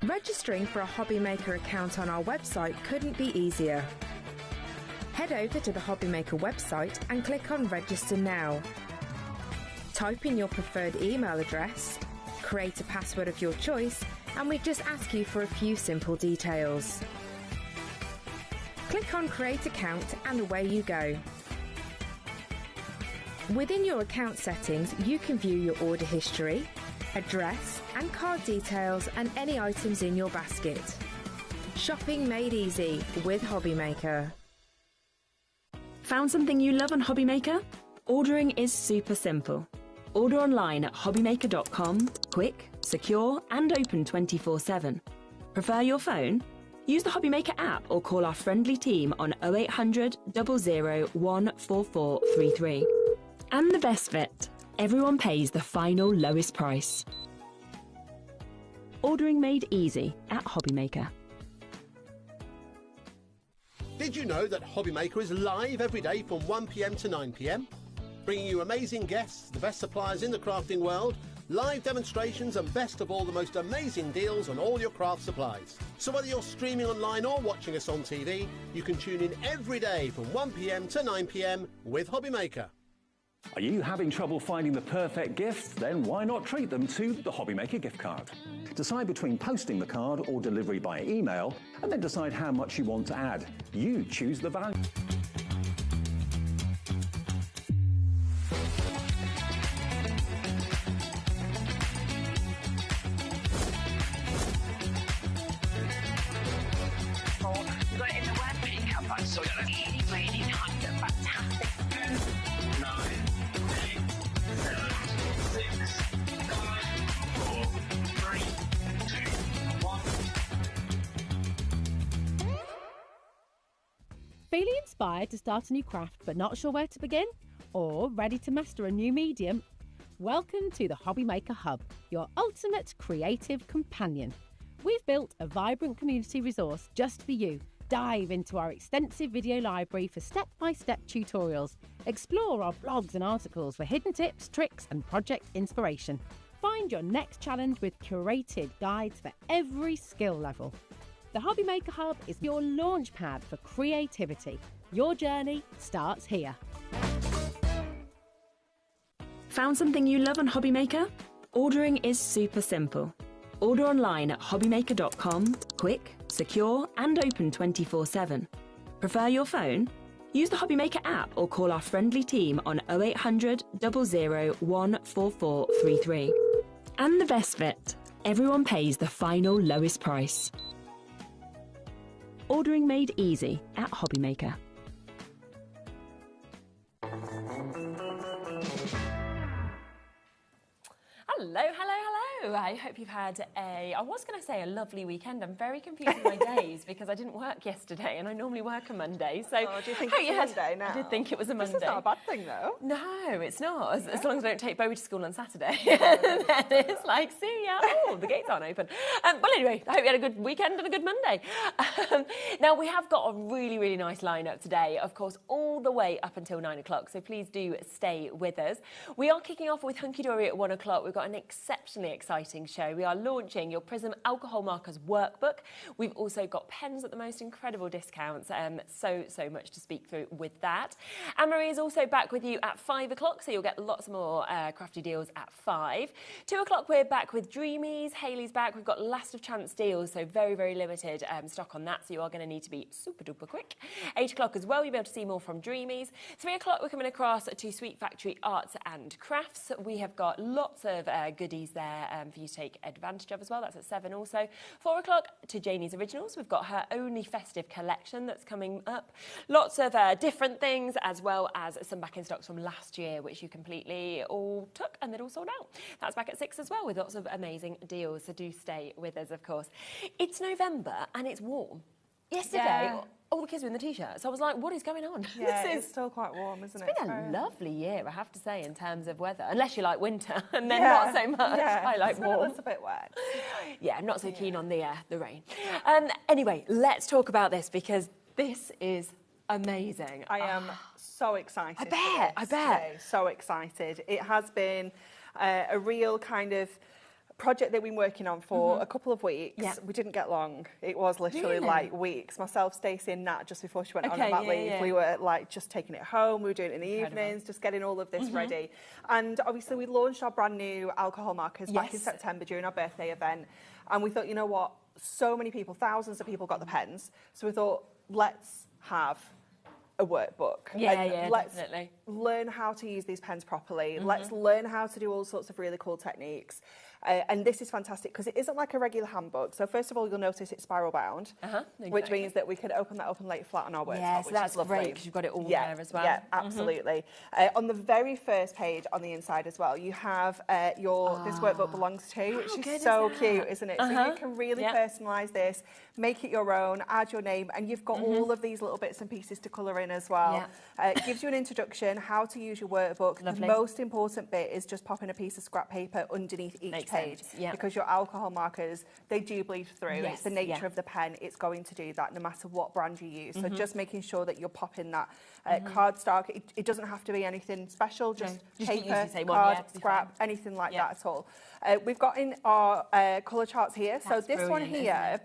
Registering for a HobbyMaker account on our website couldn't be easier. Head over to the HobbyMaker website and click on Register Now. Type in your preferred email address, create a password of your choice, and we just ask you for a few simple details. Click on Create Account and away you go. Within your account settings, you can view your order history, address and card details and any items in your basket. Shopping made easy with HobbyMaker. Found something you love on HobbyMaker? Ordering is super simple. Order online at hobbymaker.com, quick, secure and open 24/7. Prefer your phone? Use the HobbyMaker app or call our friendly team on 0800 00 14433. And the best bit, everyone pays the final lowest price. Ordering made easy at HobbyMaker. Did you know that HobbyMaker is live every day from 1 p.m. to 9 p.m? Bringing you amazing guests, the best suppliers in the crafting world, live demonstrations and best of all, the most amazing deals on all your craft supplies. So whether you're streaming online or watching us on TV, you can tune in every day from 1 p.m. to 9 p.m. with HobbyMaker. Are you having trouble finding the perfect gift? Then why not treat them to the HobbyMaker gift card? Decide between posting the card or delivery by email, and then decide how much you want to add. You choose the value. You got it in the workbook, but so really, really nice and fantastic. 9, 8, 7, 6, 5, 4, 3, 2, 1. Feeling inspired to start a new craft but not sure where to begin? Or ready to master a new medium? Welcome to the HobbyMaker Hub, your ultimate creative companion. We've built a vibrant community resource just for you. Dive into our extensive video library for step-by-step tutorials. Explore our blogs and articles for hidden tips, tricks and project inspiration. Find your next challenge with curated guides for every skill level. The HobbyMaker Hub is your launch pad for creativity. Your journey starts here. Found something you love on HobbyMaker? Ordering is super simple. Order online at hobbymaker.com, quick, secure and open 24/7. Prefer your phone? Use the HobbyMaker app or call our friendly team on 0800 00 14433. And the best bit, everyone pays the final lowest price. Ordering made easy at HobbyMaker. Hello, hello, hello. I hope you've had I was going to say a lovely weekend. I'm very confused with my days because I didn't work yesterday and I normally work a Monday. So do you think it's a Monday now? I did think it was a Monday. This is not a bad thing though. No, it's not. As long as I don't take Bowie to school on Saturday. Then it's like, see ya. Oh, the gates aren't open. Well, anyway, I hope you had a good weekend and a good Monday. Now, we have got a really, really nice lineup today, of course, all the way up until 9 o'clock. So please do stay with us. We are kicking off with Hunky Dory at 1 o'clock. We've got an exceptionally exciting show. We are launching your Prism alcohol markers workbook. We've also got pens at the most incredible discounts. So much to speak through with that. Anne-Marie is also back with you at 5 o'clock, so you'll get lots more crafty deals at 5. 2 o'clock, we're back with Dreamies. Hayley's back. We've got last of chance deals, so very, very limited stock on that, so you are going to need to be super duper quick. 8 o'clock as well, you'll be able to see more from Dreamies. 3 o'clock, we're coming across to Sweet Factory Arts and Crafts. We have got lots of goodies there for you to take advantage of as well. That's at 7 also. 4 o'clock to Janie's Originals. We've got her only festive collection that's coming up. Lots of different things, as well as some back-in stocks from last year, which you completely all took and they're all sold out. That's back at 6 as well, with lots of amazing deals. So do stay with us, of course. It's November and it's warm. Yesterday, all the kids were in the t-shirts. So I was like, what is going on? Yeah, it's still quite warm, isn't it? It's been a lovely year, I have to say, in terms of weather. Unless you like winter, and then not so much. Yeah, I like warm. It's a bit wet. Yeah, I'm not so keen on the rain. Anyway, let's talk about this, because this is amazing. I am so excited. I bet. Today. So excited. It has been a real kind of project that we've been working on for a couple of weeks. Yeah. We didn't get long. It was literally like weeks. Myself, Stacey and Nat, just before she went on mat leave, we were like just taking it home. We were doing it in the evenings, just getting all of this ready. And obviously we launched our brand new alcohol markers back in September during our birthday event. And we thought, you know what? So many people, thousands of people got the pens. So we thought, let's have a workbook. Let's definitely learn how to use these pens properly. Let's learn how to do all sorts of really cool techniques. And this is fantastic because it isn't like a regular handbook. So first of all, you'll notice it's spiral bound, which means that we can open that up and lay it flat on our worktop. Yeah, so that's great because you've got it all there as well. Yeah, absolutely. On the very first page on the inside as well, you have this workbook belongs to, which is so cute, isn't it? So you can really personalise this, make it your own, add your name, and you've got all of these little bits and pieces to colour in as well. It gives you an introduction, how to use your workbook. Lovely. The most important bit is just popping a piece of scrap paper underneath each page, because your alcohol markers, they do bleed through. It's the nature of the pen. It's going to do that no matter what brand you use. So just making sure that you're popping that cardstock. It doesn't have to be anything special, just paper, card, scrap, anything like that at all. We've got in our colour charts here. That's so this one here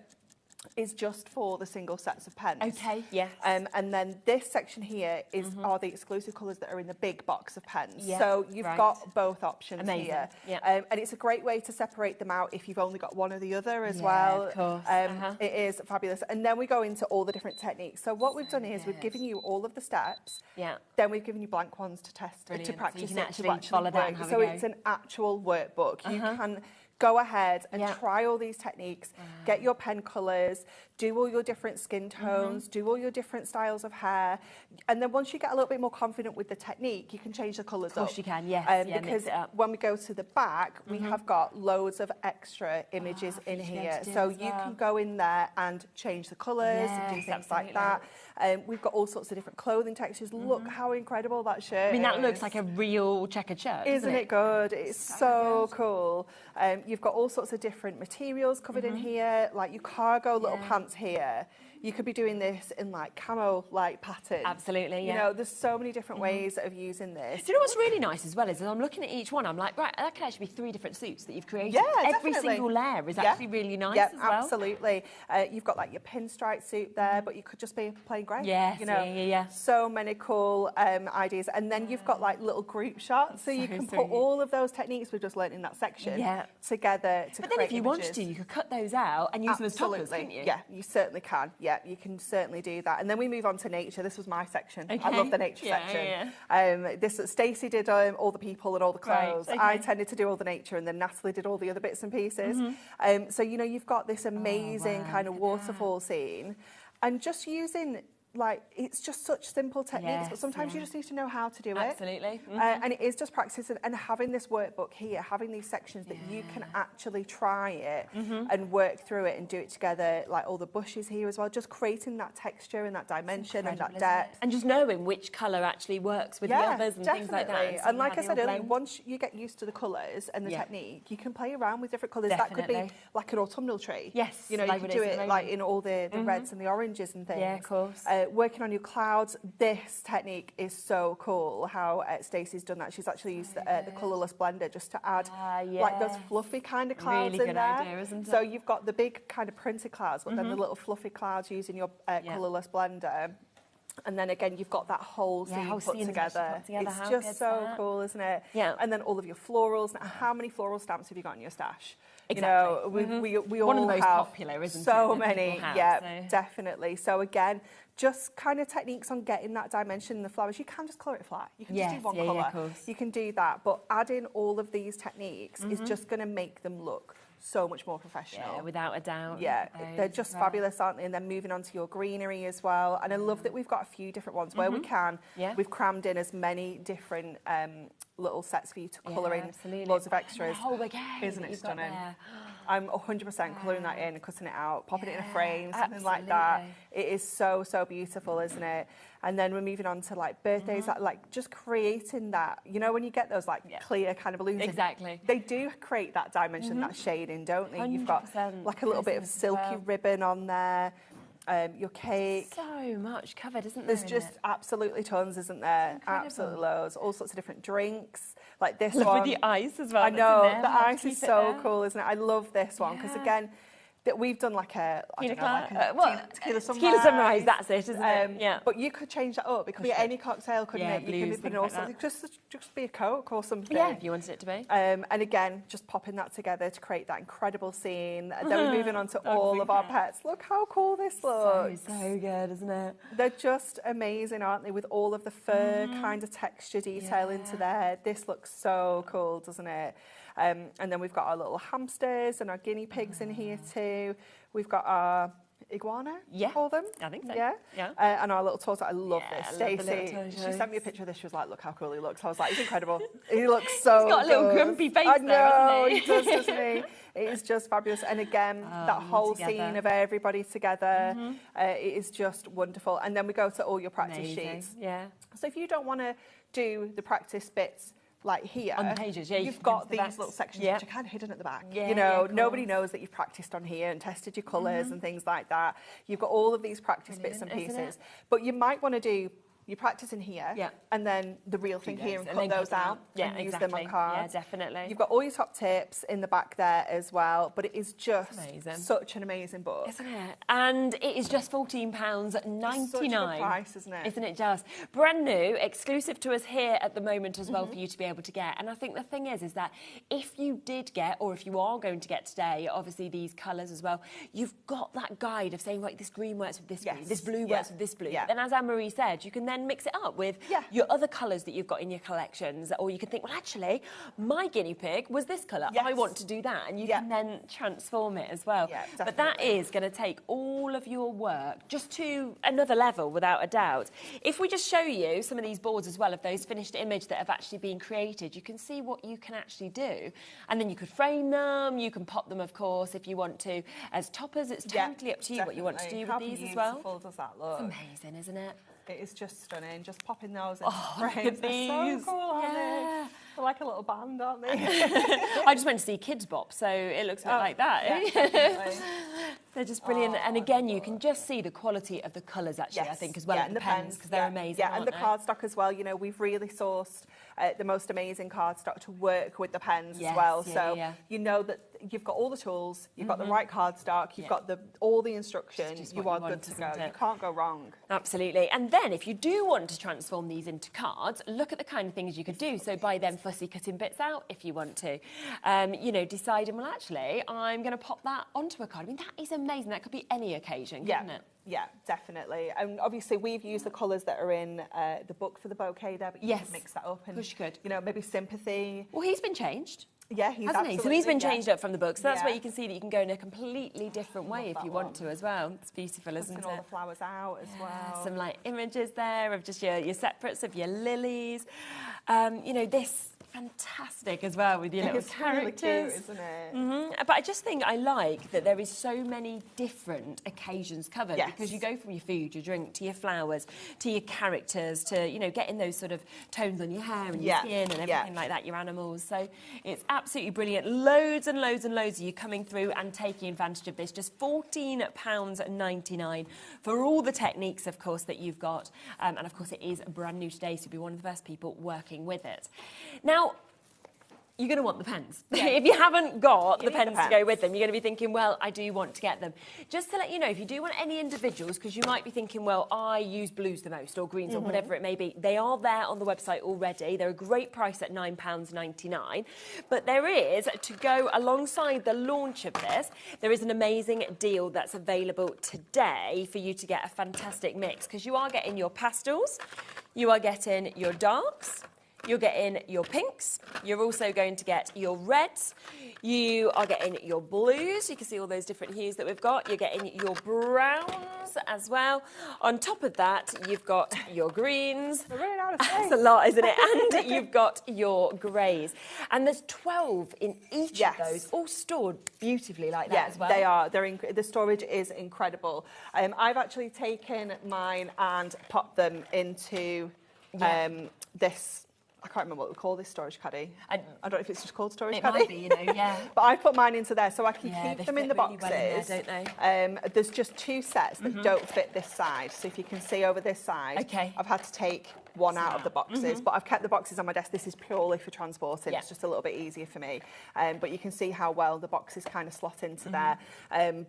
is just for the single sets of pens. Okay, yes. And then this section here are the exclusive colours that are in the big box of pens. So you've got both options here. And it's a great way to separate them out if you've only got one or the other as well. Of course. It is fabulous. And then we go into all the different techniques. So what we've done is we've given you all of the steps. Then we've given you blank ones to test, to practice, so you can actually follow that. So it's an actual workbook. You can go ahead and try all these techniques, get your pen colours, do all your different skin tones, do all your different styles of hair. And then once you get a little bit more confident with the technique, you can change the colours up. Of course you can, yes. Because when we go to the back, we have got loads of extra images in here. So you can go in there and change the colours and do things like that. We've got all sorts of different clothing textures. Look how incredible that shirt is. I mean, that looks like a real checkered shirt, Isn't it good? It's so cool. You've got all sorts of different materials covered in here, like your cargo little pants here. You could be doing this in like camo like pattern. Absolutely, You know, there's so many different ways of using this. Do you know what's really nice as well is I'm looking at each one, I'm like, right, that could actually be 3 different suits that you've created. Yeah, Every single layer is actually really nice as well. Absolutely. You've got like your pinstripe suit there, but you could just be plain grey. Yes, you know, so many cool ideas. And then you've got like little group shots, so you can put all of those techniques we've just learned in that section together to create But then if you wanted to, you could cut those out and use them as toppers, couldn't you? Yeah, you certainly can. Yeah, you can certainly do that. And then we move on to nature. This was my section. I love the nature section. Stacey did all the people and all the clothes. I tended to do all the nature, and then Natalie did all the other bits and pieces. So, you know, you've got this amazing kind of waterfall scene, and just using, like, it's just such simple techniques, but sometimes you just need to know how to do it. Absolutely. And it is just practice, and having this workbook here, having these sections that you can actually try it and work through it and do it together, like all the bushes here as well, just creating that texture and that dimension and that depth. And just knowing which colour actually works with the others and things like that. And like I said earlier, once you get used to the colours and the technique, you can play around with different colours. That could be like an autumnal tree. Yes. You know, you could do it like in all the reds and the oranges and things. Yeah, of course. Working on your clouds, this technique is so cool how Stacey's done that. She's actually used the colourless blender just to add like those fluffy kind of clouds really in good there. idea, isn't it? So you've got the big kind of printed clouds, but then the little fluffy clouds using your colourless blender. And then again, you've got that whole scene put together. It's just so cool, isn't it? Yeah. And then all of your florals. Now, how many floral stamps have you got in your stash? Exactly. You know, we One all of the most have popular, isn't it, so that many. people have, Yeah, so. definitely. So again, just kind of techniques on getting that dimension in the flowers. You can just colour it flat. You can just do one colour. Of course. You can do that, but adding all of these techniques is just going to make them look so much more professional. Yeah, without a doubt. Yeah, they're just fabulous, aren't they? And then moving on to your greenery as well. And I love that we've got a few different ones where we can. Yeah. We've crammed in as many different little sets for you to colour in. Absolutely. Loads of extras. The whole bouquet Isn't that it you've got stunning? there. I'm 100% colouring that in, cutting it out, popping it in a frame, something like absolutely. that. It is so, so beautiful, isn't it? And then we're moving on to like birthdays, like just creating that, you know, when you get those like clear kind of balloons. Exactly. They do create that dimension, that shading, don't they? You've got 100% like a little bit of Christmas as silky well. ribbon on there, your cake. So much covered, isn't there? There's just absolutely tons, isn't there? Incredible. Absolutely loads. All sorts of different drinks, like this Love one. with the ice as well. I know, that's in there. the How to ice keep is it so there. cool, isn't it? I love this one because Yeah. again, that we've done like a Pina like colada. a tequila sunrise. Tequila sunrise, that's it, isn't it? Yeah. But you could change that up. It could be any cocktail, couldn't Yeah, it? You blues, could be things putting all like sorts. Just be a Coke or something. Yeah, if you wanted it to be. And again, just popping that together to create that incredible scene. And then we're moving on to all of our pets. Look how cool this looks. So good, isn't it? They're just amazing, aren't they? With all of the fur kind of texture detail into there. This looks so cool, doesn't it? And then we've got our little hamsters and our guinea pigs in here too. We've got our iguana, Yeah, call them? I think so. Yeah? Yeah. And our little tortoise. I love Yeah, this. I love the little Stacey, she tortoise. sent me a picture of this. She was like, look how cool he looks. I was like, he's incredible. He looks so He's got a little good. grumpy face I there, know, hasn't he? he does, doesn't he? It is just fabulous. And again, that whole together. scene of everybody together, it is just wonderful. And then we go to all your practice Amazing. sheets. Yeah. So if you don't want to do the practice bits like here, On the pages, yeah, you you've can got go to these the backs. little sections Yeah. which are kind of hidden at the back. Yeah, you know, yeah, of nobody course. knows that you've practiced on here and tested your colours and things like that. You've got all of these practice bits and Brilliant, isn't pieces. But you might want to do your practice in here Yeah. and then the real thing here and and cut then those cut them out out. Yeah, and use exactly. them on cards. Yeah, definitely. You've got all your top tips in the back there as well, but it is just amazing. such an amazing book. Isn't it? And it is just £14.99. It's such a good price, isn't it? Isn't it just? Brand new, exclusive to us here at the moment as well for you to be able to get. And I think the thing is that if you did get, or if you are going to get today, obviously these colours as well, you've got that guide of saying, right, this green works with this blue, this blue works with this blue. Yeah. But then as Anne-Marie said, you can then mix it up with your other colours that you've got in your collections. Or you can think, well, actually, my guinea pig was this colour. I want to do that. And you can then transform it as well. Yeah, but that is going to take all of your work just to another level, without a doubt. If we just show you some of these boards as well, of those finished image that have actually been created, you can see what you can actually do. And then you could frame them, you can pop them, of course, if you want to, as toppers. It's totally up to you what you want to do with these as well. How beautiful does that look? It's amazing, isn't it? It is just stunning. Just popping those in Look frames. at They're so these. cool, aren't they? Yeah. They're like a little band, aren't they? I just went to see Kids Bop, so it looks a bit like that. Definitely. They're just brilliant. And again, you can just see the quality of the colours, actually, I think, as well, and the pens, because they're amazing. Yeah, and the cardstock as well. You know, we've really sourced the most amazing cardstock to work with the pens as well. So you know that you've got all the tools, you've got the right cardstock, you've got all the instructions, you are good to go. You can't go wrong. Absolutely. And then if you do want to transform these into cards, look at the kind of things you could do. So buy them fussy cutting bits out if you want to. You know, deciding, well, actually, I'm going to pop that onto a card. I mean, that is amazing. That could be any occasion, couldn't it? Yeah, definitely. And obviously, we've used the colours that are in the book for the bouquet there, but you can mix that up. And, Push good. You know, maybe sympathy. Well, he's been changed. Yeah, he's hasn't he? So he's been changed up from the book. So that's Yeah. where you can see that you can go in a completely different way if you want to as well. It's beautiful, isn't it? all the flowers out as well. Some like images there of just your separates of your lilies. You know, this fantastic as well with your little characters. Really cute, isn't it? But I just think I like that there is so many different occasions covered because you go from your food, your drink, to your flowers, to your characters, to, you know, getting those sort of tones on your hair and your skin and everything like that, your animals. So it's absolutely brilliant. Loads and loads and loads of you coming through and taking advantage of this. Just £14.99 for all the techniques, of course, that you've got. And of course, it is brand new today, so you'll be one of the first people working with it. Now, you're going to want the pens. If you haven't got the pens to go with them, you're going to be thinking, well, I do want to get them. Just to let you know, if you do want any individuals, because you might be thinking, well, I use blues the most, or greens, or whatever it may be, they are there on the website already. They're a great price at £9.99. But there is, to go alongside the launch of this, there is an amazing deal that's available today for you to get a fantastic mix, because you are getting your pastels, you are getting your darks, you're getting your pinks, you're also going to get your reds, you are getting your blues, you can see all those different hues that we've got, you're getting your browns as well. On top of that, you've got your greens. We're running out of space. That's a lot, isn't it? And you've got your greys. And there's 12 in each of those, all stored beautifully like that as well. They are. The storage is incredible. I've actually taken mine and popped them into this... I can't remember what we call this storage caddy. I don't know if it's just called storage caddy. It might be, you know, yeah. But I put mine into there so I can keep them in the really boxes. well in there, don't they? There's just 2 sets that don't fit this side. So if you can see over this side, I've had to take one out of the boxes, but I've kept the boxes on my desk. This is purely for transporting. It's just a little bit easier for me. But you can see how well the boxes kind of slot into there.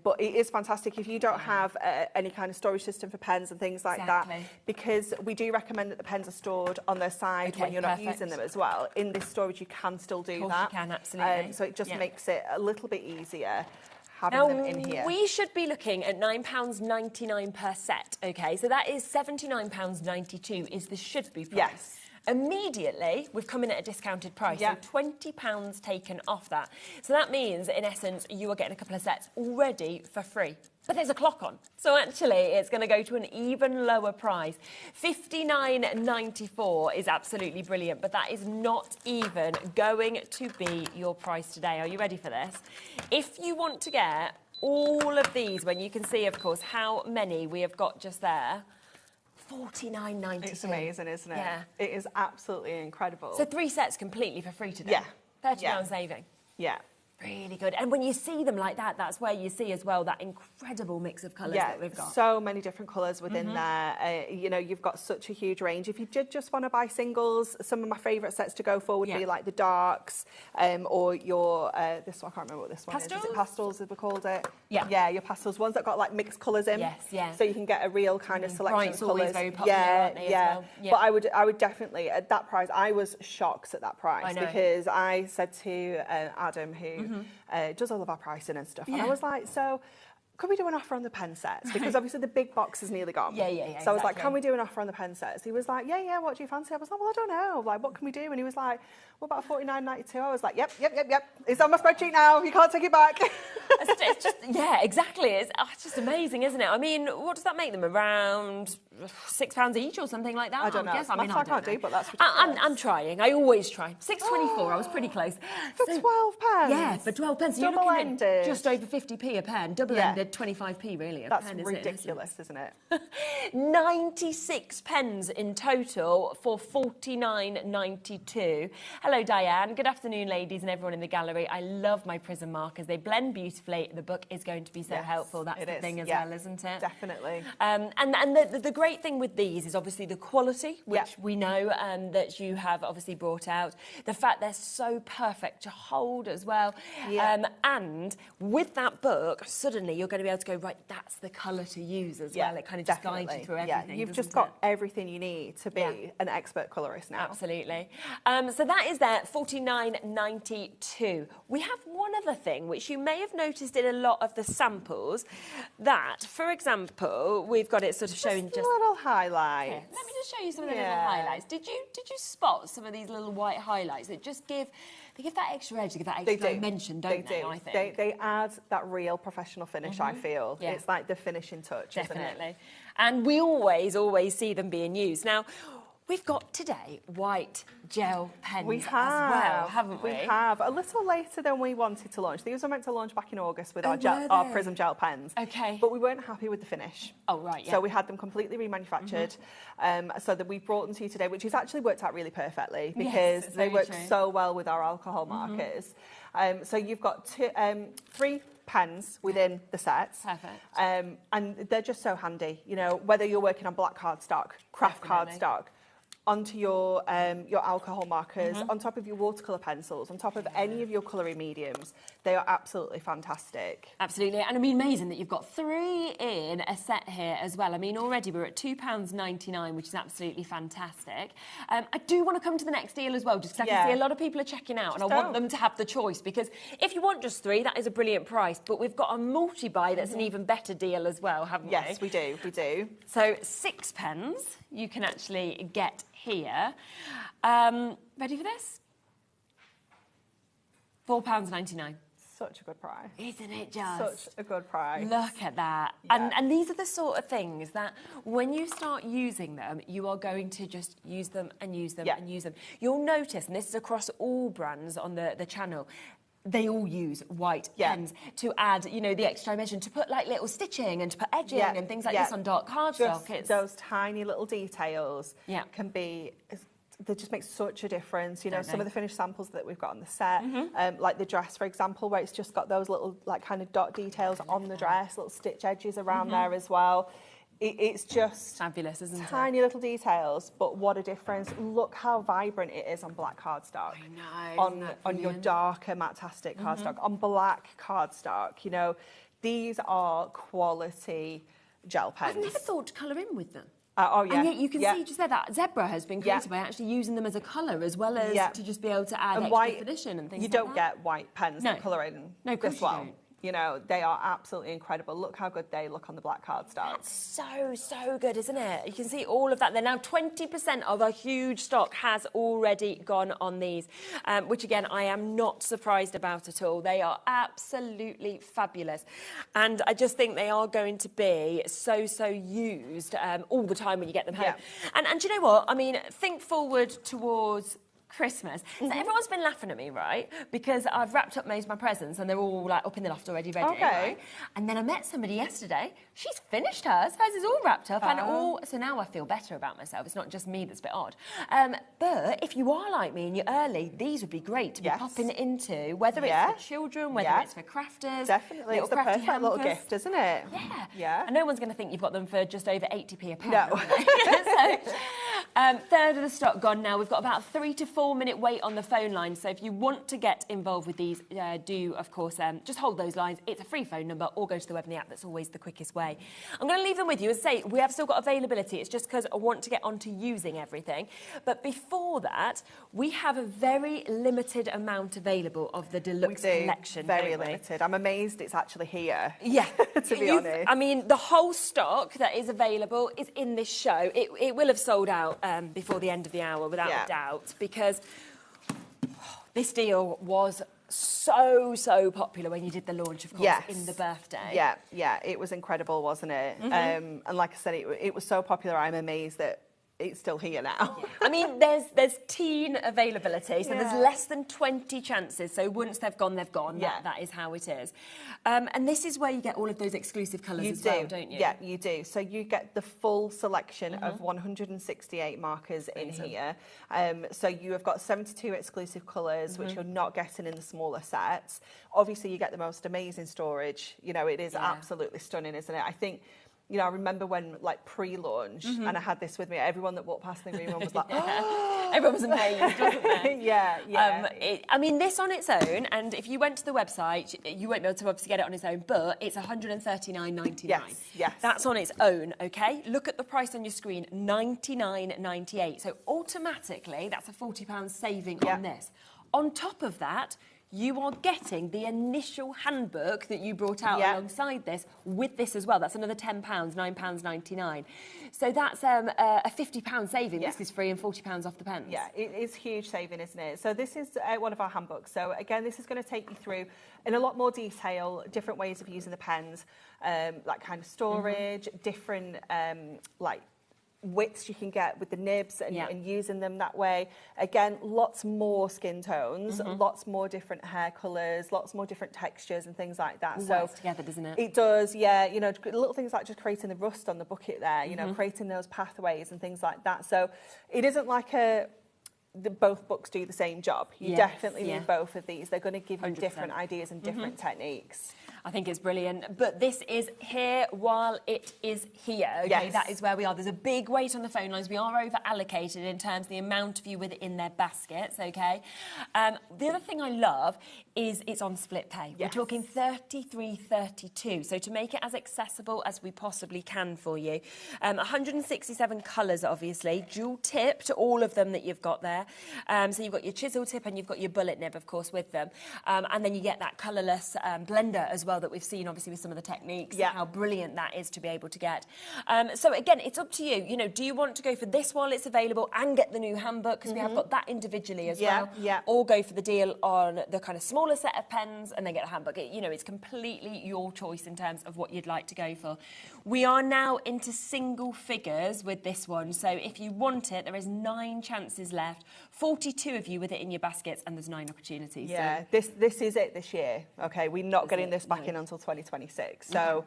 But it is fantastic if you don't have any kind of storage system for pens and things like that, because we do recommend that the pens are stored on their side when you're not using them as well. In this storage, you can still do that. Of course you can, absolutely. So it just makes it a little bit easier having them in here. We should be looking at £9.99 per set, okay? So that is £79.92 is the should-be price. Yes. Immediately, we've come in at a discounted price, so £20 taken off that. So that means, in essence, you are getting a couple of sets already for free. But there's a clock on. So actually, it's going to go to an even lower price. $59.94 is absolutely brilliant, but that is not even going to be your price today. Are you ready for this? If you want to get all of these, when you can see, of course, how many we have got just there, $49.92. It's amazing, isn't it? Yeah. It is absolutely incredible. So 3 sets completely for free today. Yeah. £30 saving. Yeah. Really good. And when you see them like that, that's where you see as well that incredible mix of colours that we've got. So many different colours within there. You know, you've got such a huge range. If you did just want to buy singles, some of my favourite sets to go for would be like the darks, or your, this one, I can't remember what this one is. Is it pastels, as we called it? Yeah. Yeah, your pastels, ones that got like mixed colours in. Yes, yeah. So you can get a real kind of selection of colours. Always very popular, aren't they, as well? Yeah. But I would definitely, at that price, I was shocked at that price, because I said to Adam, who does all of our pricing and stuff, and I was like, so could we do an offer on the pen sets? Because obviously the big box is nearly gone. Yeah. So I was like, can we do an offer on the pen sets? He was like, yeah, what do you fancy? I was like, well, I don't know. Like, what can we do? And he was like, what about $49.92? I was like, yep. It's on my spreadsheet now. You can't take it back. It's just, yeah, exactly. It's just amazing, isn't it? I mean, what does that make them? Around £6 each or something like that? I don't know. Guess. I mean, I can't do, but that's ridiculous. I'm trying. I always try. $6.24. I was pretty close. For £12? Yeah, for £12. So you're looking at just over 50p a pen. Double-ended, 25p really a That's pen, ridiculous, isn't it? 96 pens in total for $49.92. Hello, Diane. Good afternoon, ladies and everyone in the gallery. I love my Prism markers. They blend beautifully. The book is going to be so helpful. That's the thing as well, isn't it? Definitely. And the great thing with these is obviously the quality, which we know that you have obviously brought out. The fact they're so perfect to hold as well. And with that book, suddenly you're going to be able to go, right, that's the colour to use as well. It kind of just guides you through everything. You've just got everything you need to be an expert colourist now. Absolutely. So that is there, $49.92. We have one other thing which you may have noticed in a lot of the samples, that, for example, we've got it sort of showing just little highlights. Let me just show you some of the little highlights. Did you spot some of these little white highlights that just give that extra edge, they give that extra dimension, don't they? I think they add that real professional finish. I feel it's like the finishing touch. Definitely. Isn't it? And we always see them being used now. We've got today white gel pens as well, haven't we? We have. A little later than we wanted to launch. These were meant to launch back in August with our Prism gel pens. Okay. But we weren't happy with the finish. Oh, right, yeah. So we had them completely remanufactured. So that we brought them to you today, which has actually worked out really perfectly, because they work so well with our alcohol markers. So you've got 3 pens within the sets. Perfect. And they're just so handy. You know, whether you're working on black cardstock, craft cardstock, onto your alcohol markers, on top of your watercolour pencils, on top of any of your colouring mediums. They are absolutely fantastic. Absolutely, and I mean, amazing that you've got 3 in a set here as well. I mean, already we're at £2.99, which is absolutely fantastic. I do want to come to the next deal as well, just because I can see a lot of people are checking out, and I want them to have the choice, because if you want just 3, that is a brilliant price, but we've got a multi-buy that's an even better deal as well, haven't we? Yes, we do, we do. So 6 pens you can actually get here. Ready for this? £4.99. Such a good price. Isn't it just? Such a good price. Look at that. Yeah. And these are the sort of things that when you start using them, you are going to just use them and use them and use them. You'll notice, and this is across all brands on the channel, they all use white pens to add, you know, the extra dimension, to put like little stitching and to put edging and things like this on dark cardstock. Those tiny little details can be... They just make such a difference. You know, some of the finished samples that we've got on the set, like the dress, for example, where it's just got those little, like, kind of dot details on the dress, little stitch edges around there as well. It's just fabulous, isn't it? Tiny little details, but what a difference. Look how vibrant it is on black cardstock. I know. On your darker matte-tastic cardstock, on black cardstock. You know, these are quality gel pens. I've never thought to colour in with them. Oh, yeah. And yet you can see just there that zebra has been created by actually using them as a colour, as well as to just be able to add extra definition and things like that. You don't get white pens that colour in this well. You know, they are absolutely incredible. Look how good they look on the black cardstock. That's so good, isn't it? You can see all of that there. Now, 20% of a huge stock has already gone on these, which, again, I am not surprised about at all. They are absolutely fabulous. And I just think they are going to be so used all the time when you get them home. And do you know what? I mean, think forward towards Christmas. So everyone's been laughing at me, right? Because I've wrapped up most of my presents and they're all like up in the loft already ready. Right? And then I met somebody yesterday. She's finished hers. Hers is all wrapped up and all. So now I feel better about myself. It's not just me that's a bit odd. But if you are like me and you're early, these would be great to be popping into, whether it's for children, whether it's for crafters. Definitely, it's the perfect little gift, isn't it? Yeah. And no one's going to think you've got them for just over 80p a pound. No. So, third of the stock gone now. We've got about 3 to 4 minute wait on the phone line. So if you want to get involved with these, do, of course, just hold those lines. It's a free phone number, or go to the web and the app. That's always the quickest way. I'm going to leave them with you. As I say, we have still got availability. It's just because I want to get on to using everything. But before that, we have a very limited amount available of the Deluxe collection. Very limited. I'm amazed it's actually here. Yeah. To be honest. I mean, the whole stock that is available is in this show. It will have sold out before the end of the hour, without a doubt, because this deal was so popular when you did the launch, of course, in the birthday. Yeah, it was incredible, wasn't it? And like I said, it was so popular, I'm amazed that it's still here now. I mean, there's teen availability, so there's less than 20 chances. So once they've gone, they've gone. That is how it is. And this is where you get all of those exclusive colours as well, don't you? Yeah, you do. So you get the full selection of 168 markers in here. So you have got 72 exclusive colours, which you're not getting in the smaller sets. Obviously, you get the most amazing storage. You know, it is absolutely stunning, isn't it? I think... You know, I remember when, like, pre-launch, and I had this with me, everyone that walked past the green room was like, oh! Everyone was amazed, wasn't they? Yeah. I mean, this on its own, and if you went to the website, you won't be able to obviously get it on its own, but it's $139.99. Yes. That's on its own, OK? Look at the price on your screen, $99.98. So automatically, that's a £40 saving on this. On top of that, you are getting the initial handbook that you brought out alongside this with this as well. That's another £10, £9.99. So that's a £50 saving. This is free and £40 off the pens. Yeah, it is huge saving, isn't it? So this is one of our handbooks. So again, this is going to take you through in a lot more detail, different ways of using the pens, like kind of storage, different like widths you can get with the nibs and using them that way. Again, lots more skin tones, lots more different hair colours, lots more different textures and things like that. So works together, doesn't it? It does, yeah. You know, little things like just creating the rust on the bucket there, you know, creating those pathways and things like that. So it isn't like both books do the same job. You definitely need both of these. They're going to give you 100%. different ideas and different techniques. I think it's brilliant. But this is here while it is here. Okay, yes. That is where we are. There's a big wait on the phone lines. We are over allocated in terms of the amount of you within their baskets, okay? The other thing I love is it's on split pay. Yes. We're talking 33.32. So to make it as accessible as we possibly can for you. 167 colours, obviously, dual tipped, all of them that you've got there. So you've got your chisel tip and you've got your bullet nib, of course, with them. And then you get that colourless blender as well that we've seen, obviously, with some of the techniques. Yeah. How brilliant that is to be able to get. So again, it's up to you. You know, do you want to go for this while it's available and get the new handbook? Because we have got that individually as well. Yeah. Or go for the deal on the kind of smaller set of pens and then get a handbook. You know, it's completely your choice in terms of what you'd like to go for. We are now into single figures with this one. So if you want it, there is 9 chances left. 42 of you with it in your baskets, and there's 9 opportunities. Yeah, so. this is it this year. Okay, we're not getting this back in until 2026. So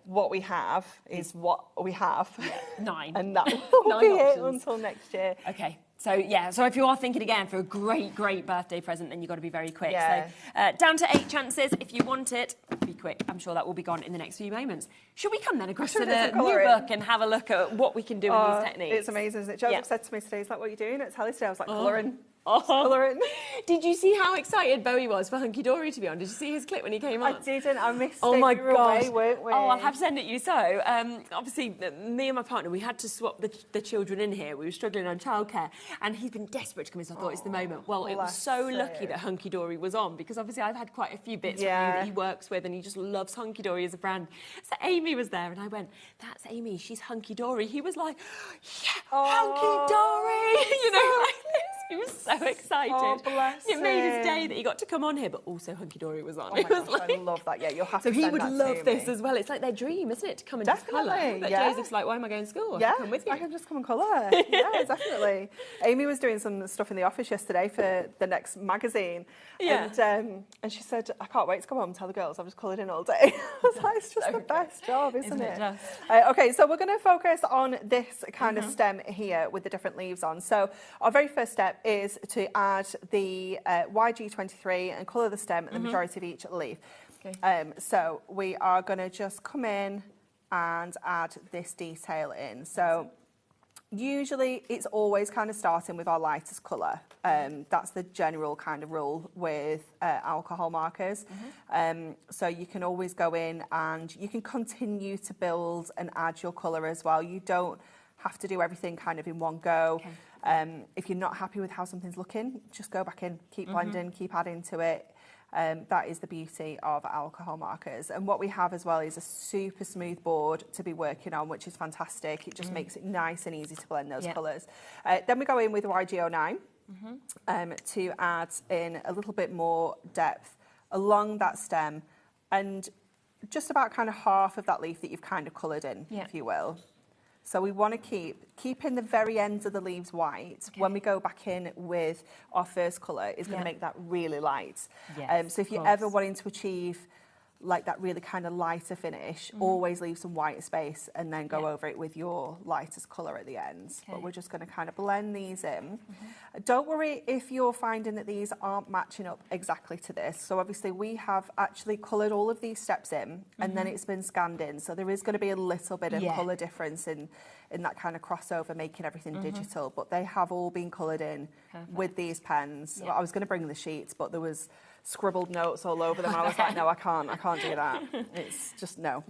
what we have is what we have. Yeah. 9. And that will 9 be options. it until next year. Okay. So, yeah, so if you are thinking again for a great, great birthday present, then you've got to be very quick. Yeah. So, down to 8 chances. If you want it, be quick. I'm sure that will be gone in the next few moments. Should we come then across to the new book and have a look at what we can do with these techniques? It's amazing, isn't it? Joseph said to me today, is that what you're doing at Telly today? I was like, colouring. Oh. Colouring. Did you see how excited Bowie was for Hunky Dory to be on? Did you see his clip when he came on? I didn't. I missed it. Oh my We were away, gosh. weren't we? Oh, I'll have to send it you. So, obviously, me and my partner, we had to swap the children in here. We were struggling on childcare, and he's been desperate to come in, so I thought it's the moment. Well, it was so lucky that Hunky Dory was on, because obviously I've had quite a few bits from you that he works with, and he just loves Hunky Dory as a brand. So Amy was there, and I went, "That's Amy. She's Hunky Dory." He was like, "Yeah, Hunky Dory," you know, like this. He was so excited. Oh, bless it made his him. day that he got to come on here, but also Hunky Dory was on. Oh my gosh, I love that. Yeah, you'll have to so he send would that love to this me. as well. It's like their dream, isn't it, to come and Definitely, just colour? But yeah. Joseph's like, why am I going to school? Yeah, I can come with you. I can just come and colour. Yeah, definitely. Amy was doing some stuff in the office yesterday for the next magazine. Yeah. And she said, I can't wait to come home and tell the girls I've just coloured in all day. I was like, it's just the best job, isn't it? Just? Okay, so we're going to focus on this kind of stem here with the different leaves on. So our very first step is to add the YG23 and colour the stem and the majority of each leaf. Okay. So we are going to just come in and add this detail in. So usually it's always kind of starting with our lightest colour. That's the general kind of rule with alcohol markers. So you can always go in and you can continue to build and add your colour as well. You don't have to do everything kind of in one go. Okay. If you're not happy with how something's looking, just go back in, keep blending, keep adding to it. That is the beauty of alcohol markers. And what we have as well is a super smooth board to be working on, which is fantastic. It just makes it nice and easy to blend those colours. Then we go in with YG09 to add in a little bit more depth along that stem and just about kind of half of that leaf that you've kind of coloured in, if you will. So we want to keep in the very ends of the leaves white. Okay. When we go back in with our first colour, is going to make that really light. Yes, so if you're ever wanting to achieve like that really kind of lighter finish, always leave some white space and then go over it with your lightest colour at the end. Okay. But we're just going to kind of blend these in. Don't worry if you're finding that these aren't matching up exactly to this. So obviously we have actually coloured all of these steps in and then it's been scanned in. So there is going to be a little bit of colour difference in that kind of crossover, making everything digital. But they have all been coloured in with these pens. Well, I was going to bring the sheets, but there was scribbled notes all over them. I was like, no, I can't do that. It's just no.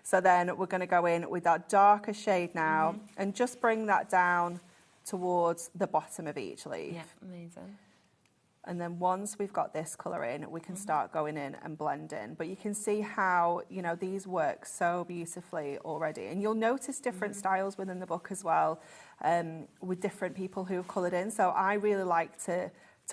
So then we're going to go in with that darker shade now and just bring that down towards the bottom of each leaf. Yeah, amazing. And then once we've got this colour in, we can start going in and blending. But you can see how, you know, these work so beautifully already. And you'll notice different styles within the book as well, with different people who have coloured in. So I really like to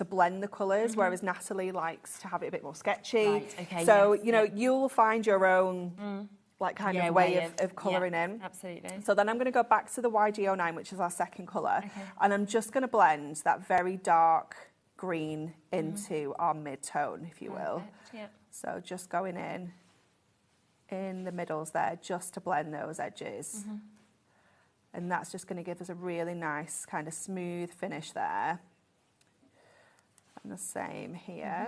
blend the colours, whereas Natalie likes to have it a bit more sketchy. Right, okay, so, you know, you'll find your own like kind of way of colouring in. Absolutely. So then I'm going to go back to the YG09, which is our second colour, and I'm just going to blend that very dark green into our mid-tone, if you will. Yeah. So just going in the middles there, just to blend those edges. And that's just going to give us a really nice kind of smooth finish there. And the same here.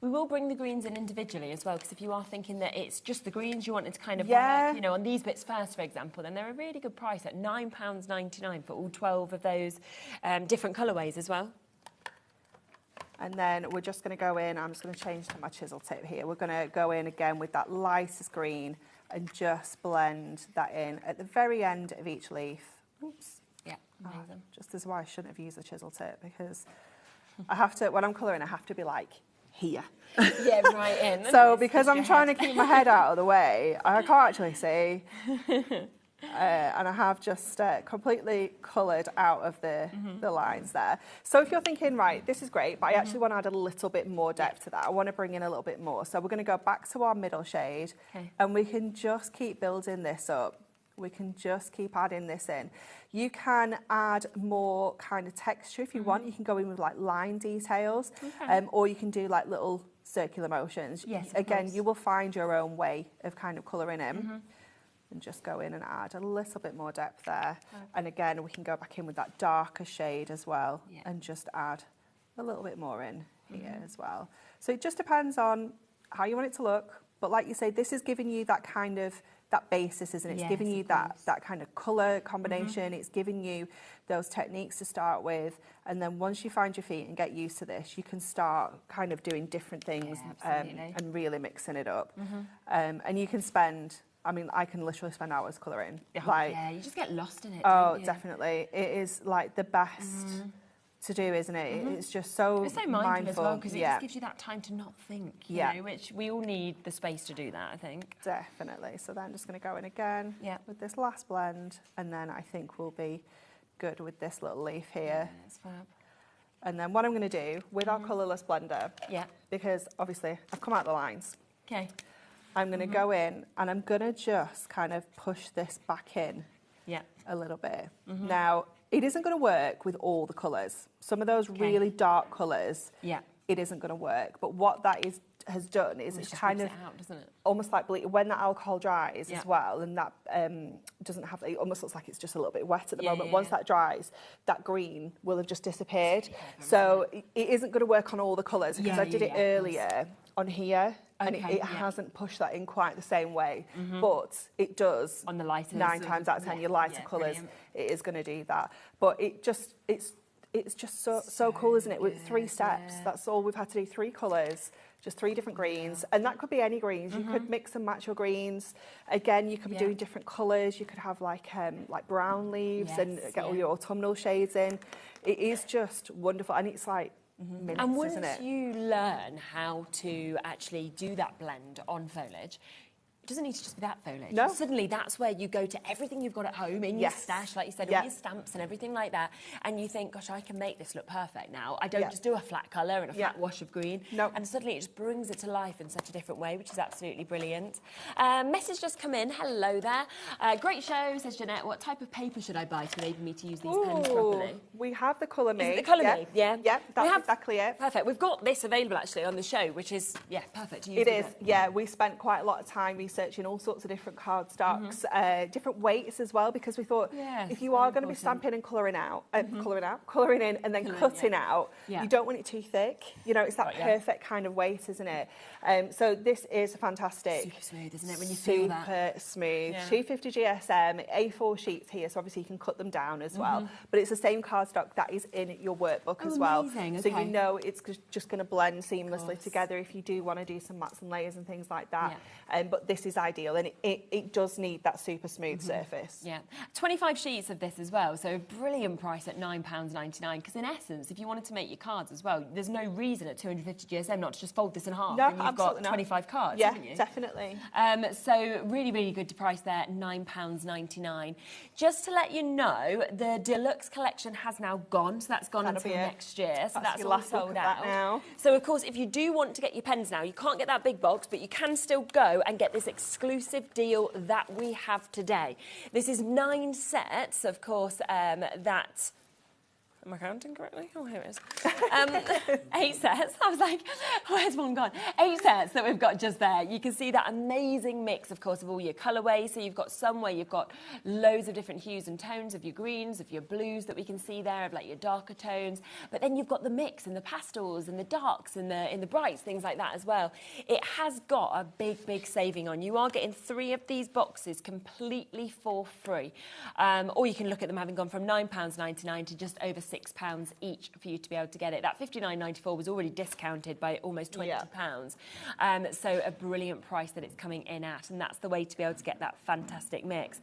We will bring the greens in individually as well, because if you are thinking that it's just the greens you wanted to kind of Yeah. work, you know, on these bits first, for example, then they're a really good price at £9.99 for all 12 of those different colourways as well. And then we're just going to go in, I'm just going to change to my chisel tip here. We're going to go in again with that lightest green and just blend that in at the very end of each leaf. Oops. Yeah, amazing. Just as why I shouldn't have used the chisel tip, because I have to, when I'm colouring, I have to be like here. Yeah, right in. So because I'm trying to keep my head out of the way, I can't actually see. And I have just completely coloured out of the lines there. So if you're thinking, right, this is great, but I actually want to add a little bit more depth to that. I want to bring in a little bit more. So we're going to go back to our middle shade, and we can just keep building this up. We can just keep adding this in. You can add more kind of texture if you want. You can go in with like line details, or you can do like little circular motions. Yes, again, you will find your own way of kind of colouring in. And just go in and add a little bit more depth there. And again, we can go back in with that darker shade as well, and just add a little bit more in here as well. So it just depends on how you want it to look. But like you say, this is giving you that kind of, that basis, isn't it? It's giving you that kind of colour combination. It's giving you those techniques to start with. And then once you find your feet and get used to this, you can start kind of doing different things and really mixing it up. And you can spend, I mean, I can literally spend hours colouring. Like, yeah, you just get lost in it. Oh, don't you? Definitely. It is like the best to do, isn't it? It's just so It's so mindful as well, because it just gives you that time to not think, you know, which we all need the space to do that, I think. Definitely. So then I'm just going to go in again with this last blend, and then I think we'll be good with this little leaf here. Yeah, it's fab. And then what I'm going to do with our colourless blender, because obviously I've come out the lines. Okay. I'm going to go in and I'm going to just kind of push this back in a little bit. Now, it isn't going to work with all the colours. Some of those really dark colours, it isn't going to work. But what that has done is it's kind of out, doesn't it? almost like when that alcohol dries as well, and that doesn't have, it almost looks like it's just a little bit wet at the moment. Once that dries, that green will have just disappeared. So it isn't going to work on all the colours, because I did it earlier on here. And it hasn't pushed that in quite the same way, but it does on the lighter. 9 times out of 10, your lighter colours, it is going to do that. But it's just so cool, isn't it? With 3 steps, that's all we've had to do. 3 colours, just 3 different greens, and that could be any greens. You could mix and match your greens. Again, you could be doing different colours. You could have like brown leaves and get all your autumnal shades in. It is just wonderful, and it's like minutes, and once isn't it? you learn how to actually do that blend on foliage, it doesn't need to just be that foliage. No. Suddenly that's where you go to everything you've got at home in your stash, like you said, all your stamps and everything like that, and you think, gosh, I can make this look perfect now. I don't just do a flat colour and a flat wash of green. And suddenly it just brings it to life in such a different way, which is absolutely brilliant. Message just come in. Hello there. Great show, says Jeanette. What type of paper should I buy to enable me to use these pens properly? We have the Colour Me. Is it the Colour Me? Yeah, that's exactly it. Perfect. We've got this available actually on the show, which is, perfect to use. It is, we spent quite a lot of time researching all sorts of different cardstocks, different weights as well, because we thought if you are going to be stamping and colouring in and then cutting out, you don't want it too thick. You know, it's that perfect kind of weight, isn't it? So this is fantastic. Super smooth, isn't it, when you feel that? Super smooth. 250 GSM, A4 sheets here, so obviously you can cut them down as well. But it's the same cardstock that is in your workbook as well. Amazing. So you know it's just going to blend seamlessly together if you do want to do some mats and layers and things like that. But this is ideal, and it does need that super smooth surface. 25 sheets of this as well, so a brilliant price at £9.99, because in essence, if you wanted to make your cards as well, there's no reason at 250 GSM not to just fold this in half and you've got 25 cards, haven't you? Definitely. So really, really good price there, £9.99. Just to let you know, the Deluxe collection has now gone, so that's gone until next year, so that's all sold out now. So of course, if you do want to get your pens now, you can't get that big box, but you can still go and get this exclusive deal that we have today. This is 9 sets, of course, that Am I counting correctly? Oh, here it is. 8 sets. I was like, where's one gone? 8 sets that we've got just there. You can see that amazing mix, of course, of all your colourways. So you've got some where you've got loads of different hues and tones of your greens, of your blues that we can see there, of like your darker tones. But then you've got the mix and the pastels and the darks and the brights, things like that as well. It has got a big, big saving on. You are getting 3 of these boxes completely for free. Or you can look at them having gone from £9.99 to just over £6 each for you to be able to get it. That £59.94 was already discounted by almost £20. So a brilliant price that it's coming in at, and that's the way to be able to get that fantastic mix.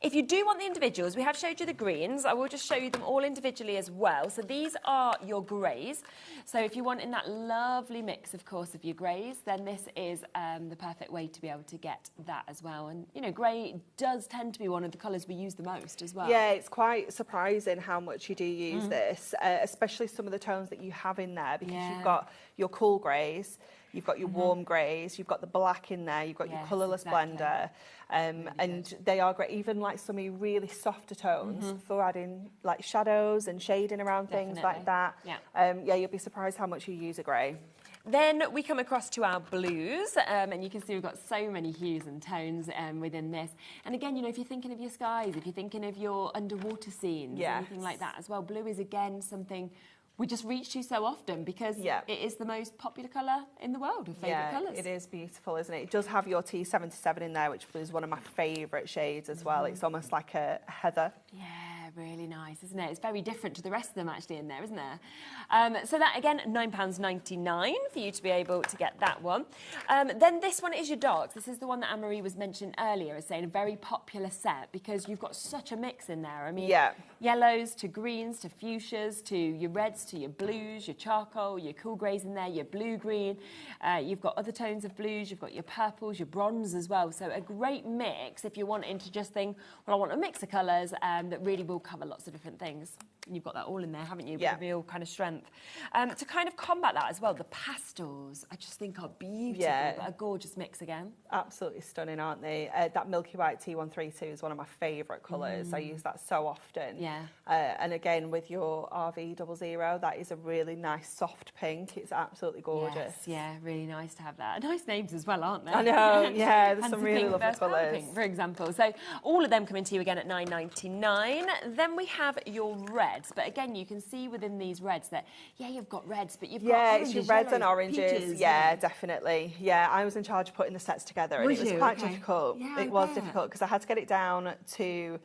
If you do want the individuals, we have showed you the greens. I will just show you them all individually as well. So these are your greys. So if you want in that lovely mix, of course, of your greys, then this is the perfect way to be able to get that as well. And, you know, grey does tend to be one of the colours we use the most as well. Yeah, it's quite surprising how much you do use this, especially some of the tones that you have in there, because you've got your cool greys, you've got your warm greys, you've got the black in there, you've got your colourless blender, and they are great. Even like some of your really softer tones for adding like shadows and shading around things like that. Yeah, you'll be surprised how much you use a grey. Then we come across to our blues, and you can see we've got so many hues and tones within this. And again, you know, if you're thinking of your skies, if you're thinking of your underwater scenes, anything like that as well, blue is again something we just reach to so often because it is the most popular colour in the world of favourite colours. It is beautiful, isn't it? It does have your T77 in there, which is one of my favourite shades as well. It's almost like a heather. Yeah, really nice, isn't it? It's very different to the rest of them actually in there, isn't there? So that again, £9.99 for you to be able to get that one. Then this one is your darks. This is the one that Anne-Marie was mentioning earlier as saying a very popular set because you've got such a mix in there. I mean, yellows to greens to fuchsias to your reds to your blues, your charcoal, your cool greys in there, your blue-green. You've got other tones of blues, you've got your purples, your bronze as well. So a great mix if you're wanting to just think, well, I want a mix of colours that really will cover lots of different things. And you've got that all in there, haven't you? With real kind of strength. To kind of combat that as well, the pastels, I just think are beautiful, but a gorgeous mix again. Absolutely stunning, aren't they? That Milky White T132 is one of my favourite colours. I use that so often. And again, with your RV00, that is a really nice soft pink. It's absolutely gorgeous. Yes, yeah, really nice to have that. Nice names as well, aren't they? I know, yeah, there's some really lovely colours. Pink, for example. So all of them coming to you again at £9.99. Then we have your reds, but again, you can see within these reds that, you've got reds, but you've got oranges, it's your reds yellows, and oranges. peaches, definitely. Yeah, I was in charge of putting the sets together, and it was quite difficult. Yeah, it was difficult because I had to get it down to,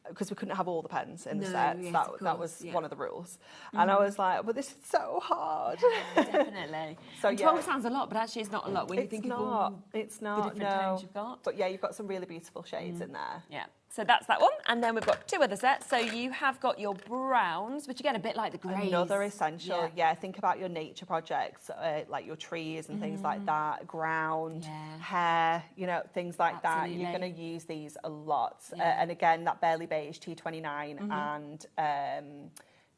because we couldn't have all the pens in the sets. That was one of the rules. And I was like, but this is so hard. Definitely. So 12 sounds a lot, but actually it's not a lot when you think of all the different tones you've got. But yeah, you've got some really beautiful shades in there. Yeah. So that's that one. And then we've got 2 other sets. So you have got your browns, which again, a bit like the greys. Another essential. Yeah, think about your nature projects, like your trees and things like that, ground, hair, you know, things like that. You're going to use these a lot. And again, that Barely Beige T29 and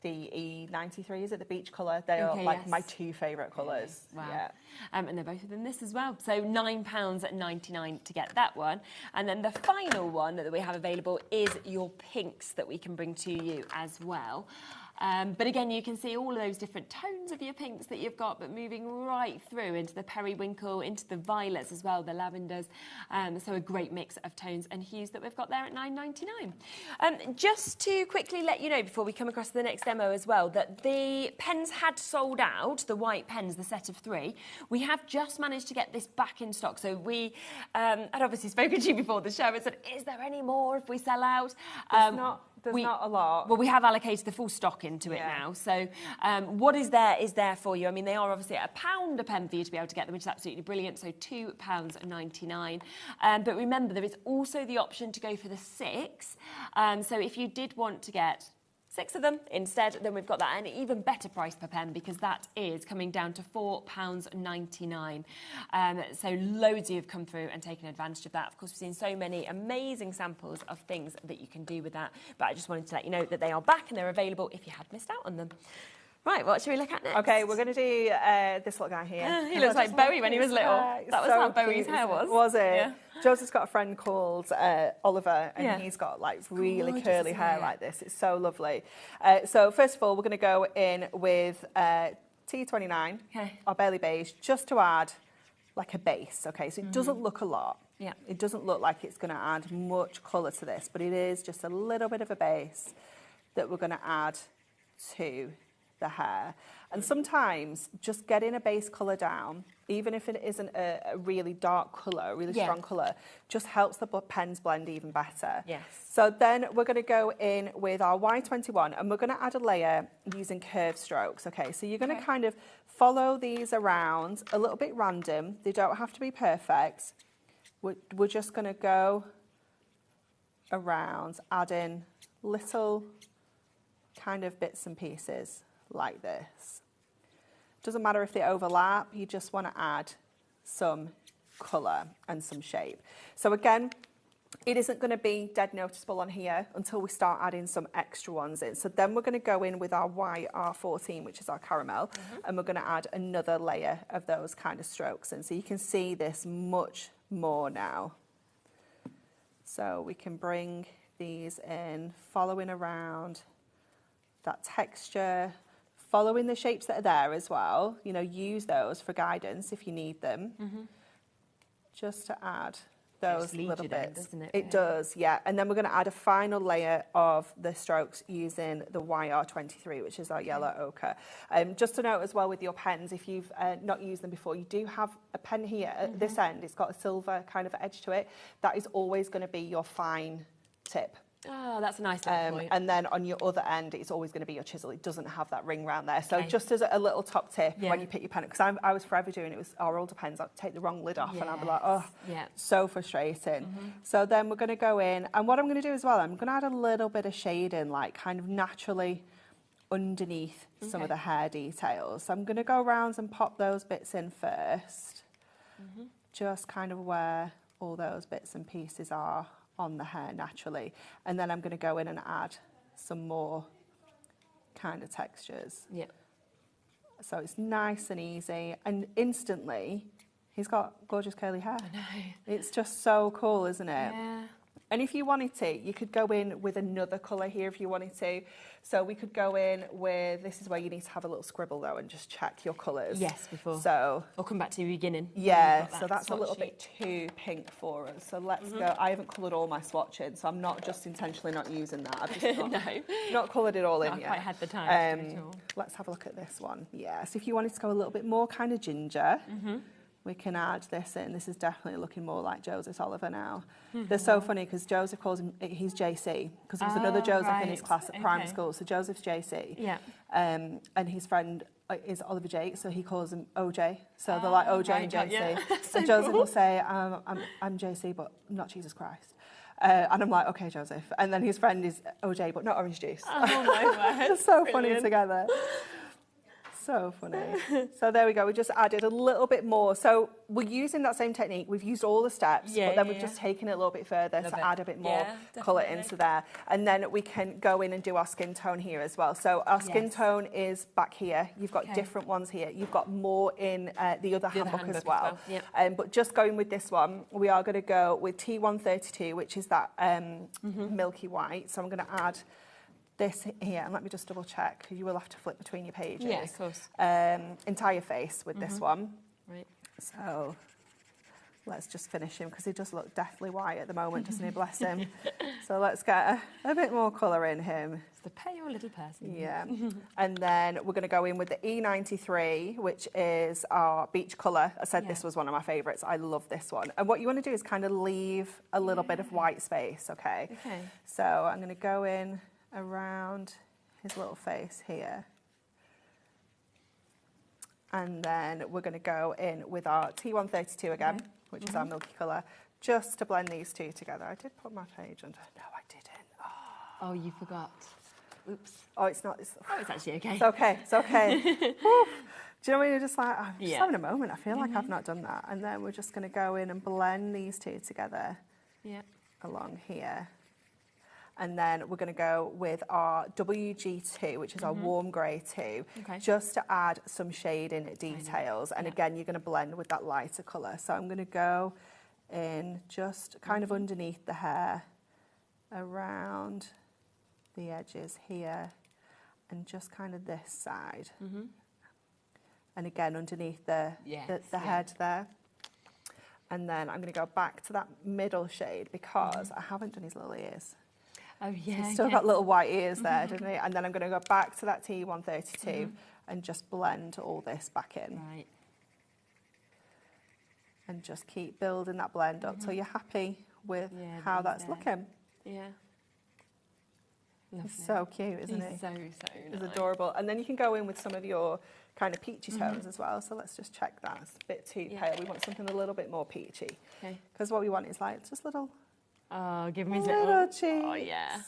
the E93, is it the beach colour? They are like my 2 favourite colours. Wow. Yeah. And they're both within this as well. So £9.99 to get that one. And then the final one that we have available is your pinks that we can bring to you as well. But again, you can see all of those different tones of your pinks that you've got, but moving right through into the periwinkle, into the violets as well, the lavenders. So a great mix of tones and hues that we've got there at £9.99. Just to quickly let you know before we come across to the next demo as well, that the pens had sold out, the white pens, the set of 3. We have just managed to get this back in stock. So we had obviously spoken to you before the show and said, is there any more if we sell out? There's not a lot. Well, we have allocated the full stock into it now. So what is there for you. I mean, they are obviously at £1 a pen for you to be able to get them, which is absolutely brilliant. So £2.99. But remember, there is also the option to go for the 6. So if you did want to get 6 of them instead, then we've got that an even better price per pen because that is coming down to £4.99. So loads of you have come through and taken advantage of that. Of course, we've seen so many amazing samples of things that you can do with that, but I just wanted to let you know that they are back and they're available if you had missed out on them. Right, what should we look at next? Okay, we're going to do this little guy here. He looks like Bowie when he was little. That was how Bowie's hair was. Was it? Yeah. Joseph's got a friend called Oliver, and he's got like really Gorgeous, curly hair like this. It's so lovely. So first of all, we're going to go in with T29, or Barely Beige, just to add like a base. Okay, so it doesn't look a lot. Yeah. It doesn't look like it's going to add much colour to this, but it is just a little bit of a base that we're going to add to the hair. And sometimes just getting a base colour down, even if it isn't a really dark colour, a really strong colour, just helps the pens blend even better. Yes. So then we're going to go in with our Y21 and we're going to add a layer using curved strokes. Okay, so you're going to kind of follow these around a little bit random. They don't have to be perfect. We're just going to go around adding little kind of bits and pieces like this. Doesn't matter if they overlap, you just want to add some colour and some shape. So again, it isn't going to be dead noticeable on here until we start adding some extra ones in. So then we're going to go in with our YR14, which is our caramel, and we're going to add another layer of those kind of strokes in. So you can see this much more now. So we can bring these in, following around that texture, following the shapes that are there as well. You know, use those for guidance if you need them. Just to add those little bits. Doesn't it? It does, yeah. And then we're going to add a final layer of the strokes using the YR23, which is our yellow ochre. Just to note as well with your pens, if you've not used them before, you do have a pen here at this end. It's got a silver kind of edge to it. That is always going to be your fine tip. Oh, that's a nice little point. And then on your other end, it's always going to be your chisel. It doesn't have that ring round there. So just as a little top tip when you pick your pen up, because I was forever doing it with our older pens, I'd take the wrong lid off and I'd be like, oh, so frustrating. So then we're going to go in, and what I'm going to do as well, I'm going to add a little bit of shading, like kind of naturally underneath some of the hair details. So I'm going to go around and pop those bits in first, just kind of where all those bits and pieces are on the hair naturally, and then I'm going to go in and add some more kind of textures. So it's nice and easy, and instantly he's got gorgeous curly hair. I know. It's just so cool, isn't it? Yeah. And if you wanted to, you could go in with another colour here if you wanted to. So we could go in with, this is where you need to have a little scribble though and just check your colours. Yes, before. So, or come back to the beginning. yeah, so that's a little bit too pink for us. So let's go. I haven't coloured all my swatching, so I'm not just intentionally not using that. I've just not coloured it all in yet. I quite had the time. Let's have a look at this one. Yeah, so if you wanted to go a little bit more kind of ginger, we can add this in. This is definitely looking more like Joseph Oliver now. They're so funny because Joseph calls him, he's JC, because there was another Joseph in his class at primary school. So Joseph's JC. Yeah. And his friend is Oliver Jake, so he calls him OJ. So they're like OJ and JC. Yeah. So Joseph will say, I'm JC, but not Jesus Christ. And I'm like, okay, Joseph. And then his friend is OJ, but not orange juice. Oh, my word. It's so funny together. So funny. So there we go. We just added a little bit more. So we're using that same technique. We've used all the steps, but then we've just taken it a little bit further to add a bit more colour into there. And then we can go in and do our skin tone here as well. So our skin tone is back here. You've got different ones here. You've got more in the other handbook as well. But just going with this one, we are going to go with T132, which is that milky white. So I'm going to add this here, and let me just double check, because you will have to flip between your pages. Yeah, of course. Entire face with this one. Right. So let's just finish him, because he does look deathly white at the moment, doesn't he? Bless him. So let's get a bit more colour in him. It's the pale little person. Yeah. And then we're going to go in with the E93, which is our beach colour. I said this was one of my favourites. I love this one. And what you want to do is kind of leave a little bit of white space, okay? So I'm going to go in around his little face here, and then we're going to go in with our T132 again, which is our milky colour, just to blend these two together. I did put my page under. No, I didn't. Oh, you forgot. Oops. Oh, it's not. It's actually okay. It's okay. It's okay. Do you know when you're just like, I'm just having a moment. I feel like I've not done that. And then we're just going to go in and blend these two together along here. And then we're going to go with our WG2, which is our warm grey 2, just to add some shading details. And again, you're going to blend with that lighter colour. So I'm going to go in just kind of underneath the hair, around the edges here, and just kind of this side. And again, underneath the head there. And then I'm going to go back to that middle shade because I haven't done his little ears. Oh, yeah. So he's still got little white ears there, didn't he? And then I'm going to go back to that T132 and just blend all this back in. Right. And just keep building that blend up till you're happy with how that's looking. Yeah. He's so cute, isn't he? He's so nice. He's adorable. And then you can go in with some of your kind of peachy tones as well. So let's just check that. It's a bit too pale. We want something a little bit more peachy. Because what we want is like just little... Oh, give me little cheeks. Oh, yeah.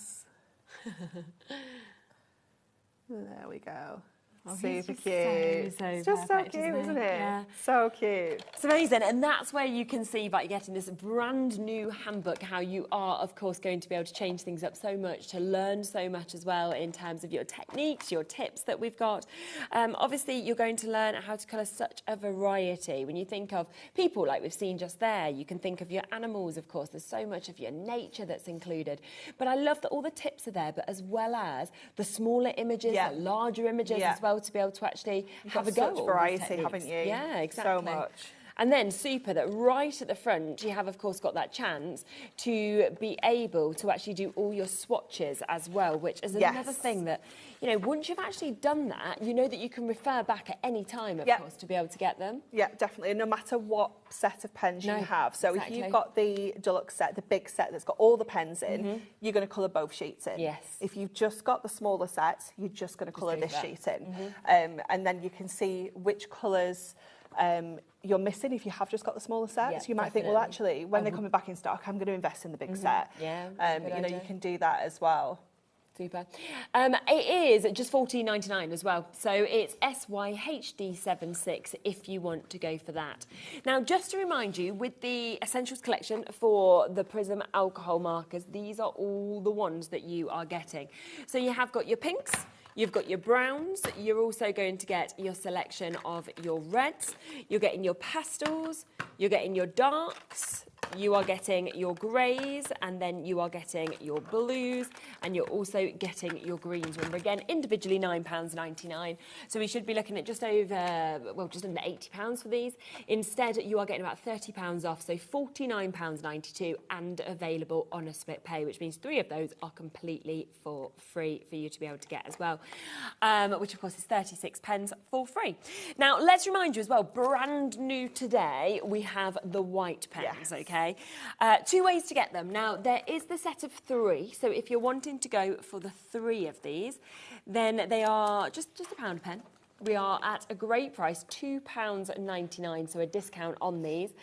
There we go. Oh, super cute. It's just so perfect, cute, isn't it? Yeah. So cute. It's amazing, and that's where you can see by getting this brand new handbook how you are, of course, going to be able to change things up so much, to learn so much as well in terms of your techniques, your tips that we've got. Obviously, you're going to learn how to colour such a variety. When you think of people like we've seen just there, you can think of your animals, of course. There's so much of your nature that's included. But I love that all the tips are there, but as well as the smaller images, the larger images as well, to be able to actually have a go at all such variety, haven't you? Yeah, exactly. So much. And then super that right at the front, you have, of course, got that chance to be able to actually do all your swatches as well, which is another thing that, you know, once you've actually done that, you know that you can refer back at any time, of course, to be able to get them. Yeah, definitely. No matter what set of pens you have. So if you've got the Deluxe set, the big set that's got all the pens in, you're going to colour both sheets in. Yes. If you've just got the smaller set, you're just going to colour this sheet in. And then you can see which colours you're missing if you have just got the smaller sets. You might think, well, actually, when they're coming back in stock, I'm going to invest in the big set. Yeah, you know, you can do that as well. Super. It is just $14.99 as well. So it's SYHD76 if you want to go for that. Now, just to remind you, with the Essentials collection for the Prism alcohol markers, these are all the ones that you are getting. So you have got your pinks, you've got your browns, you're also going to get your selection of your reds, you're getting your pastels, you're getting your darks, you are getting your greys, and then you are getting your blues, and you're also getting your greens. Remember, again, individually £9.99. So we should be looking at just over, well, just under £80 for these. Instead, you are getting about £30 off, so £49.92, and available on a split pay, which means 3 of those are completely for free for you to be able to get as well, which of course is 36p for free. Now, let's remind you as well, brand new today, we have the white pens, okay? 2 ways to get them. Now, there is the set of 3, so if you're wanting to go for the 3 of these, then they are just £1 a pen. We are at a great price, £2.99, so a discount on these.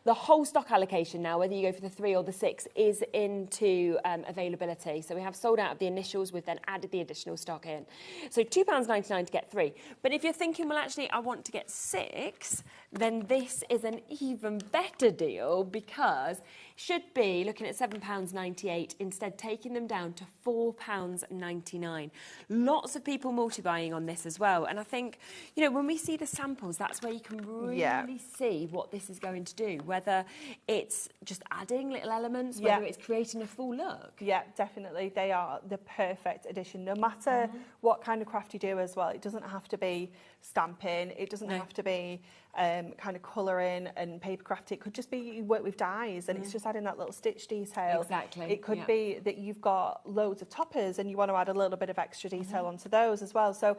The whole stock allocation now, whether you go for the 3 or the 6, is into availability. So we have sold out of the initials, we've then added the additional stock in. So £2.99 to get 3. But if you're thinking, well, actually, I want to get 6, then this is an even better deal, because should be looking at £7.98, instead taking them down to £4.99. Lots of people multi-buying on this as well. And I think, you know, when we see the samples, that's where you can really see what this is going to do, whether it's just adding little elements, whether it's creating a full look. Yeah, definitely. They are the perfect addition, no matter what kind of craft you do as well. It doesn't have to be stamping, it doesn't have to be kind of colouring and paper craft. It could just be you work with dyes and it's just adding that little stitch detail. Exactly. It could be that you've got loads of toppers and you want to add a little bit of extra detail onto those as well. So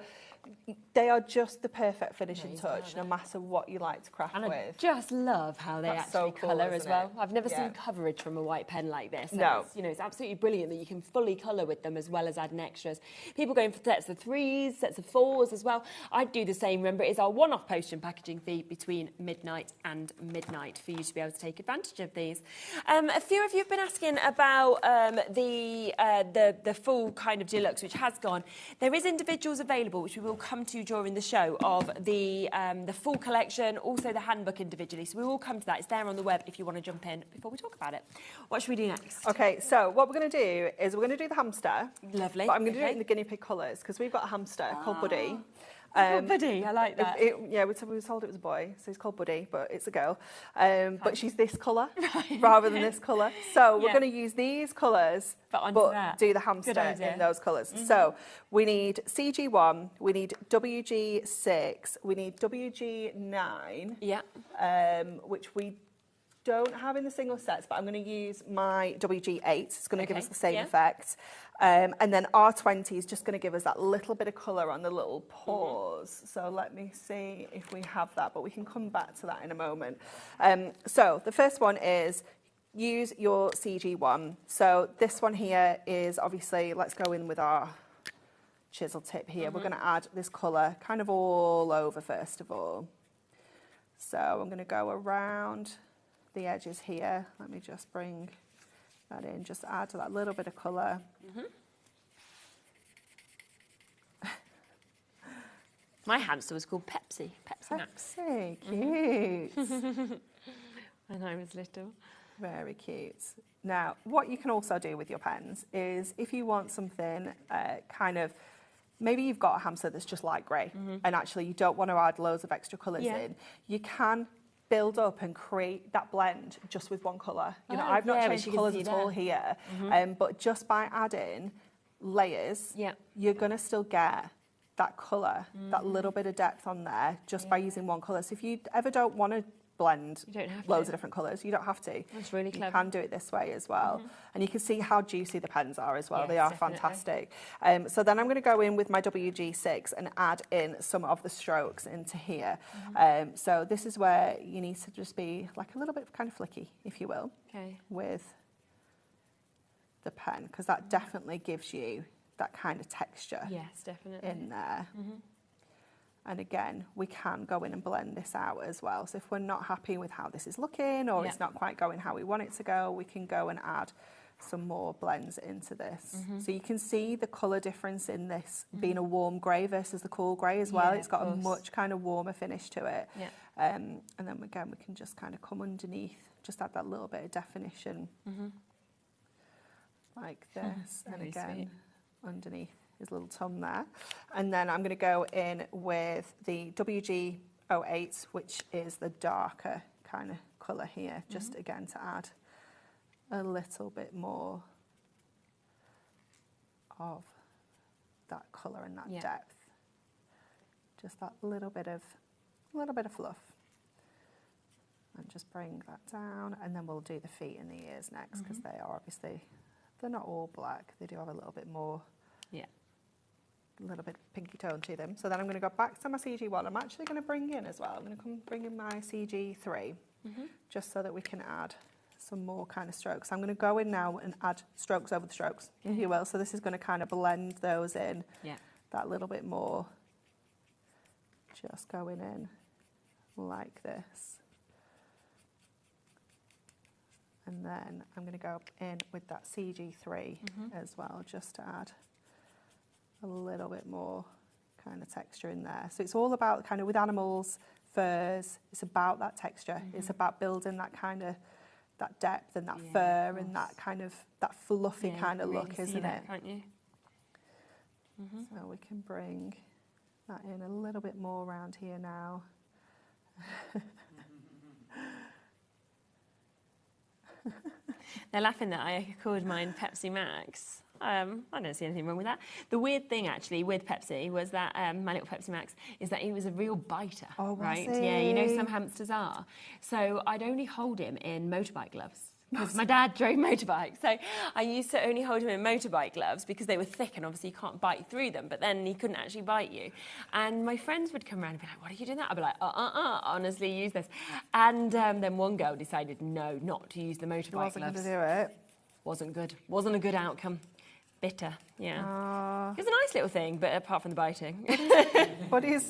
they are just the perfect finishing touch, no matter what you like to craft with. I just love how they actually colour as well. I've never seen coverage from a white pen like this. So no. It's, you know, it's absolutely brilliant that you can fully colour with them as well as adding extras. People going for sets of 3s, sets of 4s as well. I'd do the same. Remember, it is our one-off post and packaging fee between midnight and midnight for you to be able to take advantage of these. A few of you have been asking about the full kind of deluxe, which has gone. There is individuals available, which we will will come to during the show of the full collection, also the handbook individually. So we will come to that. It's there on the web if you want to jump in before we talk about it. What should we do next? Okay, so what we're going to do is we're going to do the hamster. Lovely. But I'm going to do it in the guinea pig colours because we've got a hamster called Buddy. Buddy, I like that. Yeah, we were told it was a boy, so he's called Buddy, but it's a girl. But she's this colour rather than this colour. So we're going to use these colours, but do the hamster in those colours. So we need CG1, we need WG6, we need WG9, which we don't have in the single sets, but I'm going to use my WG8. It's going to give us the same effect. And then R20 is just going to give us that little bit of colour on the little paws. So let me see if we have that, but we can come back to that in a moment. So the first one is use your CG1. So this one here is obviously, let's go in with our chisel tip here. We're going to add this colour kind of all over first of all. So I'm going to go around the edges here. Let me just bring that in, just add that little bit of colour. My hamster was called Pepsi. Pepsi, cute. When I was little. Very cute. Now, what you can also do with your pens is if you want something kind of, maybe you've got a hamster that's just light grey and actually you don't want to add loads of extra colours in, you can build up and create that blend just with one colour. You know, I've not changed colours at all here, but just by adding layers, you're going to still get that colour, that little bit of depth on there just by using one colour. So if you ever don't want to blend loads of different colours, you don't have to. That's really clever. You can do it this way as well. And you can see how juicy the pens are as well. Yes, they are definitely. fantastic. So then I'm going to go in with my WG6 and add in some of the strokes into here. So this is where you need to just be like a little bit kind of flicky, if you will, with the pen, because that definitely gives you that kind of texture in there. And again, we can go in and blend this out as well. So if we're not happy with how this is looking or it's not quite going how we want it to go, we can go and add some more blends into this. So you can see the colour difference in this being a warm grey versus the cool grey as well. It's got a much kind of warmer finish to it. And then again, we can just kind of come underneath, just add that little bit of definition like this. And again, underneath his little tongue there. And then I'm going to go in with the WG08, which is the darker kind of colour here, just again to add a little bit more of that colour and that depth. Just that little bit of fluff. And just bring that down, and then we'll do the feet and the ears next, because they are obviously, they're not all black, they do have a little bit more, a little bit pinky tone to them. So then I'm going to go back to my CG1. I'm actually going to bring in as well, I'm going to come bring in my CG3, just so that we can add some more kind of strokes. I'm going to go in now and add strokes over the strokes, if you will. So this is going to kind of blend those in that little bit more. Just going in like this. And then I'm going to go in with that CG3 as well, just to add a little bit more kind of texture in there. So it's all about kind of with animals, furs, it's about that texture. It's about building that kind of, that depth and that fur and that kind of, that fluffy kind of look, isn't it? Can't you? So we can bring that in a little bit more around here now. They're laughing that I called mine Pepsi Max. I don't see anything wrong with that. The weird thing, actually, with Pepsi was that my little Pepsi Max is that he was a real biter. Oh, right? was he? Yeah, you know some hamsters are. So I'd only hold him in motorbike gloves. Because my dad drove motorbikes. So I used to only hold him in motorbike gloves because they were thick and obviously you can't bite through them, but then he couldn't actually bite you. And my friends would come around and be like, what are you doing that? I'd be like, honestly, use this. And then one girl decided, no, not to use the motorbike gloves. Wasn't going to do it. Wasn't good. Wasn't a good outcome. Bitter, yeah. It's a nice little thing, but apart from the biting. Buddy's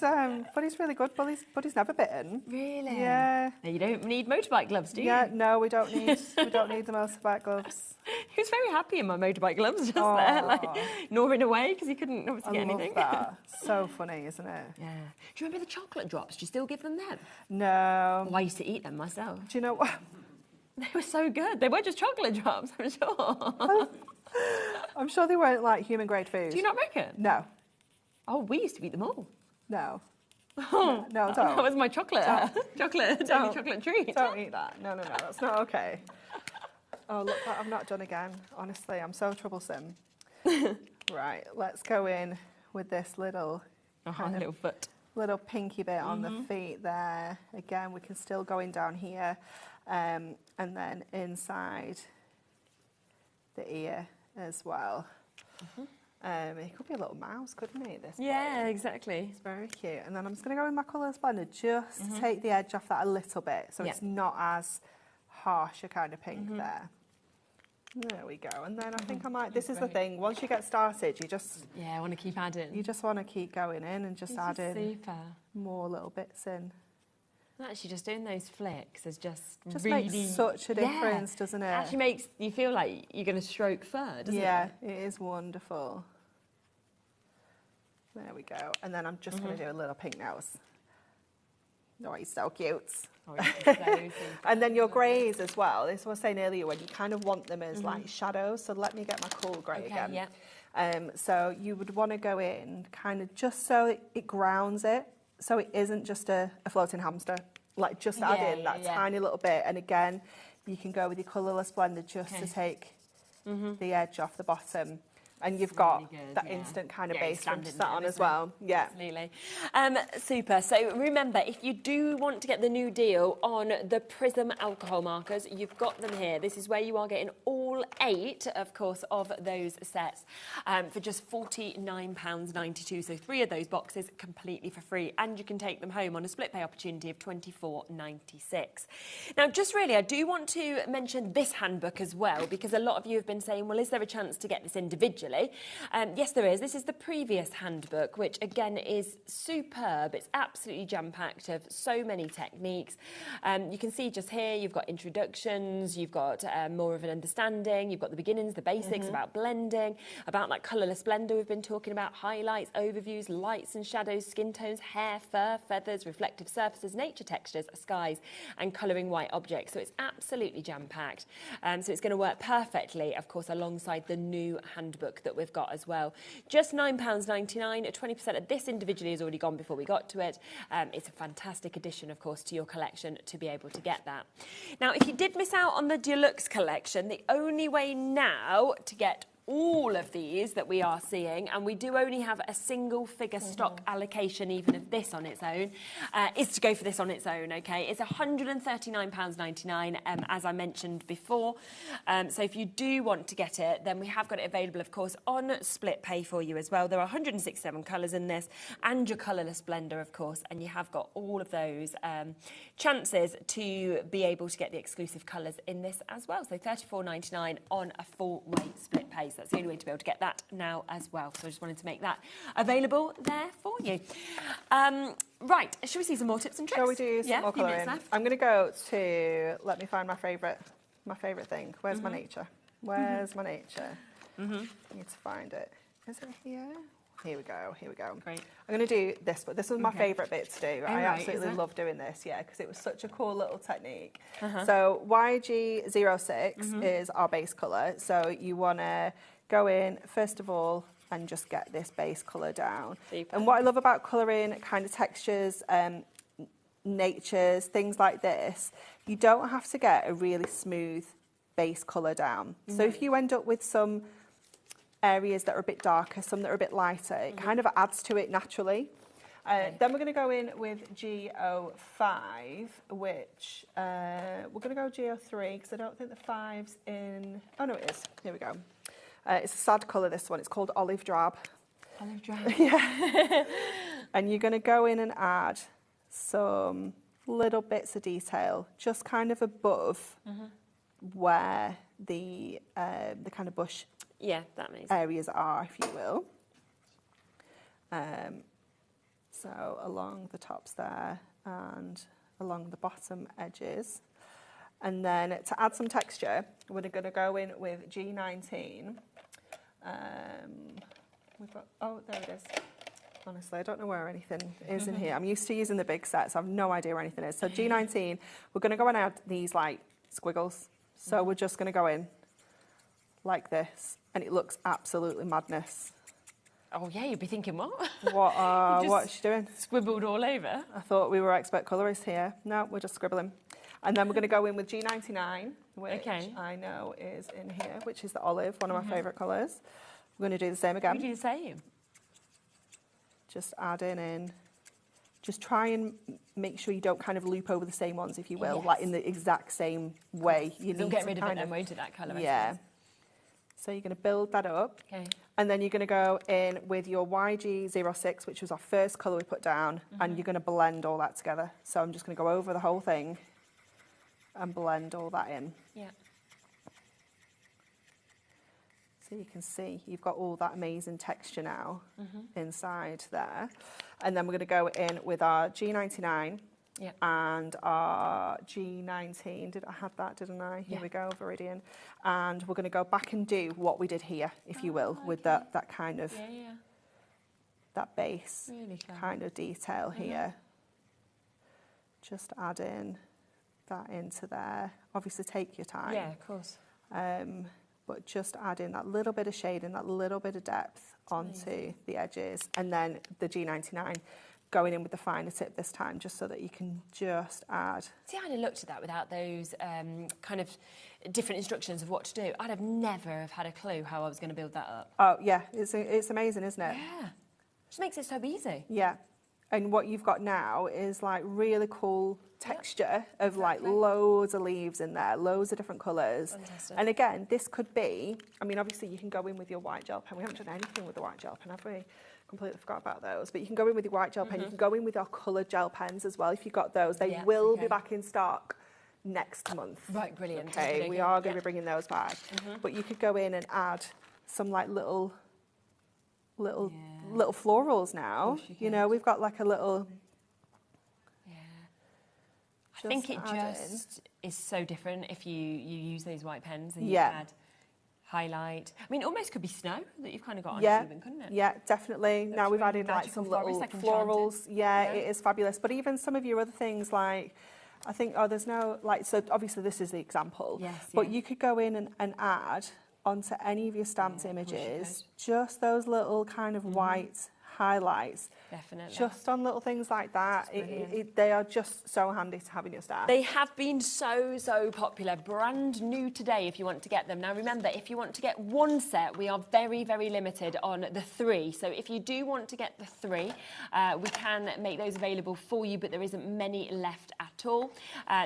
really good. Buddy's never bitten. Really? Yeah. No, you don't need motorbike gloves, do you? Yeah, no, we don't need the motorbike gloves. He was very happy in my motorbike gloves just there, like gnawing away because he couldn't obviously get anything. That. So funny, isn't it? Yeah. Do you remember the chocolate drops? Do you still give them them? No. Oh, I used to eat them myself. Do you know what? They were so good. They weren't just chocolate drops, I'm sure. I'm sure they weren't like human grade food. Do you not reckon? No. Oh, we used to eat them all. No. Oh, no, don't. That was my chocolate. Chocolate treat. Don't eat that. No, that's not okay. Oh, look, I've not done again. Honestly, I'm so troublesome. Right, let's go in with this little little foot. Little pinky bit on the feet there. Again, we can still go in down here. And then inside the ear as well. It could be a little mouse, couldn't it? This yeah, exactly. It's very cute. And then I'm just going to go in my colours blender just to take the edge off that a little bit, so it's not as harsh a kind of pink there. There we go. And then I think I might. This is the thing. Once you get started, you just I want to keep adding. You just want to keep going in and just adding more little bits in. Actually, just doing those flicks is just really makes such a difference, doesn't it? Actually makes you feel like you're going to stroke fur, doesn't it? Yeah, it is wonderful. There we go. And then I'm just going to do a little pink nose. Oh, he's so cute. Oh, he's so and then your greys as well. This was what I was saying earlier, when you kind of want them as like shadows. So let me get my cool grey again. Yeah. So you would want to go in kind of just so it grounds it. So it isn't just a floating hamster, like just add in that tiny little bit. And again, you can go with your colourless blender just to take the edge off the bottom. And you've got that instant kind of base from that on as well. Yeah. Absolutely. Super. So remember, if you do want to get the new deal on the Prism alcohol markers, you've got them here. This is where you are getting all 8, of course, of those sets for just £49.92. So 3 of those boxes completely for free. And you can take them home on a split pay opportunity of £24.96. Now, just really, I do want to mention this handbook as well, because a lot of you have been saying, well, is there a chance to get this individually? Yes, there is. This is the previous handbook, which again is superb. It's absolutely jam-packed of so many techniques. You can see just here, you've got introductions, you've got more of an understanding, you've got the beginnings, the basics about blending, about like colourless blender we've been talking about, highlights, overviews, lights and shadows, skin tones, hair, fur, feathers, reflective surfaces, nature textures, skies, and colouring white objects. So it's absolutely jam-packed. So it's going to work perfectly, of course, alongside the new handbook that we've got as well. Just £9.99, 20% of this individually has already gone before we got to it. It's a fantastic addition, of course, to your collection to be able to get that. Now, if you did miss out on the Deluxe collection, the only way now to get all of these that we are seeing, and we do only have a single figure stock allocation even of this on its own, is to go for this on its own, okay? It's £139.99, as I mentioned before. So if you do want to get it, then we have got it available, of course, on split pay for you as well. There are 167 colours in this, and your colourless blender, of course, and you have got all of those chances to be able to get the exclusive colours in this as well. So £34.99 on a full weight split pay. So that's the only way to be able to get that now as well. So I just wanted to make that available there for you. Right, should we see some more tips and tricks? Shall we do some more colouring? I'm going to go to, let me find my favourite thing. Where's my nature? Where's my nature? I need to find it. Is it here? Here we go. Great. I'm going to do this, but this was my favourite bit to do. I absolutely love doing this, because it was such a cool little technique. So YG06 is our base colour. So you want to go in, first of all, and just get this base colour down. Super. And what I love about colouring kind of textures, natures, things like this, you don't have to get a really smooth base colour down. So if you end up with some areas that are a bit darker, some that are a bit lighter, it kind of adds to it naturally. Then we're going to go in with G05, which we're going to go G03 because I don't think the 5's in. Oh no, it is. Here we go. It's a sad colour, this one. It's called Olive Drab. Olive Drab. Yeah. And you're going to go in and add some little bits of detail, just kind of above where the kind of bush that makes sense. areas are, if you will. So along the tops there and along the bottom edges. And then to add some texture, we're going to go in with G19. We've got, oh, there it is. Honestly, I don't know where anything is in here. I'm used to using the big sets. I have no idea where anything is. So G19, we're going to go and add these like squiggles. So we're just going to go in like this, and it looks absolutely madness. Oh yeah, you'd be thinking, what? What's she doing? Scribbled all over. I thought we were expert colourists here. No, we're just scribbling. And then we're going to go in with G99, which I know is in here, which is the olive, one of my favourite colours. We're going to do the same again. We do the same. Just adding in. Just try and make sure you don't kind of loop over the same ones, if you will, like in the exact same way. You don't get rid of it and won't it, that colour? Yeah. So you're going to build that up. Okay. And then you're going to go in with your YG06, which was our first colour we put down, and you're going to blend all that together. So I'm just going to go over the whole thing and blend all that in. Yeah. So you can see you've got all that amazing texture now inside there. And then we're going to go in with our G99 and our G19. I had that, didn't I? Here we go, Viridian. And we're going to go back and do what we did here, if you will, with that kind of, that base kind of detail here. Just add in that into there. Obviously take your time. Yeah, of course. But just add in that little bit of shade and that little bit of depth onto the edges. And then the G99 going in with the finer tip this time, just so that you can just add. See, I'd have looked at that without those kind of different instructions of what to do. I'd have never have had a clue how I was going to build that up. Oh, yeah, it's amazing, isn't it? Yeah. Just makes it so easy. Yeah. And what you've got now is like really cool texture of like loads of leaves in there, loads of different colours. Fantastic. And again, this could be, I mean, obviously you can go in with your white gel pen. We haven't done anything with the white gel pen, have we? Completely forgot about those. But you can go in with your white gel pen. You can go in with our coloured gel pens as well if you've got those. They will be back in stock next month. Right, brilliant. Okay, we are going to be bringing those back. But you could go in and add some like little florals now. You know, we've got like a little. I think it just is so different if you use those white pens and you add highlight. I mean, it almost could be snow that you've kind of got on it even, couldn't it? Yeah, definitely. Now we've added like some little florals. Yeah, it is fabulous. But even some of your other things like, I think, there's no, like, so obviously this is the example. But you could go in and add onto any of your stamped images just those little kind of white highlights. Definitely. Just on little things like that. They are just so handy to have in your stash. They have been so popular. Brand new today if you want to get them. Now remember, if you want to get one set, we are very limited on the 3. So if you do want to get the 3, we can make those available for you, but there isn't many left at all.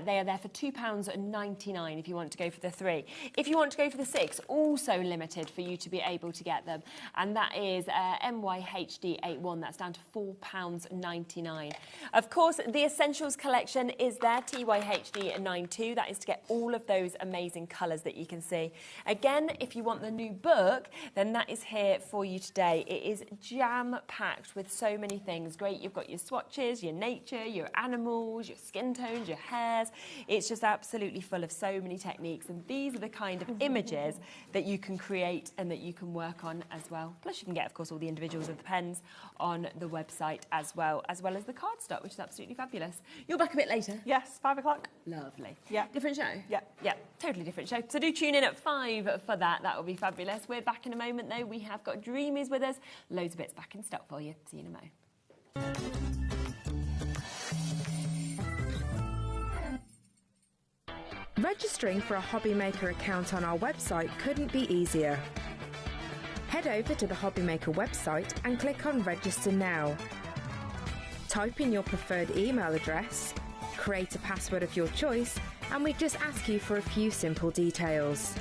They are there for £2.99 if you want to go for the 3. If you want to go for the 6, also limited for you to be able to get them. And that is MYHD81. That's down to £4.99. Of course, the Essentials collection is there, TYHD92. That is to get all of those amazing colours that you can see. Again, if you want the new book, then that is here for you today. It is jam-packed with so many things. Great, you've got your swatches, your nature, your animals, your skin tones, your hairs. It's just absolutely full of so many techniques, and these are the kind of images that you can create and that you can work on as well. Plus, you can get, of course, all the individuals of the pens on the website as well as the cardstock, which is absolutely fabulous. You're back a bit later. Yes, 5 o'clock. Lovely. Yeah. Different show? Yeah. Yeah, totally different show. So do tune in at 5 for that. That will be fabulous. We're back in a moment, though. We have got Dreamies with us. Loads of bits back in stock for you. See you in a moment. Registering for a HobbyMaker account on our website couldn't be easier. Head over to the HobbyMaker website and click on Register Now. Type in your preferred email address, create a password of your choice, and we just ask you for a few simple details.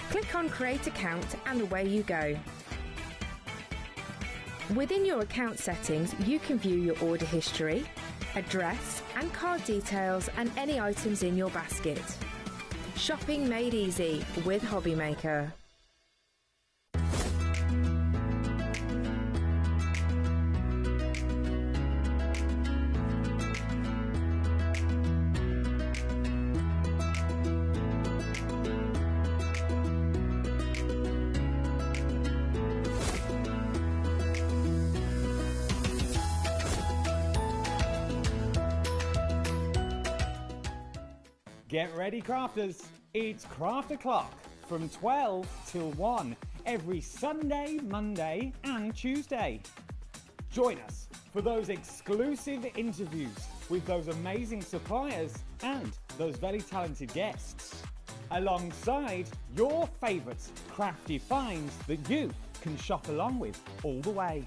Click on Create Account and away you go. Within your account settings, you can view your order history, address and card details and any items in your basket. Shopping made easy with HobbyMaker. Get ready, crafters. It's Craft O'Clock from 12 till 1 every Sunday, Monday and Tuesday. Join us for those exclusive interviews with those amazing suppliers and those very talented guests, alongside your favourite crafty finds that you can shop along with all the way.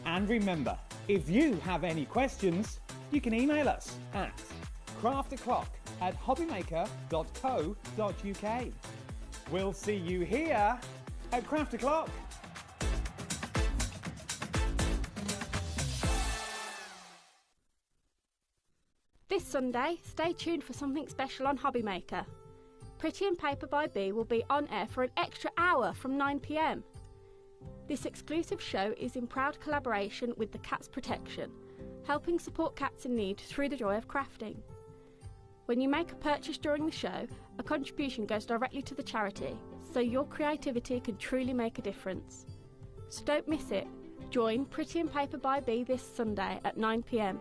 And remember, if you have any questions, you can email us at crafto'clock@hobbymaker.co.uk. We'll see you here at Craft O'Clock. This Sunday, stay tuned for something special on HobbyMaker. Pretty and Paper by Bee will be on air for an extra hour from 9 p.m. This exclusive show is in proud collaboration with the Cats Protection, helping support cats in need through the joy of crafting. When you make a purchase during the show, a contribution goes directly to the charity, so your creativity can truly make a difference. So don't miss it. Join Pretty and Paper by Bee this Sunday at 9 p.m.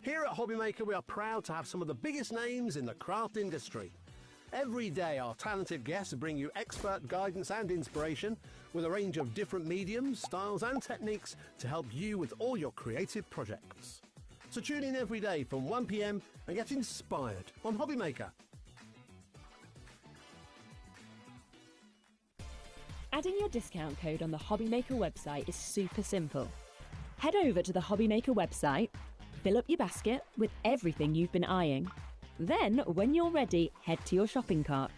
Here at HobbyMaker, we are proud to have some of the biggest names in the craft industry. Every day, our talented guests bring you expert guidance and inspiration with a range of different mediums, styles and techniques to help you with all your creative projects. So tune in every day from 1 p.m. and get inspired on HobbyMaker. Adding your discount code on the HobbyMaker website is super simple. Head over to the HobbyMaker website, fill up your basket with everything you've been eyeing. Then, when you're ready, head to your shopping cart.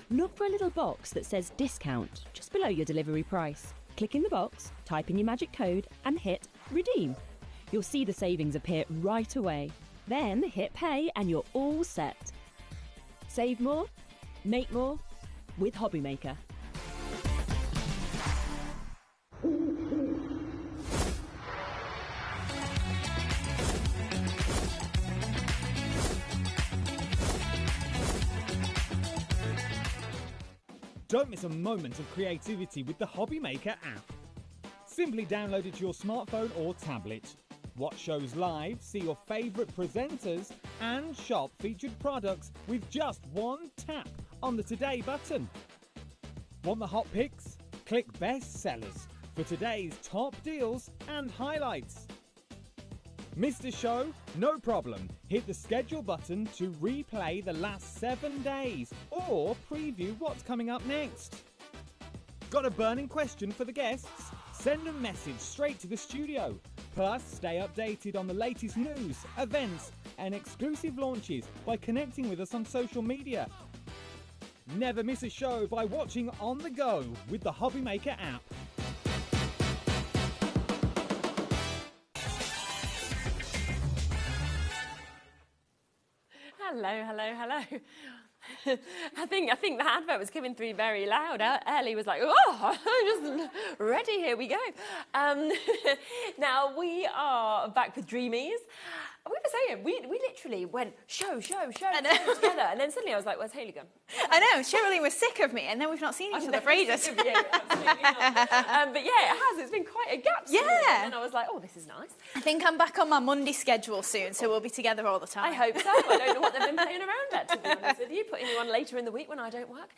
Look for a little box that says discount just below your delivery price. Click in the box, type in your magic code and hit redeem. You'll see the savings appear right away. Then hit pay and you're all set. Save more, make more with HobbyMaker. Don't miss a moment of creativity with the HobbyMaker app. Simply download it to your smartphone or tablet. Watch shows live, see your favourite presenters and shop featured products with just one tap on the Today button. Want the hot picks? Click Best Sellers for today's top deals and highlights. Missed a show? No problem. Hit the schedule button to replay the last 7 days or preview what's coming up next. Got a burning question for the guests? Send a message straight to the studio. Plus, stay updated on the latest news, events and exclusive launches by connecting with us on social media. Never miss a show by watching on the go with the HobbyMaker app. Hello, hello, hello. I think the advert was coming through very loud. Ellie was like, oh, I'm just ready, here we go. Now, we are back with Dreamies. We were saying, we literally went show together, and then suddenly I was like, where's Hayley gone? I know, Shirley was sick of me, and then we've not seen each other for ages. But yeah, it has. It's been quite a gap. Yeah. And I was like, oh, this is nice. I think I'm back on my Monday schedule soon, so we'll be together all the time. I hope so. I don't know what they've been playing around at, to be honest with you, putting you on later in the week when I don't work.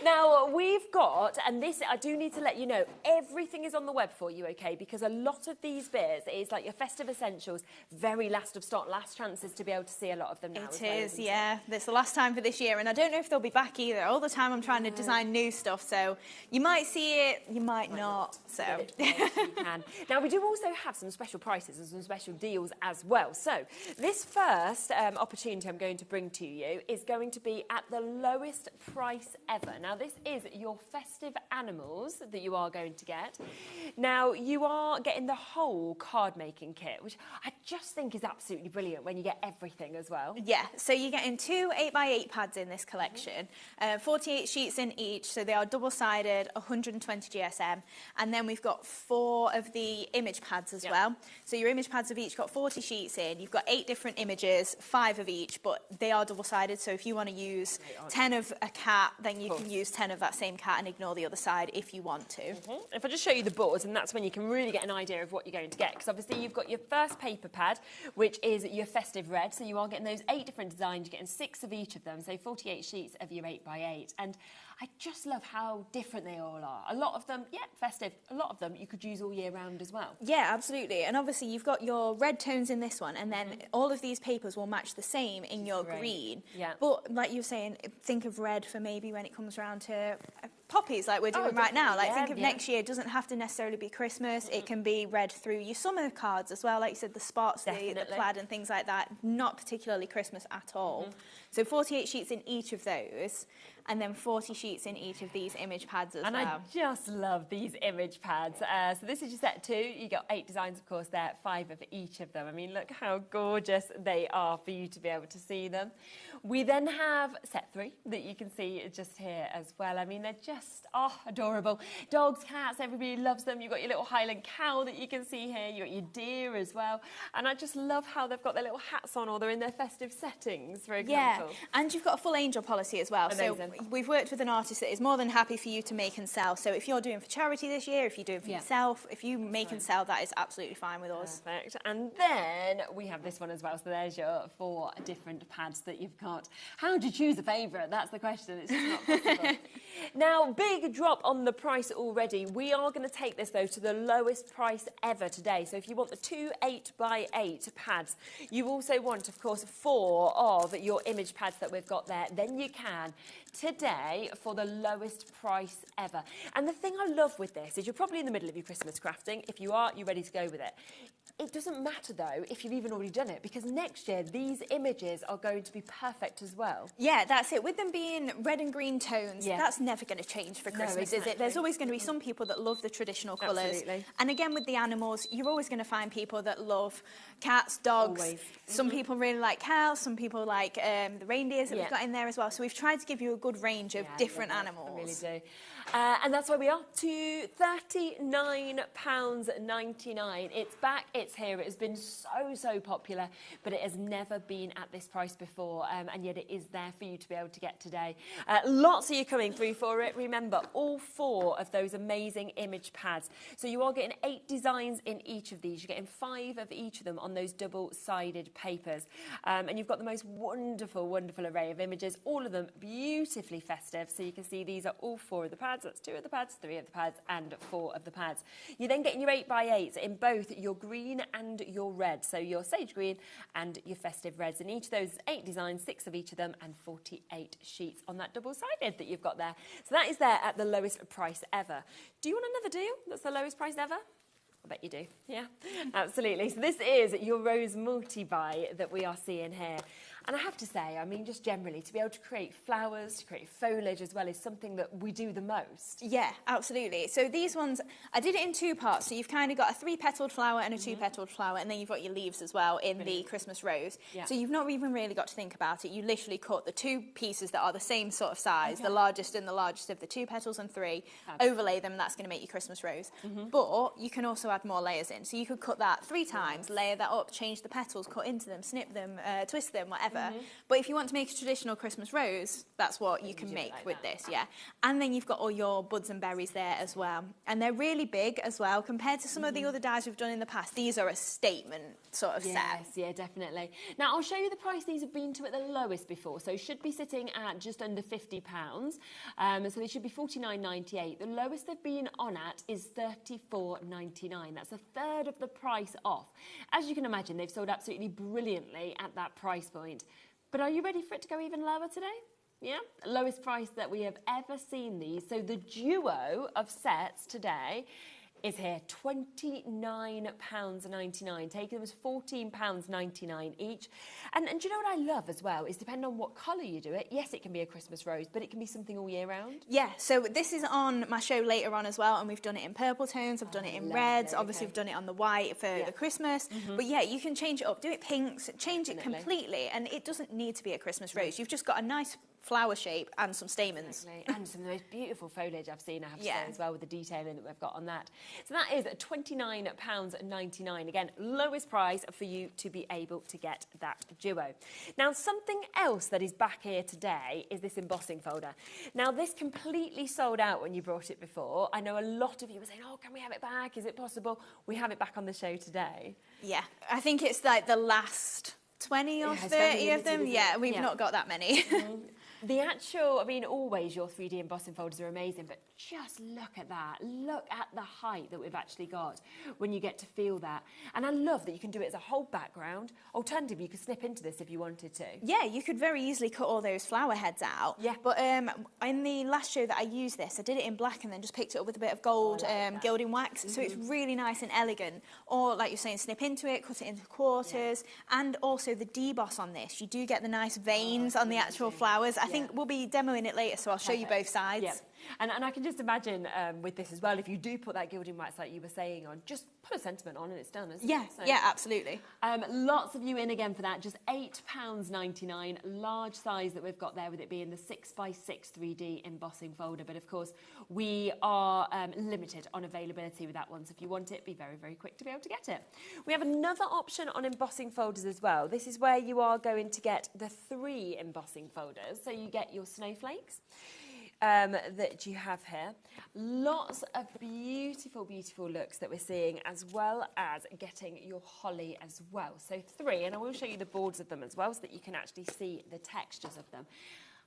Now, we've got, and this, I do need to let you know, everything is on the web for you, okay? Because a lot of these bits is like your festive essentials, very last of stock, last chances to be able to see a lot of them now. It is, yeah. It's the last time for this year, and I don't know if they'll be back either. All the time I'm trying to design new stuff, so you might see it, you might not. So you can. Now, we do also have some special prices and some special deals as well. So this first opportunity I'm going to bring to you is going to be at the lowest price ever. Now, this is your festive animals that you are going to get. Now, you are getting the whole card making kit, which I just think is absolutely brilliant when you get everything as well. Yeah, so you're getting 2 8x8 pads in this collection, 48 sheets in each, so they are double-sided, 120 GSM, and then we've got 4 of the image pads as well. So your image pads have each got 40 sheets in. You've got 8 different images, 5 of each, but they are double-sided, so if you want to use 10 of a cat, then you can use 10 of that same cat and ignore the other side if you want to. If I just show you the boards, and that's when you can really get an idea of what you're going to get, because obviously you've got your first paper pad, which is your festive red, so you are getting those 8 different designs, you're getting 6 of each of them, so 48 sheets of your 8x8, and I just love how different they all are. A lot of them, festive, a lot of them you could use all year round as well. Yeah, absolutely, and obviously you've got your red tones in this one, and then all of these papers will match the same in your green. Yeah. But like you were saying, think of red for maybe when it comes around to poppies like we're doing right now. Like think of next year, it doesn't have to necessarily be Christmas, it can be red through your summer cards as well, like you said, the spots, the plaid and things like that, not particularly Christmas at all. So 48 sheets in each of those, and then 40 sheets in each of these image pads as well. And I just love these image pads. So this is your set 2. You got 8 designs, of course, there, 5 of each of them. I mean, look how gorgeous they are for you to be able to see them. We then have set 3 that you can see just here as well. I mean, they're just, adorable. Dogs, cats, everybody loves them. You've got your little Highland cow that you can see here. You've got your deer as well. And I just love how they've got their little hats on, or they're in their festive settings, for example. Yeah, and you've got a full angel policy as well. Amazing. So we've worked with an artist that is more than happy for you to make and sell. So if you're doing for charity this year, if you're doing for yourself, if you make and sell, that is absolutely fine with us. Perfect. And then we have this one as well. So there's your 4 different pads that you've got. How do you choose a favourite? That's the question. It's just not possible. Now, big drop on the price already. We are going to take this, though, to the lowest price ever today. So if you want the 2 8x8 pads, you also want, of course, 4 of your image pads that we've got there, then you can today for the lowest price ever. And the thing I love with this is you're probably in the middle of your Christmas crafting. If you are, you're ready to go with it. It doesn't matter, though, if you've even already done it, because next year these images are going to be perfect as well. Yeah, that's it. With them being red and green tones, that's never going to change for Christmas, is it? There's always going to be some people that love the traditional colours. Absolutely. And again, with the animals, you're always going to find people that love cats, dogs. Always. Some people really like cows, some people like the reindeers that we've got in there as well. So we've tried to give you a good range of different animals. I really do. And that's where we are, to £39.99. It's back, it's here. It has been so popular, but it has never been at this price before, and yet it is there for you to be able to get today. Lots of you coming through for it. Remember, all 4 of those amazing image pads. So you are getting 8 designs in each of these. You're getting 5 of each of them on those double-sided papers. And you've got the most wonderful array of images, all of them beautifully festive. So you can see these are all 4 of the pads. That's 2 of the pads, 3 of the pads, and 4 of the pads. You're then getting your 8x8s in both your green and your red. So your sage green and your festive reds. And each of those is 8 designs, 6 of each of them, and 48 sheets on that double-sided that you've got there. So that is there at the lowest price ever. Do you want another deal that's the lowest price ever? I bet you do. Yeah, absolutely. So this is your rose multi-buy that we are seeing here. And I have to say, I mean, just generally, to be able to create flowers, to create foliage as well, is something that we do the most. Yeah, absolutely. So these ones, I did it in 2 parts. So you've kind of got a 3-petalled flower and a 2-petalled flower, and then you've got your leaves as well in the Christmas rose. Yeah. So you've not even really got to think about it. You literally cut the 2 pieces that are the same sort of size, the largest and the largest of the 2 petals and 3, overlay them, and that's going to make your Christmas rose. But you can also add more layers in. So you could cut that 3 times, layer that up, change the petals, cut into them, snip them, twist them, whatever. But if you want to make a traditional Christmas rose, that's what you can make with this, And then you've got all your buds and berries there as well. And they're really big as well. Compared to some of the other dies we've done in the past, these are a statement sort of set. Yes, yeah, definitely. Now, I'll show you the price these have been to at the lowest before. So should be sitting at just under £50. So they should be £49.98. The lowest they've been on at is £34.99. That's a third of the price off. As you can imagine, they've sold absolutely brilliantly at that price point. But are you ready for it to go even lower today? Yeah, lowest price that we have ever seen these. So the duo of sets today is here, £29.99. Taking them as £14.99 each. And do you know what I love as well is depending on what colour you do it, yes, it can be a Christmas rose, but it can be something all year round. Yeah, so this is on my show later on as well, and we've done it in purple tones, I've done it in reds, obviously we've done it on the white for the Christmas, but yeah, you can change it up, do it pinks, change it completely, and it doesn't need to be a Christmas rose. You've just got a nice flower shape and some stamens. Exactly. And some of the most beautiful foliage I've seen, I have to say, as well, with the detailing that we've got on that. So that is £29.99. Again, lowest price for you to be able to get that duo. Now, something else that is back here today is this embossing folder. Now, this completely sold out when you brought it before. I know a lot of you were saying, oh, can we have it back? Is it possible? We have it back on the show today. Yeah, I think it's like the last 20 or 30 of them. Yeah, we've not got that many. The actual, I mean, always your 3D embossing folders are amazing, but just look at that. Look at the height that we've actually got when you get to feel that. And I love that you can do it as a whole background. Alternatively, you could snip into this if you wanted to. Yeah, you could very easily cut all those flower heads out. Yeah. But in the last show that I used this, I did it in black and then just picked it up with a bit of gold gilding wax. So it's really nice and elegant. Or, like you're saying, snip into it, cut it into quarters. And also the deboss on this. You do get the nice veins on the actual flowers. I think we'll be demoing it later, so I'll show you both sides. Yeah. And I can just imagine with this as well, if you do put that gilding wax like you were saying on, just put a sentiment on and it's done, isn't it? So, yeah, absolutely. Lots of you in again for that, just £8.99, large size that we've got there with it being the 6x6 3D embossing folder. But of course, we are limited on availability with that one. So if you want it, be very, very quick to be able to get it. We have another option on embossing folders as well. This is where you are going to get the 3 embossing folders. So you get your snowflakes. That you have here. Lots of beautiful, beautiful looks that we're seeing, as well as getting your holly as well. So 3, and I will show you the boards of them as well so that you can actually see the textures of them.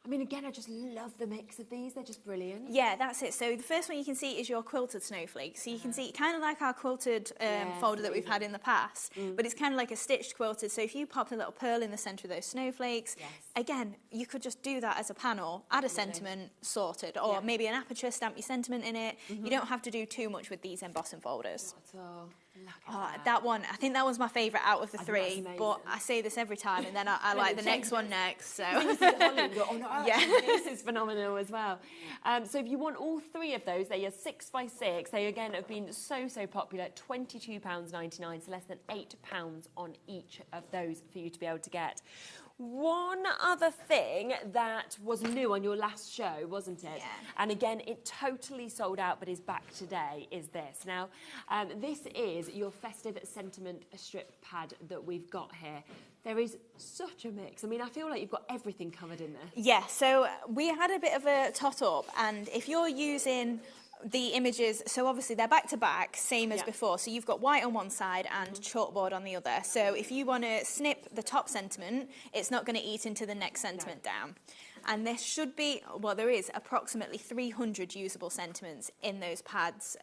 I mean, again, I just love the mix of these. They're just brilliant. Yeah, that's it. So the first one you can see is your quilted snowflakes. So you can see kind of like our quilted folder that we've had in the past, but it's kind of like a stitched quilted. So if you pop a little pearl in the centre of those snowflakes, again, you could just do that as a panel, add a sentiment, sorted, or maybe an aperture, stamp your sentiment in it. You don't have to do too much with these embossing folders. That one, I think that was my favourite out of the 3, but I say this every time, and then I like the next one next. So this is phenomenal as well. So if you want all 3 of those, they are 6x6. They again have been so popular. £22.99, so less than £8 on each of those for you to be able to get. One other thing that was new on your last show, wasn't it? Yeah. And again, it totally sold out, but is back today, is this. Now, this is your Festive Sentiment strip pad that we've got here. There is such a mix. I mean, I feel like you've got everything covered in there. Yeah, so we had a bit of a tot up, and if you're using the images, so obviously they're back to back, same as before. So you've got white on one side and chalkboard on the other. So if you want to snip the top sentiment, it's not going to eat into the next sentiment down. And there should be, well, there is approximately 300 usable sentiments in those pads.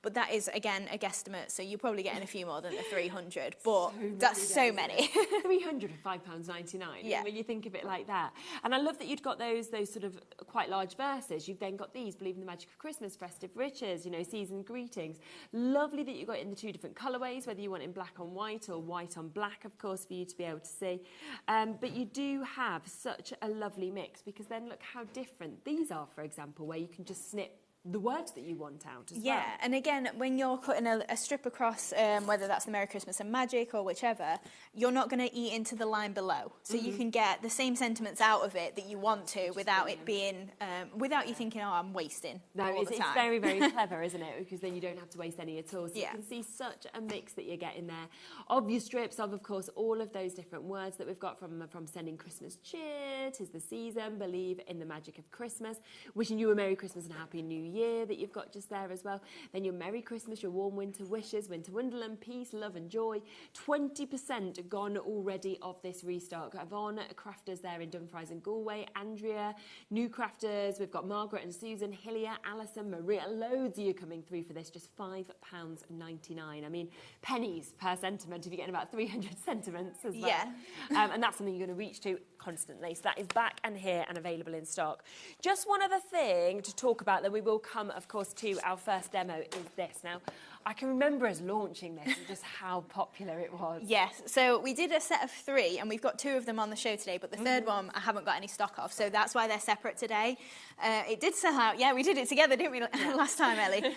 But that is, again, a guesstimate. So you're probably getting a few more than the 300. But that's so many. 300 for £5.99. Yeah. When you think of it like that. And I love that you'd got those sort of quite large verses. You've then got these, Believe in the Magic of Christmas, Festive Riches, you know, Season Greetings. Lovely that you got it in the 2 different colourways, whether you want in black on white or white on black, of course, for you to be able to see. But you do have such a lovely mix. Because then look how different these are, for example, where you can just snip the words that you want out as well. Yeah, and again, when you're cutting a strip across, whether that's the Merry Christmas and Magic or whichever, you're not going to eat into the line below. So you can get the same sentiments out of it that you want to without it being, without you thinking, oh, I'm wasting all the time. It's very, very clever, isn't it? Because then you don't have to waste any at all. So you can see such a mix that you're getting there of your strips of course, all of those different words that we've got from Sending Christmas Cheer, 'Tis the Season, Believe in the Magic of Christmas, Wishing You a Merry Christmas and Happy New Year that you've got just there as well. Then your Merry Christmas, your Warm Winter Wishes, Winter Wonderland, Peace, Love and Joy. 20% gone already of this restock. Yvonne Crafters there in Dumfries and Galway, Andrea, new crafters, we've got Margaret and Susan, Hillia, Alison, Maria, loads of you coming through for this, just £5.99. I mean, pennies per sentiment if you're getting about 300 sentiments as well. Yeah. And that's something you're going to reach to constantly. So that is back and here and available in stock. Just one other thing to talk about that we will will come, of course, to our first demo is this. Now, I can remember us launching this and just how popular it was. Yes, so we did a set of 3 and we've got 2 of them on the show today, but the third one I haven't got any stock of, so that's why they're separate today. It did sell out, yeah, we did it together, didn't we, last time, Ellie?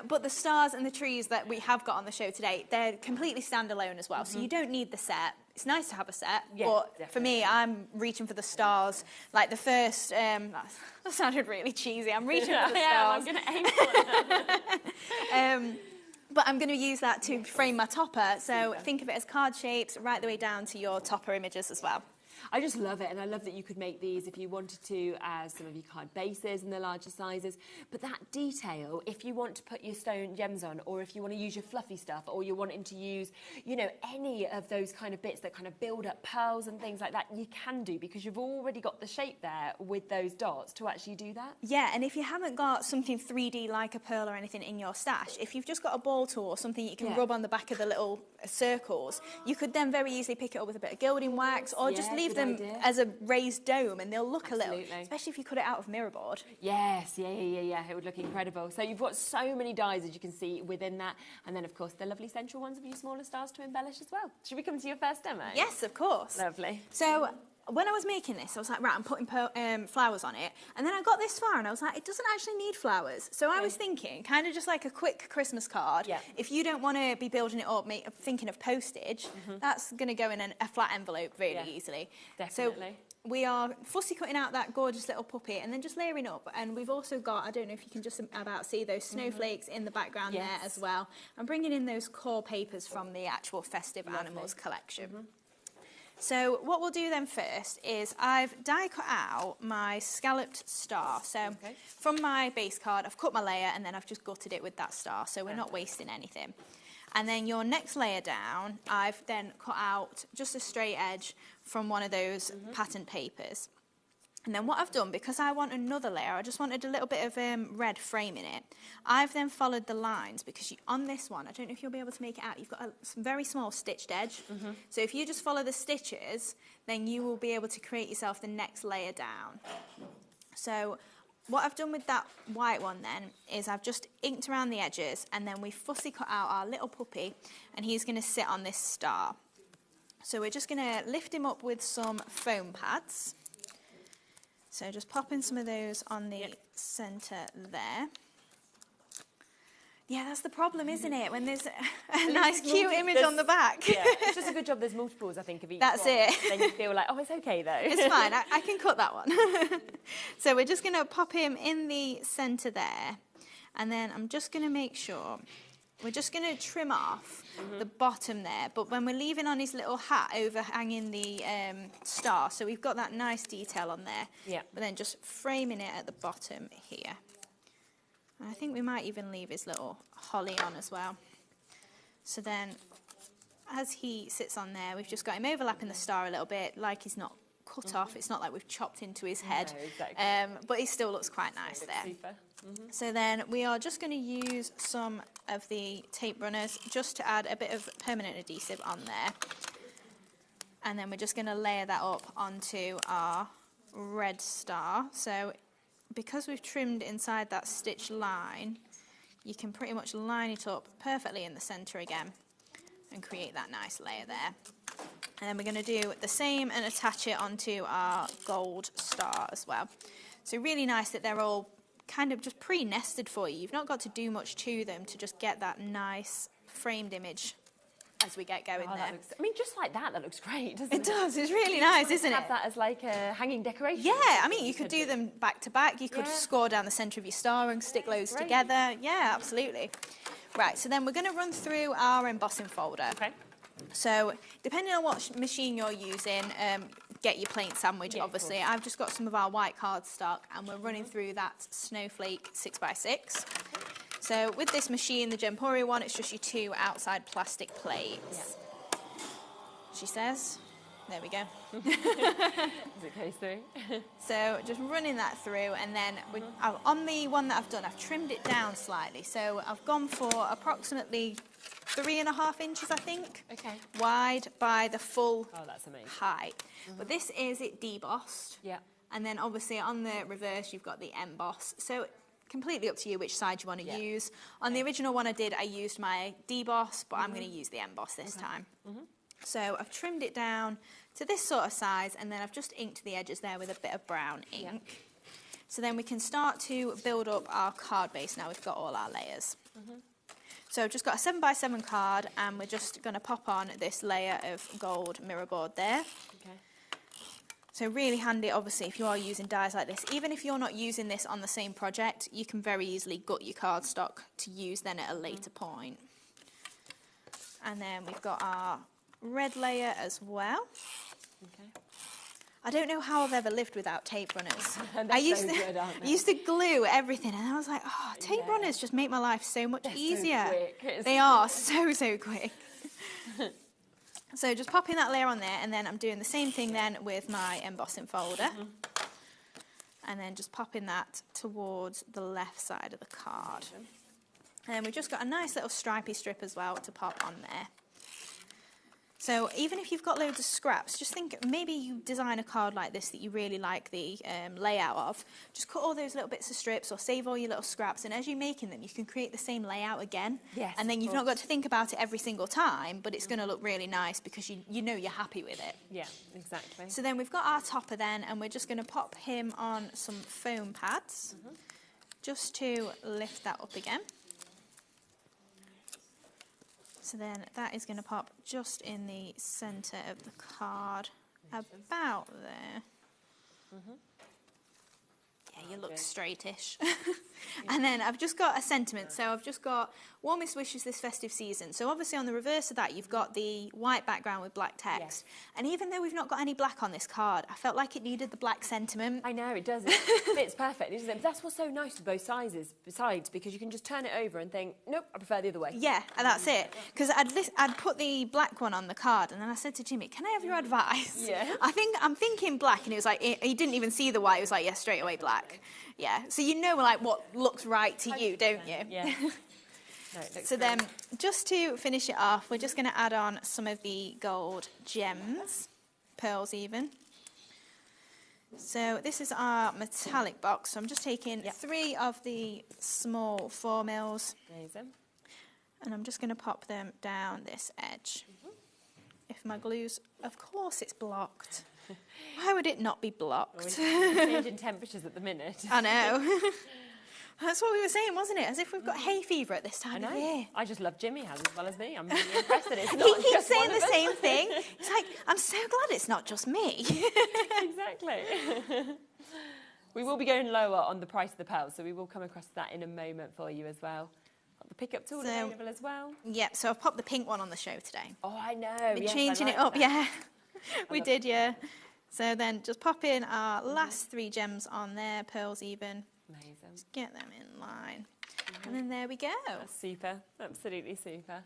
But the stars and the trees that we have got on the show today, they're completely standalone as well, so you don't need the set. It's nice to have a set, but definitely. For me, I'm reaching for the stars. Like the first, that sounded really cheesy, I'm reaching for the stars. I'm going to aim for it. But I'm going to use that to frame my topper, so think of it as card shapes right the way down to your topper images as well. I just love it, and I love that you could make these if you wanted to as some of your card bases in the larger sizes. But that detail, if you want to put your stone gems on, or if you want to use your fluffy stuff, or you're wanting to use, you know, any of those kind of bits that kind of build up pearls and things like that, you can do, because you've already got the shape there with those dots to actually do that. Yeah, and if you haven't got something 3D like a pearl or anything in your stash, if you've just got a ball tool or something you can rub on the back of the little circles, you could then very easily pick it up with a bit of gilding wax, or just leave them as a raised dome, and they'll look a little, especially if you cut it out of mirror board. Yes, yeah, it would look incredible. So you've got so many dies, as you can see, within that, and then of course the lovely central ones of your smaller stars to embellish as well. Should we come to your first demo? Yes, of course. Lovely. So when I was making this, I was like, right, I'm putting flowers on it, and then I got this far and I was like, it doesn't actually need flowers. So I was thinking, kind of just like a quick Christmas card. If you don't want to be building it up, thinking of postage, that's going to go in a flat envelope really easily. Definitely. So we are fussy cutting out that gorgeous little puppy and then just layering up. And we've also got, I don't know if you can just about see those snowflakes in the background there as well. I'm bringing in those core papers from the actual Festive Animals collection. So what we'll do then first is I've die cut out my scalloped star. So from my base card, I've cut my layer and then I've just gutted it with that star. So we're not wasting anything. And then your next layer down, I've then cut out just a straight edge from one of those pattern papers. And then what I've done, because I want another layer, I just wanted a little bit of red framing it. I've then followed the lines, because on this one, I don't know if you'll be able to make it out, you've got a very small stitched edge. So if you just follow the stitches, then you will be able to create yourself the next layer down. So what I've done with that white one then is I've just inked around the edges, and then we fussy cut out our little puppy, and he's going to sit on this star. So we're just going to lift him up with some foam pads. So just popping some of those on the centre there. Yeah, that's the problem, isn't it? When there's a nice cute image on the back. Yeah, it's just a good job there's multiples, I think, of each That's one. it. Then you feel like, oh, it's okay though. It's fine, I can cut that one. So we're just going to pop him in the centre there. And then I'm just going to make sure, we're just going to trim off the bottom there. But when we're leaving on his little hat overhanging the star, so we've got that nice detail on there. Yeah. But then just framing it at the bottom here. And I think we might even leave his little holly on as well. So then, as he sits on there, we've just got him overlapping the star a little bit, like he's not cut off. It's not like we've chopped into his head. No, exactly. But he still looks quite nice there. Super. So then we are just going to use some of the tape runners just to add a bit of permanent adhesive on there. And then we're just going to layer that up onto our red star. So because we've trimmed inside that stitch line, you can pretty much line it up perfectly in the centre again and create that nice layer there. And then we're going to do the same and attach it onto our gold star as well. So really nice that they're all kind of just pre-nested for you. You've not got to do much to them to just get that nice framed image as we get going there. I mean, just like that looks great, doesn't it? It does, it's really nice, isn't it? Have that as like a hanging decoration. Yeah, I mean, you could do them back to back. You could score down the centre of your star and stick loads together. Yeah, absolutely. Right, so then we're going to run through our embossing folder. Okay. So, depending on what machine you're using, get your plain sandwich, obviously. I've just got some of our white cardstock, and we're running through that snowflake 6x6. So, with this machine, the Gemporia one, it's just your 2 outside plastic plates. She says. There we go. As it goes through. So just running that through, and then on the one that I've done, I've trimmed it down slightly. So I've gone for approximately 3.5 inches, I think, wide by the full height. But this is it debossed. Yeah. And then obviously on the reverse, you've got the emboss. So completely up to you which side you want to use. On the original one I used my deboss, but I'm going to use the emboss this time. So I've trimmed it down to this sort of size, and then I've just inked the edges there with a bit of brown ink. So then we can start to build up our card base now we've got all our layers. So I've just got a 7x7 card, and we're just going to pop on this layer of gold mirror board there. So really handy, obviously, if you are using dies like this. Even if you're not using this on the same project, you can very easily gut your cardstock to use then at a later point. And then we've got our red layer as well. I don't know how I've ever lived without tape runners. I used to glue everything, and I was like, oh, tape runners just make my life so much easier. So quick. They are so quick. So just popping that layer on there, and then I'm doing the same thing then with my embossing folder. And then just popping that towards the left side of the card. And then we've just got a nice little stripy strip as well to pop on there. So even if you've got loads of scraps, just think maybe you design a card like this that you really like the layout of. Just cut all those little bits of strips or save all your little scraps, and as you're making them, you can create the same layout again. Yes, and then you've not got to think about it every single time, but it's going to look really nice because you know you're happy with it. Yeah, exactly. So then we've got our topper then, and we're just going to pop him on some foam pads just to lift that up again. So then that is going to pop just in the centre of the card, about there. Yeah, you look straightish. And then I've just got a sentiment. So I've just got warmest wishes this festive season. So obviously on the reverse of that, you've got the white background with black text. And even though we've not got any black on this card, I felt like it needed the black sentiment. I know, it does. It fits perfect, isn't it? But that's what's so nice with both sizes, besides, because you can just turn it over and think, nope, I prefer the other way. Yeah, and that's it. Because I'd put the black one on the card, and then I said to Jimmy, can I have your advice? Yeah. I'm thinking black, and he was like, he didn't even see the white. He was like, yeah, straight away black. Yeah, so you know like what looks right to you, don't you? Yeah. No, so then, just to finish it off, we're just going to add on some of the gold gems, pearls even. So this is our metallic box. So I'm just taking 3 of the small 4mm. Amazing. And I'm just going to pop them down this edge. If my glue's, of course it's blocked. Why would it not be blocked? Changing temperatures at the minute. I know. That's what we were saying, wasn't it? As if we've got hay fever at this time of year. I just love Jimmy has as well as me. I'm really impressed that it's not He keeps just saying one of the us. same thing. It's like, I'm so glad it's not just me. Exactly. We will be going lower on the price of the pearls, so we will come across that in a moment for you as well. Got the pickup tool available as well. Yeah, so I've popped the pink one on the show today. Oh, I know. Been changing it up, yeah. We did, yeah. So then just pop in our last 3 gems on there, pearls even. Amazing. Just get them in line. And then there we go. That's super. Absolutely super.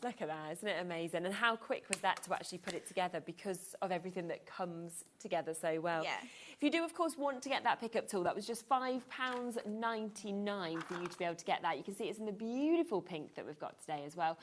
Look at that, isn't it amazing? And how quick was that to actually put it together because of everything that comes together so well. Yeah. If you do, of course, want to get that pickup tool, that was just £5.99 for you to be able to get that. You can see it's in the beautiful pink that we've got today as well.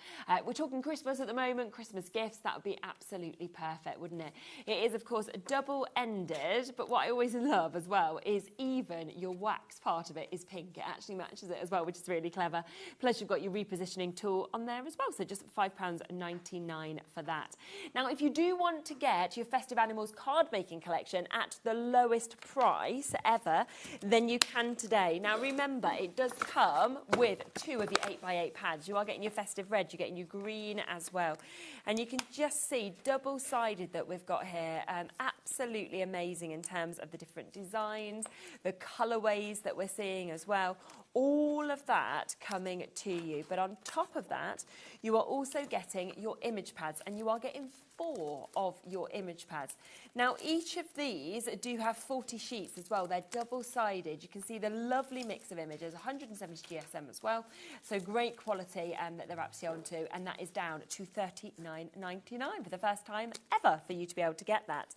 We're talking Christmas at the moment, Christmas gifts. That would be absolutely perfect, wouldn't it? It is, of course, double-ended, but what I always love as well is even your wax part of it is pink. It actually matches it as well, which is really clever. Plus, you've got your repositioning tool on there as well, so just £5.99 for that. Now, if you do want to get your Festive Animals card making collection at the lowest price ever, then you can today. Now, remember, it does come with 2 of your 8x8 pads. You are getting your festive red, you're getting your green as well. And you can just see double-sided that we've got here. Absolutely amazing in terms of the different designs, the colourways that we're seeing as well. All of that coming to you. But on top of that, you are also getting your image pads, and you are getting 4 of your image pads. Now, each of these do have 40 sheets as well. They're double-sided. You can see the lovely mix of images, 170 GSM as well. So great quality that they're actually onto, and that is down to $39.99 for the first time ever for you to be able to get that.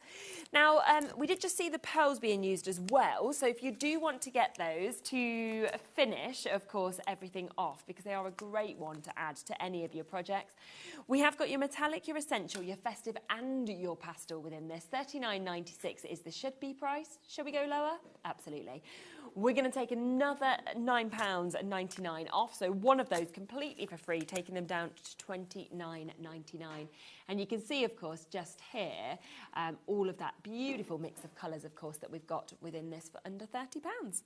Now, we did just see the pearls being used as well. So if you do want to get those to finish finish, of course, everything off, because they are a great one to add to any of your projects. We have got your metallic, your essential, your festive and your pastel within this. $39.96 is the should-be price. Shall we go lower? Absolutely. We're going to take another £9.99 off, so one of those completely for free, taking them down to $29.99. And you can see, of course, just here, all of that beautiful mix of colours, of course, that we've got within this for under £30.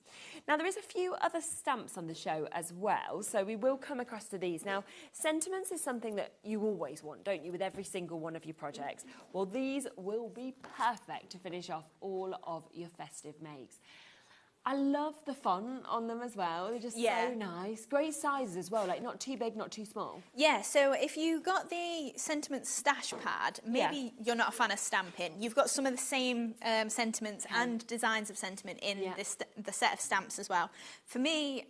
Now, there is a few other stamps on the show as well, so we will come across to these. Now, sentiments is something that you always want, don't you, with every single one of your projects? Well, these will be perfect to finish off all of your festive makes. I love the font on them as well. They're just so nice. Great sizes as well, like not too big, not too small. Yeah, so if you got the Sentiments stash pad, maybe you're not a fan of stamping. You've got some of the same sentiments and designs of sentiment in the set of stamps as well. For me,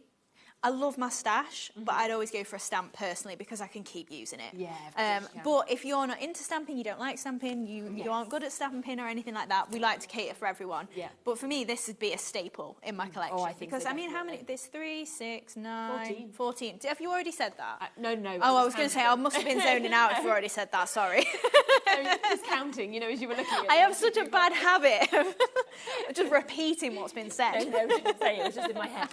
I love my stash, but I'd always go for a stamp personally because I can keep using it. Yeah, of course, but if you're not into stamping, you don't like stamping, you aren't good at stamping or anything like that, we like to cater for everyone. Yeah. But for me, this would be a staple in my collection. Oh, I think because so, I mean, how many? There's 3, 6, 9, 14. Have you already said that? No. Oh, I was going to say I must have been zoning out if you already said that. Sorry. Just counting, you know, as you were looking at it. I have such a bad habit of just repeating what's been said. No, I didn't say it. It was just in my head.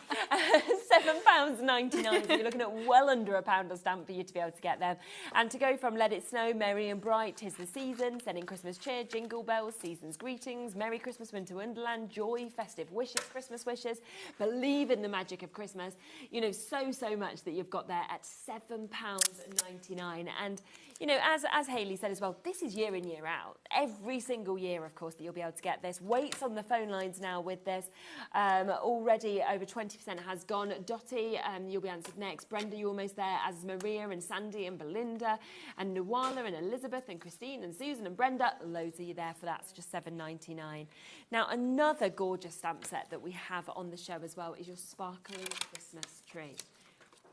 £7.99. So you're looking at well under £1 of stamp for you to be able to get them. And to go from Let It Snow, Merry and Bright, 'Tis the Season, Sending Christmas Cheer, Jingle Bells, Season's Greetings, Merry Christmas, Winter Wonderland, Joy, Festive Wishes, Christmas Wishes, Believe in the Magic of Christmas. You know, so much that you've got there at £7.99. And, you know, as Hayley said as well, this is year in, year out. Every single year, of course, that you'll be able to get this. Waits on the phone lines now with this. Already over 20% has gone. Dottie, you'll be answered next. Brenda, you're almost there, as is Maria and Sandy and Belinda and Nuala and Elizabeth and Christine and Susan and Brenda. Loads of you there for that. It's just $7.99. Now, another gorgeous stamp set that we have on the show as well is your sparkling Christmas tree.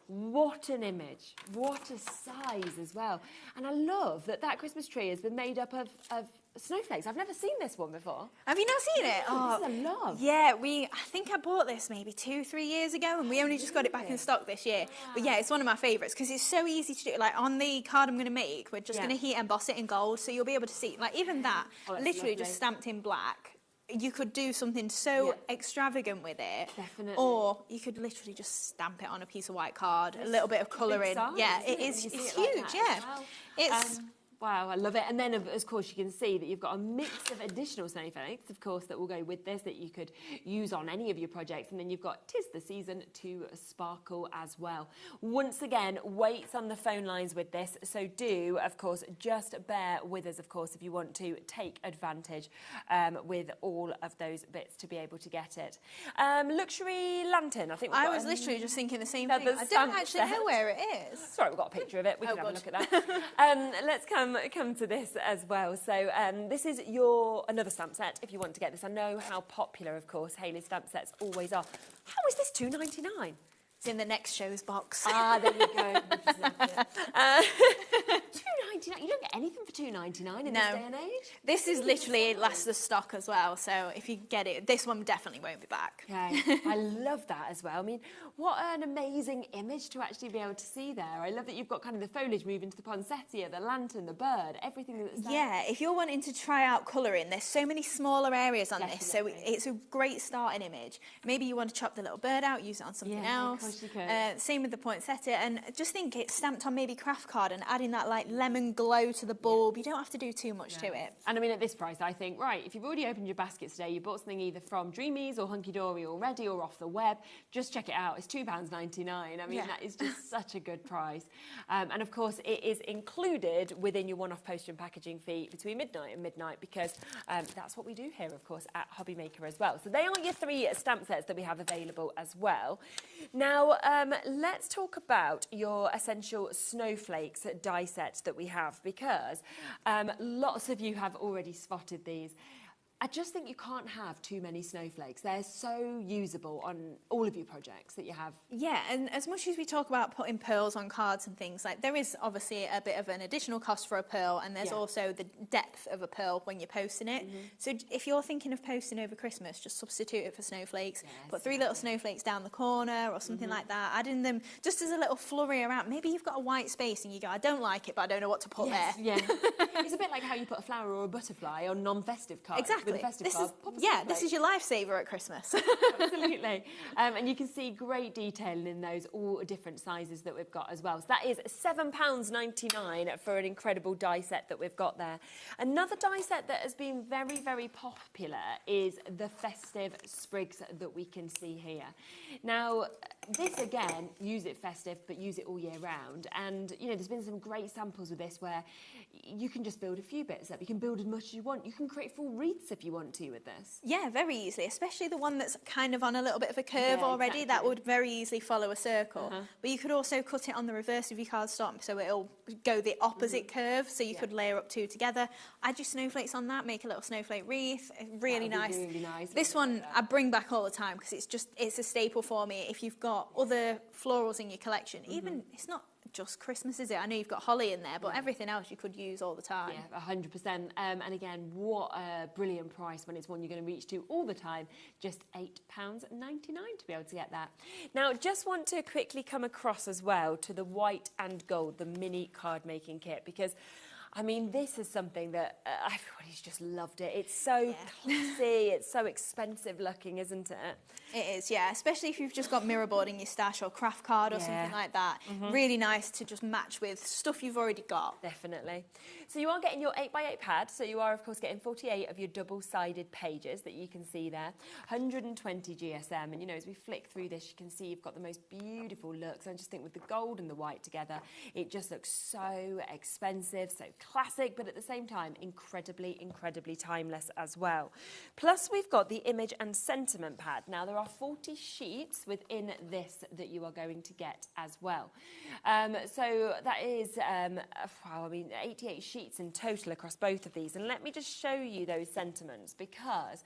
What an image. What a size as well. And I love that that Christmas tree has been made up of snowflakes. I've never seen this one before. Have you not seen it? Oh, this is a love. Yeah, I think I bought this maybe 2-3 years ago and we only just got it back in stock this year. Wow. But yeah, it's one of my favourites because it's so easy to do. Like on the card I'm going to make, we're just going to heat emboss it in gold, so you'll be able to see, like even that, literally just stamped in black. You could do something so extravagant with it. Definitely. Or you could literally just stamp it on a piece of white card, a little bit of colouring. Yeah, it's huge, It's... Wow, I love it. And then, of course, you can see that you've got a mix of additional snowflakes, of course, that will go with this, that you could use on any of your projects. And then you've got 'Tis the Season to sparkle as well. Once again, waits on the phone lines with this. So do, of course, just bear with us, of course, if you want to take advantage with all of those bits to be able to get it. Luxury lantern, I think I was literally just thinking the same thing. I don't actually know where it is. Sorry, we've got a picture of it. We can have a look at that. Let's come to this as well. So this is another stamp set if you want to get this. I know how popular, of course, Hayley stamp sets always are. How is this $2.99? It's in the next show's box. Ah, there you go. $2.99. You don't get anything for $2.99 in this day and age. This is literally last of stock as well. So if you get it, this one definitely won't be back. Okay. I love that as well. I mean, what an amazing image to actually be able to see there. I love that you've got kind of the foliage moving to the poinsettia, the lantern, the bird, everything that's there. Yeah, if you're wanting to try out colouring, there's so many smaller areas on this, so it's a great starting image. Maybe you want to chop the little bird out, use it on something else. Of course you could. Same with the poinsettia, and just think it's stamped on maybe craft card and adding that like lemon glow to the bulb. You don't have to do too much to it. And I mean, at this price, I think, right, if you've already opened your basket today, you bought something either from Dreamies or Hunky Dory already or off the web, just check it out. It's £2.99. I mean, that is just such a good price. And of course, it is included within your one-off postage and packaging fee between midnight and midnight, because that's what we do here, of course, at HobbyMaker as well. So they are your 3 stamp sets that we have available as well. Now, let's talk about your essential snowflakes die set that we have, because lots of you have already spotted these. I just think you can't have too many snowflakes. They're so usable on all of your projects that you have. Yeah, and as much as we talk about putting pearls on cards and things, like there is obviously a bit of an additional cost for a pearl, and there's also the depth of a pearl when you're posting it. So if you're thinking of posting over Christmas, just substitute it for snowflakes. Put 3 little snowflakes down the corner or something like that. Adding them just as a little flurry around. Maybe you've got a white space and you go, I don't like it, but I don't know what to put there. Yeah. It's a bit like how you put a flower or a butterfly on non-festive cards. Exactly. With a festive card. This is your lifesaver at Christmas. Absolutely. And you can see great detailing in those, all different sizes that we've got as well. So that is £7.99 for an incredible die set that we've got there. Another die set that has been very, very popular is the Festive sprigs that we can see here. Now, this again, use it festive, but use it all year round. And, you know, there's been some great samples with this where you can just build a few bits up. You can build as much as you want. You can create full wreaths if you want to with this. Yeah, very easily, especially the one that's kind of on a little bit of a curve already. Exactly. That would very easily follow a circle. But you could also cut it on the reverse of your cardstock, so it'll go the opposite curve, so you could layer up 2 together. Add your snowflakes on that, make a little snowflake wreath. Really nice. Really nice. This one I bring back all the time because it's a staple for me. If you've got other florals in your collection, even it's not just Christmas, is it? I know you've got holly in there, but everything else you could use all the time. Yeah, 100%. And again, what a brilliant price when it's one you're going to reach to all the time. Just £8.99 to be able to get that. Now, just want to quickly come across as well to the white and gold, the mini card making kit, because I mean, this is something that everybody's just loved it. It's so classy, it's so expensive looking, isn't it? It is, yeah, especially if you've just got mirror board in your stash or craft card or something like that. Really nice to just match with stuff you've already got. Definitely. So you are getting your 8x8 pad, so you are, of course, getting 48 of your double-sided pages that you can see there. 120 GSM, and, you know, as we flick through this, you can see you've got the most beautiful looks. I just think with the gold and the white together, it just looks so expensive, so classic, but at the same time, incredibly, incredibly timeless as well. Plus, we've got the image and sentiment pad. Now, there are 40 sheets within this that you are going to get as well. So that is, wow, I mean, 88 sheets in total across both of these. And let me just show you those sentiments, because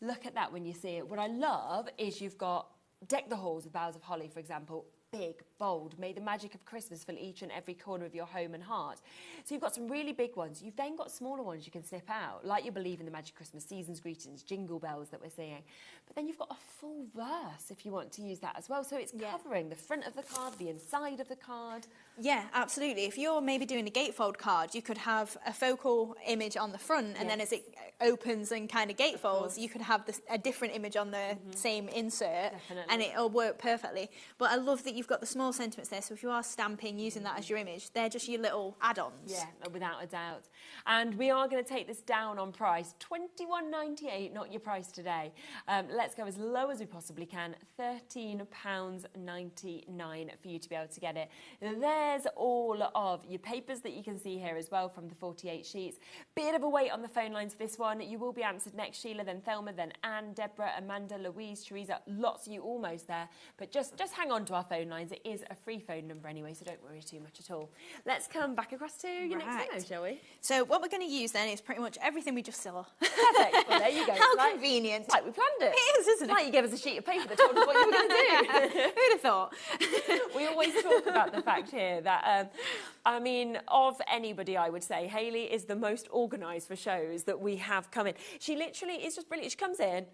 look at that when you see it. What I love is you've got Deck the Halls with Boughs of Holly, for example. Big, bold, may the magic of Christmas fill each and every corner of your home and heart. So you've got some really big ones. You've then got smaller ones you can snip out, like you believe in the magic Christmas, season's greetings, jingle bells that we're seeing. But then you've got a full verse if you want to use that as well. So it's covering the front of the card, the inside of the card. Yeah, absolutely. If you're maybe doing a gatefold card, you could have a focal image on the front, and then as it opens and kind of gatefolds, you could have a different image on the same insert, and it'll work perfectly. But I love that you've got the small sentiments there, so if you are stamping, using that as your image, they're just your little add-ons. Yeah, without a doubt. And we are going to take this down on price, £21.98, not your price today. Let's go as low as we possibly can, £13.99 for you to be able to get it. There's all of your papers that you can see here as well from the 48 sheets. Bit of a wait on the phone lines for this one. You will be answered next, Sheila, then Thelma, then Anne, Deborah, Amanda, Louise, Teresa, lots of you almost there. But just hang on to our phone lines. It is a free phone number anyway, so don't worry too much at all. Let's come back across to your next demo, shall we? So what we're going to use then is pretty much everything we just saw. Perfect. Well, there you go. How convenient. Like we planned it. It is, isn't it? Like you gave us a sheet of paper that told us what you were going to do. Who'd have thought? We always talk about the fact here that, I mean, of anybody, I would say, Hayley is the most organised for shows that we have come in. She literally is just brilliant. She comes in,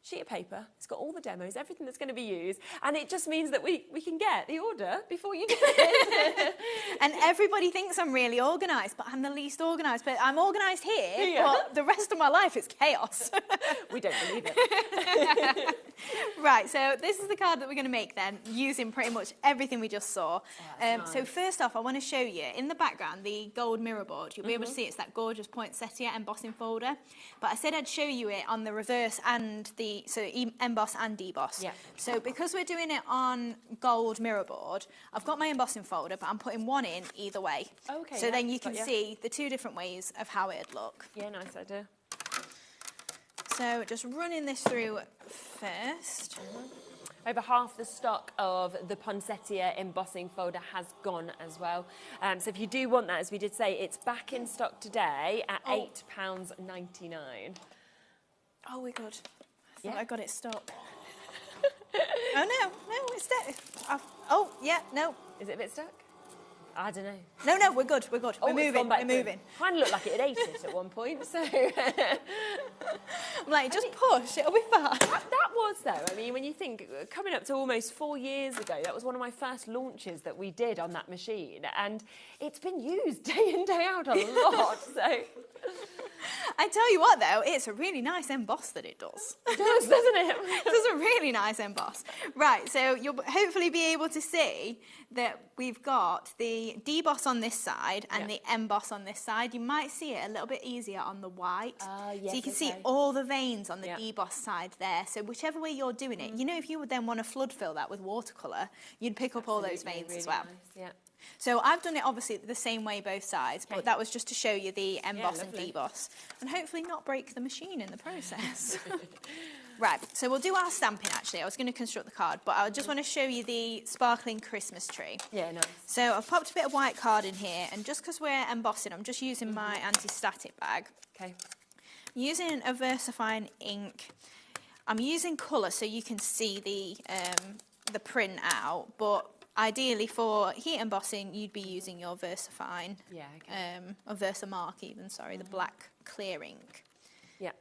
sheet of paper, it's got all the demos, everything that's going to be used, and it just means that we can get the order before you do it. And everybody thinks I'm really organised, but I'm the least organised. But I'm organised here, but the rest of my life is chaos. We don't believe it. Right, so this is the card that we're going to make then, using pretty much everything we just saw. Nice. So first off, I want to show you, in the background, the gold mirror board. You'll be able to see it's that gorgeous poinsettia embossing folder. But I said I'd show you it on the reverse and the emboss and deboss. Yeah. So because we're doing it on gold mirror board, I've got my embossing folder, but I'm putting one in either way. Okay. So then you can see the two different ways of how it'd look. Yeah, nice idea. So just running this through first. Over half the stock of the poinsettia embossing folder has gone as well. So if you do want that, as we did say, it's back in stock today at £8.99. Oh, we're good. I thought Yeah. I got it stuck. Oh, no, it's dead. Oh, yeah, no. Is it a bit stuck? I don't know. No, we're good. We're Oh, moving. it's gone back We're through. moving. Kind of looked like it had ate it at one point, so... I'm like, just push, it'll be fine. That was, though, I mean, when you think, coming up to almost 4 years ago, that was one of my first launches that we did on that machine, and it's been used day in, day out a lot, so... I tell you what, though, it's a really nice emboss that it does. It does, doesn't it? It does a really nice emboss. Right, so you'll hopefully be able to see that we've got the deboss on this side and the emboss on this side. You might see it a little bit easier on the white. Yes, so you can see all the veins on the deboss side there. So whichever way you're doing it, you know, if you would then want to flood fill that with watercolour, you'd pick up all those veins really as well. Nice, yeah. So I've done it obviously the same way both sides, but that was just to show you the emboss and lovely. deboss and hopefully not break the machine in the process. Right, so we'll do our stamping actually. I was going to construct the card, but I just want to show you the sparkling Christmas tree. Yeah, nice. So I've popped a bit of white card in here, and just because we're embossing, I'm just using my anti-static bag. Okay. Using a VersaFine ink. I'm using colour so you can see the print out, but ideally for heat embossing, you'd be using your VersaFine, or Versamark even, sorry, the black clear ink. Yeah.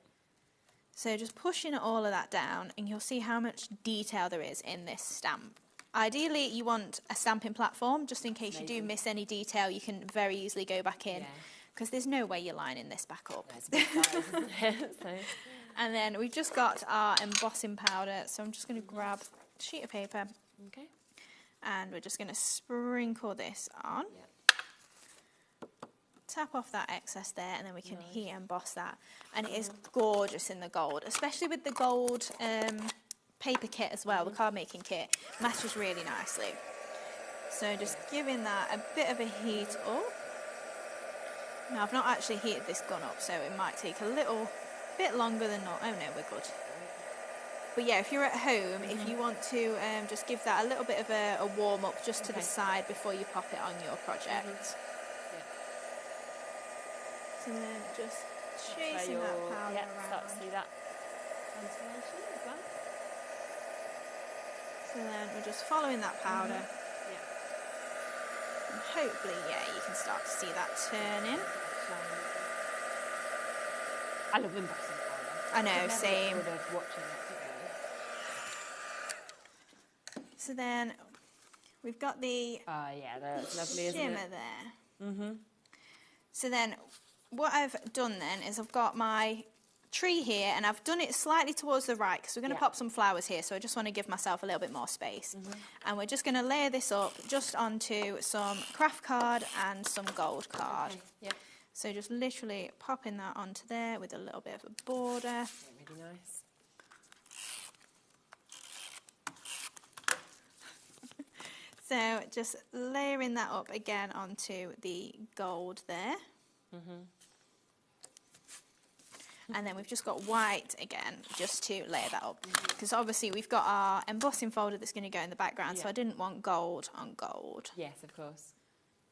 So just pushing all of that down, and you'll see how much detail there is in this stamp. Ideally, you want a stamping platform, just in case you do miss any detail, you can very easily go back in, because there's no way you're lining this back up. It's a bit size, isn't it? So. And then we've just got our embossing powder, so I'm just going to grab a sheet of paper. Okay. And we're just going to sprinkle this on. Tap off that excess there, and then we can heat emboss that. And it is gorgeous in the gold, especially with the gold paper kit as well, the card making kit. Matches really nicely. So just giving that a bit of a heat up. Now I've not actually heated this gun up, so it might take a little bit longer than not. Oh no, we're good. But yeah, if you're at home, if you want to just give that a little bit of a warm up just to the side before you pop it on your project. So then just chasing that powder around. Start to see that transformation as well. So then we're just following that powder. And hopefully, you can start to see that turning. I love embossing powder. I know, same. Watching it together. So then we've got the that's lovely, isn't shimmer it? there. So then what I've done then is I've got my tree here, and I've done it slightly towards the right because we're going to pop some flowers here, so I just want to give myself a little bit more space. And we're just going to layer this up just onto some craft card and some gold card. So just literally popping that onto there with a little bit of a border. Really nice. So just layering that up again onto the gold there. And then we've just got white again, just to layer that up. Because obviously we've got our embossing folder that's going to go in the background, so I didn't want gold on gold. Yes, of course.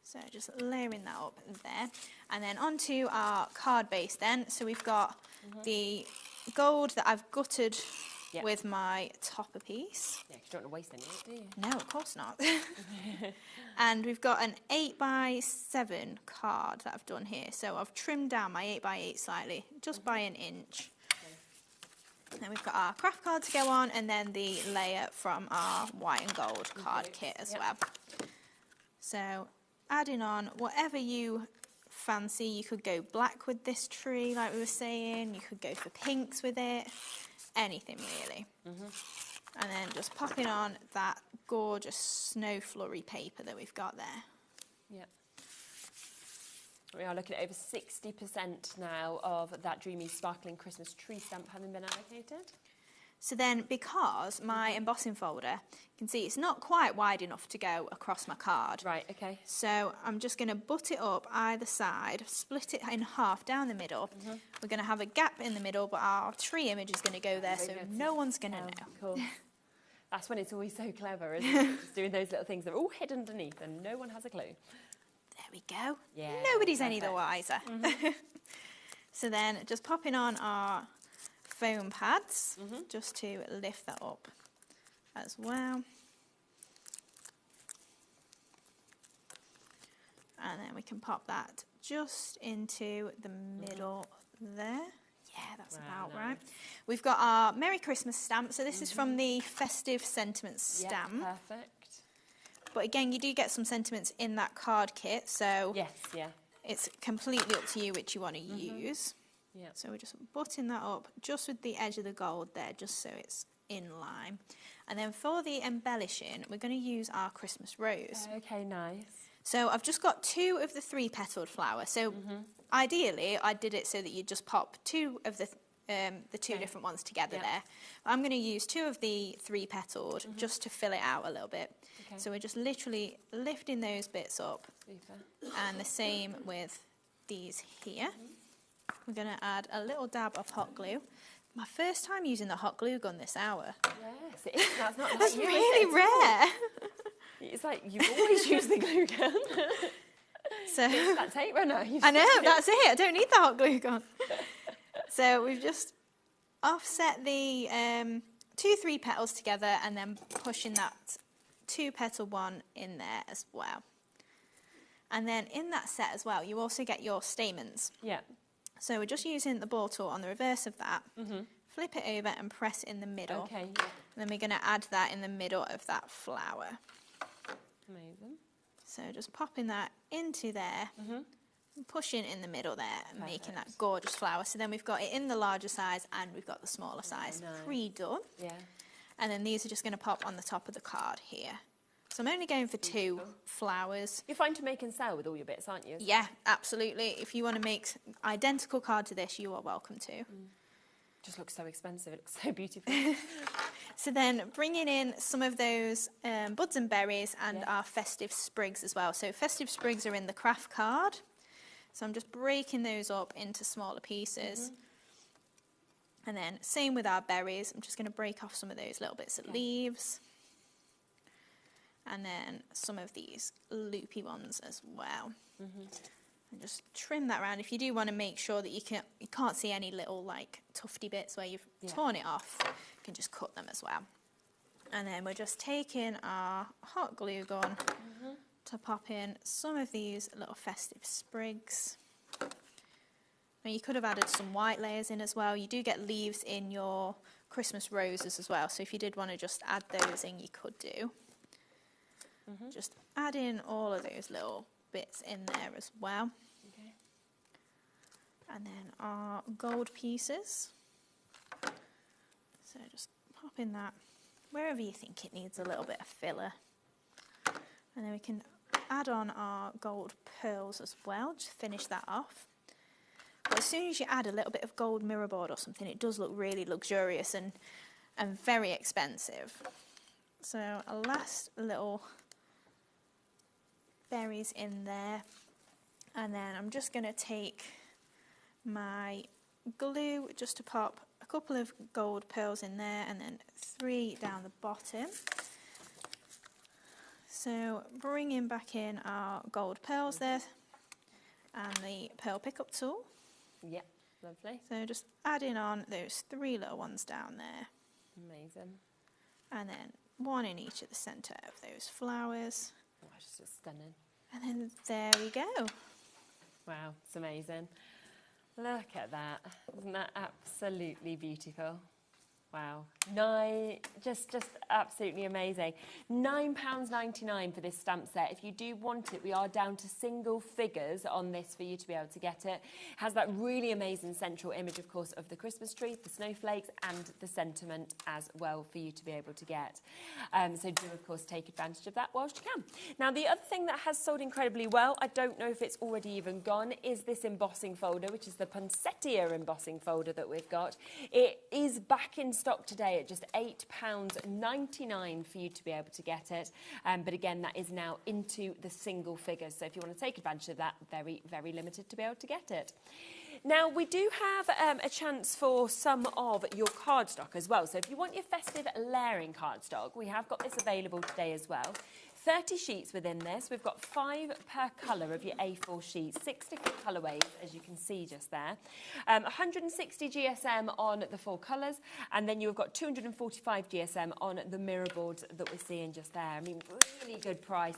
So just layering that up there. And then onto our card base then. So we've got the gold that I've gutted with my topper piece. Yeah, 'cause you don't want to waste any of it, do you? No, of course not. And we've got an 8x7 card that I've done here. So I've trimmed down my 8x8 slightly, just by an inch. Then we've got our craft card to go on, and then the layer from our white and gold card kit as well. So adding on whatever you fancy. You could go black with this tree, like we were saying. You could go for pinks with it. Anything, really. And then just popping on that gorgeous snow flurry paper that we've got there. Yeah. We are looking at over 60% now of that Dreamies Sparkling Christmas tree stamp having been allocated. So then, because my embossing folder, you can see it's not quite wide enough to go across my card. Right, okay. So I'm just going to butt it up either side, split it in half down the middle. We're going to have a gap in the middle, but our tree image is going to go there, so no one's going to know. Cool. That's when it's always so clever, isn't it? Just doing those little things that are all hidden underneath and no one has a clue. There we go. Yeah. Nobody's any the wiser. So then, just popping on our foam pads, just to lift that up as well. And then we can pop that just into the middle there. Yeah, that's about right. We've got our Merry Christmas stamp. So this is from the Festive Sentiments stamp. Yeah, perfect. But again, you do get some sentiments in that card kit. So yes, yeah. It's completely up to you which you want to use. Yeah. So we're just butting that up just with the edge of the gold there, just so it's in line. And then for the embellishing, we're going to use our Christmas rose. Okay, nice. So I've just got 2 of the 3-petaled flower. So ideally, I did it so that you just pop 2 of the 2 different ones together there. I'm going to use 2 of the 3-petaled just to fill it out a little bit. Okay. So we're just literally lifting those bits up. Super. And the same with these here. We're going to add a little dab of hot glue. My first time using the hot glue gun this hour. Yes, it is. That's not like That's you, really rare. It's like you always use the glue gun. So that tape runner. I know, that's it. I don't need the hot glue gun. So we've just offset the 2 3-petals together and then pushing that 2-petal one in there as well. And then in that set as well, you also get your stamens. Yeah. So we're just using the ball tool on the reverse of that. Flip it over and press in the middle. Okay. Yeah. And then we're going to add that in the middle of that flower. Amazing. So just popping that into there, and pushing in the middle there, and making that gorgeous flower. So then we've got it in the larger size and we've got the smaller size pre-done. Yeah. And then these are just going to pop on the top of the card here. So I'm only going for 2 flowers. You're fine to make and sell with all your bits, aren't you? Yeah, absolutely. If you want to make identical card to this, you are welcome to. Just looks so expensive. It looks so beautiful. So then bringing in some of those buds and berries and our festive sprigs as well. So festive sprigs are in the craft card. So I'm just breaking those up into smaller pieces. And then same with our berries. I'm just going to break off some of those little bits of leaves. And then some of these loopy ones as well. And just trim that around. If you do want to make sure that you can't see any little like tufty bits where you've torn it off, you can just cut them as well. And then we're just taking our hot glue gun to pop in some of these little festive sprigs. Now you could have added some white layers in as well. You do get leaves in your Christmas roses as well. So if you did want to just add those in, you could do. Just add in all of those little bits in there as well. Okay. And then our gold pieces. So just pop in that wherever you think it needs a little bit of filler. And then we can add on our gold pearls as well, just finish that off. But as soon as you add a little bit of gold mirror board or something, it does look really luxurious and very expensive. So a last little berries in there, and then I'm just going to take my glue just to pop a couple of gold pearls in there and then 3 down the bottom. So bringing back in our gold pearls there and the pearl pickup tool. Yeah, lovely. So just adding on those 3 little ones down there. Amazing. And then 1 in each at the centre of those flowers. Oh, it's just stunning. And then there we go. Wow, it's amazing. Look at that. Isn't that absolutely beautiful? Wow. Just absolutely amazing. £9.99 for this stamp set. If you do want it, we are down to single figures on this for you to be able to get it. It has that really amazing central image, of course, of the Christmas tree, the snowflakes, and the sentiment as well for you to be able to get. So do, of course, take advantage of that whilst you can. Now, the other thing that has sold incredibly well, I don't know if it's already even gone, is this embossing folder, which is the Poinsettia embossing folder that we've got. It is back in stock today at just £8.99 for you to be able to get it. But again, that is now into the single figures. So if you want to take advantage of that, very, very limited to be able to get it. Now, we do have a chance for some of your cardstock as well. So if you want your festive layering cardstock, we have got this available today as well. 30 sheets within this. We've got 5 per colour of your A4 sheets, 6 different colourways, as you can see just there. 160 GSM on the 4 colours, and then you've got 245 GSM on the mirror boards that we're seeing just there. I mean, really good price.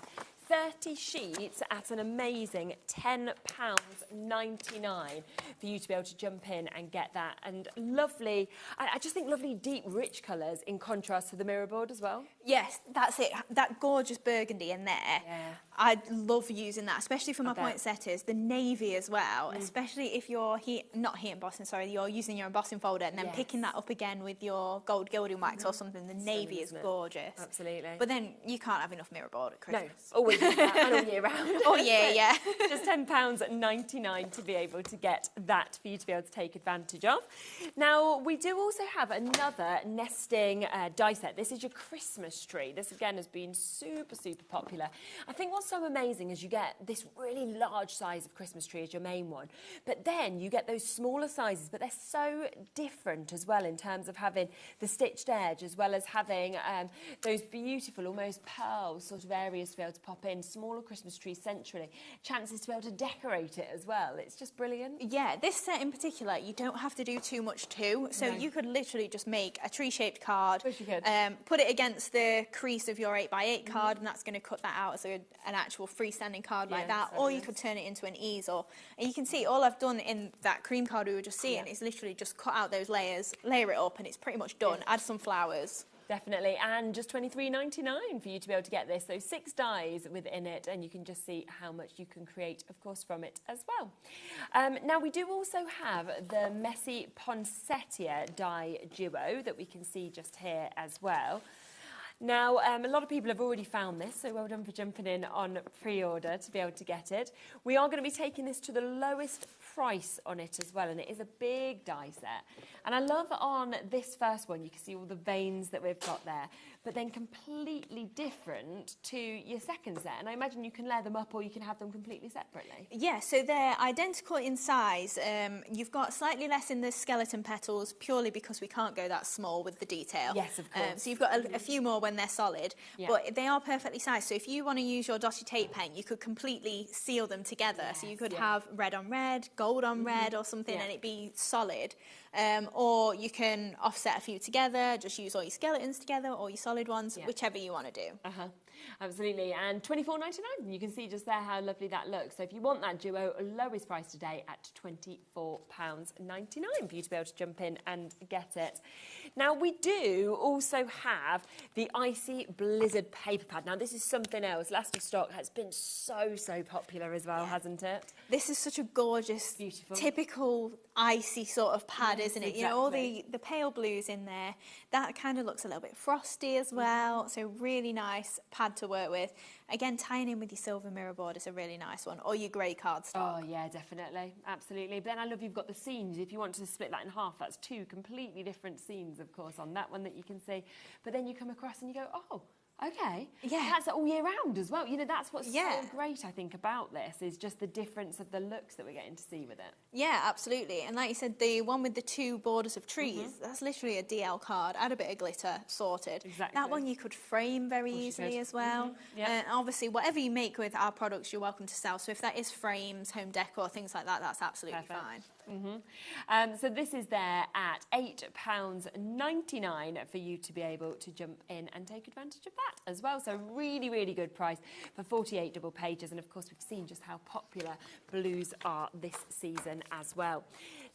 30 sheets at an amazing £10.99 for you to be able to jump in and get that. And lovely, I just think lovely, deep, rich colours in contrast to the mirror board as well. Yes, that's it. That gorgeous burgundy in there. Yeah. I love using that, especially for my poinsettias. The navy as well, especially if you're not heat embossing, sorry, you're using your embossing folder and then picking that up again with your gold gilding wax or something. The navy is gorgeous. Absolutely. But then you can't have enough mirror board at Christmas. No, always use that, and all year round. Oh yeah. Just £10.99 to be able to get that for you to be able to take advantage of. Now, we do also have another nesting die set. This is your Christmas tree. This again has been super, super popular. I think what's so amazing is you get this really large size of Christmas tree as your main one, but then you get those smaller sizes, but they're so different as well in terms of having the stitched edge as well as having those beautiful, almost pearl sort of areas to be able to pop in, smaller Christmas trees centrally, chances to be able to decorate it as well. It's just brilliant. Yeah, this set in particular, you don't have to do too much too. So you could literally just make a tree-shaped card, put it against the crease of your 8x8 card, and that's going to cut that out as an actual freestanding card like that. Or you could turn it into an easel. And you can see all I've done in that cream card we were just seeing is literally just cut out those layers, layer it up, and it's pretty much done. Add some flowers. Definitely, and just £23.99 for you to be able to get this. So 6 dies within it, and you can just see how much you can create, of course, from it as well. Now, we do also have the Messy Poinsettia die duo that we can see just here as well. Now, a lot of people have already found this, so well done for jumping in on pre-order to be able to get it. We are going to be taking this to the lowest price on it as well, and it is a big die set. And I love on this first one, you can see all the veins that we've got there, but then completely different to your second set. And I imagine you can layer them up or you can have them completely separately. Yeah, so they're identical in size. You've got slightly less in the skeleton petals purely because we can't go that small with the detail. Yes, of course. So you've got a few more when they're solid, but they are perfectly sized. So if you want to use your dotty tape pen, you could completely seal them together. So you could have red on red, gold on red or something, and it'd be solid. Or you can offset a few together, just use all your skeletons together or your solid ones, whichever you want to do. Absolutely, and £24.99. You can see just there how lovely that looks. So if you want that duo, lowest price today at £24.99 for you to be able to jump in and get it. Now, we do also have the Icy Blizzard paper pad. Now, this is something else. Last of stock has been so, so popular as well, hasn't it? This is such a gorgeous, beautiful, typical icy sort of pad, isn't it? You know, all the pale blues in there. That kind of looks a little bit frosty as well. So really nice pad to work with. Again, tying in with your silver mirror board is a really nice one, or your grey cardstock. Oh yeah, definitely, absolutely. But then I love you've got the seams. If you want to split that in half, that's 2 completely different seams, of course, on that one that you can see. But then you come across and you go, oh, okay. Yeah. That's all year round as well. You know, that's what's so great, I think, about this, is just the difference of the looks that we're getting to see with it. Yeah, absolutely. And like you said, the one with the 2 borders of trees, that's literally a DL card. Add a bit of glitter, sorted. Exactly. That one you could frame very easily as well. And obviously, whatever you make with our products, you're welcome to sell. So if that is frames, home decor, things like that, that's absolutely fine. So this is there at £8.99 for you to be able to jump in and take advantage of that as well. So really, really good price for 48 double pages. And of course, we've seen just how popular blues are this season as well.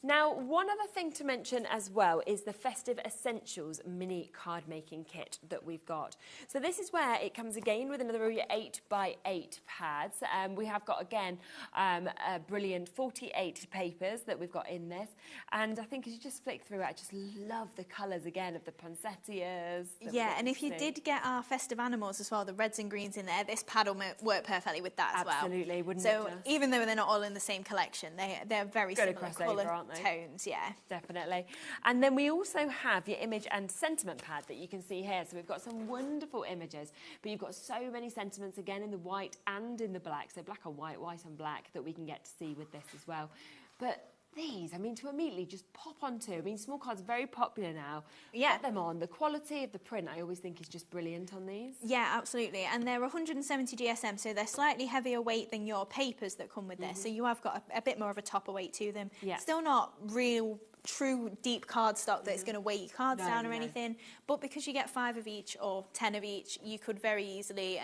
Now, one other thing to mention as well is the Festive Essentials mini card making kit that we've got. So this is where it comes again with another 8x8 pads. We have got, again, a brilliant 48 papers that we've got in this. And I think as you just flick through it, I just love the colours again of the poinsettias. Yeah, and if you did get our festive animals as well, the reds and greens in there, this pad will work perfectly with that as well. Absolutely, wouldn't it? So even though they're not all in the same collection, they're very similar colour tones, Definitely. And then we also have your image and sentiment pad that you can see here. So we've got some wonderful images, but you've got so many sentiments again in the white and in the black. So black on white, white on black, that we can get to see with this as well. But these, I mean, to immediately just pop onto. I mean, small cards are very popular now. Yeah. Put them on. The quality of the print, I always think, is just brilliant on these. Yeah, absolutely. And they're 170 GSM, so they're slightly heavier weight than your papers that come with this. So you have got a bit more of a topper weight to them. Yeah. Still not real true deep cardstock that's going to weigh your cards down or anything, but because you get 5 of each or 10 of each, you could very easily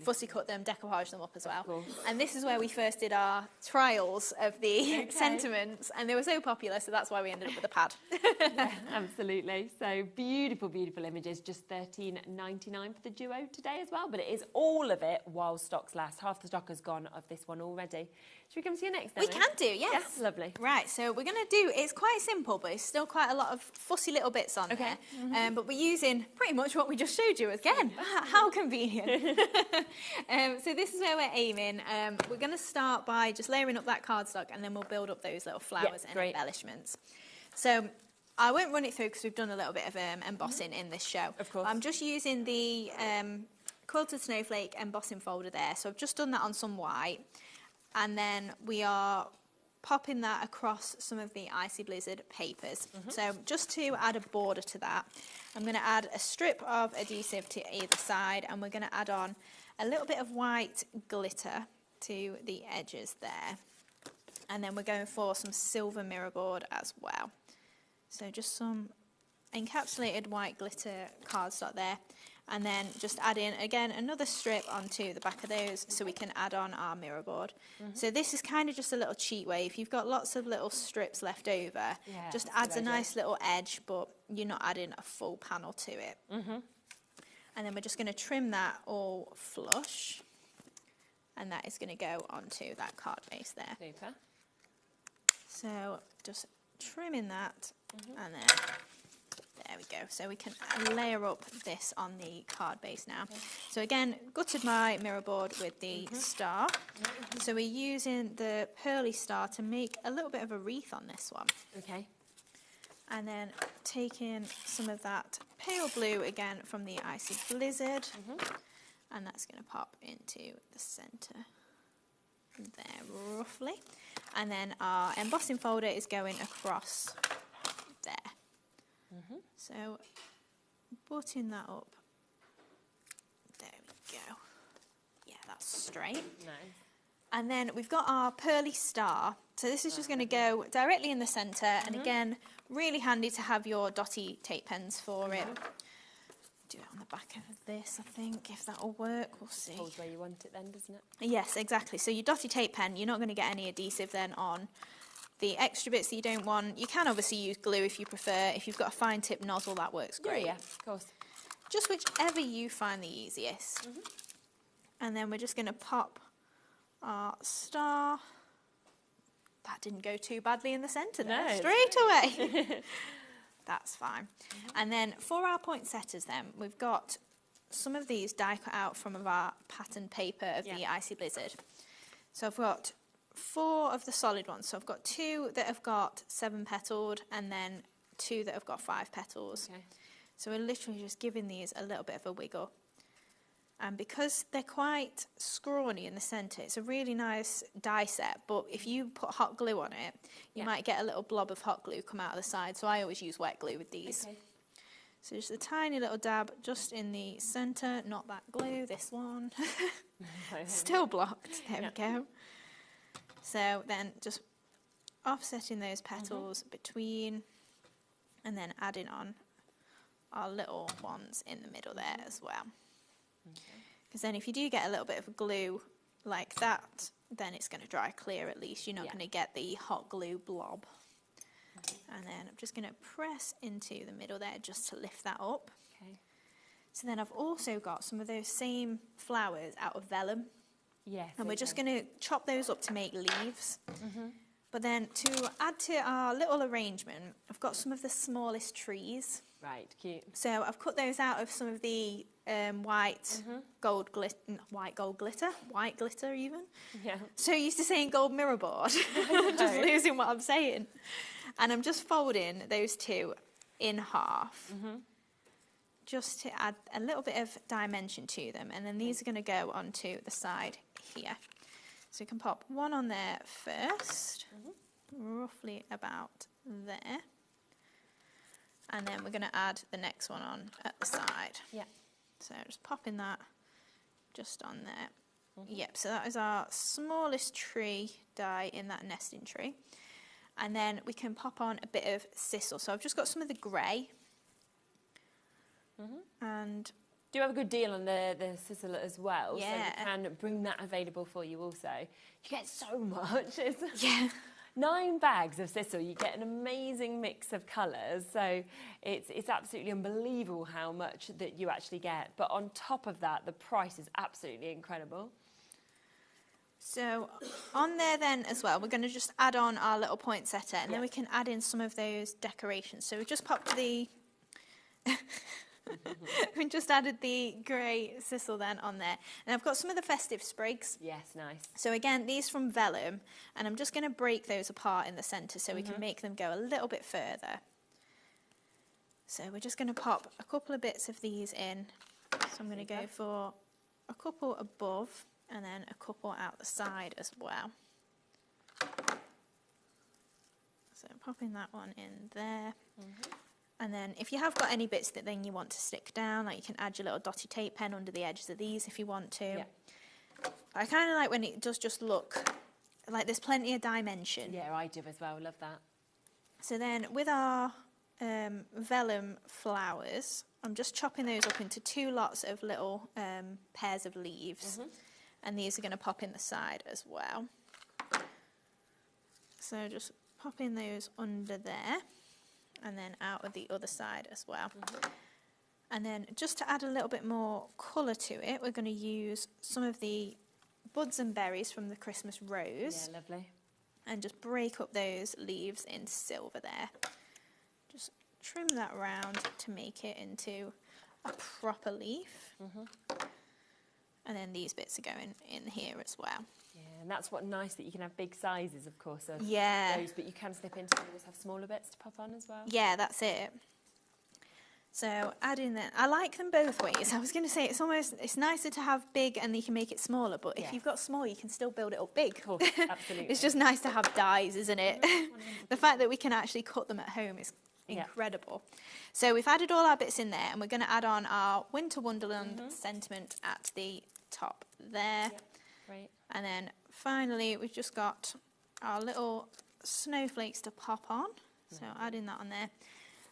fussy cut them, decoupage them up as well. And this is where we first did our trials of the sentiments, and they were so popular, so that's why we ended up with a pad. Yeah, absolutely. So beautiful, beautiful images. Just $13.99 for the duo today as well, but it is all of it while stocks last. Half the stock has gone of this one already. Should we come to your next then? We can do, yes. Yeah, lovely. Right, so we're going to do, it's quite simple, but it's still quite a lot of fussy little bits on there. But we're using pretty much what we just showed you again. How convenient. So this is where we're aiming. We're going to start by just layering up that cardstock, and then we'll build up those little flowers and embellishments. So I won't run it through because we've done a little bit of embossing in this show. Of course. I'm just using the Quilted Snowflake embossing folder there. So I've just done that on some white. And then we are popping that across some of the Icy Blizzard papers. So just to add a border to that, I'm going to add a strip of adhesive to either side, and we're going to add on a little bit of white glitter to the edges there. And then we're going for some silver mirror board as well. So just some encapsulated white glitter cardstock there. And then just add in, again, another strip onto the back of those so we can add on our mirror board. So this is kind of just a little cheat way. If you've got lots of little strips left over, just adds a nice little edge, but you're not adding a full panel to it. And then we're just going to trim that all flush. And that is going to go onto that card base there. Super. So just trimming that, and then there we go. So we can layer up this on the card base now. So again, gutted my mirror board with the star. So we're using the pearly star to make a little bit of a wreath on this one. Okay. And then taking some of that pale blue again from the Icy Blizzard. And that's going to pop into the centre there roughly. And then our embossing folder is going across there. So button that up. There we go. Yeah, that's straight. Nice. And then we've got our pearly star. So this is just going to go directly in the centre. And again, really handy to have your dotty tape pens for it. Do it on the back of this, I think, if that'll work. We'll see. Holds where you want it then, doesn't it? Yes, exactly. So your dotty tape pen, you're not going to get any adhesive then on the extra bits that you don't want. You can obviously use glue if you prefer. If you've got a fine tip nozzle, that works great. Yeah, of course. Just whichever you find the easiest. And then we're just going to pop our star. That didn't go too badly in the centre there. No. Straight away. That's fine. And then for our poinsettias then, we've got some of these die cut out from our pattern paper of the Icy Blizzard. So I've got 4 of the solid ones. So I've got 2 that have got 7 petaled and then 2 that have got 5 petals. Okay. So we're literally just giving these a little bit of a wiggle. And because they're quite scrawny in the centre, it's a really nice die set, but if you put hot glue on it, you might get a little blob of hot glue come out of the side, so I always use wet glue with these. Okay. So just a tiny little dab just in the centre, not that glue, this one. Still blocked, there we go. So then just offsetting those petals between, and then adding on our little ones in the middle there as well. Because then if you do get a little bit of glue like that, then it's going to dry clear at least. You're not going to get the hot glue blob. And then I'm just going to press into the middle there just to lift that up. Okay. So then I've also got some of those same flowers out of vellum. Yes. And we're just going to chop those up to make leaves. But then to add to our little arrangement, I've got some of the smallest trees. Right, cute. So I've cut those out of some of the white gold glitter, white glitter even. Yeah. So used to saying gold mirror board, just losing what I'm saying. And I'm just folding those 2 in half, just to add a little bit of dimension to them. And then these are going to go onto the side here. So you can pop one on there first. roughly about there. And then we're going to add the next one on at the side. Yeah. So just popping that just on there. Yep, so that is our smallest tree die in that nesting tree. And then we can pop on a bit of sisal. So I've just got some of the grey. And do you have a good deal on the sisal as well? Yeah. So we can bring that available for you also. You get so much. Yeah. 9 bags of sisal, you get an amazing mix of colours, so it's absolutely unbelievable how much that you actually get. But on top of that, the price is absolutely incredible. So on there then as well, we're going to just add on our little poinsettia, and then we can add in some of those decorations. So we just popped the... we just added the grey sisal then on there. And I've got some of the festive sprigs. Yes, nice. So again, these from vellum, and I'm just going to break those apart in the centre so we can make them go a little bit further. So we're just going to pop a couple of bits of these in. So I'm going to go for a couple above and then a couple out the side as well. So popping that one in there. And then if you have got any bits that then you want to stick down, like you can add your little dotty tape pen under the edges of these if you want to. Yeah. I kind of like when it does just look like there's plenty of dimension. Yeah, I do as well, love that. So then with our vellum flowers, I'm just chopping those up into 2 lots of little pairs of leaves. And these are going to pop in the side as well. So just popping those under there. And then out of the other side as well. And then just to add a little bit more colour to it, we're going to use some of the buds and berries from the Christmas rose. Yeah, lovely. And just break up those leaves in silver there. Just trim that round to make it into a proper leaf. And then these bits are going in here as well. Yeah, and that's what nice that you can have big sizes, of course, of those, but you can slip into them and just have smaller bits to pop on as well. Yeah, that's it. So adding that, I like them both ways. I was going to say it's nicer to have big and you can make it smaller, but if you've got small, you can still build it up big. Of course, absolutely. It's just nice to have dies, isn't it? The fact that we can actually cut them at home is incredible. So we've added all our bits in there, and we're going to add on our Winter Wonderland sentiment at the top there. Right. And then finally we've just got our little snowflakes to pop on. So adding that on there.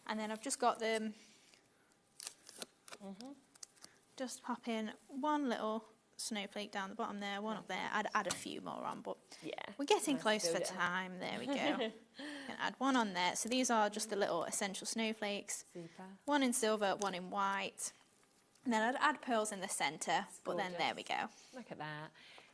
And then I've just got them just pop in one little snowflake down the bottom there, one up there. I'd add a few more on, but we're getting close for time. There we go. Can add one on there. So these are just the little essential snowflakes. Super. One in silver, one in white. And then I'd add pearls in the centre, but then there we go. Look at that.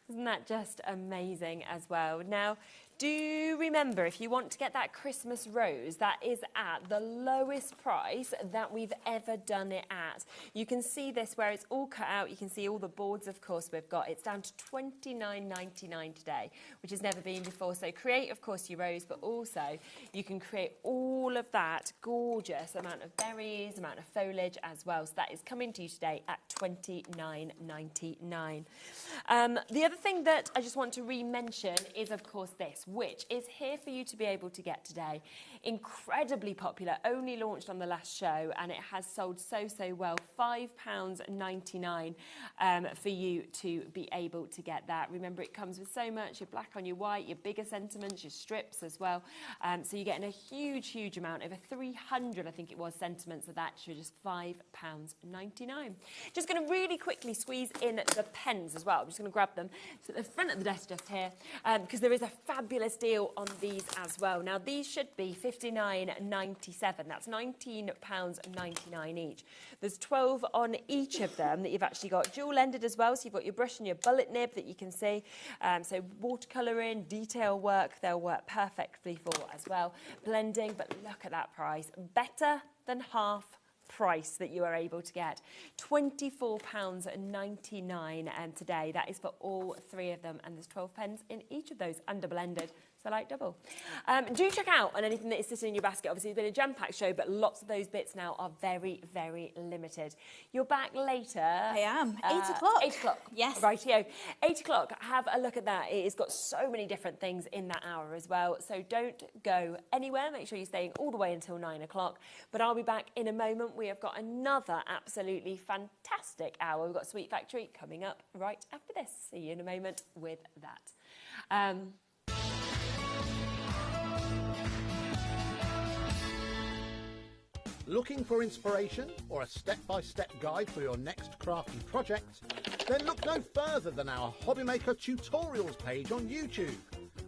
Isn't that just amazing as well? Now, do remember, if you want to get that Christmas rose, that is at the lowest price that we've ever done it at. You can see this where it's all cut out. You can see all the boards, of course, we've got. It's down to $29.99 today, which has never been before. So create, of course, your rose, but also you can create all of that gorgeous amount of berries, amount of foliage as well. So that is coming to you today at $29.99. The other thing that I just want to re-mention is, of course, this, which is here for you to be able to get today. Incredibly popular, only launched on the last show, and it has sold so well. £5.99 for you to be able to get that. Remember, it comes with so much, your black on your white, your bigger sentiments, your strips as well. So you're getting a huge amount, over 300, I think it was, sentiments of that for just £5.99. Just going to really quickly squeeze in the pens as well. I'm just going to grab them to the front of the desk just here, because there is a fabulous deal on these as well. Now, these should be $59.97. That's £19.99 each. There's 12 on each of them that you've actually got dual-ended as well, so you've got your brush and your bullet nib that you can see. So watercolouring, detail work, they'll work perfectly for as well. Blending, but look at that price. Better than half price that you are able to get. £24.99 today. That is for all 3 of them, and there's 12 pens in each of those under blended. So like double. Do check out on anything that is sitting in your basket. Obviously, it's been a jam-packed show, but lots of those bits now are very, very limited. You're back later. I am. 8 o'clock. 8 o'clock. Yes. Rightio. 8 o'clock. Have a look at that. It has got so many different things in that hour as well. So don't go anywhere. Make sure you're staying all the way until 9 o'clock. But I'll be back in a moment. We have got another absolutely fantastic hour. We've got Sweet Factory coming up right after this. See you in a moment with that. Looking for inspiration or a step-by-step guide for your next crafty project? Then look no further than our HobbyMaker tutorials page on YouTube.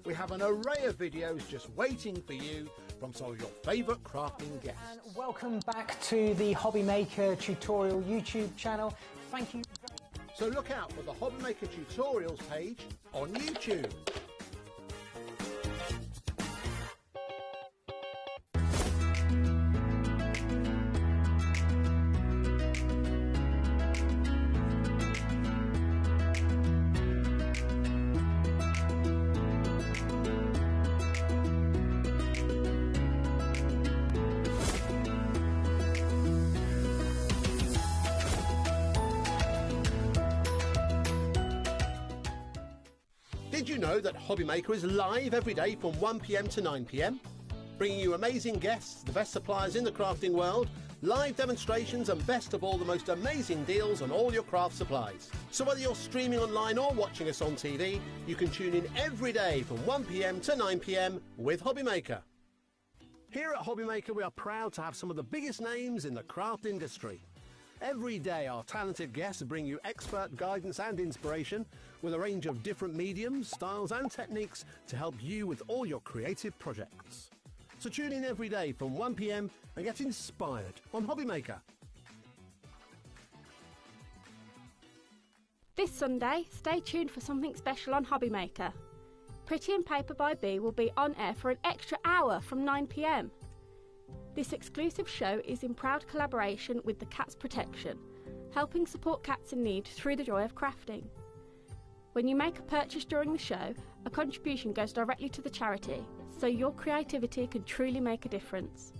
We have an array of videos just waiting for you from some of your favourite crafting guests. And welcome back to the HobbyMaker tutorial YouTube channel. Thank you. So look out for the HobbyMaker tutorials page on YouTube. Did you know that HobbyMaker is live every day from 1 PM to 9 PM? Bringing you amazing guests, the best suppliers in the crafting world, live demonstrations and best of all the most amazing deals on all your craft supplies. So whether you're streaming online or watching us on TV, you can tune in every day from 1 PM to 9 PM with HobbyMaker. Here at HobbyMaker we are proud to have some of the biggest names in the craft industry. Every day our talented guests bring you expert guidance and inspiration with a range of different mediums, styles and techniques to help you with all your creative projects. So tune in every day from 1 PM and get inspired on HobbyMaker. This Sunday, stay tuned for something special on HobbyMaker. Pretty and Paper by Bee will be on air for an extra hour from 9 PM. This exclusive show is in proud collaboration with the Cats Protection, helping support cats in need through the joy of crafting. When you make a purchase during the show, a contribution goes directly to the charity, so your creativity can truly make a difference.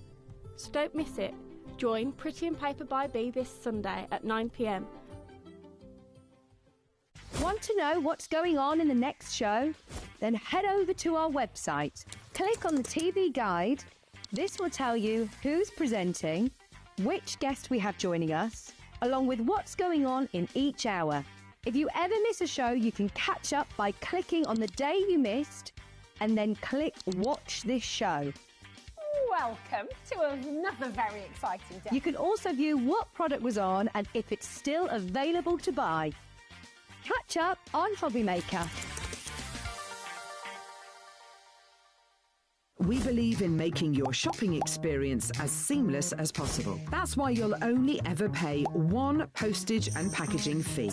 So don't miss it. Join Pretty and Paper by Bee this Sunday at 9 PM. Want to know what's going on in the next show? Then head over to our website. Click on the TV guide. This will tell you who's presenting, which guest we have joining us, along with what's going on in each hour. If you ever miss a show, you can catch up by clicking on the day you missed and then click Watch This Show. Welcome to another very exciting day. You can also view what product was on and if it's still available to buy. Catch up on HobbyMaker. We believe in making your shopping experience as seamless as possible. That's why you'll only ever pay one postage and packaging fee,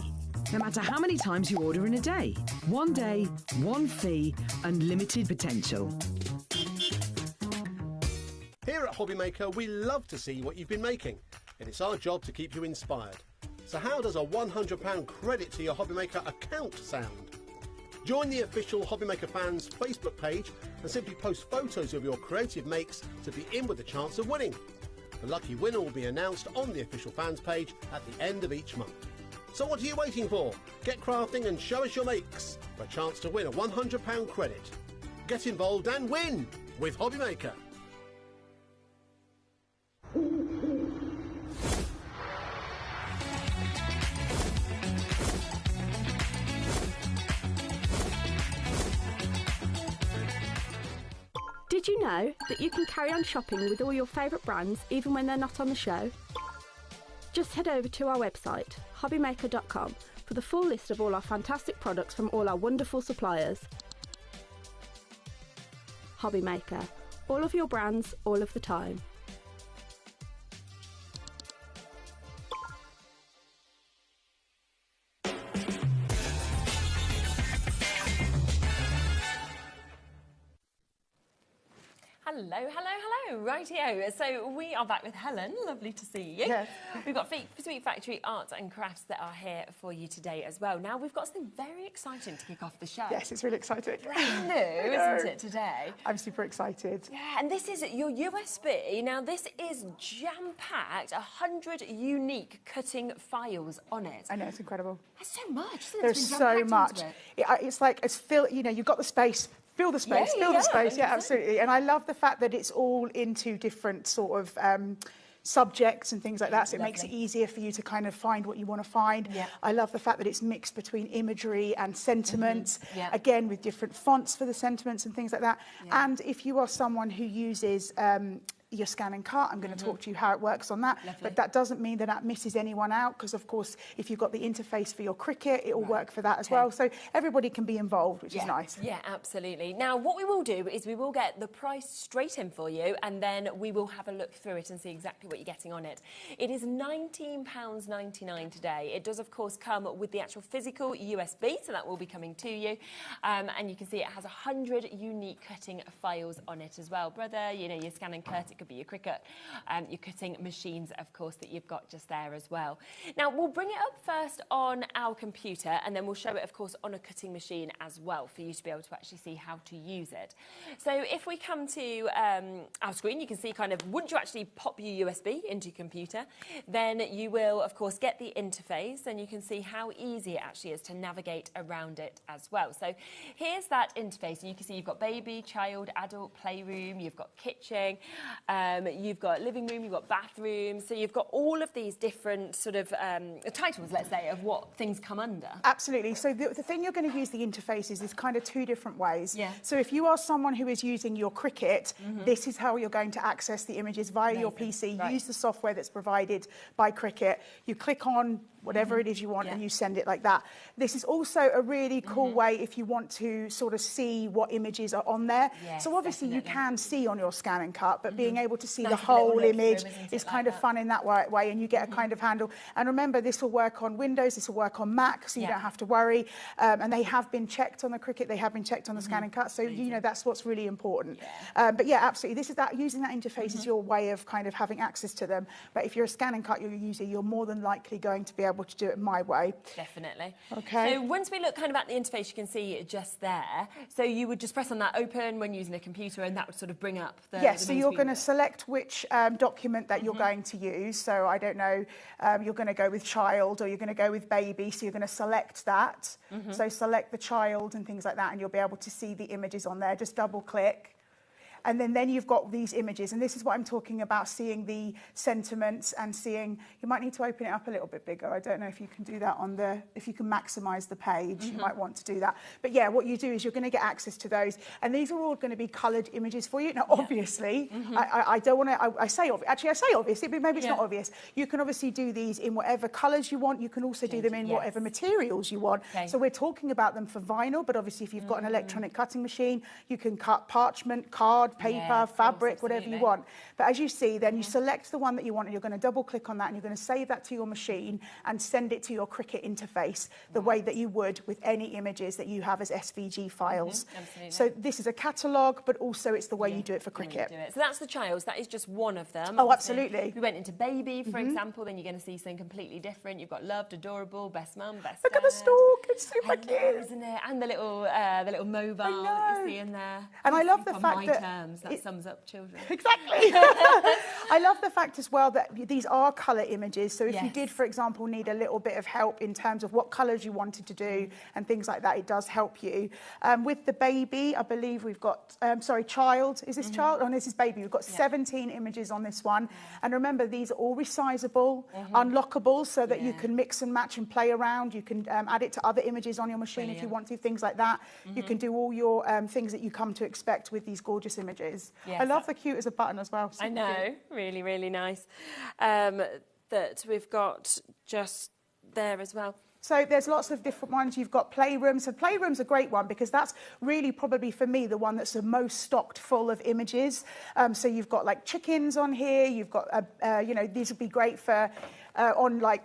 no matter how many times you order in a day. One day, one fee, unlimited potential. Here at HobbyMaker, we love to see what you've been making, and it's our job to keep you inspired. So how does a £100 credit to your HobbyMaker account sound? Join the official HobbyMaker fans Facebook page and simply post photos of your creative makes to be in with a chance of winning. The lucky winner will be announced on the official fans page at the end of each month. So what are you waiting for? Get crafting and show us your makes for a chance to win a £100 credit. Get involved and win with HobbyMaker. Did you know that you can carry on shopping with all your favourite brands even when they're not on the show? Just head over to our website, hobbymaker.com, for the full list of all our fantastic products from all our wonderful suppliers. HobbyMaker. All of your brands, all of the time. Hello, hello. Hello, rightio. So we are back with Helen. Lovely to see you. Yes. We've got Sweet Factory Arts and Crafts that are here for you today as well. Now, we've got something very exciting to kick off the show. Yes, it's really exciting. Brand new, isn't it, today? I'm super excited. Yeah, and this is your USB. Now, this is jam-packed, 100 unique cutting files on it. I know, it's incredible. There's so much, isn't it? There's so much. It's like, you've got the space. Fill the space, fill the space, yeah, absolutely. And I love the fact that it's all into different sort of subjects and things like that, so it makes it easier for you to kind of find what you want to find. Yeah. I love the fact that it's mixed between imagery and sentiments, again, with different fonts for the sentiments and things like that. Yeah. And if you are someone who uses your scan and cut, I'm going to talk to you how it works on that. Lovely. But that doesn't mean that misses anyone out, because of course if you've got the interface for your Cricut, it will work for that as well. So everybody can be involved, which is nice. Yeah, absolutely. Now what we will do is we will get the price straight in for you, and then we will have a look through it and see exactly what you're getting on it. It is £19.99 today. It does of course come with the actual physical USB, so that will be coming to you, and you can see it has 100 unique cutting files on it as well. Brother, you know, your scan and cut, it could be your Cricut, your cutting machines, of course, that you've got just there as well. Now, we'll bring it up first on our computer, and then we'll show it, of course, on a cutting machine as well, for you to be able to actually see how to use it. So if we come to our screen, you can see kind of, once you actually pop your USB into your computer, then you will, of course, get the interface, and you can see how easy it actually is to navigate around it as well. So here's that interface, and you can see you've got baby, child, adult, playroom, you've got kitchen, you've got living room, you've got bathroom, so you've got all of these different sort of titles, let's say, of what things come under. Absolutely. So the thing you're going to use the interface is kind of two different ways. Yeah. So if you are someone who is using your Cricut, this is how you're going to access the images via your PC. Use the software that's provided by Cricut. You click on whatever it is you want and you send it like that. This is also a really cool way if you want to sort of see what images are on there. Yes, so obviously you can see on your scan and cut, but being able to see the whole image is kind of fun in that way, and you get a kind of handle. And remember, this will work on Windows, this will work on Mac, so you don't have to worry. And they have been checked on the Cricut, they have been checked on the scan and cut, so you know that's what's really important. But yeah, absolutely, this is that, using that interface is your way of kind of having access to them. But if you're a scan and cut user, you're more than likely going to be able to do it my way. Definitely. Okay. So once we look kind of at the interface, you can see it just there. So you would just press on that open when using a computer, and that would sort of bring up the yes, so you're going to select which document that you're going to use. So I don't know, you're going to go with child, or you're going to go with baby, so you're going to select that. So select the child and things like that, and you'll be able to see the images on there. Just double click. And then you've got these images, and this is what I'm talking about, seeing the sentiments and seeing, you might need to open it up a little bit bigger. I don't know if you can do that if you can maximise the page, you might want to do that. But yeah, what you do is you're going to get access to those, and these are all going to be coloured images for you. Now, obviously, I don't want to, I say obviously, but maybe it's not obvious. You can obviously do these in whatever colours you want. You can also do them in whatever materials you want. Okay. So we're talking about them for vinyl, but obviously if you've got an electronic cutting machine, you can cut parchment, card, paper, fabric, whatever you want. But as you see, then you select the one that you want, and you're going to double click on that, and you're going to save that to your machine and send it to your Cricut interface the way that you would with any images that you have as SVG files. So this is a catalogue, but also it's the way you do it for Cricut. So that's the child's, that is just one of them. Oh, absolutely. If we went into baby, for example, then you're going to see something completely different. You've got loved, adorable, best mum, best Look at the stalk, it's super cute. Isn't it? And the little mobile that you see in there. And I love the fact that that sums up children. Exactly. I love the fact as well that these are colour images. So if you did, for example, need a little bit of help in terms of what colours you wanted to do and things like that, it does help you. With the baby, I believe we've got, child. Is this child? Oh, this is baby. We've got 17 images on this one. And remember, these are all resizable, unlockable, so that you can mix and match and play around. You can add it to other images on your machine if you want to, things like that. You can do all your things that you come to expect with these gorgeous images. Yes. I love the cute as a button as well. I know, cute. Really, really nice. That we've got just there as well. So there's lots of different ones. You've got Playroom. So Playroom's a great one because that's really probably for me the one that's the most stocked full of images. So you've got like chickens on here. You've got, these would be great for on like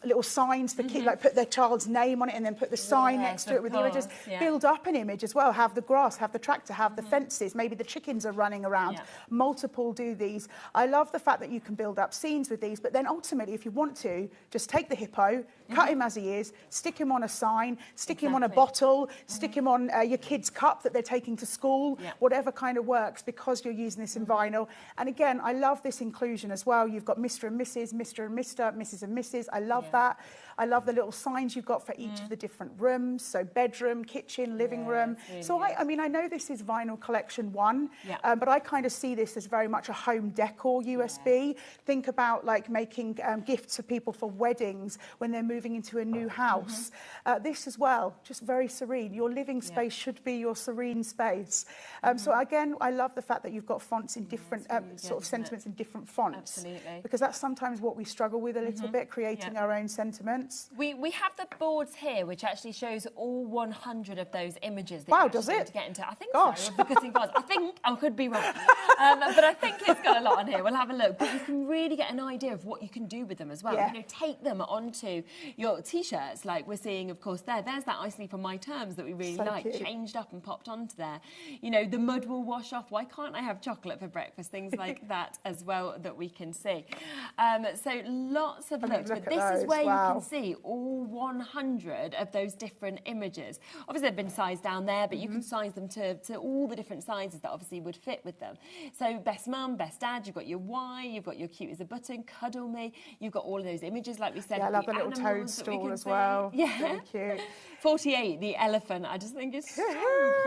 little signs for kids, like put their child's name on it and then put the sign next to it with the images. Build up an image as well. Have the grass, have the tractor, have the fences. Maybe the chickens are running around. Multiple do these. I love the fact that you can build up scenes with these, but then ultimately, if you want to, just take the hippo, cut him as he is, stick him on a sign, stick him on a bottle, stick him on your kid's cup that they're taking to school, whatever kind of works, because you're using this in vinyl. And again, I love this inclusion as well. You've got Mr. and Mrs., Mr. and Mr., Mrs. and Mrs. I love that. I love the little signs you've got for each of the different rooms. So bedroom, kitchen, living room. Really so I mean, I know this is vinyl collection 1, but I kind of see this as very much a home decor USB. Think about like making gifts for people for weddings when they're moving into a new house. This as well, just very serene. Your living space should be your serene space. So again, I love the fact that you've got fonts in different sort of sentiments in different fonts. Absolutely. Because that's sometimes what we struggle with a little bit, creating our own sentiments. We have the boards here, which actually shows all 100 of those images. That Wow, does it? To get into. I think so. Of the cutting cards. I think I could be wrong, but I think it's got a lot on here. We'll have a look. But you can really get an idea of what you can do with them as well. You know, take them onto your t-shirts, like we're seeing, of course. There's that I sleep on my terms that we really like, changed up and popped onto there. You know, the mud will wash off. Why can't I have chocolate for breakfast? Things like that as well that we can see. So lots of looks. But this is where you can see all 100 of those different images. Obviously, they've been sized down there, but you can size them to all the different sizes that obviously would fit with them. So best mum, best dad, you've got your why, you've got your cute as a button, cuddle me, you've got all of those images, like we said. Yeah, I love the little toadstool as well. Yeah. Really cute. 48, the elephant, I just think it's so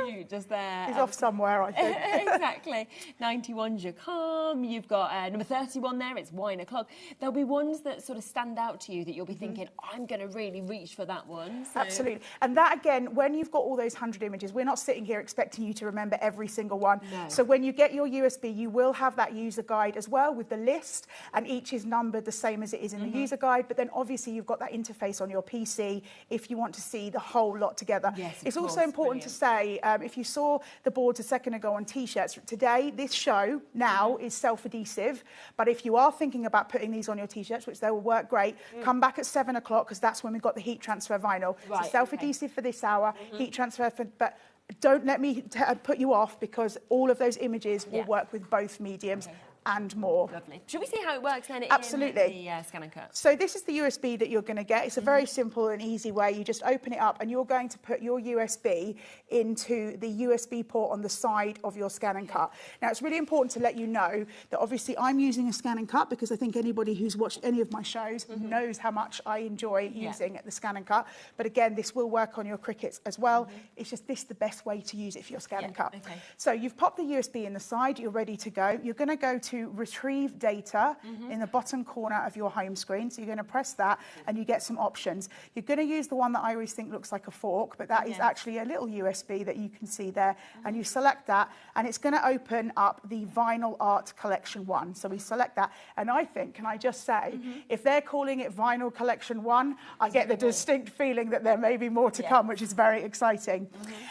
cute just there. He's off somewhere, I think. Exactly. 91's your calm. You've got number 31 there, it's wine o'clock. There'll be ones that sort of stand out to you that you'll be thinking, I'm going to really reach for that one. So. Absolutely. And that, again, when you've got all those 100 images, we're not sitting here expecting you to remember every single one. No. So when you get your USB, you will have that user guide as well with the list, and each is numbered the same as it is in the user guide. But then obviously you've got that interface on your PC if you want to see the whole lot together. Yes, it's also important to say, if you saw the boards a second ago on T-shirts, today, this show now is self-adhesive. But if you are thinking about putting these on your T-shirts, which they will work great, come back at 7 o'clock, because that's when we've got the heat transfer vinyl. Right, so self-adhesive for this hour, heat transfer for... But don't let me put you off, because all of those images will work with both mediums. And more. Lovely. Should we see how it works then? Absolutely. In the scan and cut? So this is the USB that you're going to get. It's a very simple and easy way. You just open it up and you're going to put your USB into the USB port on the side of your scan and cut. Now, it's really important to let you know that obviously I'm using a scan and cut because I think anybody who's watched any of my shows knows how much I enjoy using the scan and cut. But again, this will work on your Cricuts as well. It's just this the best way to use it for your scan and cut. Okay. So you've popped the USB in the side. You're ready to go. You're going to go to retrieve data in the bottom corner of your home screen. So you're going to press that and you get some options. You're going to use the one that I always think looks like a fork, but that is actually a little USB that you can see there. And you select that and it's going to open up the Vinyl Art Collection 1. So we select that. And I think, can I just say, if they're calling it Vinyl Collection 1, I get the distinct feeling that there may be more to come, which is very exciting.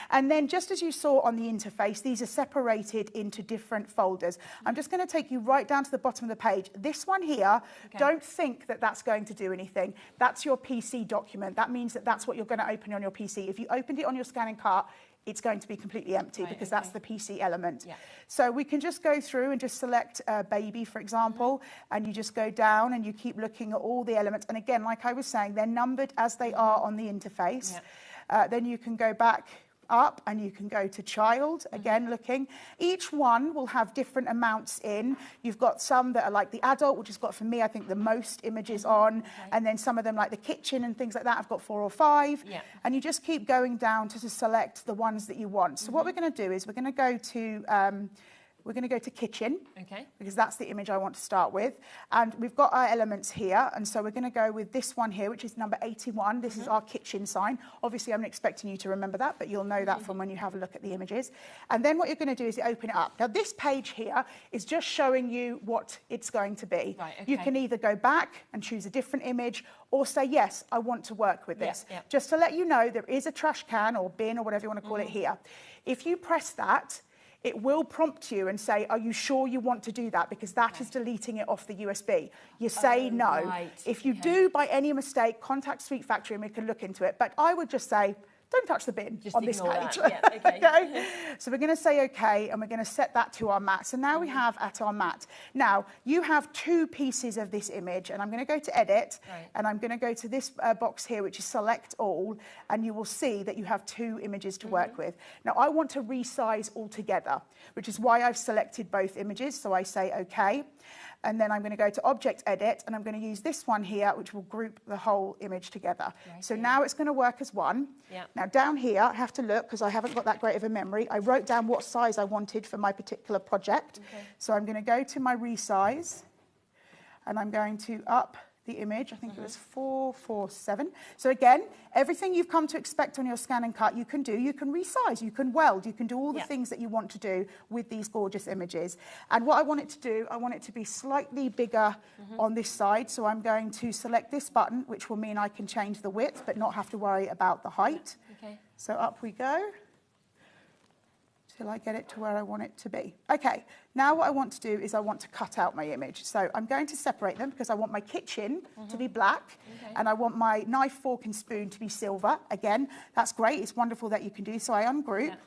And then just as you saw on the interface, these are separated into different folders. I'm just going to take you right down to the bottom of the page. This one here, don't think that that's going to do anything. That's your PC document. That means that that's what you're going to open on your PC. If you opened it on your scan and cut, it's going to be completely empty because that's the PC element. So we can just go through and just select baby, for example, and you just go down and you keep looking at all the elements. And again, like I was saying, they're numbered as they are on the interface. Then you can go back up and you can go to child, again looking. Each one will have different amounts in. You've got some that are like the adult, which has got, for me, I think the most images on, and then some of them like the kitchen and things like that, I've got 4 or 5. And you just keep going down to select the ones that you want. So what we're going to do is we're going to go to kitchen, because that's the image I want to start with. And we've got our elements here, and so we're going to go with this one here, which is number 81. This is our kitchen sign. Obviously, I'm not expecting you to remember that, but you'll know that from when you have a look at the images. And then what you're going to do is you open it up. Now, this page here is just showing you what it's going to be. You can either go back and choose a different image, or say, yes, I want to work with this. Just to let you know, there is a trash can or bin or whatever you want to call it here. If you press that, it will prompt you and say, are you sure you want to do that? Because that is deleting it off the USB. You say no. Right. If you do by any mistake, contact Sweet Factory and we can look into it. But I would just say, don't touch the bin on this page. Yeah, okay. Okay? So we're going to say OK, and we're going to set that to our mat. So now we have at our mat. Now, you have 2 pieces of this image, and I'm going to go to Edit, and I'm going to go to this box here, which is Select All, and you will see that you have 2 images to work with. Now, I want to resize all together, which is why I've selected both images. So I say OK. And then I'm going to go to Object Edit, and I'm going to use this one here, which will group the whole image together. So now it's going to work as one. Now down here, I have to look, because I haven't got that great of a memory. I wrote down what size I wanted for my particular project. So I'm going to go to my resize, and I'm going to up the image. I think it was 447. So again, everything you've come to expect on your scan and cut, you can do. You can resize, you can weld, you can do all the things that you want to do with these gorgeous images. And what I want it to do, I want it to be slightly bigger on this side. So I'm going to select this button, which will mean I can change the width, but not have to worry about the height. So up we go, till I get it to where I want it to be. Okay, now what I want to do is I want to cut out my image. So I'm going to separate them because I want my kitchen to be black and I want my knife, fork and spoon to be silver. Again, that's great. It's wonderful that you can do. So I ungroup.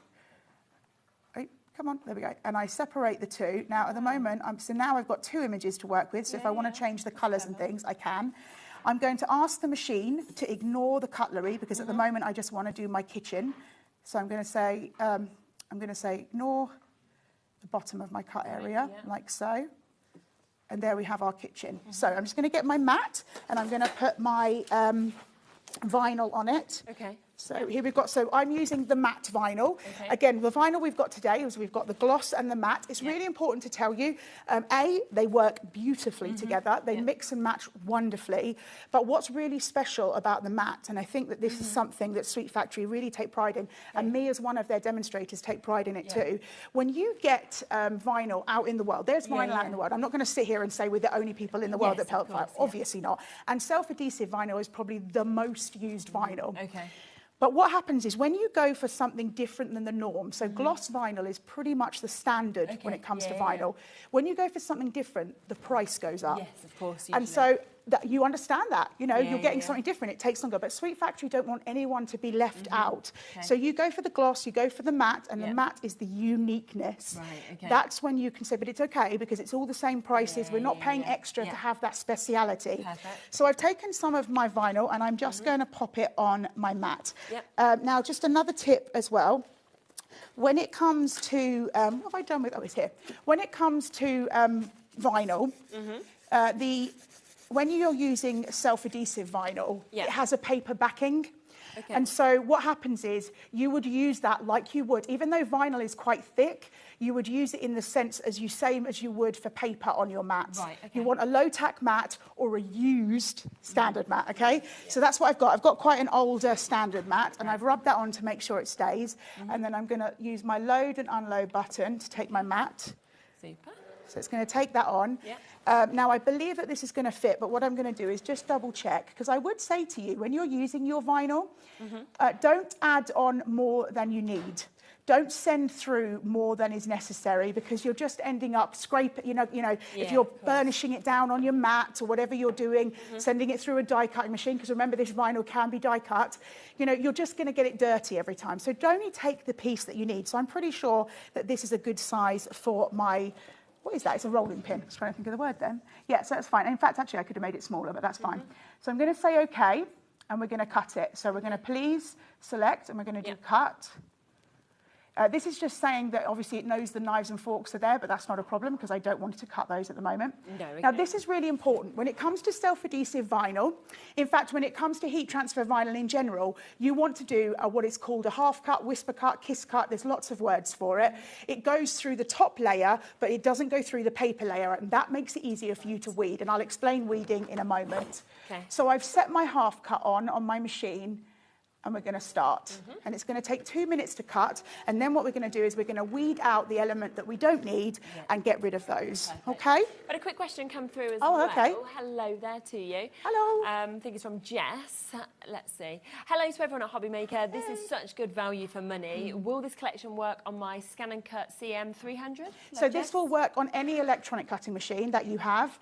Right, come on, there we go. And I separate the 2. Now at the moment, so now I've got 2 images to work with. So if I want to change the colours and things, I can. I'm going to ask the machine to ignore the cutlery because at the moment I just want to do my kitchen. So I'm going to say, ignore the bottom of my cut area, like so. And there we have our kitchen. So I'm just going to get my mat, and I'm going to put my vinyl on it. So here we've got, so I'm using the matte vinyl. Again, the vinyl we've got today is we've got the gloss and the matte. It's really important to tell you, they work beautifully together. They mix and match wonderfully. But what's really special about the matte, and I think that this is something that Sweet Factory really take pride in, and me as one of their demonstrators take pride in it too. When you get vinyl out in the world, there's vinyl out in the world. I'm not going to sit here and say we're the only people in the world that pelt vinyl. Obviously not. And self-adhesive vinyl is probably the most used vinyl. But what happens is when you go for something different than the norm, so gloss vinyl is pretty much the standard when it comes to vinyl. When you go for something different, the price goes up. Yes, of course. And so that you understand that, you know, you're getting something different, it takes longer. But Sweet Factory don't want anyone to be left out. So you go for the gloss, you go for the matte, and the matte is the uniqueness. That's when you can say, but it's okay because it's all the same prices. We're not paying extra to have that speciality. So I've taken some of my vinyl and I'm just going to pop it on my matte. Now, just another tip as well. When it comes to, what have I done with, oh, it's here. When it comes to vinyl, when you're using self-adhesive vinyl, it has a paper backing. And so what happens is you would use that like you would, even though vinyl is quite thick, you would use it in the sense same as you would for paper on your mat. You want a low-tack mat or a used standard mat, So that's what I've got. I've got quite an older standard mat, and I've rubbed that on to make sure it stays. And then I'm going to use my load and unload button to take my mat. Super. So it's going to take that on. Now, I believe that this is going to fit, but what I'm going to do is just double check, because I would say to you, when you're using your vinyl, don't add on more than you need. Don't send through more than is necessary, because you're just ending up scraping, if you're burnishing it down on your mat or whatever you're doing, sending it through a die cutting machine, because remember this vinyl can be die cut, you're just going to get it dirty every time. So only take the piece that you need. So I'm pretty sure that this is a good size for my... What is that? It's a rolling pin. I was trying to think of the word then. Yeah, so that's fine. In fact, actually, I could have made it smaller, but that's fine. So I'm going to say OK, and we're going to cut it. So we're going to please select, and we're going to do cut. This is just saying that obviously it knows the knives and forks are there, but that's not a problem because I don't want it to cut those at the moment. Now, this is really important. When it comes to self-adhesive vinyl, in fact, when it comes to heat transfer vinyl in general, you want to do what is called a half cut, whisper cut, kiss cut. There's lots of words for it. It goes through the top layer, but it doesn't go through the paper layer, and that makes it easier for you to weed, and I'll explain weeding in a moment. So I've set my half cut on my machine, and we're going to start. And it's going to take 2 minutes to cut. And then what we're going to do is we're going to weed out the element that we don't need and get rid of those. Okay? But a quick question come through as Oh, well. okay. Hello there to you. Hello. I think it's from Jess. Let's see. Hello to everyone at HobbyMaker. This is such good value for money. Will this collection work on my Scan and Cut CM300? So this will work on any electronic cutting machine that you have.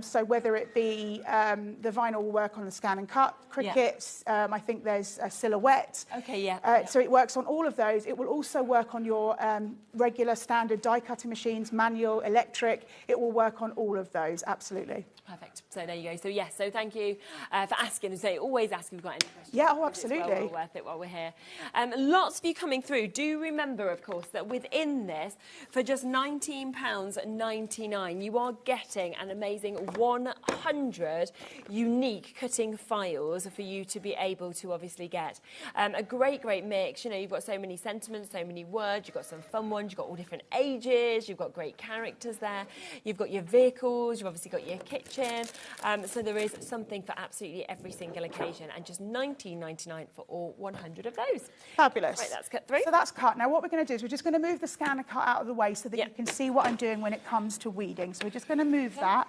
So whether it be the vinyl will work on the Scan and Cut, Crickets, I think there's a Silhouette. Okay, yeah. So it works on all of those. It will also work on your regular standard die cutting machines, manual, electric. It will work on all of those, absolutely. Perfect. So there you go. So yes, so thank you for asking. And say always ask if you've got any questions. Yeah, oh, absolutely. It's well worth it while we're here. Lots of you coming through. Do remember, of course, that within this, for just £19.99, you are getting an amazing 100 unique cutting files for you to be able to obviously get. A great mix. You know, you've got so many sentiments, so many words. You've got some fun ones. You've got all different ages. You've got great characters there. You've got your vehicles. You've obviously got your kitchen. So there is something for absolutely every single occasion, and just £19.99 for all 100 of those. Fabulous. Right, that's cut through. So that's cut. Now what we're going to do is we're just going to move the Scan and Cut out of the way so that you can see what I'm doing when it comes to weeding. So we're just going to move that.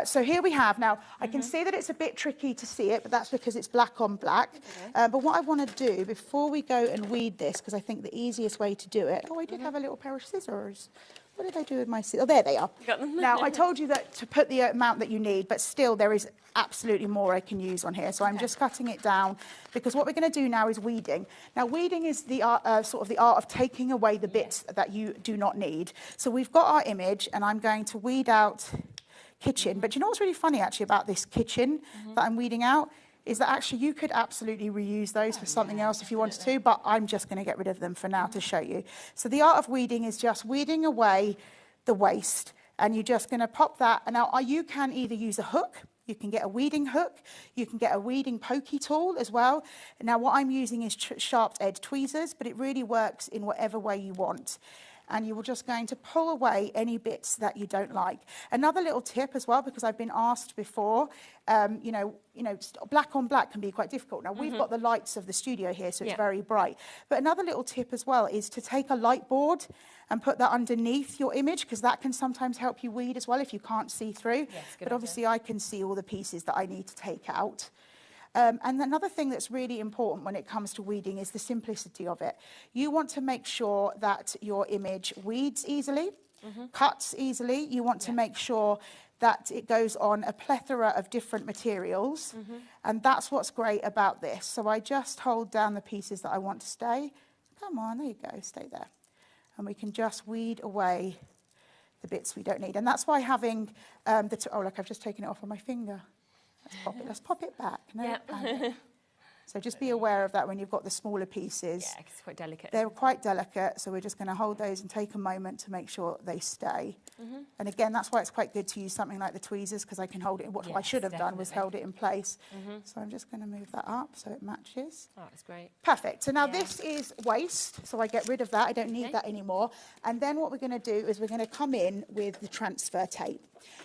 So here we have, now I can see that it's a bit tricky to see it, but that's because it's black on black. But what I want to do before we go and weed this, because I think the easiest way to do it, I did have a little pair of scissors. What did I do with my scissors? Oh, there they are. Got them. Now, I told you that to put the amount that you need, but still there is absolutely more I can use on here. So I'm just cutting it down, because what we're going to do now is weeding. Now, weeding is the art, sort of the art of taking away the bits that you do not need. So we've got our image, and I'm going to weed out kitchen. But you know what's really funny, actually, about this kitchen that I'm weeding out? Is that actually you could absolutely reuse those for something else if you wanted to, but I'm just going to get rid of them for now to show you. So the art of weeding is just weeding away the waste, and you're just going to pop that. And now you can either use a hook, you can get a weeding hook, you can get a weeding pokey tool as well. Now what I'm using is sharp edge tweezers, but it really works in whatever way you want. And you were just going to pull away any bits that you don't like. Another little tip as well, because I've been asked before, you know, black on black can be quite difficult. Now, we've got the lights of the studio here, so it's very bright. But another little tip as well is to take a light board and put that underneath your image, because that can sometimes help you weed as well if you can't see through. But obviously, I can see all the pieces that I need to take out. And another thing that's really important when it comes to weeding is the simplicity of it. You want to make sure that your image weeds easily, cuts easily. You want to make sure that it goes on a plethora of different materials. And that's what's great about this. So I just hold down the pieces that I want to stay. Come on, there you go, stay there. And we can just weed away the bits we don't need. And that's why having oh, look, I've just taken it off on my finger. Let's pop it back. No panic. So just be aware of that when you've got the smaller pieces. Yeah, it's quite delicate. They're quite delicate, so we're just going to hold those and take a moment to make sure they stay. And again, that's why it's quite good to use something like the tweezers, because I can hold it. What I should have done was held it in place. So I'm just going to move that up so it matches. Oh, that's great. Perfect. So now this is waste, so I get rid of that. I don't need that anymore. And then what we're going to do is we're going to come in with the transfer tape.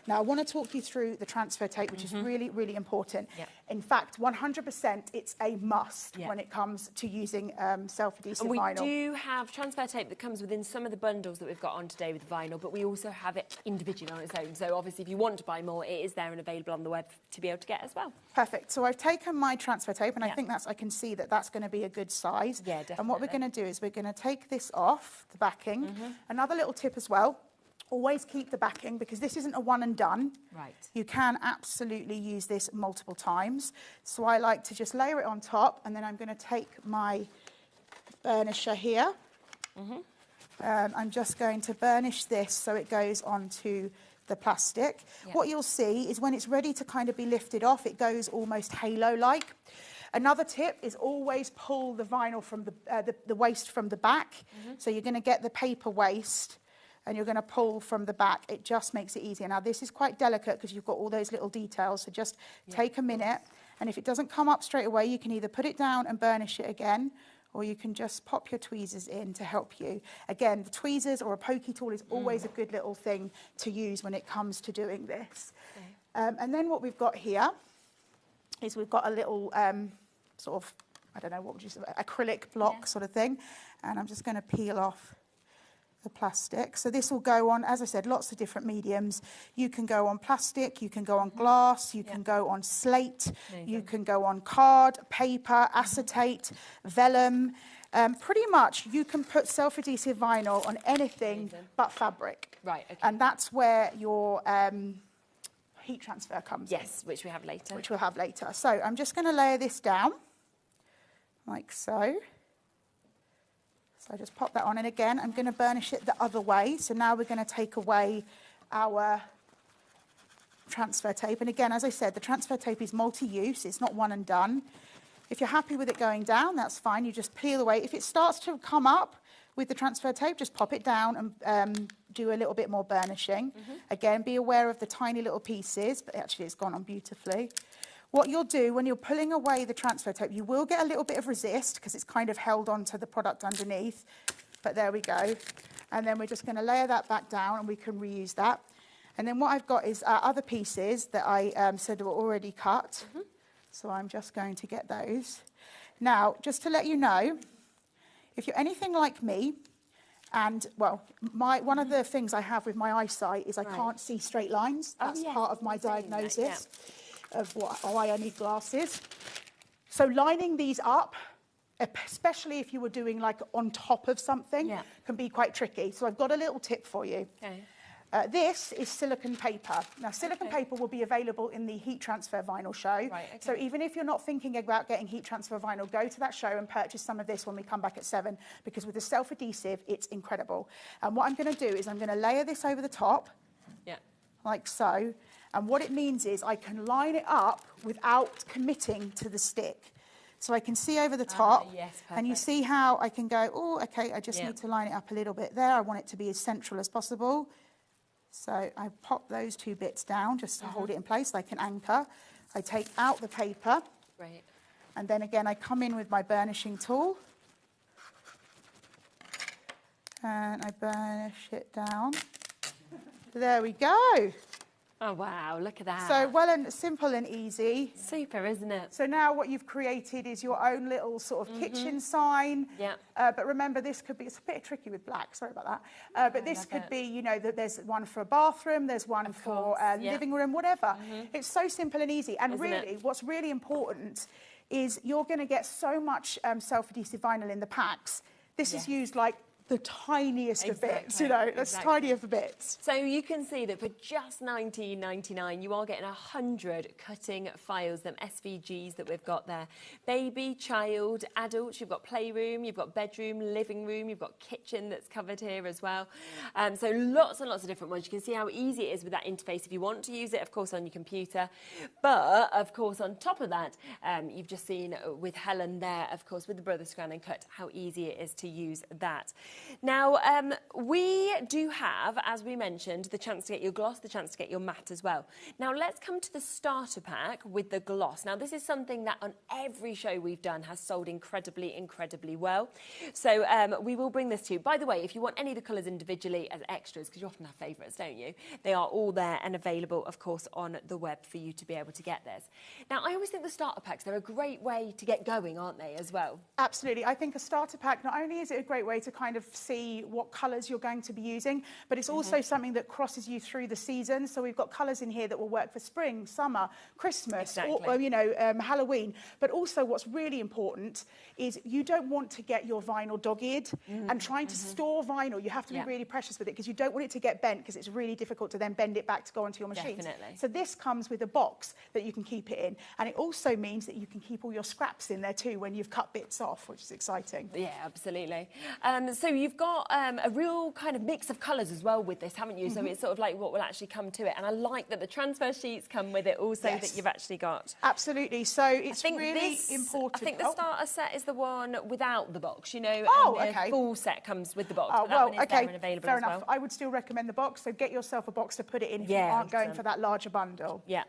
Now, I want to talk you through the transfer tape, which is really, really important. In fact, 100%, it's a must when it comes to using self-adhesive vinyl. And we do have transfer tape that comes within some of the bundles that we've got on today with vinyl, but we also have it individually on its own. So obviously, if you want to buy more, it is there and available on the web to be able to get as well. Perfect. So I've taken my transfer tape, and I think I can see that that's going to be a good size. Yeah, definitely. And what we're going to do is we're going to take this off, the backing. Another little tip as well. Always keep the backing, because this isn't a one and done. Right. You can absolutely use this multiple times. So I like to just layer it on top, and then I'm going to take my burnisher here. I'm just going to burnish this so it goes onto the plastic. What you'll see is when it's ready to kind of be lifted off, it goes almost halo-like. Another tip is always pull the vinyl from the waste from the back. So you're going to get the paper waste, and you're going to pull from the back. It just makes it easier. Now, this is quite delicate because you've got all those little details, so just take a minute. And if it doesn't come up straight away, you can either put it down and burnish it again, or you can just pop your tweezers in to help you. Again, the tweezers or a pokey tool is always a good little thing to use when it comes to doing this. And then what we've got here is we've got a little sort of, I don't know, what would you say, acrylic block sort of thing. And I'm just going to peel off the plastic. So this will go on, as I said, lots of different mediums. You can go on plastic, you can go on glass, you can go on slate, you can go on card, paper, acetate, vellum. Pretty much you can put self-adhesive vinyl on anything but fabric. Right, okay. And that's where your heat transfer comes in. Yes, which we have later. Which we'll have later. So I'm just going to layer this down, like so. So I just pop that on, and again, I'm going to burnish it the other way. So now we're going to take away our transfer tape. And again, as I said, the transfer tape is multi-use. It's not one and done. If you're happy with it going down, that's fine. You just peel away. If it starts to come up with the transfer tape, just pop it down and do a little bit more burnishing. Again, be aware of the tiny little pieces, but actually it's gone on beautifully. What you'll do when you're pulling away the transfer tape, you will get a little bit of resist because it's kind of held onto the product underneath. But there we go. And then we're just going to layer that back down and we can reuse that. And then what I've got is other pieces that I said were already cut. So I'm just going to get those. Now, just to let you know, if you're anything like me, and, well, one of the things I have with my eyesight is I can't see straight lines. That's part of my diagnosis of why I need glasses. So lining these up, especially if you were doing like on top of something, can be quite tricky. So I've got a little tip for you. This is silicone paper. Now, silicone paper will be available in the heat transfer vinyl show. So even if you're not thinking about getting heat transfer vinyl, go to that show and purchase some of this when we come back at 7, because with the self-adhesive, it's incredible. And what I'm going to do is I'm going to layer this over the top, like so. And what it means is I can line it up without committing to the stick. So I can see over the top, and you see how I can go, oh, okay, I just need to line it up a little bit there. I want it to be as central as possible. So I pop those 2 bits down just to hold it in place like an anchor. I take out the paper. And then again, I come in with my burnishing tool. And I burnish it down. There we go. Oh, wow, look at that. So well and simple and easy. Super, isn't it? So now what you've created is your own little sort of kitchen sign. But remember, this could be, it's a bit tricky with black, sorry about that. But this could be, you know, that there's one for a bathroom, there's one for living room, whatever. It's so simple and easy. And really, what's really important is you're going to get so much self-adhesive vinyl in the packs. This is used like the tiniest of bits, you know, that's tiny of the bits. So you can see that for just $19.99, you are getting 100 cutting files, them SVGs that we've got there. Baby, child, adults, you've got playroom, you've got bedroom, living room, you've got kitchen that's covered here as well. So lots and lots of different ones. You can see how easy it is with that interface if you want to use it, of course, on your computer. But, of course, on top of that, you've just seen with Helen there, of course, with the Brother Scan and Cut, how easy it is to use that. Now, we do have, as we mentioned, the chance to get your gloss, the chance to get your matte as well. Now, let's come to the starter pack with the gloss. Now, this is something that on every show we've done has sold incredibly, incredibly well. So we will bring this to you. By the way, if you want any of the colours individually as extras, because you often have favourites, don't you? They are all there and available, of course, on the web for you to be able to get this. Now, I always think the starter packs, they're a great way to get going, aren't they, as well? Absolutely. I think a starter pack, not only is it a great way to kind of see what colours you're going to be using, but it's also something that crosses you through the season. So we've got colours in here that will work for spring, summer, Christmas, or, you know, Halloween. But also what's really important is you don't want to get your vinyl dog-eared, and trying to store vinyl, you have to be really precious with it because you don't want it to get bent, because it's really difficult to then bend it back to go onto your machines. So this comes with a box that you can keep it in, and it also means that you can keep all your scraps in there too when you've cut bits off, which is exciting. Yeah, absolutely. So you've got a real kind of mix of colours as well with this, haven't you? So it's sort of like what will actually come to it. And I like that the transfer sheets come with it also, that you've actually got. Absolutely. So it's really important. I think the starter set is the one without the box, you know, and the full set comes with the box. Oh, but that one is there and available fair as enough. well. I would still recommend the box, so get yourself a box to put it in if you aren't going for that larger bundle. Yeah,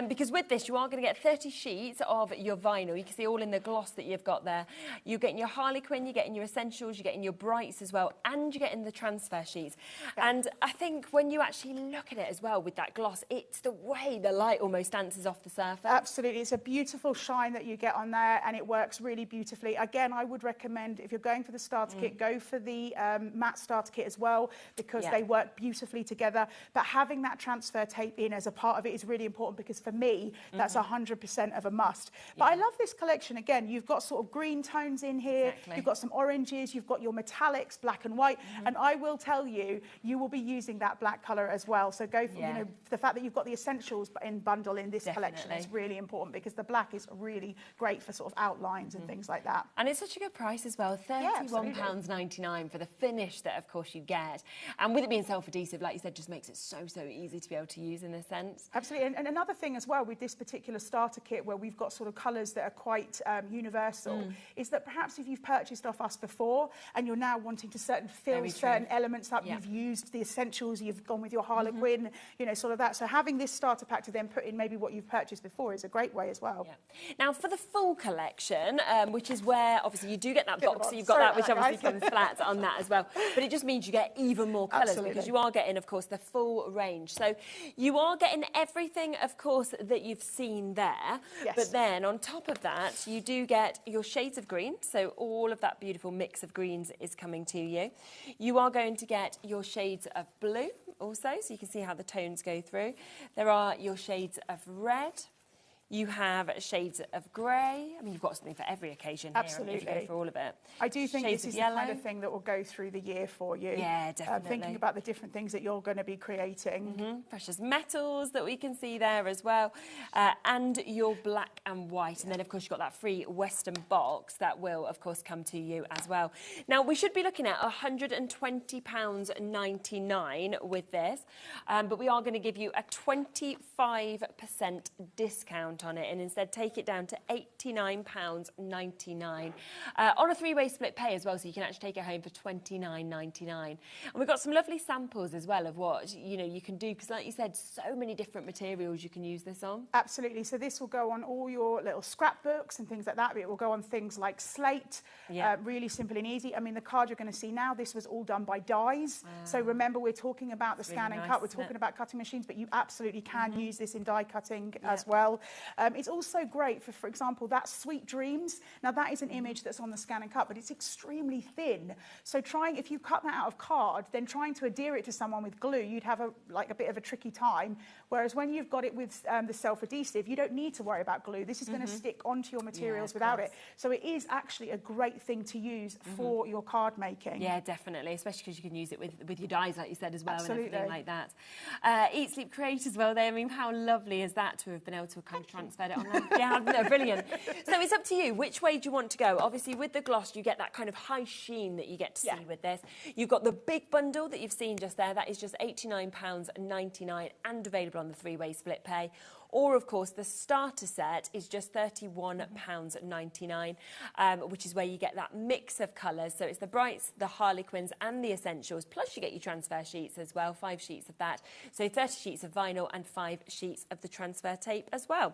because with this, you are going to get 30 sheets of your vinyl. You can see all in the gloss that you've got there. You're getting your Harlequin, you're getting your Essentials, you're getting your brights as well, and you're getting the transfer sheets. And I think when you actually look at it as well with that gloss, it's the way the light almost dances off the surface. Absolutely. It's a beautiful shine that you get on there, and it works really beautifully. Again, I would recommend, if you're going for the starter kit, go for the matte starter kit as well, because they work beautifully together. But having that transfer tape in as a part of it is really important, because for me, that's 100% of a must. But I love this collection. Again, you've got sort of green tones in here, you've got some oranges, you've got your metallics, black and white, and I will tell you, you will be using that black colour as well. So go for, you know, the fact that you've got the essentials in bundle in this collection is really important, because the black is really great for sort of outlines and things like that. And it's such a good price as well, £31.99 for the finish that, of course, you get. And with it being self-adhesive, like you said, just makes it so easy to be able to use in this sense. Absolutely. And another thing as well with this particular starter kit, where we've got sort of colours that are quite universal, is that perhaps if you've purchased off us before and you're now wanting to fill certain elements up, you've used the essentials, you've gone with your Harlequin, you know, sort of that. So having this starter pack to then put in maybe what you've purchased before is a great way as well. Now, for the full collection, which is where obviously you do get that box, so you've got that, which obviously comes flat on that as well. But it just means you get even more colours, because you are getting, of course, the full range. So you are getting everything, of course, that you've seen there. But then on top of that, you do get your shades of green. So all of that beautiful mix of greens is coming to you. You are going to get your shades of blue also, so you can see how the tones go through. There are your shades of red. You have shades of grey. I mean, you've got something for every occasion here. Absolutely. If you go through all of it. I do think Shades this is of the yellow. kind of thing that will go through the year for you. Yeah, definitely. Thinking about the different things that you're going to be creating. Precious metals that we can see there as well. And your black and white. And then, of course, you've got that free Western box that will, of course, come to you as well. Now, we should be looking at £120.99 with this. But we are going to give you a 25% discount on it, and instead take it down to £89.99 on a three-way split pay as well, so you can actually take it home for £29.99. And we've got some lovely samples as well of what you can do, because like you said, so many different materials you can use this on. Absolutely. So this will go on all your little scrapbooks and things like that. It will go on things like slate, really simple and easy. I mean, the card you're going to see now, this was all done by dies. So remember, we're talking about the scan and cut, we're talking about cutting machines, but you absolutely can use this in die cutting as well. It's also great for example, that Sweet Dreams. Now, that is an image that's on the scan and cut, but it's extremely thin. So if you cut that out of card, then trying to adhere it to someone with glue, you'd have a bit of a tricky time. Whereas when you've got it with the self-adhesive, you don't need to worry about glue. This is going to stick onto your materials without it. So it is actually a great thing to use for your card making. Yeah, definitely, especially because you can use it with your dies, like you said, as well, Absolutely. and everything like that. Eat, Sleep, Create as well there. I mean, how lovely is that to have been able to kind of transfer it on? Yeah, no, brilliant. So it's up to you. Which way do you want to go? Obviously, with the gloss, you get that kind of high sheen that you get to see with this. You've got the big bundle that you've seen just there. That is just £89.99 and available on the three-way split pay. Or, of course, the starter set is just £31.99, which is where you get that mix of colours. So it's the brights, the Harlequins and the essentials, plus you get your transfer sheets as well, 5 sheets of that. So 30 sheets of vinyl and 5 sheets of the transfer tape as well.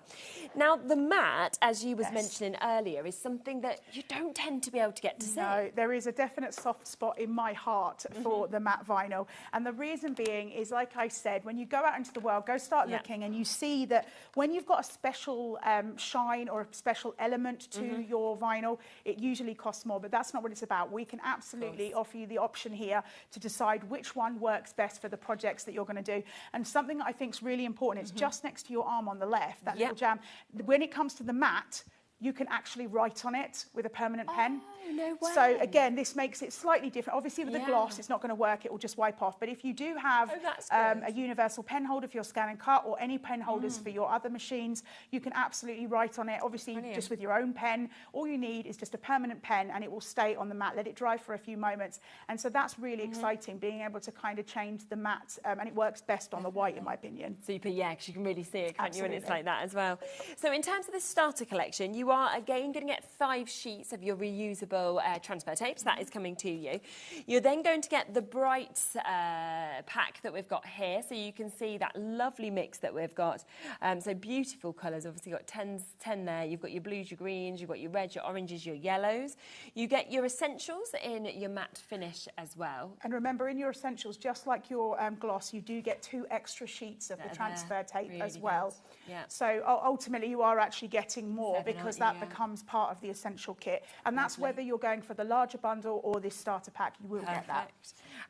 Now, the matte, as you was mentioning earlier, is something that you don't tend to be able to get to see. No, there is a definite soft spot in my heart for the matte vinyl. And the reason being is, like I said, when you go out into the world, go start looking, and you see that when you've got a special shine or a special element to your vinyl, it usually costs more, but that's not what it's about. We can absolutely offer you the option here to decide which one works best for the projects that you're going to do. And something that I think is really important, it's just next to your arm on the left, that little jam. When it comes to the matte, you can actually write on it with a permanent pen. No way. So again, this makes it slightly different. Obviously with the gloss, it's not going to work, it will just wipe off. But if you do have a universal pen holder for your scan and cut, or any pen holders for your other machines, you can absolutely write on it. Obviously just with your own pen, all you need is just a permanent pen, and it will stay on the mat. Let it dry for a few moments. And so that's really exciting, being able to kind of change the mat, and it works best on the white, in my opinion. Super, yeah, because you can really see it, can't you, when it's like that as well. So in terms of the starter collection, you are again going to get 5 sheets of your reusable transfer tapes. That is coming to you. You're then going to get the bright pack that we've got here, so you can see that lovely mix that we've got. So beautiful colours. Obviously, you've got 10 there. You've got your blues, your greens, you've got your reds, your oranges, your yellows. You get your essentials in your matte finish as well. And remember, in your essentials, just like your gloss, you do get 2 extra sheets of the transfer tape really as well. good. Yeah. So ultimately, you are actually getting more because that becomes part of the essential kit. And that's whether you're going for the larger bundle or this starter pack, you will get that.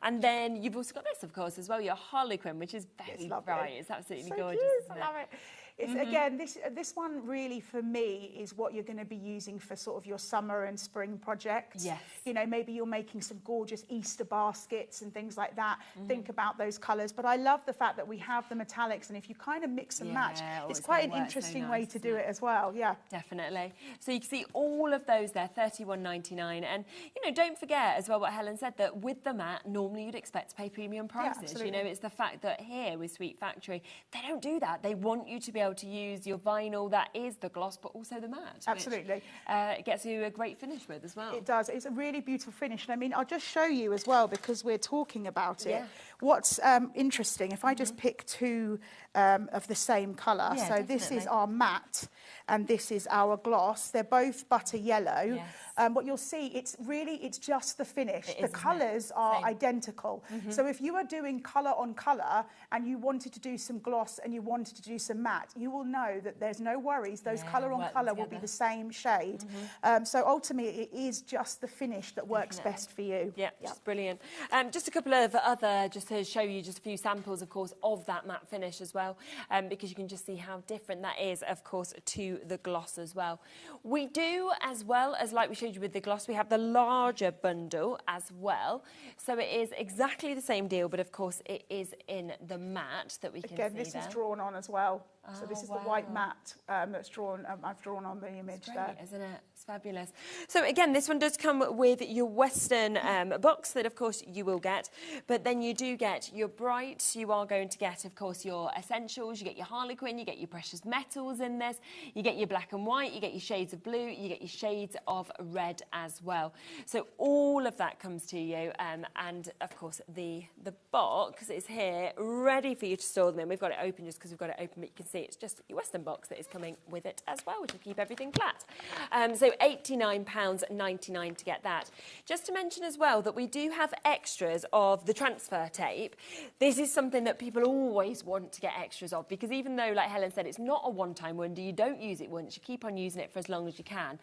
And then you've also got this, of course, as well, your Harlequin, which is very bright. It's absolutely gorgeous, isn't it? I love it. It's, again, this one really, for me, is what you're going to be using for sort of your summer and spring projects. Yes. You know, maybe you're making some gorgeous Easter baskets and things like that. Think about those colours. But I love the fact that we have the metallics, and if you kind of mix and match, it's quite an interesting way to do it as well. Yeah. Definitely. So you can see all of those there, $31.99. And, you know, don't forget as well what Helen said, that with the matte, normally you'd expect to pay premium prices. You know, it's the fact that here with Sweet Factory, they don't do that. They want you to be able to use your vinyl that is the gloss, but also the matte. Absolutely. Which, it gets you a great finish with as well. It does. It's a really beautiful finish. And I mean, I'll just show you as well, because we're talking about it. What's interesting, if I just pick 2 of the same colour. So this is our matte and this is our gloss. They're both butter yellow. What you'll see, it's just the finish. The colours are identical. So if you are doing colour on colour and you wanted to do some gloss and you wanted to do some matte, you will know that there's no worries. Those colour on colour will be the same shade. So ultimately, it is just the finish that works best for you. Yeah, which is brilliant. Just a couple of other, just to show you just a few samples, of course, of that matte finish as well, because you can just see how different that is, of course, to the gloss as well. We do, as well as like we showed you with the gloss, we have the larger bundle as well. So it is exactly the same deal, but of course it is in the matte that we can see there. Again, this is drawn on as well. So this is the white matte that's drawn. I've drawn on the image there, isn't it? It's fabulous. So again, this one does come with your Western box that, of course, you will get. But then you do get your bright. You are going to get, of course, your essentials. You get your Harlequin. You get your precious metals in this. You get your black and white. You get your shades of blue. You get your shades of red as well. So all of that comes to you. And of course, the box is here, ready for you to store them in. We've got it open just because we've got it open, but you can see it's just your Western box that is coming with it as well, which will keep everything flat. So £89.99 to get that. Just to mention as well that we do have extras of the transfer tape. This is something that people always want to get extras of, because even though, like Helen said, it's not a one-time wonder, you don't use it once, you keep on using it for as long as you can.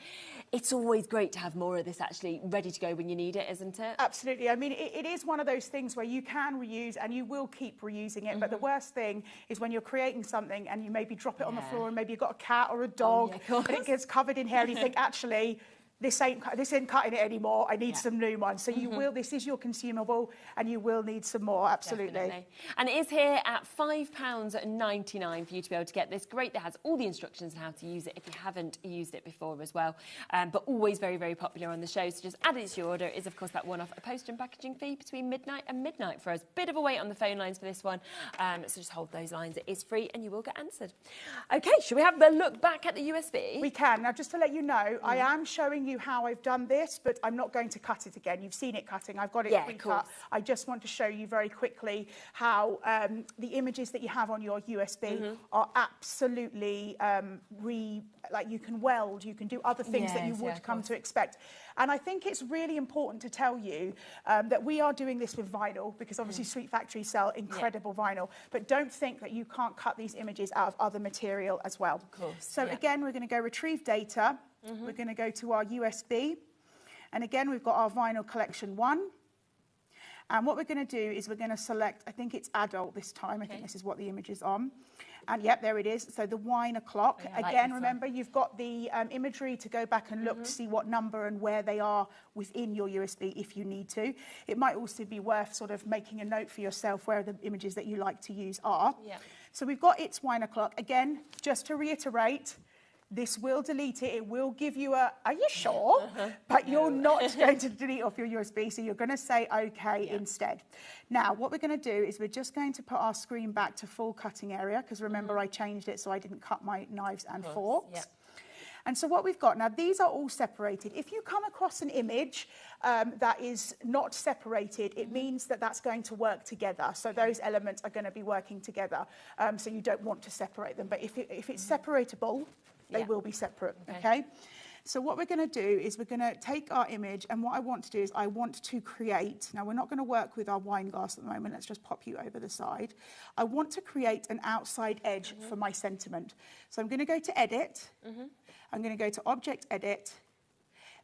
It's always great to have more of this actually ready to go when you need it, isn't it? Absolutely. I mean, it is one of those things where you can reuse and you will keep reusing it, but the worst thing is when you're creating something and you maybe drop it on the floor, and maybe you've got a cat or a dog and it gets covered in hair and you think, actually, this ain't cutting it anymore. I need some new ones. So you will. This is your consumable, and you will need some more. Absolutely. Definitely. And it is here at £5.99 for you to be able to get this. Great. That has all the instructions on how to use it if you haven't used it before as well. But always very, very popular on the show. So just add it to your order. Is of course that one-off postage and packaging fee between midnight and midnight for us. Bit of a wait on the phone lines for this one. So just hold those lines. It is free, and you will get answered. Okay. Should we have a look back at the USB? We can. Now, just to let you know, I am showing you how I've done this, but I'm not going to cut it again. You've seen it cutting. I've got it pre-cut. I just want to show you very quickly how the images that you have on your USB are absolutely like you can weld, you can do other things that you would come to expect. And I think it's really important to tell you that we are doing this with vinyl, because obviously Sweet Factory sell incredible vinyl, but don't think that you can't cut these images out of other material as well. Of course. So again, we're going to go retrieve data. We're going to go to our USB. And again, we've got our vinyl collection 1. And what we're going to do is we're going to select, I think it's adult this time. I think this is what the image is on. And yep, there it is. So the wine o'clock. Again, remember, you've got the imagery to go back and look to see what number and where they are within your USB if you need to. It might also be worth sort of making a note for yourself where the images that you like to use are. So we've got it's wine o'clock. Again, just to reiterate, this will delete it. It will give you a, are you sure? But you're not going to delete off your USB, so you're going to say OK instead. Now, what we're going to do is we're just going to put our screen back to full cutting area, because remember I changed it so I didn't cut my knives and forks. And so what we've got now, these are all separated. If you come across an image that is not separated, it means that that's going to work together. So those elements are going to be working together. So you don't want to separate them. But if it's separatable, they will be separate, okay? So what we're going to do is we're going to take our image, and what I want to do is I want to create, now we're not going to work with our wine glass at the moment, let's just pop you over the side. I want to create an outside edge for my sentiment. So I'm going to go to Edit, I'm going to go to Object Edit,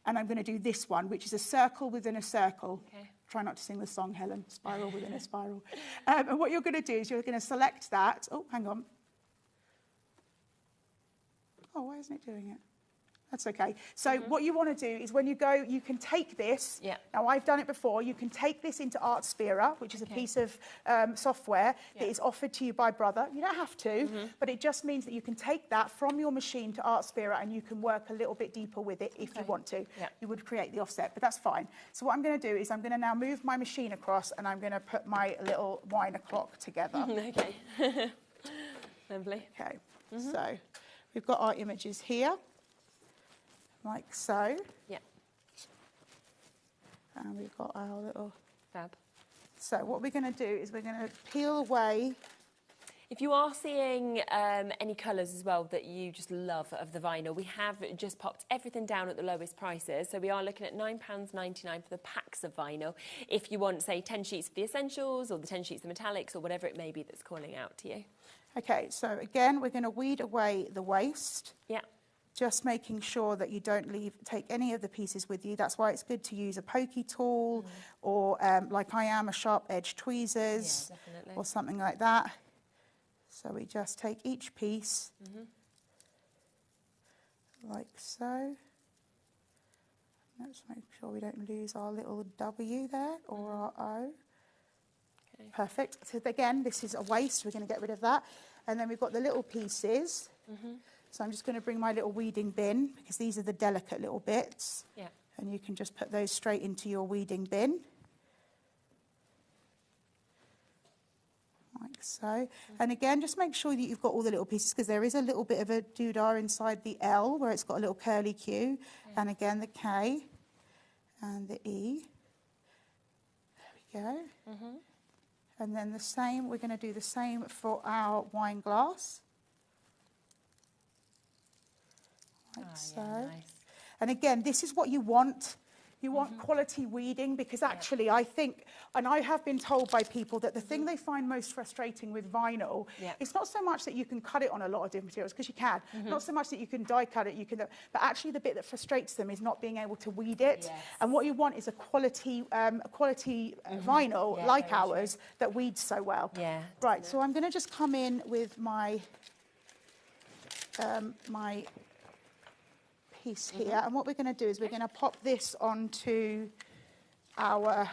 and I'm going to do this one, which is a circle within a circle. Okay. Try not to sing the song, Helen, spiral within a spiral. And what you're going to do is you're going to select that. Oh, hang on. Oh, why isn't it doing it? That's okay. So what you want to do is when you go, you can take this. Yeah. Now, I've done it before. You can take this into Artspira, which is a piece of software that is offered to you by Brother. You don't have to, but it just means that you can take that from your machine to Artspira and you can work a little bit deeper with it if you want to. Yeah. You would create the offset, but that's fine. So what I'm going to do is I'm going to now move my machine across and I'm going to put my little wine clock together. Okay. Lovely. Okay. So we've got our images here. Like so. Yeah. And we've got our little... Fab. So what we're going to do is we're going to peel away... If you are seeing any colours as well that you just love of the vinyl, we have just popped everything down at the lowest prices. So we are looking at £9.99 for the packs of vinyl. If you want, say, 10 sheets of the essentials or the 10 sheets of metallics or whatever it may be that's calling out to you. Okay, so again, we're going to weed away the waste. Yeah. Just making sure that you don't take any of the pieces with you. That's why it's good to use a pokey tool or, like I am, a sharp-edged tweezers or something like that. So we just take each piece like so. Let's make sure we don't lose our little W there or our O. Okay. Perfect. So again, this is a waste. We're going to get rid of that. And then we've got the little pieces. So I'm just going to bring my little weeding bin because these are the delicate little bits. Yeah. And you can just put those straight into your weeding bin. Like so. And again, just make sure that you've got all the little pieces because there is a little bit of a doodah inside the L where it's got a little curly Q. And again, the K and the E. There we go. And then the same, we're going to do the same for our wine glass. Like so. Nice. And again, this is what you want. You want quality weeding because actually I think, and I have been told by people that the thing they find most frustrating with vinyl, it's not so much that you can cut it on a lot of different materials, because you can, not so much that you can die cut it, but actually the bit that frustrates them is not being able to weed it. Yes. And what you want is a quality vinyl like ours that weeds so well. Yeah. Right, so I'm going to just come in with my, my piece here, and what we're going to do is we're going to pop this onto our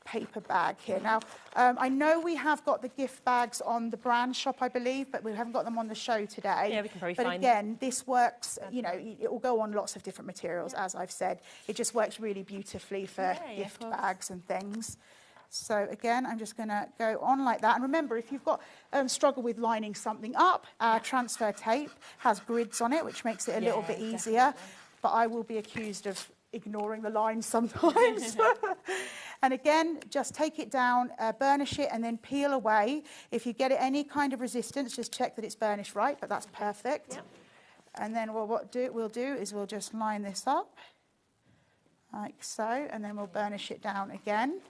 paper bag here. Now, I know we have got the gift bags on the brand shop, I believe, but we haven't got them on the show today. Yeah, we can probably find them. But again, this works, you know, it will go on lots of different materials, as I've said. It just works really beautifully for gift bags and things. So again, I'm just going to go on like that. And remember, if you've got struggle with lining something up, our transfer tape has grids on it, which makes it a little bit easier. But I will be accused of ignoring the lines sometimes. And again, just take it down, burnish it, and then peel away. If you get any kind of resistance, just check that it's burnished right, but that's perfect. And then what we'll do is we'll just line this up, like so, and then we'll burnish it down again.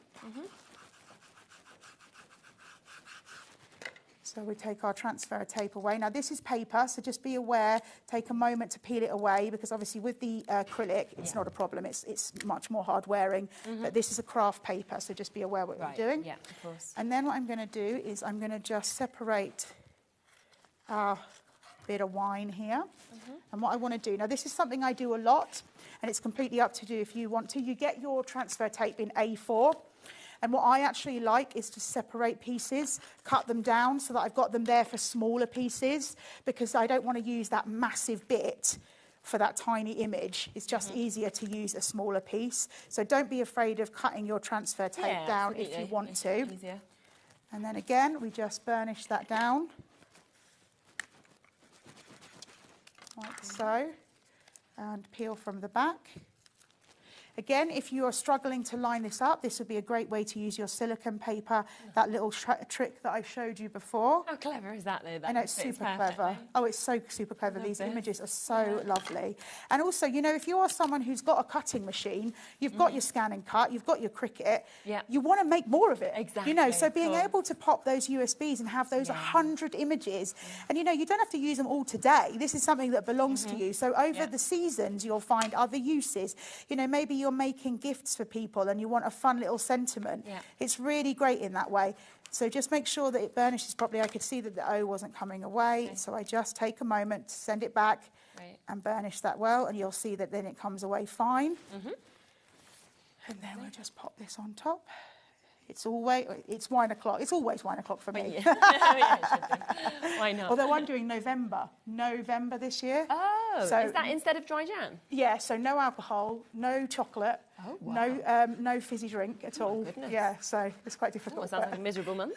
So we take our transfer tape away. Now this is paper, so just be aware, take a moment to peel it away, because obviously with the acrylic, it's not a problem, it's much more hard wearing, but this is a craft paper, so just be aware what you're doing. Yeah, of course. And then what I'm going to do is I'm going to just separate our bit of wine here. And what I want to do, now this is something I do a lot, and it's completely up to you if you want to. You get your transfer tape in A4. And what I actually like is to separate pieces, cut them down so that I've got them there for smaller pieces, because I don't want to use that massive bit for that tiny image. It's just easier to use a smaller piece. So don't be afraid of cutting your transfer tape down if you want to. Easier. And then again, we just burnish that down. like so, and peel from the back. Again, if you are struggling to line this up, this would be a great way to use your silicone paper, that little trick that I showed you before. How clever is that, though? I know, it's super clever. Oh, it's so super clever. These images are so lovely. And also, you know, if you are someone who's got a cutting machine, you've got your scan and cut, you've got your Cricut, you want to make more of it. Exactly. You know, so being able to pop those USBs and have those 100 images, and you know, you don't have to use them all today. This is something that belongs to you. So over the seasons, you'll find other uses. You know, maybe you're making gifts for people and you want a fun little sentiment. It's really great in that way. So just make sure that it burnishes properly. I could see that the O wasn't coming away, so I just take a moment to send it back and burnish that well, and you'll see that then it comes away fine. And then we'll just pop this on top. It's wine o'clock. It's always wine o'clock for me. Why not? Although I'm doing November this year. Oh, so, is that instead of dry Jan? Yeah, so no alcohol, no chocolate, no fizzy drink at all. Goodness. Yeah, so it's quite difficult. It sounds like a miserable month.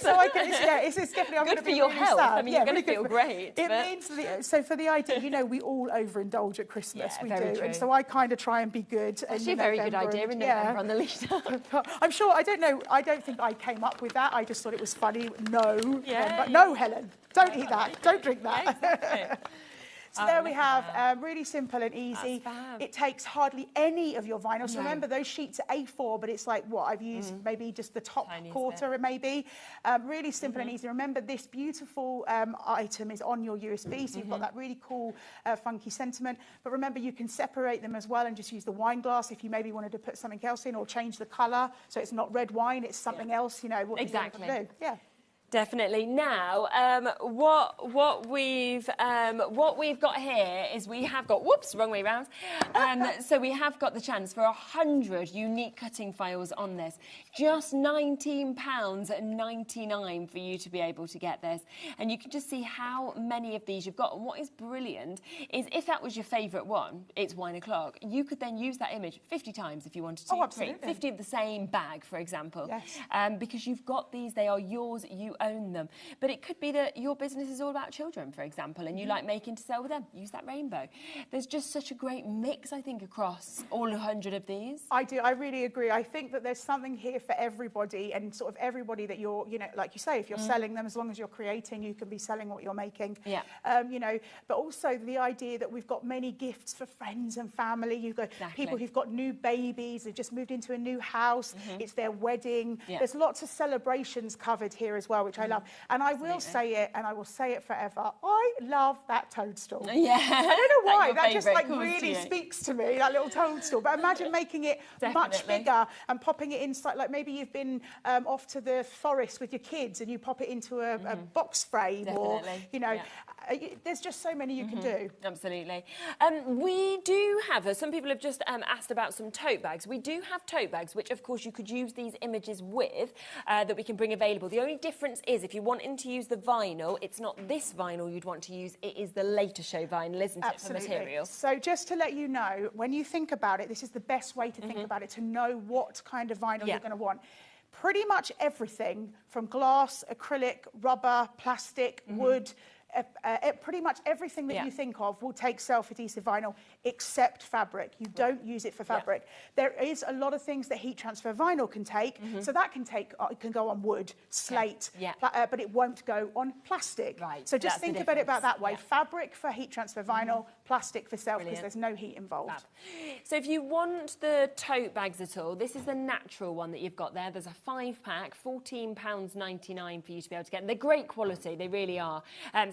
So I guess, it's definitely, I'm good for your health. Sad. I mean, you're going to feel great. It means, so for the idea, you know, we all overindulge at Christmas. We do. True. And so I kind of try and be good. Actually, a very good idea in November on the lead up. I'm sure, I don't think I came up with that. I just thought it was funny. No, Helen, don't eat that. Don't drink that. Exactly. So there we have, really simple and easy. It takes hardly any of your vinyl. So remember, those sheets are A4, but it's like what I've used, maybe just the top quarter, maybe. Really simple and easy. Remember, this beautiful item is on your USB, so you've got that really cool, funky sentiment. But remember, you can separate them as well and just use the wine glass if you maybe wanted to put something else in, or change the colour so it's not red wine, it's something else. You know what you want to do. Yeah. Definitely. Now, what we've got here is we have got, whoops, wrong way round. So we have got the chance for 100 unique cutting files on this. Just £19.99 for you to be able to get this. And you can just see how many of these you've got. And what is brilliant is if that was your favourite one, it's wine o'clock, you could then use that image 50 times if you wanted to. Oh, absolutely. 50 of the same bag, for example. Yes. Because you've got these, they are yours, you own them. But it could be that your business is all about children, for example, and you like making to sell with them. Use that rainbow. There's just such a great mix, I think, across all 100 of these. I do. I really agree. I think that there's something here for everybody, and sort of everybody that you're, you know, like you say, if you're selling them, as long as you're creating, you can be selling what you're making. Yeah. You know, but also the idea that we've got many gifts for friends and family. You've got people who've got new babies, they've just moved into a new house, it's their wedding. Yeah. There's lots of celebrations covered here as well, which I love. And I will say it, and I will say it forever, I love that toadstool. Yeah. I don't know why, that just like cool really speaks to me, that little toadstool. But imagine making it much bigger and popping it inside, like maybe you've been off to the forest with your kids and you pop it into a box frame, or, you know, there's just so many you can do. Absolutely. We do have, some people have just asked about some tote bags. We do have tote bags, which of course you could use these images with, that we can bring available. The only difference is if you're wanting to use the vinyl, it's not this vinyl you'd want to use, it is the later show vinyl, isn't it, for material? So just to let you know, when you think about it, this is the best way to think about it, to know what kind of vinyl you're going to want. Pretty much everything from glass, acrylic, rubber, plastic, wood, pretty much everything that you think of will take self-adhesive vinyl, except fabric. You don't use it for fabric. There is a lot of things that heat transfer vinyl can take, so that can take, it can go on wood, slate, but it won't go on plastic. Right. So just think about it that way. Fabric for heat transfer vinyl, plastic for self, because there's no heat involved. Fab. So if you want the tote bags at all, this is the natural one that you've got there. There's a 5-pack, £14.99 for you to be able to get. They're great quality, they really are.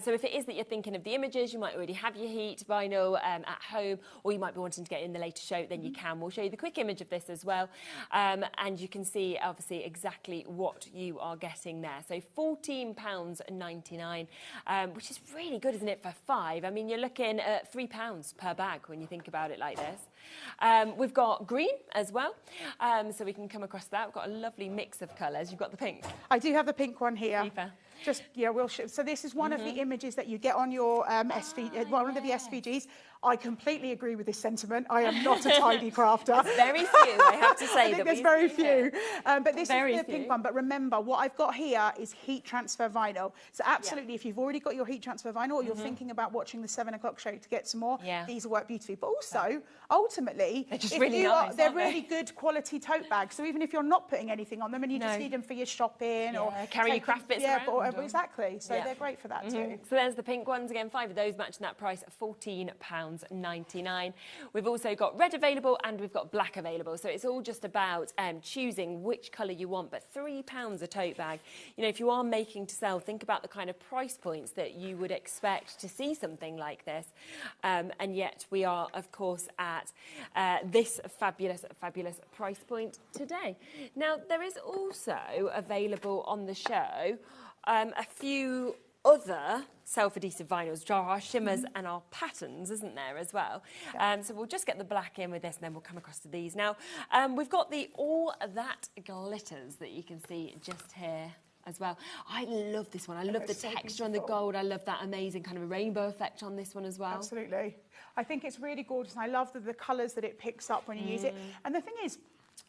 So if it is that you're thinking of the images, you might already have your heat vinyl at home, or you might be wanting to get in the later show, then you can. We'll show you the quick image of this as well. And you can see, obviously, exactly what you are getting there. So £14.99, which is really good, isn't it, for 5? I mean, you're looking at £3 per bag when you think about it like this. We've got green as well, so we can come across that. We've got a lovely mix of colours. You've got the pink. I do have the pink one here. Super. Just, we'll show. So this is one of the images that you get on your one of the SVGs. I completely agree with this sentiment. I am not a tidy crafter. There's very few, I have to say. I think there's very few. But this Very is the pink one. But remember, what I've got here is heat transfer vinyl. So absolutely, if you've already got your heat transfer vinyl or you're thinking about watching the 7 o'clock show to get some more, these will work beautifully. But also, ultimately, they're really good quality tote bags. So even if you're not putting anything on them and you just need them for your shopping or carry your craft bits around. But, exactly. So they're great for that too. So there's the pink ones again, 5 of those matching that price, £14.99. We've also got red available and we've got black available. So it's all just about choosing which colour you want. But £3 a tote bag. You know, if you are making to sell, think about the kind of price points that you would expect to see something like this. And yet we are, of course, at this fabulous, fabulous price point today. Now, there is also available on the show a few other self-adhesive vinyls, which are our shimmers and our patterns, isn't there, as well? So we'll just get the black in with this and then we'll come across to these. Now, we've got the All That Glitters that you can see just here as well. I love this one. I love the texture on the gold. I love that amazing kind of rainbow effect on this one as well. Absolutely. I think it's really gorgeous and I love the colours that it picks up when you use it. And the thing is,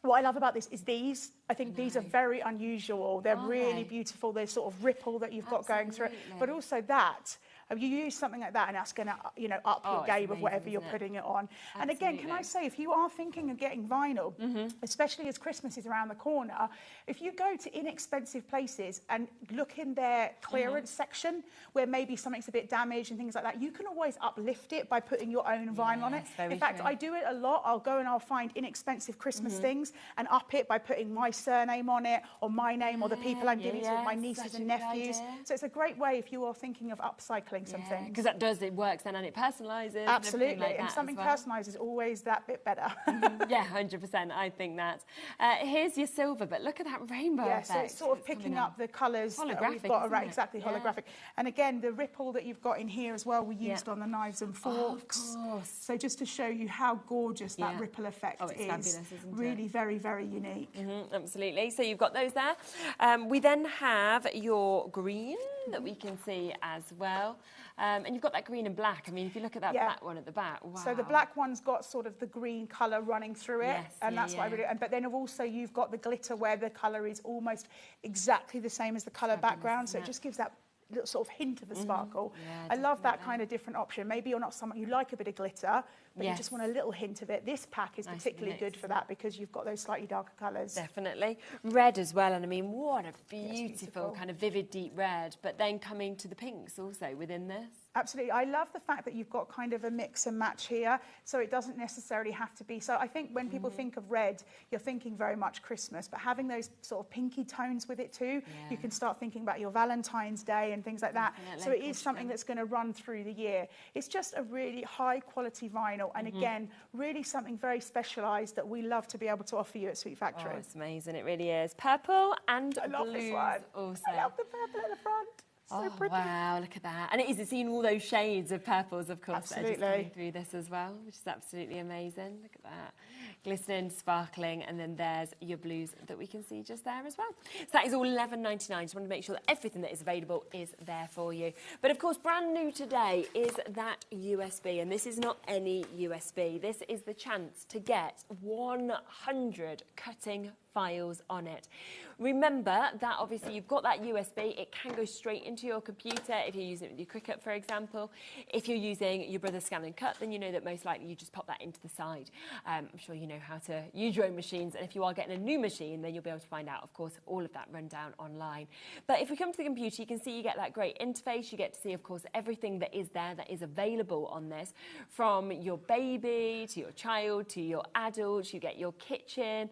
what I love about this is these. I think these are very unusual. They're really beautiful. There's sort of ripple that you've got going through it. But also that, you use something like that and that's going to, you know, up your game of whatever you're putting it on. Absolutely. And again, can I say, if you are thinking of getting vinyl, especially as Christmas is around the corner, if you go to inexpensive places and look in their clearance section where maybe something's a bit damaged and things like that, you can always uplift it by putting your own vinyl on it. In fact, I do it a lot. I'll go and I'll find inexpensive Christmas things and up it by putting my surname on it or my name or the people I'm giving to, or my nieces and nephews. So it's a great way if you are thinking of upcycling something. Because it works then and it personalises. Absolutely, like and something personalised is always that bit better. Yeah, 100%. I think that. Here's your silver, but look at that rainbow effect. So it's sort of picking up the colours that we've got around. Exactly, holographic. And again, the ripple that you've got in here as well, we used on the knives and forks. Of course. So just to show you how gorgeous that ripple effect is. Fabulous, isn't really it? very, very unique. Absolutely. So you've got those there. We then have your green that we can see as well. And you've got that green and black. I mean, if you look at that black one at the back, wow. So the black one's got sort of the green colour running through it, and that's what I really. But then also you've got the glitter where the colour is almost exactly the same as the colour background, so it just gives that little sort of hint of a sparkle. I love that kind of different option. Maybe you're not someone, you like a bit of glitter, but you just want a little hint of it. This pack is particularly good for that because you've got those slightly darker colours. Definitely. Red as well, and I mean, what a beautiful kind of vivid deep red, but then coming to the pinks also within this. Absolutely. I love the fact that you've got kind of a mix and match here, so it doesn't necessarily have to be. So I think when people think of red, you're thinking very much Christmas, but having those sort of pinky tones with it too, you can start thinking about your Valentine's Day and things like that. So it is something that's going to run through the year. It's just a really high quality vinyl, and again, really something very specialised that we love to be able to offer you at Sweet Factory. Oh, it's amazing. It really is. Purple and I love this one. Also. I love the purple at the front. So pretty. Wow, look at that. And it is seeing all those shades of purples, of course, that are just coming through this as well, which is absolutely amazing. Look at that. Glistening, sparkling, and then there's your blues that we can see just there as well. So that is all $11.99. Just want to make sure that everything that is available is there for you. But of course, brand new today is that USB, and this is not any USB. This is the chance to get 100 cutting files on it. Remember that obviously you've got that USB, it can go straight into your computer if you're using it with your Cricut, for example. If you're using your brother's Scan and Cut, then you know that most likely you just pop that into the side. I'm sure you know how to use your own machines, and if you are getting a new machine, then you'll be able to find out, of course, all of that rundown online. But if we come to the computer, you can see you get that great interface. You get to see, of course, everything that is there that is available on this, from your baby to your child to your adult. You get your kitchen,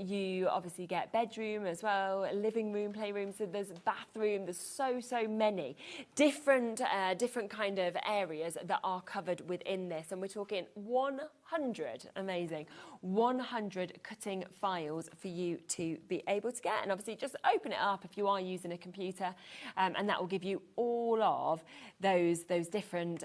you obviously get bedroom as well, living room, playroom, so there's bathroom, there's so many different kind of areas that are covered within this, and we're talking 100, amazing, 100 cutting files for you to be able to get. And obviously just open it up if you are using a computer, and that will give you all of those different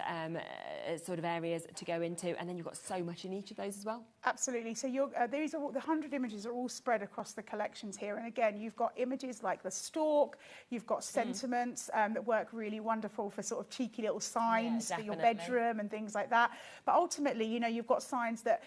sort of areas to go into, and then you've got so much in each of those as well. Absolutely. So these are the 100 images are all spread across the collections here. And again, you've got images like the stork, you've got sentiments that work really wonderful for sort of cheeky little signs for your bedroom and things like that. But ultimately, you know, you've got signs that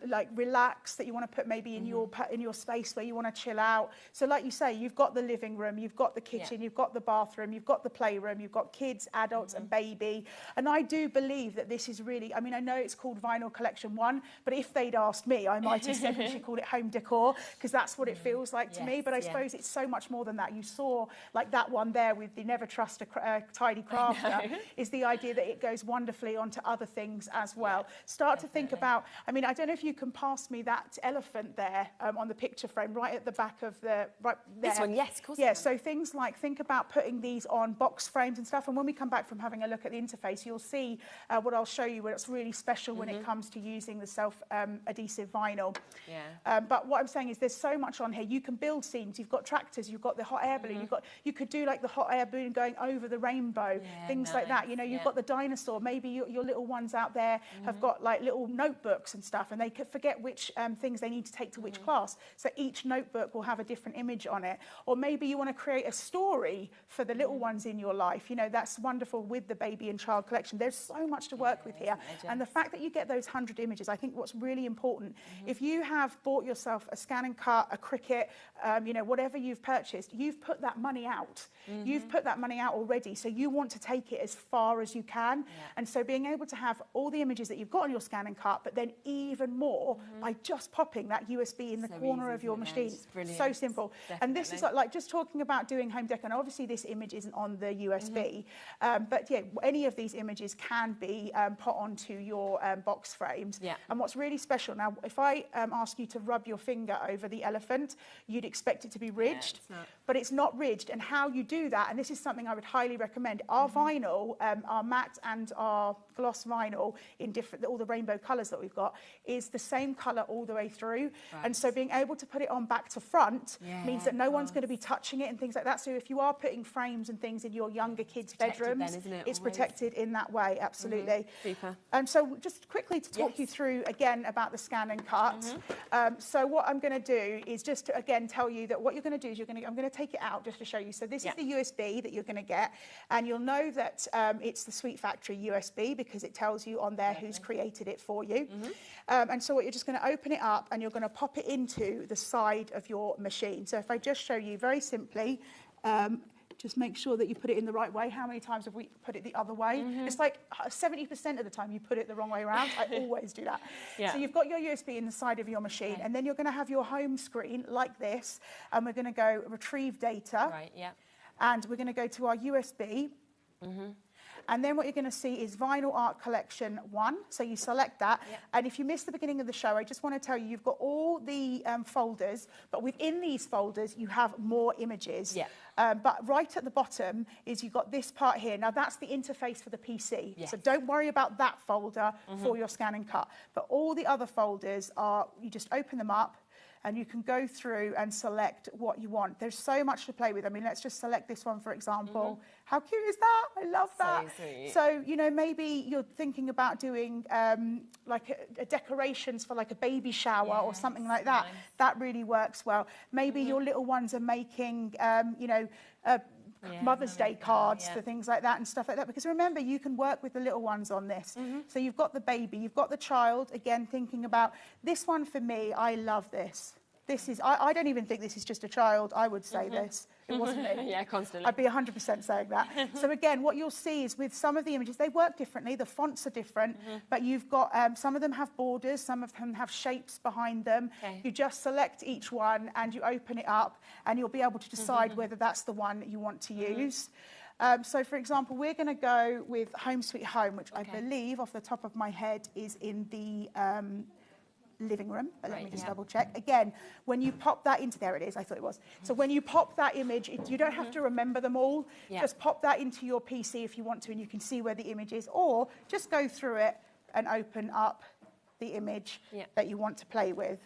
like relax, that you want to put maybe in your space where you want to chill out. So like you say, you've got the living room, you've got the kitchen, you've got the bathroom, you've got the playroom, you've got kids, adults and baby. And I do believe that this is really, I mean, I know it's called Vinyl Collection 1, but if they'd asked me, I might have said we should call it home decor, because that's what it feels like to me. But I suppose it's so much more than that. You saw like that one there with the Never Trust a Tidy Crafter, is the idea that it goes wonderfully onto other things as well. Start to think about, I mean, I don't know if you can pass me that elephant there on the picture frame, right at the back of the, right there. This one, yes, of course. Yeah, so things like, think about putting these on box frames and stuff. And when we come back from having a look at the interface, you'll see what I'll show you where it's really special when it comes to using the self-adhesive vinyl. But what I'm saying is there's so much on here. You can build scenes. You've got tractors. You've got the hot air balloon. You could do like the hot air balloon going over the rainbow, things like that. You know, you've got the dinosaur. Maybe your little ones out there have got like little notebooks and stuff, and they could forget which things they need to take to which class. So each notebook will have a different image on it. Or maybe you want to create a story for the little ones in your life. You know, that's wonderful with the baby and child collection. There's so much to work with here. And the fact that you get those 100 images, I think what's really important, if you have bought yourself a scan and cut, a Cricut, you know, whatever you've purchased, you've put that money out. You've put that money out already, so you want to take it as far as you can. And so being able to have all the images that you've got on your scan and cut, but then even more by just popping that USB in the corner of your machine. So simple. And this is like just talking about doing home decor, and obviously this image isn't on the USB, but yeah, any of these images can be put onto your box frames. And what's really special, now if I ask you to rub your finger over the elephant, you'd expect it to be ridged, but it's not ridged. And how you do that, and this is something I would highly recommend, our vinyl, our matte and our gloss vinyl in different, all the rainbow colours that we've got, is the same colour all the way through. And so being able to put it on back to front means that no one's going to be touching it and things like that. So if you are putting frames and things in your younger kids' bedrooms, it's protected in that way, absolutely. Super. And so just quickly to talk you through again about the scan and cut. So what I'm going to do is just to again tell you that what you're going to do is I'm going to take it out just to show you. So this is the USB that you're going to get, and you'll know that it's the Sweet Factory USB because it tells you on there who's created it for you. And so what you're just going to open it up and you're going to pop it into the side of your machine. So if I just show you very simply, just make sure that you put it in the right way. How many times have we put it the other way? It's like 70% of the time you put it the wrong way around. I always do that. So you've got your USB in the side of your machine, and then you're going to have your home screen like this, and we're going to go retrieve data. And we're going to go to our USB. And then what you're going to see is Vinyl Art Collection 1. So you select that. And if you missed the beginning of the show, I just want to tell you, you've got all the folders, but within these folders, you have more images. But right at the bottom is you've got this part here. Now, that's the interface for the PC. So don't worry about that folder for your scan and cut. But all the other folders are, you just open them up, and you can go through and select what you want. There's so much to play with. I mean, let's just select this one, for example. How cute is that? I love that. So, you know, maybe you're thinking about doing like a decorations for like a baby shower or something like that. That really works well. Maybe your little ones are making, you know, Mother's Day cards for things like that and stuff like that. Because remember, you can work with the little ones on this. So you've got the baby, you've got the child, again, thinking about this one for me, I love this. This is, I don't even think this is just a child, I would say this. It wasn't me. Constantly. I'd be 100% saying that. So again, what you'll see is with some of the images, they work differently, the fonts are different, but you've got, some of them have borders, some of them have shapes behind them. You just select each one and you open it up and you'll be able to decide whether that's the one you want to use. So for example, we're going to go with Home Sweet Home, which I believe off the top of my head is in the living room, but let me just double check. Again, when you pop that into, there it is, I thought it was. So when you pop that image, you don't have to remember them all. Just pop that into your PC if you want to, and you can see where the image is, or just go through it and open up the image that you want to play with.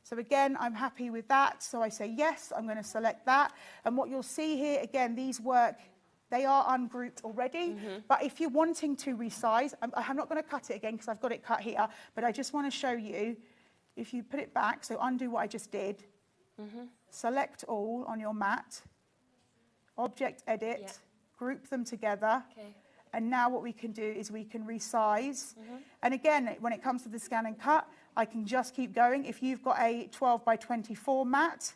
So again, I'm happy with that. So I say yes, I'm going to select that. And what you'll see here, again, these work, they are ungrouped already, but if you're wanting to resize, I'm not going to cut it again because I've got it cut here, but I just want to show you if you put it back, so undo what I just did, select all on your mat, object edit, group them together. And now what we can do is we can resize. And again, when it comes to the scan and cut, I can just keep going. If you've got a 12 by 24 mat,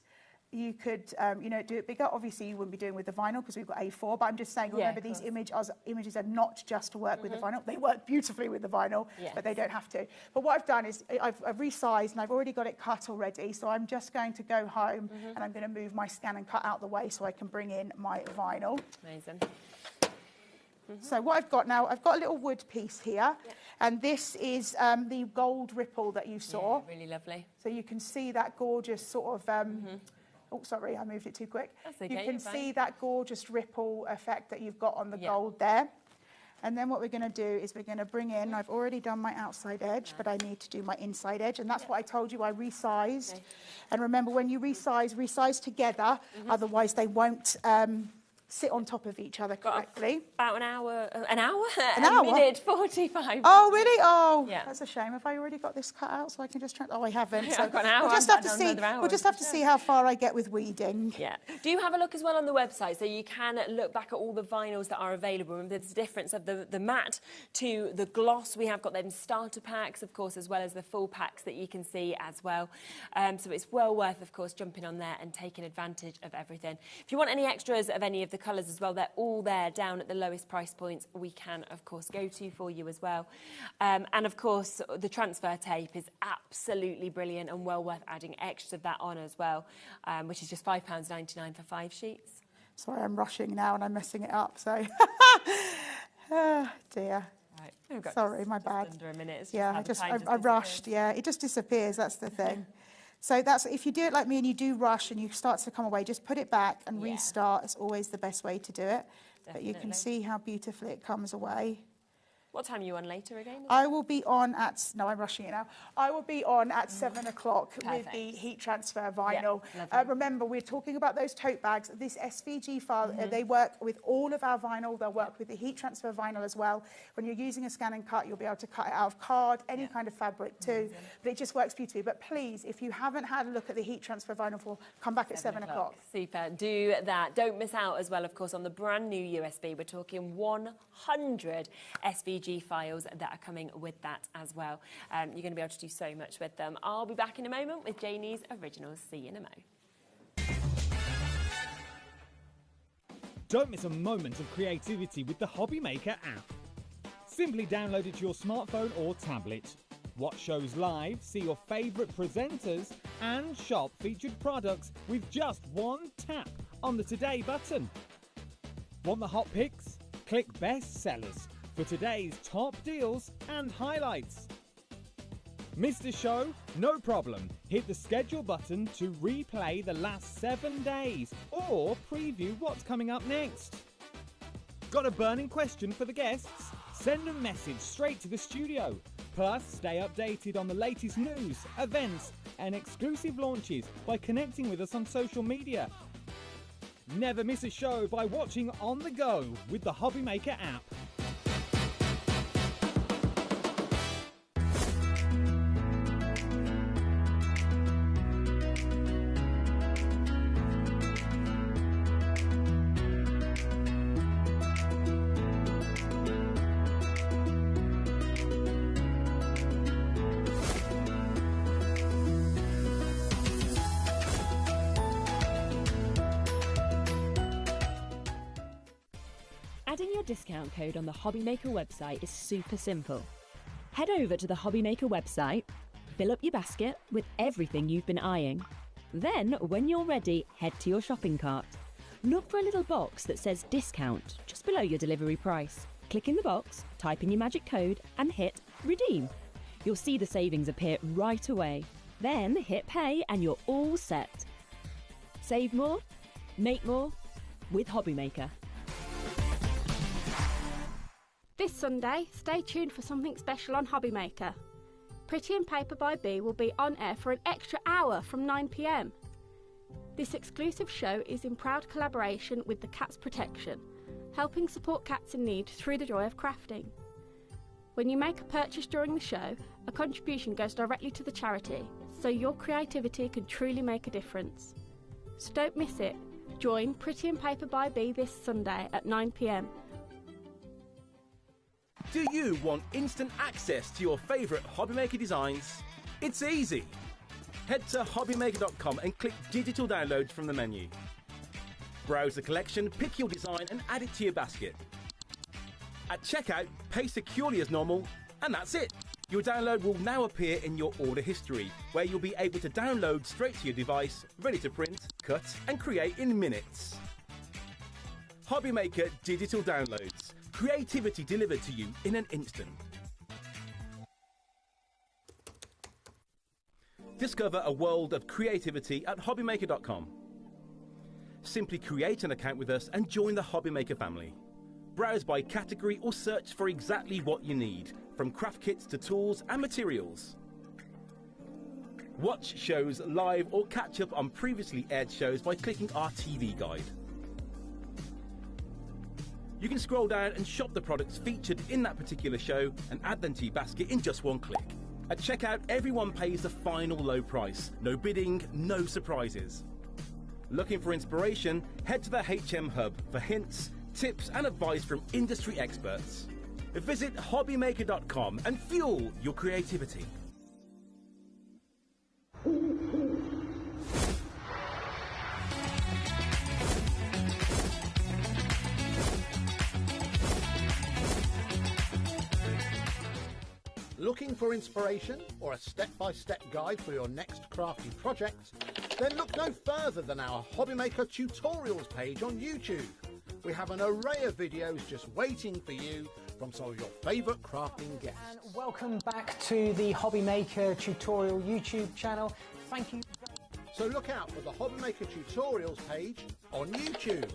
you could, you know, do it bigger. Obviously, you wouldn't be doing with the vinyl because we've got A4, but I'm just saying, remember, these images are not just to work with the vinyl. They work beautifully with the vinyl, but they don't have to. But what I've done is I've resized, and I've already got it cut already, so I'm just going to go home, and I'm going to move my scan and cut out the way so I can bring in my vinyl. Amazing. So what I've got now, I've got a little wood piece here, and this is the gold ripple that you saw. Yeah, really lovely. So you can see that gorgeous sort of, oh, sorry, I moved it too quick. That's okay, you can see that gorgeous ripple effect that you've got on the gold there. And then what we're going to do is we're going to bring in, I've already done my outside edge, but I need to do my inside edge. And that's what I told you, I resized. And remember, when you resize together, otherwise they won't sit on top of each other correctly. About an hour? An hour? An hour? A minute 45. Oh, really? Oh, that's a shame. Have I already got this cut out so I can just try? Oh, I haven't. So I've got an hour. We'll just have to see. We'll just have to see how far I get with weeding. Yeah. Do you have a look as well on the website so you can look back at all the vinyls that are available? Remember, there's a difference of the matte to the gloss. We have got them starter packs, of course, as well as the full packs that you can see as well. So it's well worth, of course, jumping on there and taking advantage of everything. If you want any extras of any of the colours as well, they're all there down at the lowest price points we can, of course, go to for you as well. And, of course, the transfer tape is absolutely brilliant and well worth adding extras of that on as well, which is just £5.99 for 5 sheets. Sorry, I'm rushing now and I'm messing it up, so... Oh, dear. Right. Sorry, my bad. Under a minute. I rushed. Yeah, it just disappears. That's the thing. So that's, if you do it like me and you do rush and you start to come away, just put it back and restart. It's always the best way to do it. Definitely. But you can see how beautifully it comes away. What time are you on later again? I will be on at, no, I'm rushing it now. I will be on at 7 o'clock with the heat transfer vinyl. Remember, we're talking about those tote bags. This SVG file, they work with all of our vinyl. They'll work with the heat transfer vinyl as well. When you're using a scan and cut, you'll be able to cut it out of card, any kind of fabric too. But it just works beautifully. But please, if you haven't had a look at the heat transfer vinyl, come back at 7 o'clock. Super. Do that. Don't miss out as well, of course, on the brand new USB. We're talking 100 SVG files that are coming with that as well. You're going to be able to do so much with them. I'll be back in a moment with Janie's Originals. See you in a mo. Don't miss a moment of creativity with the HobbyMaker app. Simply download it to your smartphone or tablet. Watch shows live, see your favourite presenters, and shop featured products with just one tap on the Today button. Want the hot picks? Click Best Sellers for today's top deals and highlights. Missed a show? No problem. Hit the schedule button to replay the last 7 days or preview what's coming up next. Got a burning question for the guests? Send a message straight to the studio. Plus, stay updated on the latest news, events and exclusive launches by connecting with us on social media. Never miss a show by watching on the go with the HobbyMaker app. Adding your discount code on the HobbyMaker website is super simple. Head over to the HobbyMaker website, fill up your basket with everything you've been eyeing. Then, when you're ready, head to your shopping cart. Look for a little box that says discount just below your delivery price. Click in the box, type in your magic code and hit redeem. You'll see the savings appear right away. Then hit pay and you're all set. Save more, make more with HobbyMaker. This Sunday, stay tuned for something special on HobbyMaker. Pretty and Paper by Bee will be on air for an extra hour from 9 p.m. This exclusive show is in proud collaboration with the Cats Protection, helping support cats in need through the joy of crafting. When you make a purchase during the show, a contribution goes directly to the charity, so your creativity can truly make a difference. So don't miss it. Join Pretty and Paper by Bee this Sunday at 9 p.m. Do you want instant access to your favourite HobbyMaker designs? It's easy. Head to HobbyMaker.com and click Digital Downloads from the menu. Browse the collection, pick your design and add it to your basket. At checkout, pay securely as normal, and that's it. Your download will now appear in your order history, where you'll be able to download straight to your device, ready to print, cut and create in minutes. HobbyMaker Digital Downloads. Creativity delivered to you in an instant. Discover a world of creativity at HobbyMaker.com. Simply create an account with us and join the HobbyMaker family. Browse by category or search for exactly what you need, from craft kits to tools and materials. Watch shows live or catch up on previously aired shows by clicking our TV guide. You can scroll down and shop the products featured in that particular show and add them to your basket in just one click. At checkout, everyone pays the final low price. No bidding, no surprises. Looking for inspiration? Head to the HM Hub for hints, tips and advice from industry experts. Visit hobbymaker.com and fuel your creativity. Looking for inspiration or a step-by-step guide for your next crafty project? Then look no further than our HobbyMaker tutorials page on YouTube. We have an array of videos just waiting for you from some of your favourite crafting guests. And welcome back to the HobbyMaker tutorial YouTube channel. Thank you. So look out for the HobbyMaker tutorials page on YouTube.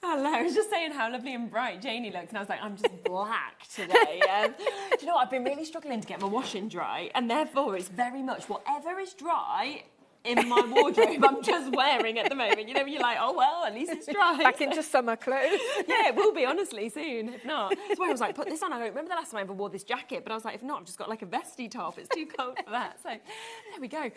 Hello, I was just saying how lovely and bright Janie looks, and I was like, I'm just black today. Do you know what? I've been really struggling to get my washing dry, and therefore it's very much whatever is dry in my wardrobe I'm just wearing at the moment. You know, when you're like, oh well, at least it's dry. Back into summer clothes. Yeah, it will be, honestly, soon, if not. That's why I was like, put this on. I don't remember the last time I ever wore this jacket, but I was like, if not, I've just got like a vesty top. It's too cold for that. So there we go.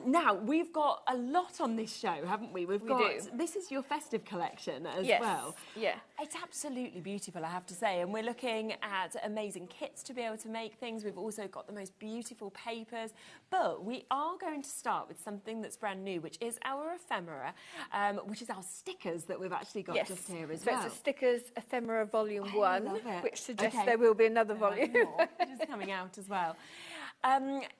Now, we've got a lot on this show, haven't we? We do. This is your festive collection as well. Yeah. It's absolutely beautiful, I have to say, and we're looking at amazing kits to be able to make things. We've also got the most beautiful papers, but we are going to start with something that's brand new, which is our ephemera, which is our stickers that we've actually got just here as well. So it's a stickers ephemera volume 1, love it. which suggests there will be another volume. Which is coming out as well.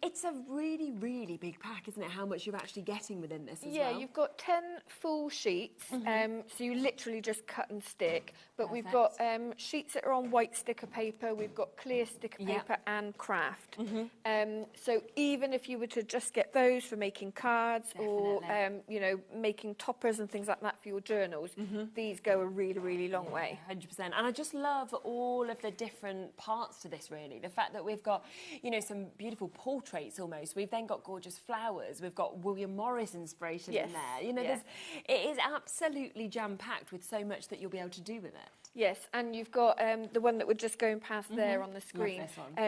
It's a really, really big pack, isn't it? How much you're actually getting within this as well. Yeah, you've got 10 full sheets, so you literally just cut and stick. But we've got sheets that are on white sticker paper, we've got clear sticker paper and craft. So even if you were to just get those for making cards or, you know, making toppers and things like that for your journals, these go a really, really long way. 100%. And I just love all of the different parts to this, really. The fact that we've got, you know, some beautiful portraits almost. We've then got gorgeous flowers. We've got William Morris inspiration in there. You know, it is absolutely jam-packed with so much that you'll be able to do with it. Yes, and you've got the one that we're just going past there on the screen,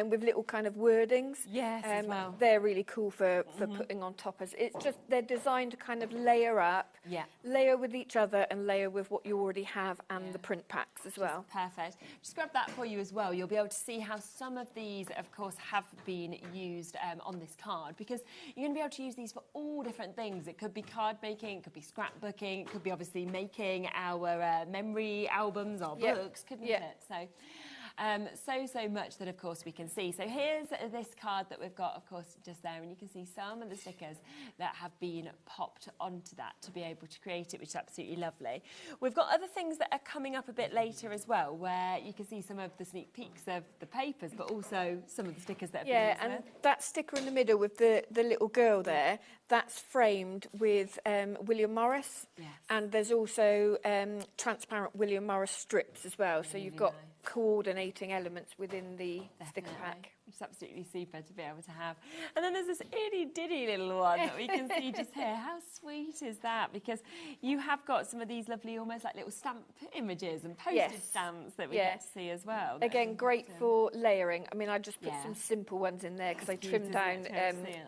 with little kind of wordings. Yes, as well. They're really cool for putting on toppers. It's just they're designed to kind of layer up, layer with each other, and layer with what you already have and the print packs as well. Perfect. Just grab that for you as well. You'll be able to see how some of these, of course, have been used on this card, because you're going to be able to use these for all different things. It could be card making, it could be scrapbooking, it could be obviously making our memory albums or books, couldn't it? So much that, of course, we can see. So here's this card that we've got, of course, just there, and you can see some of the stickers that have been popped onto that to be able to create it, which is absolutely lovely. We've got other things that are coming up a bit later as well, where you can see some of the sneak peeks of the papers, but also some of the stickers that have been used. And that sticker in the middle with the little girl there, that's framed with William Morris, and there's also transparent William Morris strips as well, so you've got coordinating elements within the sticker pack. which is absolutely super to be able to have. And then there's this itty-ditty little one that we can see just here. How sweet is that? Because you have got some of these lovely, almost like little stamp images and postage stamps that we get to see as well. Again, great for layering. I mean, I just put some simple ones in there because I trimmed down.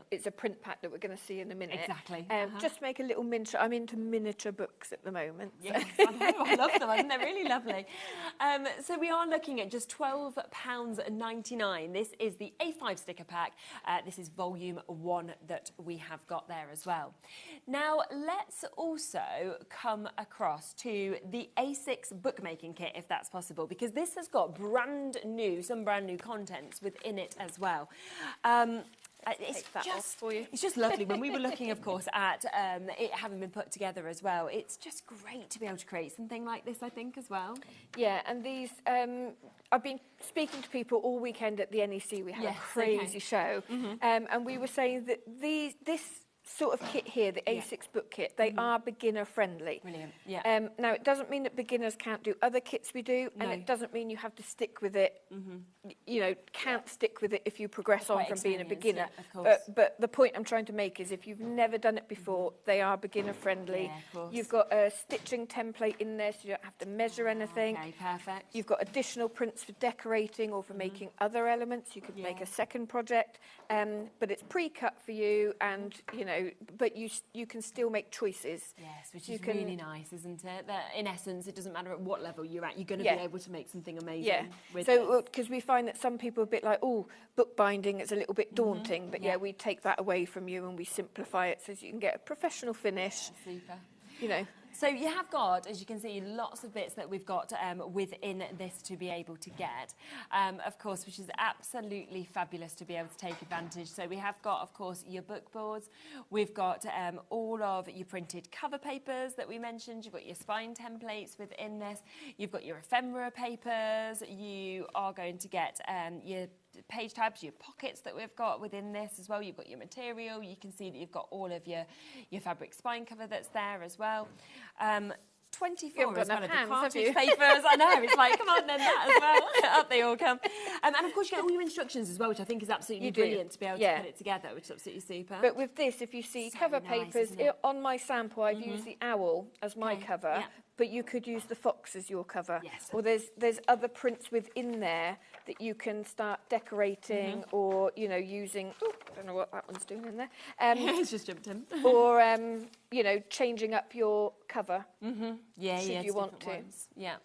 It's a print pack that we're going to see in a minute. Exactly. Just make a little miniature. I'm into miniature books at the moment. Yes, I know. I love them. I think they're really lovely. So we are looking at just £12.99. This is the A5 sticker pack. This is volume 1 that we have got there as well. Now, let's also come across to the A6 bookmaking kit, if that's possible, because this has got some brand new contents within it as well. It's just lovely. When we were looking, of course, at it having been put together as well, it's just great to be able to create something like this, I think, as well. Yeah, and these, I've been speaking to people all weekend at the NEC. We had a crazy show, and we were saying that this sort of kit here, the A6 book kit, they are beginner friendly. Brilliant. Yeah. Now, it doesn't mean that beginners can't do other kits we do, and it doesn't mean you have to stick with it. You know, can't stick with it if you progress on from being a beginner. Yeah, of course. But the point I'm trying to make is if you've never done it before, they are beginner friendly. Yeah, of course. You've got a stitching template in there, so you don't have to measure anything. Okay, perfect. You've got additional prints for decorating or for making other elements. You could make a second project, but it's pre-cut for you, and you know, but you can still make choices. Yes, which is really nice, isn't it? That in essence, it doesn't matter at what level you're at, you're going to be able to make something amazing. With so because we find that some people are a bit like, oh, bookbinding is a little bit daunting, but we take that away from you and we simplify it so you can get a professional finish. Super. You know. So you have got, as you can see, lots of bits that we've got within this to be able to get, of course, which is absolutely fabulous to be able to take advantage. So we have got, of course, your book boards. We've got all of your printed cover papers that we mentioned. You've got your spine templates within this. You've got your ephemera papers. You are going to get your page tabs, your pockets that we've got within this as well. You've got your material. You can see that you've got all of your fabric spine cover that's there as well. 24 as well of the cartridge papers. I know, it's like, come on then, that as well. Up they all come. And of course you get all your instructions as well, which I think is absolutely brilliant to be able to put it together, which is absolutely super. But with this, if you see cover papers, on my sample I've used the owl as my cover, but you could use the fox as your cover. Yes. Or there's other prints within there that you can start decorating or, you know, using, I don't know what that one's doing in there. It's just jumped in. Or, you know, changing up your cover. Should you want to. Ones. Yeah.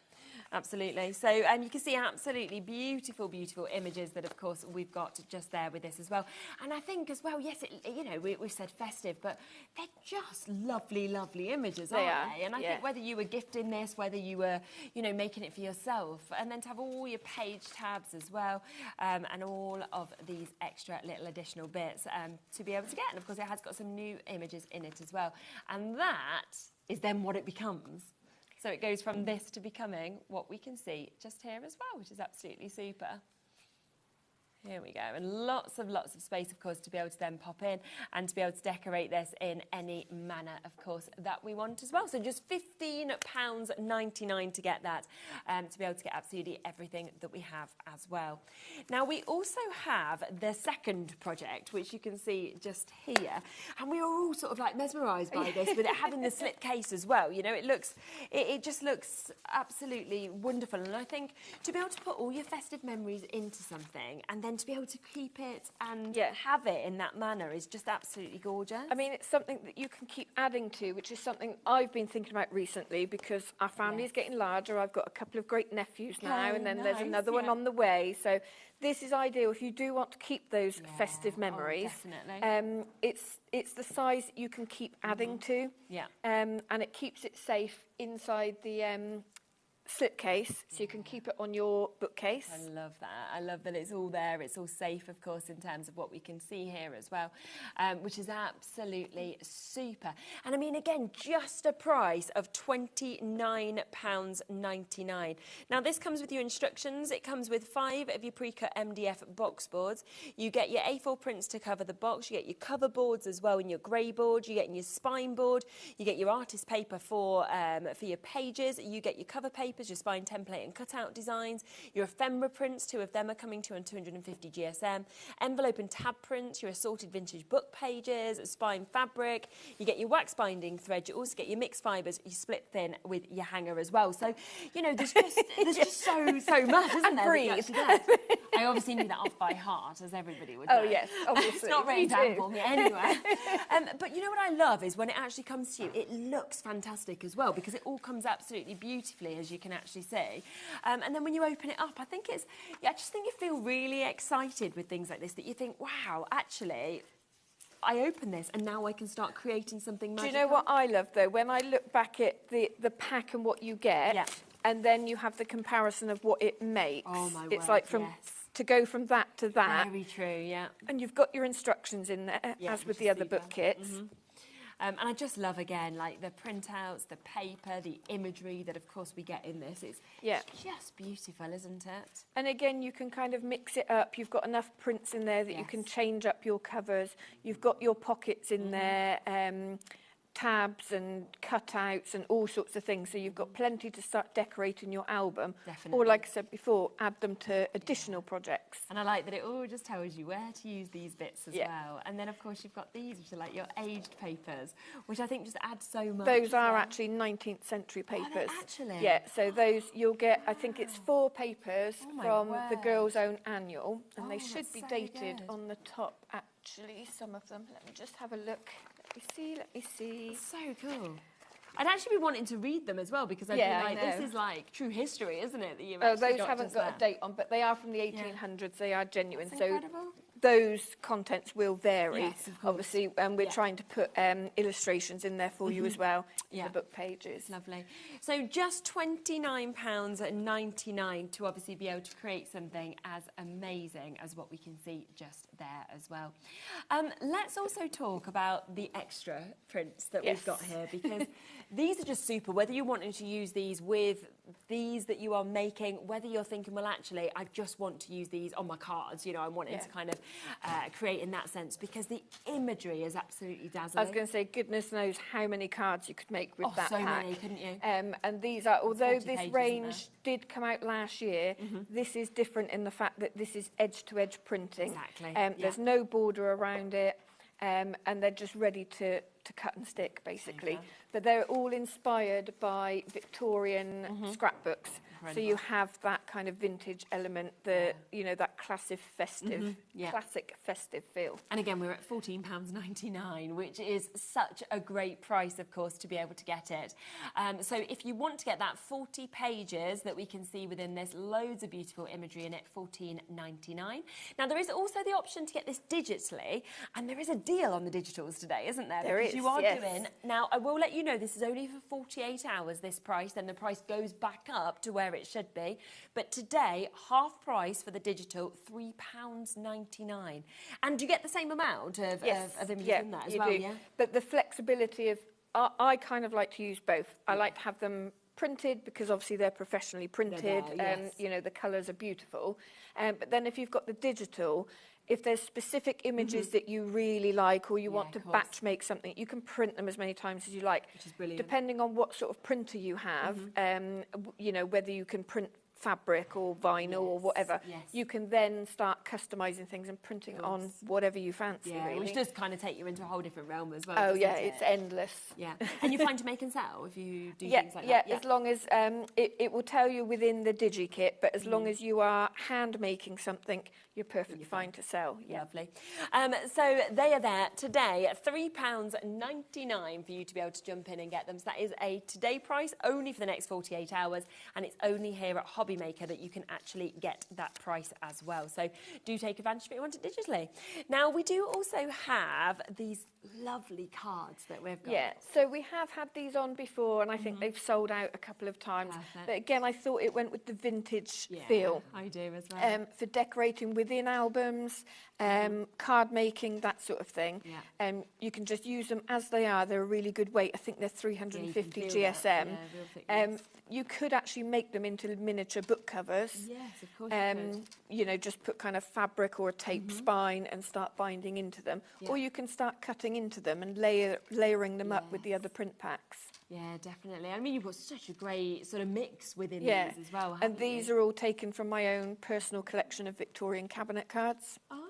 Absolutely. So you can see absolutely beautiful, beautiful images that, of course, we've got just there with this as well. And I think as well, yes, you know, we've said festive, but they're just lovely, lovely images, aren't they? And I think whether you were gifting this, whether you were, you know, making it for yourself, and then to have all your page tabs as well, and all of these extra little additional bits to be able to get. And, of course, it has got some new images in it as well. And that is then what it becomes. So it goes from this to becoming what we can see just here as well, which is absolutely super. Here we go. And lots of space, of course, to be able to then pop in and to be able to decorate this in any manner, of course, that we want as well. So just £15.99 to get that, to be able to get absolutely everything that we have as well. Now, we also have the second project, which you can see just here. And we are all sort of like mesmerised by this, with it having the slip case as well. You know, it just looks absolutely wonderful. And I think to be able to put all your festive memories into something and then to be able to keep it and have it in that manner is just absolutely gorgeous. I mean, it's something that you can keep adding to, which is something I've been thinking about recently because our family is getting larger. I've got a couple of great nephews now, and then there's another one on the way. So this is ideal if you do want to keep those festive memories. Definitely. It's the size that you can keep adding to. Yeah. And it keeps it safe inside the slipcase, so you can keep it on your bookcase. I love that. I love that it's all there. It's all safe, of course, in terms of what we can see here as well, which is absolutely super. And I mean, again, just a price of £29.99. Now, this comes with your instructions. It comes with 5 of your pre-cut MDF box boards. You get your A4 prints to cover the box. You get your cover boards as well in your grey board. You get your spine board. You get your artist paper for your pages. You get your cover paper papers, your spine template and cutout designs, your ephemera prints, 2 of them are coming to you on 250 GSM, envelope and tab prints, your assorted vintage book pages, spine fabric, you get your wax binding thread, you also get your mixed fibres, you split thin with your hanger as well. So, you know, there's just so much, isn't there? Breathe. I obviously knew that off by heart, as everybody would Oh, know. yes, obviously. It's not written Me down too. for me anyway. But you know what I love is when it actually comes to you, it looks fantastic as well, because it all comes absolutely beautifully, as you can actually see. And then when you open it up, I just think you feel really excited with things like this, that you think, wow, actually, I open this and now I can start creating something magical. Do you know what I love, though? When I look back at the pack and what you get, and then you have the comparison of what it makes. Oh, my It's word, like to go from that to that. Very true, yeah. And you've got your instructions in there, as with the other book kits. And I just love, again, like the printouts, the paper, the imagery that, of course, we get in this. It's just beautiful, isn't it? And again, you can kind of mix it up. You've got enough prints in there that you can change up your covers. You've got your pockets in there, tabs and cutouts and all sorts of things. So you've got plenty to start decorating your album. Definitely. Or, like I said before, add them to additional projects. And I like that it all just tells you where to use these bits as well. And then, of course, you've got these, which are like your aged papers, which I think just add so much. Those are actually 19th century papers. Are they actually? Yeah, so those you'll get, I think it's 4 papers from the word. Girls' Own Annual, and they should that's be so dated good. on the top, actually, some of them. Let me just have a look. Let me see. So cool. I'd actually be wanting to read them as well, because I'd be like, this is like true history, isn't it? That you've those haven't got a date on, but they are from the 1800s. They are genuine. That's so incredible. those contents will vary, Yes, of course. obviously, and we're trying to put illustrations in there for you as well, in the book pages. Lovely. So just £29.99 to obviously be able to create something as amazing as what we can see just there as well. Let's also talk about the extra prints that we've got here, because these are just super. Whether you're wanting to use these with these that you are making, whether you're thinking, well, actually, I just want to use these on my cards, you know, I'm wanting to kind of create in that sense, because the imagery is absolutely dazzling. I was going to say, goodness knows how many cards you could make with that so pack. many, couldn't you? And these are, although 40 this pages, range did come out last year, this is different in the fact that this is edge-to-edge printing. Exactly. There's no border around it, and they're just ready to cut and stick, basically. But they're all inspired by Victorian scrapbooks. So you have that kind of vintage element, you know, that classic festive feel. And again, we're at £14.99, which is such a great price, of course, to be able to get it. So if you want to get that 40 pages that we can see within this, loads of beautiful imagery in it, £14.99. Now, there is also the option to get this digitally, and there is a deal on the digitals today, isn't there? There because is, you are yes. doing... Now, I will let you know, this is only for 48 hours, this price, then the price goes back up to where it should be. But today, half price for the digital, £3.99. And you get the same amount of images in that as well, do. But the flexibility of... I kind of like to use both. I like to have them printed because obviously they're professionally printed and, you know, the colours are beautiful. But then if you've got the digital... If there's specific images that you really like or you want to batch make something, you can print them as many times as you like. Which is brilliant. Depending on what sort of printer you have, you know, whether you can print fabric or vinyl or whatever, you can then start customising things and printing on whatever you fancy, really. Which does kind of take you into a whole different realm as well. Oh, doesn't it? It's endless. Yeah. And you find to make and sell if you do things like that? Yeah, as long as it will tell you within the DigiKit, but as long as you are hand making something, you're perfectly fine to sell. Yeah. Lovely. So they are there today at £3.99 for you to be able to jump in and get them. So that is a today price only for the next 48 hours, and it's only here at HobbyMaker that you can actually get that price as well. So do take advantage if you want it digitally. Now, we do also have these lovely cards that we've got. Yeah, so we have had these on before, and I think they've sold out a couple of times. Perfect. But again, I thought it went with the vintage feel. I do as well. For decorating within albums, card making, that sort of thing. You can just use them as they are. They're a really good weight. I think they're 350 GSM. You could actually make them into miniature book covers. Yes, of course you could. You know, just put kind of fabric or a tape spine and start binding into them. Or you can start cutting into them and layering them up with the other print packs. Yeah, definitely. I mean, you've got such a great sort of mix within Yeah. these as well. And these are all taken from my own personal collection of Victorian cabinet cards. Oh,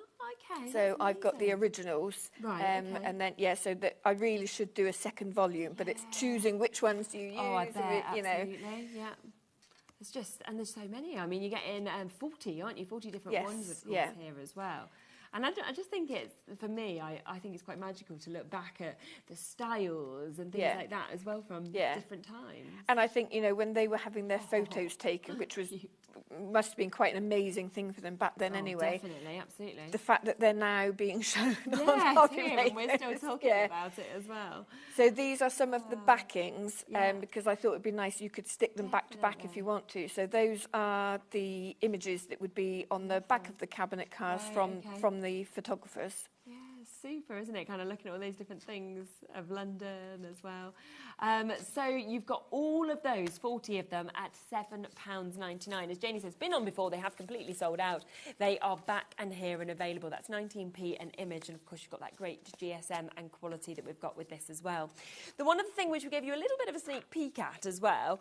okay. So I've got the originals. Right, okay. And then, yeah, so that I really should do a second volume, but it's choosing which ones do you use. Oh, I bet, you know. absolutely, yeah. It's just, and there's so many. I mean, you're getting 40, aren't you? 40 different ones, of course, here as well. And I just think it's, for me, I think it's quite magical to look back at the styles and things like that as well from different times. And I think, you know, when they were having their photos taken, which was must have been quite an amazing thing for them back then anyway. Definitely, absolutely. The fact that they're now being shown on here, and we're still talking about it as well. So these are some of the backings, because I thought it'd be nice you could stick them back to back if you want to. So those are the images that would be on the back of the cabinet cards from the photographers. Yeah, super, isn't it? Kind of looking at all these different things of London as well. So you've got all of those, 40 of them, at £7.99. As Janie says, been on before, they have completely sold out. They are back and here and available. That's 19p an image, and of course you've got that great GSM and quality that we've got with this as well. The one other thing which we gave you a little bit of a sneak peek at as well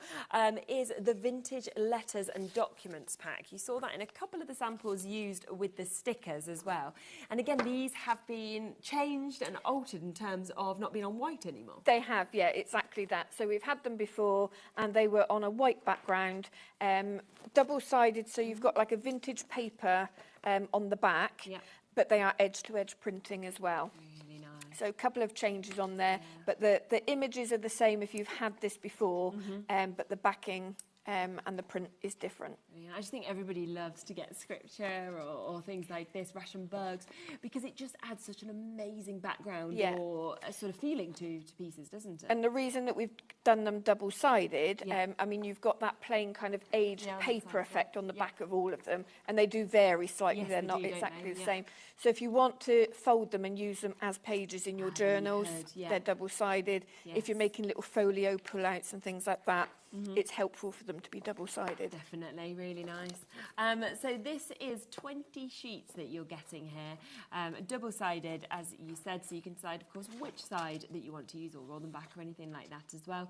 is the vintage letters and documents pack. You saw that in a couple of the samples used with the stickers as well. And again, these have been changed and altered in terms of not being on white anymore. They have, yeah, exactly that. So we've had them before and they were on a white background, double-sided, so you've got like a vintage paper on the back, but they are edge-to-edge printing as well. Really nice. So a couple of changes on there, but the images are the same if you've had this before, but the backing and the print is different. Yeah, I just think everybody loves to get scripture or things like this, Raschenbergs, because it just adds such an amazing background or a sort of feeling to pieces, doesn't it? And the reason that we've done them double-sided, I mean, you've got that plain kind of aged paper effect on the back of all of them, and they do vary slightly. Yes, they're they not do, exactly don't they? the same. So if you want to fold them and use them as pages in your journals, they're double-sided. If you're making little folio pull-outs and things like that, it's helpful for them to be double-sided. Definitely, really nice. So this is 20 sheets that you're getting here, double-sided, as you said, so you can decide, of course, which side that you want to use or roll them back or anything like that as well.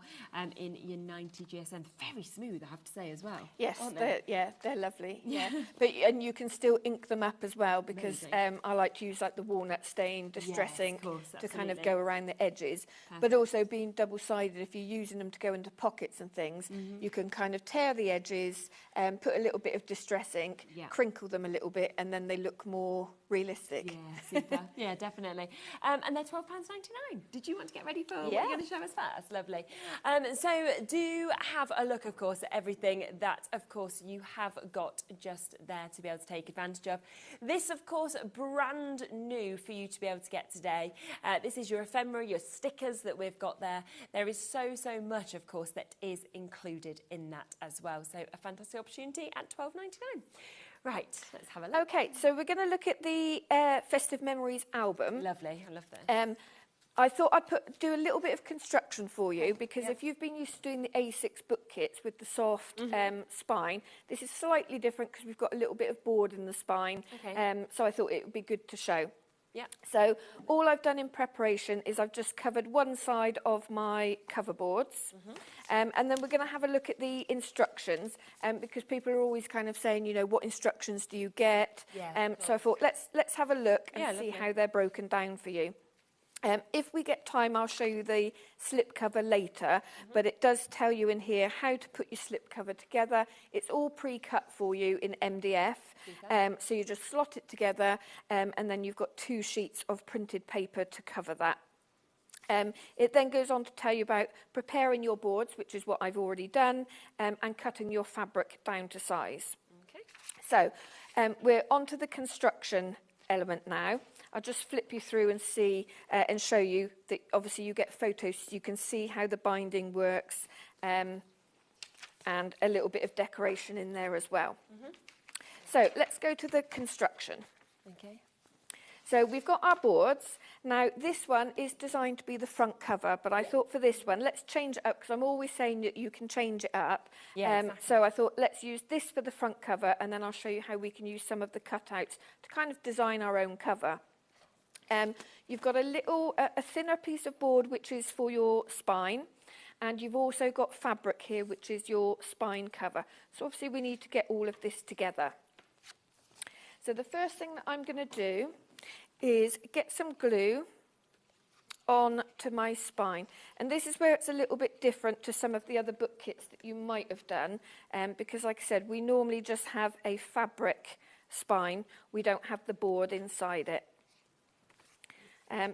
In your 90 GSM, very smooth, I have to say, as well. Yes, aren't they? they're lovely. Yeah, and you can still ink them up as well because I like to use like the walnut stain distress ink to kind of go around the edges. But also being double-sided, if you're using them to go into pockets and things, you can kind of tear the edges, put a little bit of distress ink, crinkle them a little bit, and then they look more realistic. Yeah, super. Yeah, definitely. And they're £12.99. Did you want to get ready for what you're going to show us first? Lovely. So do have a look, of course, at everything that, of course, you have got just there to be able to take advantage of. This, of course, brand new for you to be able to get today. This is your ephemera, your stickers that we've got there. There is so much, of course, that is included in that as well. So a fantastic opportunity at £12.99. Right, let's have a look. Okay, so we're going to look at the Festive Memories album. Lovely, I love this. I thought I'd do a little bit of construction for you because if you've been used to doing the A6 book kits with the soft spine, this is slightly different because we've got a little bit of board in the spine. So I thought it would be good to show. Yeah. So all I've done in preparation is I've just covered one side of my cover boards, and then we're going to have a look at the instructions, because people are always kind of saying, you know, what instructions do you get? So I thought let's have a look and see how they're broken down for you. If we get time, I'll show you the slip cover later, but it does tell you in here how to put your slip cover together. It's all pre-cut for you in MDF, so you just slot it together, and then you've got 2 sheets of printed paper to cover that. It then goes on to tell you about preparing your boards, which is what I've already done, and cutting your fabric down to size. Okay. So we're on to the construction element now. I'll just flip you through and see and show you that obviously you get photos so you can see how the binding works, and a little bit of decoration in there as well. So let's go to the construction. Okay. So we've got our boards. Now this one is designed to be the front cover, but I thought for this one, let's change it up because I'm always saying that you can change it up. Exactly. So I thought let's use this for the front cover, and then I'll show you how we can use some of the cutouts to kind of design our own cover. You've got a thinner piece of board which is for your spine, and you've also got fabric here, which is your spine cover. So obviously we need to get all of this together. So the first thing that I'm going to do is get some glue on to my spine, and this is where it's a little bit different to some of the other book kits that you might have done, because like I said, we normally just have a fabric spine, we don't have the board inside it.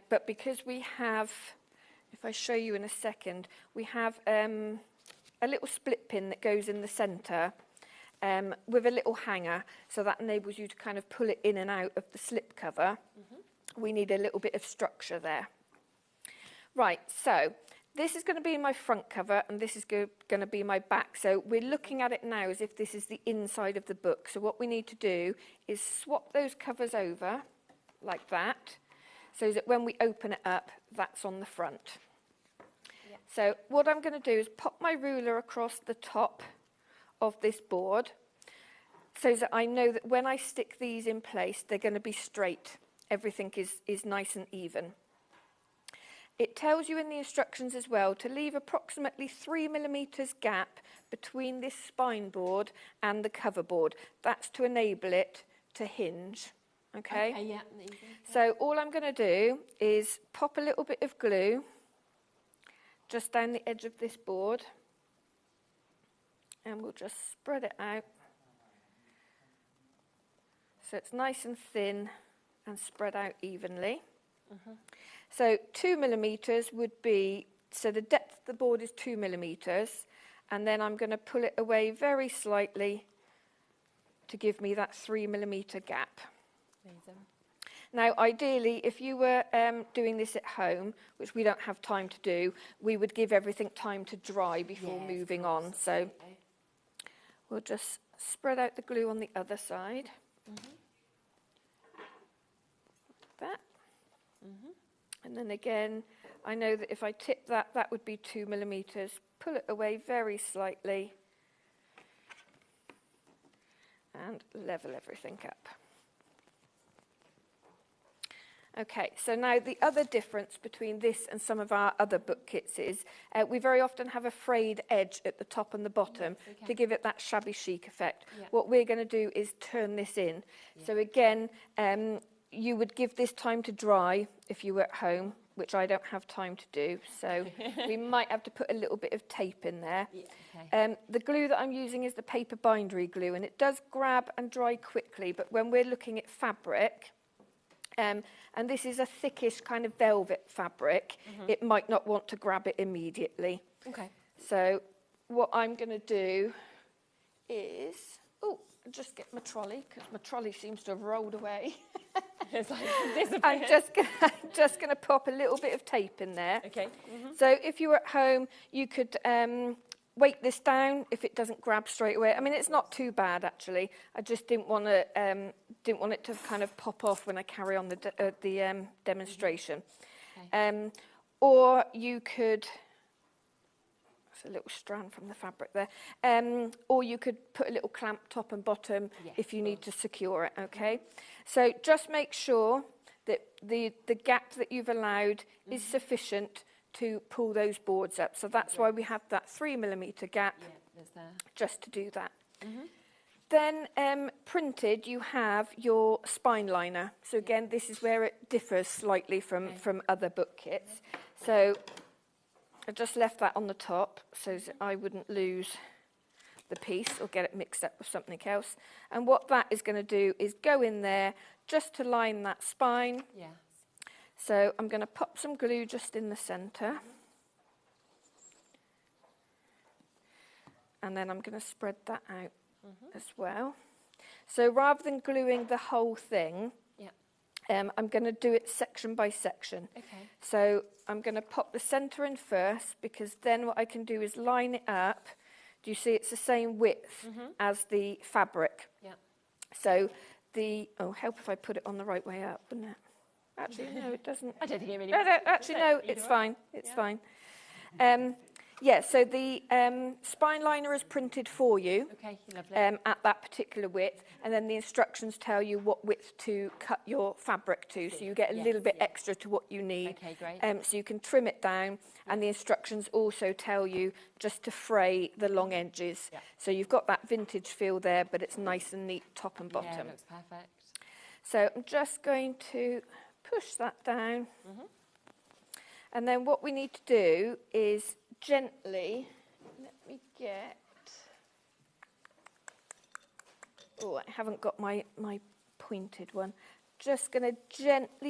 But because we have, if I show you in a second, we have a little split pin that goes in the centre with a little hanger, so that enables you to kind of pull it in and out of the slip cover. We need a little bit of structure there. Right, so this is going to be my front cover and this is going to be my back. So we're looking at it now as if this is the inside of the book. So what we need to do is swap those covers over like that, so that when we open it up, that's on the front. Yeah. So what I'm going to do is pop my ruler across the top of this board so that I know that when I stick these in place, they're going to be straight. Everything is nice and even. It tells you in the instructions as well to leave approximately 3 millimeters gap between this spine board and the cover board. That's to enable it to hinge. Okay? Okay, yeah. So all I'm going to do is pop a little bit of glue just down the edge of this board, and we'll just spread it out so it's nice and thin and spread out evenly. So 2 millimeters would be, so the depth of the board is 2 millimeters, and then I'm going to pull it away very slightly to give me that 3 millimeter gap. Amazing. Now, ideally, if you were doing this at home, which we don't have time to do, we would give everything time to dry before moving on. So we'll just spread out the glue on the other side. That. And then again, I know that if I tip that, that would be 2 millimeters. Pull it away very slightly and level everything up. Okay, so now the other difference between this and some of our other book kits is we very often have a frayed edge at the top and the bottom to give it that shabby chic effect. What we're going to do is turn this in. So again, you would give this time to dry if you were at home, which I don't have time to do, so we might have to put a little bit of tape in there. The glue that I'm using is the paper bindery glue, and it does grab and dry quickly, but when we're looking at fabric, and this is a thickish kind of velvet fabric, it might not want to grab it immediately. Okay. So what I'm going to do is, just get my trolley, because my trolley seems to have rolled away. It's like I'm just going to pop a little bit of tape in there. Okay. So if you were at home, you could weight this down if it doesn't grab straight away. I mean, it's not too bad actually. I just didn't want it to kind of pop off when I carry on the demonstration. Okay. Or you could. A little strand from the fabric there, or you could put a little clamp top and bottom if you need to secure it. Okay, so just make sure that the gap that you've allowed is sufficient to pull those boards up. So that's why we have that 3 millimeter gap, just to do that. Then printed, you have your spine liner. So again, this is where it differs slightly from other book kits. So I just left that on the top so that I wouldn't lose the piece or get it mixed up with something else. And what that is going to do is go in there just to line that spine. Yes. So I'm going to pop some glue just in the centre. And then I'm going to spread that out as well. So rather than gluing the whole thing, I'm going to do it section by section. Okay. So I'm going to pop the centre in first, because then what I can do is line it up. Do you see it's the same width as the fabric? Yeah. So help if I put it on the right way up, wouldn't it? Actually, no, it doesn't. I don't think it really No, matters. actually, no, it's fine. It's fine. Yeah, so the spine liner is printed for you. Okay, lovely. At that particular width, and then the instructions tell you what width to cut your fabric to, so you get a little bit extra to what you need. Okay, great. So you can trim it down, and the instructions also tell you just to fray the long edges. So you've got that vintage feel there, but it's nice and neat top and bottom. Yeah, it looks perfect. So I'm just going to push that down. And then what we need to do is gently, let me get, oh, I haven't got my pointed one. Just going to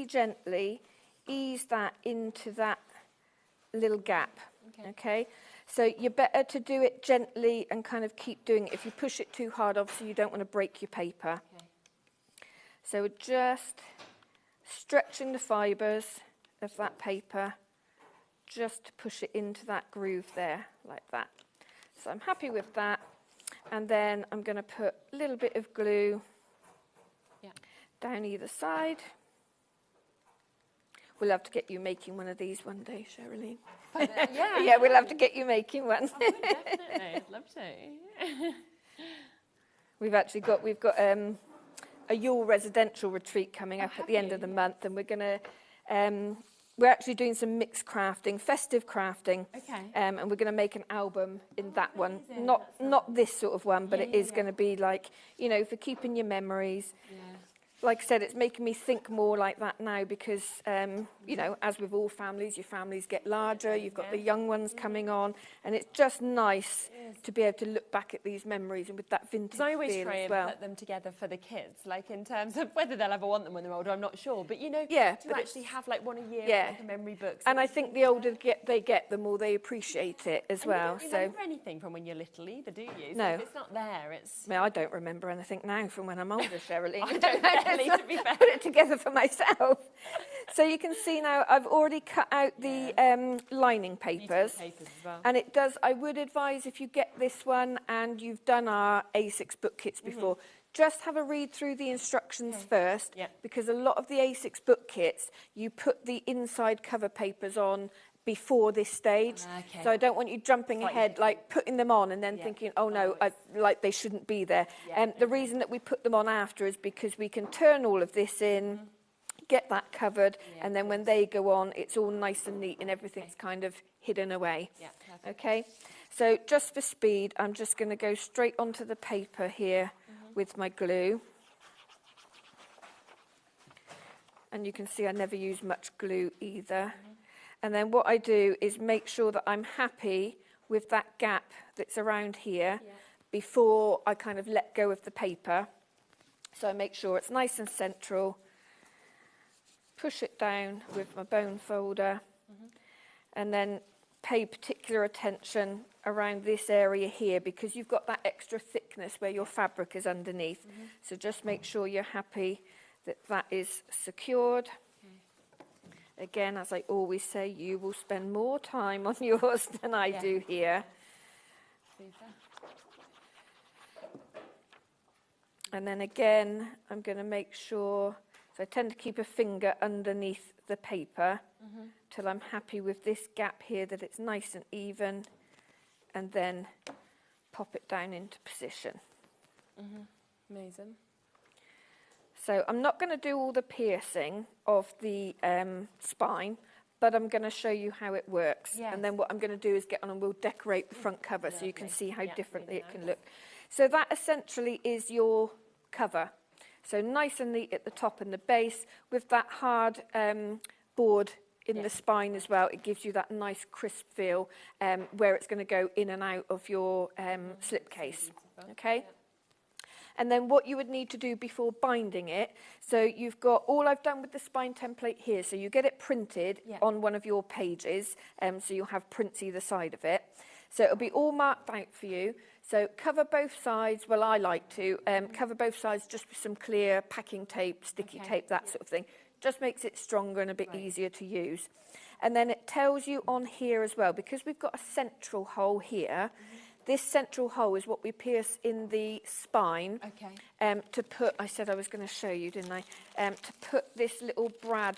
gently ease that into that little gap, okay? So you're better to do it gently and kind of keep doing it. If you push it too hard, obviously you don't want to break your paper. So we're just stretching the fibres of that paper just to push it into that groove there, like that. So I'm happy with that. And then I'm going to put a little bit of glue down either side. We'll have to get you making one of these one day, Sherilyn. Yeah, we'll have to get you making one. Definitely, I'd love to. We've got a Yule residential retreat coming up at the end of the month, and we're going to we're actually doing some mixed crafting, festive crafting, and we're going to make an album in that one. Not this sort of one, but it is going to be like, you know, for keeping your memories. Like I said, it's making me think more like that now because, you know, as with all families, your families get larger, you've got the young ones coming on, and it's just nice to be able to look back at these memories and with that vintage feel as well. I always try and put them together for the kids, like in terms of whether they'll ever want them when they're older, I'm not sure. But, you know, to actually have like one a year, like a memory book. And I think the older they get, the more they appreciate it as well. You don't remember anything from when you're little either, do you? So No. if it's not there, it's... I don't remember anything now from when I'm older, Sherilyn. I don't barely, to be fair. Put it together for myself. So you can see now I've already cut out the lining papers. Papers as well. And it does, I would advise if you get this one and you've done our A6 book kits before, just have a read through the instructions first, because a lot of the A6 book kits, you put the inside cover papers on before this stage. So I don't want you jumping ahead, like putting them on and then thinking, oh no, like they shouldn't be there. And the reason that we put them on after is because we can turn all of this in, get that covered, and then when they go on, it's all nice and neat and everything's kind of hidden away. Okay, so just for speed, I'm just going to go straight onto the paper here with my glue. And you can see I never use much glue either. And then what I do is make sure that I'm happy with that gap that's around here before I kind of let go of the paper. So I make sure it's nice and central. Push it down with my bone folder. And then pay particular attention around this area here because you've got that extra thickness where your fabric is underneath. So just make sure you're happy that that is secured. Again, as I always say, you will spend more time on yours than I do here. And then again, I'm going to make sure, so I tend to keep a finger underneath the paper till I'm happy with this gap here, that it's nice and even, and then pop it down into position. Amazing. So I'm not going to do all the piercing of the spine, but I'm going to show you how it works. And then what I'm going to do is get on and we'll decorate the front cover so you can see how differently it can look. So that essentially is your cover. So nice and neat at the top and the base with that hard board in the spine as well. It gives you that nice crisp feel where it's going to go in and out of your slipcase. Okay? And then what you would need to do before binding it, so you've got all I've done with the spine template here, so you get it printed on one of your pages, so you'll have prints either side of it. So it'll be all marked out for you. So cover both sides, well I like to, cover both sides just with some clear packing tape, sticky tape, that sort of thing. Just makes it stronger and a bit easier to use. And then it tells you on here as well, because we've got a central hole here, this central hole is what we pierce in the spine to put, I said I was going to show you, didn't I? To put this little brad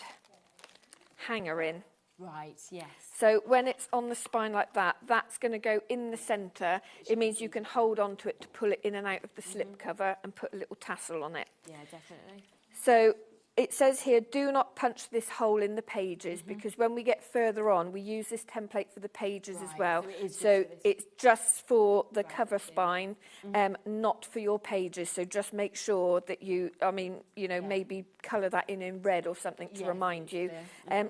hanger in. Right, yes. So when it's on the spine like that, that's going to go in the centre. It means you can hold on to it to pull it in and out of the slip cover and put a little tassel on it. Yeah, definitely. So it says here, do not punch this hole in the pages, because when we get further on, we use this template for the pages as well. So it's just for the cover spine, not for your pages. So just make sure that you, maybe colour that in red or something to remind you.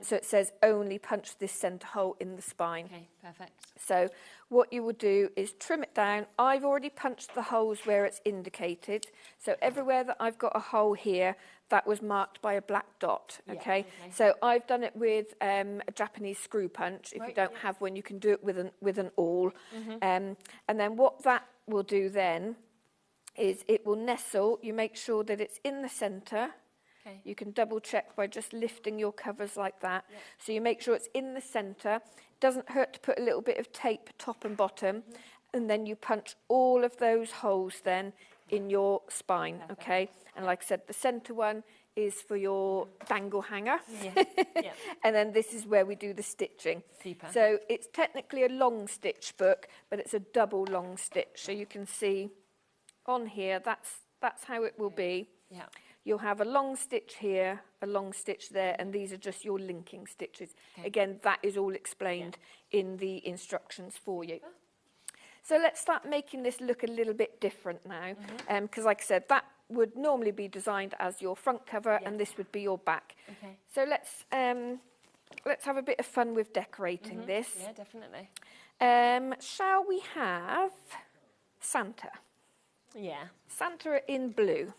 So it says only punch this centre hole in the spine. Okay, perfect. So what you will do is trim it down. I've already punched the holes where it's indicated. So everywhere that I've got a hole here, that was marked by a black dot, okay? So I've done it with a Japanese screw punch. If you don't have one, you can do it with an awl. And then what that will do then is it will nestle. You make sure that it's in the centre. Okay. You can double check by just lifting your covers like that. So you make sure it's in the centre. Doesn't hurt to put a little bit of tape top and bottom. And then you punch all of those holes then in your spine, okay? And like I said, the centre one is for your dangle hanger. And then this is where we do the stitching. Super. So it's technically a long stitch book, but it's a double long stitch. So you can see on here, that's how it will be. Yeah. You'll have a long stitch here, a long stitch there, and these are just your linking stitches. Okay. Again, that is all explained in the instructions for you. So let's start making this look a little bit different now, because like I said, that would normally be designed as your front cover, and this would be your back. Okay. So let's have a bit of fun with decorating this. Yeah, definitely. Shall we have Santa? Yeah. Santa in blue.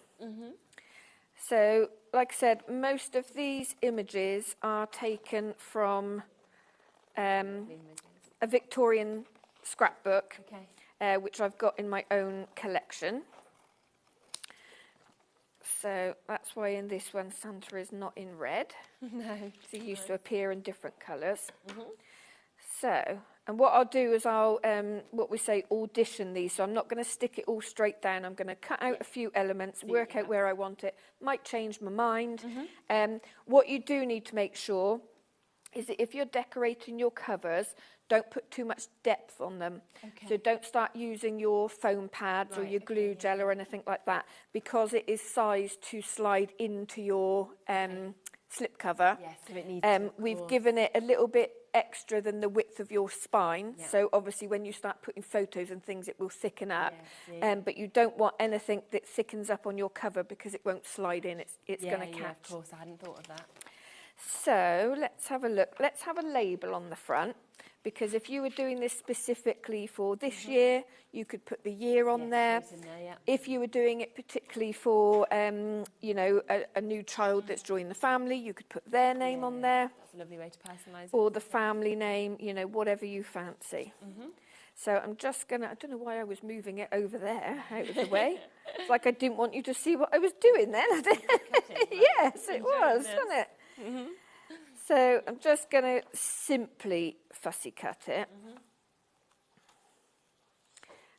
So, like I said, most of these images are taken from a Victorian scrapbook, which I've got in my own collection. So that's why in this one Santa is not in red. No. He used to appear in different colours. So, and what I'll do is I'll, what we say, audition these. So I'm not going to stick it all straight down. I'm going to cut out a few elements, work out where I want it. Might change my mind. What you do need to make sure is that if you're decorating your covers, don't put too much depth on them. So don't start using your foam pads or your glue gel or anything like that, because it is sized to slide into your slip cover. Yes, so it needs we've given it a little bit extra than the width of your spine. So obviously when you start putting photos and things, it will thicken up. But you don't want anything that thickens up on your cover, because it won't slide in. It's going to catch. Yeah, of course, I hadn't thought of that. So let's have a look. Let's have a label on the front, because if you were doing this specifically for this year, you could put the year on there. If you were doing it particularly for, you know, a new child that's joined the family, you could put their name on there. That's a lovely way to personalise it. Or the family name, you know, whatever you fancy. So I'm just going to, I don't know why I was moving it over there, out of the way. It's like I didn't want you to see what I was doing then. Yes, it was, wasn't it? So I'm just going to simply fussy cut it.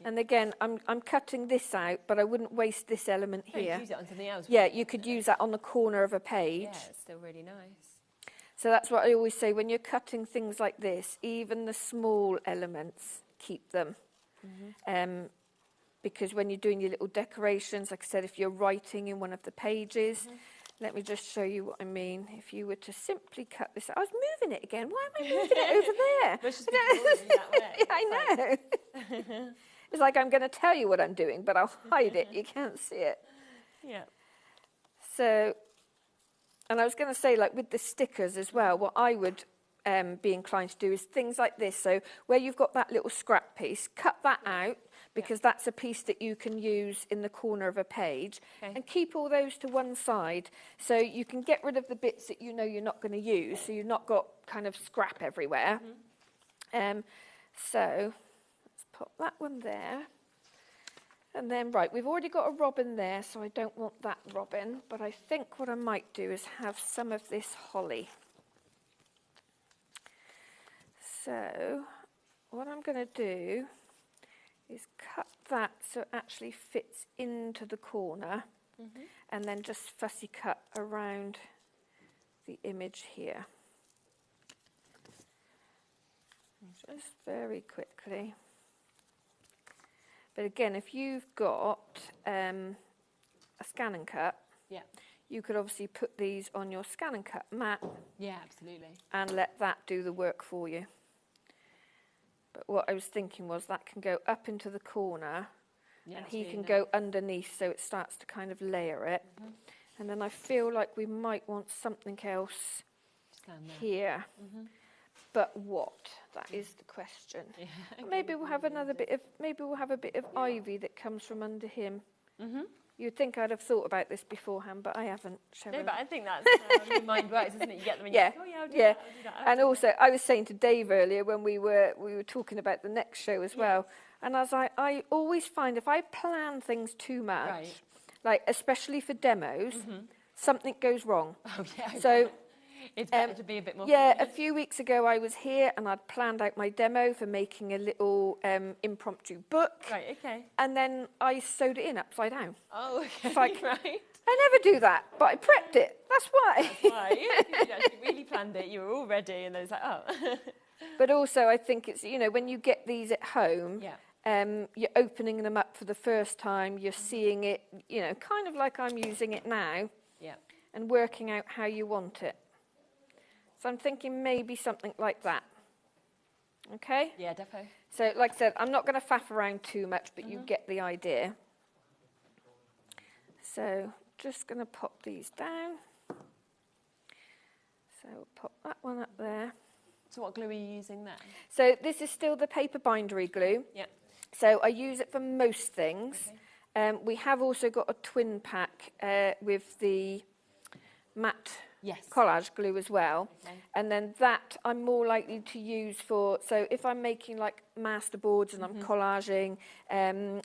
And again, I'm cutting this out, but I wouldn't waste this element here. You could use it on something else. Yeah, you could use that on the corner of a page. Yeah, it's still really nice. So that's what I always say, when you're cutting things like this, even the small elements, keep them. Because when you're doing your little decorations, like I said, if you're writing in one of the pages, let me just show you what I mean. If you were to simply cut this out, I was moving it again. Why am I moving it over there? Yeah, I know. It's like I'm going to tell you what I'm doing, but I'll hide it. You can't see it. Yeah. So, and I was going to say, like with the stickers as well, what I would be inclined to do is things like this. So where you've got that little scrap piece, cut that out, because that's a piece that you can use in the corner of a page, and keep all those to one side, so you can get rid of the bits that you know you're not going to use, so you've not got kind of scrap everywhere. So let's pop that one there. And then, right, we've already got a robin there, so I don't want that robin, but I think what I might do is have some of this holly. So what I'm going to do is cut that so it actually fits into the corner, and then just fussy cut around the image here. Just very quickly. But again, if you've got a scan and cut, yeah, you could obviously put these on your scan and cut mat. Yeah, absolutely. And let that do the work for you. But what I was thinking was that can go up into the corner, Yeah, and he that's can really go underneath, so it starts to kind of layer it. And then I feel like we might want something else Stand there. here. But what? That is the question. Yeah, Maybe we'll have another bit of. Maybe we'll have a bit of ivy that comes from under him. You'd think I'd have thought about this beforehand, but I haven't. No, but I think that's how your mind works, isn't it? You get them and Yeah, you think, oh yeah, I'll do yeah. that, I'll do that. And also, I was saying to Dave earlier when we were talking about the next show as well, and I was like, I always find if I plan things too much, like especially for demos, something goes wrong. Oh yeah. So. It's better to be a bit more. Yeah, focused. a few weeks ago I was here and I'd planned out my demo for making a little impromptu book. Right, okay. And then I sewed it in upside down. Oh, okay. It's like, right. I never do that, but I prepped it. That's why. Right, you actually really planned it. You were all ready, and then it's like, oh. But also, I think it's, you know, when you get these at home, you're opening them up for the first time. You're seeing it, you know, kind of like I'm using it now. Yeah. And working out how you want it. So I'm thinking maybe something like that. Okay? Yeah, defo. So, like I said, I'm not going to faff around too much, but you get the idea. So, just going to pop these down. So, we'll pop that one up there. So what glue are you using there? So, this is still the paper bindery glue. Yeah. So, I use it for most things. Okay. We have also got a twin pack with the matte collage glue as well. Okay. And then that I'm more likely to use for, so if I'm making like master boards and I'm collaging,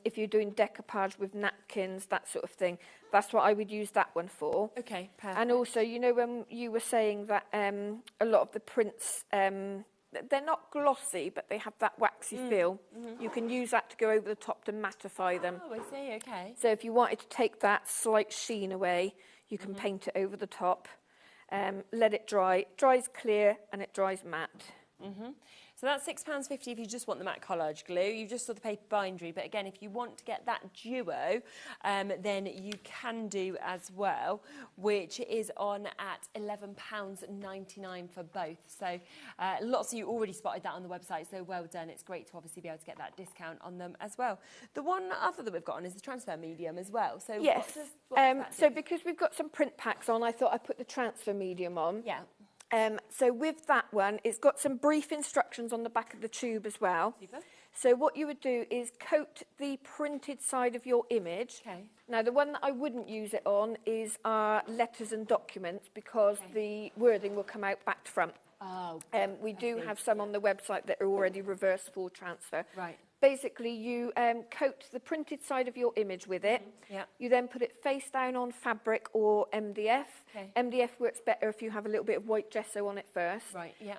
if you're doing decoupage with napkins, that sort of thing, that's what I would use that one for. Okay, perfect. And also, you know, when you were saying that a lot of the prints, they're not glossy, but they have that waxy feel. You can use that to go over the top to mattify them. Oh, I see, okay. So if you wanted to take that slight sheen away, you can paint it over the top. Let it dry. It dries clear and it dries matte. So that's £6.50 if you just want the matte collage glue. You just saw the paper bindery, but again, if you want to get that duo, then you can do as well, which is on at £11.99 for both. So lots of you already spotted that on the website, so well done. It's great to obviously be able to get that discount on them as well. The one other that we've got on is the transfer medium as well. So yes. So because we've got some print packs on, I thought I'd put the transfer medium on. Yeah. So with that one, it's got some brief instructions on the back of the tube as well. Super. So what you would do is coat the printed side of your image. Okay. Now, the one that I wouldn't use it on is our letters and documents because the wording will come out back to front. Oh. We do have some on the website that are already reverse full transfer. Right. Basically, you coat the printed side of your image with it. Yeah. You then put it face down on fabric or MDF. Okay. MDF works better if you have a little bit of white gesso on it first. Right, yeah.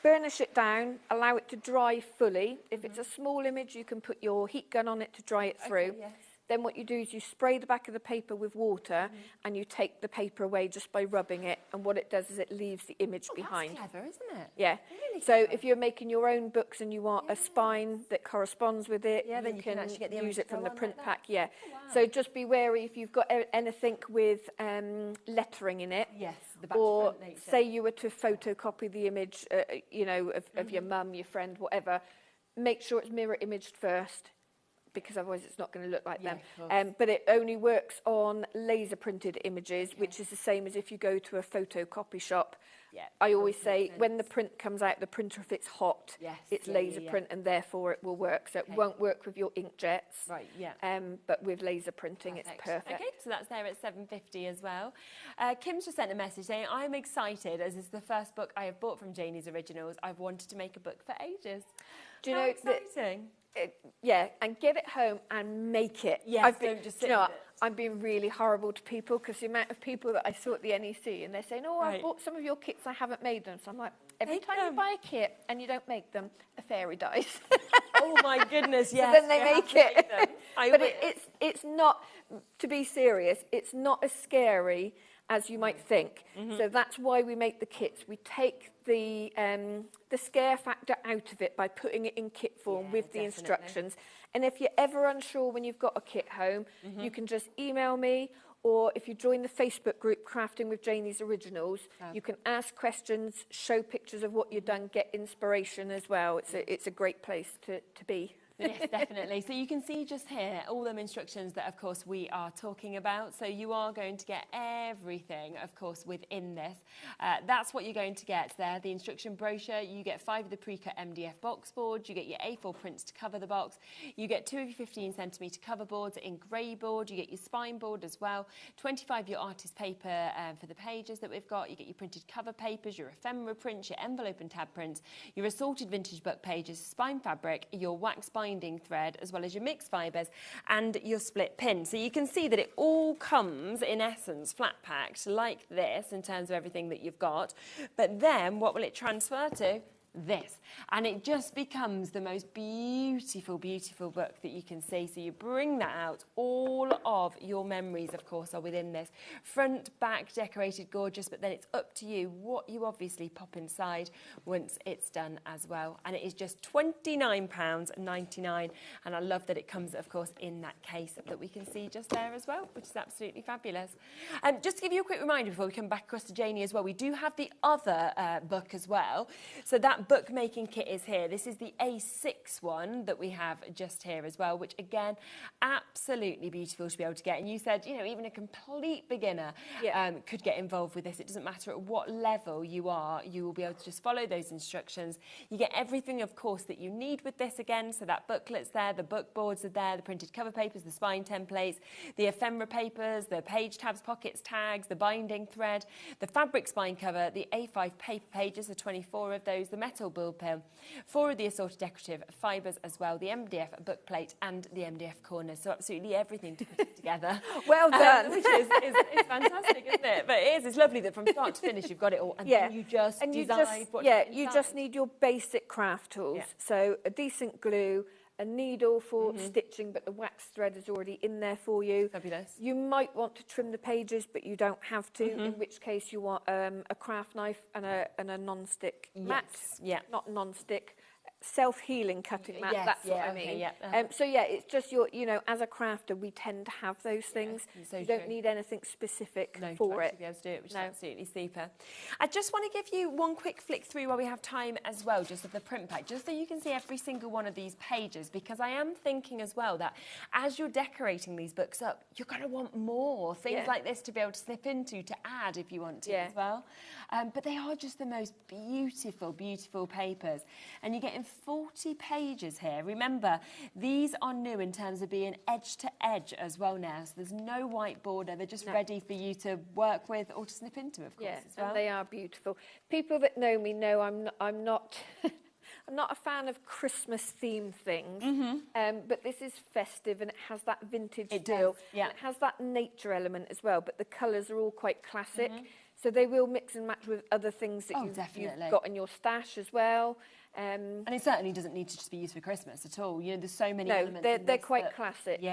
Burnish it down, allow it to dry fully. If it's a small image, you can put your heat gun on it to dry it through. Okay, yes. Then what you do is you spray the back of the paper with water and you take the paper away just by rubbing it. And what it does is it leaves the image behind. That's clever, isn't it? Yeah. Really So clever. if you're making your own books and you want a spine that corresponds with it, then you can actually get the image use it to from go the on print like pack. that. Yeah. Oh, wow. So just be wary if you've got anything with lettering in it. Yes, the back to Or front nature. say you were to photocopy the image, you know, of your mum, your friend, whatever. Make sure it's mirror imaged first, because otherwise it's not going to look like Yeah, them. of course. But it only works on laser printed images, which is the same as if you go to a photocopy shop. Yeah, I always makes say sense. when the print comes out, the printer, if it's hot, Yes, it's yeah, laser yeah. print and therefore it will work. So Okay. it won't work with your inkjets. Right, yeah. But with laser printing, it's perfect. Okay, so that's there at £7.50 as well. Kim's just sent a message saying, I'm excited as it's the first book I have bought from Janie's Originals. I've wanted to make a book for ages. Do you How know exciting? Yeah, and get it home and make it. Yes, do don't just you sit know with what? it. I'm being really horrible to people because the amount of people that I saw at the NEC and they're saying, oh, I Right. bought some of your kits, I haven't made them. So I'm like, every Make time them. you buy a kit and you don't make them, a fairy dies. Oh my goodness, yes. So then they you have make to make them. it. But it's not, to be serious, it's not as scary as you might think. So that's why we make the kits. We take the scare factor out of it by putting it in kit form with the instructions. And if you're ever unsure when you've got a kit home, you can just email me, or if you join the Facebook group Crafting with Janie's Originals, you can ask questions, show pictures of what you've done, get inspiration as well. It's a great place to be. Yes, definitely. So you can see just here all them instructions that, of course, we are talking about. So you are going to get everything, of course, within this. That's what you're going to get there. The instruction brochure, you get 5 of the pre-cut MDF box boards, you get your A4 prints to cover the box, you get 2 of your 15cm cover boards in grey board, you get your spine board as well, 25 your artist paper for the pages that we've got, you get your printed cover papers, your ephemera prints, your envelope and tab prints, your assorted vintage book pages, spine fabric, your wax binding thread, as well as your mixed fibres and your split pin. So you can see that it all comes in essence flat packed like this in terms of everything that you've got, but then what will it transfer to? This, and it just becomes the most beautiful book that you can see. So you bring that out, all of your memories of course are within this, front, back, decorated gorgeous, but then it's up to you what you obviously pop inside once it's done as well. And it is just £29.99, and I love that it comes of course in that case that we can see just there as well, which is absolutely fabulous. Just to give you a quick reminder before we come back across to Janie as well, we do have the other book as well. So that bookmaking kit is here. This is the A6 one that we have just here as well, which again, absolutely beautiful to be able to get. And you said, you know, even a complete beginner could get involved with this. It doesn't matter at what level you are, you will be able to just follow those instructions. You get everything, of course, that you need with this again. So that booklet's there, the book boards are there, the printed cover papers, the spine templates, the ephemera papers, the page tabs, pockets, tags, the binding thread, the fabric spine cover, the A5 paper pages, the 24 of those, the metal build pen, 4 of the assorted decorative fibres as well, the MDF book plate and the MDF corners. So absolutely everything to put it together. Well done. Which is fantastic, isn't it? But it is. It's lovely that from start to finish you've got it all, and then you just decide what you you just need your basic craft tools. So a decent glue, a needle for stitching, but the wax thread is already in there for you. Fabulous. You might want to trim the pages, but you don't have to, in which case you want a craft knife and a non-stick mat. Not non-stick, self-healing cutting mat, that's what I mean. So yeah, it's just your, you know, as a crafter, we tend to have those things. You don't need anything specific for it. To be able to do it, which is absolutely super. I just want to give you one quick flick through while we have time as well, just of the print pack, just so you can see every single one of these pages, because I am thinking as well that as you're decorating these books up, you're going to want more things like this to be able to snip into, to add if you want to as well. But they are just the most beautiful papers, and you're getting 40 pages here. Remember, these are new in terms of being edge to edge as well now, so there's no white border. They're just ready for you to work with or to snip into, of course, as well. And they are beautiful. People that know me know I'm not I'm not a fan of Christmas theme things, but this is festive and it has that vintage feel. It has that nature element as well, but the colours are all quite classic. So they will mix and match with other things that you've got in your stash as well. And it certainly doesn't need to just be used for Christmas at all. You know, there's so many elements. They're quite classic,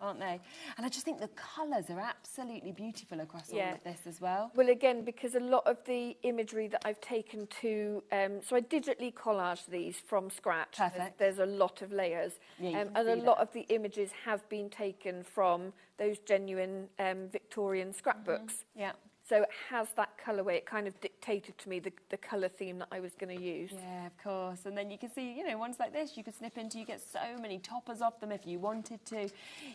aren't they? And I just think the colours are absolutely beautiful across all of this as well. Well, again, because a lot of the imagery that I've taken to... so I digitally collaged these from scratch. Perfect. There's a lot of layers. And a lot of the images have been taken from those genuine Victorian scrapbooks. So it has that colourway. It kind of dictated to me the colour theme that I was going to use. Yeah, of course. And then you can see, you know, ones like this you could snip into. You get so many toppers off them if you wanted to.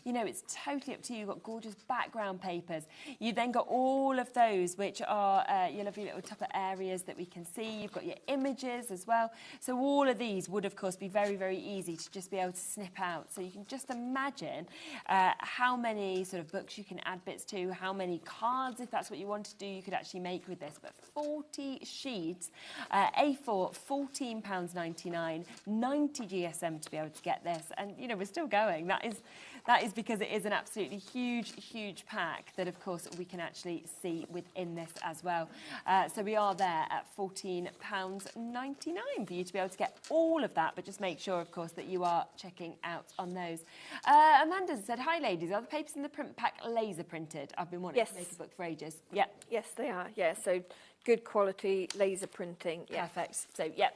You know, it's totally up to you. You've got gorgeous background papers. You then got all of those, which are your lovely little topper areas that we can see. You've got your images as well. So all of these would, of course, be very, very easy to just be able to snip out. So you can just imagine how many sort of books you can add bits to, how many cards, if that's what you want to do, you could actually make with this. But 40 sheets, A4, £14.99, 90 GSM to be able to get this, and you know, we're still going. That is That is because it is an absolutely huge pack that, of course, we can actually see within this as well. So we are there at £14.99 for you to be able to get all of that, but just make sure, of course, that you are checking out on those. Amanda said, hi, ladies. Are the papers in the print pack laser printed? I've been wanting to make a book for ages. Yeah. Yes, they are. Yeah, so good quality laser printing. Yeah. Perfect. So, yeah,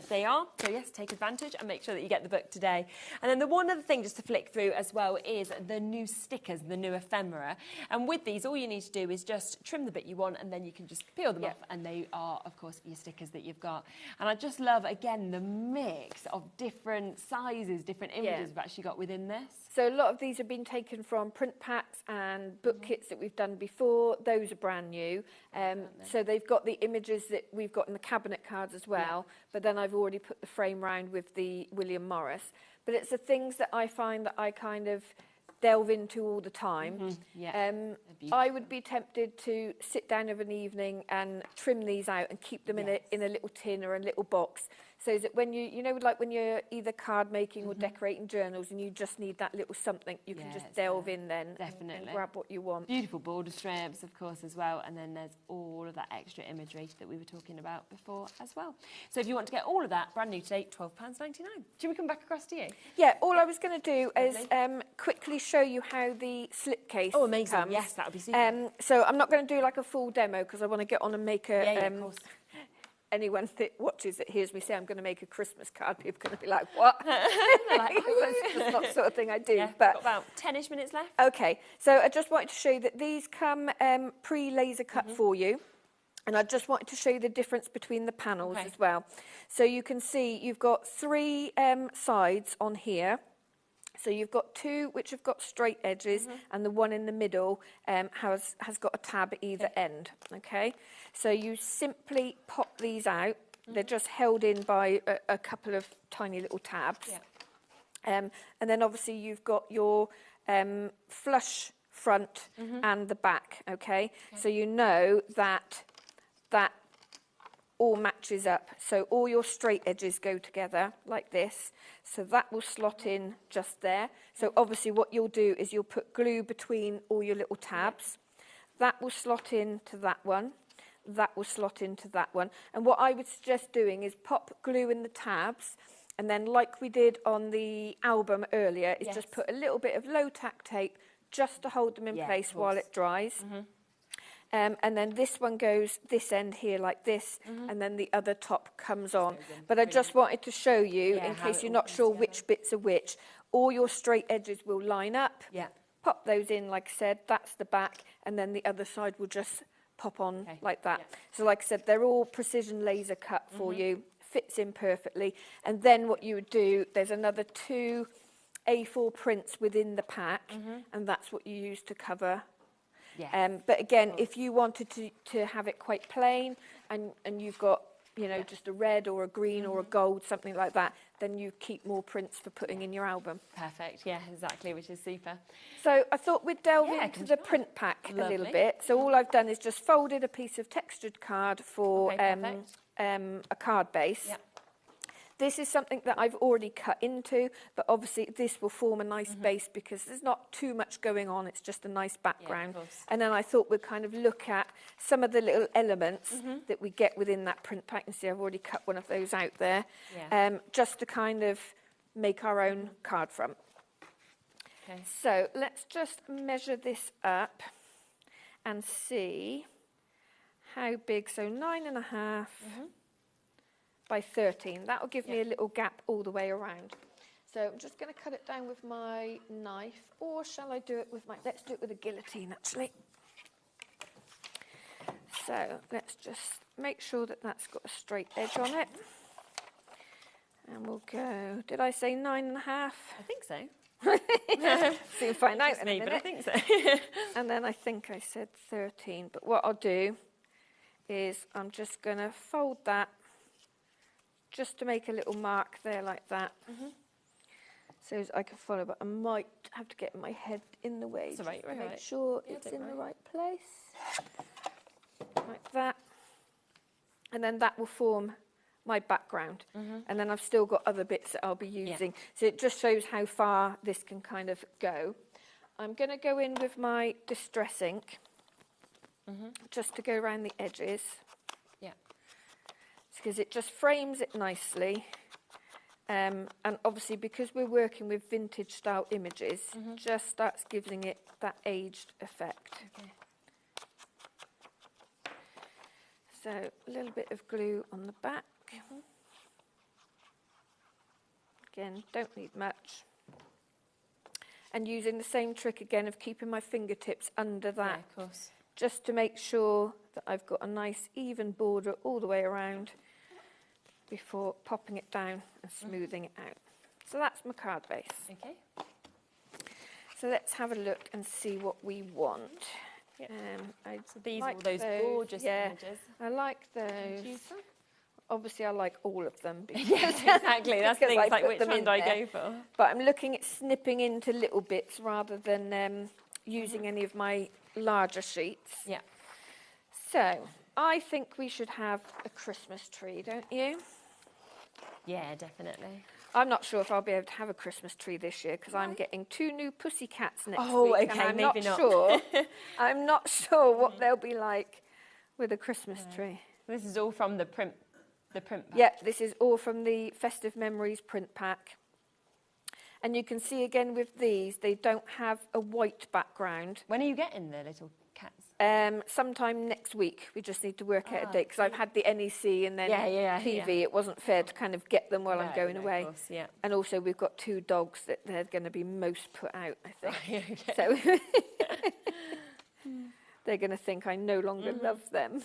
they are. So, yes, take advantage and make sure that you get the book today. And then the one other thing just to flick through as well is the new stickers, the new ephemera. And with these, all you need to do is just trim the bit you want and then you can just peel them off and they are, of course, your stickers that you've got. And I just love, again, the mix of different sizes, different images we've actually got within this. So a lot of these have been taken from print packs and book kits that we've done before. Those are brand new. So they've got the images that we've got in the cabinet cards as well. But then I've already put the frame round with the William Morris. But it's the things that I find that I kind of delve into all the time. I would be tempted to sit down of an evening and trim these out and keep them in a little tin or a little box, so that when you know, like when you're either card making or decorating journals and you just need that little something, you can just delve in then and grab what you want. Beautiful border strips, of course, as well. And then there's all of that extra imagery that we were talking about before as well. So if you want to get all of that, brand new today, £12.99. Should we come back across to you? Yeah, all I was going to do is quickly show you how the slipcase Oh, amazing. comes. Yes, that would be super. So I'm not going to do like a full demo because I want to get on and make a... of course. Anyone that watches that hears me say I'm going to make a Christmas card, people are going to be like, what? That's not the sort of thing I do. Yeah, but got about 10-ish minutes left. Okay, so I just wanted to show you that these come pre-laser cut for you. And I just wanted to show you the difference between the panels as well. So you can see you've got 3 sides on here. So you've got 2 which have got straight edges and the one in the middle has got a tab at either end, okay? So you simply pop these out. They're just held in by a couple of tiny little tabs. And then obviously you've got your flush front and the back, okay? So you know that all matches up. So all your straight edges go together like this. So that will slot in just there. So obviously what you'll do is you'll put glue between all your little tabs. That will slot into that one. That will slot into that one. And what I would suggest doing is pop glue in the tabs, and then like we did on the album earlier, is just put a little bit of low tack tape just to hold them in place while it dries. And then this one goes this end here like this, and then the other top comes on. But I just wanted to show you, in case you're not sure which bits are which, all your straight edges will line up. Pop those in, like I said, that's the back, and then the other side will just pop on like that. So like I said, they're all precision laser cut for you, fits in perfectly. And then what you would do, there's another 2 A4 prints within the pack, and that's what you use to cover. But again, if you wanted to have it quite plain and you've got, you know, just a red or a green or a gold, something like that, then you keep more prints for putting in your album. Perfect, yeah, exactly, which is super. So I thought we'd delve into the print pack a little bit. So all I've done is just folded a piece of textured card for a card base. This is something that I've already cut into, but obviously this will form a nice base because there's not too much going on. It's just a nice background. And then I thought we'd kind of look at some of the little elements that we get within that print pack. And see, I've already cut one of those out there, just to kind of make our own card from. So let's just measure this up and see how big. So 9.5. By 13. That will give me a little gap all the way around. So I'm just going to cut it down with my knife, or shall I do it with my... Let's do it with a guillotine, actually. So let's just make sure that that's got a straight edge on it. And we'll go... Did I say 9.5? I think so. So you'll find out in a minute. But I think so. And then I think I said 13. But what I'll do is I'm just going to fold that just to make a little mark there like that. So as I can follow, but I might have to get my head in the way to make sure it's in the right place. Like that. And then that will form my background. And then I've still got other bits that I'll be using. So it just shows how far this can kind of go. I'm going to go in with my Distress ink just to go around the edges. Yeah. Because it just frames it nicely. And obviously, because we're working with vintage style images, just starts giving it that aged effect. Okay. So a little bit of glue on the back. Again, don't need much. And using the same trick again of keeping my fingertips under that. Yeah, of course. Just to make sure that I've got a nice even border all the way around before popping it down and smoothing it out. So that's my card base. Okay. So let's have a look and see what we want. Yep. So these are all those gorgeous images. I like those. Obviously, I like all of them. Yes, exactly. That's the thing. It's like, which one do I go for? But I'm looking at snipping into little bits rather than using any of my larger sheets. Yeah. So I think we should have a Christmas tree, don't you? Yeah, definitely. I'm not sure if I'll be able to have a Christmas tree this year because I'm getting 2 new pussycats next week. Oh, okay, and I'm maybe not not. Sure. I'm not sure what they'll be like with a Christmas tree. This is all from the print pack. Yep, this is all from the Festive Memories print pack. And you can see again with these, they don't have a white background. When are you getting the little cats? Sometime next week. We just need to work out a date because I've had the NEC and then TV. It wasn't fair to kind of get them while I'm going away. Of course, yeah. And also we've got 2 dogs that they're going to be most put out, I think. Okay. So they're going to think I no longer love them.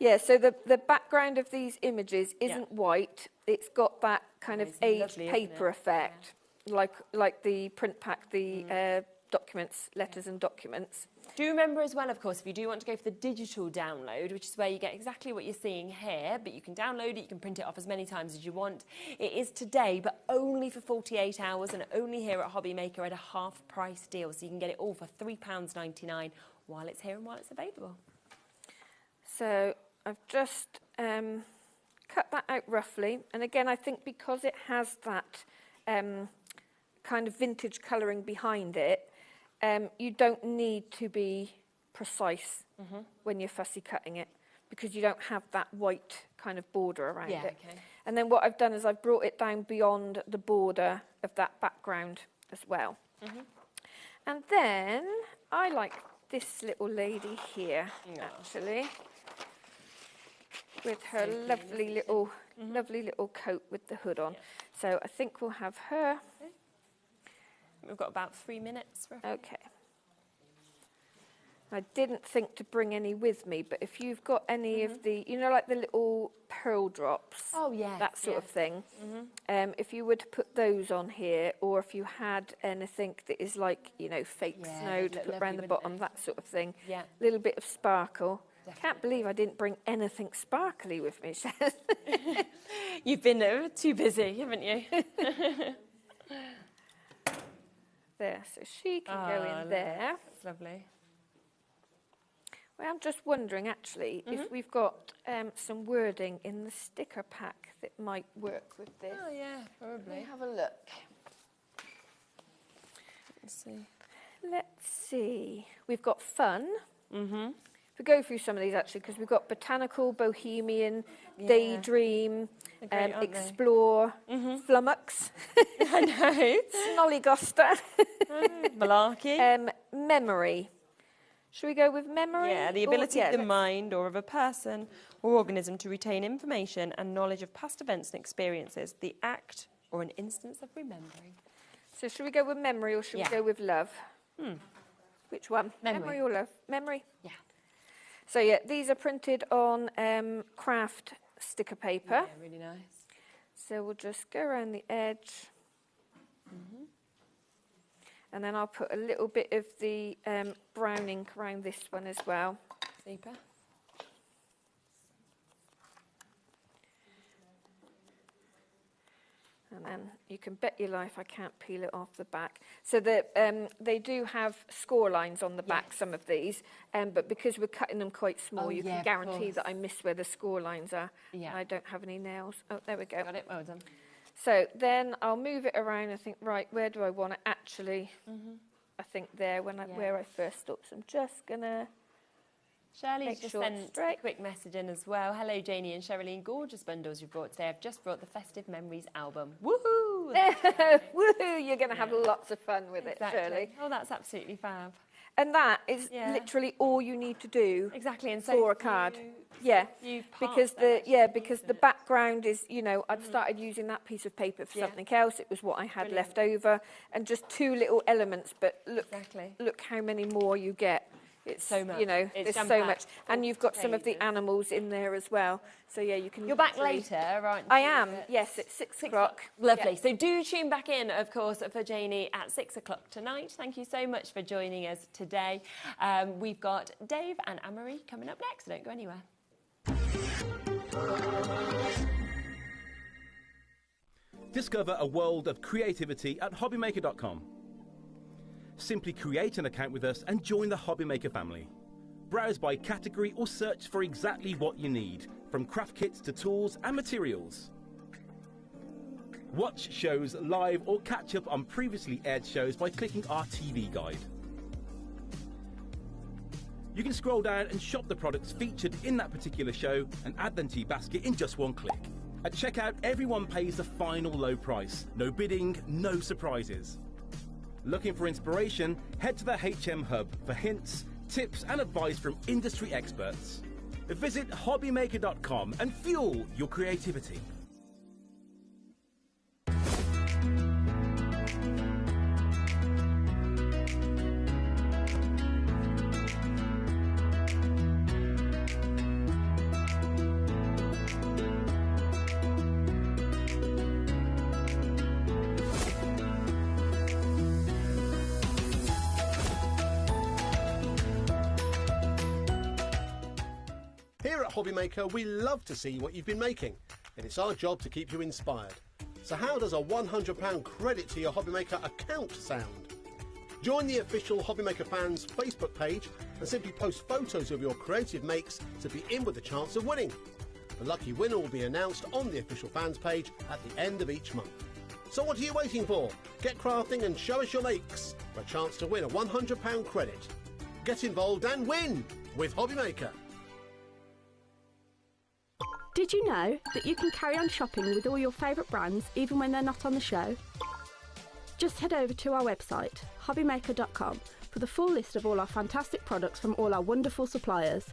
Yeah, so the background of these images isn't white. It's got that kind of aged paper effect, like the print pack, the documents, letters and documents. Do remember as well, of course, if you do want to go for the digital download, which is where you get exactly what you're seeing here, but you can download it, you can print it off as many times as you want. It is today, but only for 48 hours and only here at HobbyMaker at a half price deal. So you can get it all for £3.99 while it's here and while it's available. So I've just cut that out roughly. And again, I think because it has that kind of vintage colouring behind it, you don't need to be precise when you're fussy cutting it because you don't have that white kind of border around it. Okay. And then what I've done is I've brought it down beyond the border of that background as well. And then I like this little lady here, actually, with her lovely little coat with the hood on. So I think we'll have her. We've got about 3 minutes. Okay. I didn't think to bring any with me, but if you've got any of the, you know, like the little pearl drops, that sort of thing, if you were to put those on here, or if you had anything that is like, you know, fake snow to put around the bottom, that sort of thing, a little bit of sparkle. Definitely. Can't believe I didn't bring anything sparkly with me, Shaz. You've been too busy, haven't you? There, so she can go in there. That's lovely. Well, I'm just wondering, actually, if we've got some wording in the sticker pack that might work with this. Oh, yeah, probably. Let me have a look. Let's see. We've got fun. We go through some of these, actually, because we've got botanical, bohemian, daydream, explore, flummox. I know. Snollygoster. Malarkey. Memory. Should we go with memory? Yeah, the ability of the mind or of a person or organism to retain information and knowledge of past events and experiences, the act or an instance of remembering. So should we go with memory or should we go with love? Which one? Memory or love? Memory? Yeah. So yeah, these are printed on craft sticker paper. Yeah, really nice. So we'll just go around the edge. And then I'll put a little bit of the brown ink around this one as well. Super. And then you can bet your life I can't peel it off the back. So they do have score lines on the back, some of these, but because we're cutting them quite small, you can guarantee that I miss where the score lines are. Yeah. And I don't have any nails. Oh, there we go. Got it, well done. So then I'll move it around. I think, right, where do I want it actually? I think there, where I first stopped. So I'm just going to... Shirley's just sent a quick message in as well. Hello, Janie and Sherilyn. Gorgeous bundles you've brought today. I've just brought the Festive Memories album. Woohoo! Woohoo! You're going to have lots of fun with it, Shirley. Oh, that's absolutely fab. And that is literally all you need to do. Exactly, and for a card. Because the background is, you know, I'd started using that piece of paper for something else. It was what I had left over, and just two little elements. But look how many more you get. It's so much. You know, there's so much, and you've got some of the animals in there as well. So yeah, you can. You're back later, right? I am. Yes, it's 6 o'clock. Lovely. So do tune back in, of course, for Janie at 6 o'clock tonight. Thank you so much for joining us today. We've got Dave and Anne-Marie coming up next. So don't go anywhere. Discover a world of creativity at HobbyMaker.com. Simply create an account with us and join the HobbyMaker family. Browse by category or search for exactly what you need, from craft kits to tools and materials. Watch shows live or catch up on previously aired shows by clicking our TV guide. You can scroll down and shop the products featured in that particular show and add them to your basket in just one click. At checkout, everyone pays the final low price. No bidding, no surprises. Looking for inspiration? Head to the HM Hub for hints, tips and advice from industry experts. Visit HobbyMaker.com and fuel your creativity. Here at HobbyMaker, we love to see what you've been making, and it's our job to keep you inspired. So how does a £100 credit to your HobbyMaker account sound? Join the official HobbyMaker fans Facebook page and simply post photos of your creative makes to be in with a chance of winning. The lucky winner will be announced on the official fans page at the end of each month. So what are you waiting for? Get crafting and show us your makes for a chance to win a £100 credit. Get involved and win with HobbyMaker. Did you know that you can carry on shopping with all your favourite brands even when they're not on the show? Just head over to our website, hobbymaker.com, for the full list of all our fantastic products from all our wonderful suppliers.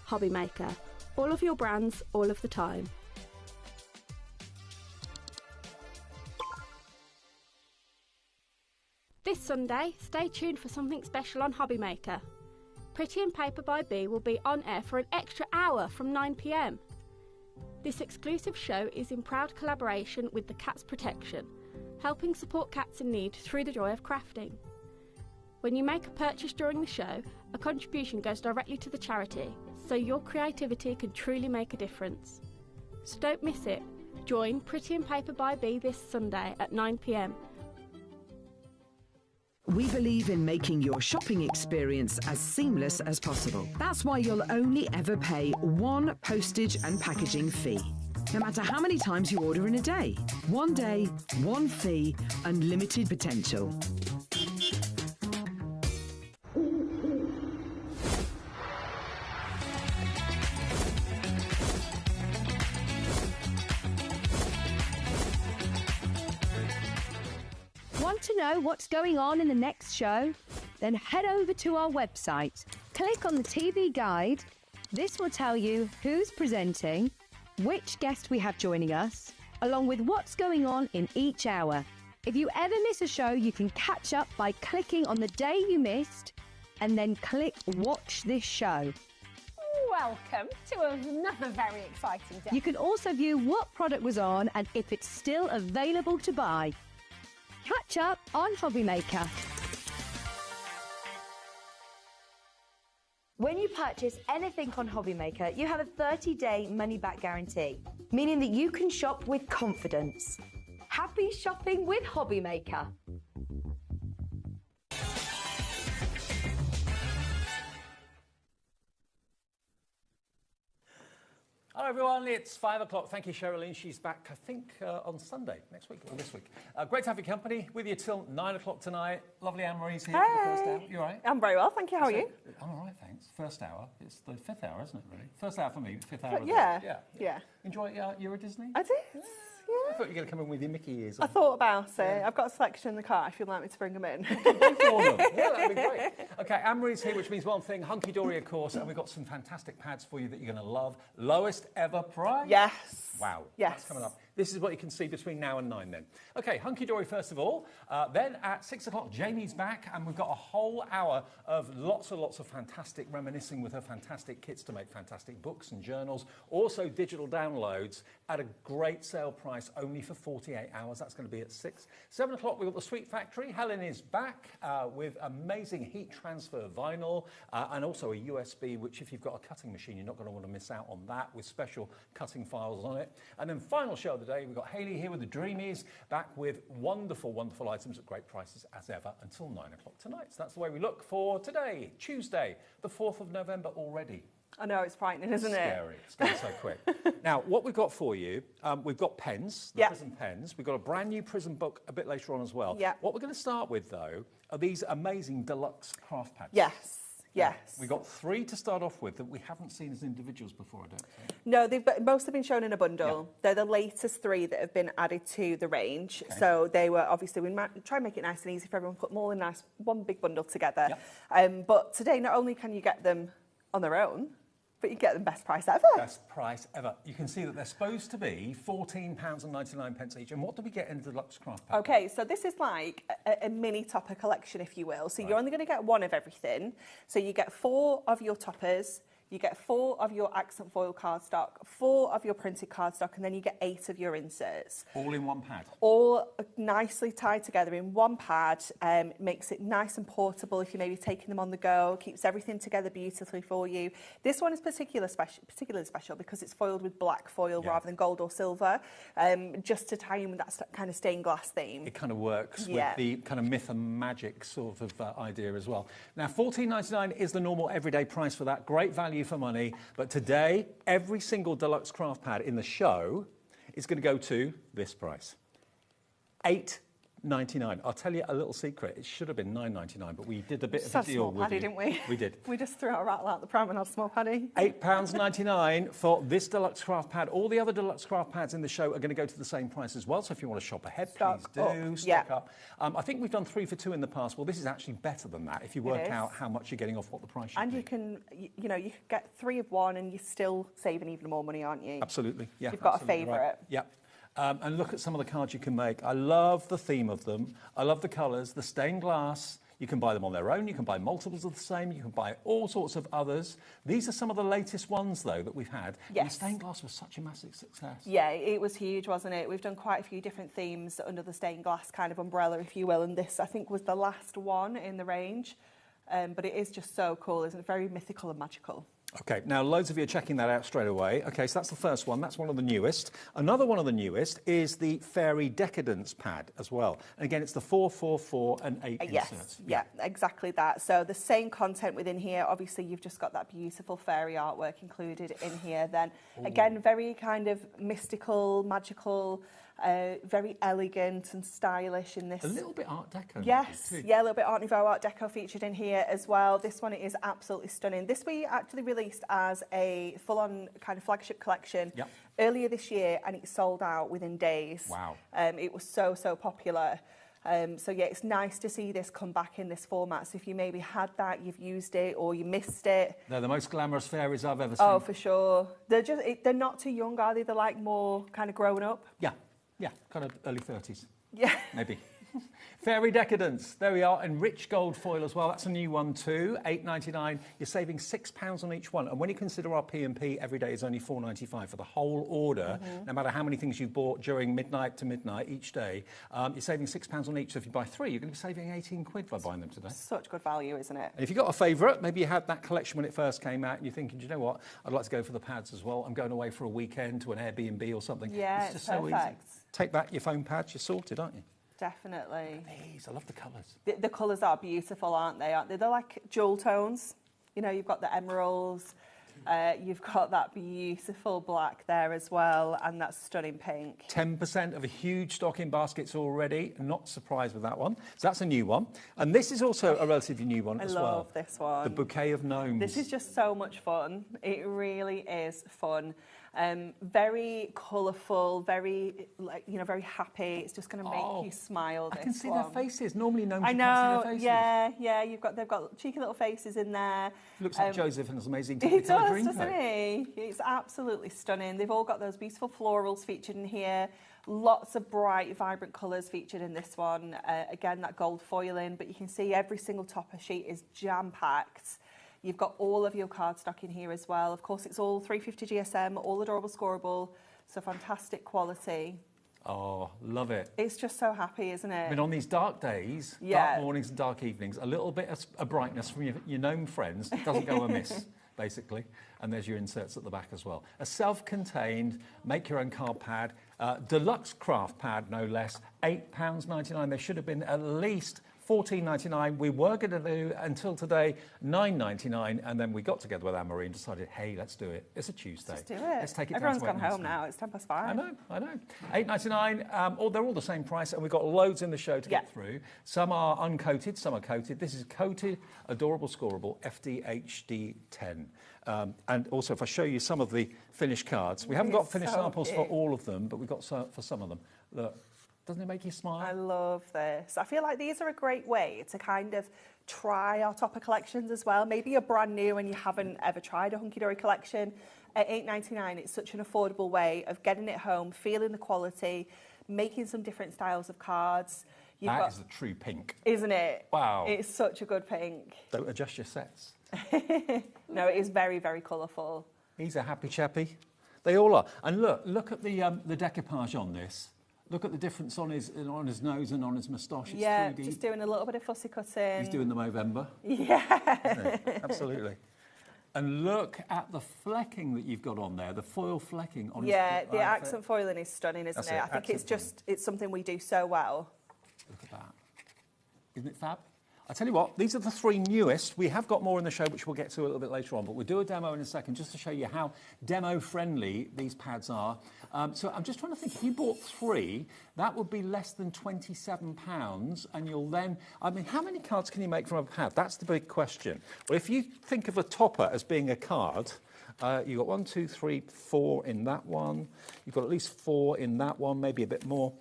HobbyMaker. All of your brands, all of the time. This Sunday, stay tuned for something special on HobbyMaker. Pretty and Paper by Bee will be on air for an extra hour from 9 p.m. This exclusive show is in proud collaboration with the Cats Protection, helping support cats in need through the joy of crafting. When you make a purchase during the show, a contribution goes directly to the charity, so your creativity can truly make a difference. So don't miss it. Join Pretty and Paper by Bee this Sunday at 9 p.m. We believe in making your shopping experience as seamless as possible. That's why you'll only ever pay one postage and packaging fee. No matter how many times you order in a day. One day, one fee, unlimited potential. Want to know what's going on in the next show? Then head over to our website. Click on the TV guide. This will tell you who's presenting, which guest we have joining us, along with what's going on in each hour. If you ever miss a show, you can catch up by clicking on the day you missed and then click Watch This Show. Welcome to another very exciting day. You can also view what product was on and if it's still available to buy. Catch up on HobbyMaker. When you purchase anything on HobbyMaker, you have a 30-day money-back guarantee, meaning that you can shop with confidence. Happy shopping with HobbyMaker. Hello everyone, it's 5 o'clock. Thank you, Sherilyn. She's back, I think, on Sunday, next week or this week. Great to have your company. With you till 9 o'clock tonight. Lovely Anne-Marie's here for the first hour. You all right? I'm very well, thank you. How are you? I'm all right, thanks. First hour. It's the 5th hour, isn't it, really? First hour for me, 5th hour. Yeah. Enjoy Euro Disney? I did. Yeah. I thought you were going to come in with your Mickey ears on. I thought about it. I've got a selection in the car if you'd like me to bring them in. Yeah, that'd be great. Okay, Anne-Marie's here, which means one thing, hunky-dory, of course, and we've got some fantastic pads for you that you're going to love. Lowest ever price? Yes. Wow. Yes. That's coming up. This is what you can see between now and 9 then. Okay, hunky-dory first of all. Then at 6 o'clock, Jamie's back, and we've got a whole hour of lots of fantastic reminiscing with her fantastic kits to make fantastic books and journals. Also digital downloads at a great sale price, only for 48 hours. That's going to be at 6. 7 o'clock, we've got the Sweet Factory. Helen is back with amazing heat transfer vinyl and also a USB, which if you've got a cutting machine, you're not going to want to miss out on that, with special cutting files on it. And then final show of the day, we've got Hayley here with the Dreamies, back with wonderful items at great prices as ever until 9 o'clock tonight. So that's the way we look for today, Tuesday, the 4th of November already. I know, it's frightening, isn't it? Scary. It's going so quick. Now, what we've got for you, we've got pens, the Prism pens. We've got a brand new Prism book a bit later on as well. Yeah. What we're going to start with, though, are these amazing deluxe craft pads. Yes. Yes. We've got 3 to start off with that we haven't seen as individuals before, I don't think. No, most have been shown in a bundle. Yeah. They're the latest 3 that have been added to the range. Okay. So they were, obviously, we might try and make it nice and easy for everyone, put them all in one big bundle together. Yep. But today, not only can you get them on their own, but you get them best price ever. Best price ever. You can see that they're supposed to be £14.99 each. And what do we get in the Deluxe Craft Pack? Okay, so this is like a mini topper collection, if you will. So you're only going to get 1 of everything. So you get 4 of your toppers, you get 4 of your accent foil cardstock, 4 of your printed cardstock, and then you get 8 of your inserts. All in one pad? All nicely tied together in one pad. Makes it nice and portable if you're maybe taking them on the go, keeps everything together beautifully for you. This one is particularly special because it's foiled with black foil rather than gold or silver, just to tie in with that kind of stained glass theme. It kind of works with the kind of myth and magic sort of idea as well. Now, £14.99 is the normal everyday price for that. Great value for money, but today every single Deluxe Craft Pad in the show is going to go to this price, $8.99. I'll tell you a little secret. It should have been $9.99, but we did a bit of a deal with you. Didn't we? We did. We just threw our rattle out the pram and had a small paddy. £8.99 for this Deluxe Craft Pad. All the other Deluxe Craft Pads in the show are going to go to the same price as well. So if you want to shop ahead, please do. Stock up. I think we've done 3 for 2 in the past. Well, this is actually better than that if you work out how much you're getting off what the price should be. And you can, you can get 3 of one and you're still saving even more money, aren't you? Absolutely. Yeah. You've got a favourite. Right. Yep. And look at some of the cards you can make. I love the theme of them. I love the colours, the stained glass. You can buy them on their own. You can buy multiples of the same. You can buy all sorts of others. These are some of the latest ones, though, that we've had. Yes. And the stained glass was such a massive success. Yeah, it was huge, wasn't it? We've done quite a few different themes under the stained glass kind of umbrella, if you will. And this, I think, was the last one in the range. But it is just so cool, isn't it? Very mythical and magical. Okay, now loads of you are checking that out straight away. Okay, so that's the first one. That's one of the newest. Another one of the newest is the Fairy Decadence pad as well. And again, it's the 4, 4, 4 and 8 inserts. Yeah, exactly that. So the same content within here. Obviously, you've just got that beautiful fairy artwork included in here. Then, again, very kind of mystical, magical, very elegant and stylish in this. A little bit Art Deco. Yes, yeah, a little bit Art Nouveau, Art Deco featured in here as well. This one is absolutely stunning. This we actually released as a full-on kind of flagship collection earlier this year, and it sold out within days. Wow. It was so popular. So yeah, it's nice to see this come back in this format. So if you maybe had that, you've used it, or you missed it. They're the most glamorous fairies I've ever seen. Oh, for sure. They're not too young, are they? They're like more kind of grown up. Yeah, kind of early 30s. Yeah. Maybe. Fairy Decadence, there we are, and rich gold foil as well. That's a new one too, £8.99. You're saving £6 on each one. And when you consider our P&P every day is only £4.95 for the whole order, no matter how many things you've bought during midnight to midnight each day, you're saving £6 on each. So if you buy 3, you're going to be saving 18 quid by buying them today. Such good value, isn't it? And if you've got a favourite, maybe you had that collection when it first came out and you're thinking, do you know what, I'd like to go for the pads as well. I'm going away for a weekend to an Airbnb or something. Yeah, it's just so easy. Take back your foam pads, you're sorted, aren't you? Definitely. These, I love the colours. The colours are beautiful, aren't they? They're like jewel tones. You know, you've got the emeralds, you've got that beautiful black there as well, and that stunning pink. 10% of a huge stock in baskets already. Not surprised with that one. So that's a new one. And this is also a relatively new one as well. I love this one. The Bouquet of Gnomes. This is just so much fun. It really is fun. Very colourful, very, very happy. It's just going to make you smile. I can see their faces. Normally, gnomes you can't see their faces. Yeah. They've got cheeky little faces in there. Looks like Joseph and his amazing He does, dream doesn't he? It's absolutely stunning. They've all got those beautiful florals featured in here. Lots of bright, vibrant colours featured in this one. Again, that gold foiling, but you can see every single topper sheet is jam-packed. You've got all of your cardstock in here as well. Of course, it's all 350 GSM, all adorable scoreable, so fantastic quality. Oh, love it. It's just so happy, isn't it? I mean, on these dark days, dark mornings and dark evenings, a little bit of brightness from your gnome friends doesn't go amiss, basically. And there's your inserts at the back as well. A self-contained, make-your-own card pad, deluxe craft pad, no less, £8.99. There should have been at least $14.99. We were going to do, until today, $9.99, and then we got together with Anne-Marie and decided, hey, let's do it. It's a Tuesday. Let's do it. Let's take it Everyone's down to gone home now. It's 5:10. I know. $8.99. They're all the same price, and we've got loads in the show to get through. Some are uncoated, some are coated. This is coated, adorable, scoreable, FDHD 10. And also, if I show you some of the finished cards, we haven't got finished samples for all of them, but we've got for some of them. Look. Doesn't it make you smile? I love this. I feel like these are a great way to kind of try our topper collections as well. Maybe you're brand new and you haven't ever tried a hunky-dory collection. At $8.99, it's such an affordable way of getting it home, feeling the quality, making some different styles of cards. That is a true pink. Isn't it? Wow. It's such a good pink. Don't adjust your sets. No, it is very, very colourful. He's a happy chappy. They all are. And look at the decoupage on this. Look at the difference on his nose and on his moustache. It's 3D. Just doing a little bit of fussy cutting. He's doing the Movember. Yeah. Absolutely. And look at the flecking that you've got on there, the foil flecking on his the accent foiling is stunning, isn't it? I think it's something we do so well. Look at that. Isn't it fab? I tell you what, these are the 3 newest. We have got more in the show, which we'll get to a little bit later on, but we'll do a demo in a second just to show you how demo-friendly these pads are. So I'm just trying to think, if you bought 3, that would be less than £27, and you'll then... I mean, how many cards can you make from a pad? That's the big question. Well, if you think of a topper as being a card, you've got 1, 2, 3, 4 in that one. You've got at least 4 in that one, maybe a bit more.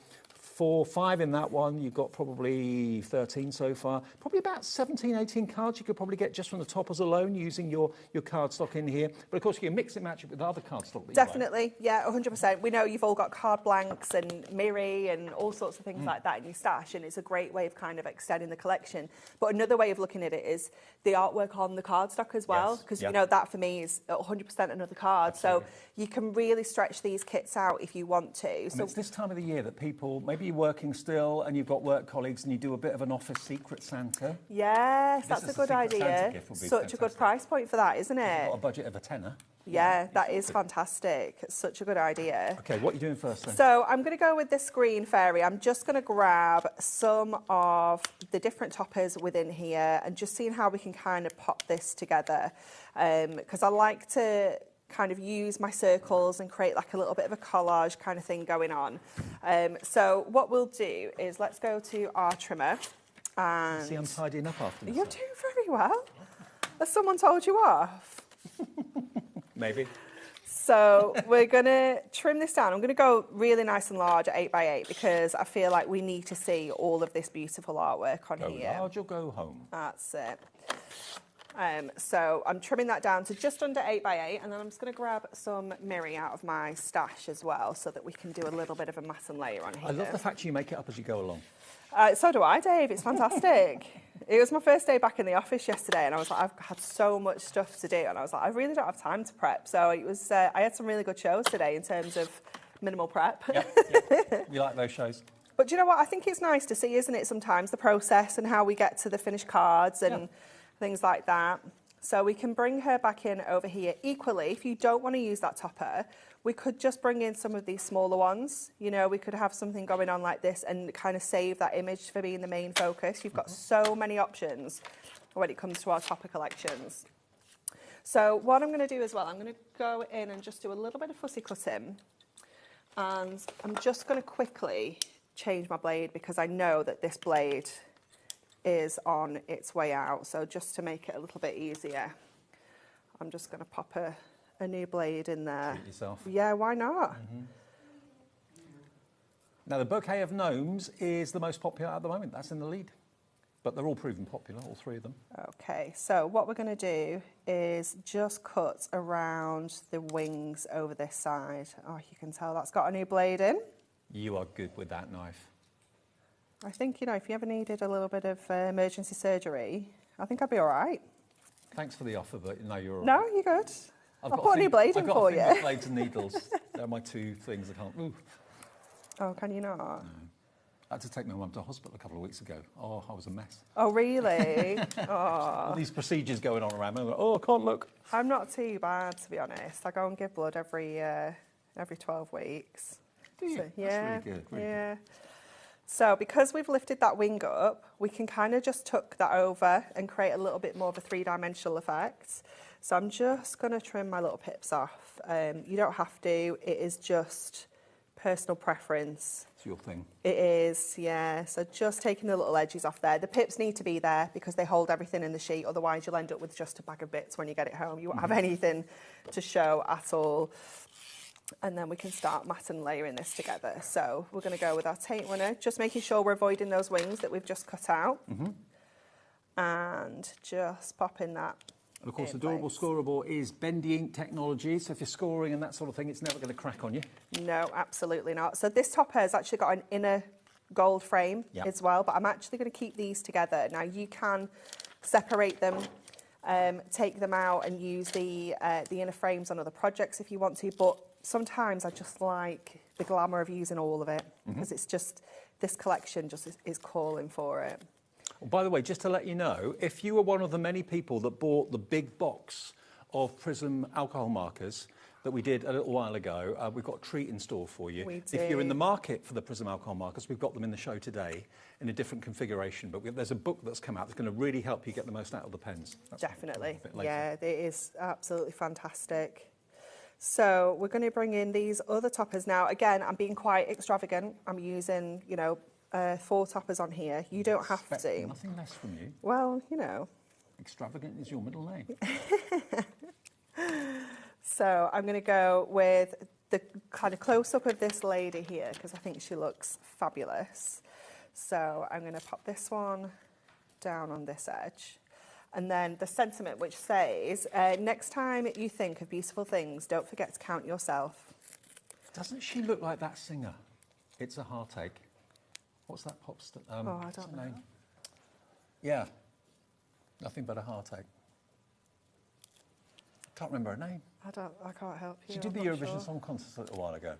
4, 5 in that one. You've got probably 13 so far. Probably about 17, 18 cards you could probably get just from the toppers alone using your card stock in here. But of course, you can mix and match it with other card stock that Definitely, yeah, 100%. We know you've all got card blanks and Miri and all sorts of things like that in your stash, and it's a great way of kind of extending the collection. But another way of looking at it is the artwork on the card stock as well, because you know that for me is 100% another card. Absolutely. So you can really stretch these kits out if you want to. So it's this time of the year that people, maybe you're working still and you've got work colleagues and you do a bit of an office secret Santa. Yes, that's a good idea. Such a good price point for that, isn't it? Got a budget of a tenner. Yeah, that is fantastic. It's such a good idea. Okay, what are you doing first then? So I'm going to go with this green fairy. I'm just going to grab some of the different toppers within here and just seeing how we can kind of pop this together. Because I like to kind of use my circles and create like a little bit of a collage kind of thing going on. So what we'll do is let's go to our trimmer. And see, I'm tidying up after this. You're doing very well. Has someone told you off? Maybe. So we're going to trim this down. I'm going to go really nice and large at 8x8 because I feel like we need to see all of this beautiful artwork on here. Go large or go home. That's it. So I'm trimming that down to just under 8x8, and then I'm just going to grab some Miri out of my stash as well so that we can do a little bit of a mass and layer on here. I love the fact you make it up as you go along. So do I, Dave. It's fantastic. It was my first day back in the office yesterday, and I was like, I've had so much stuff to do, and I was like, I really don't have time to prep. So it was. I had some really good shows today in terms of minimal prep. Yep. You like those shows? But do you know what? I think it's nice to see, isn't it, sometimes the process and how we get to the finished cards and things like that. So we can bring her back in over here. Equally, if you don't want to use that topper, we could just bring in some of these smaller ones. You know, we could have something going on like this and kind of save that image for being the main focus. You've got so many options when it comes to our topper collections. So what I'm going to do as well, I'm going to go in and just do a little bit of fussy cutting. And I'm just going to quickly change my blade because I know that this blade is on its way out. So just to make it a little bit easier, I'm just going to pop a new blade in there. Treat yourself. Yeah, why not? Now, the bouquet of gnomes is the most popular at the moment. That's in the lead. But they're all proven popular, all three of them. Okay, so what we're going to do is just cut around the wings over this side. Oh, you can tell that's got a new blade in. You are good with that knife. I think, you know, if you ever needed a little bit of emergency surgery, I think I'd be all right. Thanks for the offer, but no, you're all right. No, you're good. I'll got put a new blade in for you. I've got blades and needles. They're my two things I can't move. Oh, can you not? No. I had to take my mum to hospital a couple of weeks ago. Oh, I was a mess. Oh, really? Oh. All these procedures going on around me. I'm like, oh, I can't look. I'm not too bad, to be honest. I go and give blood every 12 weeks. Do you? So, yeah. That's really good. Really yeah. good. So because we've lifted that wing up, we can kind of just tuck that over and create a little bit more of a three-dimensional effect. So I'm just going to trim my little pips off. You don't have to. It is just personal preference. It's your thing. It is, yeah. So just taking the little edges off there. The pips need to be there because they hold everything in the sheet. Otherwise, you'll end up with just a bag of bits when you get it home. You won't have anything to show at all. And then we can start mat and layering this together. So we're going to go with our tape runner, just making sure we're avoiding those wings that we've just cut out. And just popping that. And of course, Adorable Scoreable is bendy ink technology, so if you're scoring and that sort of thing, it's never going to crack on you. No, absolutely not. So this topper has actually got an inner gold frame as well, but I'm actually going to keep these together. Now you can separate them, take them out and use the inner frames on other projects if you want to, but sometimes I just like the glamour of using all of it because it's just, this collection just is calling for it. Well, by the way, just to let you know, if you were one of the many people that bought the big box of Prism alcohol markers that we did a little while ago, we've got a treat in store for you. If you're in the market for the Prism alcohol markers, we've got them in the show today in a different configuration, but there's a book that's come out that's going to really help you get the most out of the pens. Definitely, yeah, it is absolutely fantastic. So we're going to bring in these other toppers now. Again, I'm being quite extravagant. I'm using, you know, 4 toppers on here. You don't have to. Nothing less from you. Well, you know. Extravagant is your middle name. So I'm going to go with the kind of close-up of this lady here because I think she looks fabulous. So I'm going to pop this one down on this edge. And then the sentiment which says, next time you think of beautiful things, don't forget to count yourself. Doesn't she look like that singer? It's a Heartache. What's that pop star? I don't know. Name? Yeah. Nothing but a Heartache. Can't remember her name. I can't help you. She did the Eurovision Song Contest a little while ago.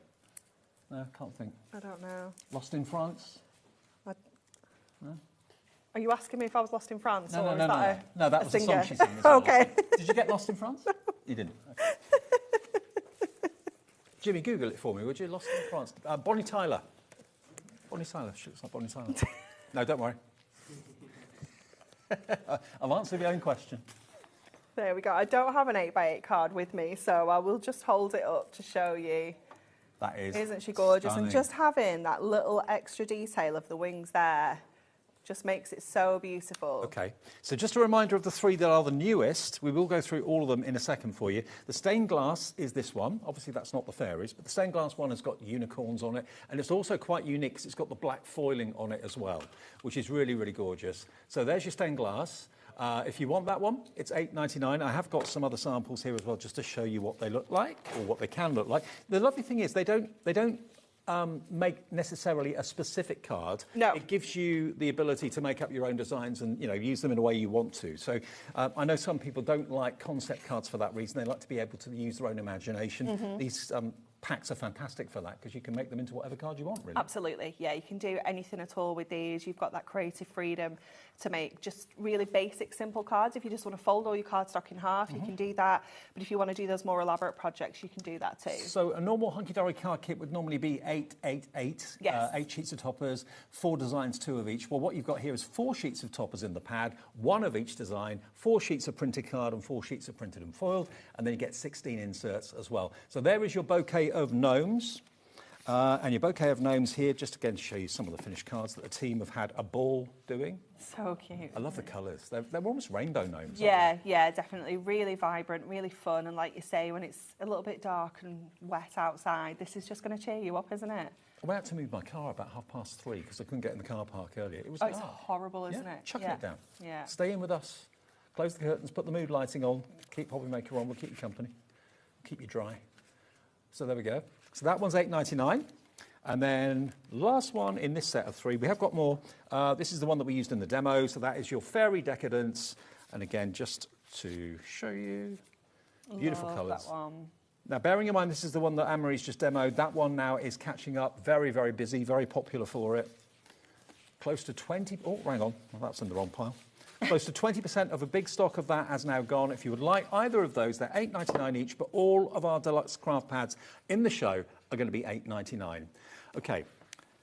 No, can't think. I don't know. Lost in France? No? Are you asking me if I was lost in France? No, or no, is no, that no. No, that was a singer? song she sang. as well. Okay. Did you get lost in France? You didn't. Okay. Jimmy, Google it for me, would you? Lost in France. Bonnie Tyler. Bonnie Tyler. She looks like Bonnie Tyler. No, don't worry. I've answered my own question. There we go. I don't have an 8x8 card with me, so I will just hold it up to show you. That is. Isn't she gorgeous? Stunning. And just having that little extra detail of the wings there just makes it so beautiful. Okay, so just a reminder of the 3 that are the newest. We will go through all of them in a second for you. The stained glass is this one. Obviously, that's not the fairies, but the stained glass one has got unicorns on it, and it's also quite unique because it's got the black foiling on it as well, which is really, really gorgeous. So there's your stained glass. If you want that one, it's $8.99. I have got some other samples here as well, just to show you what they look like or what they can look like. The lovely thing is they don't make necessarily a specific card. No. It gives you the ability to make up your own designs and, you know, use them in a way you want to. So I know some people don't like concept cards for that reason. They like to be able to use their own imagination. These packs are fantastic for that because you can make them into whatever card you want, really. Absolutely, yeah, you can do anything at all with these. You've got that creative freedom to make just really basic, simple cards. If you just want to fold all your cardstock in half, you can do that. But if you want to do those more elaborate projects, you can do that too. So a normal hunky-dory card kit would normally be 8, 8, 8. Yes. 8 sheets of toppers, 4 designs, 2 of each. Well, what you've got here is 4 sheets of toppers in the pad, 1 of each design, 4 sheets of printed card and 4 sheets of printed and foiled, and then you get 16 inserts as well. So there is your bouquet of gnomes. And your bouquet of gnomes here, just again to show you some of the finished cards that the team have had a ball doing. So cute. I love the colours. They're almost rainbow gnomes. Yeah, yeah, definitely. Really vibrant, really fun. And like you say, when it's a little bit dark and wet outside, this is just going to cheer you up, isn't it? I had to move my car about 3:30 because I couldn't get in the car park earlier. It was it's horrible, isn't it? Chucking it down. Yeah. Stay in with us. Close the curtains, put the mood lighting on, keep HobbyMaker on, we'll keep you company, keep you dry. So there we go. So that one's $8.99. And then last one in this set of 3, we have got more. This is the one that we used in the demo, so that is your Fairy Decadence. And again, just to show you, beautiful colours. That one. Now, bearing in mind this is the one that Anne-Marie's just demoed, that one now is catching up, very, very busy, very popular for it. Close to 20, oh, hang on, well, that's in the wrong pile. Close to 20% of a big stock of that has now gone. If you would like either of those, they're $8.99 each, but all of our Deluxe craft pads in the show are going to be $8.99. Okay,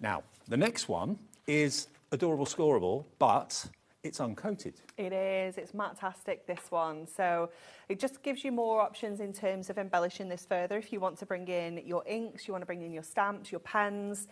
now, the next one is Adorable Scoreable, but it's uncoated. It is. It's matte-tastic, this one. So it just gives you more options in terms of embellishing this further. If you want to bring in your inks, you want to bring in your stamps, your pens,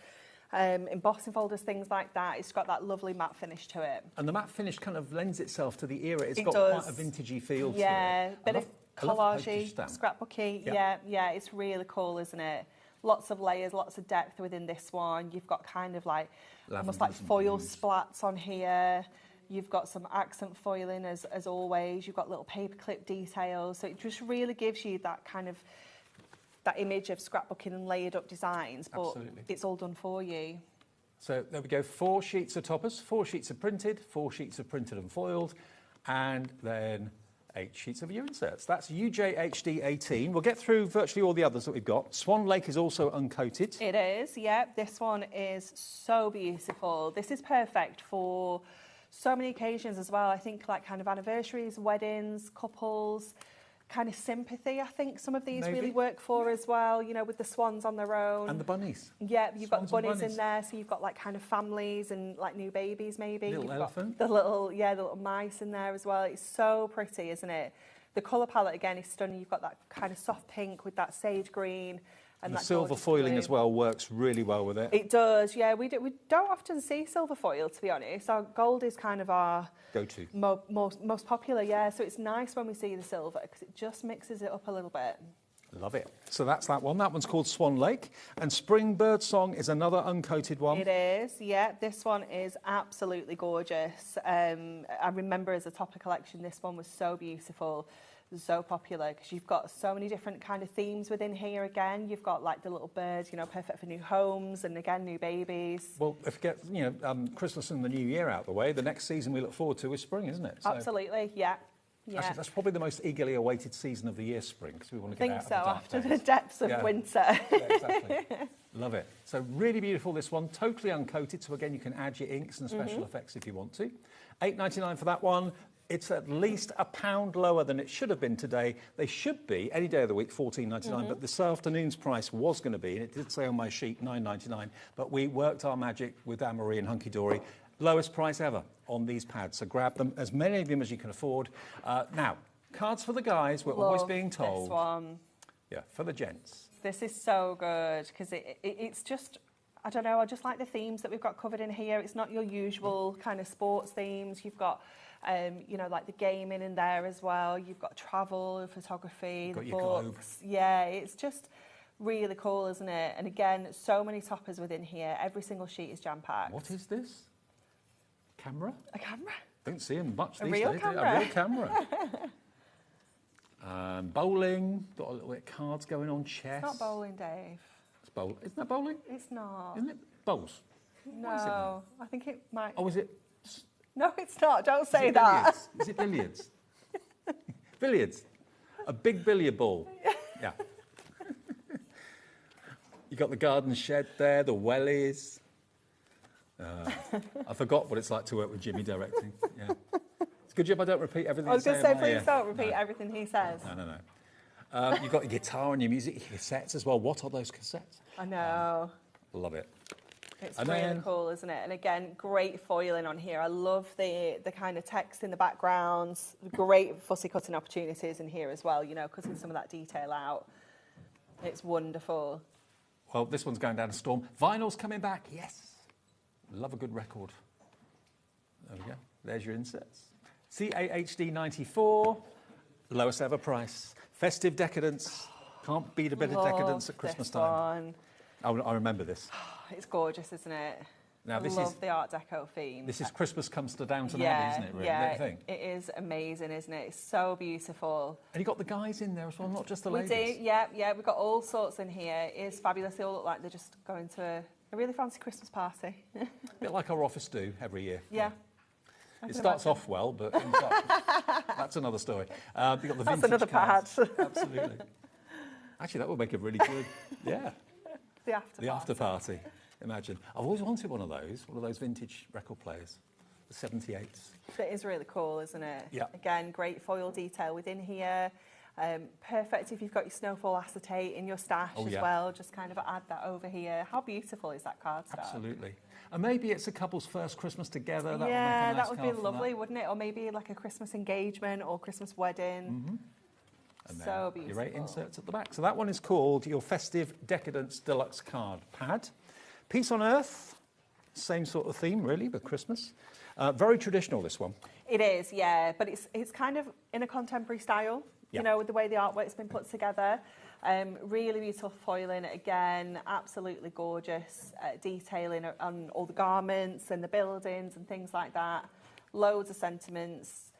embossing folders, things like that. It's got that lovely matte finish to it. And the matte finish kind of lends itself to the era. It's It got does. quite a vintagey feel to it. Yeah, bit of collagey, stamp. scrapbooky. Yeah. Yeah, it's really cool, isn't it? Lots of layers, lots of depth within this one. You've got kind of like almost like foil splats on here. You've got some accent foiling as always. You've got little paperclip details. So it just really gives you that kind of that image of scrapbooking and layered up designs, but Absolutely. it's all done for you. So there we go, 4 sheets of toppers, 4 sheets of printed, 4 sheets of printed and foiled, and then 8 sheets of your inserts. That's UJHD 18. We'll get through virtually all the others that we've got. Swan Lake is also uncoated. It is, yeah. This one is so beautiful. This is perfect for so many occasions as well. I think like kind of anniversaries, weddings, couples, kind of sympathy, I think some of these really work for as well, you know, with the swans on their own. And the bunnies. Yeah, you've got Swans and bunnies in bunnies. there, so you've got like kind of families and like new babies maybe. Little You've elephant. got the little mice in there as well. It's so pretty, isn't it? The colour palette again is stunning. You've got that kind of soft pink with that sage green. And that the silver gorgeous foiling blue. as well works really well with it. It does, yeah. We don't often see silver foil, to be honest. Our gold is kind of our Go-to. most popular, yeah. So it's nice when we see the silver because it just mixes it up a little bit. Love it. So that's that one. That one's called Swan Lake. And Spring Bird Song is another uncoated one. It is, yeah. This one is absolutely gorgeous. I remember as a topper collection, this one was so beautiful. So popular because you've got so many different kind of themes within here again. You've got like the little birds, you know, perfect for new homes and again new babies. Well, if we get Christmas and the New Year out the way, the next season we look forward to is spring, isn't it? So Absolutely, yeah. Yeah. Actually, that's probably the most eagerly awaited season of the year, spring, because we want to I get think out so, of the dark after days. the depths of winter. Yeah, exactly. Love it. So really beautiful, this one. Totally uncoated, so again, you can add your inks and special effects if you want to. $8.99 for that one. It's at least £1 lower than it should have been today. They should be, any day of the week, $14.99, but this afternoon's price was going to be, and it did say on my sheet, $9.99, but we worked our magic with Anne-Marie and Hunky Dory. Lowest price ever on these pads, so grab them, as many of them as you can afford. Now, cards for the guys, we're always being told. This one. Yeah, for the gents. This is so good because it's just, I don't know, I just like the themes that we've got covered in here. It's not your usual kind of sports themes. You've got, you know, like the gaming in there as well. You've got travel, photography, Got the your books. Yeah, it's just really cool, isn't it? And again, so many toppers within here. Every single sheet is jam-packed. What is this? Camera? A camera? Don't see them much A these real days. camera. A real camera. Bowling, got a little bit of cards going on, chess. It's not bowling, Dave. It's bowl. Isn't that bowling? It's not. Isn't it bowls? No, I think it might. Oh, is it? No, it's not. Don't say Is it that. billiards? Is it billiards? Billiards. A big billiard ball. Yeah. You got the garden shed there, the wellies. I forgot what it's like to work with Jimmy directing. Yeah. It's a good job I don't repeat everything. I was going to say, please yeah. don't repeat everything he says. No. You've got your guitar and your music, your cassettes as well. What are those cassettes? I know. Love it. It's really cool, isn't it? And again, great foiling on here. I love the kind of text in the backgrounds. Great fussy cutting opportunities in here as well, you know, cutting some of that detail out. It's wonderful. Well, this one's going down a storm. Vinyl's coming back, yes. Love a good record. There we go. There's your inserts. CAHD 94, lowest ever price. Festive decadence. Can't beat a bit of decadence at Christmas time. I remember this. It's gorgeous, isn't it? Now, this love the Art Deco theme. This is Christmas comes to Downton Abbey, isn't it? Really? Yeah, Don't you think? it is amazing, isn't it? It's so beautiful. And you got the guys in there as well, not just the ladies. We do, yeah. We've got all sorts in here. It is fabulous. They all look like they're just going to a really fancy Christmas party. A bit like our office do every year. Yeah. It starts off well, but in fact, that's another story. You've got the That's vintage another cards. part. Absolutely. Actually, that would make a really good, The after party. Imagine. I've always wanted one of those vintage record players, the 78s. That is really cool, isn't it? Yeah. Again, great foil detail within here. Perfect if you've got your snowfall acetate in your stash as well. Just kind of add that over here. How beautiful is that cardstock? Absolutely. And maybe it's a couple's first Christmas together. That would be lovely, wouldn't it? Or maybe like a Christmas engagement or Christmas wedding. And so then beautiful. your 8 inserts at the back. So that one is called your Festive Decadence Deluxe Card Pad. Peace on Earth, same sort of theme really with Christmas. Very traditional, this one. It is, yeah, but it's kind of in a contemporary style, you know, with the way the artwork's been put together. Really beautiful foiling, again, absolutely gorgeous detailing on all the garments and the buildings and things like that. Loads of sentiments.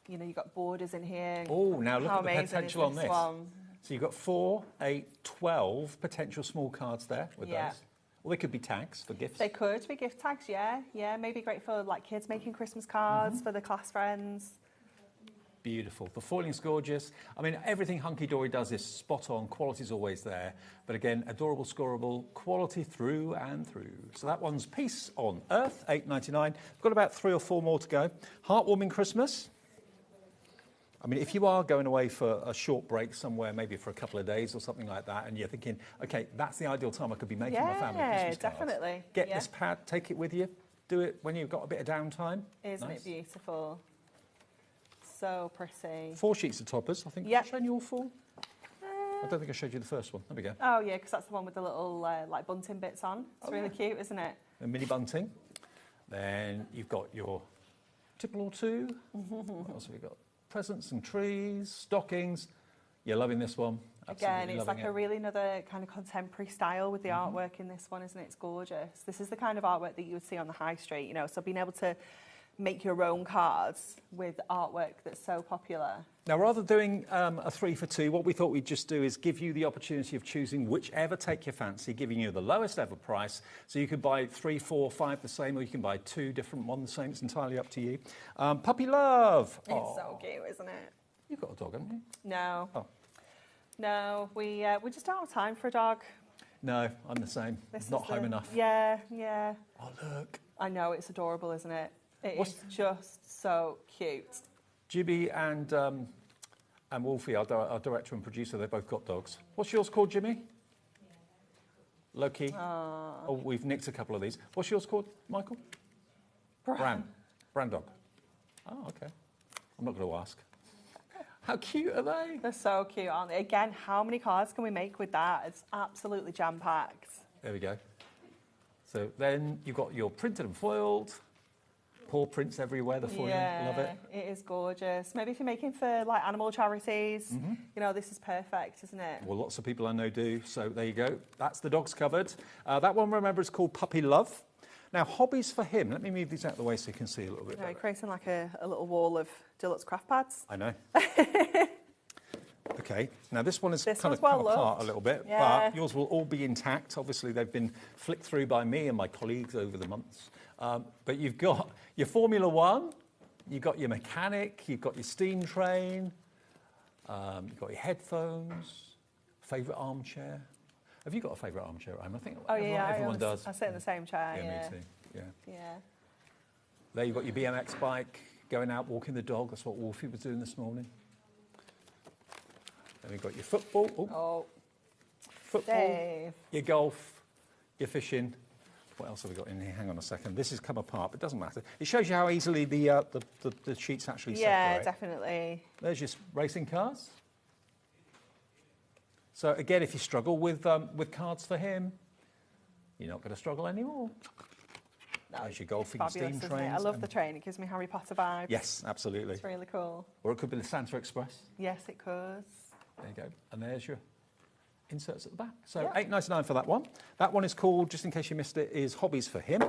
You know, you've got borders in here. Oh, now look How at the amazing potential is on this this. one? So you've got 4, 8, 12 potential small cards there with those. Well, they could be tags for gifts. They could be gift tags, yeah. Maybe great for like kids making Christmas cards for their class friends. Beautiful. The foiling's gorgeous. I mean, everything Hunky Dory does is spot on. Quality's always there. But again, adorable, scoreable, quality through and through. So that one's Peace on Earth, $8.99. We've got about 3 or 4 more to go. Heartwarming Christmas. I mean, if you are going away for a short break somewhere, maybe for a couple of days or something like that, and you're thinking, okay, that's the ideal time I could be making my family Christmas cards. Definitely. Get this pad, take it with you, do it when you've got a bit of downtime. Isn't it beautiful? So pretty. 4 sheets of toppers, I think. Have I shown you all 4? I don't think I showed you the first one. There we go. Oh, yeah, because that's the one with the little like bunting bits on. It's really cute, isn't it? A mini bunting. Then you've got your tipple or two. What else have we got? Presents and trees, stockings. You're loving this one. Absolutely. Again, it's like a really another kind of contemporary style with the artwork in this one, isn't it? It's gorgeous. This is the kind of artwork that you would see on the high street, you know, so being able to make your own cards with artwork that's so popular. Now, rather than doing a 3 for 2, what we thought we'd just do is give you the opportunity of choosing whichever take your fancy, giving you the lowest ever price. So you could buy 3, 4, 5 the same, or you can buy 2 different, 1 the same. It's entirely up to you. Puppy Love. It's so cute, isn't it? You've got a dog, haven't you? No. Oh. No, we just don't have time for a dog. No, I'm the same. Not home enough. Yeah. Oh, look. I know, it's adorable, isn't it? It is just so cute. Jimmy and Wolfie, our director and producer, they've both got dogs. What's yours called, Jimmy? Loki. Oh, we've nicked a couple of these. What's yours called, Michael? Bran dog. Oh, okay. I'm not going to ask. How cute are they? They're so cute, aren't they? Again, how many cards can we make with that? It's absolutely jam-packed. There we go. So then you've got your printed and foiled. Paw prints everywhere, the foiling, love it. It is gorgeous. Maybe if you're making for like animal charities, you know, this is perfect, isn't it? Well, lots of people I know do, so there you go. That's the dogs covered. That one, remember, is called Puppy Love. Now, hobbies for him. Let me move these out of the way so you can see a little bit better. Creating like a little wall of Deluxe craft pads. I know. Okay, Okay, now this one is This kind of one's come well apart a loved. little bit, Yeah. but yours will all be intact. Obviously, they've been flicked through by me and my colleagues over the months. But you've got your Formula One, you've got your mechanic, you've got your steam train, you've got your headphones, favourite armchair. Have you got a favourite armchair at home? I think everyone does. I sit in the same chair. Yeah, me too. Yeah. Yeah. There you've got your BMX bike, going out walking the dog. That's what Wolfie was doing this morning. Then we've got your football. Football. Dave. Your golf, your fishing. What else have we got in here? Hang on a second. This has come apart, but it doesn't matter. It shows you how easily the sheets actually separate. Yeah, definitely. There's your racing cars. So again, if you struggle with cards for him, you're not going to struggle anymore. There's your golfing Fabulous, steam isn't trains. it? I love the train. It gives me Harry Potter vibes. Yes, absolutely. It's really cool. Or it could be the Santa Express. Yes, it could. There you go. And there's your inserts at the back. So Yeah. £8.99 for that one. That one is called, just in case you missed it, is Hobbies for Him.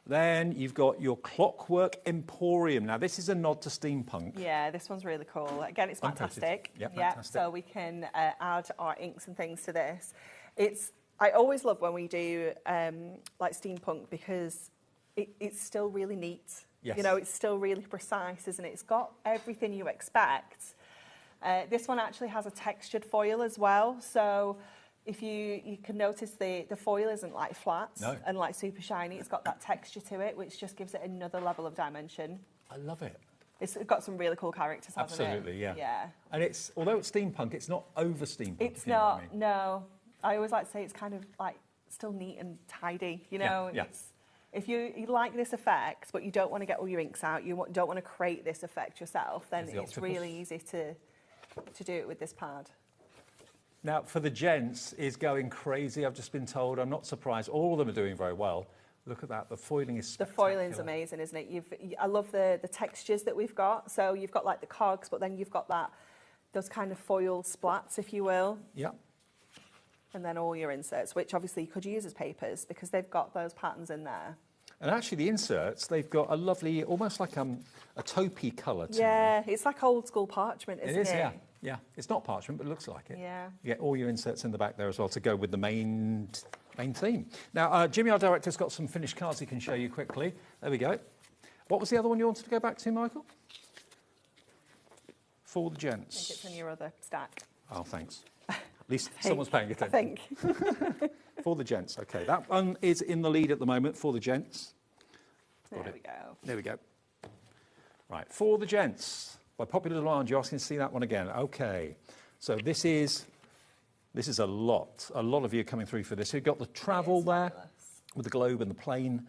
Then you've got your Clockwork Emporium. Now, this is a nod to steampunk. Yeah, this one's really cool. Again, it's Uncoated. fantastic. Yeah, Yeah, fantastic. so we can add our inks and things to this. I always love when we do like steampunk because it's still really neat. Yes. You know, it's still really precise, isn't it? It's got everything you expect. This one actually has a textured foil as well. So if you can notice the foil isn't like flat and like super shiny. It's got that texture to it, which just gives it another level of dimension. I love it. It's got some really cool characters, hasn't it? Absolutely, yeah. Yeah. And it's, although it's steampunk, it's not over steampunk. It's if you know what not, I mean. no. I always like to say it's kind of like still neat and tidy, you know? Yeah. It's, if you like this effect, but you don't want to get all your inks out, you don't want to create this effect yourself, then There's the it's octopus. really easy to do it with this pad. Now, for the gents, is going crazy, I've just been told. I'm not surprised. All of them are doing very well. Look at that. The foiling is The spectacular. foiling's amazing, isn't it? I love the textures that we've got. So you've got like the cogs, but then you've got those kind of foil splats, if you will. Yeah. And then all your inserts, which obviously you could use as papers because they've got those patterns in there. And actually, the inserts, they've got a lovely, almost like a taupey colour to them. Yeah, it's like old school parchment, isn't it? It is, yeah. Yeah. It's not parchment, but it looks like it. Yeah. You get all your inserts in the back there as well to go with the main theme. Now, Jimmy, our director's got some finished cards he can show you quickly. There we go. What was the other one you wanted to go back to, Michael? For the I gents. think it's in your other stack. Oh, thanks. At least someone's paying attention. I think. For the gents, okay. That one is in the lead at the moment, for the gents. There we go. There we go. Right, for the gents. By popular demand, you're asking to see that one again. Okay. So this is a lot. A lot of you are coming through for this. You've got the travel there with the globe and the plane.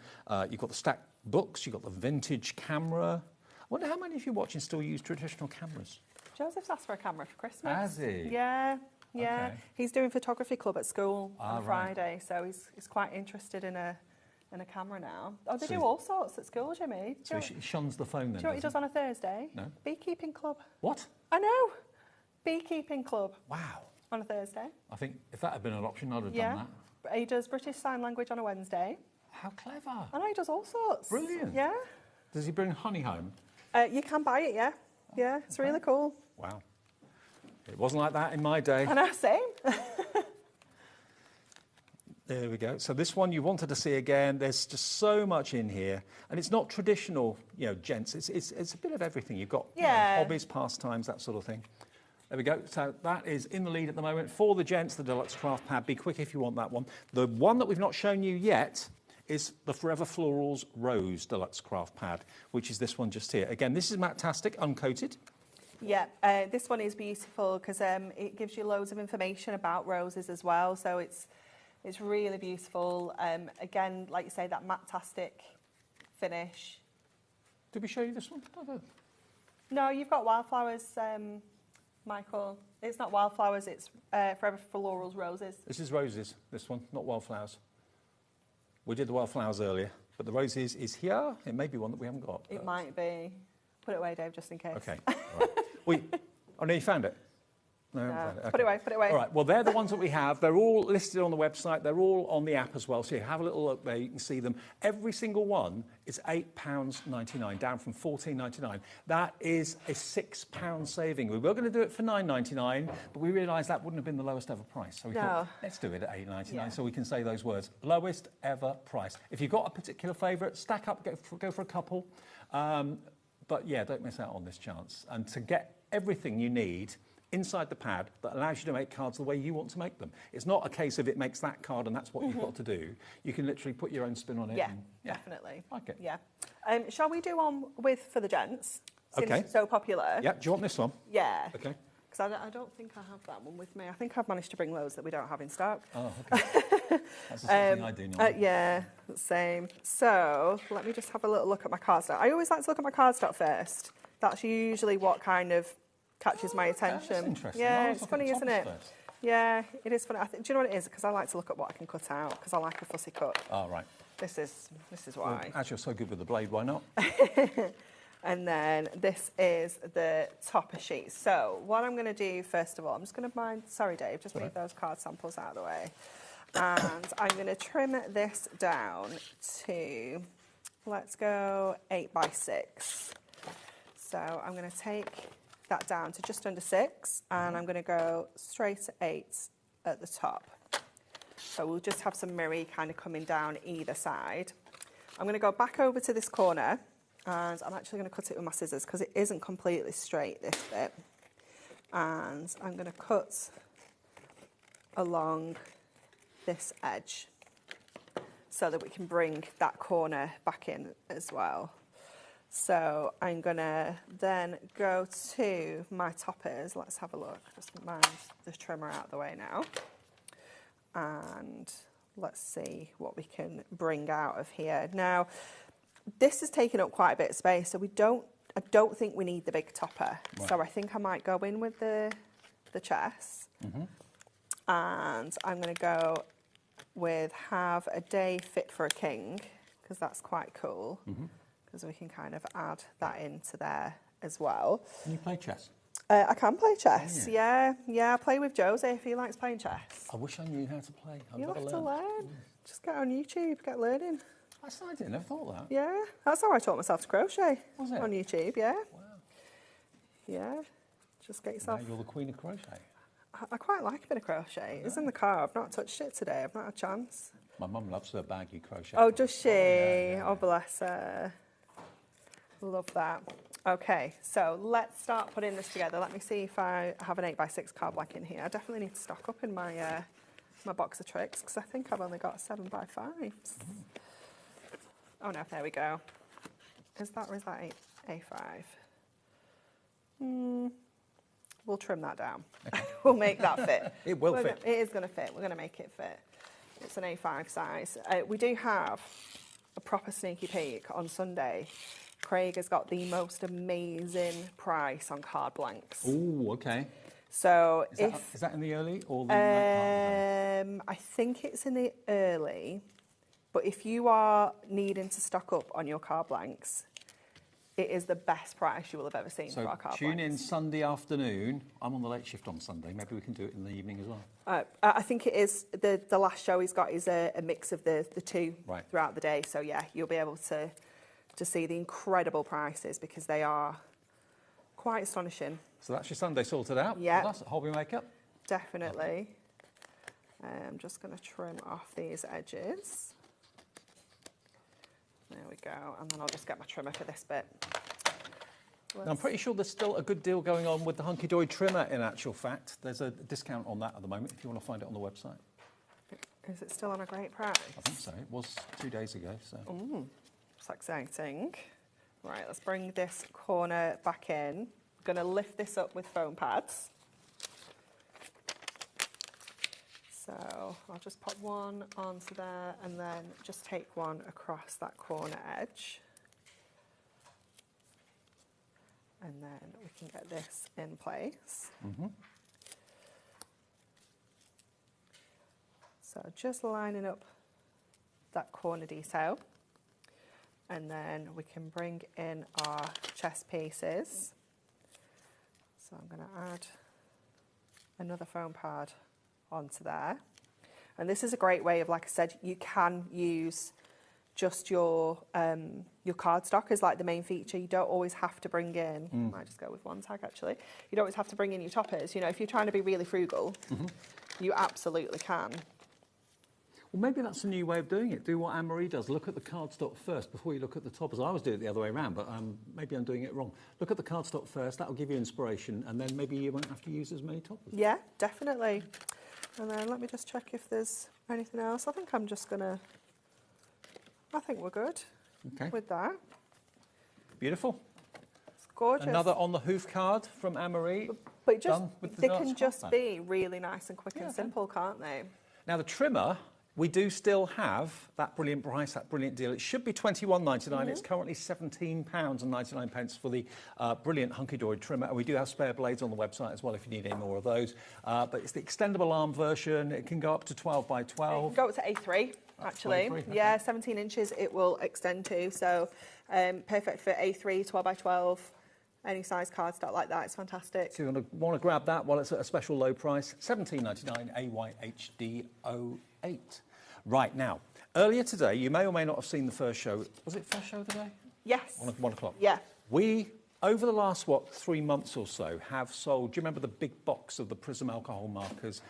You've got the stacked books. You've got the vintage camera. I wonder how many of you watching still use traditional cameras? Joseph's asked for a camera for Christmas. Has he? Yeah, yeah. Okay. He's doing photography club at school on right. Friday, so he's quite interested in a camera now. Oh, they So do all sorts at school, Jimmy. So he shuns the phone then, Do you know what he does on a Thursday? No. Beekeeping club. What? I know. Beekeeping club. Wow. On a Thursday. I think if that had been an option, I'd have Yeah. done that. He does British Sign Language on a Wednesday. How clever. I know, he does all sorts. Brilliant. Yeah. Does he bring honey home? You can buy it, yeah. Yeah, it's really cool. Wow. It wasn't like that in my day. I know, same. There we go. So this one you wanted to see again. There's just so much in here. And it's not traditional, gents. It's a bit of everything. You've got hobbies, pastimes, that sort of thing. There we go. So that is in the lead at the moment. For the gents, the Deluxe Craft Pad. Be quick if you want that one. The one that we've not shown you yet is the Forever Florals Rose Deluxe Craft Pad, which is this one just here. Again, this is matte-tastic, uncoated. Yeah, this one is beautiful because it gives you loads of information about roses as well. So it's really beautiful. Again, like you say, that matte-tastic finish. Did we show you this one? No, you've got wildflowers, Michael. It's not wildflowers, it's Forever Florals Roses. This is roses, this one, not wildflowers. We did the wildflowers earlier, but the roses is here. It may be one that we haven't got. It might be. Put it away, Dave, just in case. Okay. Right. Oh, no, you found it? No, no. Put it away, put it away. All right, well, they're the ones that we have. They're all listed on the website. They're all on the app as well. So you have a little look there, you can see them. Every single one is £8.99, down from £14.99. That is a £6 saving. We were going to do it for £9.99, but we realised that wouldn't have been the lowest ever price. So we thought, let's do it at £8.99 so we can say those words. Lowest ever price. If you've got a particular favourite, stack up, go for a couple. But yeah, don't miss out on this chance. And to get everything you need inside the pad that allows you to make cards the way you want to make them. It's not a case of it makes that card and that's what you've got to do. You can literally put your own spin on it. Yeah, and, definitely. Like it. Yeah. Shall we do one with for the gents? Since Okay. it's so popular. Yeah, do you want this one? Yeah. Okay. Because I don't think I have that one with me. I think I've managed to bring loads that we don't have in stock. Oh, okay. That's the sort of thing I do normally. Yeah, same. So let me just have a little look at my cardstock. I always like to look at my cardstock first. That's usually what kind of catches my attention. That's interesting. Yeah, it's funny, isn't it? First. Yeah, it is funny. Do you know what it is? Because I like to look at what I can cut out, because I like a fussy cut. Oh, right. This is why. Well, as you're so good with the blade, why not? And then this is the topper sheet. So what I'm going to do, first of all, I'm just going to sorry Dave, just leave those card samples out of the way. And I'm going to trim this down to, let's go 8 by 6. So I'm going to take that down to just under 6, and I'm going to go straight at 8 at the top. So we'll just have some mirror kind of coming down either side. I'm going to go back over to this corner, and I'm actually going to cut it with my scissors because it isn't completely straight, this bit. And I'm going to cut along this edge so that we can bring that corner back in as well. So I'm going to then go to my toppers. Let's have a look. Just mind the trimmer out of the way now. And let's see what we can bring out of here. Now, this is taking up quite a bit of space, so I don't think we need the big topper. Right. So I think I might go in with the chest. And I'm going to go with have a day fit for a king, because that's quite cool. Because we can kind of add that into there as well. Can you play chess? I can play chess, yeah. I play with Jose if he likes playing chess. I wish I knew how to play. You'll have to learn. Just get on YouTube, get learning. That's an idea, I never thought that. Yeah, that's how I taught myself to crochet. Was it? On YouTube, yeah. Wow. Yeah, just get yourself... Now you're the queen of crochet. I quite like a bit of crochet. It's in the car. I've not touched it today. I've not had a chance. My mum loves her baggy crochet. Oh, does she? Oh, bless her. Love that. Okay, so let's start putting this together. Let me see if I have an 8 by 6 card blank in here. I definitely need to stock up in my my box of tricks because I think I've only got 7 by 5s. Oh no, there we go. Is that A5? We'll trim that down. Okay. We'll make that fit. It will fit. It is going to fit. We're going to make it fit. It's an A5 size. We do have a proper sneaky peek on Sunday. Craig has got the most amazing price on card blanks. Oh, okay. So is that in the early or the late part? I think it's in the early, but if you are needing to stock up on your card blanks, it is the best price you will have ever seen for our card blanks. Tune in Sunday afternoon. I'm on the late shift on Sunday. Maybe we can do it in the evening as well. I think it is the last show he's got is a mix of the two throughout the day. So yeah, you'll be able to see the incredible prices because they are quite astonishing. So that's your Sunday sorted out. Yeah. That's HobbyMaker. Definitely. I'm just going to trim off these edges. There we go. And then I'll just get my trimmer for this bit. Now, I'm pretty sure there's still a good deal going on with the Hunky Dory trimmer, in actual fact. There's a discount on that at the moment if you want to find it on the website. Is it still on a great price? I think so. It was 2 days ago. So. It's exciting. Right, let's bring this corner back in. I'm going to lift this up with foam pads. So I'll just pop one onto there and then just take one across that corner edge. And then we can get this in place. So just lining up that corner detail. And then we can bring in our chest pieces. So I'm going to add another foam pad onto there. And this is a great way of, like I said, you can use just your cardstock as like the main feature. You don't always have to bring in, I might just go with one tag actually, you don't always have to bring in your toppers. You know, if you're trying to be really frugal, you absolutely can. Well, maybe that's a new way of doing it. Do what Anne-Marie does. Look at the cardstock first before you look at the toppers. I always do it the other way around, but maybe I'm doing it wrong. Look at the cardstock first. That'll give you inspiration, and then maybe you won't have to use as many toppers. Yeah, definitely. And then let me just check if there's anything else. I think I'm just going to... I think we're good with that. Beautiful. It's gorgeous. Another on the hoof card from Anne-Marie. But just, they can just be really nice and quick and simple, can't they? Now the trimmer, we do still have that brilliant price, that brilliant deal. It should be £21.99. It's currently £17.99 for the brilliant hunky-dory trimmer. And we do have spare blades on the website as well if you need any more of those. But it's the extendable arm version. It can go up to 12 by 12. It can go up to A3. Actually, yeah, 17 inches it will extend to, so perfect for A3, 12 by 12, any size cardstock like that. It's fantastic. So you want to grab that while it's at a special low price, $17.99 AYHD08. Right, now, earlier today, you may or may not have seen the first show. Was it first show of the day? Yes. 1 o'clock? Yeah. We, over the last, 3 months or so, have sold, do you remember the big box of the Prism alcohol markers?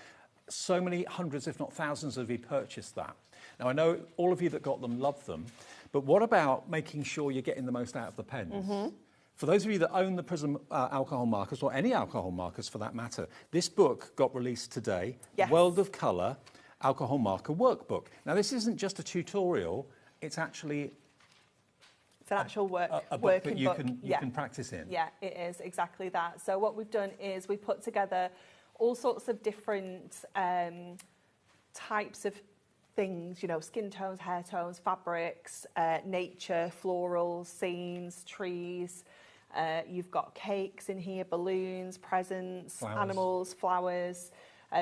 So many hundreds, if not thousands of you purchased that. Now, I know all of you that got them love them, but what about making sure you're getting the most out of the pens? For those of you that own the Prism alcohol markers, or any alcohol markers for that matter, this book got released today, World of Colour Alcohol Marker Workbook. Now, this isn't just a tutorial, it's actually... It's an actual a book that you can practice in. Yeah, it is, exactly that. So what we've done is we put together all sorts of different types of things, you know, skin tones, hair tones, fabrics, nature, florals, scenes, trees. You've got cakes in here, balloons, presents, animals, flowers,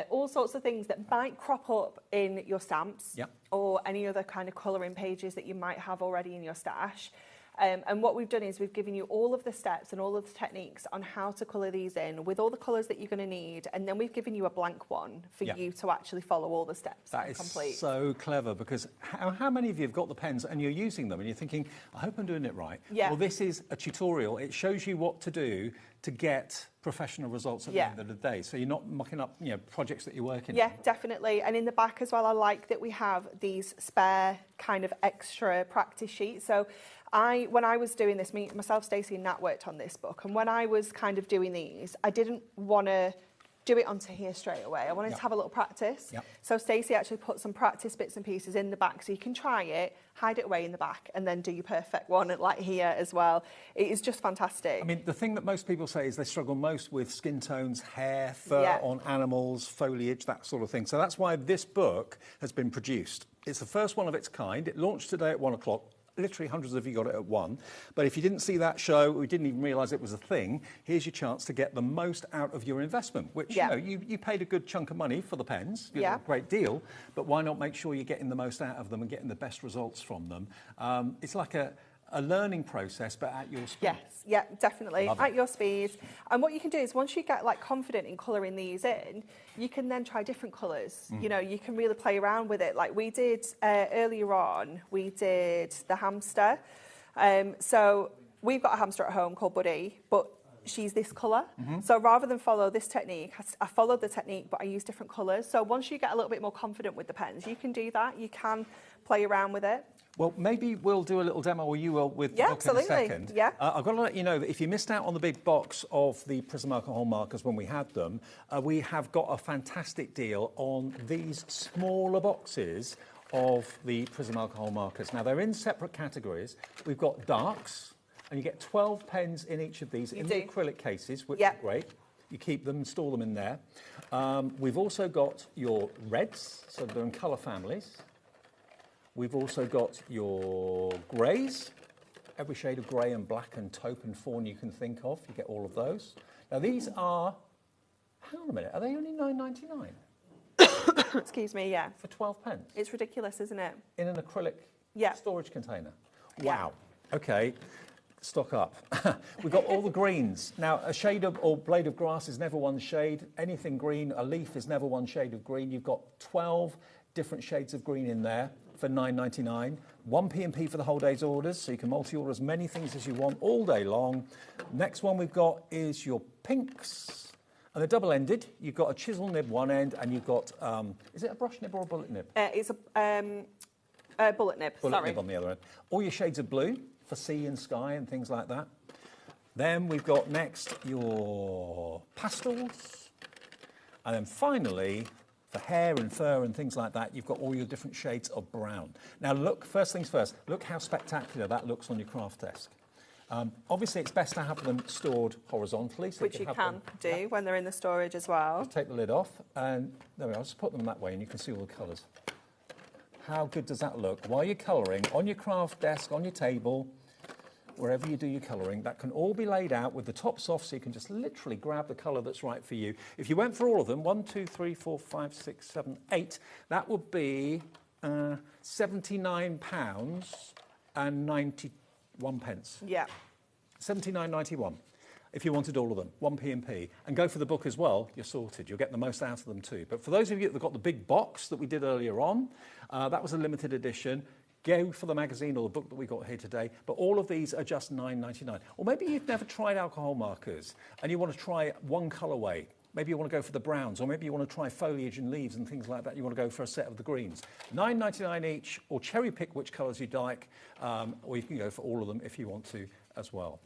all sorts of things that might crop up in your stamps or any other kind of colouring pages that you might have already in your stash. And what we've done is we've given you all of the steps and all of the techniques on how to colour these in with all the colours that you're going to need, and then we've given you a blank one for you to actually follow all the steps and complete. That is so clever, because how many of you have got the pens and you're using them and you're thinking, I hope I'm doing it right? Yeah. Well, this is a tutorial. It shows you what to do to get professional results at the end of the day. So you're not mucking up, you know, projects that you're working on. Yeah, definitely. And in the back as well, I like that we have these spare kind of extra practice sheets. So when I was doing this, myself, Stacey and Nat worked on this book, and when I was kind of doing these, I didn't want to do it onto here straight away. I wanted to have a little practice. So Stacey actually put some practice bits and pieces in the back, so you can try it, hide it away in the back, and then do your perfect one like here as well. It is just fantastic. I mean, the thing that most people say is they struggle most with skin tones, hair, fur on animals, foliage, that sort of thing. So that's why this book has been produced. It's the first one of its kind. It launched today at 1 o'clock. Literally hundreds of you got it at 1. But if you didn't see that show, or you didn't even realise it was a thing, here's your chance to get the most out of your investment, which, you know, you paid a good chunk of money for the pens, a great deal, but why not make sure you're getting the most out of them and getting the best results from them? It's like a learning process, but at your speed. Yes, yeah, definitely, at your speed. And what you can do is once you get like confident in colouring these in, you can then try different colours. You know, you can really play around with it. Like we did earlier on, we did the hamster. So we've got a hamster at home called Buddy, but she's this colour. So rather than follow this technique, I followed the technique, but I use different colours. So once you get a little bit more confident with the pens, you can do that. You can play around with it. Well, maybe we'll do a little demo, or you will, with the book in a second. Yeah, I've got to let you know that if you missed out on the big box of the Prism alcohol markers when we had them, we have got a fantastic deal on these smaller boxes of the Prism alcohol markers. Now, they're in separate categories. We've got darks, and you get 12 pens in each of these in the acrylic cases, which are great. You keep them, store them in there. We've also got your reds, so they're in colour families. We've also got your greys, every shade of grey and black and taupe and fawn you can think of. You get all of those. Now these are, hang on a minute, are they only $9.99? Excuse me, yeah. For 12 pence? It's ridiculous, isn't it? In an acrylic storage container. Yeah. Wow. Okay. stock up. We've got all the greens. Now, a shade of, or blade of grass is never one shade. Anything green, a leaf is never one shade of green. You've got 12 different shades of green in there for $9.99. 1 P&P for the whole day's orders, so you can multi-order as many things as you want all day long. Next one we've got is your pinks. And they're double-ended. You've got a chisel nib one end, and you've got, is it a brush nib or a bullet nib? It's a bullet nib, Bullet nib on the other end. All your shades of blue for sea and sky and things like that. Then we've got next your pastels. And then finally, for hair and fur and things like that, you've got all your different shades of brown. Now look, first things first, look how spectacular that looks on your craft desk. Obviously, it's best to have them stored horizontally. So which you can do when they're in the storage as well. Just take the lid off, and there we are. Just put them that way, and you can see all the colours. How good does that look? While you're colouring, on your craft desk, on your table, wherever you do your colouring, that can all be laid out with the tops off, so you can just literally grab the colour that's right for you. If you went for all of them, 1, 2, 3, 4, 5, 6, 7, 8, that would be £79.91. Yeah. 79.91 if you wanted all of them, 1 P&P. And go for the book as well, you're sorted. You'll get the most out of them too. But for those of you that got the big box that we did earlier on, that was a limited edition. Go for the magazine or the book that we got here today. But all of these are just $9.99. Or maybe you've never tried alcohol markers and you want to try one colourway. Maybe you want to go for the browns, or maybe you want to try foliage and leaves and things like that. You want to go for a set of the greens. $9.99 each, or cherry pick which colours you'd like, or you can go for all of them if you want to as well.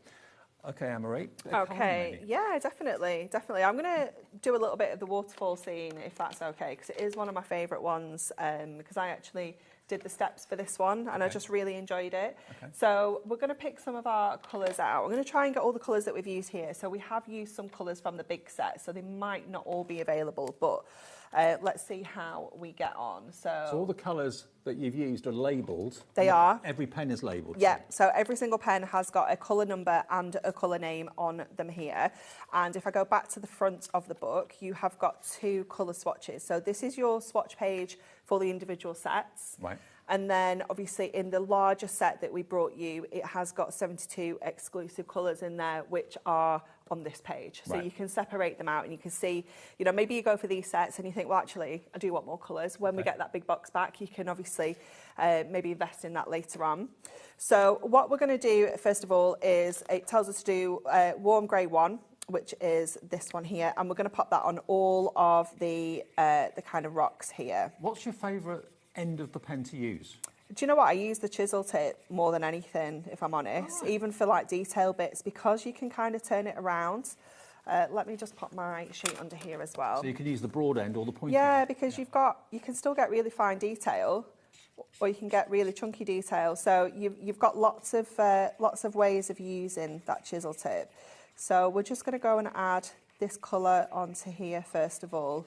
Okay, Anne-Marie. Okay, yeah, definitely. I'm going to do a little bit of the waterfall scene, if that's okay, because it is one of my favourite ones, because I actually did the steps for this one, and I just really enjoyed it. Okay. So we're going to pick some of our colours out. We're going to try and get all the colours that we've used here. So we have used some colours from the big set, so they might not all be available, but let's see how we get on. So all the colours that you've used are labelled? They are. Every pen is labelled? Yeah, so every single pen has got a colour number and a colour name on them here. And if I go back to the front of the book, you have got 2 colour swatches. So this is your swatch page for the individual sets. Right. And then obviously in the larger set that we brought you, it has got 72 exclusive colours in there, which are on this page. So you can separate them out and you can see, you know, maybe you go for these sets and you think, well, actually, I do want more colours. When we get that big box back, you can obviously maybe invest in that later on. So what we're going to do, first of all, is it tells us to do warm grey 1, which is this one here. And we're going to pop that on all of the kind of rocks here. What's your favourite end of the pen to use? Do you know what? I use the chisel tip more than anything, if I'm honest, even for like detail bits, because you can kind of turn it around. Let me just pop my sheet under here as well. So you can use the broad end or the pointy end? Yeah, because you can still get really fine detail, or you can get really chunky detail. So you've got lots of ways of using that chisel tip. So we're just going to go and add this colour onto here first of all.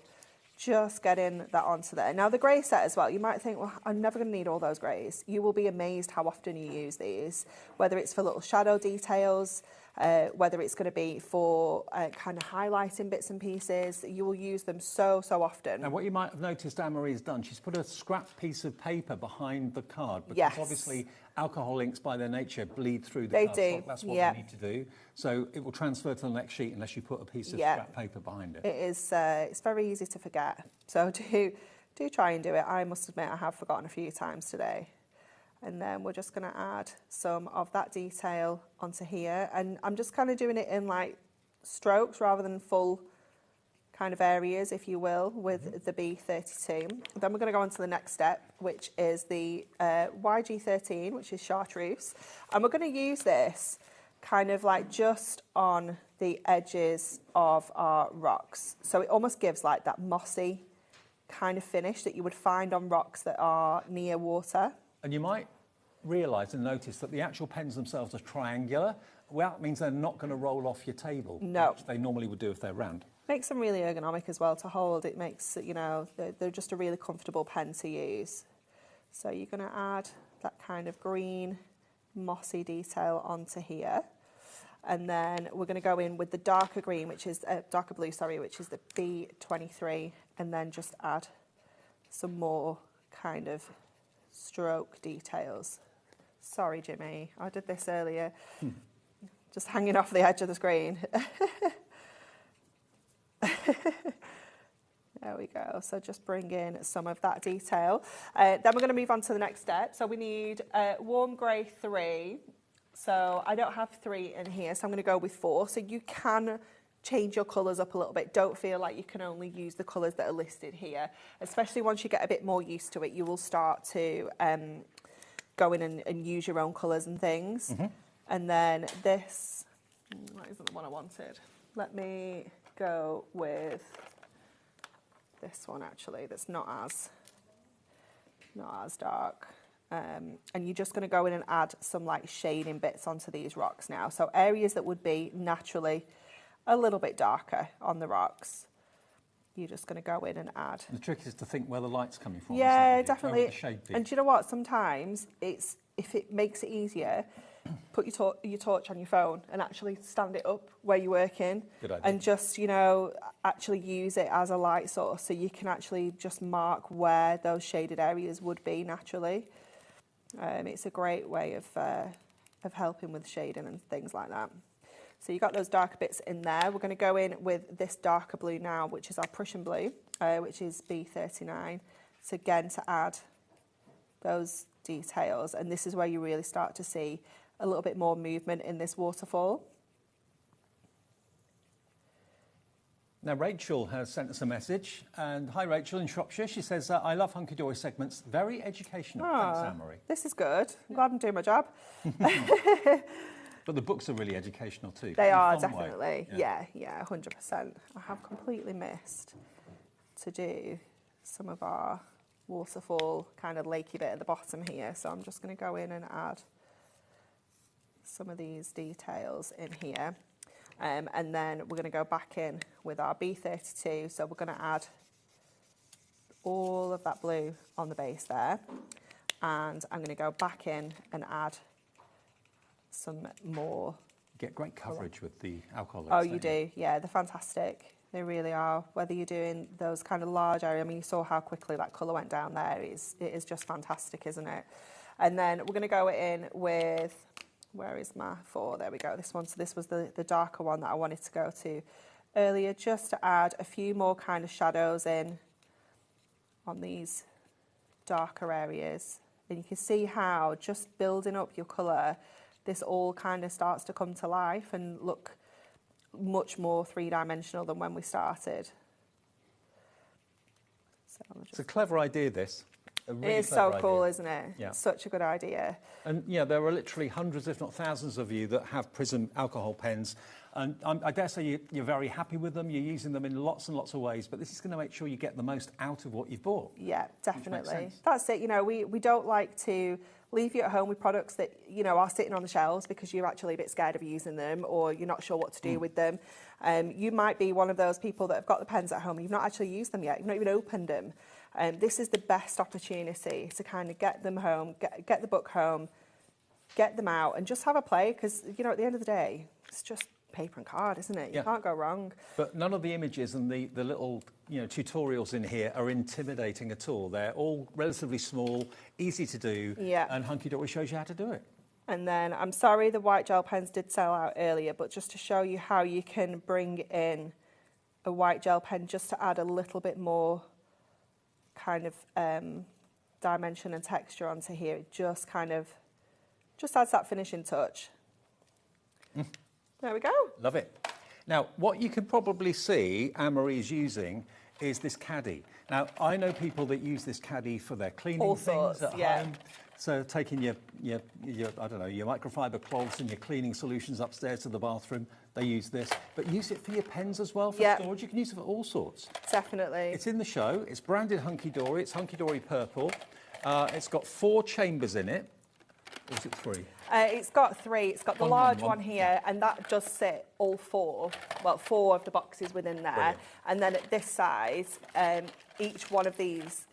Just getting that onto there. Now the grey set as well, you might think, well, I'm never going to need all those greys. You will be amazed how often you use these, whether it's for little shadow details, whether it's going to be for kind of highlighting bits and pieces. You will use them so often. Now what you might have noticed Anne-Marie's done, she's put a scrap piece of paper behind the card, because obviously alcohol inks by their nature bleed through the card. They do. That's what you need to do. So it will transfer to the next sheet unless you put a piece of scrap paper behind it. It is. It's very easy to forget. So do try and do it. I must admit I have forgotten a few times today. And then we're just going to add some of that detail onto here. And I'm just kind of doing it in like strokes rather than full kind of areas, if you will, with the B32. Then we're going to go on to the next step, which is the YG13, which is chartreuse. And we're going to use this kind of like just on the edges of our rocks. So it almost gives like that mossy kind of finish that you would find on rocks that are near water. And you might realise and notice that the actual pens themselves are triangular. Well, that means they're not going to roll off your table, which they normally would do if they're round. Makes them really ergonomic as well to hold. It makes, you know, they're just a really comfortable pen to use. So you're going to add that kind of green, mossy detail onto here. And then we're going to go in with the darker green, which is darker blue, sorry, which is the B23, and then just add some more kind of stroke details. Sorry, Jimmy, I did this earlier. just hanging off the edge of the screen. There we go. So just bring in some of that detail. Then we're going to move on to the next step. So we need warm grey 3. So I don't have 3 in here, so I'm going to go with 4. So you can change your colours up a little bit. Don't feel like you can only use the colours that are listed here. Especially once you get a bit more used to it, you will start to go in and use your own colours and things. And then this, that isn't the one I wanted. Let me go with this one actually, that's not as dark. And you're just going to go in and add some like shading bits onto these rocks now. So areas that would be naturally a little bit darker on the rocks, you're just going to go in and add. The trick is to think where the light's coming from. Yeah, definitely. The shade and do you know what? Sometimes it's, if it makes it easier, put your torch on your phone and actually stand it up where you're working. Good idea. And just, you know, actually use it as a light source so you can actually just mark where those shaded areas would be naturally. It's a great way of helping with shading and things like that. So you've got those darker bits in there. We're going to go in with this darker blue now, which is our Prussian blue, which is B39. So again, to add those details, and this is where you really start to see a little bit more movement in this waterfall. Now Rachel has sent us a message, and hi Rachel in Shropshire. She says, I love Hunky Dory segments, very educational. Thanks, Anne-Marie. This is good. I'm glad I'm doing my job. But the books are really educational too. They are, definitely. Yeah, 100%. I have completely missed to do some of our waterfall kind of lakey bit at the bottom here, so I'm just going to go in and add some of these details in here, and then we're going to go back in with our B32, so we're going to add all of that blue on the base there, and I'm going to go back in and add some more. You get great coverage with the alcohol. Oh, you do, yeah, they're fantastic. They really are. Whether you're doing those kind of large areas, I mean, you saw how quickly that colour went down there. It is just fantastic, isn't it? And then we're going to go in with, where is my 4? There we go, this one. So this was the darker one that I wanted to go to earlier, just to add a few more kind of shadows in on these darker areas. And you can see how just building up your colour, this all kind of starts to come to life and look much more three-dimensional than when we started. So it's a clever idea, this. Really it is so cool, isn't it? Yeah. Such a good idea. And yeah, there are literally hundreds, if not thousands of you that have Prism alcohol pens. And I dare say you're very happy with them. You're using them in lots and lots of ways, but this is going to make sure you get the most out of what you've bought. Yeah, definitely. That's it. You know, we don't like to leave you at home with products that, you know, are sitting on the shelves because you're actually a bit scared of using them or you're not sure what to do with them. You might be one of those people that have got the pens at home and you've not actually used them yet. You've not even opened them. This is the best opportunity to kind of get them home, get the book home, get them out and just have a play because, you know, at the end of the day, it's just paper and card, isn't it? You can't go wrong. But none of the images and the little, you know, tutorials in here are intimidating at all. They're all relatively small, easy to do, and Hunky Dory shows you how to do it. And then, I'm sorry the white gel pens did sell out earlier, but just to show you how you can bring in a white gel pen just to add a little bit more kind of dimension and texture onto here. It just kind of, just adds that finishing touch. There we go. Love it. Now, what you can probably see Anne-Marie is using is this caddy. Now, I know people that use this caddy for their cleaning things at home. So taking your I don't know, your microfiber cloths and your cleaning solutions upstairs to the bathroom, they use this. But use it for your pens as well, for storage. You can use it for all sorts. Definitely. It's in the show. It's branded Hunky Dory. It's Hunky Dory Purple. It's got 4 chambers in it. Or is it 3? It's got 3. It's got the large one here, and that does sit all 4. Well, 4 of the boxes within there. Brilliant. And then at this size, each one of these,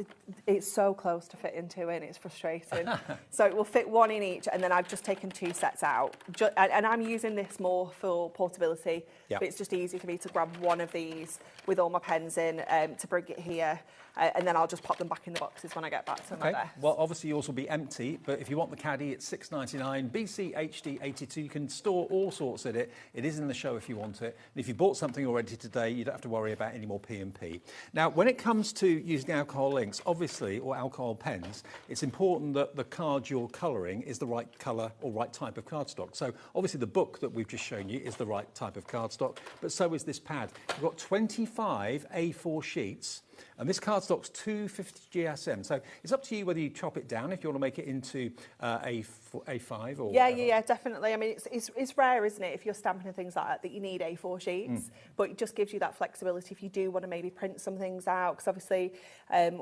it's so close to fit into it, and it's frustrating. So it will fit 1 in each, and then I've just taken 2 sets out. And I'm using this more for portability, but it's just easy for me to grab 1 of these with all my pens in to bring it here. And then I'll just pop them back in the boxes when I get back to my desk. Well, obviously yours will be empty, but if you want the caddy, it's $6.99 2009 BC-HD82. You can store all sorts in it. It is in the show if you want it. And if you bought something already today, you don't have to worry about any more P&P. Now, when it comes to using alcohol inks, obviously, or alcohol pens, it's important that the card you're colouring is the right colour or right type of cardstock. So obviously the book that we've just shown you is the right type of cardstock, but so is this pad. We've got 25 A4 sheets, and this cardstock's 250 GSM. So it's up to you whether you chop it down if you want to make it into A5 or yeah, definitely. I mean, it's rare, isn't it, if you're stamping and things like that you need A4 sheets, but it just gives you that flexibility if you do want to maybe print some things out, because obviously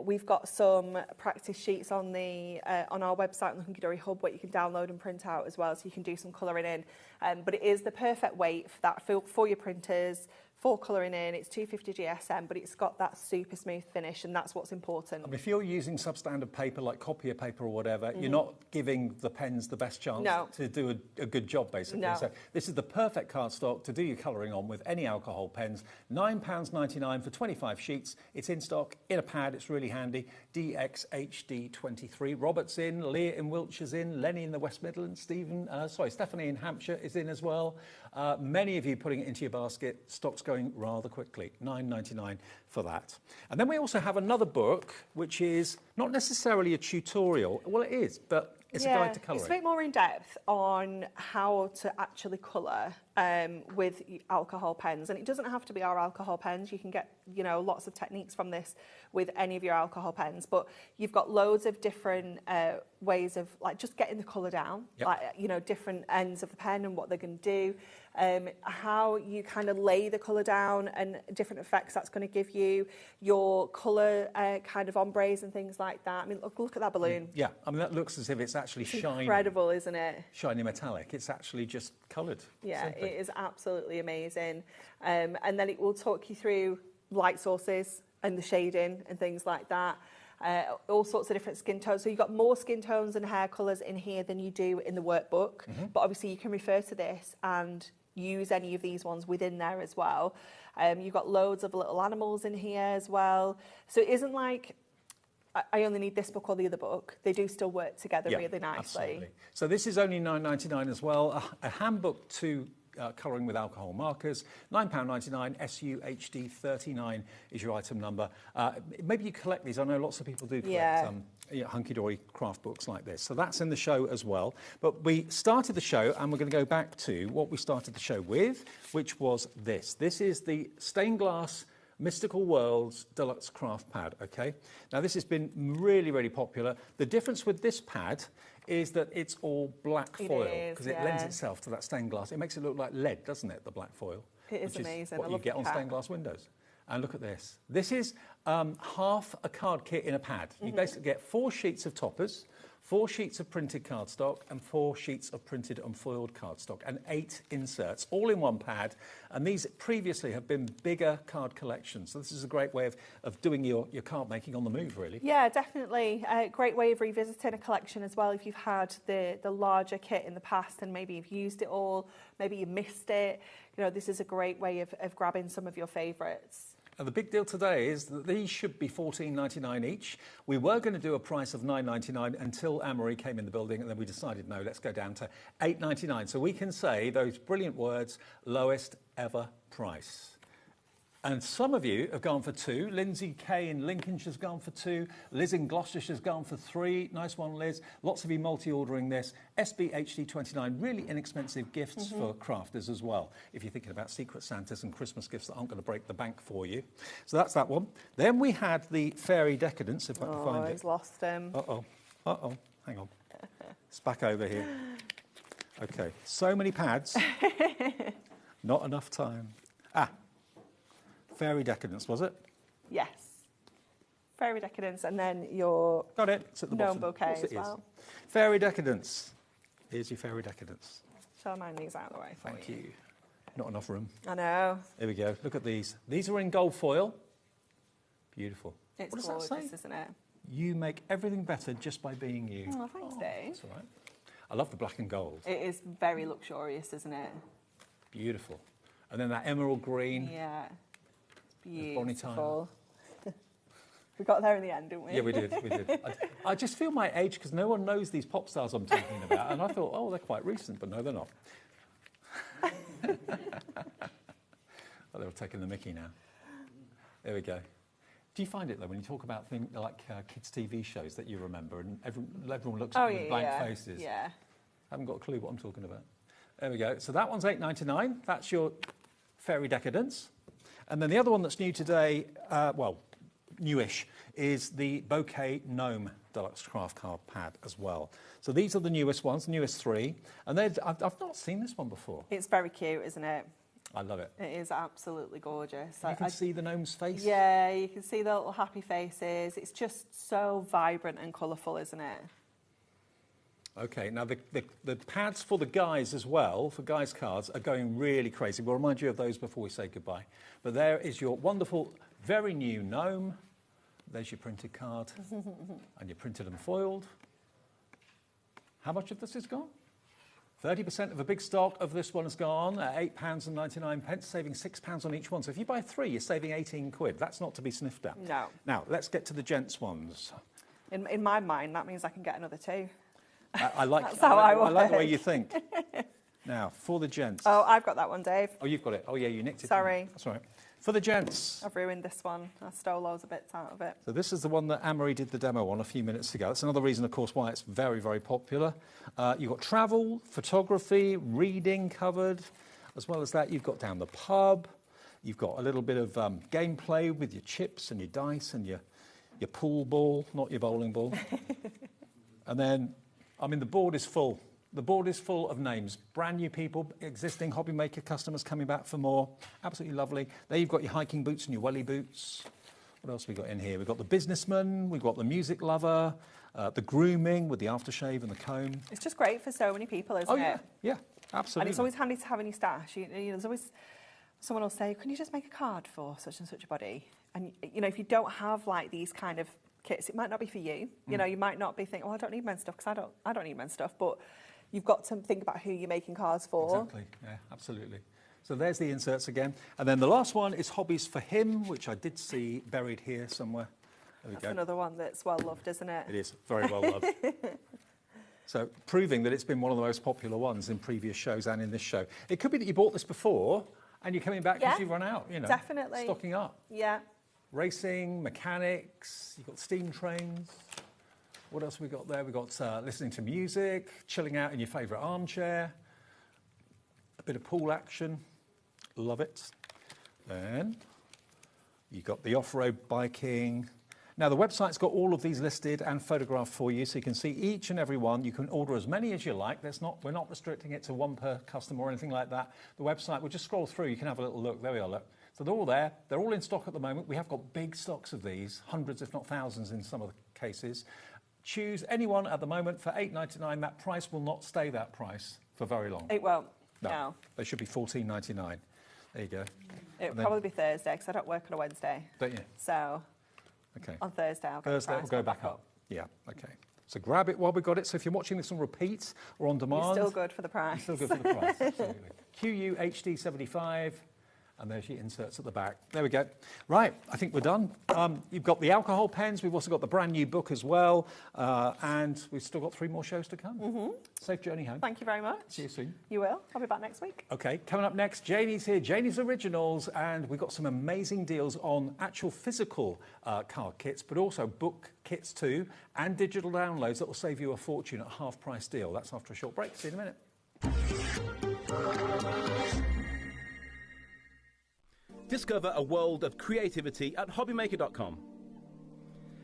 we've got some practice sheets on the on our website on the Hunky Dory Hub where you can download and print out as well, so you can do some colouring in. But it is the perfect weight for that for your printers. For colouring in, it's 250 GSM, but it's got that super smooth finish, and that's what's important. I mean, if you're using substandard paper like copier paper or whatever, you're not giving the pens the best chance to do a good job, basically. No. So this is the perfect cardstock to do your colouring on with any alcohol pens. £9.99 for 25 sheets. It's in stock, in a pad, it's really handy. DXHD23. Robert's in, Leah in Wiltshire's in, Lenny in the West Midlands, Stephanie in Hampshire is in as well. Many of you putting it into your basket. Stock's going rather quickly. £9.99 for that. And then we also have another book, which is not necessarily a tutorial. Well, it is, but it's a guide to colouring. It's a bit more in depth on how to actually colour with alcohol pens, and it doesn't have to be our alcohol pens. You can get, lots of techniques from this with any of your alcohol pens, but you've got loads of different ways of just getting the colour down, different ends of the pen and what they're going to do, how you kind of lay the colour down and different effects that's going to give you, your colour kind of ombres and things like that. I mean, look at that balloon. Yeah, I mean, that looks as if it's actually shiny. Incredible, isn't it? Shiny metallic. It's actually just coloured. Yeah, simply. It is absolutely amazing. And then it will talk you through light sources and the shading and things like that. All sorts of different skin tones. So you've got more skin tones and hair colours in here than you do in the workbook. But obviously you can refer to this and use any of these ones within there as well. You've got loads of little animals in here as well. So it isn't like I only need this book or the other book. They do still work together really nicely. Absolutely. So this is only £9.99 as well. A handbook to colouring with alcohol markers, £9.99, SUHD 39 is your item number. Maybe you collect these. I know lots of people do collect hunky-dory craft books like this. So that's in the show as well. But we started the show, and we're going to go back to what we started the show with, which was this. This is the stained glass Mystical Worlds Deluxe Craft Pad, okay? Now, this has been really, really popular. The difference with this pad is that it's all black foil, because it lends itself to that stained glass. It makes it look like lead, doesn't it, the black foil? It is amazing. What you get on stained glass windows. And look at this. This is half a card kit in a pad. You basically get 4 sheets of toppers, 4 sheets of printed cardstock, and 4 sheets of printed and foiled cardstock, and 8 inserts, all in one pad. And these previously have been bigger card collections. So this is a great way of doing your card making on the move, really. Yeah, definitely. A great way of revisiting a collection as well. If you've had the larger kit in the past and maybe you've used it all, maybe you missed it, this is a great way of grabbing some of your favourites. And the big deal today is that these should be $14.99 each. We were going to do a price of $9.99 until Anne-Marie came in the building, and then we decided, no, let's go down to $8.99. So we can say those brilliant words, lowest ever price. And some of you have gone for 2. Lindsay Kay in Lincolnshire's gone for 2. Liz in Gloucestershire's gone for 3. Nice one, Liz. Lots of you multi-ordering this. SBHD29, really inexpensive gifts for crafters as well, if you're thinking about Secret Santas and Christmas gifts that aren't going to break the bank for you. So that's that one. Then we had the Fairy Decadence, if I can find it. Oh, he's lost him. Uh-oh. Hang on. It's back over here. OK, so many pads. Not enough time. Fairy Decadence, was it? Yes. Fairy Decadence, and then your got it. It's at the gnome bottom. bouquet as well. Fairy Decadence. Here's your Fairy Decadence. Shall I mind these out of the way for Thank you. Not enough room. I know. Here we go. Look at these. These are in gold foil. Beautiful. It's what does gorgeous, that say? Isn't it? You make everything better just by being you. Oh, thanks, Dave. That's all right. I love the black and gold. It is very luxurious, isn't it? Beautiful. And then that emerald green. Yeah. Bonnie Tyler. We got there in the end, didn't we? Yeah, we did. I just feel my age because no one knows these pop stars I'm talking about. And I thought, oh, they're quite recent, but no, they're not. Oh, they were taking the mickey now. There we go. Do you find it, though, when you talk about things like kids' TV shows that you remember and everyone looks at you with blank faces? Yeah. I haven't got a clue what I'm talking about. There we go. So that one's £8.99. That's your Fairy Decadence. And then the other one that's new today, well, newish, is the Bouquet Gnome Deluxe Craft Card Pad as well. So these are the newest ones, newest 3. And I've not seen this one before. It's very cute, isn't it? I love it. It is absolutely gorgeous. You can see the gnome's face? Yeah, you can see the little happy faces. It's just so vibrant and colourful, isn't it? Okay, now the pads for the guys as well, for guys' cards, are going really crazy. We'll remind you of those before we say goodbye. But there is your wonderful, very new gnome. There's your printed card. And you printed and foiled. How much of this is gone? 30% of a big stock of this one has gone at £8.99, saving £6 on each one. So if you buy 3, you're saving 18 quid. That's not to be sniffed at. No. Now, let's get to the gents' ones. In my mind, that means I can get another 2. I like the way you think. Now, for the gents. Oh, I've got that one, Dave. Oh, you've got it. Oh, yeah, you nicked it. Sorry. That's all right. For the gents. I've ruined this one. I stole loads of bits out of it. So this is the one that Anne-Marie did the demo on a few minutes ago. That's another reason, of course, why it's very, very popular. You've got travel, photography, reading covered. As well as that, you've got down the pub. You've got a little bit of gameplay with your chips and your dice and your pool ball, not your bowling ball. And then, I mean, the board is full. The board is full of names. Brand new people, existing HobbyMaker customers coming back for more. Absolutely lovely. There you've got your hiking boots and your welly boots. What else have we got in here? We've got the businessman, we've got the music lover, the grooming with the aftershave and the comb. It's just great for so many people, isn't it? Yeah, absolutely. And it's always handy to have in your stash. There's always someone will say, can you just make a card for such and such a body? And, if you don't have, like, these kind of kits, it might not be for you. You might not be thinking, I don't need men's stuff, because I don't need men's stuff. But you've got to think about who you're making cards for. Exactly, yeah, absolutely. So there's the inserts again. And then the last one is Hobbies for Him, which I did see buried here somewhere. There we go. That's another one that's well loved, isn't it? It is, very well loved. So proving that it's been one of the most popular ones in previous shows and in this show. It could be that you bought this before and you're coming back because you've run out, Definitely. Stocking up. Yeah. Racing, mechanics, you've got steam trains. What else have we got there? We've got listening to music, chilling out in your favourite armchair, a bit of pool action. Love it. Then you've got the off-road biking. Now, the website's got all of these listed and photographed for you, so you can see each and every one. You can order as many as you like. We're not restricting it to one per customer or anything like that. The website, we'll just scroll through. You can have a little look. There we are, look. So they're all there. They're all in stock at the moment. We have got big stocks of these, hundreds if not thousands in some of the cases. Choose any one at the moment for £8.99. That price will not stay that price for very long. It won't. No. They should be £14.99. There you go. It'll probably be Thursday because I don't work on a Wednesday. Don't you? So okay. On Thursday, I'll go back up. Yeah, okay. So grab it while we've got it. So if you're watching this on repeat or on demand... You're still good for the price. You're still good for the price, absolutely. QU HD 75. And there's your inserts at the back. There we go. Right, I think we're done. You've got the alcohol pens. We've also got the brand new book as well. And we've still got 3 more shows to come. Safe journey home. Thank you very much. See you soon. You will. I'll be back next week. OK, coming up next, Janie's here. Janie's Originals. And we've got some amazing deals on actual physical card kits, but also book kits too, and digital downloads that will save you a fortune at a half-price deal. That's after a short break. See you in a minute. Discover a world of creativity at HobbyMaker.com.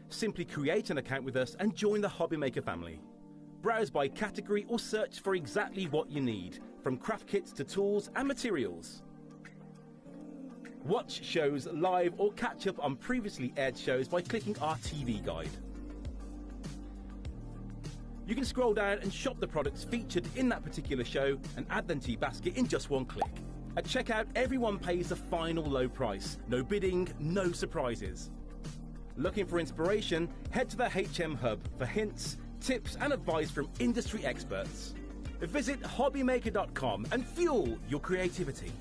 Simply create an account with us and join the HobbyMaker family. Browse by category or search for exactly what you need, from craft kits to tools and materials. Watch shows live or catch up on previously aired shows by clicking our TV guide. You can scroll down and shop the products featured in that particular show and add them to your basket in just one click. At checkout, everyone pays the final low price. No bidding, no surprises. Looking for inspiration? Head to the HM Hub for hints, tips and advice from industry experts. Visit HobbyMaker.com and fuel your creativity.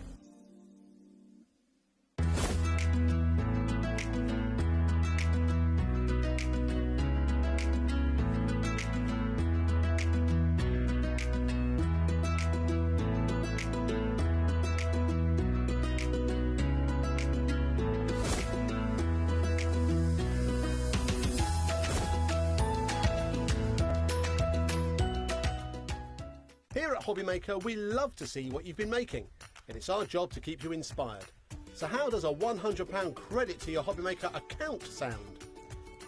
at HobbyMaker, we love to see what you've been making, and it's our job to keep you inspired. So how does a £100 credit to your HobbyMaker account sound?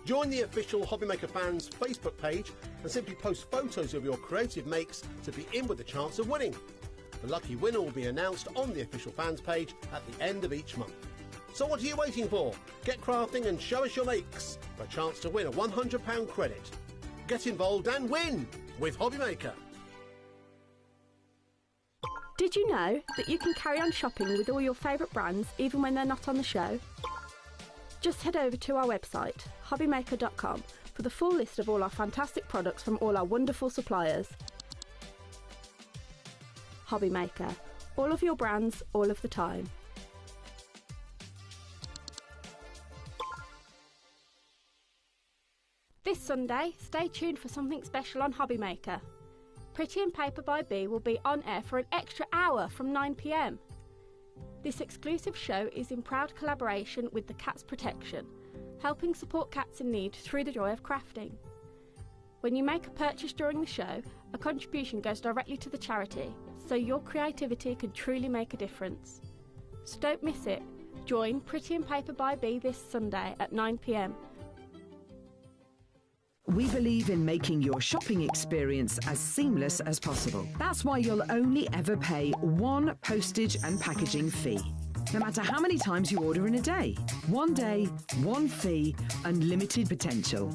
Join the official HobbyMaker fans Facebook page and simply post photos of your creative makes to be in with a chance of winning. The lucky winner will be announced on the official fans page at the end of each month. So what are you waiting for? Get crafting and show us your makes for a chance to win a £100 credit. Get involved and win with HobbyMaker. Did you know that you can carry on shopping with all your favourite brands even when they're not on the show? Just head over to our website, hobbymaker.com, for the full list of all our fantastic products from all our wonderful suppliers. HobbyMaker. All of your brands, all of the time. This Sunday, stay tuned for something special on HobbyMaker. Pretty and Paper by Bee will be on air for an extra hour from 9 p.m. This exclusive show is in proud collaboration with the Cats Protection, helping support cats in need through the joy of crafting. When you make a purchase during the show, a contribution goes directly to the charity, so your creativity can truly make a difference. So don't miss it. Join Pretty and Paper by Bee this Sunday at 9 p.m. We believe in making your shopping experience as seamless as possible. That's why you'll only ever pay one postage and packaging fee. No matter how many times you order in a day. One day, one fee, unlimited potential.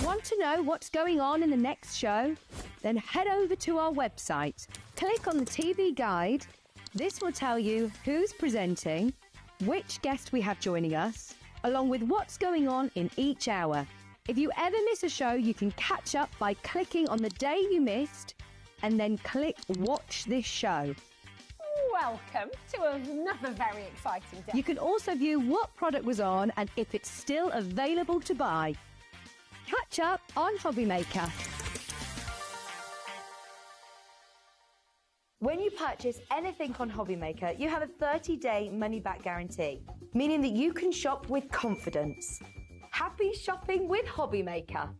Want to know what's going on in the next show? Then head over to our website. Click on the TV guide. This will tell you who's presenting, which guest we have joining us, along with what's going on in each hour. If you ever miss a show, you can catch up by clicking on the day you missed and then click Watch This Show. Welcome to another very exciting day. You can also view what product was on and if it's still available to buy. Catch up on HobbyMaker. When you purchase anything on HobbyMaker, you have a 30-day money-back guarantee, meaning that you can shop with confidence. Happy shopping with HobbyMaker.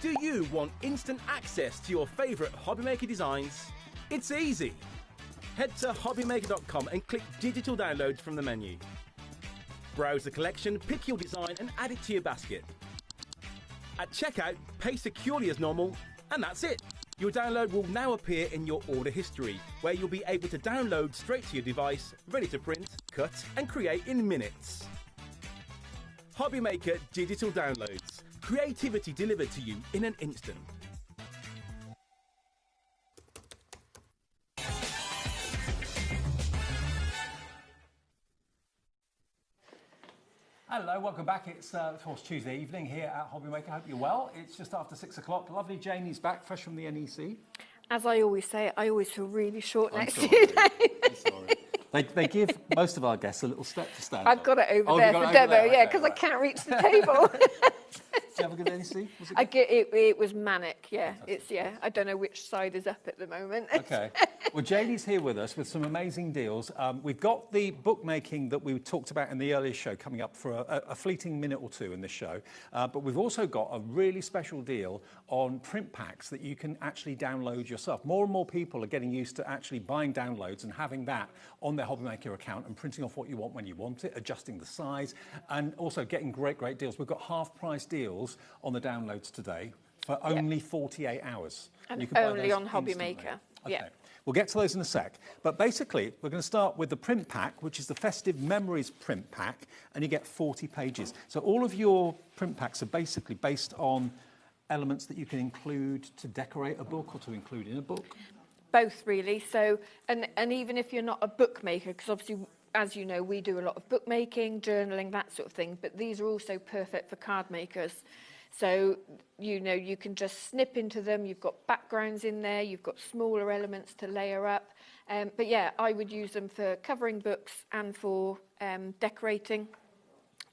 Do you want instant access to your favourite HobbyMaker designs? It's easy. Head to hobbymaker.com and click digital downloads from the menu. Browse the collection, pick your design and add it to your basket. At checkout, pay securely as normal, and that's it. Your download will now appear in your order history, where you'll be able to download straight to your device, ready to print, cut and create in minutes. HobbyMaker Digital Downloads. Creativity delivered to you in an instant. Hello, welcome back. It's of course Tuesday evening here at HobbyMaker. Hope you're well. It's just after 6 o'clock. Lovely Janie's back, fresh from the NEC. As I always say, I always feel really short I'm next sorry. to you. I'm sorry. They give most of our guests a little step to stand I've on. got it over Oh, there you've got for it over demo, there, yeah, okay, because right. I can't reach the table. Did you have a good NEC? Was it good? It was manic, yeah. I don't know which side is up at the moment. Okay. Well, Janie's here with us with some amazing deals. We've got the bookmaking that we talked about in the earlier show coming up for a fleeting minute or two in this show. But we've also got a really special deal on print packs that you can actually download yourself. More and more people are getting used to actually buying downloads and having that on their HobbyMaker account and printing off what you want when you want it, adjusting the size, and also getting great deals. We've got half-price deals on the downloads today for only 48 hours. And you can buy only those on HobbyMaker. instantly. Yeah. Okay. We'll get to those in a sec. But basically, we're going to start with the print pack, which is the Festive Memories print pack, and you get 40 pages. So all of your print packs are basically based on elements that you can include to decorate a book or to include in a book. Both, really. So, and even if you're not a bookmaker, because obviously, as you know, we do a lot of bookmaking, journaling, that sort of thing, but these are also perfect for card makers. So, you know, you can just snip into them. You've got backgrounds in there. You've got smaller elements to layer up. But yeah, I would use them for covering books and for decorating.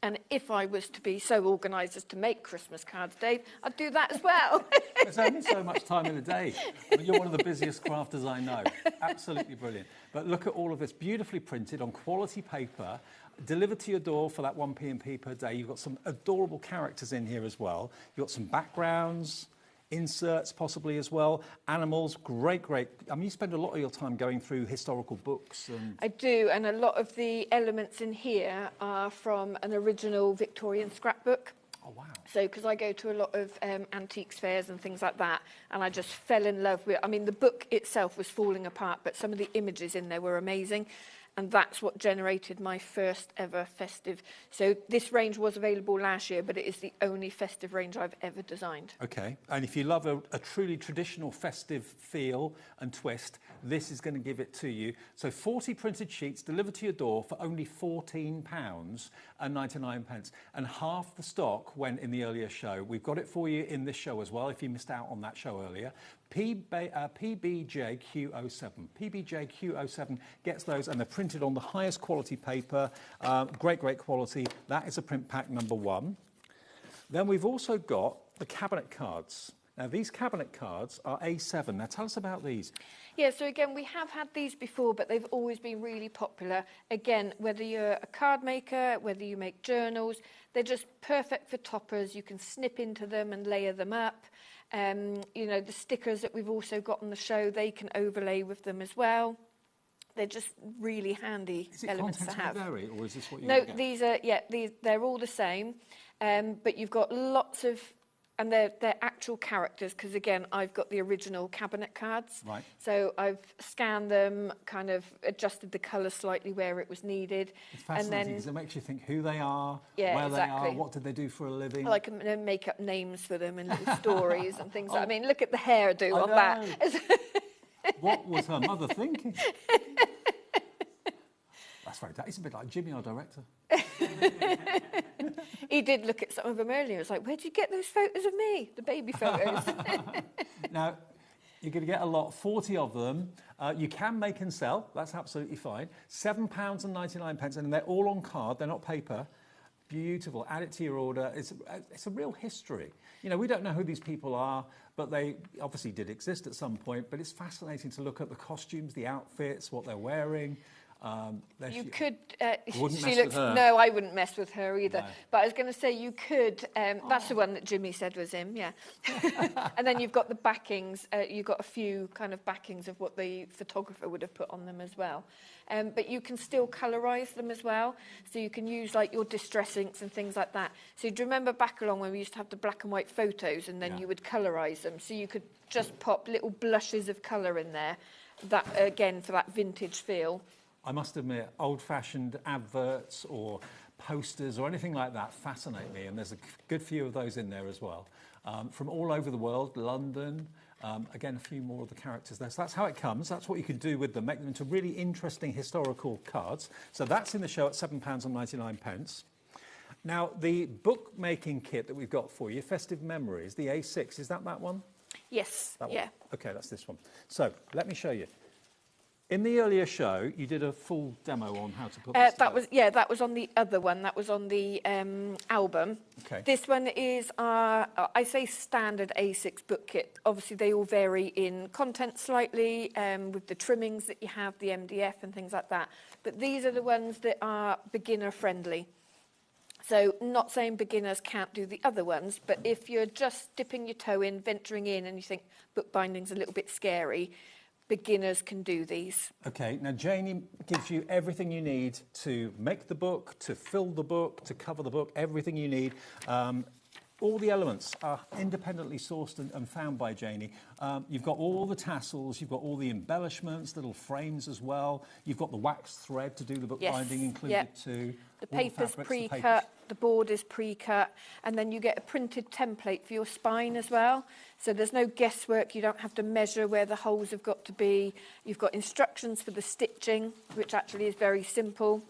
And if I was to be so organised as to make Christmas cards, Dave, I'd do that as well. There's only so much time in a day. I mean, you're one of the busiest crafters I know. Absolutely brilliant. But look at all of this, beautifully printed on quality paper, delivered to your door for that 1p&p per day. You've got some adorable characters in here as well. You've got some backgrounds, inserts possibly as well, animals, great. I mean, you spend a lot of your time going through historical books. And I do, and a lot of the elements in here are from an original Victorian scrapbook. Oh, wow. So, because I go to a lot of antiques fairs and things like that, and I just fell in love with, I mean, the book itself was falling apart, but some of the images in there were amazing. And that's what generated my first ever festive. So this range was available last year, but it is the only festive range I've ever designed. Okay, and if you love a truly traditional festive feel and twist, this is going to give it to you. So 40 printed sheets delivered to your door for only £14.99, and half the stock went in the earlier show. We've got it for you in this show as well, if you missed out on that show earlier. PBJQ07. PBJQ07 gets those, and they're printed on the highest quality paper. Great quality. That is a print pack number 1. Then we've also got the cabinet cards. Now, these cabinet cards are A7. Now, tell us about these. Yeah, so again, we have had these before, but they've always been really popular. Again, whether you're a card maker, whether you make journals, they're just perfect for toppers. You can snip into them and layer them up. You know, the stickers that we've also got on the show, they can overlay with them as well. They're just really handy elements to have. Vary, or is this what you get? These are, they're all the same, but you've got lots of, and they're actual characters, because again, I've got the original cabinet cards. Right. So I've scanned them, kind of adjusted the colour slightly where it was needed. It's fascinating because it makes you think who they are, yeah, where exactly. they are, what did they do for a living. I can make up names for them and little stories and things. I mean, look at the hairdo on that. What was her mother thinking? That's very. It's a bit like Jimmy, our director. He did look at some of them earlier. It's like, where did you get those photos of me? The baby photos. Now, you're going to get a lot, 40 of them. You can make and sell. That's absolutely fine. £7.99, and they're all on card. They're not paper. Beautiful. Add it to your order. It's a real history. You know, we don't know who these people are, but they obviously did exist at some point. But it's fascinating to look at the costumes, the outfits, what they're wearing. You could. Wouldn't she mess looks. with her. No, I wouldn't mess with her either. No. But I was going to say you could. That's the one that Jimmy said was him. Yeah. And then you've got the backings. You've got a few kind of backings of what the photographer would have put on them as well. But you can still colorise them as well. So you can use like your distress inks and things like that. So do you remember back along when we used to have the black and white photos, and then you would colorise them. So you could just pop little blushes of colour in there. That again for that vintage feel. I must admit, old-fashioned adverts or posters or anything like that fascinate me, and there's a good few of those in there as well. From all over the world, London, again, a few more of the characters there. So that's how it comes. That's what you can do with them, make them into really interesting historical cards. So that's in the show at £7.99. Now, the bookmaking kit that we've got for you, Festive Memories, the A6, is that one? Yes, that one? yeah. OK, that's this one. So let me show you. In the earlier show, you did a full demo on how to put this together. That was on the other one. That was on the album. Okay. This one is our, I say standard A6 book kit. Obviously, they all vary in content slightly, with the trimmings that you have, the MDF and things like that. But these are the ones that are beginner friendly. So not saying beginners can't do the other ones, but if you're just dipping your toe in, venturing in, and you think bookbinding's a little bit scary, beginners can do these. OK, now Janie gives you everything you need to make the book, to fill the book, to cover the book, everything you need. All the elements are independently sourced and found by Janie. You've got all the tassels, you've got all the embellishments, little frames as well. You've got the wax thread to do the bookbinding included too. The paper's pre-cut, the board is pre-cut, and then you get a printed template for your spine as well. So there's no guesswork, you don't have to measure where the holes have got to be. You've got instructions for the stitching, which actually is very simple.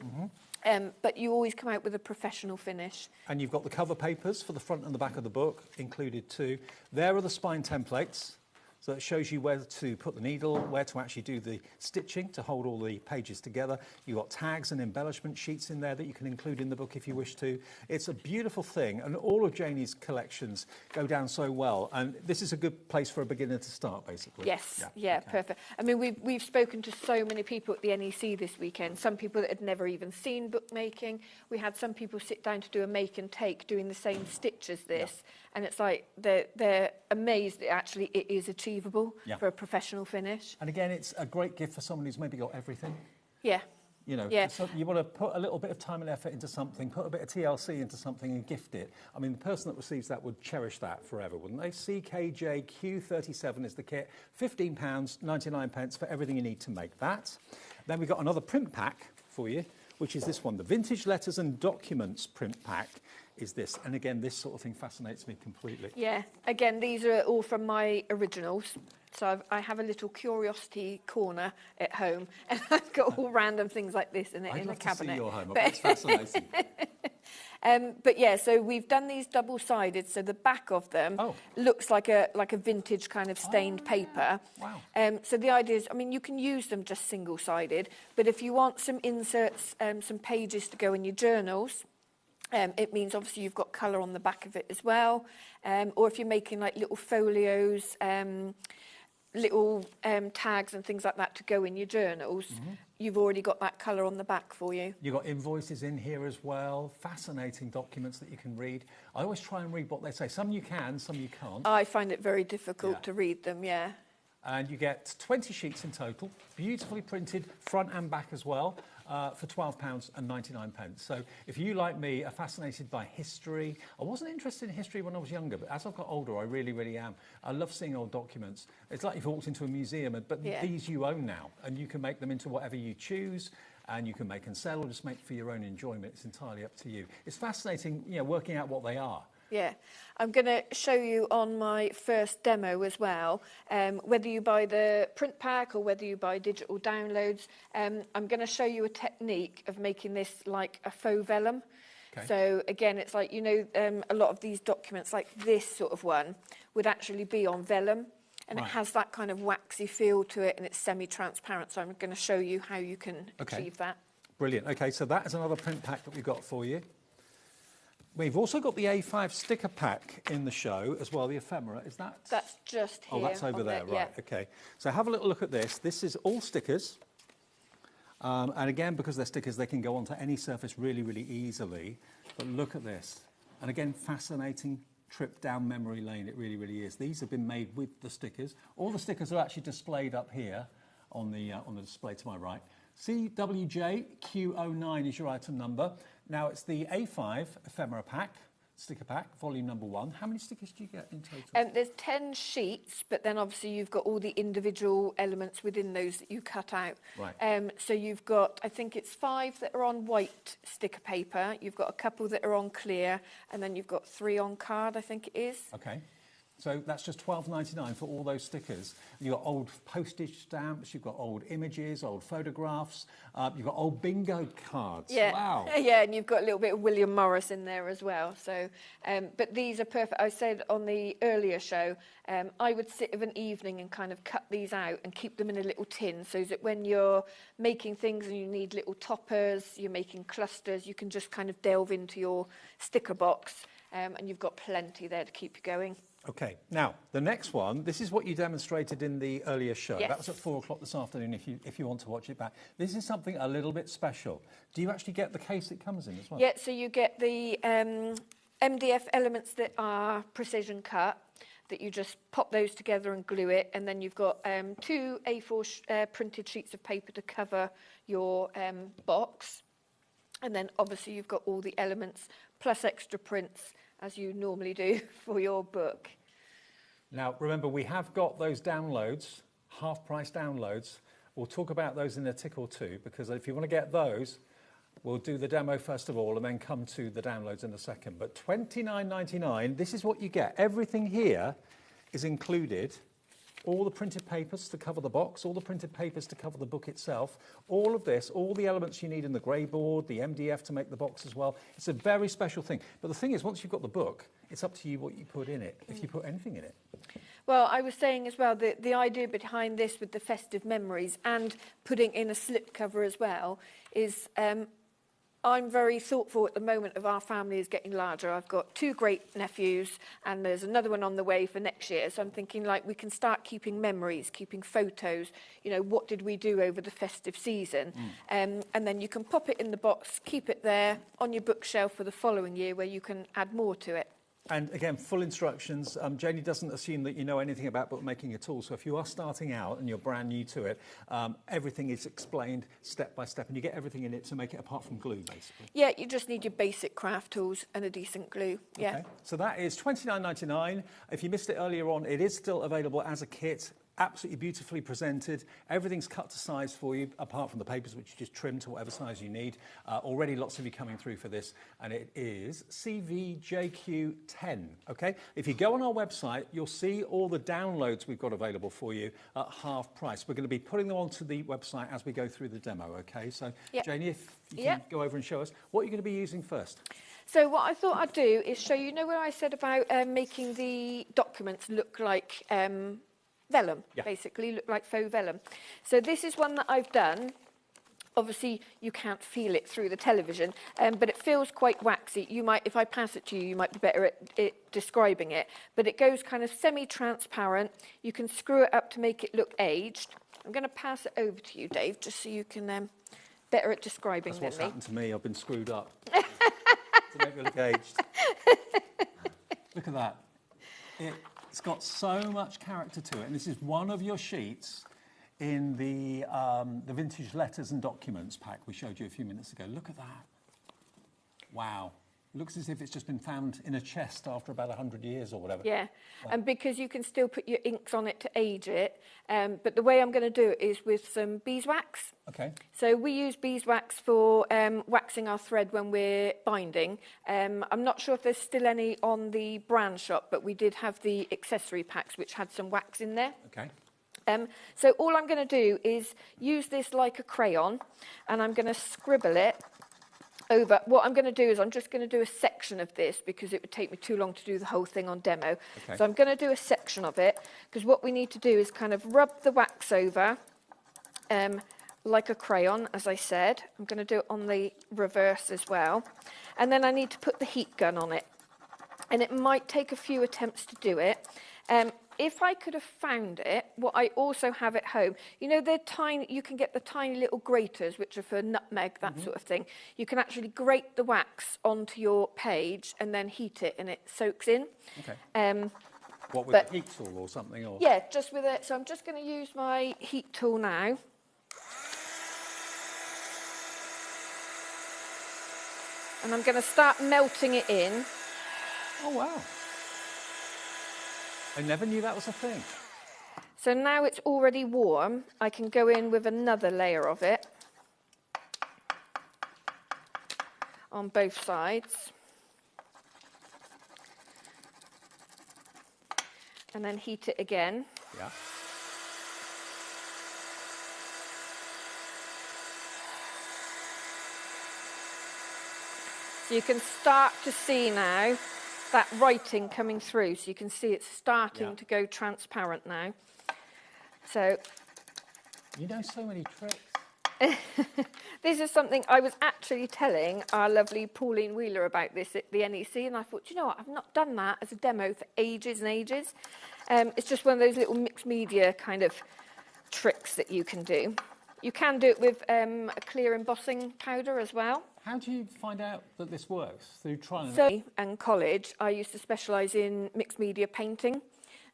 But you always come out with a professional finish. And you've got the cover papers for the front and the back of the book included too. There are the spine templates. So it shows you where to put the needle, where to actually do the stitching to hold all the pages together. You've got tags and embellishment sheets in there that you can include in the book if you wish to. It's a beautiful thing, and all of Janie's collections go down so well. And this is a good place for a beginner to start, basically. Yes, yeah, perfect. I mean, we've spoken to so many people at the NEC this weekend, some people that had never even seen bookmaking. We had some people sit down to do a make and take doing the same stitch as this. And it's like they're amazed that actually it is achievable for a professional finish. And again, it's a great gift for someone who's maybe got everything. Yeah. You know, so you want to put a little bit of time and effort into something, put a bit of TLC into something and gift it. I mean, the person that receives that would cherish that forever, wouldn't they? CKJQ37 is the kit, £15.99 for everything you need to make that. Then we've got another print pack for you, which is this one. The Vintage Letters and Documents print pack is this. And again, this sort of thing fascinates me completely. Yeah, again, these are all from my originals. So I have a little curiosity corner at home, and I've got all random things like this in a cabinet. I'd love to see your home. It's fascinating. But yeah, so we've done these double-sided, so the back of them looks like a vintage kind of stained paper. Wow. So the idea is, I mean, you can use them just single-sided, but if you want some inserts, some pages to go in your journals, it means obviously you've got colour on the back of it as well. Or if you're making like little folios, little tags and things like that to go in your journals, you've already got that colour on the back for you. You've got invoices in here as well, fascinating documents that you can read. I always try and read what they say. Some you can, some you can't. I find it very difficult to read them, yeah. And you get 20 sheets in total, beautifully printed, front and back as well, for £12.99. So if you, like me, are fascinated by history, I wasn't interested in history when I was younger, but as I've got older, I really, really am. I love seeing old documents. It's like you've walked into a museum, but these you own now, and you can make them into whatever you choose, and you can make and sell or just make for your own enjoyment. It's entirely up to you. It's fascinating, you know, working out what they are. Yeah, I'm going to show you on my first demo as well, whether you buy the print pack or whether you buy digital downloads, I'm going to show you a technique of making this like a faux vellum. Okay. So again, it's like, you know, a lot of these documents like this sort of one would actually be on vellum, and it has that kind of waxy feel to it, and it's semi-transparent. So I'm going to show you how you can achieve that. Brilliant. Okay, so that is another print pack that we've got for you. We've also got the A5 sticker pack in the show as well, the Ephemera. Is that? That's just here. Oh, that's over there, right, okay. So have a little look at this. This is all stickers. And again, because they're stickers, they can go onto any surface really, really easily. But look at this. And again, fascinating trip down memory lane. It really, really is. These have been made with the stickers. All the stickers are actually displayed up here on the display to my right. CWJQ09 is your item number. Now, it's the A5 Ephemera pack, sticker pack, volume number 1. How many stickers do you get in total? There's 10 sheets, but then obviously you've got all the individual elements within those that you cut out. Right. So you've got, I think it's 5 that are on white sticker paper, you've got a couple that are on clear, and then you've got 3 on card, I think it is. Okay. So that's just £12.99 for all those stickers. You've got old postage stamps, you've got old images, old photographs, you've got old bingo cards. Yeah. Wow. Yeah, and you've got a little bit of William Morris in there as well. So, but these are perfect. I said on the earlier show, I would sit of an evening and kind of cut these out and keep them in a little tin so that when you're making things and you need little toppers, you're making clusters, you can just kind of delve into your sticker box and you've got plenty there to keep you going. Okay, now, the next one, this is what you demonstrated in the earlier show. Yes. That was at 4 o'clock this afternoon if you want to watch it back. This is something a little bit special. Do you actually get the case it comes in as well? Yeah, so you get the MDF elements that are precision cut, that you just pop those together and glue it, and then you've got 2 A4 printed sheets of paper to cover your box. And then obviously you've got all the elements plus extra prints as you normally do for your book. Now, remember, we have got those downloads, half-price downloads. We'll talk about those in a tick or two, because if you want to get those, we'll do the demo first of all and then come to the downloads in a second. But £29.99, this is what you get. Everything here is included. All the printed papers to cover the box, all the printed papers to cover the book itself, all of this, all the elements you need in the grey board, the MDF to make the box as well. It's a very special thing. But the thing is, once you've got the book, it's up to you what you put in it, if you put anything in it. Well, I was saying as well, the idea behind this with the festive memories and putting in a slipcover as well is I'm very thoughtful at the moment of our family is getting larger. I've got 2 great nephews and there's another one on the way for next year. So I'm thinking like we can start keeping memories, keeping photos, you know, what did we do over the festive season? And then you can pop it in the box, keep it there on your bookshelf for the following year where you can add more to it. And again, full instructions. Janie doesn't assume that you know anything about bookmaking at all. So if you are starting out and you're brand new to it, everything is explained step by step, and you get everything in it to make it apart from glue, basically. Yeah, you just need your basic craft tools and a decent glue. Yeah. Okay. So that is $29.99. If you missed it earlier on, it is still available as a kit. Absolutely beautifully presented. Everything's cut to size for you, apart from the papers, which you just trim to whatever size you need. Already lots of you coming through for this, and it is CVJQ10, okay? If you go on our website, you'll see all the downloads we've got available for you at half price. We're going to be putting them onto the website as we go through the demo, okay? So, Janie, if you can go over and show us, what are you going to be using first? So what I thought I'd do is show you know where I said about making the documents look like vellum, basically, look like faux vellum. So this is one that I've done. Obviously, you can't feel it through the television, but it feels quite waxy. You might, if I pass it to you, you might be better at describing it. But it goes kind of semi-transparent. You can screw it up to make it look aged. I'm going to pass it over to you, Dave, just so you can better at describing That's than what's me. happened to me. I've been screwed up to make me look aged. Look at that. It's got so much character to it, and this is one of your sheets in the vintage letters and documents pack we showed you a few minutes ago. Look at that. Wow. It looks as if it's just been found in a chest after about 100 years or whatever. Yeah, wow. And because you can still put your inks on it to age it, but the way I'm going to do it is with some beeswax. Okay. So we use beeswax for waxing our thread when we're binding. I'm not sure if there's still any on the brand shop, but we did have the accessory packs which had some wax in there. Okay. So all I'm going to do is use this like a crayon, and I'm going to scribble it over. What I'm going to do is I'm just going to do a section of this because it would take me too long to do the whole thing on demo. Okay. So I'm going to do a section of it because what we need to do is kind of rub the wax over like a crayon, as I said. I'm going to do it on the reverse as well. And then I need to put the heat gun on it. And it might take a few attempts to do it. If I could have found it, what I also have at home, you know, you can get the tiny little graters, which are for nutmeg, that sort of thing. You can actually grate the wax onto your page and then heat it, and it soaks in. Okay. What, with a heat tool or something? Or? Yeah, just with it. So I'm just going to use my heat tool now. And I'm going to start melting it in. Oh, wow. I never knew that was a thing. So now it's already warm, I can go in with another layer of it on both sides. And then heat it again. Yeah. So you can start to see now that writing coming through, so you can see it's starting to go transparent now. So you know so many tricks. This is something I was actually telling our lovely Pauline Wheeler about this at the NEC, and I thought, you know what, I've not done that as a demo for ages and ages. It's just one of those little mixed media kind of tricks that you can do. You can do it with a clear embossing powder as well. How do you find out that this works? Through trial and college, I used to specialise in mixed media painting.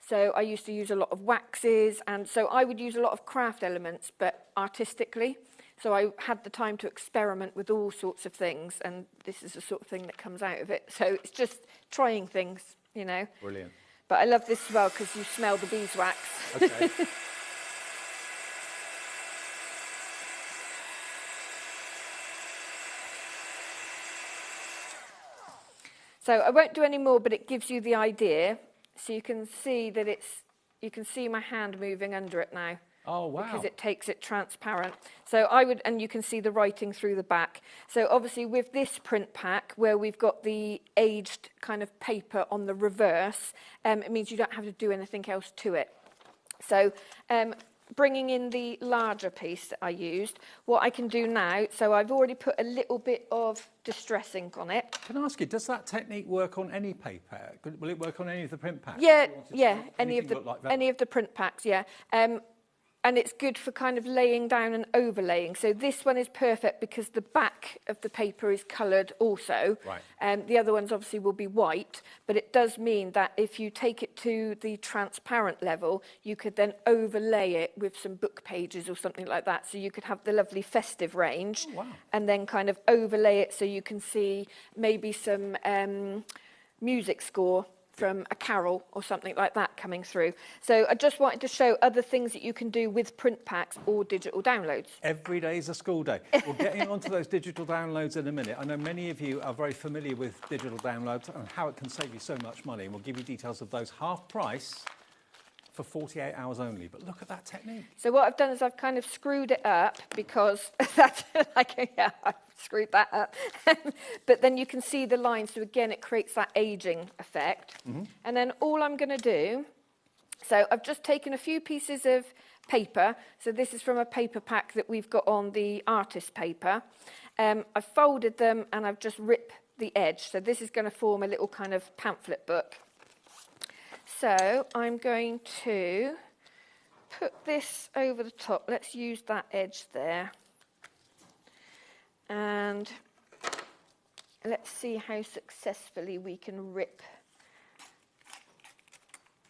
So I used to use a lot of waxes, and so I would use a lot of craft elements, but artistically. So I had the time to experiment with all sorts of things, and this is the sort of thing that comes out of it. So it's just trying things, you know. Brilliant. But I love this as well because you smell the beeswax. Okay. So I won't do any more, but it gives you the idea. So you can see that you can see my hand moving under it now. Oh, wow. Because it takes it transparent. So I would, and you can see the writing through the back. So obviously with this print pack, where we've got the aged kind of paper on the reverse, it means you don't have to do anything else to it. So bringing in the larger piece that I used, what I can do now, so I've already put a little bit of distress ink on it. Can I ask you, does that technique work on any paper? Will it work on any of the print packs? Yeah, any Anything of the print packs, yeah. And it's good for kind of laying down and overlaying. So this one is perfect because the back of the paper is coloured also. Right. The other ones obviously will be white, but it does mean that if you take it to the transparent level, you could then overlay it with some book pages or something like that. So you could have the lovely Festive range and then kind of overlay it so you can see maybe some music score from a carol or something like that coming through. So I just wanted to show other things that you can do with print packs or digital downloads. Every day is a school day. We're getting onto those digital downloads in a minute. I know many of you are very familiar with digital downloads and how it can save you so much money. And we'll give you details of those half price for 48 hours only. But look at that technique. So what I've done is I've kind of screwed it up because that's like, yeah, I've screwed that up. But then you can see the line. So again, it creates that aging effect. And then all I'm going to do, so I've just taken a few pieces of paper. So this is from a paper pack that we've got on the artist paper. I've folded them and I've just ripped the edge. So this is going to form a little kind of pamphlet book. So I'm going to put this over the top. Let's use that edge there. And let's see how successfully we can rip.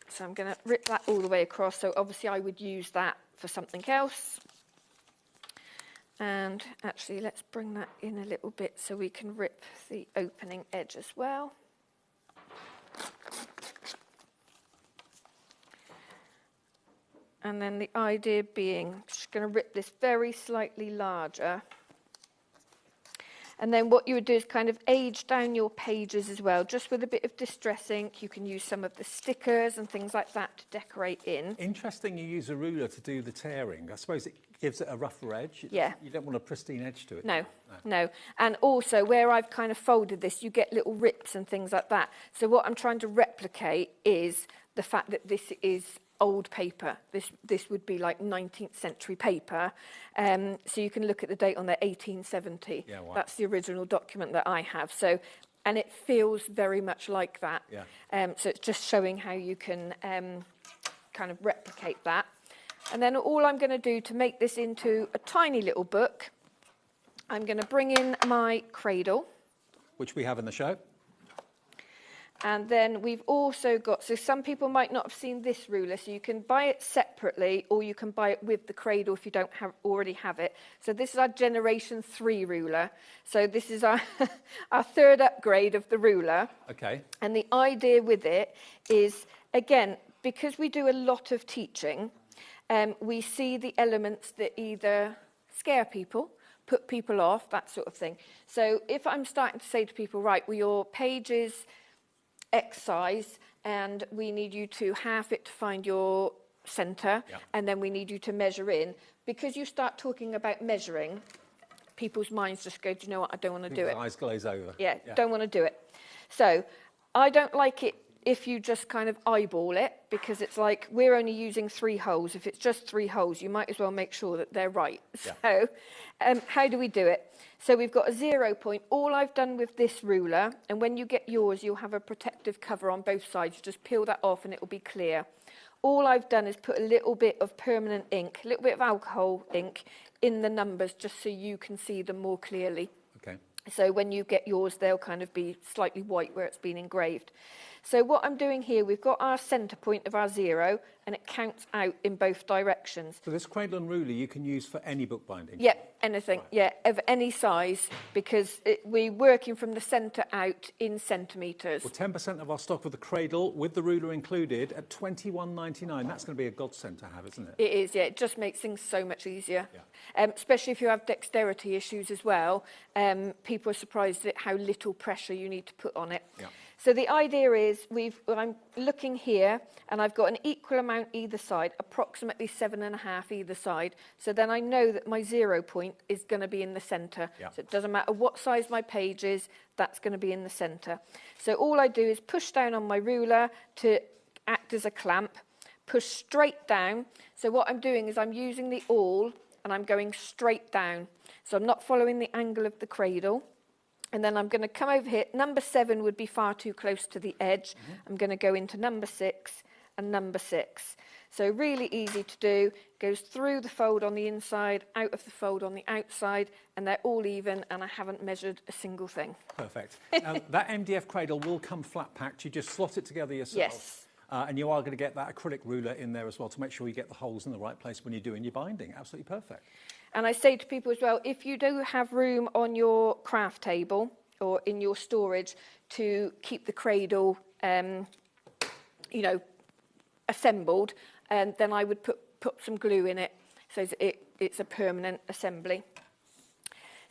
So I'm going to rip that all the way across. So obviously I would use that for something else. And actually let's bring that in a little bit so we can rip the opening edge as well. And then the idea being, I'm just going to rip this very slightly larger. And then what you would do is kind of age down your pages as well, just with a bit of distress ink. You can use some of the stickers and things like that to decorate in. Interesting you use a ruler to do the tearing. I suppose it gives it a rougher edge. Yeah. You don't want a pristine edge to it. No. And also where I've kind of folded this, you get little rips and things like that. So what I'm trying to replicate is the fact that this is old paper. This would be like 19th century paper. So you can look at the date on there, 1870. Yeah, wow. That's the original document that I have. So, and it feels very much like that. Yeah. So it's just showing how you can kind of replicate that. And then all I'm going to do to make this into a tiny little book, I'm going to bring in my cradle. Which we have in the show. And then we've also got, so some people might not have seen this ruler, so you can buy it separately or you can buy it with the cradle if you don't already have it. So this is our Generation 3 ruler. So this is our, our third upgrade of the ruler. Okay. And the idea with it is, again, because we do a lot of teaching, we see the elements that either scare people, put people off, that sort of thing. So if I'm starting to say to people, right, well, your page is X size and we need you to half it to find your centre, and then we need you to measure in. Because you start talking about measuring, people's minds just go, do you know what, I don't want to do it. Eyes glaze over. Yeah, don't want to do it. So I don't like it if you just kind of eyeball it, because it's like we're only using 3 holes. If it's just 3 holes, you might as well make sure that they're right. So how do we do it? So we've got a 0 point. All I've done with this ruler, and when you get yours, you'll have a protective cover on both sides. You just peel that off and it will be clear. All I've done is put a little bit of permanent ink, a little bit of alcohol ink in the numbers just so you can see them more clearly. Okay. So when you get yours, they'll kind of be slightly white where it's been engraved. So what I'm doing here, we've got our centre point of our 0, and it counts out in both directions. So this cradle and ruler you can use for any bookbinding? Yep, anything, yeah, of any size, because we're working from the centre out in centimetres. Well, 10% of our stock with the cradle, with the ruler included, at £21.99. That's going to be a godsend to have, isn't it? It is, yeah. It just makes things so much easier. Yeah. Especially if you have dexterity issues as well. People are surprised at how little pressure you need to put on it. Yeah. So the idea is I'm looking here and I've got an equal amount either side, approximately 7.5 either side. So then I know that my 0 point is going to be in the centre. Yeah. So it doesn't matter what size my page is, that's going to be in the centre. So all I do is push down on my ruler to act as a clamp, push straight down. So what I'm doing is I'm using the awl and I'm going straight down. So I'm not following the angle of the cradle. And then I'm going to come over here. Number 7 would be far too close to the edge. I'm going to go into number 6 and number 6. So really easy to do. Goes through the fold on the inside, out of the fold on the outside, and they're all even, and I haven't measured a single thing. Perfect. Now, that MDF cradle will come flat packed. You just slot it together yourself. Yes. And you are going to get that acrylic ruler in there as well to make sure you get the holes in the right place when you're doing your binding. Absolutely perfect. And I say to people as well, if you do have room on your craft table or in your storage to keep the cradle, you know, assembled, then I would put some glue in it so that it's a permanent assembly.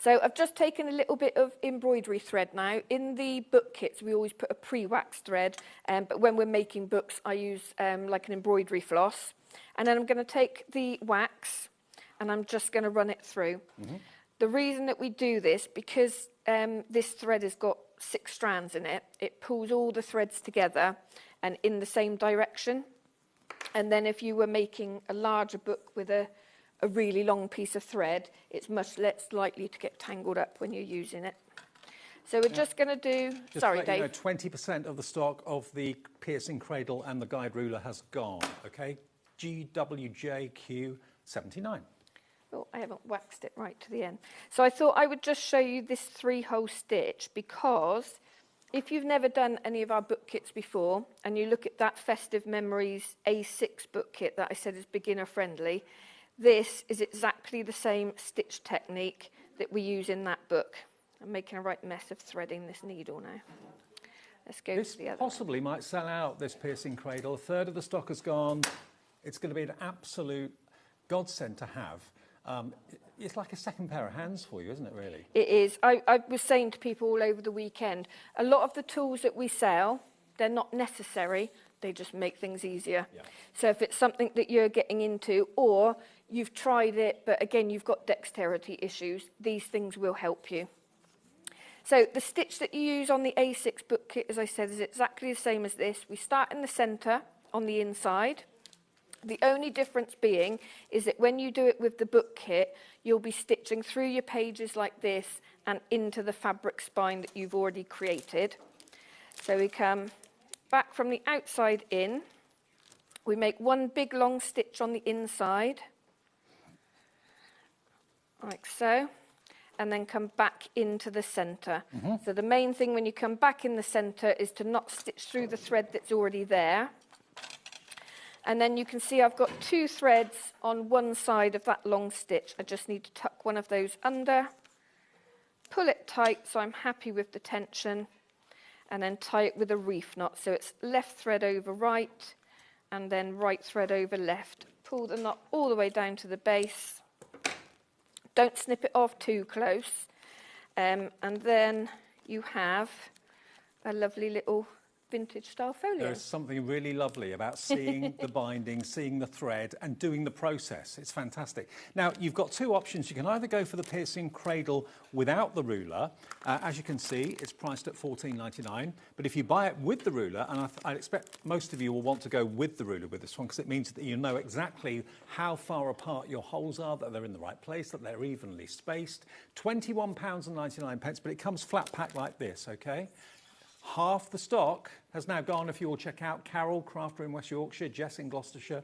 So I've just taken a little bit of embroidery thread now. In the book kits, we always put a pre-waxed thread, but when we're making books, I use like an embroidery floss. And then I'm going to take the wax and I'm just going to run it through. The reason that we do this, because this thread has got 6 strands in it, it pulls all the threads together and in the same direction. And then if you were making a larger book with a really long piece of thread, it's much less likely to get tangled up when you're using it. So we're just going to do... Just sorry, to Dave. let you know, 20% of the stock of the piercing cradle and the guide ruler has gone, OK? GWJQ79. Oh, I haven't waxed it right to the end. So I thought I would just show you this 3-hole stitch, because if you've never done any of our book kits before and you look at that Festive Memories A6 book kit that I said is beginner friendly, this is exactly the same stitch technique that we use in that book. I'm making a right mess of threading this needle now. Let's go to the other. This possibly might sell out, this piercing cradle. A third of the stock has gone. It's going to be an absolute godsend to have. It's like a second pair of hands for you, isn't it, really? It is. I was saying to people all over the weekend, a lot of the tools that we sell, they're not necessary, they just make things easier. Yeah. So if it's something that you're getting into, or you've tried it, but again, you've got dexterity issues, these things will help you. So the stitch that you use on the A6 book kit, as I said, is exactly the same as this. We start in the centre on the inside. The only difference being is that when you do it with the book kit, you'll be stitching through your pages like this and into the fabric spine that you've already created. So we come back from the outside in. We make one big long stitch on the inside, like so, and then come back into the centre. So the main thing when you come back in the centre is to not stitch through the thread that's already there. And then you can see I've got 2 threads on one side of that long stitch. I just need to tuck one of those under, pull it tight so I'm happy with the tension, and then tie it with a reef knot. So it's left thread over right, and then right thread over left. Pull the knot all the way down to the base. Don't snip it off too close. And then you have a lovely little vintage style folio. There's something really lovely about seeing the binding, seeing the thread and doing the process. It's fantastic. Now, you've got 2 options. You can either go for the piercing cradle without the ruler. As you can see, it's priced at $14.99. But if you buy it with the ruler, and I expect most of you will want to go with the ruler with this one, because it means that you know exactly how far apart your holes are, that they're in the right place, that they're evenly spaced. £21.99, but it comes flat packed like this, OK? Half the stock has now gone. If you will check out Carol, crafter in West Yorkshire, Jess in Gloucestershire,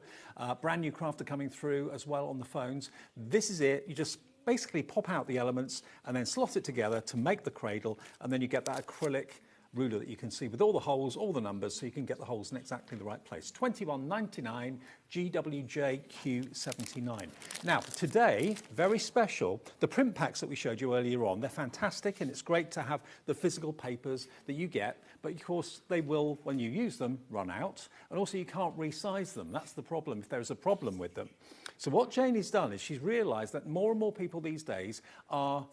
brand new crafter coming through as well on the phones. This is it. You just basically pop out the elements and then slot it together to make the cradle, and then you get that acrylic ruler that you can see with all the holes, all the numbers, so you can get the holes in exactly the right place. $21.99, GWJQ79. Now, today, very special, the print packs that we showed you earlier on, they're fantastic, and it's great to have the physical papers that you get, but of course they will, when you use them, run out, and also you can't resize them. That's the problem, if there's a problem with them. So what Janie's done is she's realised that more and more people these days are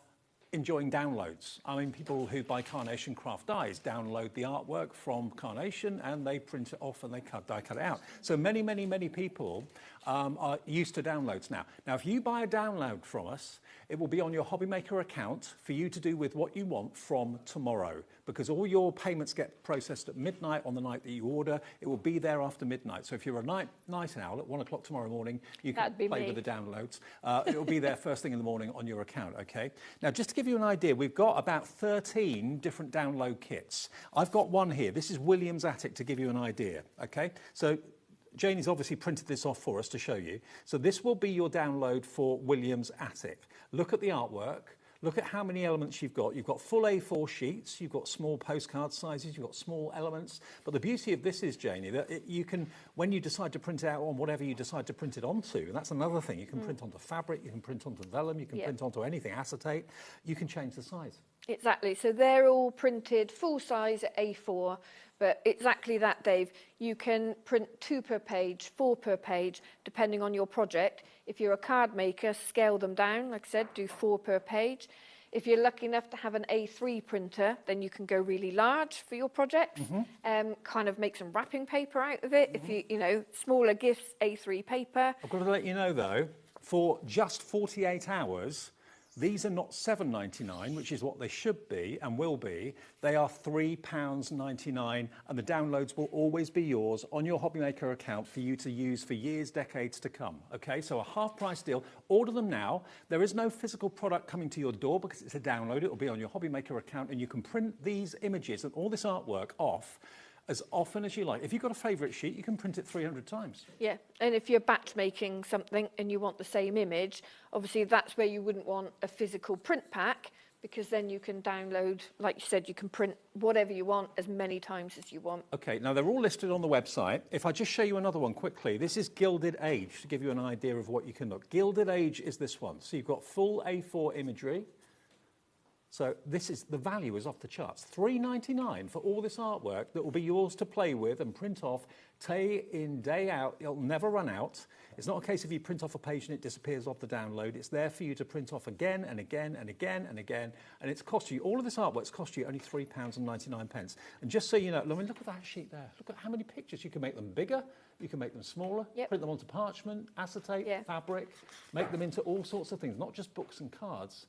enjoying downloads. I mean, people who buy Carnation Craft dies download the artwork from Carnation and they print it off and they die cut it out. So many, many, many people are used to downloads now. Now, if you buy a download from us, it will be on your HobbyMaker account for you to do with what you want from tomorrow, because all your payments get processed at midnight on the night that you order. It will be there after midnight. So if you're a night owl at 1 o'clock tomorrow morning, you can play with the downloads. It will be there first thing in the morning on your account, okay? Now, just to give you an idea, we've got about 13 different download kits. I've got one here. This is William's Attic, to give you an idea, okay? So Janie's obviously printed this off for us to show you. So this will be your download for William's Attic. Look at the artwork. Look at how many elements you've got. You've got full A4 sheets, you've got small postcard sizes, you've got small elements. But the beauty of this is, Janie, that you can, when you decide to print it out on whatever you decide to print it onto, and that's another thing, you can print onto fabric, you can print onto vellum, you can print onto anything, acetate, you can change the size. Exactly. So they're all printed full size at A4, but exactly that, Dave. You can print 2 per page, 4 per page, depending on your project. If you're a card maker, scale them down. Like I said, do 4 per page. If you're lucky enough to have an A3 printer, then you can go really large for your project. Kind of make some wrapping paper out of it. If you know, smaller gifts, A3 paper. I've got to let you know, though, for just 48 hours, these are not £7.99, which is what they should be and will be. They are £3.99, and the downloads will always be yours on your HobbyMaker account for you to use for years, decades to come. Okay, so a half-price deal. Order them now. There is no physical product coming to your door because it's a download. It will be on your HobbyMaker account, and you can print these images and all this artwork off as often as you like. If you've got a favourite sheet, you can print it 300 times. Yeah, and if you're batch making something and you want the same image, obviously that's where you wouldn't want a physical print pack, because then you can download, like you said, you can print whatever you want as many times as you want. Okay, now they're all listed on the website. If I just show you another one quickly, this is Gilded Age, to give you an idea of what you can look. Gilded Age is this one. So you've got full A4 imagery. So this is, the value is off the charts. £3.99 for all this artwork that will be yours to play with and print off day in, day out. It'll never run out. It's not a case of you print off a page and it disappears off the download. It's there for you to print off again and again and again and again. And it's cost you, all of this artwork's cost you only £3.99. And just so you know, I mean, look at that sheet there. Look at how many pictures. You can make them bigger, you can make them smaller, print them onto parchment, acetate, fabric, make them into all sorts of things, not just books and cards.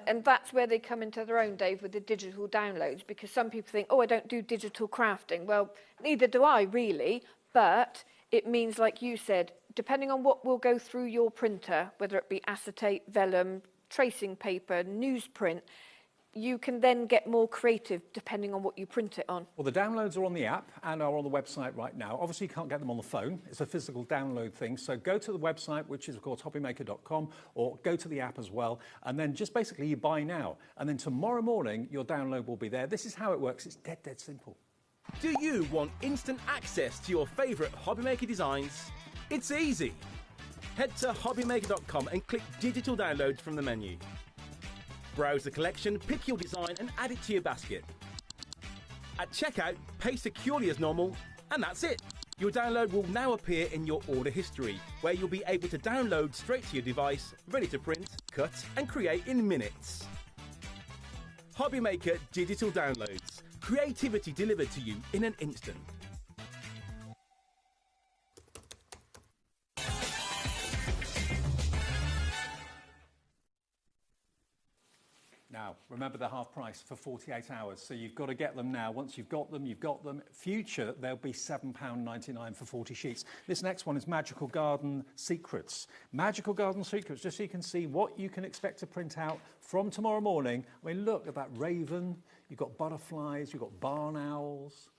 And that's where they come into their own, Dave, with the digital downloads, because some people think, oh, I don't do digital crafting. Well, neither do I really, but it means, like you said, depending on what will go through your printer, whether it be acetate, vellum, tracing paper, newsprint, you can then get more creative depending on what you print it on. Well, the downloads are on the app and are on the website right now. Obviously, you can't get them on the phone. It's a physical download thing. So go to the website, which is, of course, hobbymaker.com, or go to the app as well. And then just basically you buy now. And then tomorrow morning, your download will be there. This is how it works. It's dead, dead simple. Do you want instant access to your favourite HobbyMaker designs? It's easy. Head to hobbymaker.com and click Digital Downloads from the menu. Browse the collection, pick your design and add it to your basket. At checkout, pay securely as normal, and that's it. Your download will now appear in your order history, where you'll be able to download straight to your device, ready to print, cut and create in minutes. HobbyMaker Digital Downloads. Creativity delivered to you in an instant. Now, remember the half price for 48 hours, so you've got to get them now. Once you've got them, you've got them. Future, they'll be £7.99 for 40 sheets. This next one is Magical Garden Secrets. Magical Garden Secrets, just so you can see what you can expect to print out from tomorrow morning. I mean, look at that raven. You've got butterflies, you've got barn owls.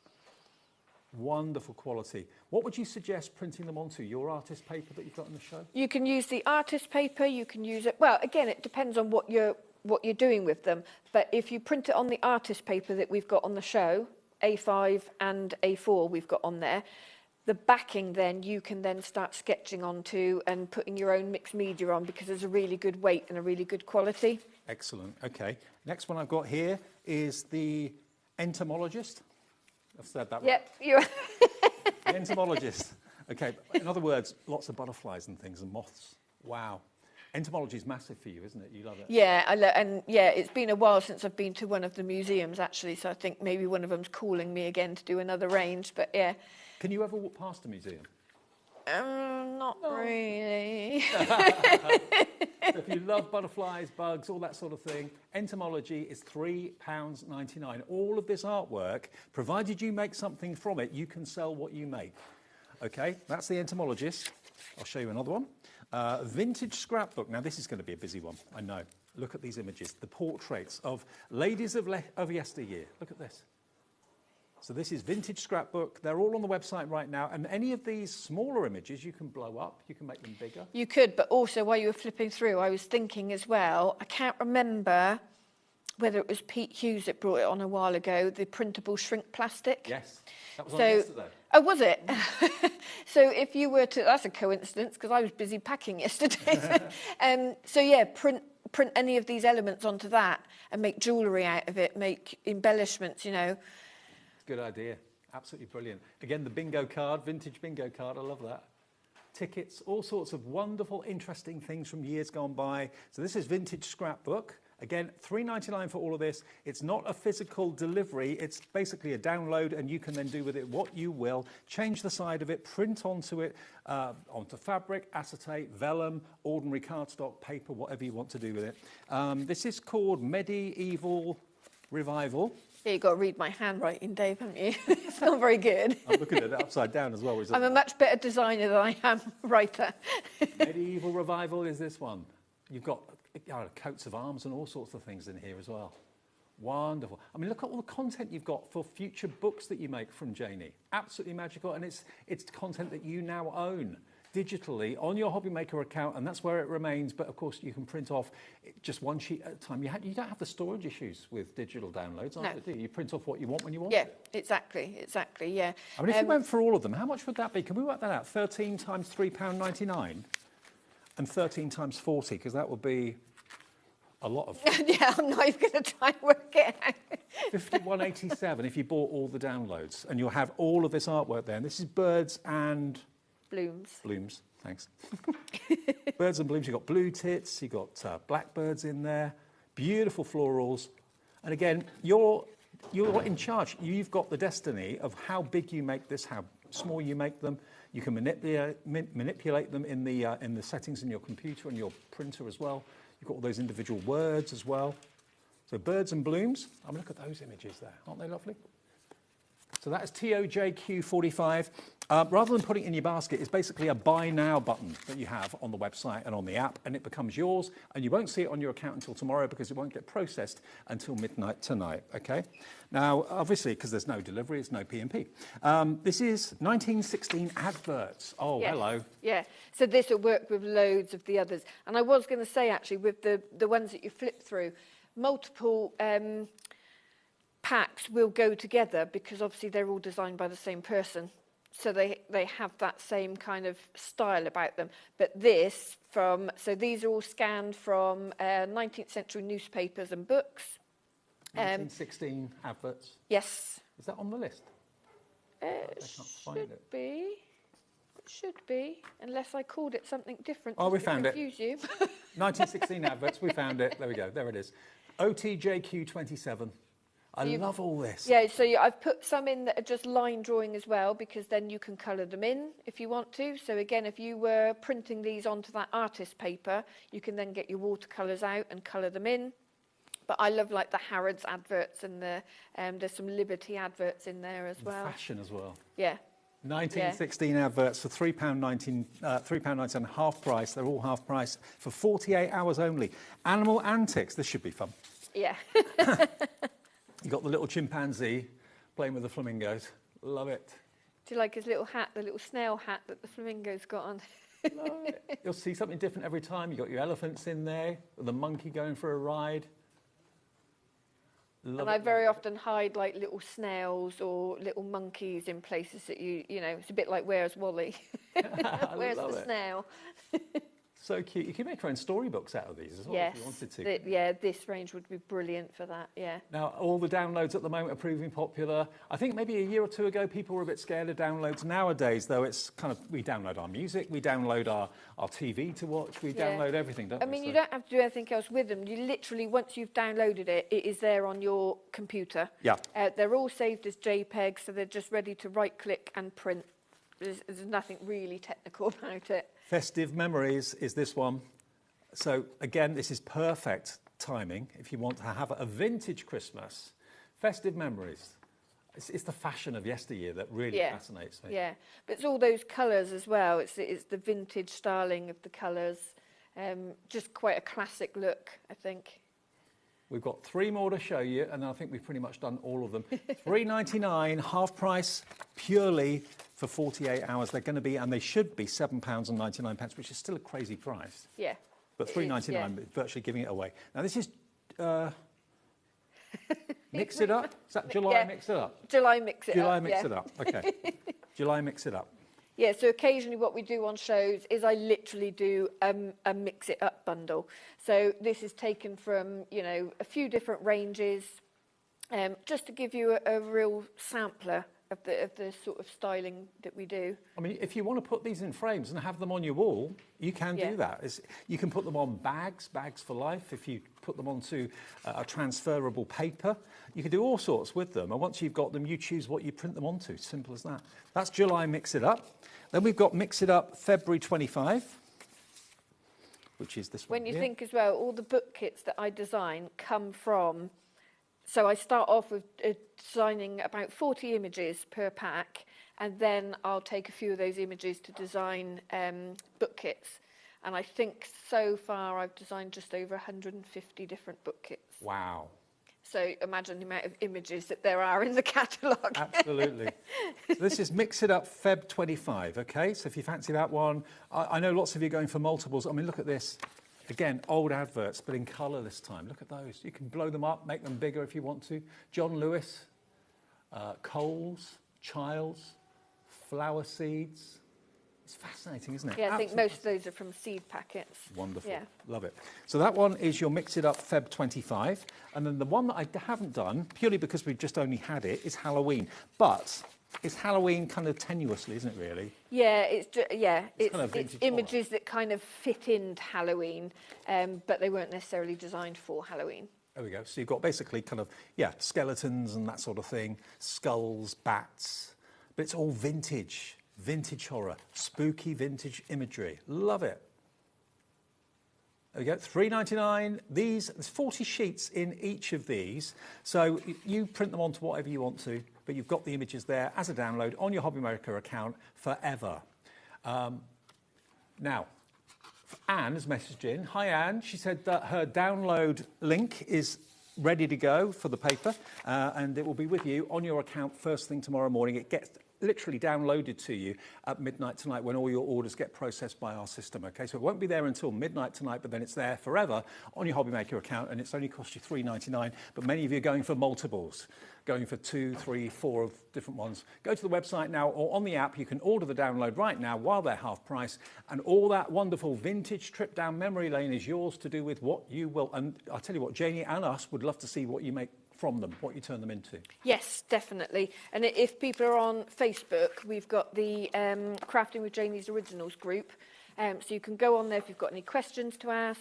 Wonderful quality. What would you suggest printing them onto? Your artist paper that you've got on the show? You can use the artist paper, you can use it... Well, again, it depends on what you're doing with them. But if you print it on the artist paper that we've got on the show, A5 and A4 we've got on there, the backing then you can then start sketching onto and putting your own mixed media on, because there's a really good weight and a really good quality. Excellent. Okay. Next one I've got here is the entomologist. I've said that right. Yep, you Entomologist. Okay. In other words, lots of butterflies and things and moths. Wow. Entomology is massive for you, isn't it? You love it. Yeah, it's been a while since I've been to one of the museums actually, so I think maybe one of them's calling me again to do another range. But yeah. Can you ever walk past a museum? Not really. So if you love butterflies, bugs, all that sort of thing, entomology is £3.99. All of this artwork, provided you make something from it, you can sell what you make. Okay, that's the entomologist. I'll show you another one. Vintage scrapbook. Now, this is going to be a busy one, I know. Look at these images, the portraits of ladies of yesteryear. Look at this. So this is vintage scrapbook. They're all on the website right now. And any of these smaller images, you can blow up. You can make them bigger. You could, but also while you were flipping through, I was thinking as well, I can't remember whether it was Pete Hughes that brought it on a while ago, the printable shrink plastic. Yes, that was on yesterday. Oh, was it? So if you were to, that's a coincidence, because I was busy packing yesterday. So yeah, print any of these elements onto that and make jewellery out of it, make embellishments, you know. Good idea. Absolutely brilliant. Again, the bingo card, vintage bingo card. I love that. Tickets, all sorts of wonderful, interesting things from years gone by. So this is vintage scrapbook. Again, $3.99 for all of this. It's not a physical delivery. It's basically a download, and you can then do with it what you will. Change the side of it, print onto it, onto fabric, acetate, vellum, ordinary cardstock, paper, whatever you want to do with it. This is called Medieval Revival. Yeah, you've got to read my handwriting, Dave, haven't you? It's not very good. I'm looking at it upside down as well. I'm a much better designer than I am writer. Medieval Revival is this one. You've got coats of arms and all sorts of things in here as well. Wonderful. I mean, look at all the content you've got for future books that you make from Janie. Absolutely magical, and it's content that you now own digitally on your HobbyMaker account, and that's where it remains. But of course, you can print off just one sheet at a time. You don't have the storage issues with digital downloads, do you? You print off what you want when you want. Yeah, exactly, yeah. I mean, if you went for all of them, how much would that be? Can we work that out? 13 times £3.99 and 13 times 40, because that would be a lot of. Yeah, I'm not even going to try and work it out. 51.87 if you bought all the downloads, and you'll have all of this artwork there. And this is birds and blooms, thanks. Birds and blooms. You've got blue tits, you've got blackbirds in there, beautiful florals. And again, you're in charge. You've got the destiny of how big you make this, how small you make them. You can manipulate them in the settings in your computer and your printer as well. You've got all those individual words as well. So birds and blooms. I mean, look at those images there. Aren't they lovely? So that is TOJQ45. Rather than putting it in your basket, it's basically a buy now button that you have on the website and on the app, and it becomes yours, and you won't see it on your account until tomorrow because it won't get processed until midnight tonight, okay? Now, obviously, because there's no delivery, it's no P&P. This is 1916 adverts. Oh, yes. Hello. Yeah, so this will work with loads of the others. And I was going to say, actually, with the ones that you flip through, multiple packs will go together because obviously they're all designed by the same person. So they have that same kind of style about them. But so these are all scanned from 19th century newspapers and books. 1916 adverts? Yes. Is that on the list? It should be, unless I called it something different. Oh, we found it. Confuse you. 1916 adverts, we found it. There we go, there it is. OTJQ27. I love all this. Yeah, so I've put some in that are just line drawing as well, because then you can colour them in if you want to. So again, if you were printing these onto that artist paper, you can then get your watercolours out and colour them in. But I love like the Harrods adverts and there's some Liberty adverts in there as well. Fashion as well. Yeah. 1916 adverts for £3.99 half price. They're all half price for 48 hours only. Animal antics. This should be fun. Yeah. You got the little chimpanzee playing with the flamingos. Love it. Do you like his little hat, the little snail hat that the flamingo's got on? Love it. You'll see something different every time. You've got your elephants in there, the monkey going for a ride. And I very often hide like little snails or little monkeys in places that you know, it's a bit like Where's Wally? Where's the snail? So cute. You can make your own storybooks out of these as well Yes. if you wanted to. Yeah, this range would be brilliant for that, yeah. Now, all the downloads at the moment are proving popular. I think maybe a year or two ago, people were a bit scared of downloads. Nowadays, though, it's kind of, we download our music, we download our TV to watch, we download everything, don't we? I mean, you don't have to do anything else with them. You literally, once you've downloaded it, it is there on your computer. Yeah. They're all saved as JPEGs, so they're just ready to right-click and print. There's nothing really technical about it. Festive Memories is this one. So, again, this is perfect timing if you want to have a vintage Christmas. Festive Memories. It's the fashion of yesteryear that really fascinates me. Yeah, but it's all those colours as well. It's the vintage styling of the colours. Just quite a classic look, I think. We've got 3 more to show you, and I think we've pretty much done all of them. $3.99, half price, purely for 48 hours. They're going to be, and they should be, £7.99, which is still a crazy price. Yeah. But $3.99, virtually giving it away. Now, this is Mix It Up? Is that July Mix It Up? July Mix It Up, July Mix It Up, OK. July Mix It Up. Yeah, so occasionally what we do on shows is I literally do a Mix It Up bundle. So this is taken from, you know, a few different ranges, just to give you a real sampler of the sort of styling that we do. I mean, if you want to put these in frames and have them on your wall, you can do that. You can put them on bags for life. If you put them onto a transferable paper, you can do all sorts with them. And once you've got them, you choose what you print them onto. Simple as that. That's July Mix It Up. Then we've got Mix It Up February 25, which is this one. When you think as well, all the book kits that I design come from. So I start off with designing about 40 images per pack, and then I'll take a few of those images to design book kits. And I think so far I've designed just over 150 different book kits. Wow. So imagine the amount of images that there are in the catalogue. Absolutely. So this is Mix It Up Feb 25, OK? So if you fancy that one, I know lots of you are going for multiples. I mean, look at this. Again, old adverts, but in colour this time. Look at those. You can blow them up, make them bigger if you want to. John Lewis, Coles, Childs, Flower Seeds. It's fascinating, isn't it? Yeah, I think most of those are from seed packets. Wonderful. Yeah. Love it. So that one is your Mix It Up Feb 25. And then the one that I haven't done, purely because we've just only had it, is Halloween. But it's Halloween kind of tenuously, isn't it, really? Yeah, it's kind of it's images that kind of fit into Halloween, but they weren't necessarily designed for Halloween. There we go. So you've got basically kind of, skeletons and that sort of thing, skulls, bats, but it's all vintage. Vintage horror, spooky vintage imagery. Love it. There we go, $3.99. There's 40 sheets in each of these. So you print them onto whatever you want to, but you've got the images there as a download on your HobbyMaker account forever. Now, Anne has messaged in. Hi, Anne. She said that her download link is ready to go for the paper, and it will be with you on your account first thing tomorrow morning. It gets literally downloaded to you at midnight tonight when all your orders get processed by our system, okay? So it won't be there until midnight tonight, but then it's there forever on your HobbyMaker account, and it's only cost you $3.99, but many of you are going for multiples, going for 2, 3, 4 of different ones. Go to the website now, or on the app, you can order the download right now while they're half price, and all that wonderful vintage trip down memory lane is yours to do with what you will. And I'll tell you what, Janie and us would love to see what you make from them, what you turn them into. Yes, definitely. And if people are on Facebook, we've got the Crafting with Janie's Originals group. So you can go on there if you've got any questions to ask.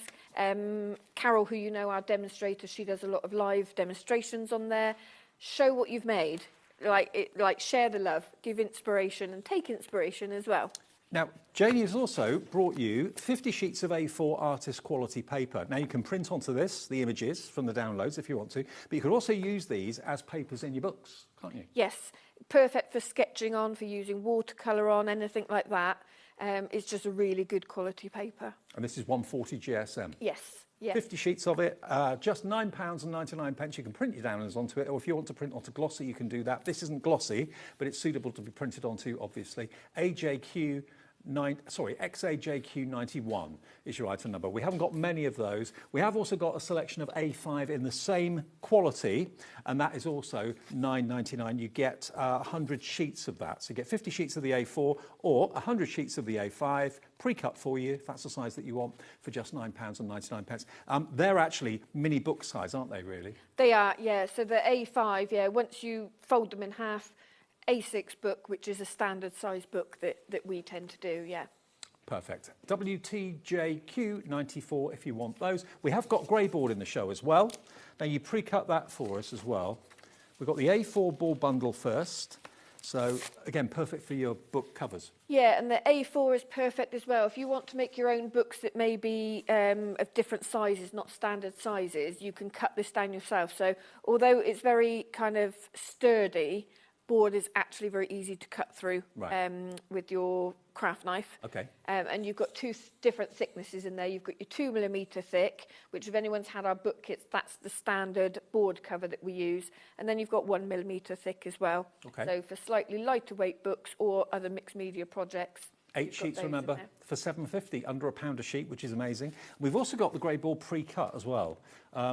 Carol, who you know, our demonstrator, she does a lot of live demonstrations on there. Show what you've made. Like share the love, give inspiration, and take inspiration as well. Now, Janie has also brought you 50 sheets of A4 artist quality paper. Now, you can print onto this, the images from the downloads if you want to, but you can also use these as papers in your books, can't you? Yes, perfect for sketching on, for using watercolour on, anything like that. It's just a really good quality paper. And this is 140 GSM? Yes. Yeah. 50 sheets of it, just £9.99. You can print your downloads onto it, or if you want to print onto glossy, you can do that. This isn't glossy, but it's suitable to be printed onto, obviously. AJQ XAJQ91 is your item number. We haven't got many of those. We have also got a selection of A5 in the same quality, and that is also $9.99. You get 100 sheets of that. So you get 50 sheets of the A4 or 100 sheets of the A5 pre-cut for you, if that's the size that you want, for just £9.99. They're actually mini book size, aren't they, really? They are, yeah. So the A5, yeah, once you fold them in half, A6 book, which is a standard size book that we tend to do, yeah. Perfect. WTJQ94 if you want those. We have got grey board in the show as well. Now you pre-cut that for us as well. We've got the A4 board bundle first. So again, perfect for your book covers. Yeah, and the A4 is perfect as well. If you want to make your own books that may be of different sizes, not standard sizes, you can cut this down yourself. So although it's very kind of sturdy, board is actually very easy to cut through with your craft knife. Okay. And you've got two different thicknesses in there. You've got your 2mm thick, which if anyone's had our book kits, that's the standard board cover that we use. And then you've got 1mm thick as well. Okay. So for slightly lighter weight books or other mixed media projects. 8 sheets, remember, for £7.50, under £1 a sheet, which is amazing. We've also got the grey board pre-cut as well.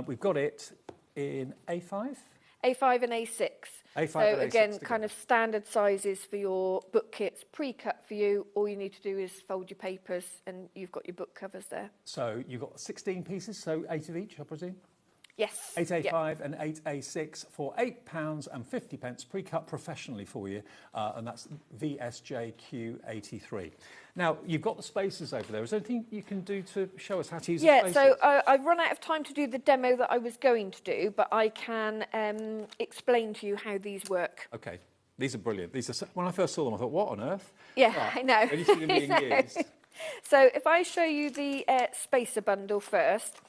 We've got it in A5? A5 and A6. A5 so and A6 again, together. kind of standard sizes for your book kits, pre-cut for you. All you need to do is fold your papers and you've got your book covers there. So you've got 16 pieces, so 8 of each, I presume? Yes. 8 A5 and 8 A6 for £8.50, pre-cut professionally for you, and that's VSJQ83. Now, you've got the spacers over there. Is there anything you can do to show us how to use the spacers? Yeah, so I've run out of time to do the demo that I was going to do, but I can explain to you how these work. Okay. These are brilliant. These are, when I first saw them, I thought, what on earth? Yeah, But I know. when you see them being used. So if I show you the spacer bundle first.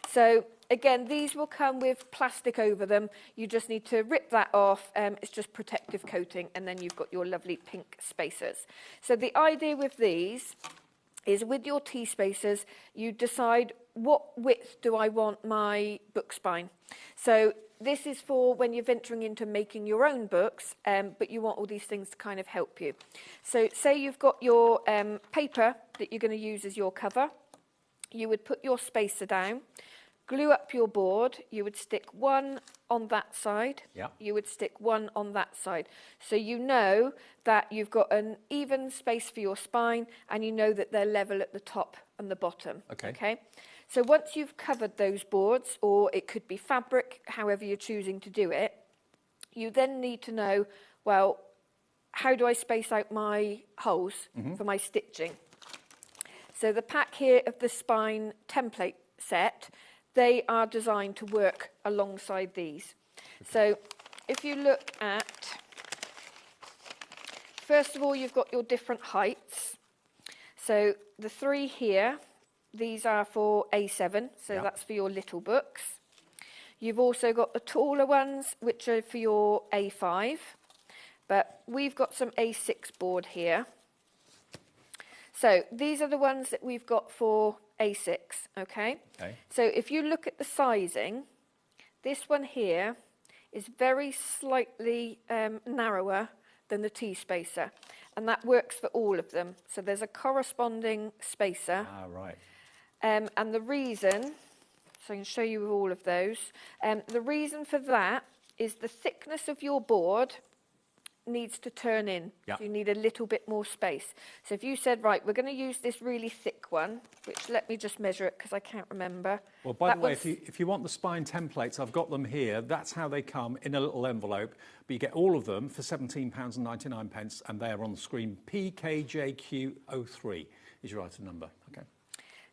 So again, these will come with plastic over them. You just need to rip that off. It's just protective coating, and then you've got your lovely pink spacers. So the idea with these is with your T-spacers, you decide what width do I want my book spine. So this is for when you're venturing into making your own books, but you want all these things to kind of help you. So say you've got your paper that you're going to use as your cover. You would put your spacer down, glue up your board. You would stick one on that side. Yeah. You would stick one on that side. So you know that you've got an even space for your spine, and you know that they're level at the top and the bottom. Okay. So once you've covered those boards, or it could be fabric, however you're choosing to do it, you then need to know, well, how do I space out my holes for my stitching? So the pack here of the spine template set, they are designed to work alongside these. So if you look at, first of all, you've got your different heights. So the 3 here, these are for A7, so that's for your little books. You've also got the taller ones, which are for your A5, but we've got some A6 board here. So these are the ones that we've got for A6, okay? So if you look at the sizing, this one here is very slightly narrower than the T-spacer, and that works for all of them. So there's a corresponding spacer. Ah, right. And the reason, so I can show you all of those, the reason for that is the thickness of your board needs to turn in. Yep. So you need a little bit more space. So if you said, right, we're going to use this really thick one, which let me just measure it because I can't remember. Well, by the way, if you want the spine templates, I've got them here. That's how they come in a little envelope. But you get all of them for £17.99, and they are on the screen. PKJQ03 is your item number. Okay.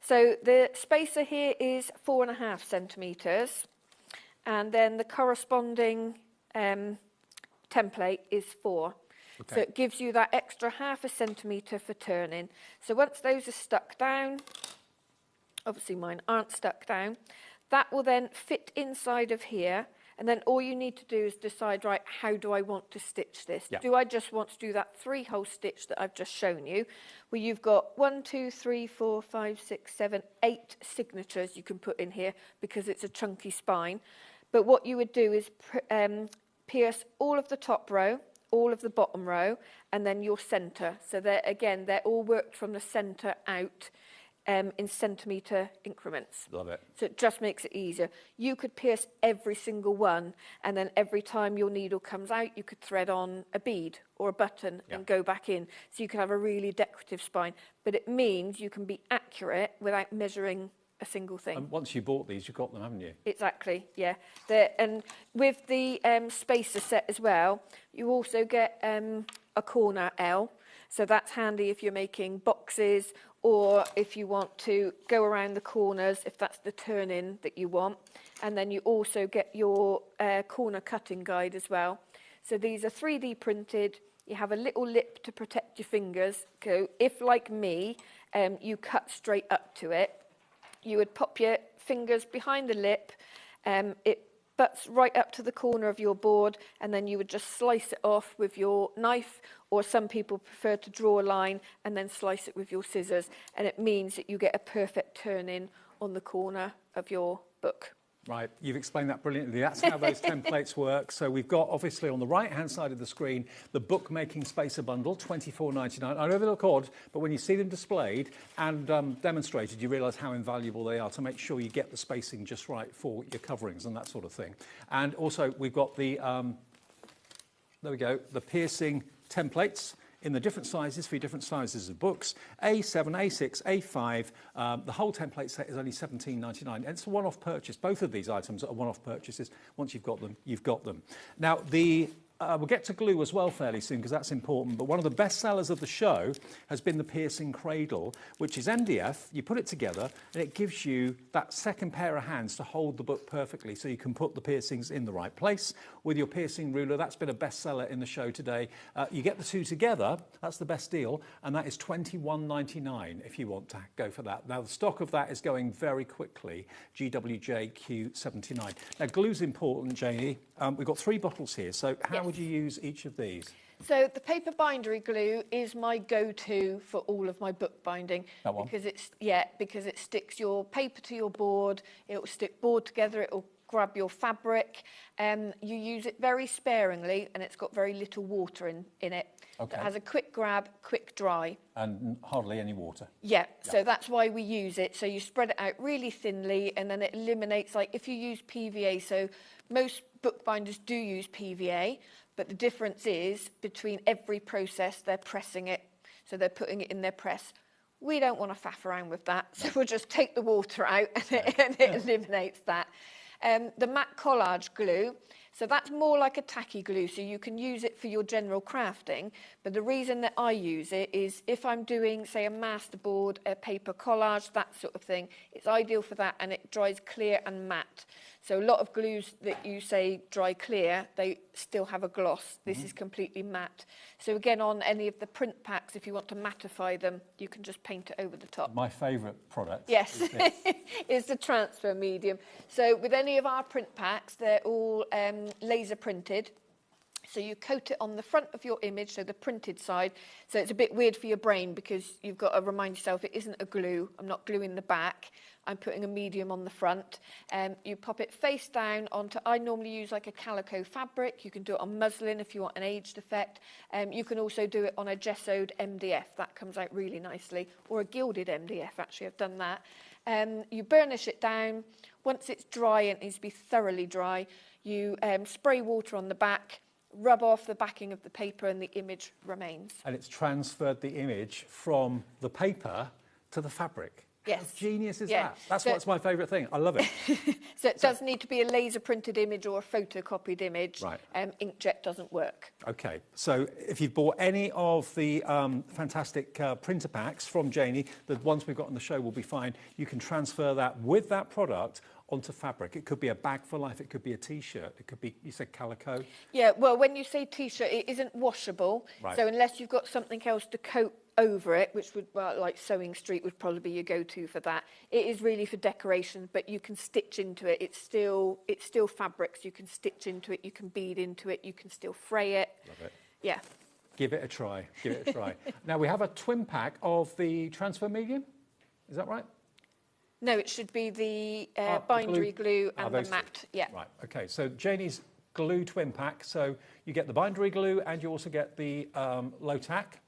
So the spacer here is 4.5 centimetres, and then the corresponding template is 4. So it gives you that extra 0.5 centimetre for turning. So once those are stuck down, obviously mine aren't stuck down, that will then fit inside of here, and then all you need to do is decide, right, how do I want to stitch this? Yeah. Do I just want to do that 3-hole stitch that I've just shown you, where you've got 1, 2, 3, 4, 5, 6, 7, 8 signatures you can put in here because it's a chunky spine. But what you would do is pierce all of the top row, all of the bottom row, and then your centre. So they're all worked from the centre out in centimetre increments. Love it. So it just makes it easier. You could pierce every single one, and then every time your needle comes out, you could thread on a bead or a button and go back in. So you could have a really decorative spine. But it means you can be accurate without measuring a single thing. And once you bought these, you've got them, haven't you? Exactly, yeah. And with the spacer set as well, you also get a corner L. So that's handy if you're making boxes, or if you want to go around the corners, if that's the turn-in that you want. And then you also get your corner cutting guide as well. So these are 3D printed. You have a little lip to protect your fingers. So if, like me, you cut straight up to it, you would pop your fingers behind the lip. It butts right up to the corner of your board, and then you would just slice it off with your knife, or some people prefer to draw a line and then slice it with your scissors, and it means that you get a perfect turn-in on the corner of your book. Right, you've explained that brilliantly. That's how those templates work. So we've got, obviously, on the right-hand side of the screen, the Bookmaking Spacer Bundle, $24.99. I know they look odd, but when you see them displayed and demonstrated, you realise how invaluable they are to make sure you get the spacing just right for your coverings and that sort of thing. And also, we've got the, there we go, the piercing templates in the different sizes for your different sizes of books. A7, A6, A5. The whole template set is only $17.99. It's a one-off purchase. Both of these items are one-off purchases. Once you've got them, you've got them. Now, we'll get to glue as well fairly soon because that's important, but one of the best sellers of the show has been the piercing cradle, which is MDF. You put it together and it gives you that second pair of hands to hold the book perfectly so you can put the piercings in the right place with your piercing ruler. That's been a bestseller in the show today. You get the two together, that's the best deal, and that is $21.99 if you want to go for that. Now, the stock of that is going very quickly, GWJQ79. Now, glue's important, Janie. We've got 3 bottles here, so how would you use each of these? So the paper bindery glue is my go-to for all of my book binding. That one? Because it sticks your paper to your board, it will stick board together, it will grab your fabric. You use it very sparingly, and it's got very little water in it. Okay. It has a quick grab, quick dry. And hardly any water. Yeah, so that's why we use it. So you spread it out really thinly, and then it eliminates, like if you use PVA, so most bookbinders do use PVA, but the difference is between every process they're pressing it, so they're putting it in their press. We don't want to faff around with that, so we'll just take the water out and it eliminates that. The matte collage glue, so that's more like a tacky glue, so you can use it for your general crafting, but the reason that I use it is if I'm doing, say, a masterboard, a paper collage, that sort of thing, it's ideal for that, and it dries clear and matte. So a lot of glues that you say dry clear, they still have a gloss. This is completely matte. So again, on any of the print packs, if you want to mattify them, you can just paint it over the top. My favourite product. Yes, is the transfer medium. So with any of our print packs, they're all laser printed. So you coat it on the front of your image, so the printed side. So it's a bit weird for your brain because you've got to remind yourself it isn't a glue. I'm not gluing the back. I'm putting a medium on the front. You pop it face down onto, I normally use like a calico fabric. You can do it on muslin if you want an aged effect. You can also do it on a gessoed MDF. That comes out really nicely. Or a gilded MDF, actually, I've done that. You burnish it down. Once it's dry, and it needs to be thoroughly dry, you spray water on the back, rub off the backing of the paper, and the image remains. And it's transferred the image from the paper to the fabric. Yes. How genius is that? That's what's my favourite thing. I love it. So it does need to be a laser printed image or a photocopied image. Right. Inkjet doesn't work. Okay, so if you've bought any of the fantastic printer packs from Janie, the ones we've got on the show will be fine. You can transfer that with that product onto fabric. It could be a bag for life, it could be a T-shirt, it could be, you said calico? Yeah, well, when you say T-shirt, it isn't washable. Right. So unless you've got something else to coat over it, which would, well, like Sewing Street would probably be your go-to for that. It is really for decoration, but you can stitch into it. It's still fabrics. You can stitch into it, you can bead into it, you can still fray it. Love it. Yeah. Give it a try, give it a try. Now, we have a twin pack of the transfer medium, is that right? No, it should be the bindery glue and the those matte. two. Yeah. Right, okay, so Janie's glue twin pack. So you get the bindery glue and you also get the low tack,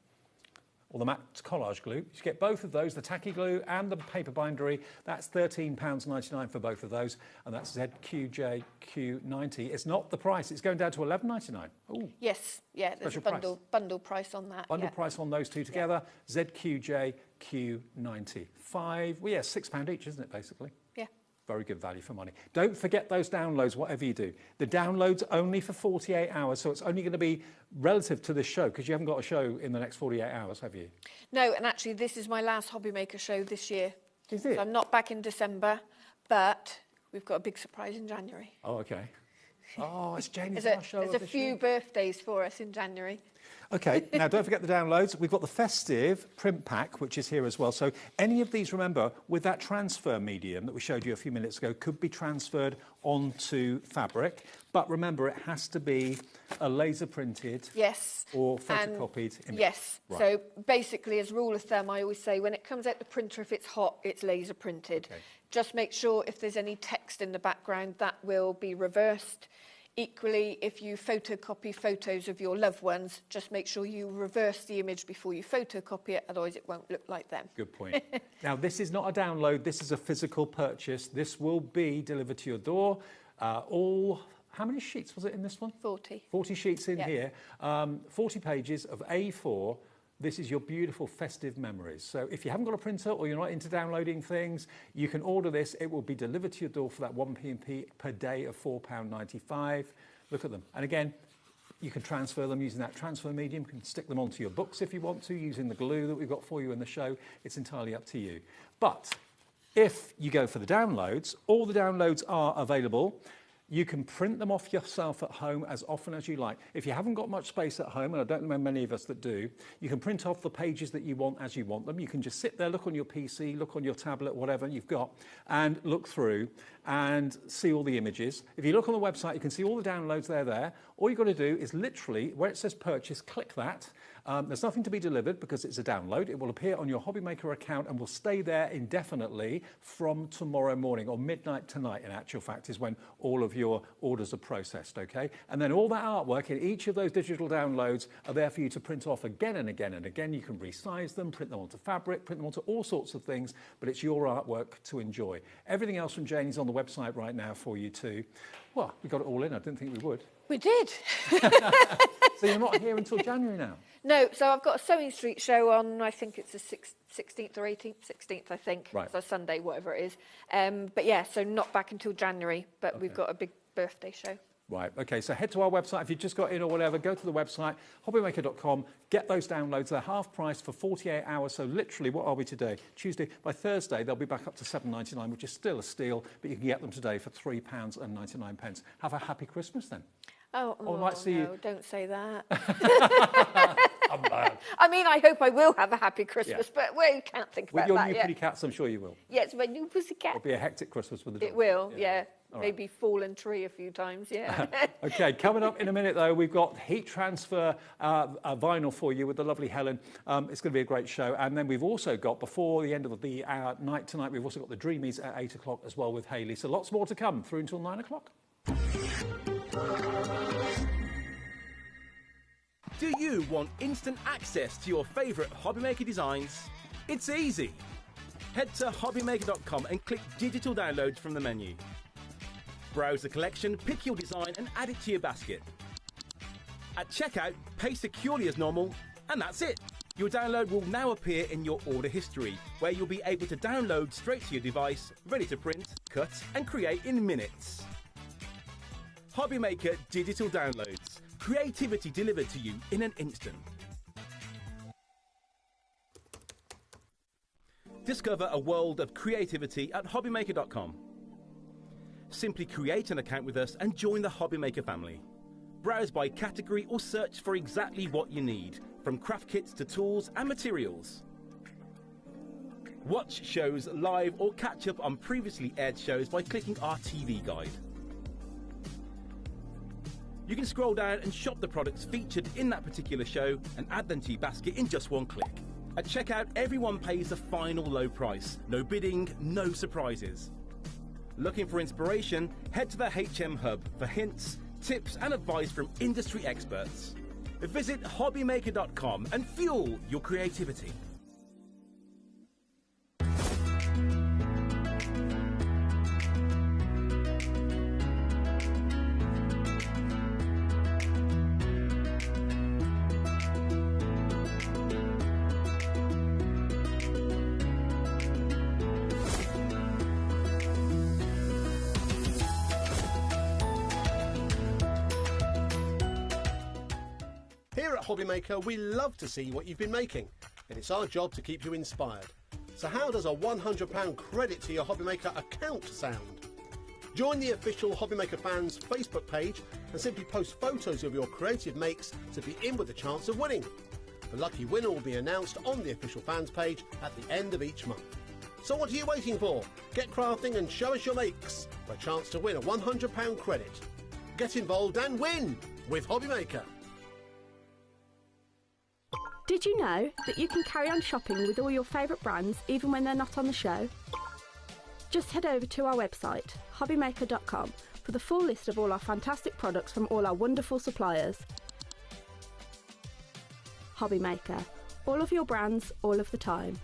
or the matte collage glue. You get both of those, the tacky glue and the paper bindery. That's £13.99 for both of those, and that's ZQJQ90. It's not the price, it's going down to £11.99. Ooh. Yes, yeah, there's a bundle price on that. Bundle price on those two together, ZQJQ90. £6 each, isn't it, basically? Yeah. Very good value for money. Don't forget those downloads, whatever you do. The download's only for 48 hours, so it's only going to be relative to this show, because you haven't got a show in the next 48 hours, have you? No, and actually this is my last HobbyMaker show this year. Is it? So I'm not back in December, but we've got a big surprise in January. Oh, okay. Oh, it's Janie's There's last show a few birthdays for us in January. Okay, now don't forget the downloads. We've got the Festive print pack, which is here as well. So any of these, remember, with that transfer medium that we showed you a few minutes ago, could be transferred onto fabric. But remember, it has to be a laser printed or photocopied image. Yes, right. So basically, as rule of thumb, I always say when it comes out the printer, if it's hot, it's laser printed. Okay. Just make sure if there's any text in the background, that will be reversed. Equally, if you photocopy photos of your loved ones, just make sure you reverse the image before you photocopy it, otherwise it won't look like them. Good point. Now, this is not a download, this is a physical purchase. This will be delivered to your door. How many sheets was it in this one? 40. 40 sheets in here. 40 pages of A4. This is your beautiful festive memories. So if you haven't got a printer or you're not into downloading things, you can order this. It will be delivered to your door for that 1p per day of £4.95. Look at them. And again, you can transfer them using that transfer medium. You can stick them onto your books if you want to, using the glue that we've got for you in the show. It's entirely up to you. But if you go for the downloads, all the downloads are available. You can print them off yourself at home as often as you like. If you haven't got much space at home, and I don't know many of us that do, you can print off the pages that you want as you want them. You can just sit there, look on your PC, look on your tablet, whatever you've got, and look through and see all the images. If you look on the website, you can see all the downloads there. All you've got to do is literally, where it says purchase, click that. There's nothing to be delivered because it's a download. It will appear on your HobbyMaker account and will stay there indefinitely from tomorrow morning, or midnight tonight, in actual fact, is when all of your orders are processed, okay? And then all that artwork in each of those digital downloads are there for you to print off again and again and again. You can resize them, print them onto fabric, print them onto all sorts of things, but it's your artwork to enjoy. Everything else from Janie's on the website right now for you too. Well, we got it all in. I didn't think we would. We did. So you're not here until January now? No, so I've got a Sewing Street show on, I think it's the 16th or 18th, 16th, I think. Right. So Sunday, whatever it is. But yeah, so not back until January, but we've got a big birthday show. Right, okay, so head to our website. If you just got in or whatever, go to the website, hobbymaker.com, get those downloads. They're half price for 48 hours, so literally, what are we today? Tuesday. By Thursday, they'll be back up to £7.99, which is still a steal, but you can get them today for £3.99. Have a happy Christmas, then. Oh, no, don't say that. I mean, I hope I will have a happy Christmas, but we can't think about that With your new yet. pretty cats, I'm sure you will. Yes, my new pussycat. It'll be a hectic Christmas with the dog. It will, yeah. All Maybe right. fallen tree a few times, yeah. Okay, coming up in a minute, though, we've got heat transfer vinyl for you with the lovely Helen. It's going to be a great show. And then we've also got, before the end of the night tonight, we've also got the Dreamies at 8 o'clock as well with Hayley. So lots more to come through until 9 o'clock. Do you want instant access to your favourite HobbyMaker designs? It's easy. Head to HobbyMaker.com and click Digital Downloads from the menu. Browse the collection, pick your design and add it to your basket. At checkout, pay securely as normal, and that's it. Your download will now appear in your order history, where you'll be able to download straight to your device, ready to print, cut and create in minutes. HobbyMaker Digital Downloads. Creativity delivered to you in an instant. Discover a world of creativity at hobbymaker.com. Simply create an account with us and join the HobbyMaker family. Browse by category or search for exactly what you need, from craft kits to tools and materials. Watch shows live or catch up on previously aired shows by clicking our TV guide. You can scroll down and shop the products featured in that particular show and add them to your basket in just one click. At checkout, everyone pays the final low price. No bidding, no surprises. Looking for inspiration? Head to the HM Hub for hints, tips and advice from industry experts. Visit HobbyMaker.com and fuel your creativity. Here at HobbyMaker, we love to see what you've been making, and it's our job to keep you inspired. So how does a £100 credit to your HobbyMaker account sound? Join the official HobbyMaker fans Facebook page and simply post photos of your creative makes to be in with a chance of winning. The lucky winner will be announced on the official fans page at the end of each month. So what are you waiting for? Get crafting and show us your makes for a chance to win a £100 credit. Get involved and win with HobbyMaker. Did you know that you can carry on shopping with all your favourite brands even when they're not on the show? Just head over to our website, hobbymaker.com, for the full list of all our fantastic products from all our wonderful suppliers. HobbyMaker. All of your brands, all of the time.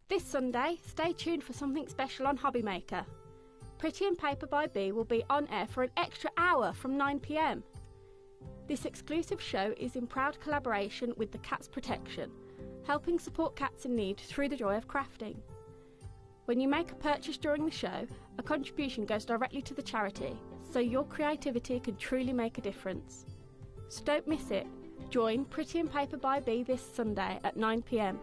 This Sunday, stay tuned for something special on HobbyMaker. Pretty and Paper by Bee will be on air for an extra hour from 9 p.m. This exclusive show is in proud collaboration with the Cats Protection, helping support cats in need through the joy of crafting. When you make a purchase during the show, a contribution goes directly to the charity, so your creativity can truly make a difference. So don't miss it. Join Pretty and Paper by Bee this Sunday at 9 p.m.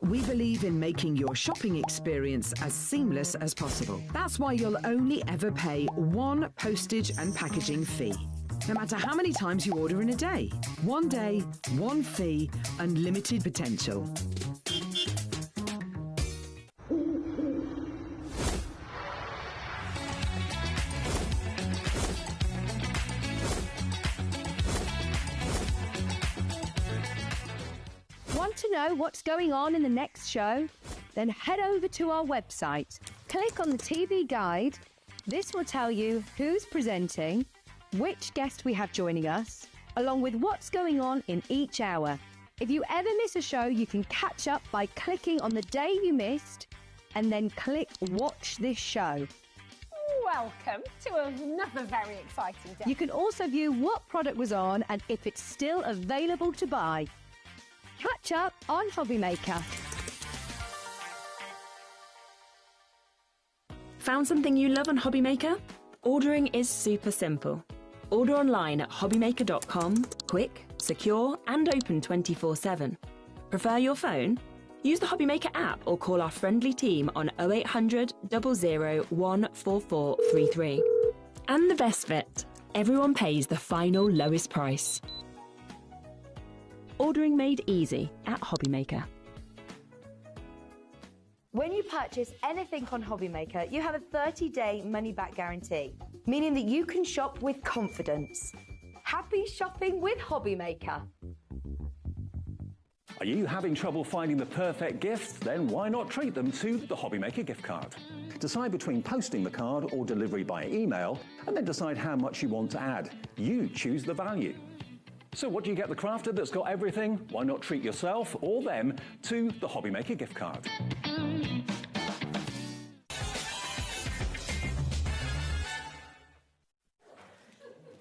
We believe in making your shopping experience as seamless as possible. That's why you'll only ever pay one postage and packaging fee. No matter how many times you order in a day. One day, one fee, unlimited potential. Want to know what's going on in the next show? Then head over to our website. Click on the TV guide. This will tell you who's presenting, which guest we have joining us, along with what's going on in each hour. If you ever miss a show, you can catch up by clicking on the day you missed and then click Watch This Show. Welcome to another very exciting day. You can also view what product was on and if it's still available to buy. Catch up on HobbyMaker. Found something you love on HobbyMaker? Ordering is super simple. Order online at hobbymaker.com, quick, secure and open 24/7. Prefer your phone? Use the HobbyMaker app or call our friendly team on 0800 00 14433. And the best bit, everyone pays the final lowest price. Ordering made easy at HobbyMaker. When you purchase anything on HobbyMaker, you have a 30-day money-back guarantee, meaning that you can shop with confidence. Happy shopping with HobbyMaker. Are you having trouble finding the perfect gift? Then why not treat them to the HobbyMaker gift card? Decide between posting the card or delivery by email, and then decide how much you want to add. You choose the value. So what do you get the crafter that's got everything? Why not treat yourself or them to the HobbyMaker gift card?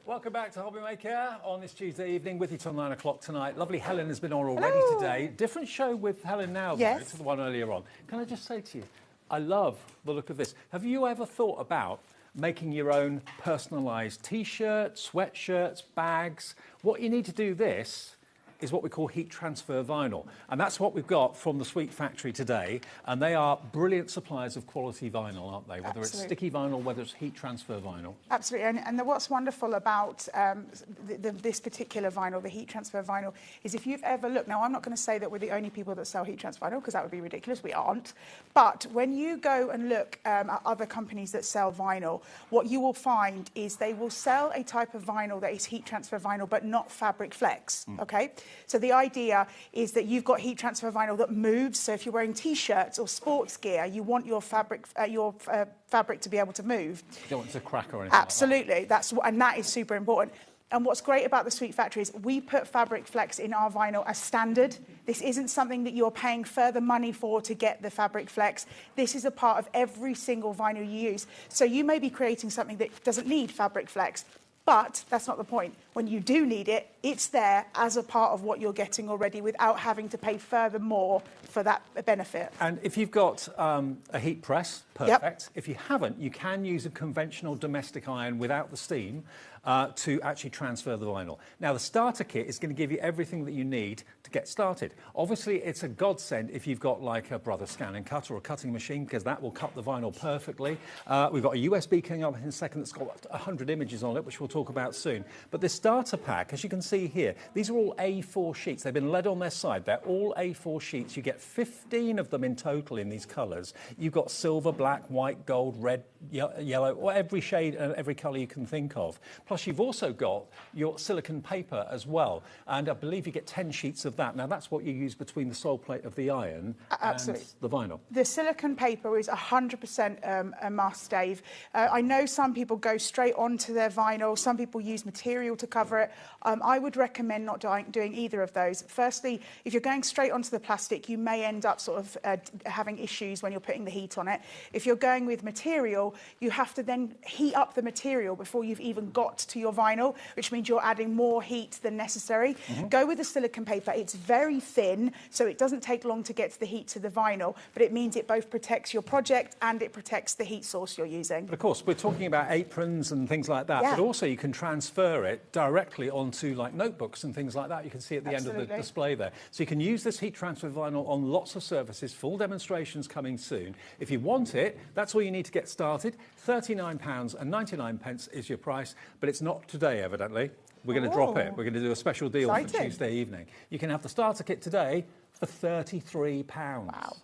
Welcome back to HobbyMaker on this Tuesday evening with you till 9 o'clock tonight. Lovely Helen has been on already today. Different show with Helen now, though, to the one earlier on. Can I just say to you, I love the look of this. Have you ever thought about making your own personalised T-shirts, sweatshirts, bags? What you need to do this is what we call heat transfer vinyl. And that's what we've got from the Sweet Factory today. And they are brilliant suppliers of quality vinyl, aren't they? Whether it's sticky vinyl, whether it's heat transfer vinyl. Absolutely. And what's wonderful about this particular vinyl, the heat transfer vinyl, is if you've ever looked, now I'm not going to say that we're the only people that sell heat transfer vinyl, because that would be ridiculous. We aren't. But when you go and look at other companies that sell vinyl, what you will find is they will sell a type of vinyl that is heat transfer vinyl, but not fabric flex, okay? So the idea is that you've got heat transfer vinyl that moves. So if you're wearing T-shirts or sports gear, you want your fabric to be able to move. You don't want it to crack or anything. Absolutely, and that is super important. And what's great about the Sweet Factory is we put Fabric Flex in our vinyl as standard. This isn't something that you're paying further money for to get the Fabric Flex. This is a part of every single vinyl you use. So you may be creating something that doesn't need Fabric Flex, but that's not the point. When you do need it, it's there as a part of what you're getting already without having to pay further more for that benefit. And if you've got a heat press, perfect. Yep. If you haven't, you can use a conventional domestic iron without the steam to actually transfer the vinyl. Now, the starter kit is going to give you everything that you need to get started. Obviously, it's a godsend if you've got like a Brother Scan and Cut or a cutting machine, because that will cut the vinyl perfectly. We've got a USB coming up in a second that's got 100 images on it, which we'll talk about soon. But this starter pack, as you can see here, these are all A4 sheets. They've been lead on their side. They're all A4 sheets. You get 15 of them in total in these colours. You've got silver, black, white, gold, red, yellow, or every shade and every colour you can think of. Plus, you've also got your silicone paper as well. And I believe you get 10 sheets of that. Now, that's what you use between the sole plate of the iron and the vinyl. The silicone paper is 100% a must, Dave. I know some people go straight onto their vinyl. Some people use material to cover it. I would recommend not doing either of those. Firstly, if you're going straight onto the plastic, you may end up sort of having issues when you're putting the heat on it. If you're going with material, you have to then heat up the material before you've even got to your vinyl, which means you're adding more heat than necessary. Go with the silicone paper. It's very thin, so it doesn't take long to get the heat to the vinyl, but it means it both protects your project and it protects the heat source you're using. But of course, we're talking about aprons and things like that, but also you can transfer it directly onto like notebooks and things like that. You can see at the end of the display there. So you can use this heat transfer vinyl on lots of surfaces, full demonstrations coming soon. If you want it, that's all you need to get started. £39.99 is your price, but it's not today, evidently. We're going to drop it. We're going to do a special deal for Tuesday evening. You can have the starter kit today for £33. Wow.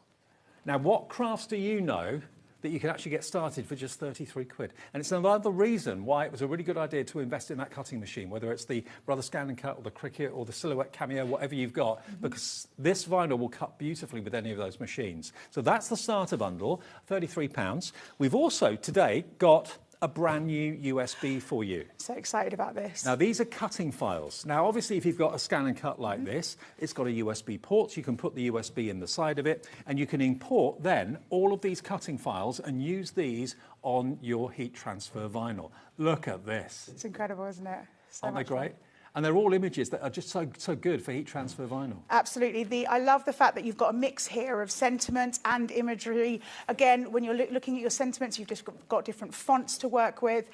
Now, what crafts do you know that you can actually get started for just 33 quid? And it's another reason why it was a really good idea to invest in that cutting machine, whether it's the Brother Scan and Cut or the Cricut or the Silhouette Cameo, whatever you've got, because this vinyl will cut beautifully with any of those machines. So that's the starter bundle, £33. We've also today got a brand new USB for you. So excited about this. Now, these are cutting files. Now, obviously, if you've got a scan and cut like this, it's got a USB port, so you can put the USB in the side of it, and you can import then all of these cutting files and use these on your heat transfer vinyl. Look at this. It's incredible, isn't it? Aren't they great? And they're all images that are just so good for heat transfer vinyl. Absolutely. I love the fact that you've got a mix here of sentiment and imagery. Again, when you're looking at your sentiments, you've just got different fonts to work with.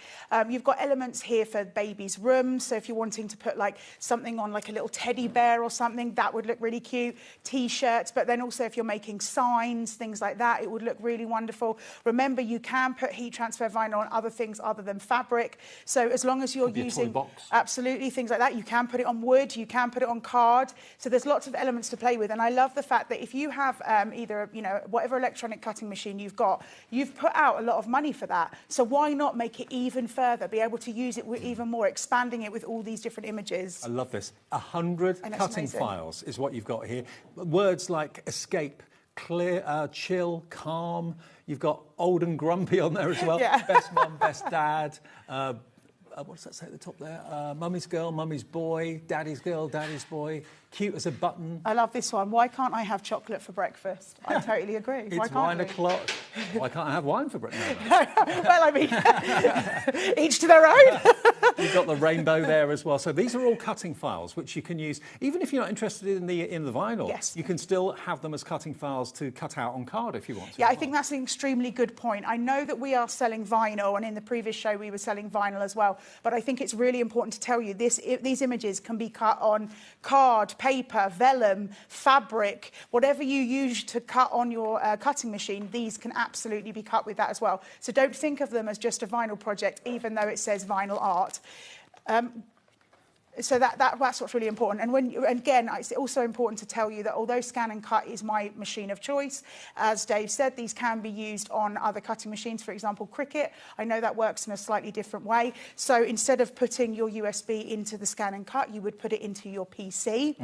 You've got elements here for baby's rooms. So if you're wanting to put like something on like a little teddy bear or something, that would look really cute. T-shirts, but then also if you're making signs, things like that, it would look really wonderful. Remember, you can put heat transfer vinyl on other things other than fabric. So as long as you're using... toy box. Absolutely, things like that. You can put it on wood, you can put it on card. So there's lots of elements to play with. And I love the fact that if you have either, whatever electronic cutting machine you've got, you've put out a lot of money for that. So why not make it even further, be able to use it even more, expanding it with all these different images. I love this. 100 cutting files is what you've got here. Words like escape, clear, chill, calm. You've got old and grumpy on there as well. Best mum, best dad. What does that say at the top there? Mummy's girl, mummy's boy, daddy's girl, daddy's boy, cute as a button. I love this one. Why can't I have chocolate for breakfast? I totally agree. It's wine o'clock. Why can't I have wine for breakfast? Well, I mean, each to their own. You've got the rainbow there as well. So these are all cutting files, which you can use, even if you're not interested in the vinyl. Yes. You can still have them as cutting files to cut out on card if you want to. Yeah, I think that's an extremely good point. I know that we are selling vinyl, and in the previous show we were selling vinyl as well. But I think it's really important to tell you these images can be cut on card, paper, vellum, fabric, whatever you use to cut on your cutting machine, these can absolutely be cut with that as well. So don't think of them as just a vinyl project, even though it says vinyl art. So that's what's really important. And again, it's also important to tell you that although Scan and Cut is my machine of choice, as Dave said, these can be used on other cutting machines, for example, Cricut. I know that works in a slightly different way. So instead of putting your USB into the Scan and Cut, you would put it into your PC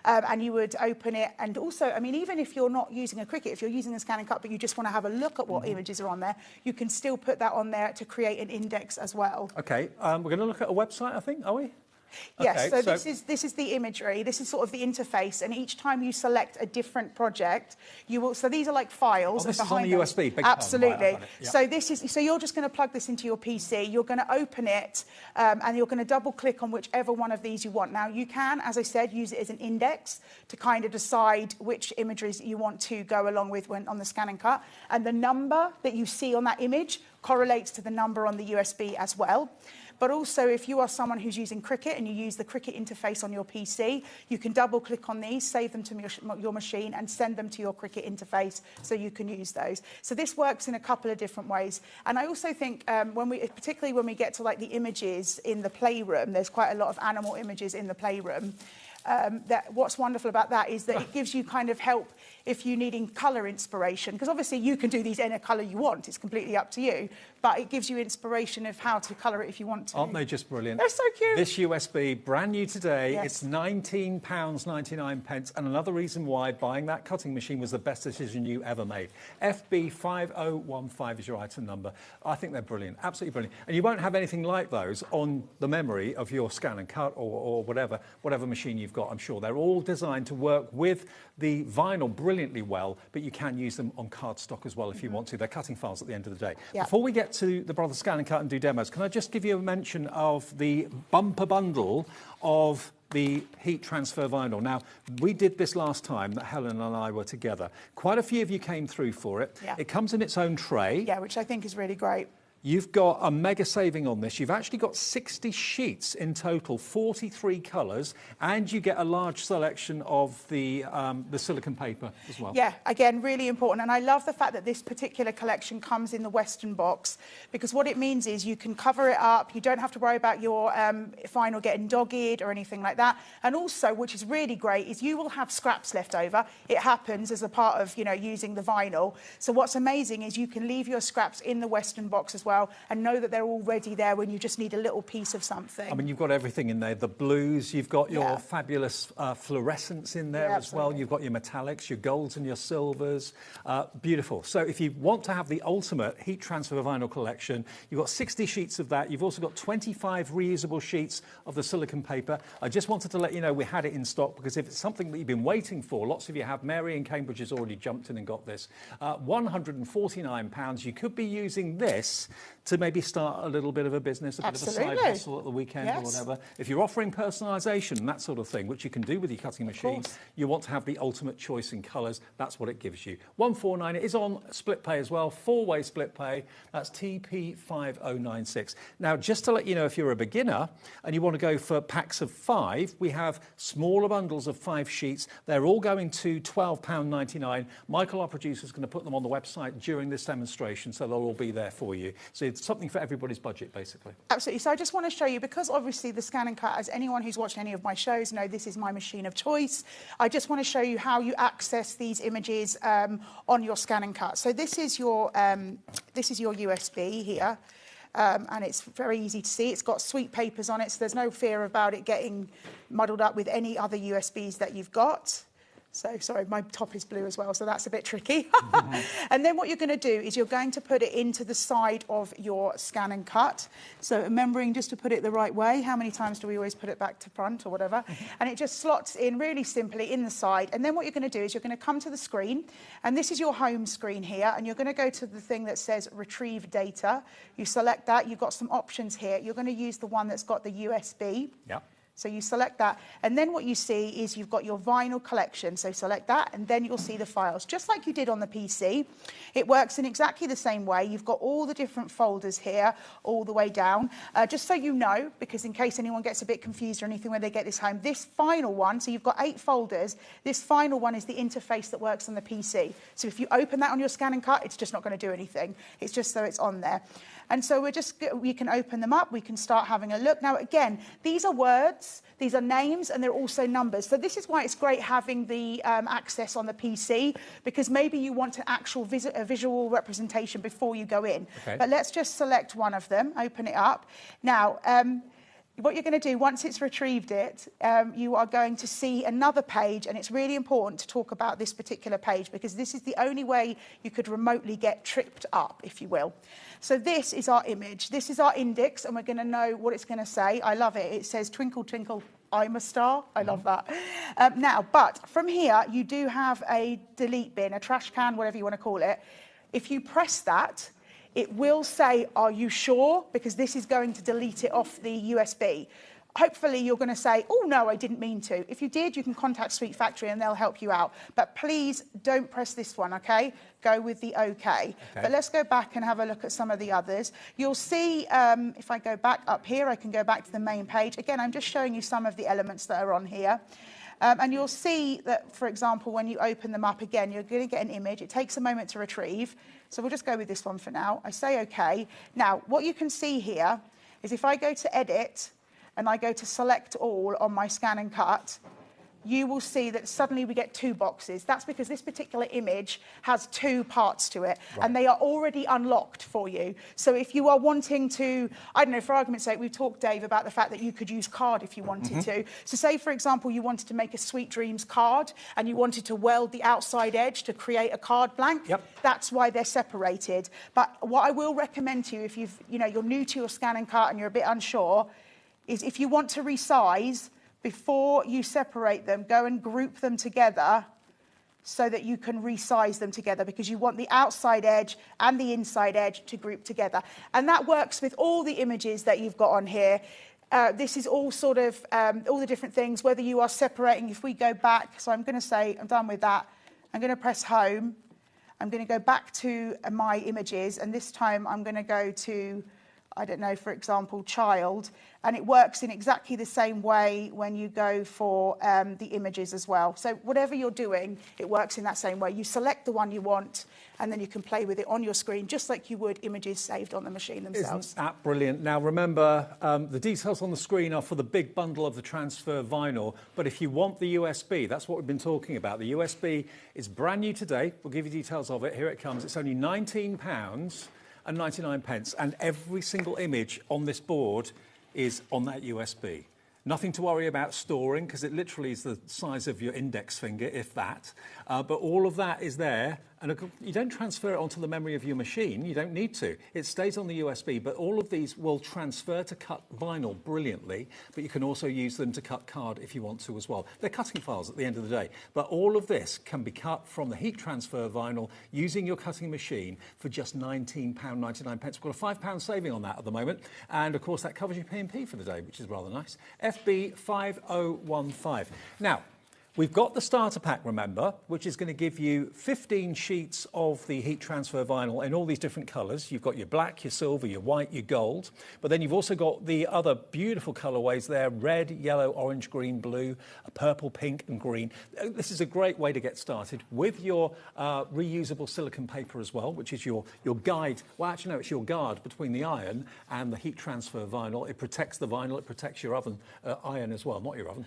and you would open it. And also, I mean, even if you're not using a Cricut, if you're using a Scan and Cut, but you just want to have a look at what images are on there, you can still put that on there to create an index as well. Okay, we're going to look at a website, I think, are we? Yes, so this is the imagery, this is sort of the interface, and each time you select a different project, you will, so these are like files. This is on the USB, big absolutely. Right, so so you're just going to plug this into your PC, you're going to open it, and you're going to double click on whichever one of these you want. Now you can, as I said, use it as an index to kind of decide which imageries you want to go along with when on the Scan and Cut, and the number that you see on that image correlates to the number on the USB as well. But also, if you are someone who's using Cricut and you use the Cricut interface on your PC, you can double click on these, save them to your machine and send them to your Cricut interface so you can use those. So this works in a couple of different ways. And I also think particularly when we get to like the images in the playroom, there's quite a lot of animal images in the playroom. What's wonderful about that is that it gives you kind of help if you're needing colour inspiration, because obviously you can do these any colour you want, it's completely up to you, but it gives you inspiration of how to colour it if you want to. Aren't they just brilliant? They're so cute. This USB, brand new today, Yes. it's £19.99, and another reason why buying that cutting machine was the best decision you ever made. FB5015 is your item number. I think they're brilliant, absolutely brilliant. And you won't have anything like those on the memory of your Scan and Cut or whatever machine you've got, I'm sure. They're all designed to work with the vinyl brilliantly well, but you can use them on cardstock as well if you want to. They're cutting files at the end of the day. Yeah. Before we get to the Brother Scan and Cut and do demos, can I just give you a mention of the bumper bundle of the heat transfer vinyl? Now, we did this last time that Helen and I were together. Quite a few of you came through for it. Yeah. It comes in its own tray. Yeah, which I think is really great. You've got a mega saving on this. You've actually got 60 sheets in total, 43 colours, and you get a large selection of the silicone paper as well. Yeah, again, really important. And I love the fact that this particular collection comes in the Western box, because what it means is you can cover it up. You don't have to worry about your vinyl getting dogged or anything like that. And also, which is really great, is you will have scraps left over. It happens as a part of, using the vinyl. So what's amazing is you can leave your scraps in the Western box as well and know that they're already there when you just need a little piece of something. I mean, you've got everything in there. The blues, you've got your fabulous fluorescents in there as well. You've got your metallics, your golds and your silvers. Beautiful. So if you want to have the ultimate heat transfer vinyl collection, you've got 60 sheets of that. You've also got 25 reusable sheets of the silicone paper. I just wanted to let you know we had it in stock, because if it's something that you've been waiting for, lots of you have. Mary in Cambridge has already jumped in and got this. £149. You could be using this to maybe start a little bit of a business, a bit of a side hustle at the weekend or whatever. If you're offering personalisation and that sort of thing, which you can do with your cutting machine, you want to have the ultimate choice in colours. That's what it gives you. 149. It is on split pay as well, 4-way split pay. That's TP5096. Now, just to let you know, if you're a beginner and you want to go for packs of 5, we have smaller bundles of 5 sheets. They're all going to £12.99. Michael, our producer, is going to put them on the website during this demonstration, so they'll all be there for you. So it's something for everybody's budget, basically. Absolutely. So I just want to show you, because obviously the Scan and Cut, as anyone who's watched any of my shows know, this is my machine of choice. I just want to show you how you access these images on your Scan and Cut. So this is your USB here. And it's very easy to see. It's got sweet papers on it, so there's no fear about it getting muddled up with any other USBs that you've got. So, sorry, my top is blue as well, so that's a bit tricky. And then what you're going to do is you're going to put it into the side of your Scan and Cut. So remembering just to put it the right way. How many times do we always put it back to front or whatever? And it just slots in really simply in the side. And then what you're going to do is you're going to come to the screen, and this is your home screen here, and you're going to go to the thing that says Retrieve Data. You select that. You've got some options here. You're going to use the one that's got the USB. Yep. So you select that, and then what you see is you've got your vinyl collection. So select that, and then you'll see the files, just like you did on the PC. It works in exactly the same way. You've got all the different folders here, all the way down. Just so you know, because in case anyone gets a bit confused or anything when they get this home, this final one, so you've got 8 folders, this final one is the interface that works on the PC. So if you open that on your Scan and Cut, it's just not going to do anything. It's just so it's on there. And so we can open them up, we can start having a look. Now, again, these are words, these are names, and they're also numbers. So this is why it's great having the access on the PC, because maybe you want an actual visual representation before you go in. Okay. But let's just select one of them, open it up. Now, what you're going to do, once it's retrieved it, you are going to see another page, and it's really important to talk about this particular page because this is the only way you could remotely get tripped up, if you will. So this is our image. This is our index, and we're going to know what it's going to say. I love it. It says, twinkle, twinkle, I'm a star. I love that. Now, but from here, you do have a delete bin, a trash can, whatever you want to call it. If you press that, it will say, are you sure? Because this is going to delete it off the USB. Hopefully you're going to say, oh no, I didn't mean to. If you did, you can contact Sweet Factory and they'll help you out. But please don't press this one, okay? Go with the okay. But let's go back and have a look at some of the others. You'll see, if I go back up here, I can go back to the main page. Again, I'm just showing you some of the elements that are on here. And you'll see that, for example, when you open them up again, you're going to get an image. It takes a moment to retrieve. So we'll just go with this one for now. I say OK. Now, what you can see here is if I go to Edit and I go to Select All on my Scan and Cut, you will see that suddenly we get two boxes. That's because this particular image has two parts to it, and they are already unlocked for you. So if you are wanting to, I don't know, for argument's sake, we've talked, Dave, about the fact that you could use card if you wanted to. So say, for example, you wanted to make a Sweet Dreams card, and you wanted to weld the outside edge to create a card blank. That's why they're separated. But what I will recommend to you, if you're new to your Scan and Cut and you're a bit unsure, is if you want to resize, before you separate them, go and group them together so that you can resize them together, because you want the outside edge and the inside edge to group together. And that works with all the images that you've got on here. This is all sort of all the different things, whether you are separating. If we go back, so I'm going to say, I'm done with that. I'm going to press home. I'm going to go back to my images, and this time I'm going to go to, I don't know, for example, child, and it works in exactly the same way when you go for the images as well. So whatever you're doing, it works in that same way. You select the one you want, and then you can play with it on your screen, just like you would images saved on the machine themselves. Isn't that brilliant? Now, remember, the details on the screen are for the big bundle of the transfer vinyl, but if you want the USB, that's what we've been talking about. The USB is brand new today. We'll give you details of it. Here it comes. It's only £19 and 99 pence, and every single image on this board is on that USB. Nothing to worry about storing, because it literally is the size of your index finger, if that. But all of that is there, and you don't transfer it onto the memory of your machine. You don't need to. It stays on the USB, but all of these will transfer to cut vinyl brilliantly, but you can also use them to cut card if you want to as well. They're cutting files at the end of the day, but all of this can be cut from the heat transfer vinyl using your cutting machine for just £19.99. We've got a £5 saving on that at the moment, and of course that covers your P&P for the day, which is rather nice. FB5015. Now, we've got the starter pack, remember, which is going to give you 15 sheets of the heat transfer vinyl in all these different colours. You've got your black, your silver, your white, your gold. But then you've also got the other beautiful colourways there: red, yellow, orange, green, blue, purple, pink and green. This is a great way to get started with your reusable silicone paper as well, which is your guide. Well, actually, no, it's your guard between the iron and the heat transfer vinyl. It protects the vinyl. It protects your oven, iron as well, not your oven.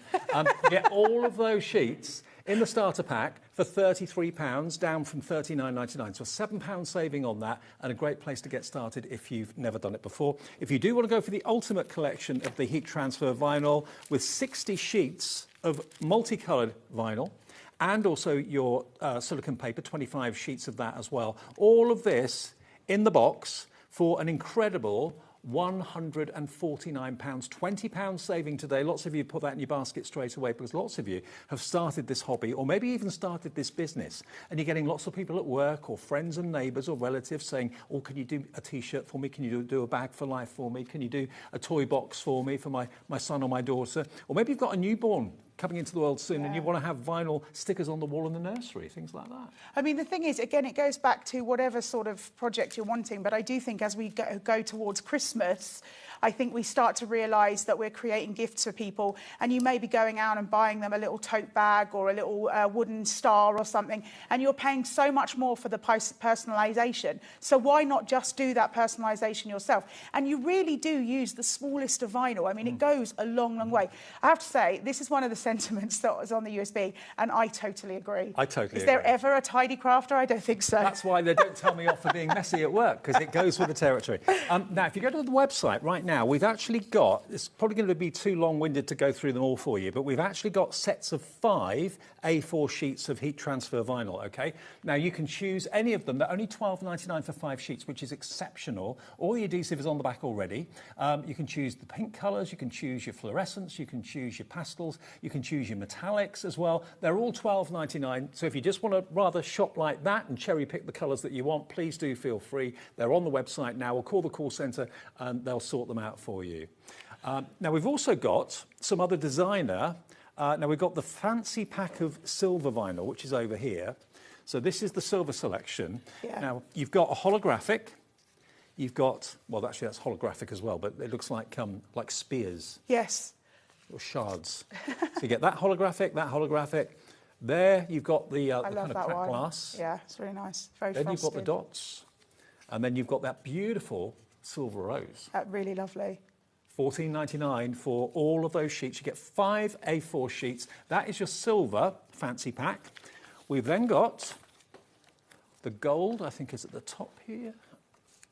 Get all of those sheets in the starter pack for £33, down from £39.99. So a £7 saving on that, and a great place to get started if you've never done it before. If you do want to go for the ultimate collection of the heat transfer vinyl with 60 sheets of multicoloured vinyl, and also your silicone paper, 25 sheets of that as well, all of this in the box for an incredible £149, £20 saving today. Lots of you put that in your basket straight away, because lots of you have started this hobby, or maybe even started this business, and you're getting lots of people at work or friends and neighbours or relatives saying, oh, can you do a t-shirt for me? Can you do a bag for life for me? Can you do a toy box for me, for my son or my daughter? Or maybe you've got a newborn coming into the world soon, and you want to have vinyl stickers on the wall in the nursery, things like that. I mean, the thing is, again, it goes back to whatever sort of project you're wanting, but I do think as we go towards Christmas, I think we start to realise that we're creating gifts for people, and you may be going out and buying them a little tote bag or a little wooden star or something, and you're paying so much more for the personalisation. So why not just do that personalisation yourself? And you really do use the smallest of vinyl. I mean, it goes a long, long way. I have to say, this is one of the sentiments that was on the USB, and I totally agree. I totally agree. Is there ever a tidy crafter? I don't think so. That's why they don't tell me off for being messy at work, because it goes with the territory. Now, if you go to the website right now, we've actually got, it's probably going to be too long-winded to go through them all for you, but we've actually got sets of 5 A4 sheets of heat transfer vinyl, OK? Now, you can choose any of them. They're only $12.99 for 5 sheets, which is exceptional. All the adhesive is on the back already. You can choose the pink colours, you can choose your fluorescents, you can choose your pastels, you can choose your metallics as well. They're all $12.99, so if you just want to rather shop like that and cherry-pick the colours that you want, please do feel free. They're on the website now. We'll call the call centre and they'll sort them out for you. Now, we've also got some other designer. Now, we've got the fancy pack of silver vinyl, which is over here. So this is the silver selection. Yeah. Now, you've got a holographic. You've got, well, actually, that's holographic as well, but it looks like spears. Yes. Or shards. So you get that holographic. There, you've got the kind of cracked glass. Yeah, it's really nice. Very Then frosted. you've got the dots. And then you've got that beautiful silver rose. Really lovely. $14.99 for all of those sheets. You get 5 A4 sheets. That is your silver fancy pack. We've then got the gold, I think is at the top here.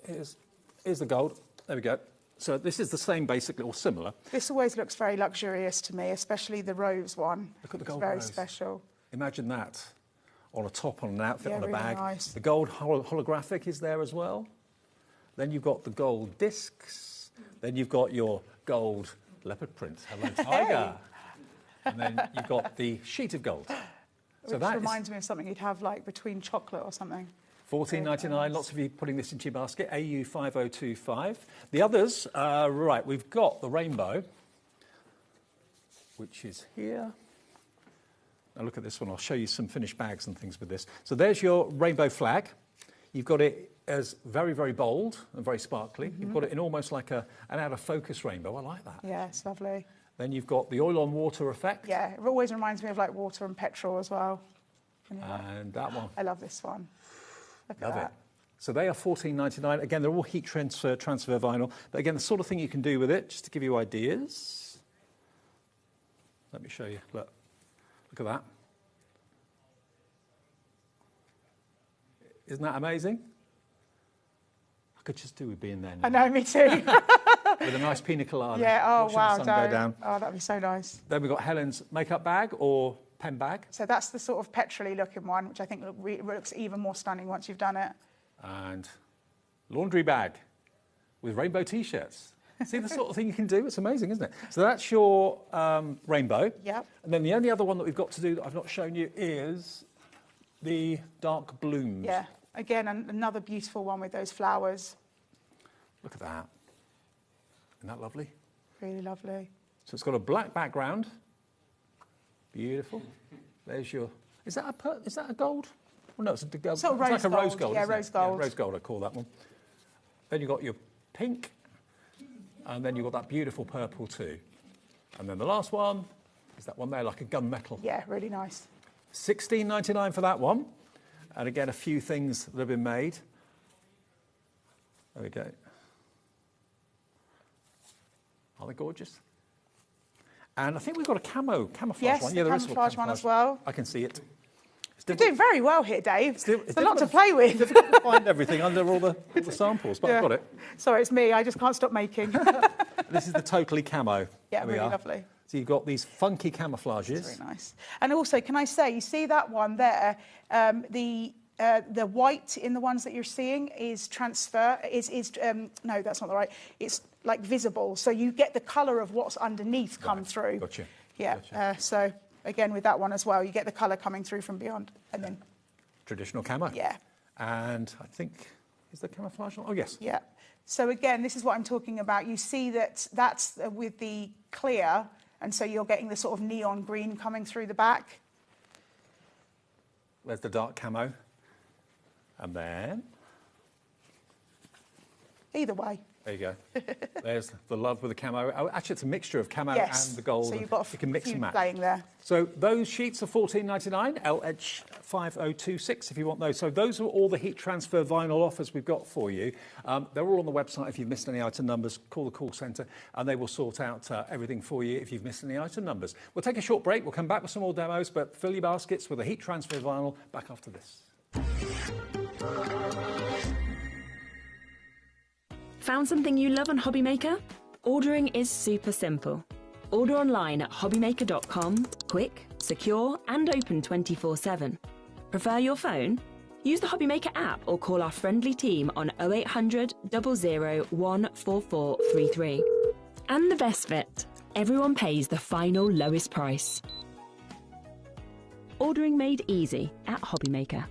Here's the gold. There we go. So this is the same basically, or similar. This always looks very luxurious to me, especially the rose one. Look at the it's gold very rose. Special. Imagine that on a top, on an outfit, on a really bag. Nice. The gold holographic is there as well. Then you've got the gold discs. Then you've got your gold leopard print. Hello, tiger. And then you've got the sheet of gold. So which reminds me of something you'd have like between chocolate or something. $14.99. Lots of you putting this into your basket. AU5025. The others, right, we've got the rainbow, which is here. Now look at this one. I'll show you some finished bags and things with this. So there's your rainbow flag. You've got it as very, very bold and very sparkly. Mm-hmm. You've got it in almost like an out-of-focus rainbow. I like that. Yeah, it's lovely. Then you've got the oil-on-water effect. Yeah, it always reminds me of like water and petrol as well. And that one. I love this one. Look Love at that. it. So they are $14.99. Again, they're all heat transfer vinyl. But again, the sort of thing you can do with it, just to give you ideas. Let me show you. Look at that. Isn't that amazing? I could just do with being there now. I know, me too. With a nice pina colada. Yeah, oh watching wow, the sun go down. Oh, that'd be so nice. Then we've got Helen's makeup bag or pen bag. So that's the sort of petrol-y looking one, which I think looks even more stunning once you've done it. And laundry bag with rainbow T-shirts. See the sort of thing you can do? It's amazing, isn't it? So that's your rainbow. Yep. And then the only other one that we've got to do that I've not shown you is the dark blooms. Yeah. Again, another beautiful one with those flowers. Look at that. Isn't that lovely? Really lovely. So it's got a black background. Beautiful. There's your... Is that a gold? Well, no, it's like a rose gold. Yeah, rose gold. Yeah, rose gold, I call that one. Then you've got your pink. And then you've got that beautiful purple too. And then the last one is that one there, like a gunmetal. Yeah, really nice. $16.99 for that one. And again, a few things that have been made. There we go. Are they gorgeous? And I think we've got a camouflage one. Yeah, there is a camouflage one as well. I can see it. You're doing very well here, Dave. It's a lot to difficult play with. It's difficult to find everything under all the samples, but I've got it. Sorry, it's me. I just can't stop making. This is the totally camo. Yeah, really lovely. So you've got these funky camouflages. That's very nice. And also, can I say, you see that one there? The white in the ones that you're seeing is no, that's not the right. It's like visible, so you get the colour of what's underneath come through. Gotcha. Yeah. Gotcha. So again, with that one as well, you get the colour coming through from beyond, and then traditional camo. Yeah. And I think is the camouflage on? Oh yes. Yeah. So again, this is what I'm talking about. You see that's with the clear. And so you're getting the sort of neon green coming through the back. There's the dark camo. And then... Either way. There you go. There's the love with the camo. Oh, actually, it's a mixture of camo Yes. and the gold. So you've got you can mix few and match. playing there. So those sheets are $14.99, LH5026 if you want those. So those are all the heat transfer vinyl offers we've got for you. They're all on the website. If you've missed any item numbers, call the call centre and they will sort out everything for you if you've missed any item numbers. We'll take a short break. We'll come back with some more demos, but fill your baskets with the heat transfer vinyl back after this. Found something you love on HobbyMaker? Ordering is super simple. Order online at hobbymaker.com, quick, secure and open 24/7. Prefer your phone? Use the HobbyMaker app or call our friendly team on 0800 00 14433. And the best bit, everyone pays the final lowest price. Ordering made easy at HobbyMaker.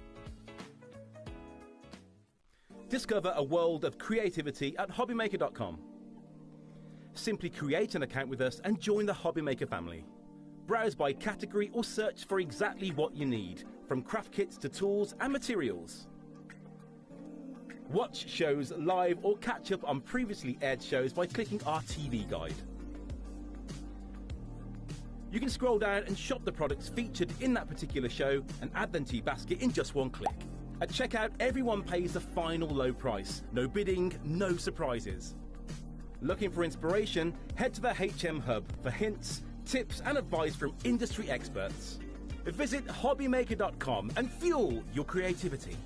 Discover a world of creativity at HobbyMaker.com. Simply create an account with us and join the HobbyMaker family. Browse by category or search for exactly what you need, from craft kits to tools and materials. Watch shows live or catch up on previously aired shows by clicking our TV guide. You can scroll down and shop the products featured in that particular show and add them to your basket in just one click. At checkout, everyone pays the final low price. No bidding, no surprises. Looking for inspiration? Head to the HM Hub for hints, tips and advice from industry experts. Visit hobbymaker.com and fuel your creativity.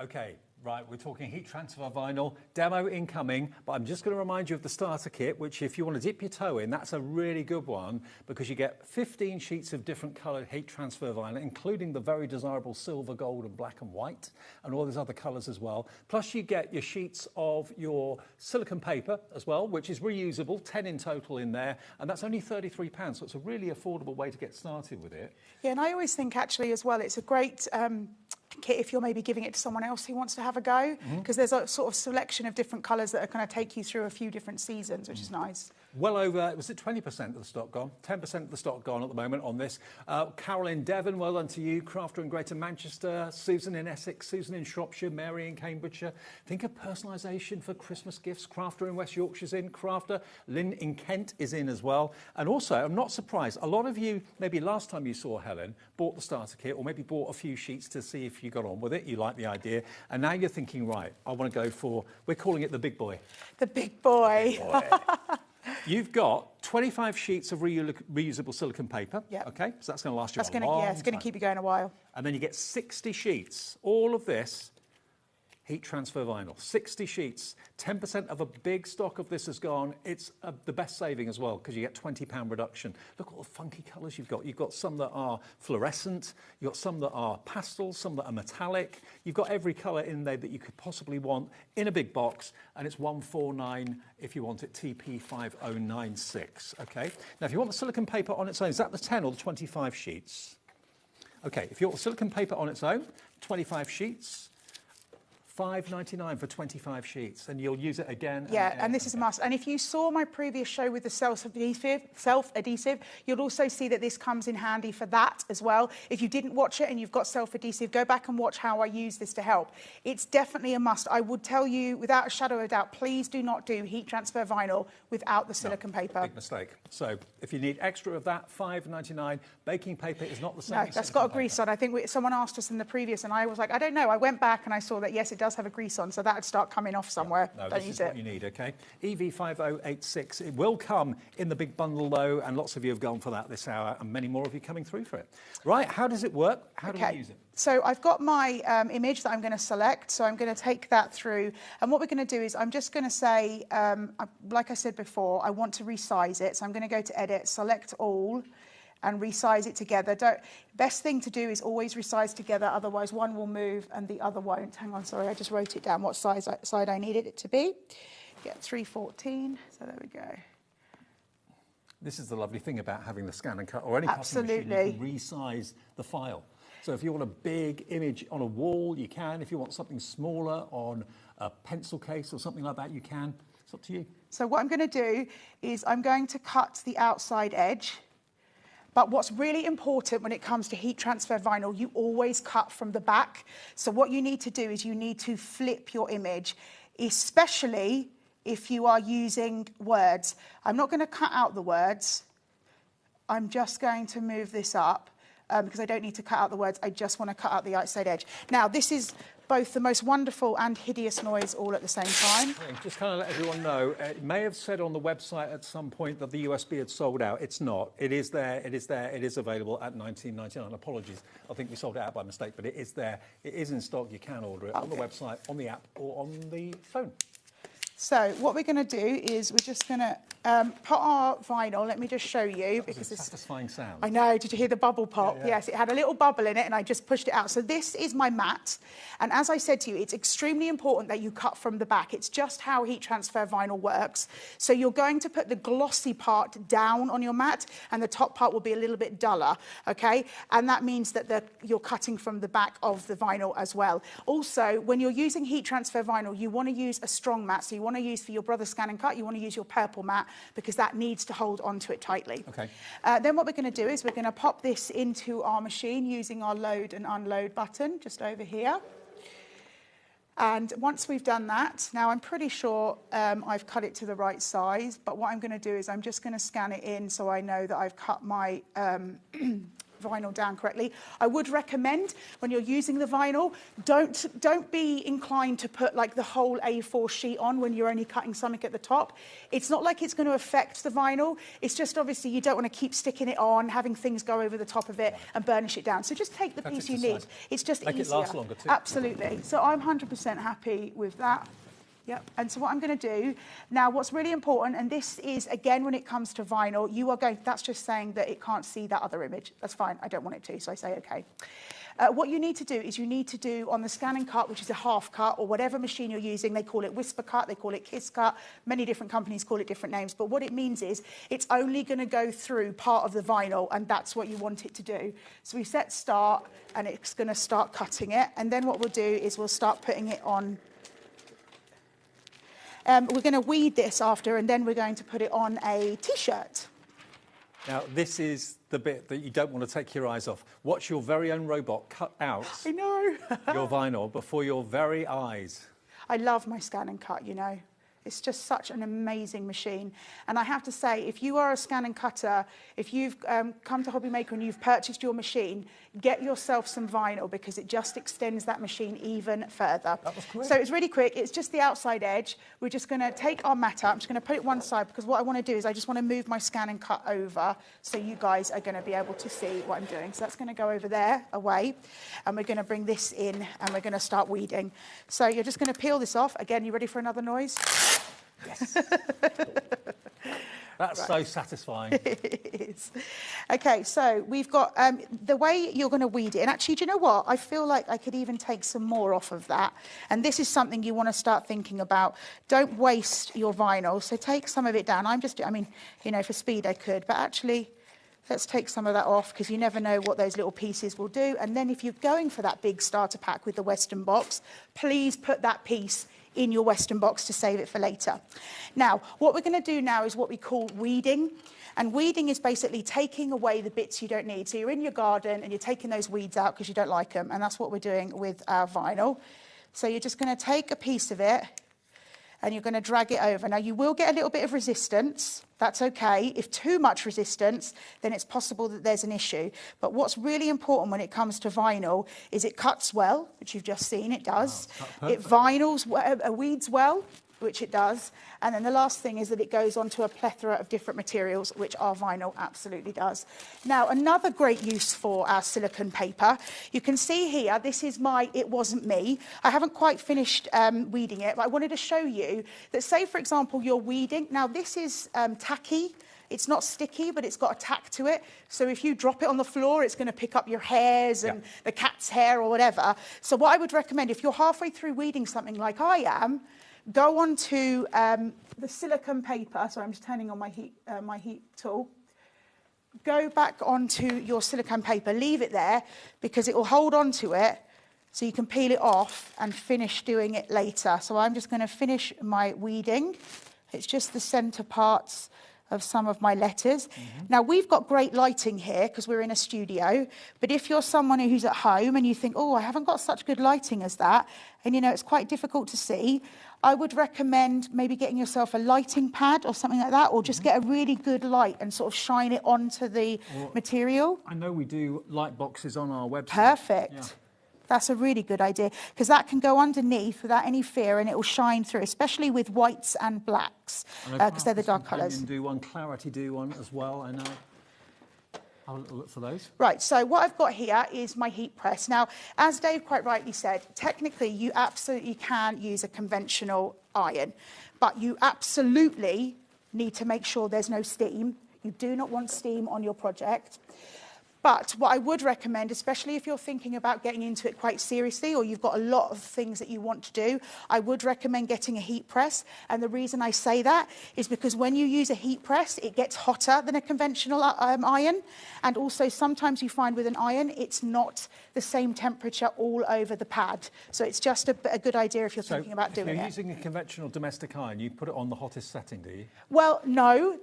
Okay, right, we're talking heat transfer vinyl, demo incoming, but I'm just going to remind you of the starter kit, which if you want to dip your toe in, that's a really good one because you get 15 sheets of different coloured heat transfer vinyl, including the very desirable silver, gold and black and white, and all these other colours as well. Plus you get your sheets of your silicone paper as well, which is reusable, 10 in total in there, and that's only £33, so it's a really affordable way to get started with it. Yeah, and I always think actually as well, it's a great kit if you're maybe giving it to someone else who wants to have a go, because there's a sort of selection of different colours that are going to take you through a few different seasons, which is nice. Well over, was it 20% of the stock gone? 10% of the stock gone at the moment on this. Carol in Devon, well done to you. Crafter in Greater Manchester, Susan in Essex, Susan in Shropshire, Mary in Cambridgeshire. Think of personalisation for Christmas gifts. Crafter in West Yorkshire's in. Crafter, Lynn in Kent is in as well. And also, I'm not surprised, a lot of you, maybe last time you saw Helen, bought the starter kit or maybe bought a few sheets to see if you got on with it, you like the idea, and now you're thinking, right, I want to go for, we're calling it the big boy. The big boy. You've got 25 sheets of reusable silicone paper. Yep. Okay, so that's going to last you That's a long yeah, it's going to keep you going a while. And then you get 60 sheets. All of this heat transfer vinyl. 60 sheets. 10% of a big stock of this has gone. It's the best saving as well because you get £20 reduction. Look at all the funky colours you've got. You've got some that are fluorescent. You've got some that are pastels, some that are metallic. You've got every colour in there that you could possibly want in a big box, and it's $149 if you want it, TP5096. Okay. Now, if you want the silicone paper on its own, is that the 10 or the 25 sheets? Okay, if you want the silicone paper on its own, 25 sheets, $5.99 for 25 sheets, and you'll use it again. And this is a must. And if you saw my previous show with the self-adhesive, you'll also see that this comes in handy for that as well. If you didn't watch it and you've got self-adhesive, go back and watch how I use this to help. It's definitely a must. I would tell you, without a shadow of a doubt, please do not do heat transfer vinyl without the silicone paper. Big mistake. So if you need extra of that, $5.99. Baking paper is not the same. No, that's got a grease on. I think someone asked us in the previous, and I was like, I don't know. I went back and I saw that, yes, it does have a grease on, so that would start coming off somewhere. No, don't this use is what you need, okay? EV5086. It will come in the big bundle, though, and lots of you have gone for that this hour, and many more of you coming through for it. Right, how does it work? How do we use it? So I've got my image that I'm going to select, so I'm going to take that through, and what we're going to do is I'm just going to say, like I said before, I want to resize it, so I'm going to go to Edit, Select All, and resize it together. Best thing to do is always resize together, otherwise one will move and the other won't. Hang on, sorry, I just wrote it down what side I needed it to be. Yeah, 314, so there we go. This is the lovely thing about having the scan and cut or any cutting machine, you can resize the file. So if you want a big image on a wall, you can. If you want something smaller on a pencil case or something like that, you can. It's up to you. So what I'm going to do is I'm going to cut the outside edge. But what's really important when it comes to heat transfer vinyl, you always cut from the back. So what you need to do is you need to flip your image, especially if you are using words. I'm not going to cut out the words. I'm just going to move this up because I don't need to cut out the words. I just want to cut out the outside edge. Now, this is both the most wonderful and hideous noise all at the same time. Just kind of let everyone know, it may have said on the website at some point that the USB had sold out. It's not. It is there. It is there. It is available at $19.99. Apologies. I think we sold it out by mistake, but it is there. It is in stock. You can order it on the website, on the app, or on the phone. So what we're going to do is we're just going to put our vinyl. Let me just show you. Because it's a satisfying sound. I know. Did you hear the bubble pop? Yeah. Yes, it had a little bubble in it and I just pushed it out. So this is my mat. And as I said to you, it's extremely important that you cut from the back. It's just how heat transfer vinyl works. So you're going to put the glossy part down on your mat and the top part will be a little bit duller, okay? And that means that you're cutting from the back of the vinyl as well. Also, when you're using heat transfer vinyl, you want to use a strong mat. So you want to use for your brother's scan and cut, you want to use your purple mat because that needs to hold onto it tightly. Okay. Then what we're going to do is we're going to pop this into our machine using our load and unload button just over here. And once we've done that, now I'm pretty sure I've cut it to the right size, but what I'm going to do is I'm just going to scan it in so I know that I've cut my vinyl down correctly. I would recommend when you're using the vinyl, don't be inclined to put like the whole A4 sheet on when you're only cutting something at the top. It's not like it's going to affect the vinyl. It's just obviously you don't want to keep sticking it on, having things go over the top of it and burnish it down. So just take the piece you need. It's just easier. Make it last longer too. Absolutely. So I'm 100% happy with that. Yep. And so what I'm going to do now, what's really important, and this is again when it comes to vinyl, that's just saying that it can't see that other image. That's fine. I don't want it to, so I say okay. What you need to do is you need to do on the scan and cut, which is a half cut or whatever machine you're using. They call it whisper cut, they call it kiss cut. Many different companies call it different names. But what it means is it's only going to go through part of the vinyl, and that's what you want it to do. So we set start, and it's going to start cutting it. And then what we'll do is we'll start putting it on. We're going to weed this after, and then we're going to put it on a T-shirt. Now, this is the bit that you don't want to take your eyes off. Watch your very own robot cut out I know. your vinyl before your very eyes. I love my scan and cut, you know. It's just such an amazing machine. And I have to say, if you are a scan and cutter, if you've come to HobbyMaker and you've purchased your machine, get yourself some vinyl because it just extends that machine even further. That was quick. So it's really quick. It's just the outside edge. We're just going to take our mat out. I'm just going to put it one side because what I want to do is I just want to move my scan and cut over so you guys are going to be able to see what I'm doing. So that's going to go over there, away. And we're going to bring this in and we're going to start weeding. So you're just going to peel this off. Again, you ready for another noise? Yes. That's so satisfying. It is. Okay, so we've got the way you're going to weed it. And actually, do you know what? I feel like I could even take some more off of that. And this is something you want to start thinking about. Don't waste your vinyl. So take some of it down. For speed I could. But actually, let's take some of that off because you never know what those little pieces will do. And then if you're going for that big starter pack with the Western box, please put that piece in your Western box to save it for later. Now, what we're going to do now is what we call weeding. And weeding is basically taking away the bits you don't need. So you're in your garden and you're taking those weeds out because you don't like them. And that's what we're doing with our vinyl. So you're just going to take a piece of it and you're going to drag it over. Now, you will get a little bit of resistance. That's okay. If too much resistance, then it's possible that there's an issue. But what's really important when it comes to vinyl is it cuts well, which you've just seen it does. It weeds well, which it does. And then the last thing is that it goes onto a plethora of different materials, which our vinyl absolutely does. Now, another great use for our silicone paper, you can see here, this is my It Wasn't Me. I haven't quite finished weeding it, but I wanted to show you that, say, for example, you're weeding. Now, this is tacky. It's not sticky, but it's got a tack to it. So if you drop it on the floor, it's going to pick up your hairs and the cat's hair or whatever. So what I would recommend, if you're halfway through weeding something like I am, go on to the silicone paper. Sorry, I'm just turning on my heat tool. Go back onto your silicone paper. Leave it there because it will hold on to it So you can peel it off and finish doing it later. So I'm just going to finish my weeding. It's just the centre parts of some of my letters. Now, we've got great lighting here because we're in a studio, but if you're someone who's at home and you think, oh, I haven't got such good lighting as that, and you know, it's quite difficult to see, I would recommend maybe getting yourself a lighting pad or something like that, or just get a really good light and sort of shine it onto the material. I know we do light boxes on our website. Perfect. Yeah. That's a really good idea, because that can go underneath without any fear and it will shine through, especially with whites and blacks, because they're the dark colours. Do one, Clarity do one as well, I know. I'll look for those. Right, so what I've got here is my heat press. Now, as Dave quite rightly said, technically you absolutely can use a conventional iron, but you absolutely need to make sure there's no steam. You do not want steam on your project. But what I would recommend, especially if you're thinking about getting into it quite seriously, or you've got a lot of things that you want to do, I would recommend getting a heat press. And the reason I say that is because when you use a heat press, it gets hotter than a conventional iron. And also sometimes you find with an iron, it's not the same temperature all over the pad. So it's just a good idea if you're thinking about doing it. If you're using a conventional domestic iron, you put it on the hottest setting, do you? Well, no.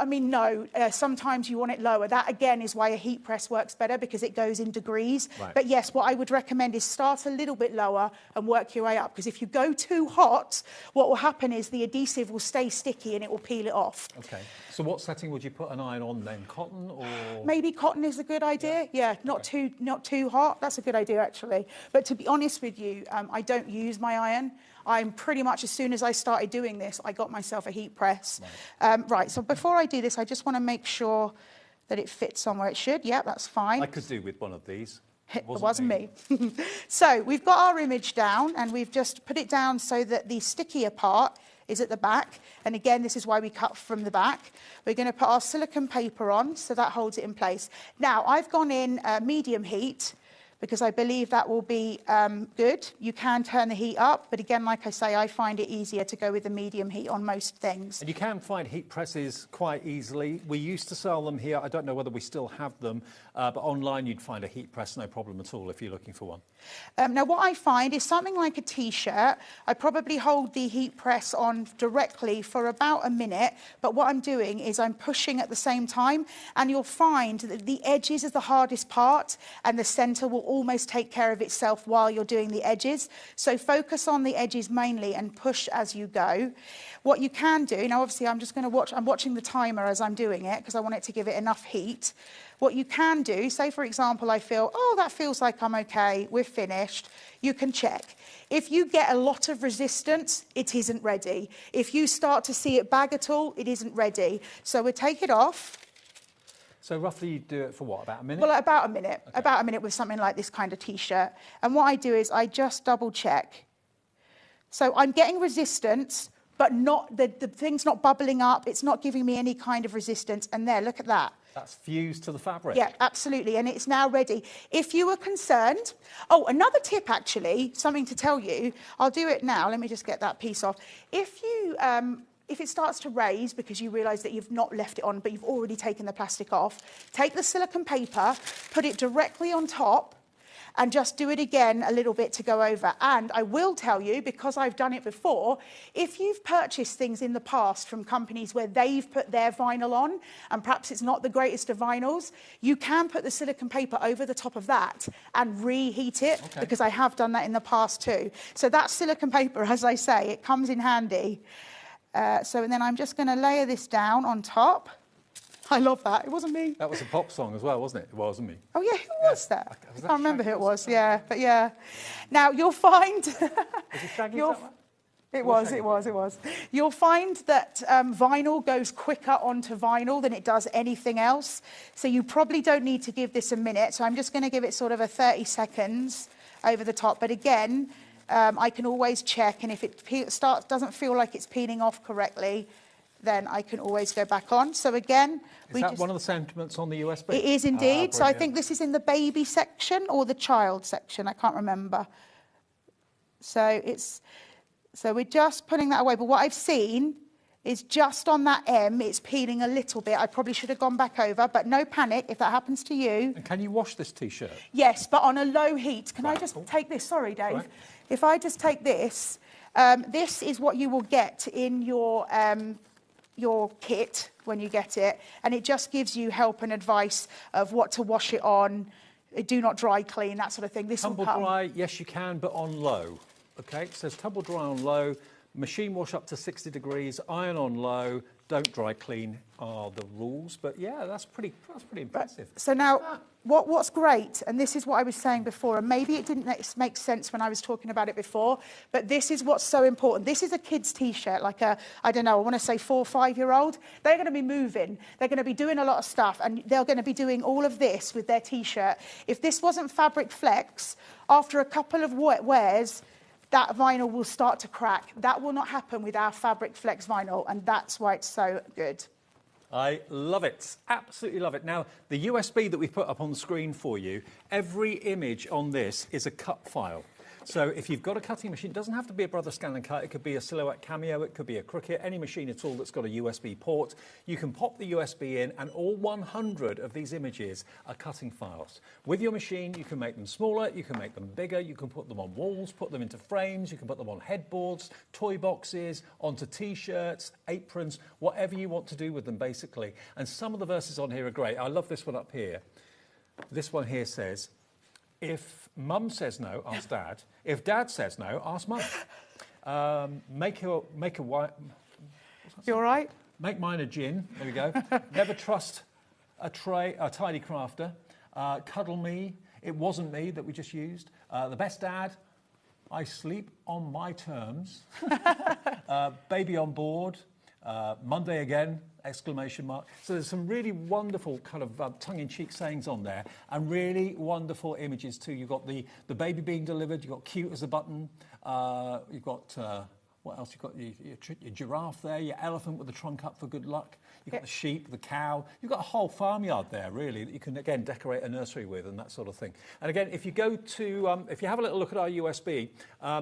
No. Sometimes you want it lower. That, again, is why a heat press works better, because it goes in degrees. Right. But yes, what I would recommend is start a little bit lower and work your way up, because if you go too hot, what will happen is the adhesive will stay sticky and it will peel it off. Okay. So what setting would you put an iron on then? Cotton or...? Maybe cotton is a good idea. Yeah, not too hot. That's a good idea, actually. But to be honest with you, I don't use my iron. I'm pretty much, as soon as I started doing this, I got myself a heat press. Right, so before I do this, I just want to make sure that it fits on where it should. Yeah, that's fine. I could do with one of these. It wasn't me. So we've got our image down, and we've just put it down so that the stickier part is at the back. And again, this is why we cut from the back. We're going to put our silicone paper on, so that holds it in place. Now, I've gone in medium heat, because I believe that will be good. You can turn the heat up, but again, like I say, I find it easier to go with the medium heat on most things. And you can find heat presses quite easily. We used to sell them here. I don't know whether we still have them, but online you'd find a heat press, no problem at all, if you're looking for one. Now, what I find is something like a T-shirt, I probably hold the heat press on directly for about a minute, but what I'm doing is I'm pushing at the same time, and you'll find that the edges is the hardest part, and the centre will almost take care of itself while you're doing the edges. So focus on the edges mainly and push as you go. What you can do, now obviously I'm watching the timer as I'm doing it, because I want it to give it enough heat. What you can do, say for example, I feel, oh, that feels like I'm okay, we're finished, you can check. If you get a lot of resistance, it isn't ready. If you start to see it bag at all, it isn't ready. So we'll take it off. So roughly you do it for what, about a minute? Well, about a minute. Okay. About a minute with something like this kind of T-shirt. And what I do is I just double check. So I'm getting resistance, but not the thing's not bubbling up. It's not giving me any kind of resistance. And there, look at that. That's fused to the fabric. Yeah, absolutely. And it's now ready. If you were concerned... Oh, another tip, actually, something to tell you. I'll do it now. Let me just get that piece off. If it starts to raise because you realise that you've not left it on, but you've already taken the plastic off, take the silicone paper, put it directly on top, and just do it again a little bit to go over. And I will tell you, because I've done it before, if you've purchased things in the past from companies where they've put their vinyl on, and perhaps it's not the greatest of vinyls, you can put the silicone paper over the top of that and reheat it, because I have done that in the past too. So that silicone paper, as I say, it comes in handy. And then I'm just going to layer this down on top. I love that. It wasn't me. That was a pop song as well, wasn't it? It wasn't me. Oh, yeah, who was that? I can't remember who it was, yeah. But, yeah. Now, you'll find... It was. You'll find that vinyl goes quicker onto vinyl than it does anything else. So you probably don't need to give this a minute. So I'm just going to give it sort of a 30 seconds over the top. But again, I can always check. And if it doesn't feel like it's peeling off correctly, then I can always go back on. So again... Is that one of the sentiments on the USB? It is indeed. So I think this is in the baby section or the child section. I can't remember. So we're just putting that away. But what I've seen is just on that M. It's peeling a little bit. I probably should have gone back over, but no panic if that happens to you. And can you wash this T-shirt? Yes, but on a low heat. Can I just take this? Sorry, Dave. Right. If I just take this, this is what you will get in your kit when you get it, and it just gives you help and advice of what to wash it on, do not dry clean, that sort of thing. This Tumble will come. dry, yes you can, but on low. Okay, it says tumble dry on low, machine wash up to 60 degrees, iron on low, don't dry clean are the rules. But yeah, that's pretty impressive. So now, what's great, and this is what I was saying before, and maybe it didn't make sense when I was talking about it before, but this is what's so important. This is a kid's T-shirt, like a, I don't know, I want to say 4 or 5-year-old. They're going to be moving. They're going to be doing a lot of stuff, and they're going to be doing all of this with their T-shirt. If this wasn't fabric flex, after a couple of wears, that vinyl will start to crack. That will not happen with our fabric flex vinyl, and that's why it's so good. I love it, absolutely love it. Now, the USB that we've put up on the screen for you, every image on this is a cut file. So if you've got a cutting machine, it doesn't have to be a Brother Scan and Cut, it could be a Silhouette Cameo, it could be a Cricut, any machine at all that's got a USB port. You can pop the USB in and all 100 of these images are cutting files. With your machine, you can make them smaller, you can make them bigger, you can put them on walls, put them into frames, you can put them on headboards, toy boxes, onto T-shirts, aprons, whatever you want to do with them, basically. And some of the verses on here are great. I love this one up here. This one here says, if Mum says no, ask Dad. If Dad says no, ask Mum. Make a white. You all right? Make mine a gin. There we go. Never trust a tidy crafter. Cuddle me. It wasn't me that we just used. The best dad. I sleep on my terms. Baby on board. Monday again, exclamation mark. So there's some really wonderful kind of tongue-in-cheek sayings on there and really wonderful images too. You've got the baby being delivered, you've got cute as a button, you've got, what else? You've got your giraffe there, your elephant with the trunk up for good luck. You've got the sheep, the cow. You've got a whole farmyard there, really, that you can, again, decorate a nursery with and that sort of thing. And again, if you go to, if you have a little look at our USB,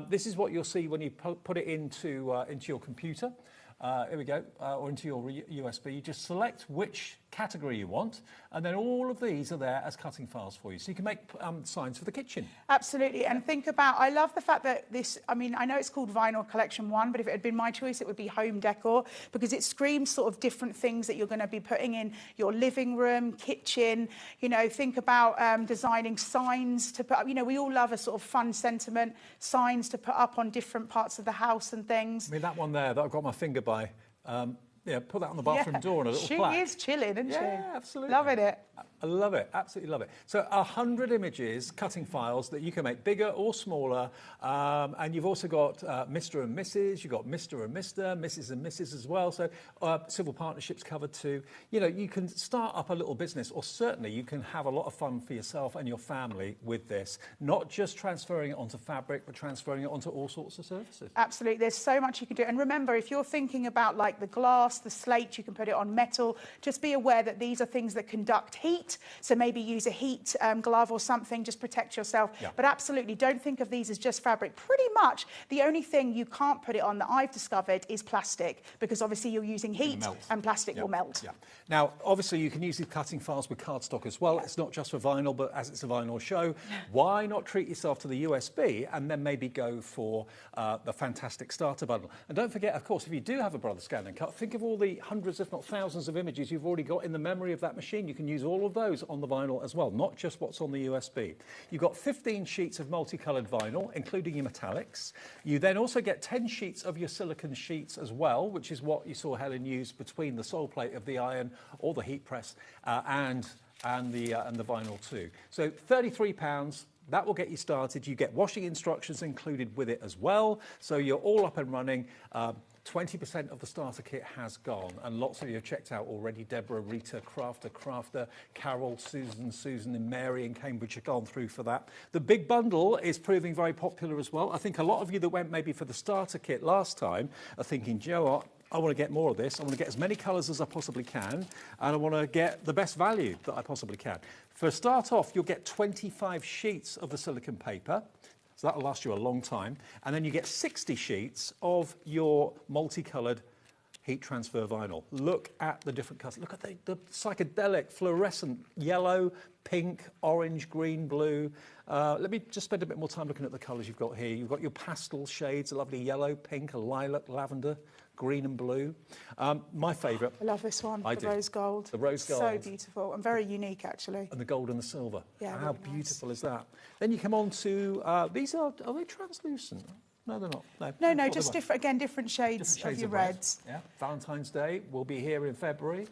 this is what you'll see when you put it into your computer. Here we go, or into your USB. You just select which category you want, and then all of these are there as cutting files for you. So you can make signs for the kitchen. Absolutely, and think about, I love the fact that this, I mean, I know it's called Vinyl Collection 1, but if it had been my choice, it would be home decor, because it screams sort of different things that you're going to be putting in your living room, kitchen, you know, think about designing signs to put up, you know, we all love a sort of fun sentiment, signs to put up on different parts of the house and things. I mean, that one there that I've got my finger by, yeah, put that on the bathroom door and a little plaque. She is chilling, isn't she? Yeah, absolutely. Loving it. I love it, absolutely love it. So 100 images, cutting files that you can make bigger or smaller, and you've also got Mr. and Mrs, you've got Mr. and Mr, Mrs. and Mrs as well, so civil partnerships covered too. You know, you can start up a little business, or certainly you can have a lot of fun for yourself and your family with this, not just transferring it onto fabric, but transferring it onto all sorts of surfaces. Absolutely, there's so much you can do. And remember, if you're thinking about like the glass, the slate, you can put it on metal, just be aware that these are things that conduct heat. So maybe use a heat glove or something, just protect yourself. Yeah. But absolutely, don't think of these as just fabric. Pretty much the only thing you can't put it on that I've discovered is plastic, because obviously you're using heat and plastic will melt. Yeah. Now, obviously you can use these cutting files with cardstock as well. It's not just for vinyl, but as it's a vinyl show, why not treat yourself to the USB and then maybe go for the fantastic starter bundle? And don't forget, of course, if you do have a Brother Scan and Cut, think of all the hundreds, if not thousands of images you've already got in the memory of that machine. You can use all of those on the vinyl as well, not just what's on the USB. You've got 15 sheets of multicoloured vinyl, including your metallics. You then also get 10 sheets of your silicone sheets as well, which is what you saw Helen use between the sole plate of the iron or the heat press and the vinyl too. So £33. That will get you started. You get washing instructions included with it as well. So you're all up and running. 20% of the starter kit has gone, and lots of you have checked out already. Deborah, Rita, Crafter, Carol, Susan and Mary in Cambridge have gone through for that. The big bundle is proving very popular as well. I think a lot of you that went maybe for the starter kit last time are thinking, do you know what? I want to get more of this. I want to get as many colours as I possibly can, and I want to get the best value that I possibly can. For a start off, you'll get 25 sheets of the silicone paper. So that'll last you a long time. And then you get 60 sheets of your multicoloured heat transfer vinyl. Look at the different colours. Look at the psychedelic, fluorescent, yellow, pink, orange, green, blue. Let me just spend a bit more time looking at the colours you've got here. You've got your pastel shades, a lovely yellow, pink, a lilac, lavender, green and blue. My favourite. I love this one, the rose gold. The rose gold. So beautiful and very unique, actually. And the gold and the silver. Yeah, how really beautiful is that? Then you come on to, these are they translucent? No, they're not. No, just different shades of your reds. Yeah. Valentine's Day will be here in February.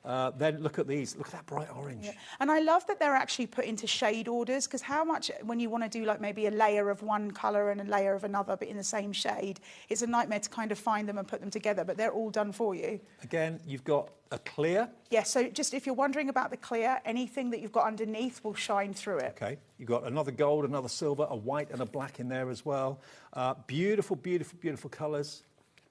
Then look at these. Look at that bright orange. Yeah. And I love that they're actually put into shade orders, because how much, when you want to do like maybe a layer of one colour and a layer of another, but in the same shade, it's a nightmare to kind of find them and put them together, but they're all done for you. Again, you've got a clear. Yeah, so just if you're wondering about the clear, anything that you've got underneath will shine through it. Okay, you've got another gold, another silver, a white and a black in there as well. Beautiful, beautiful, beautiful colours.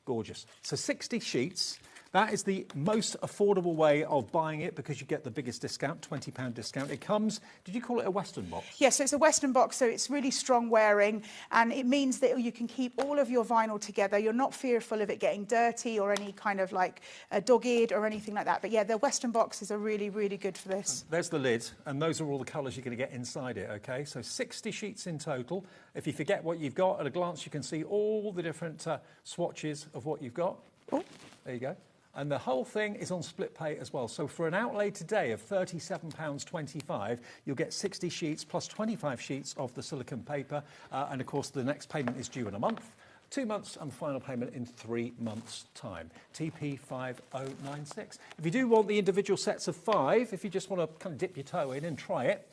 Gorgeous. So 60 sheets. That is the most affordable way of buying it, because you get the biggest discount, £20 discount. It comes, did you call it a Western box? Yes, so it's a Western box, so it's really strong wearing, and it means that you can keep all of your vinyl together. You're not fearful of it getting dirty or any kind of like dog-eared or anything like that. But yeah, the Western boxes are really, really good for this. There's the lid, and those are all the colours you're going to get inside it, okay? So 60 sheets in total. If you forget what you've got, at a glance you can see all the different swatches of what you've got. Oh, there you go. And the whole thing is on split pay as well. So for an outlay today of £37.25, you'll get 60 sheets plus 25 sheets of the silicone paper. And of course, the next payment is due in a month, 2 months, and final payment in 3 months' time. TP5096. If you do want the individual sets of 5, if you just want to kind of dip your toe in and try it,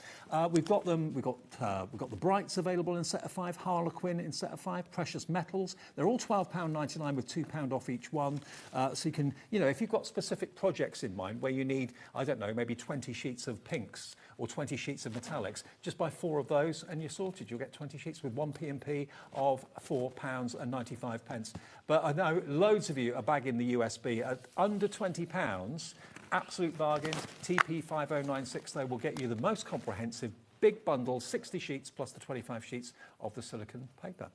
we've got them. We've got the Brights available in set of 5, Harlequin in set of 5, Precious Metals. They're all £12.99 with £2 off each one. So you can, if you've got specific projects in mind where you need, I don't know, maybe 20 sheets of pinks or 20 sheets of metallics, just buy 4 of those and you're sorted. You'll get 20 sheets with 1 P&P of £4.95. But I know loads of you are bagging the USB at under £20. Absolute bargain. TP5096, they will get you the most comprehensive big bundle, 60 sheets plus the 25 sheets of the silicone paper.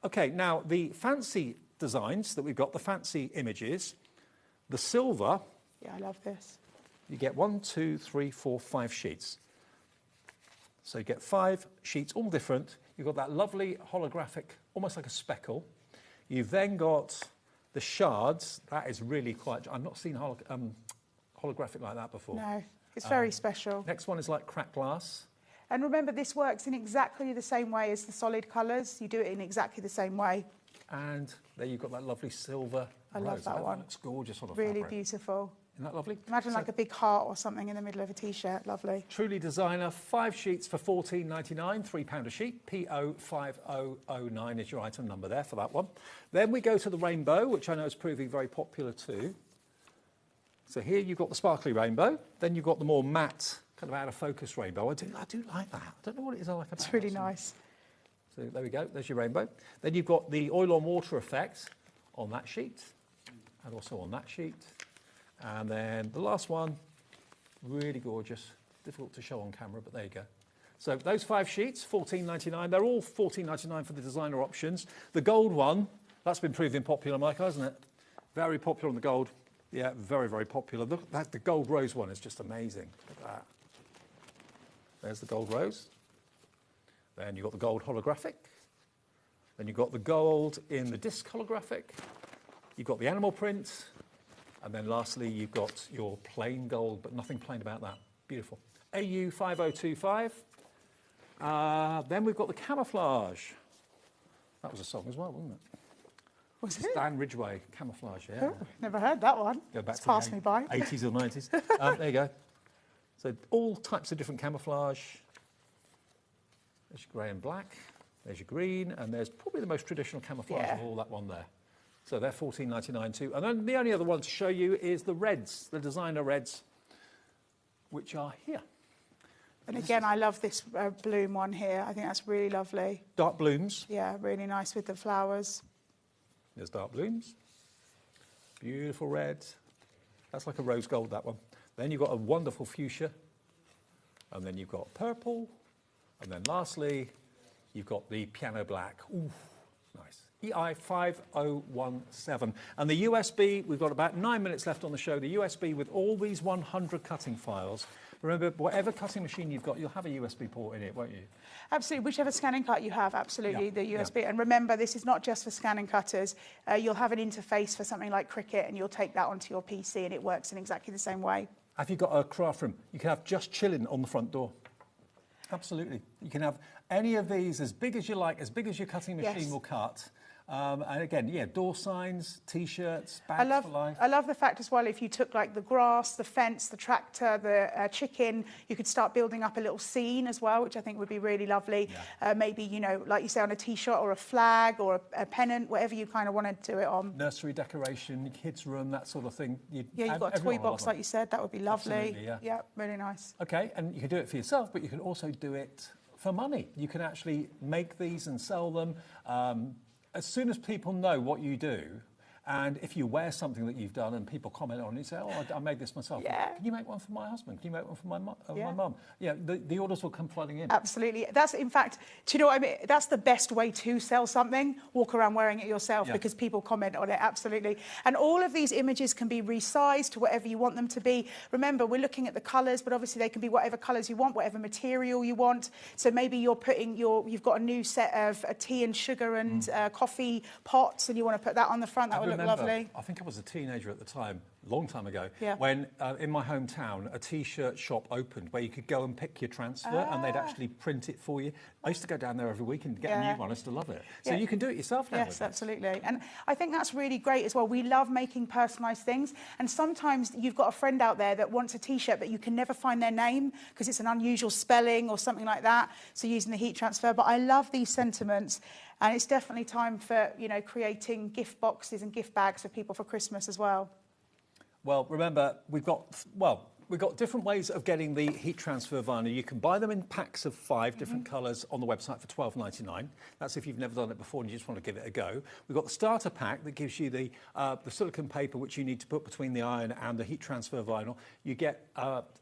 Okay, now the fancy designs that we've got, the fancy images, the silver. Yeah, I love this. You get 1, 2, 3, 4, 5 sheets. So you get 5 sheets, all different. You've got that lovely holographic, almost like a speckle. You've then got the shards. That is really quite... I've not seen holographic like that before. No, it's very special. Next one is like cracked glass. And remember, this works in exactly the same way as the solid colours. You do it in exactly the same way. And there you've got that lovely silver I love that one. That looks gorgeous on a Really fabric. beautiful. Isn't that lovely? Imagine like a big heart or something in the middle of a T-shirt. Lovely. Truly designer, 5 sheets for £14.99, £3 a sheet. PO5009 is your item number there for that one. Then we go to the rainbow, which I know is proving very popular too. So here you've got the sparkly rainbow. Then you've got the more matte, kind of out of focus rainbow. I do like that. I don't know what it is I like about it. It's really nice. So there we go. There's your rainbow. Then you've got the oil on water effect on that sheet, and also on that sheet. And then the last one, really gorgeous. Difficult to show on camera, but there you go. So those 5 sheets, £14.99. They're all £14.99 for the designer options. The gold one, that's been proving popular, Mike, hasn't it? Very popular on the gold. Yeah, very, very popular. The gold rose one is just amazing. Look at that. There's the gold rose. Then you've got the gold holographic. Then you've got the gold in the disc holographic. You've got the animal print. And then lastly, you've got your plain gold, but nothing plain about that. Beautiful. AU5025. Then we've got the camouflage. That was a song as well, wasn't it? Was it? Stan Ridgway, camouflage, yeah. Oh, never heard that one. Go back it's to passed me by. 80s or 90s. There you go. So all types of different camouflage. There's your grey and black. There's your green. And there's probably the most traditional camouflage of all that one there. So they're £14.99 too. And then the only other one to show you is the reds, the designer reds, which are here. And again, I love this bloom one here. I think that's really lovely. Dark blooms. Yeah, really nice with the flowers. There's dark blooms. Beautiful red. That's like a rose gold, that one. Then you've got a wonderful fuchsia. And then you've got purple. And then lastly, you've got the piano black. Ooh, nice. EI5017. And the USB, we've got about 9 minutes left on the show. The USB with all these 100 cutting files. Remember, whatever cutting machine you've got, you'll have a USB port in it, won't you? Absolutely, whichever scanning cart you have, absolutely, Yeah, the USB. And remember, this is not just for scanning cutters. You'll have an interface for something like Cricut, and you'll take that onto your PC, and it works in exactly the same way. Have you got a craft room? You can have just chilling on the front door. Absolutely. You can have any of these as big as you like, as big as your cutting machine will cut. And again, yeah, door signs, T-shirts, bags for life. I love the fact as well, if you took like the grass, the fence, the tractor, the chicken, you could start building up a little scene as well, which I think would be really lovely. Yeah. Maybe, you know, like you say, on a T-shirt or a flag or a pennant, whatever you kind of want to do it on. Nursery decoration, kids' room, that sort of thing. You've got a toy box, like you said. That would be lovely. Absolutely, yeah. Yeah, really nice. Okay, and you can do it for yourself, but you can also do it for money. You can actually make these and sell them. As soon as people know what you do, and if you wear something that you've done and people comment on it, you say, oh, I made this myself. Yeah. Can you make one for my husband? Can you make one for my mum? Yeah, the orders will come flooding in. Absolutely. That's, in fact, do you know what I mean? That's the best way to sell something. Walk around wearing it yourself because people comment on it. Absolutely. And all of these images can be resized to whatever you want them to be. Remember, we're looking at the colours, but obviously they can be whatever colours you want, whatever material you want. So maybe you're putting you've got a new set of tea and sugar and coffee pots, and you want to put that on the front. That would look lovely. I think I was a teenager at the time, a long time ago, Yeah. when in my hometown a T-shirt shop opened where you could go and pick your transfer and they'd actually print it for you. I used to go down there every week and get a new one. I used to love it. So you can do it yourself now. Yes, absolutely. And I think that's really great as well. We love making personalised things. And sometimes you've got a friend out there that wants a T-shirt, but you can never find their name because it's an unusual spelling or something like that. So using the heat transfer. But I love these sentiments. And it's definitely time for, you know, creating gift boxes and gift bags for people for Christmas as well. Well, remember, we've got different ways of getting the heat transfer vinyl. You can buy them in packs of 5 different colours on the website for $12.99. That's if you've never done it before and you just want to give it a go. We've got the starter pack that gives you the silicone paper which you need to put between the iron and the heat transfer vinyl. You get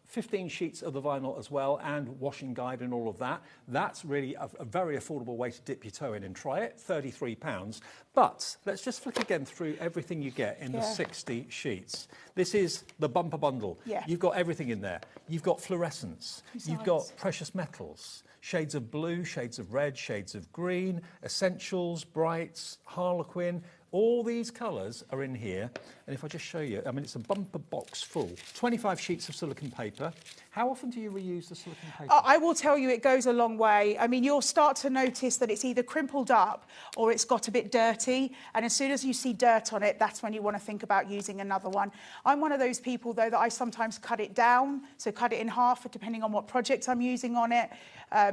15 sheets of the vinyl as well, and washing guide and all of that. That's really a very affordable way to dip your toe in and try it, £33. But let's just flick again through everything you get in the 60 sheets. This is the bumper bundle. Yeah. You've got everything in there. You've got fluorescence. You've got precious metals, shades of blue, shades of red, shades of green, essentials, brights, harlequin. All these colours are in here. And if I just show you, I mean, it's a bumper box full. 25 sheets of silicone paper. How often do you reuse the silicone paper? I will tell you, it goes a long way. I mean, you'll start to notice that it's either crimpled up or it's got a bit dirty. And as soon as you see dirt on it, that's when you want to think about using another one. I'm one of those people, though, that I sometimes cut it down. So cut it in half, depending on what project I'm using on it.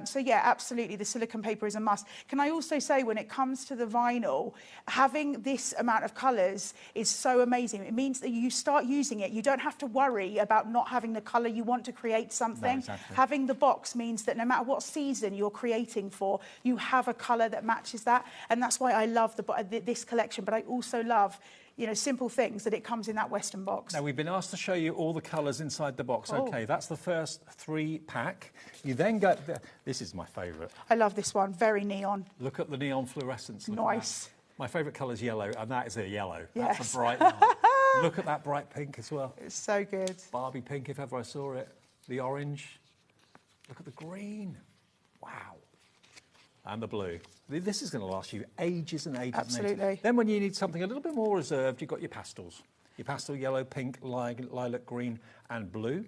So yeah, absolutely, the silicone paper is a must. Can I also say, when it comes to the vinyl, having this amount of colours is so amazing. It means that you start using it, you don't have to worry about not having the colour you want to create something. No, exactly. Having the box means that no matter what season you're creating for, you have a colour that matches that. And that's why I love this collection, but I also love, you know, simple things, that it comes in that Western box. Now, we've been asked to show you all the colours inside the box. Oh. OK, that's the first 3 pack. You then go... This is my favourite. I love this one, very neon. Look at the neon fluorescence. Nice. My favourite colour is yellow, and that is a yellow. Yes. That's a bright one. Look at that bright pink as well. It's so good. Barbie pink, if ever I saw it. The orange. Look at the green. Wow. And the blue. This is going to last you ages and ages. Absolutely. And ages. Then when you need something a little bit more reserved, you've got your pastels. Your pastel yellow, pink, lilac, green and blue.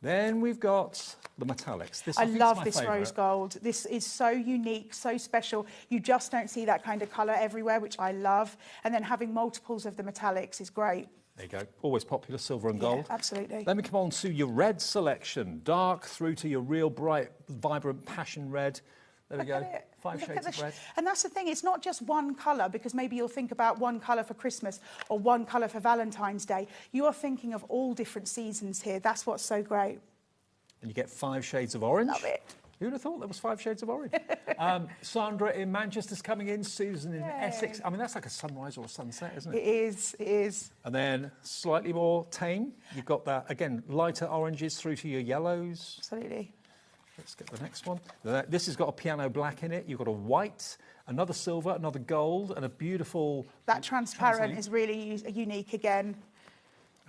Then we've got the metallics. I love this rose gold. This is so unique, so special. You just don't see that kind of colour everywhere, which I love. And then having multiples of the metallics is great. There you go. Always popular, silver and gold. Yeah, absolutely. Then we come on to your red selection. Dark through to your real bright, vibrant passion red. There we go. 5 shades of red. And that's the thing, it's not just one colour, because maybe you'll think about one colour for Christmas or one colour for Valentine's Day. You are thinking of all different seasons here. That's what's so great. And you get 5 shades of orange. Love it. Who would have thought there was 5 shades of orange? Sandra in Manchester's coming in. Susan in Essex. I mean, that's like a sunrise or a sunset, isn't it? It is, it is. And then slightly more tame. You've got that, again, lighter oranges through to your yellows. Absolutely. Let's get the next one. This has got a piano black in it. You've got a white, another silver, another gold, and a beautiful... That transparent is really unique again.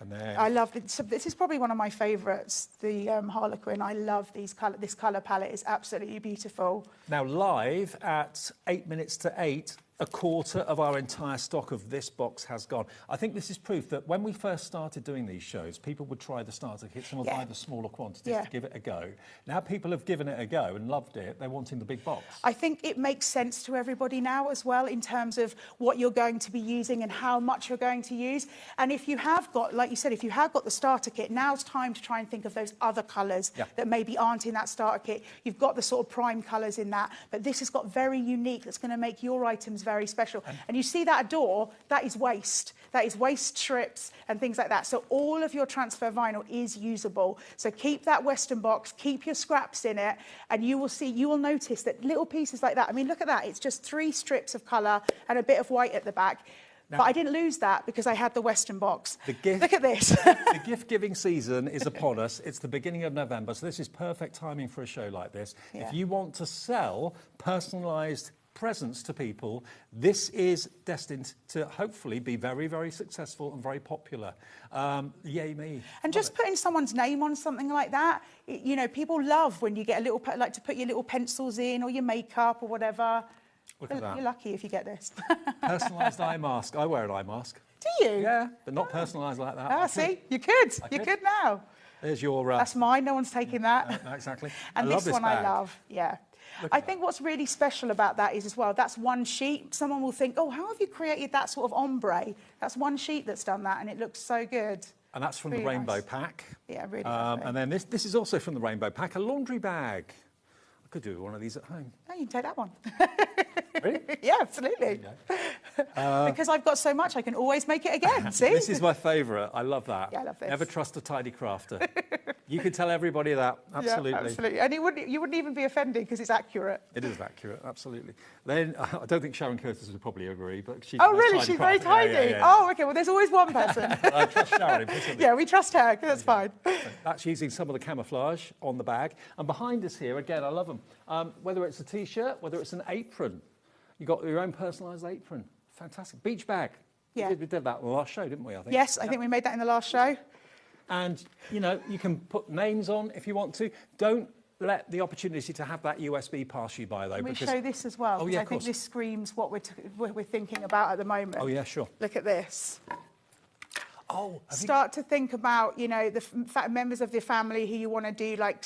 And then... I love it. So this is probably one of my favourites, the Harlequin. I love this colour palette. It's absolutely beautiful. Now, live at 8 minutes to 8, a quarter of our entire stock of this box has gone. I think this is proof that when we first started doing these shows, people would try the starter kits and would buy the smaller quantities to give it a go. Now people have given it a go and loved it. They're wanting the big box. I think it makes sense to everybody now as well in terms of what you're going to be using and how much you're going to use. And if you have got, like you said, if you have got the starter kit, now's time to try and think of those other colours that maybe aren't in that starter kit. You've got the sort of prime colours in that, but this has got very unique that's going to make your items very special. And you see that door, that is waste. That is waste strips and things like that. So all of your transfer vinyl is usable. So keep that Western box, keep your scraps in it, and you will notice that little pieces like that. I mean, look at that. It's just 3 strips of colour and a bit of white at the back. Now, but I didn't lose that because I had the Western box. Look at this. The gift-giving season is upon us. It's the beginning of November, so this is perfect timing for a show like this. Yeah. If you want to sell personalised presents to people, this is destined to hopefully be very, very successful and very popular. Yay me. And just putting someone's name on something like that, you know, people love when you get a little, like to put your little pencils in or your makeup or whatever. Look at that. You're lucky if you get this. Personalised eye mask. I wear an eye mask. Do you? Yeah, but not personalised like that. Ah, see? You could. You could now. There's your... That's mine. No one's taking that. No, exactly. And I love this one bag. I love. Yeah. I think what's really special about that is as well, that's one sheet. Someone will think, oh, how have you created that sort of ombre? That's one sheet that's done that, and it looks so good. And that's from really the Rainbow nice. Pack. Yeah, really lovely. And then this is also from the Rainbow Pack, a laundry bag. I could do one of these at home. Oh, you can take that one. Really? Yeah, absolutely. Because I've got so much, I can always make it again, see? This is my favourite. I love that. Yeah, I love this. Never trust a tidy crafter. You can tell everybody that, absolutely. Yeah, absolutely. And you wouldn't even be offended because it's accurate. It is accurate, absolutely. Then, I don't think Sharon Curtis would probably agree, but she's Oh, really? She's very tiny? Yeah. Oh, OK, well, there's always one person. I trust Sharon implicitly. Yeah, we trust her, that's fine. That's using some of the camouflage on the bag. And behind us here, again, I love them. Whether it's a T-shirt, whether it's an apron, you've got your own personalised apron. Fantastic. Beach bag. Yeah. We did that in the last show, didn't we, I think? Yes, I think we made that in the last show. And, you know, you can put names on if you want to. Don't let the opportunity to have that USB pass you by, though. Can we show this as well? Oh, yeah, I think this screams what we're thinking about at the moment. Oh, yeah, sure. Look at this. Oh, Start to think about, you know, the members of the family who you want to do, like,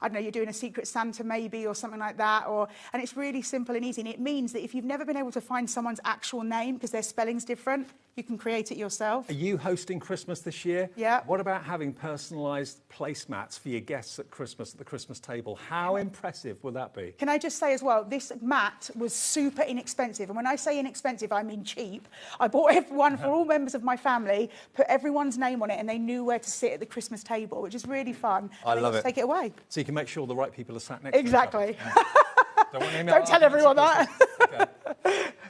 I don't know, you're doing a Secret Santa maybe or something like that. And it's really simple and easy. And it means that if you've never been able to find someone's actual name because their spelling's different, you can create it yourself. Are you hosting Christmas this year? Yeah. What about having personalised placemats for your guests at Christmas, at the Christmas table? How impressive would that be? Can I just say as well, this mat was super inexpensive. And when I say inexpensive, I mean cheap. I bought everyone, for all members of my family, put everyone's name on it and they knew where to sit at the Christmas table, which is really fun. I love it. Take it away. So you can make sure the right people are sat next Exactly. to each other. Don't tell everyone that. Okay.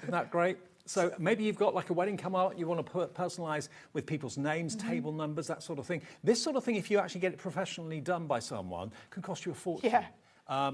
Isn't that great? So maybe you've got like a wedding come out, you want to personalise with people's names, table numbers, that sort of thing. This sort of thing, if you actually get it professionally done by someone, can cost you a fortune. Yeah.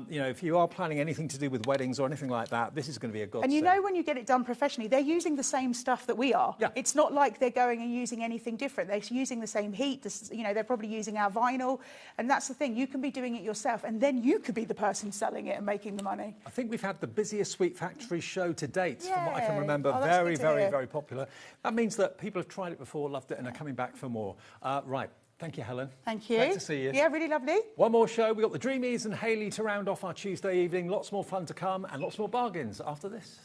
You know, if you are planning anything to do with weddings or anything like that, this is going to be a godsend. And you know when you get it done professionally, they're using the same stuff that we are. Yeah. It's not like they're going and using anything different. They're using the same heat. You know, they're probably using our vinyl. And that's the thing. You can be doing it yourself, and then you could be the person selling it and making the money. I think we've had the busiest Sweet Factory show to date, from what I can Yay. remember. Oh, that's Very, good to very, hear. very popular. That means that people have tried it before, loved it, and are coming back for more. Right. Thank you, Helen. Thank you. Great to see you. Yeah, really lovely. One more show. We've got the Dreamies and Hayley to round off our Tuesday evening. Lots more fun to come and lots more bargains after this.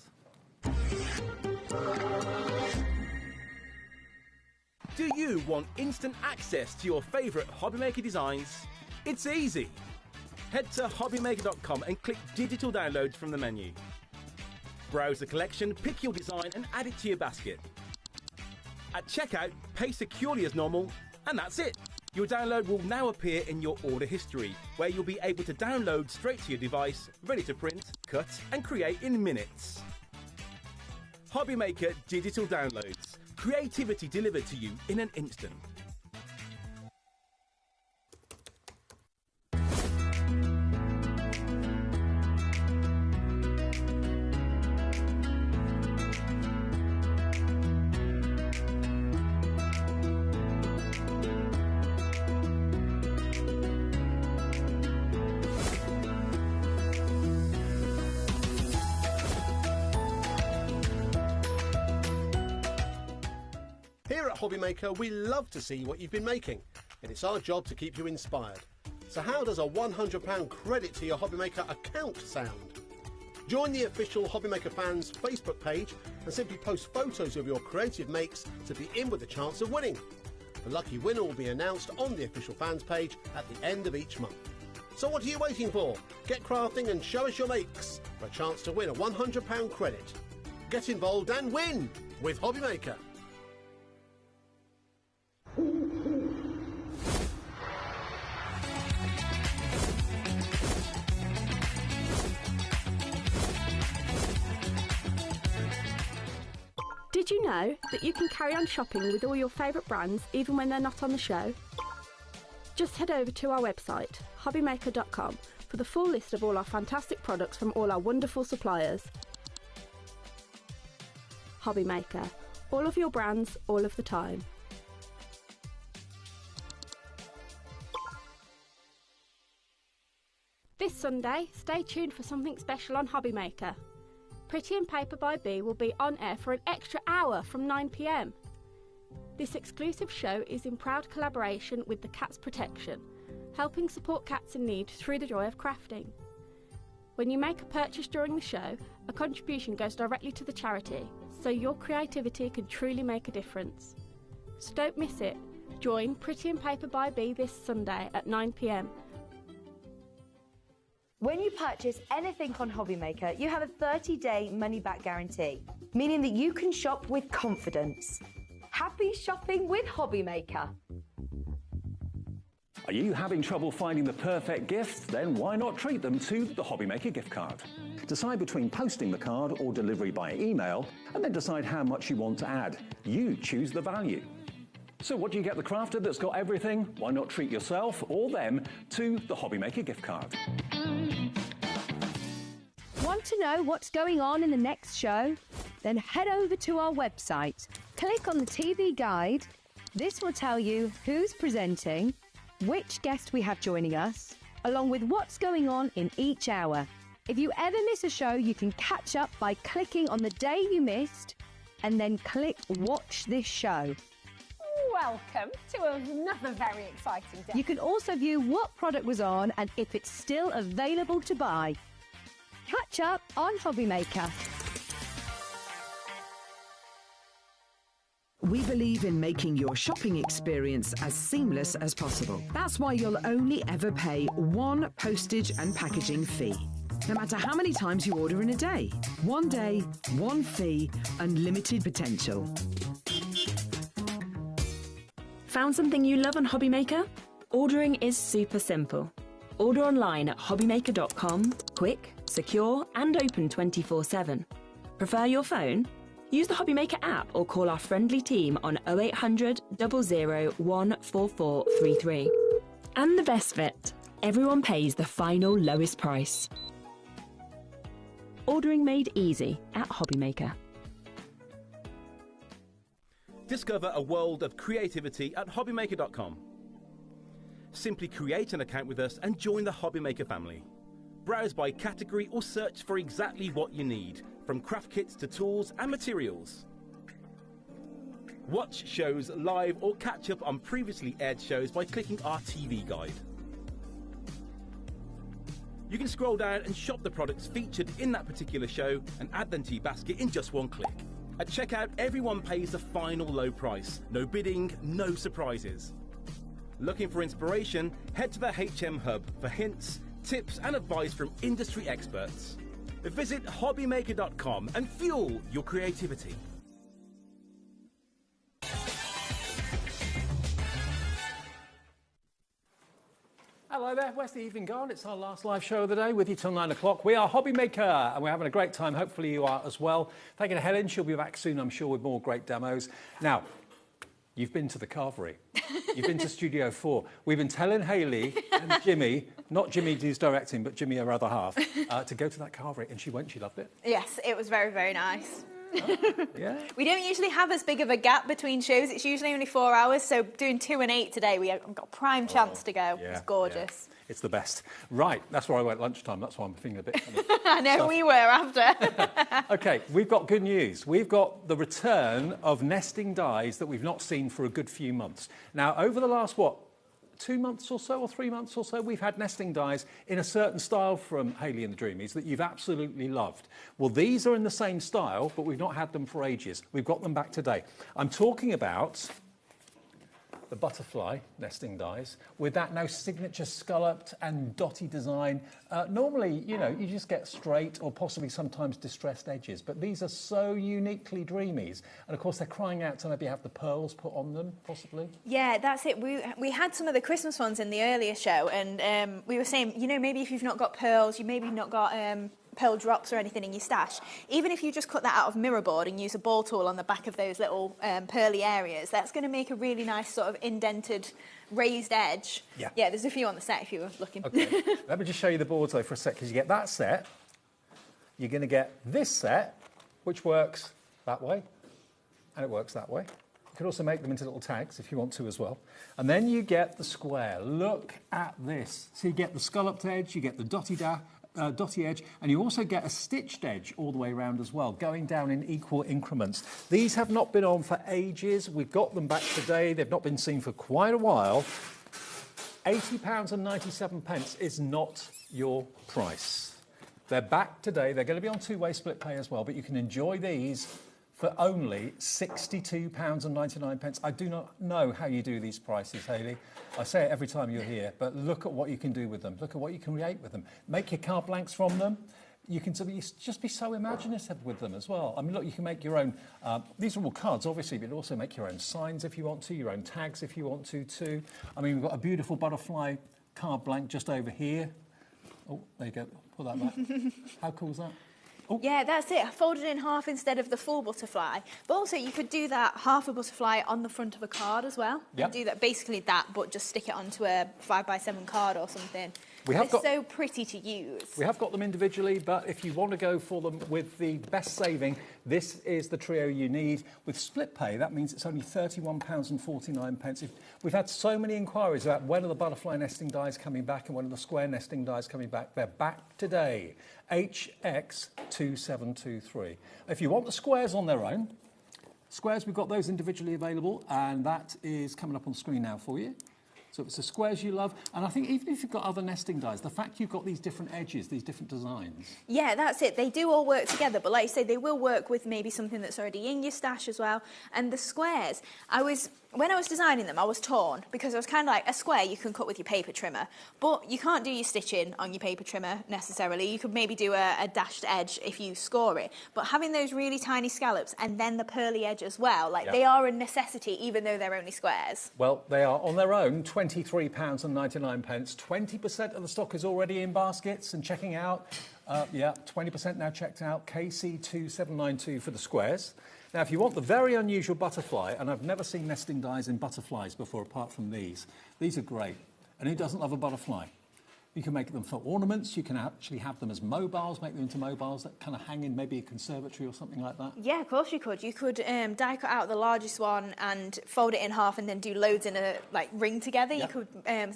Do you want instant access to your favourite HobbyMaker designs? It's easy. Head to HobbyMaker.com and click Digital Downloads from the menu. Browse the collection, pick your design and add it to your basket. At checkout, pay securely as normal, and that's it. Your download will now appear in your order history, where you'll be able to download straight to your device, ready to print, cut and create in minutes. HobbyMaker Digital Downloads. Creativity delivered to you in an instant. Here at HobbyMaker, we love to see what you've been making, and it's our job to keep you inspired. So how does a £100 credit to your HobbyMaker account sound? Join the official HobbyMaker fans Facebook page and simply post photos of your creative makes to be in with a chance of winning. The lucky winner will be announced on the official fans page at the end of each month. So what are you waiting for? Get crafting and show us your makes for a chance to win a £100 credit. Get involved and win with HobbyMaker. Did you know that you can carry on shopping with all your favourite brands even when they're not on the show? Just head over to our website, hobbymaker.com, for the full list of all our fantastic products from all our wonderful suppliers. HobbyMaker. All of your brands, all of the time. This Sunday, stay tuned for something special on HobbyMaker. Pretty and Paper by Bee will be on air for an extra hour from 9 p.m. This exclusive show is in proud collaboration with the Cats Protection, helping support cats in need through the joy of crafting. When you make a purchase during the show, a contribution goes directly to the charity, so your creativity can truly make a difference. So don't miss it. Join Pretty and Paper by Bee this Sunday at 9 p.m. When you purchase anything on HobbyMaker, you have a 30-day money-back guarantee, meaning that you can shop with confidence. Happy shopping with HobbyMaker. Are you having trouble finding the perfect gift? Then why not treat them to the HobbyMaker gift card? Decide between posting the card or delivery by email, and then decide how much you want to add. You choose the value. So what do you get the crafter that's got everything? Why not treat yourself or them to the HobbyMaker gift card? Want to know what's going on in the next show? Then head over to our website. Click on the TV guide. This will tell you who's presenting, which guest we have joining us, along with what's going on in each hour. If you ever miss a show, you can catch up by clicking on the day you missed and then click Watch This Show. Welcome to another very exciting day. You can also view what product was on and if it's still available to buy. Catch up on HobbyMaker. We believe in making your shopping experience as seamless as possible. That's why you'll only ever pay one postage and packaging fee, no matter how many times you order in a day. One day, one fee, unlimited potential. Found something you love on HobbyMaker? Ordering is super simple. Order online at hobbymaker.com, quick, secure and open 24/7. Prefer your phone? Use the HobbyMaker app or call our friendly team on 0800 00 14433. And the best bit, everyone pays the final lowest price. Ordering made easy at HobbyMaker. Discover a world of creativity at hobbymaker.com. Simply create an account with us and join the HobbyMaker family. Browse by category or search for exactly what you need, from craft kits to tools and materials. Watch shows live or catch up on previously aired shows by clicking our TV guide. You can scroll down and shop the products featured in that particular show and add them to your basket in just one click. At checkout, everyone pays the final low price. No bidding, no surprises. Looking for inspiration? Head to the HM Hub for hints, tips and advice from industry experts. Visit hobbymaker.com and fuel your creativity. Hello there, where's the evening gone? It's our last live show of the day with you till 9 o'clock. We are HobbyMaker and we're having a great time. Hopefully you are as well. Thank you to Helen, she'll be back soon, I'm sure, with more great demos. Now, you've been to the carvery. You've been to Studio 4. We've been telling Hayley and Jimmy, not Jimmy who's directing, but Jimmy, her other half, to go to that carvery, and she went, she loved it. Yes, it was very, very nice. Yeah. We don't usually have as big of a gap between shows. It's usually only 4 hours, so doing 2 and 8 today, we have got a prime chance to go. It's gorgeous. Yeah. It's the best. Right, that's where I went lunchtime. That's why I'm feeling a bit funny. I know, we were after. OK, we've got good news. We've got the return of nesting dies that we've not seen for a good few months. Now, over the last, 2 months or so, or 3 months or so, we've had nesting dies in a certain style from Hayley and the Dreamies that you've absolutely loved. Well, these are in the same style, but we've not had them for ages. We've got them back today. I'm talking about the butterfly nesting dies with that now signature scalloped and dotty design. Normally, you know, you just get straight or possibly sometimes distressed edges, but these are so uniquely Dreamies. And of course, they're crying out to maybe have the pearls put on them, possibly. Yeah, that's it. We had some of the Christmas ones in the earlier show, and we were saying, you know, maybe if you've not got pearls, you maybe not got pearl drops or anything in your stash, even if you just cut that out of mirror board and use a ball tool on the back of those little pearly areas, that's going to make a really nice sort of indented raised edge. Yeah, there's a few on the set if you were looking. Okay. Let me just show you the boards though for a sec, because you get that set, you're going to get this set, which works that way, and it works that way. You can also make them into little tags if you want to as well. And then you get the square. Look at this. So you get the scalloped edge, you get the dotty edge, and you also get a stitched edge all the way around as well, going down in equal increments. These have not been on for ages. We've got them back today. They've not been seen for quite a while. £80.97 is not your price. They're back today. They're going to be on two-way split pay as well, but you can enjoy these for only £62.99. I do not know how you do these prices, Hayley. I say it every time you're here, but look at what you can do with them. Look at what you can create with them. Make your card blanks from them. You can just be so imaginative with them as well. I mean, look, you can make your own, these are all cards, obviously, but also make your own signs if you want to, your own tags if you want to, too. I mean, we've got a beautiful butterfly card blank just over here. Oh, there you go. Pull that back. How cool is that? Oh. Yeah, that's it. Folded in half instead of the full butterfly. But also, you could do that half a butterfly on the front of a card as well. Yep. Do that, basically that, but just stick it onto a 5x7 card or something. They're so pretty to use. We have got them individually, but if you want to go for them with the best saving, this is the trio you need. With split pay, that means it's only £31.49. We've had so many inquiries about when are the butterfly nesting dies coming back and when are the square nesting dies coming back. They're back today. HX2723. If you want the squares on their own, squares, we've got those individually available, and that is coming up on screen now for you. So it's the squares you love. And I think even if you've got other nesting dies, the fact you've got these different edges, these different designs. Yeah, that's it. They do all work together. But like you say, they will work with maybe something that's already in your stash as well. And the squares, when I was designing them, I was torn because I was kind of like, a square you can cut with your paper trimmer, but you can't do your stitching on your paper trimmer necessarily. You could maybe do a dashed edge if you score it. But having those really tiny scallops and then the pearly edge as well, they are a necessity even though they're only squares. Well, they are on their own, £23.99. 20% of the stock is already in baskets and checking out. 20% now checked out. KC2792 for the squares. Now, if you want the very unusual butterfly, and I've never seen nesting dies in butterflies before, apart from these are great. And who doesn't love a butterfly? You can make them for ornaments. You can actually have them as mobiles, make them into mobiles that kind of hang in maybe a conservatory or something like that. Yeah, of course you could. You could die cut out the largest one and fold it in half and then do loads in a ring together. You could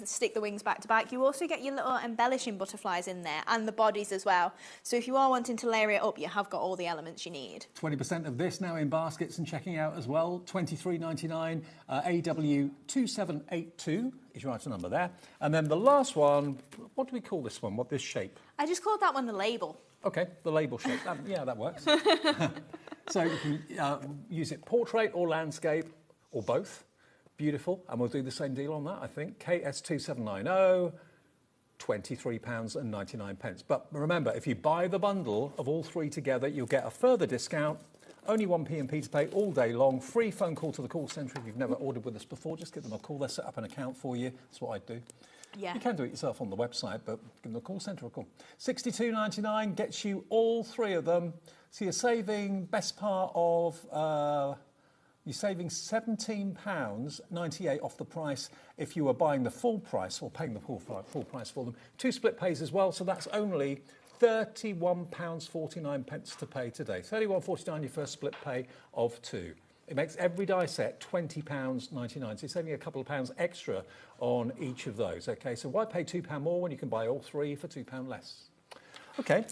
stick the wings back to back. You also get your little embellishing butterflies in there and the bodies as well. So if you are wanting to layer it up, you have got all the elements you need. 20% of this now in baskets and checking out as well. £23.99. AW2782 is your item number there. And then the last one, what do we call this one? This shape? I just called that one the label. OK, the label shape. That works. So you can use it portrait or landscape or both. Beautiful. And we'll do the same deal on that, I think. KS2790, £23.99. But remember, if you buy the bundle of all three together, you'll get a further discount. Only 1p to pay all day long. Free phone call to the call centre if you've never ordered with us before. Just give them a call. They'll set up an account for you. That's what I do. Yeah. You can do it yourself on the website, but give them the call centre a call. £62.99 gets you all three of them. So you're saving best part of... you're saving £17.98 off the price if you are buying the full price or paying the full price for them. 2 split pays as well, so that's only £31.49 to pay today. £31.49 your first split pay of 2. It makes every die set £20.99, so you're saving a couple of pounds extra on each of those, okay? So why pay £2 more when you can buy all three for £2 less? Okay.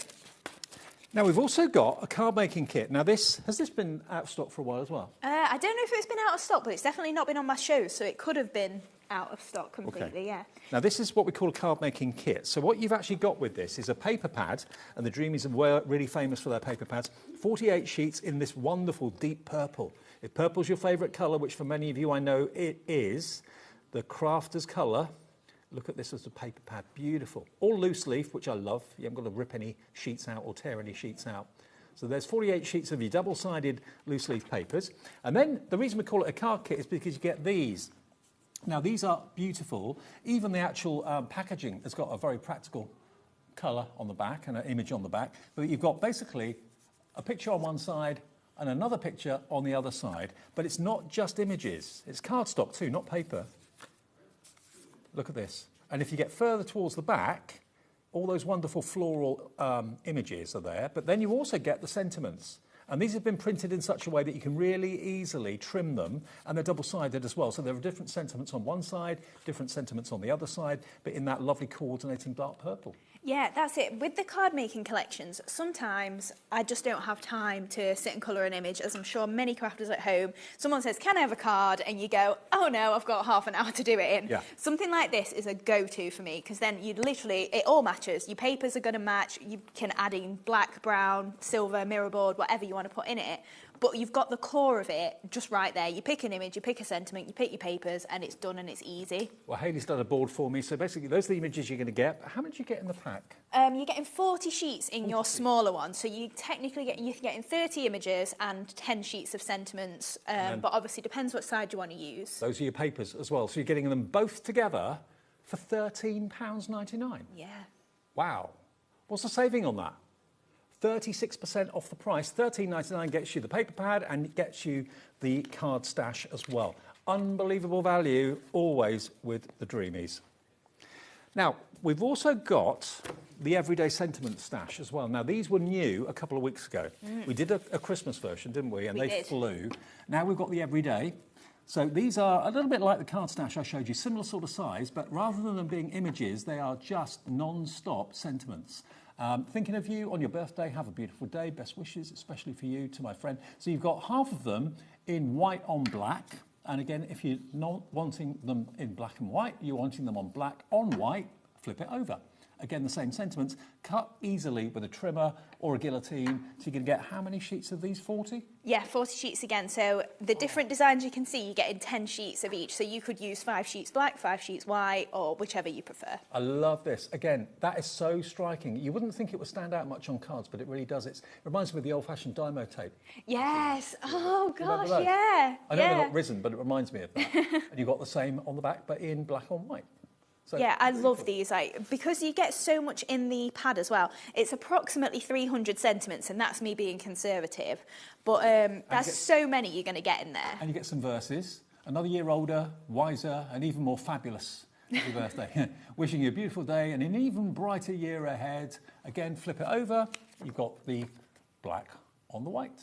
Now, we've also got a card making kit. Now, has this been out of stock for a while as well? I don't know if it's been out of stock, but it's definitely not been on my shows, so it could have been out of stock completely, yeah. Now, this is what we call a card making kit. So what you've actually got with this is a paper pad, and the Dreamies are really famous for their paper pads. 48 sheets in this wonderful deep purple. If purple's your favourite colour, which for many of you I know it is, the crafter's colour. Look at this as a paper pad, beautiful. All loose leaf, which I love. You haven't got to rip any sheets out or tear any sheets out. So there's 48 sheets of your double-sided loose leaf papers. And then the reason we call it a card kit is because you get these. Now, these are beautiful. Even the actual packaging has got a very practical colour on the back and an image on the back. But you've got basically a picture on one side and another picture on the other side. But it's not just images. It's cardstock too, not paper. Look at this. And if you get further towards the back, all those wonderful floral images are there. But then you also get the sentiments. And these have been printed in such a way that you can really easily trim them, and they're double-sided as well. So there are different sentiments on one side, different sentiments on the other side, but in that lovely coordinating dark purple. Yeah, that's it. With the card making collections, sometimes I just don't have time to sit and colour an image, as I'm sure many crafters at home. Someone says, can I have a card? And you go, oh no, I've got half an hour to do it in. Yeah. Something like this is a go-to for me, because then you literally, it all matches. Your papers are going to match. You can add in black, brown, silver, mirror board, whatever you want to put in it. But you've got the core of it just right there. You pick an image, you pick a sentiment, you pick your papers, and it's done and it's easy. Well, Hayley's done a board for me. So basically, those are the images you're going to get. How many do you get in the pack? You're getting 40 sheets in your smaller one. So you technically you're getting 30 images and 10 sheets of sentiments. But obviously, depends what side you want to use. Those are your papers as well. So you're getting them both together for £13.99. Yeah. Wow. What's the saving on that? 36% off the price. £13.99 gets you the paper pad and it gets you the card stash as well. Unbelievable value, always with the Dreamies. Now, we've also got the Everyday Sentiment stash as well. Now, these were new a couple of weeks ago. We did a Christmas version, didn't we? And they flew. Now we've got the Everyday. So these are a little bit like the card stash I showed you, similar sort of size, but rather than them being images, they are just non-stop sentiments. Thinking of you on your birthday, have a beautiful day, best wishes, especially for you, to my friend. So you've got half of them in white on black. And again, if you're not wanting them in black and white, you're wanting them on black on white, flip it over. Again, the same sentiments, cut easily with a trimmer or a guillotine. So you're going to get how many sheets of these, 40? Yeah, 40 sheets again. So the different designs you can see, you're getting 10 sheets of each. So you could use 5 sheets black, 5 sheets white, or whichever you prefer. I love this. Again, that is so striking. You wouldn't think it would stand out much on cards, but it really does. It reminds me of the old-fashioned Dymo tape. Yes. Oh, gosh, those? yeah. I know they're not risen, but it reminds me of that. And you've got the same on the back, but in black on white. So yeah, I love these, because you get so much in the pad as well. It's approximately 300 sentiments, and that's me being conservative. But that's so many you're going to get in there. And you get some verses. Another year older, wiser, and even more fabulous. Happy birthday. Wishing you a beautiful day and an even brighter year ahead. Again, flip it over. You've got the black on the white.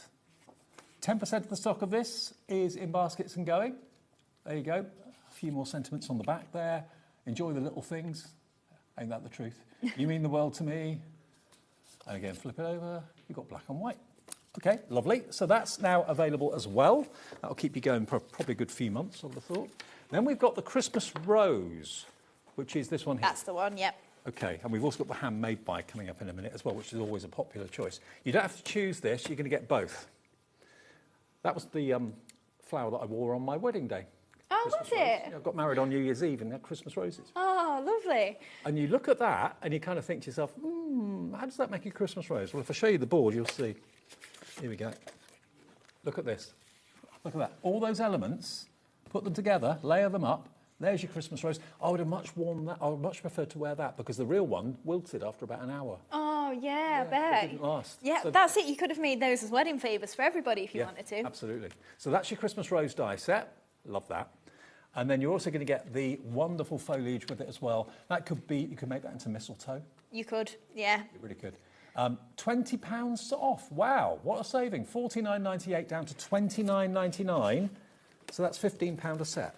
10% of the stock of this is in baskets and going. There you go. A few more sentiments on the back there. Enjoy the little things. Ain't that the truth? You mean the world to me. And again, flip it over. You've got black and white. Okay, lovely. So that's now available as well. That'll keep you going for probably a good few months, I would have thought. Then we've got the Christmas Rose, which is this one here. That's the one, yep. Okay, and we've also got the handmade buy coming up in a minute as well, which is always a popular choice. You don't have to choose this. You're going to get both. That was the flower that I wore on my wedding day. Oh, was it? Yeah, I got married on New Year's Eve and had Christmas roses. Oh, lovely. And you look at that and you kind of think to yourself, how does that make a Christmas rose? Well, if I show you the board, you'll see. Here we go. Look at this. Look at that. All those elements, put them together, layer them up. There's your Christmas rose. I would have much worn that. I would much prefer to wear that because the real one wilted after about an hour. Oh, yeah, I bet. It didn't last. Yeah, So that's it. You could have made those as wedding favours for everybody if you wanted to. Absolutely. So that's your Christmas rose die set. Love that. And then you're also going to get the wonderful foliage with it as well. That could be, you could make that into mistletoe. You could, yeah. You really could. £20 off. Wow, what a saving. $49.98 down to $29.99. So that's £15 a set.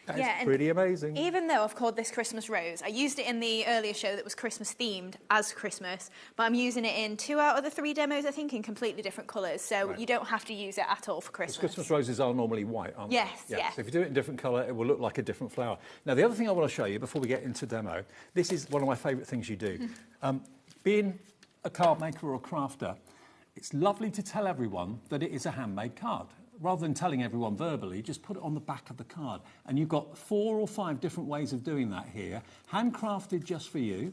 That is pretty amazing. Even though I've called this Christmas Rose, I used it in the earlier show that was Christmas themed as Christmas, but I'm using it in 2 out of the 3 demos, I think, in completely different colours. So you don't have to use it at all for Christmas. Christmas roses are normally white, aren't they? Yes. So if you do it in a different colour, it will look like a different flower. Now, the other thing I want to show you before we get into demo, this is one of my favourite things you do. Being a card maker or a crafter, it's lovely to tell everyone that it is a handmade card. Rather than telling everyone verbally, just put it on the back of the card. And you've got 4 or 5 different ways of doing that here. Handcrafted just for you,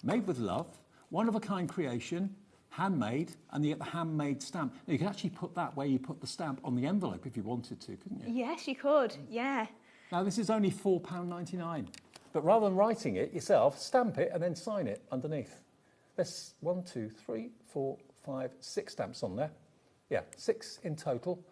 made with love, one-of-a-kind creation, handmade, and you get the handmade stamp. Now, you can actually put that where you put the stamp on the envelope if you wanted to, couldn't you? Yes, you could, yeah. Now, this is only £4.99. But rather than writing it yourself, stamp it and then sign it underneath. There's 1, 2, 3, 4, 5, 6 stamps on there. Yeah, 6 in total.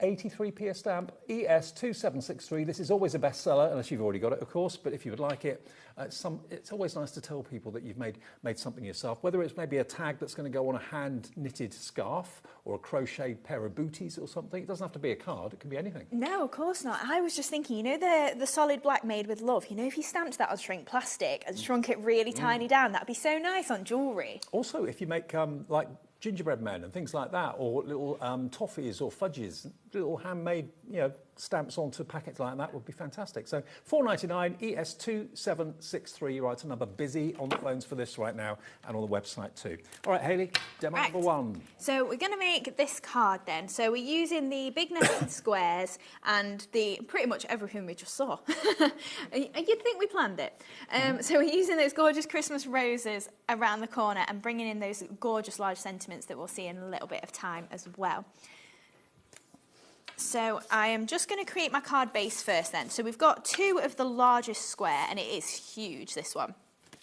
83p a stamp, ES2763. This is always a bestseller, unless you've already got it, of course, but if you would like it, it's always nice to tell people that you've made something yourself, whether it's maybe a tag that's going to go on a hand-knitted scarf or a crocheted pair of booties or something. It doesn't have to be a card, it can be anything. No, of course not. I was just thinking, you know the solid black made with love, you know, if you stamped that on shrink plastic and shrunk it really tiny down, that'd be so nice on jewellery. Also, if you make, like, gingerbread men and things like that, or little toffees or fudges, little handmade, stamps onto packets like that would be fantastic. So $4.99, ES2763. Right, number busy on the phones for this right now and on the website too. All right, Hayley, demo number 1. So we're going to make this card then. So we're using the big nested squares and pretty much everything we just saw. You'd think we planned it. So we're using those gorgeous Christmas roses around the corner and bringing in those gorgeous large sentiments that we'll see in a little bit of time as well. So I am just going to create my card base first then. So we've got 2 of the largest square, and it is huge, this one.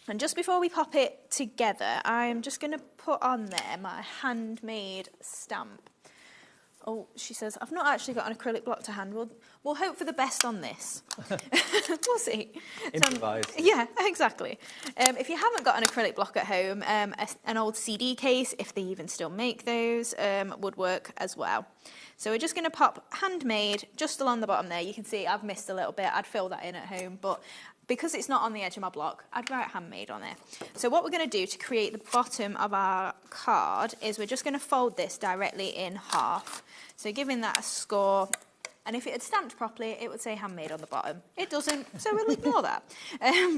And just before we pop it together, I'm just going to put on there my handmade stamp. Oh, she says, I've not actually got an acrylic block to hand. We'll hope for the best on this. We'll see. Improvise. Yeah, exactly. If you haven't got an acrylic block at home, an old CD case, if they even still make those, would work as well. So we're just going to pop handmade just along the bottom there. You can see I've missed a little bit. I'd fill that in at home, but because it's not on the edge of my block, I'd write handmade on there. So what we're going to do to create the bottom of our card is we're just going to fold this directly in half. So giving that a score, and if it had stamped properly, it would say handmade on the bottom. It doesn't, so we'll ignore that.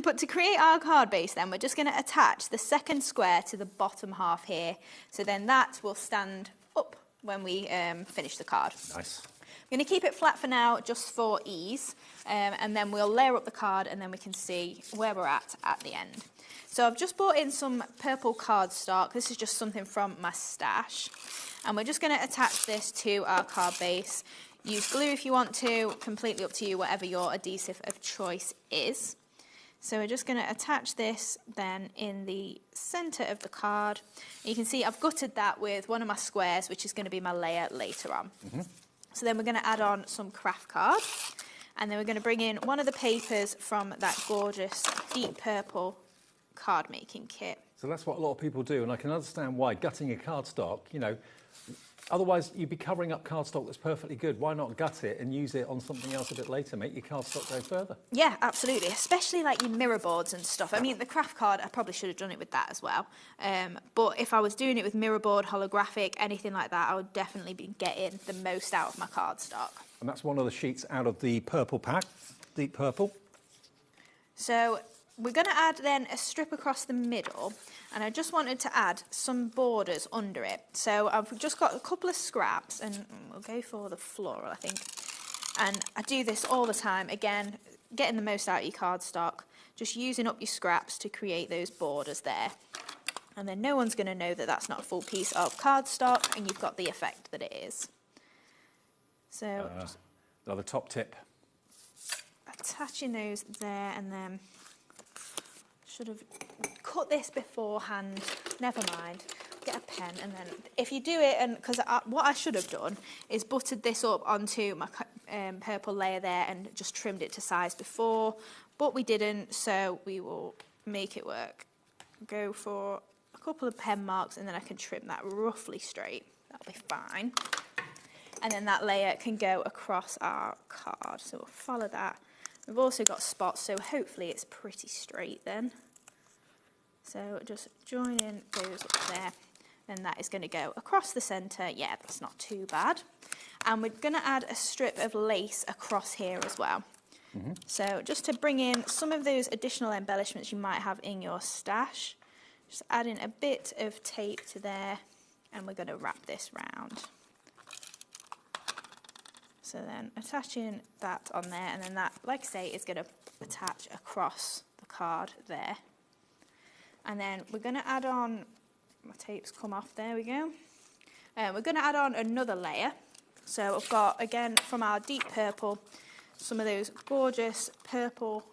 But to create our card base then, we're just going to attach the second square to the bottom half here. So then that will stand up when we finish the card. Nice. I'm going to keep it flat for now, just for ease, and then we'll layer up the card and then we can see where we're at the end. So I've just brought in some purple cardstock. This is just something from my stash. And we're just going to attach this to our card base. Use glue if you want to, completely up to you, whatever your adhesive of choice is. So we're just going to attach this then in the centre of the card. You can see I've gutted that with one of my squares, which is going to be my layer later on. So then we're going to add on some craft card, and then we're going to bring in one of the papers from that gorgeous deep purple card making kit. So that's what a lot of people do, and I can understand why. Gutting a cardstock, otherwise you'd be covering up cardstock that's perfectly good. Why not gut it and use it on something else a bit later, make your cardstock go further? Yeah, absolutely, especially like your mirror boards and stuff. I mean, the craft card, I probably should have done it with that as well. But if I was doing it with mirror board, holographic, anything like that, I would definitely be getting the most out of my cardstock. And that's one of the sheets out of the purple pack, deep purple. So we're going to add then a strip across the middle, and I just wanted to add some borders under it. So I've just got a couple of scraps, and we'll go for the floral, I think. And I do this all the time, again, getting the most out of your cardstock, just using up your scraps to create those borders there. And then no one's going to know that that's not a full piece of cardstock, and you've got the effect that it is. So another top tip. Attaching those there, and then should have cut this beforehand, never mind, get a pen, and then if you do it, and because what I should have done is buttered this up onto my purple layer there and just trimmed it to size before, but we didn't, so we will make it work. Go for a couple of pen marks, and then I can trim that roughly straight. That'll be fine. And then that layer can go across our card. So we'll follow that. We've also got spots, so hopefully it's pretty straight then. So just join in those up there. And that is going to go across the centre. Yeah, that's not too bad. And we're going to add a strip of lace across here as well. So just to bring in some of those additional embellishments you might have in your stash, just add in a bit of tape to there, and we're going to wrap this round. So then attaching that on there, and then that, like I say, is going to attach across the card there. And then we're going to add on, my tape's come off, there we go. We're going to add on another layer. So I've got, again, from our deep purple, some of those gorgeous purple,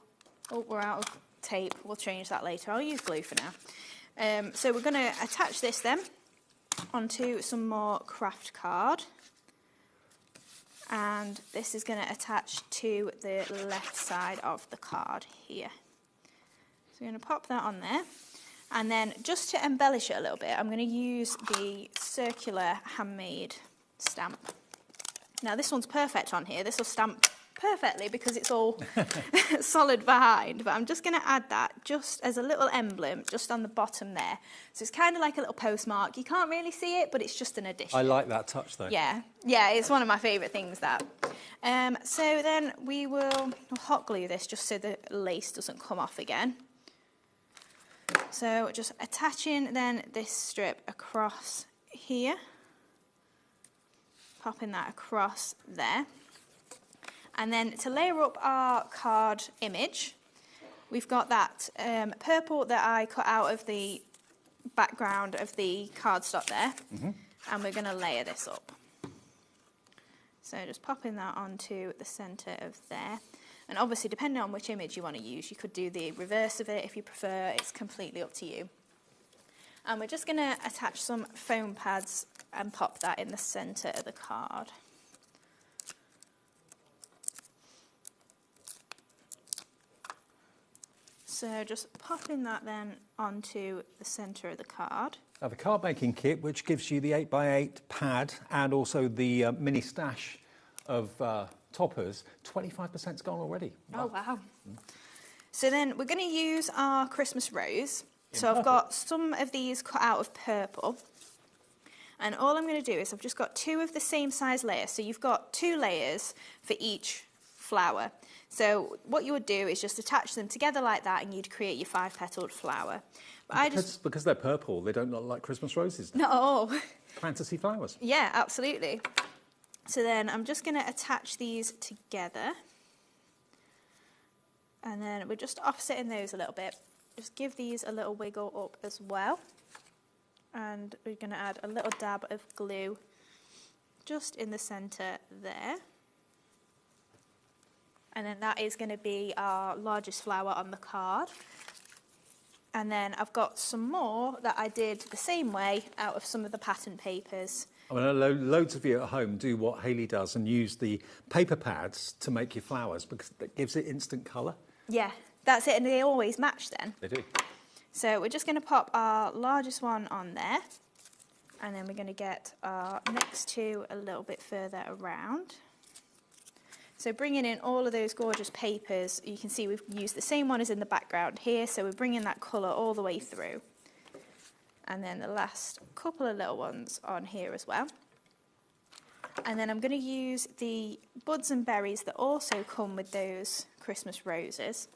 oh, we're out of tape, we'll change that later, I'll use glue for now. So we're going to attach this then onto some more craft card, and this is going to attach to the left side of the card here. So we're going to pop that on there, and then just to embellish it a little bit, I'm going to use the circular handmade stamp. Now this one's perfect on here, this will stamp perfectly because it's all solid behind, but I'm just going to add that just as a little emblem just on the bottom there. So it's kind of like a little postmark. You can't really see it, but it's just an addition. I like that touch though. Yeah, it's one of my favourite things, that. So then we'll hot glue this just so the lace doesn't come off again. So just attaching then this strip across here, popping that across there. And then to layer up our card image, we've got that purple that I cut out of the background of the cardstock there, and we're going to layer this up. So just popping that onto the centre of there. And obviously, depending on which image you want to use, you could do the reverse of it if you prefer. It's completely up to you. And we're just going to attach some foam pads and pop that in the centre of the card. So just popping that then onto the centre of the card. Now the card making kit, which gives you the 8x8 pad and also the mini stash of toppers, 25%'s gone already. Wow. Oh, wow. So then we're going to use our Christmas rose. So I've got some of these cut out of purple. And all I'm going to do is I've just got 2 of the same size layers. So you've got 2 layers for each flower. So what you would do is just attach them together like that, and you'd create your 5-petaled flower. But because they're purple, they don't look like Christmas roses now. No. Fantasy flowers. Yeah, absolutely. So then I'm just going to attach these together. And then we're just offsetting those a little bit. Just give these a little wiggle up as well. And we're going to add a little dab of glue just in the centre there. And then that is going to be our largest flower on the card. And then I've got some more that I did the same way out of some of the pattern papers. I mean, loads of you at home do what Hayley does and use the paper pads to make your flowers because that gives it instant colour. Yeah, that's it, and they always match then. They do. So we're just going to pop our largest one on there, and then we're going to get our next 2 a little bit further around. So bringing in all of those gorgeous papers, you can see we've used the same one as in the background here, so we're bringing that colour all the way through. And then the last couple of little ones on here as well. And then I'm going to use the buds and berries that also come with those Christmas roses.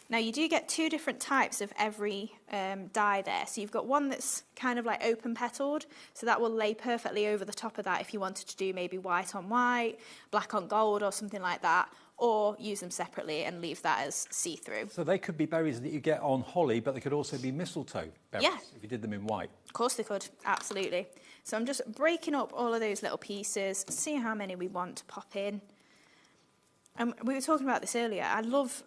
Now you do get 2 different types of every die there. So you've got one that's kind of like open petaled, so that will lay perfectly over the top of that if you wanted to do maybe white on white, black on gold or something like that, or use them separately and leave that as see-through. So they could be berries that you get on holly, but they could also be mistletoe berries if you did them in white. Of course they could, absolutely. So I'm just breaking up all of those little pieces, see how many we want to pop in. We were talking about this earlier. I love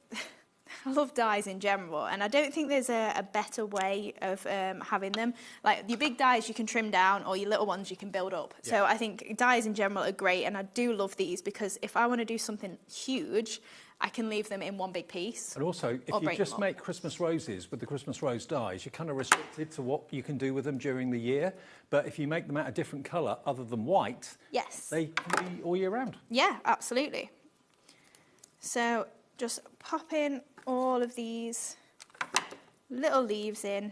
I love dies in general, and I don't think there's a better way of having them. Like your big dies you can trim down, or your little ones you can build up. Yeah. So I think dies in general are great, and I do love these because if I want to do something huge, I can leave them in one big piece. And also, if you just make Christmas roses with the Christmas rose dies, you're kind of restricted to what you can do with them during the year. But if you make them out a different colour other than white, yes, they can be all year round. Yeah, absolutely. So just pop in all of these little leaves in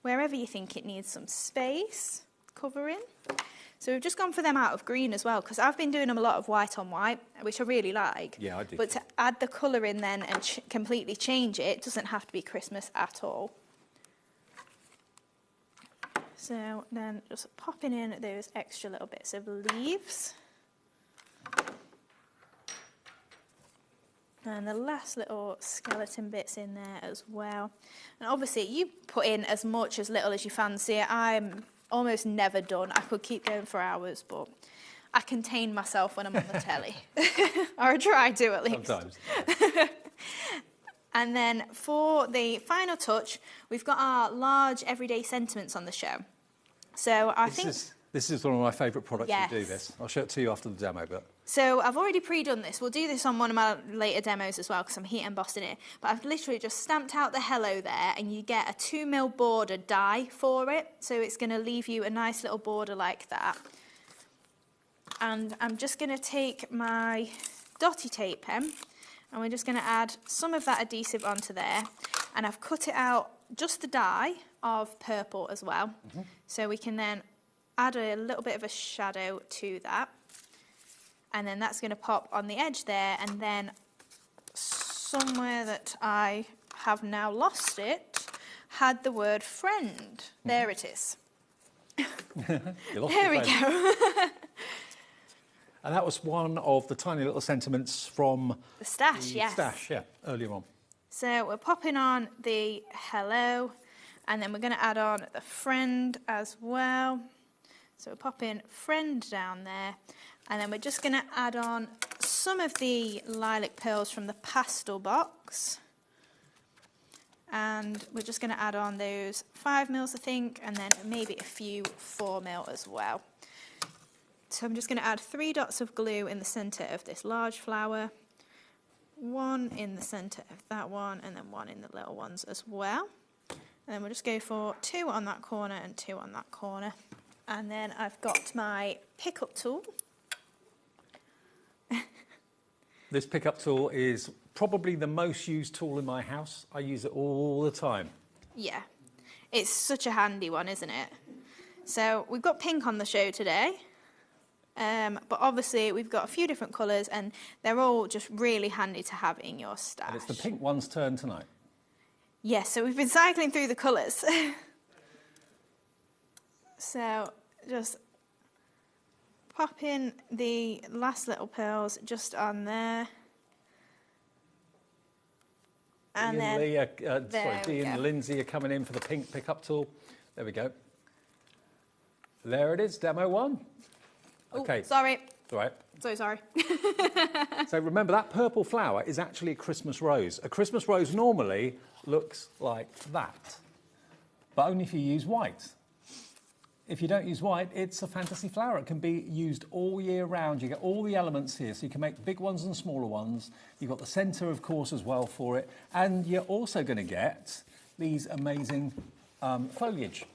wherever you think it needs some space covering. So we've just gone for them out of green as well, because I've been doing them a lot of white on white, which I really like. Yeah, I do. But to add the colour in then and completely change it, it doesn't have to be Christmas at all. So then just popping in those extra little bits of leaves. And the last little skeleton bits in there as well. And obviously you put in as much as little as you fancy. I'm almost never done. I could keep going for hours, but I contain myself when I'm on the telly. Or I try to at least. Sometimes. And then for the final touch, we've got our large everyday sentiments on the show. So I think... This is one of my favourite products Yes. to do this. I'll show it to you after the demo, but... So I've already pre-done this. We'll do this on one of my later demos as well because I'm heat embossing it. But I've literally just stamped out the hello there, and you get a 2mm border die for it. So it's going to leave you a nice little border like that. And I'm just going to take my dotty tape pen, and we're just going to add some of that adhesive onto there. And I've cut it out just the die of purple as well. Mm-hmm. So we can then add a little bit of a shadow to that. And then that's going to pop on the edge there, and then somewhere that I have now lost it had the word friend. There it is. There we go. And that was one of the tiny little sentiments from the stash, yes. Stash, yeah, earlier on. So we're popping on the hello, and then we're going to add on the friend as well. So we're popping friend down there. And then we're just going to add on some of the lilac pearls from the pastel box. And we're just going to add on those 5mm, I think, and then maybe a few 4mm as well. So I'm just going to add 3 dots of glue in the centre of this large flower, 1 in the centre of that one, and then 1 in the little ones as well. And then we'll just go for 2 on that corner and 2 on that corner. And then I've got my pickup tool. This pickup tool is probably the most used tool in my house. I use it all the time. Yeah, it's such a handy one, isn't it? So we've got pink on the show today, but obviously we've got a few different colours, and they're all just really handy to have in your stash. And it's the pink one's turn tonight. Yes, so we've been cycling through the colours. So just pop in the last little pearls just on there. And Dee and Lindsay are coming in for the pink pickup tool. There we go. There it is, demo 1. Okay. Sorry. It's all right. So sorry. So remember, that purple flower is actually a Christmas rose. A Christmas rose normally looks like that, but only if you use white. If you don't use white, it's a fantasy flower. It can be used all year round. You get all the elements here, so you can make big ones and smaller ones. You've got the centre, of course, as well for it. And you're also going to get these amazing foliage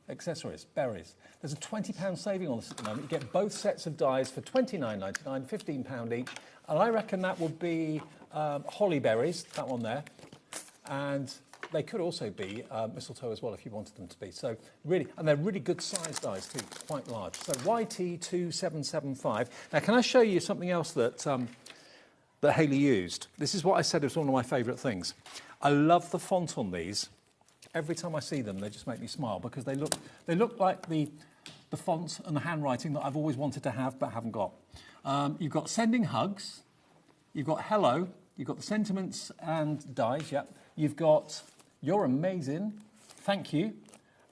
accessories, berries. There's a £20 saving on this at the moment. You get both sets of dies for £29.99, £15 each. And I reckon that would be holly berries, that one there. And they could also be mistletoe as well if you wanted them to be. So really, and they're really good size dies too, quite large. So YT2775. Now, can I show you something else that that Hayley used? This is what I said was one of my favourite things. I love the font on these. Every time I see them, they just make me smile because they look like the font and the handwriting that I've always wanted to have but haven't got. You've got sending hugs. You've got hello. You've got the sentiments and dies. Yep. You've got you're amazing, thank you,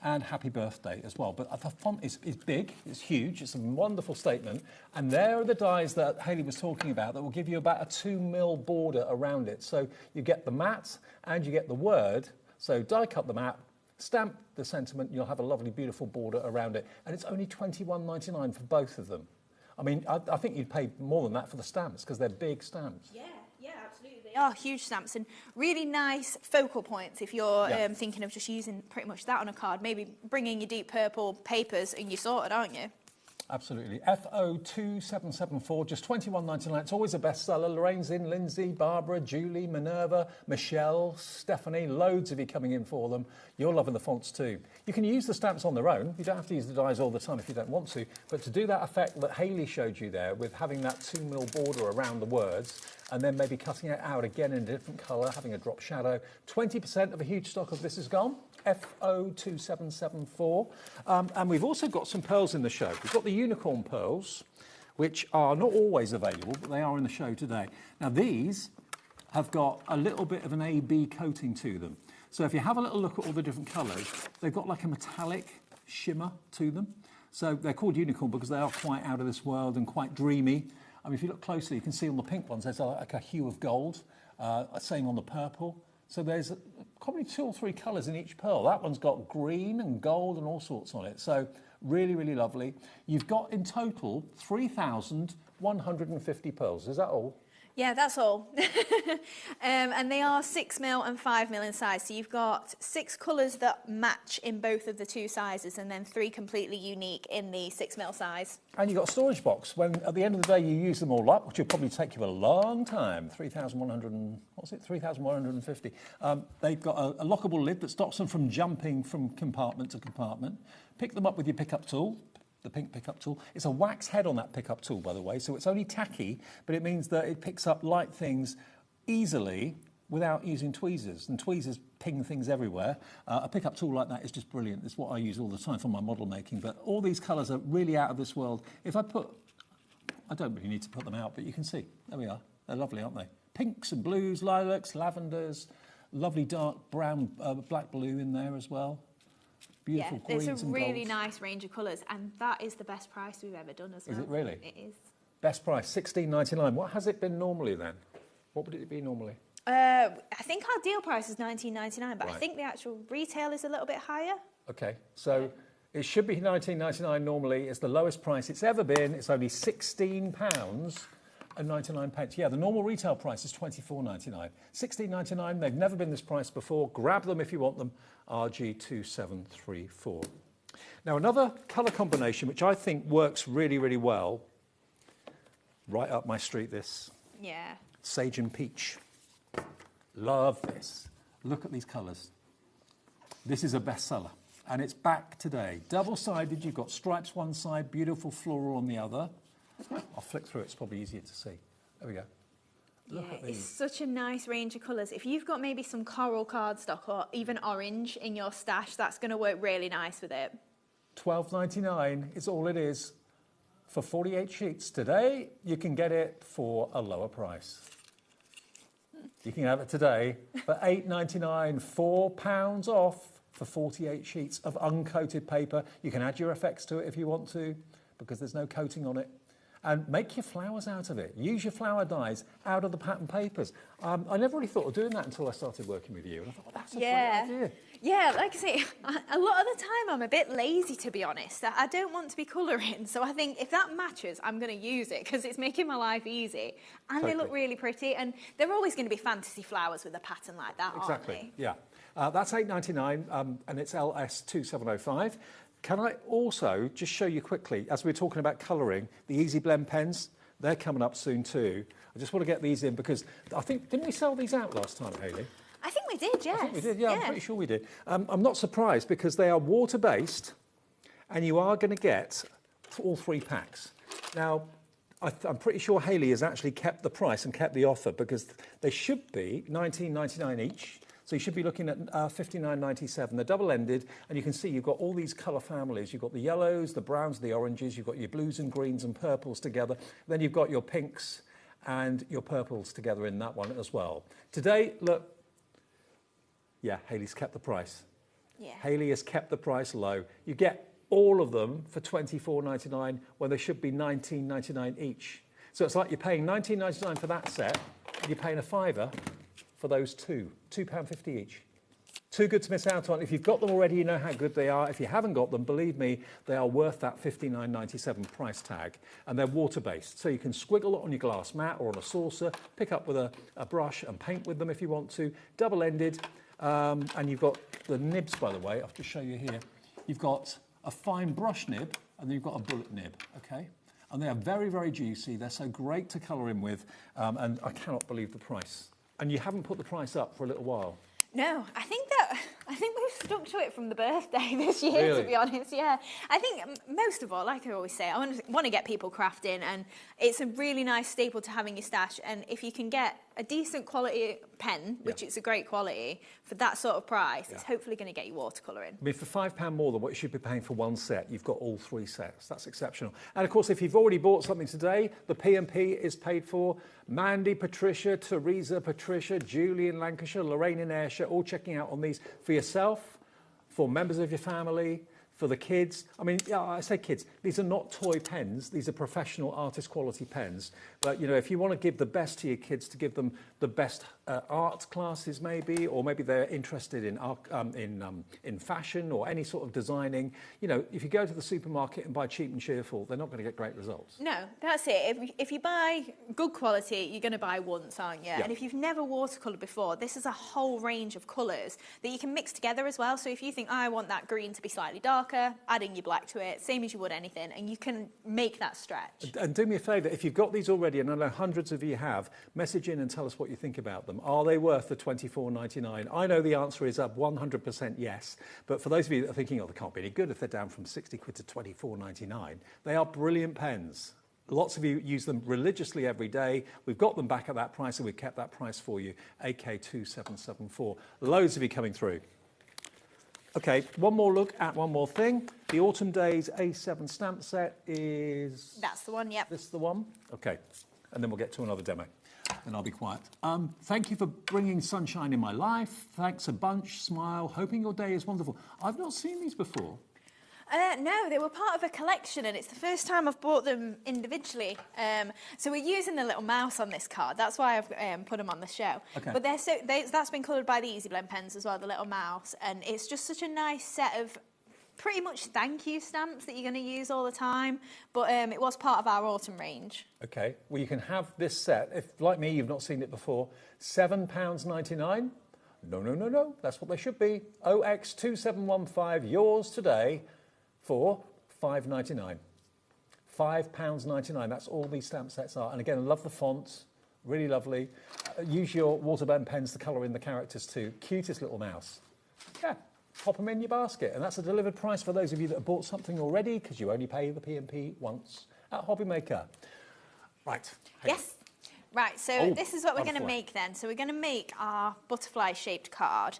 and happy birthday as well. But the font is big, it's huge, it's a wonderful statement. And there are the dies that Hayley was talking about that will give you about a 2mm border around it. So you get the mat and you get the word. So die cut the mat, stamp the sentiment, you'll have a lovely, beautiful border around it. And it's only £21.99 for both of them. I mean, I think you'd pay more than that for the stamps because they're big stamps. Yeah, absolutely. They are huge stamps and really nice focal points if you're thinking of just using pretty much that on a card. Maybe bringing your deep purple papers and you're sorted, aren't you? Absolutely. FO2774, just £21.99. It's always a bestseller. Lorraine's in, Lindsay, Barbara, Julie, Minerva, Michelle, Stephanie, loads of you coming in for them. You're loving the fonts too. You can use the stamps on their own. You don't have to use the dies all the time if you don't want to. But to do that effect that Hayley showed you there with having that 2mm border around the words and then maybe cutting it out again in a different colour, having a drop shadow, 20% of a huge stock of this is gone. FO2774. And we've also got some pearls in the show. We've got the unicorn pearls, which are not always available, but they are in the show today. Now, these have got a little bit of an AB coating to them. So if you have a little look at all the different colours, they've got like a metallic shimmer to them. So they're called unicorn because they are quite out of this world and quite dreamy. I mean, if you look closely, you can see on the pink ones, there's like a hue of gold, same on the purple. So there's probably 2 or 3 colours in each pearl. That one's got green and gold and all sorts on it. So really, really lovely. You've got in total 3,150 pearls. Is that all? Yeah, that's all. And they are 6mm and 5mm in size. So you've got 6 colours that match in both of the 2 sizes and then 3 completely unique in the 6mm size. And you've got a storage box. When at the end of the day you use them all up, which will probably take you a long time, 3,150. They've got a lockable lid that stops them from jumping from compartment to compartment. Pick them up with your pickup tool. The pink pickup tool. It's a wax head on that pickup tool, by the way, so it's only tacky, but it means that it picks up light things easily without using tweezers, and tweezers ping things everywhere. A pickup tool like that is just brilliant. It's what I use all the time for my model making, but all these colours are really out of this world. I don't really need to put them out, but you can see, there we are. They're lovely, aren't they? Pinks and blues, lilacs, lavenders, lovely dark brown, black blue in there as well. Beautiful greens and golds. It's a really nice range of colours, and that is the best price we've ever done as well. Is it really? It is. Best price, £16.99. What has it been normally then? What would it be normally? I think our deal price is £19.99, but Right. I think the actual retail is a little bit higher. Okay, so it should be £19.99 normally. It's the lowest price it's ever been. It's only £16.99. Yeah, the normal retail price is £24.99. £16.99. They've never been this price before. Grab them if you want them. RG2734. Now, another colour combination which I think works really, really well, right up my street, this. Yeah. Sage and peach. Love this. Look at these colours. This is a bestseller, and it's back today. Double-sided, you've got stripes one side, beautiful floral on the other. I'll flick through it, it's probably easier to see. There we go. Look at these. It's such a nice range of colours. If you've got maybe some coral cardstock or even orange in your stash, that's going to work really nice with it. £12.99 is all it is for 48 sheets. Today, you can get it for a lower price. You can have it today for £8.99, £4 off for 48 sheets of uncoated paper. You can add your effects to it if you want to, because there's no coating on it. And make your flowers out of it. Use your flower dies out of the pattern papers. I never really thought of doing that until I started working with you. And I thought, well, that's a great idea. Yeah, like I say, a lot of the time I'm a bit lazy, to be honest. I don't want to be colouring, so I think if that matches, I'm going to use it because it's making my life easy. And they look really pretty, and they're always going to be fantasy flowers with a pattern like that, aren't they? Yeah. That's £8.99, and it's LS2705. Can I also just show you quickly, as we're talking about colouring, the Easy Blend pens, they're coming up soon too. I just want to get these in because I think, didn't we sell these out last time, Hayley? I think we did, yes. I think we did, yeah. I'm pretty sure we did. I'm not surprised because they are water-based and you are going to get all 3 packs. Now, I'm pretty sure Hayley has actually kept the price and kept the offer because they should be £19.99 each. So you should be looking at £59.97. They're double-ended, and you can see you've got all these colour families. You've got the yellows, the browns, the oranges. You've got your blues and greens and purples together. Then you've got your pinks and your purples together in that one as well. Today, look, yeah, Hayley's kept the price. Yeah. Hayley has kept the price low. You get all of them for $24.99 when they should be $19.99 each. So it's like you're paying $19.99 for that set, and you're paying a fiver for those £2.50 each. Too good to miss out on. If you've got them already, you know how good they are. If you haven't got them, believe me, they are worth that $59.97 price tag. And they're water-based, so you can squiggle it on your glass mat or on a saucer, pick up with a brush and paint with them if you want to. Double-ended, and you've got the nibs, by the way. I'll just show you here. You've got a fine brush nib, and then you've got a bullet nib, okay? And they are very, very juicy. They're so great to colour in with, and I cannot believe the price. And you haven't put the price up for a little while. No, I think we've stuck to it from the birthday this year, Really? to be honest. Yeah, I think most of all, like I always say, I want to get people crafting, and it's a really nice staple to have in your stash. And if you can get a decent quality pen, which is a great quality, for that sort of price, it's hopefully going to get you watercolouring. I mean, for £5 more than what you should be paying for one set, you've got all 3 sets. That's exceptional. And of course, if you've already bought something today, the P&P is paid for. Mandy, Patricia, Teresa, Patricia, Julie in Lancashire, Lorraine in Ayrshire, all checking out on these for yourself, for members of your family, for the kids. I mean, yeah, I say kids, these are not toy pens, these are professional artist quality pens. But, you know, if you want to give the best to your kids, to give them the best art classes maybe, or maybe they're interested in fashion or any sort of designing, you know, if you go to the supermarket and buy cheap and cheerful, they're not going to get great results. No, that's it. If you buy good quality, you're going to buy once, aren't you? Yeah. And if you've never watercoloured before, this is a whole range of colours that you can mix together as well. So if you think, I want that green to be slightly darker, adding your black to it, same as you would anything, and you can make that stretch. And do me a favour, if you've got these already, and I know hundreds of you have, message in and tell us what you think about them. Are they worth the $24.99? I know the answer is up 100% yes, but for those of you that are thinking, oh, they can't be any good if they're down from 60 quid to $24.99, they are brilliant pens. Lots of you use them religiously every day. We've got them back at that price, and we've kept that price for you, AK2774. Loads of you coming through. Okay, one more look at one more thing. The Autumn Days A7 stamp set is... That's the one, yep. This the one? Okay, and then we'll get to another demo, and I'll be quiet. Thank you for bringing sunshine in my life. Thanks a bunch. Smile. Hoping your day is wonderful. I've not seen these before. No, they were part of a collection, and it's the first time I've bought them individually. So we're using the little mouse on this card. That's why I've put them on the show. Okay. But that's been coloured by the Easy Blend pens as well, the little mouse. And it's just such a nice set of pretty much thank you stamps that you're going to use all the time. But it was part of our autumn range. Okay, well, you can have this set. If, like me, you've not seen it before, £7.99. No. That's what they should be. OX2715, yours today for £5.99. £5.99. That's all these stamp sets are. And again, I love the fonts. Really lovely. Use your waterburn pens to colour in the characters too. Cutest little mouse. Yeah, pop them in your basket. And that's a delivered price for those of you that have bought something already, because you only pay the P&P once at HobbyMaker. Right. Yes. Right, so this is what we're going to make then. So we're going to make our butterfly-shaped card.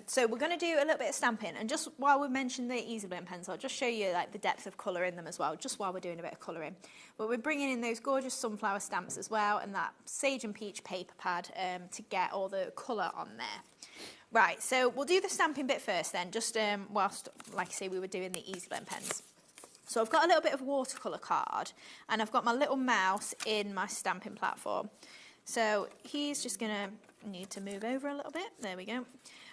So we're going to do a little bit of stamping. And just while we mention the Easy Blend pens, I'll just show you like the depth of colour in them as well, just while we're doing a bit of colouring. But we're bringing in those gorgeous sunflower stamps as well, and that sage and peach paper pad to get all the colour on there. Right, so we'll do the stamping bit first then, just whilst, like I say, we were doing the Easy Blend pens. So I've got a little bit of watercolour card, and I've got my little mouse in my stamping platform. So he's just going to need to move over a little bit. There we go.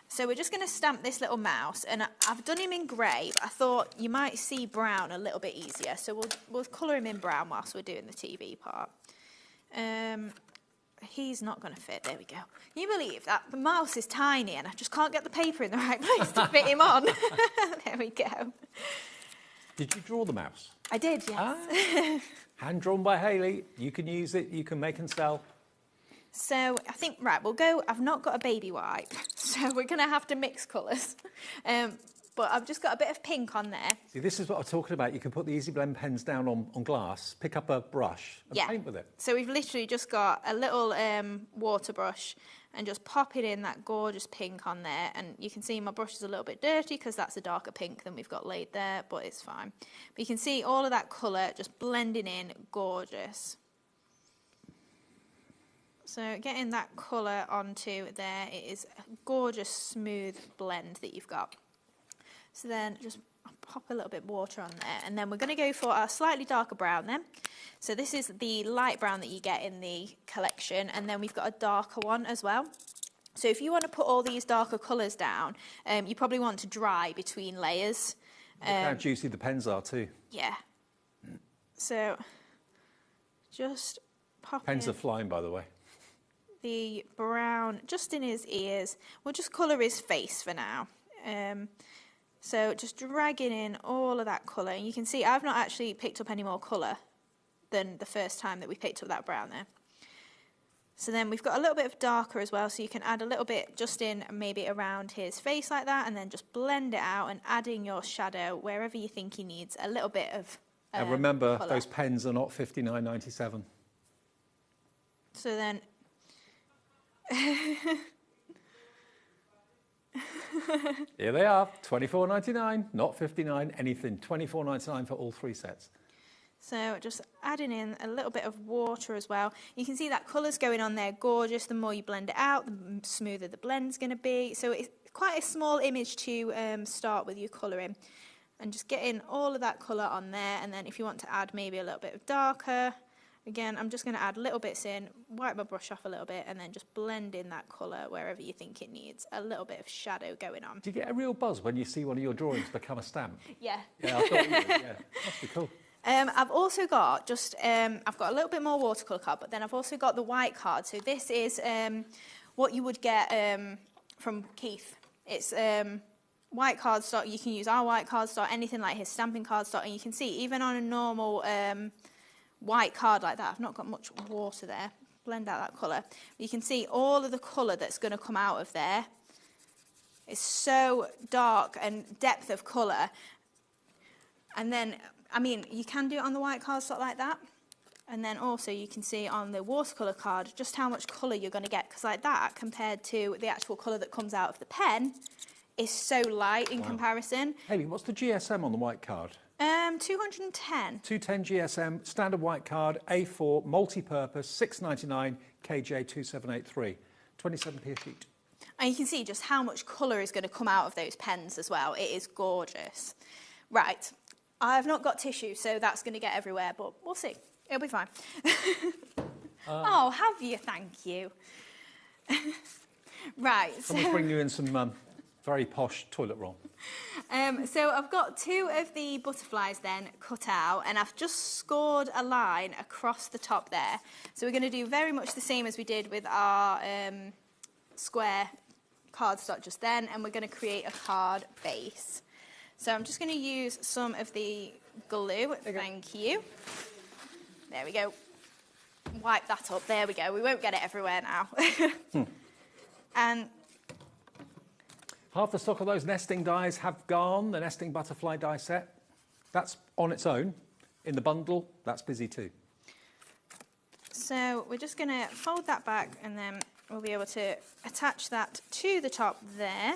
So we're just going to stamp this little mouse, and I've done him in grey, but I thought you might see brown a little bit easier. So we'll colour him in brown whilst we're doing the TV part. He's not going to fit. There we go. Can you believe that? The mouse is tiny, and I just can't get the paper in the right place to fit him on. There we go. Did you draw the mouse? I did, yes. Hand drawn by Hayley. You can use it. You can make and sell. So I think, right, we'll go. I've not got a baby wipe, so we're going to have to mix colours. But I've just got a bit of pink on there. See, this is what I'm talking about. You can put the Easy Blend pens down on glass, pick up a brush and paint with it. So we've literally just got a little water brush and just popping in that gorgeous pink on there. And you can see my brush is a little bit dirty because that's a darker pink than we've got laid there, but it's fine. But you can see all of that colour just blending in, gorgeous. So getting that colour onto there, it is a gorgeous, smooth blend that you've got. So then just pop a little bit of water on there, and then we're going to go for our slightly darker brown then. So this is the light brown that you get in the collection, and then we've got a darker one as well. So if you want to put all these darker colours down, you probably want to dry between layers. Look how juicy the pens are too. Yeah. So just pop Pens in are flying, by the way. the brown just in his ears. We'll just colour his face for now. So just dragging in all of that colour. And you can see I've not actually picked up any more colour than the first time that we picked up that brown there. So then we've got a little bit of darker as well, so you can add a little bit just in maybe around his face like that, and then just blend it out and adding your shadow wherever you think he needs a little bit of And remember, colour. those pens are not $59.97. So then... Here they are, $24.99, not $59, anything. $24.99 for all 3 sets. So just adding in a little bit of water as well. You can see that colour's going on there, gorgeous. The more you blend it out, the smoother the blend's going to be. So it's quite a small image to start with your colouring. And just getting all of that colour on there. And then if you want to add maybe a little bit of darker, again, I'm just going to add little bits in, wipe my brush off a little bit, and then just blend in that colour wherever you think it needs. A little bit of shadow going on. Do you get a real buzz when you see one of your drawings become a stamp? Yeah. Yeah, I thought you would, yeah. Must be cool. I've also got just, I've got a little bit more watercolour card, but then I've also got the white card. So this is what you would get from Keith. It's white cardstock. You can use our white cardstock, anything like his stamping cardstock, and you can see even on a normal white card like that, I've not got much water there. Blend out that colour. You can see all of the colour that's going to come out of there. It's so dark and depth of colour. And then, I mean, you can do it on the white cardstock like that. And then also you can see on the watercolour card just how much colour you're going to get. Because like that, compared to the actual colour that comes out of the pen, is so light in comparison. Hayley, what's the GSM on the white card? 210. 210 GSM, standard white card, A4, multi-purpose, $6.99, KJ 2783, 27p a sheet. And you can see just how much colour is going to come out of those pens as well. It is gorgeous. Right, I've not got tissue, so that's going to get everywhere, but we'll see. It'll be fine. Oh, have you? Thank you. Right. Someone's bringing you in some very posh toilet roll. So I've got 2 of the butterflies then cut out, and I've just scored a line across the top there. So we're going to do very much the same as we did with our square cardstock just then, and we're going to create a card base. So I'm just going to use some of the glue. Thank you. There we go. Wipe that up. There we go. We won't get it everywhere now. And half the stock of those nesting dies have gone, the nesting butterfly die set. That's on its own. In the bundle, that's busy too. so we're just going to fold that back, and then we'll be able to attach that to the top there.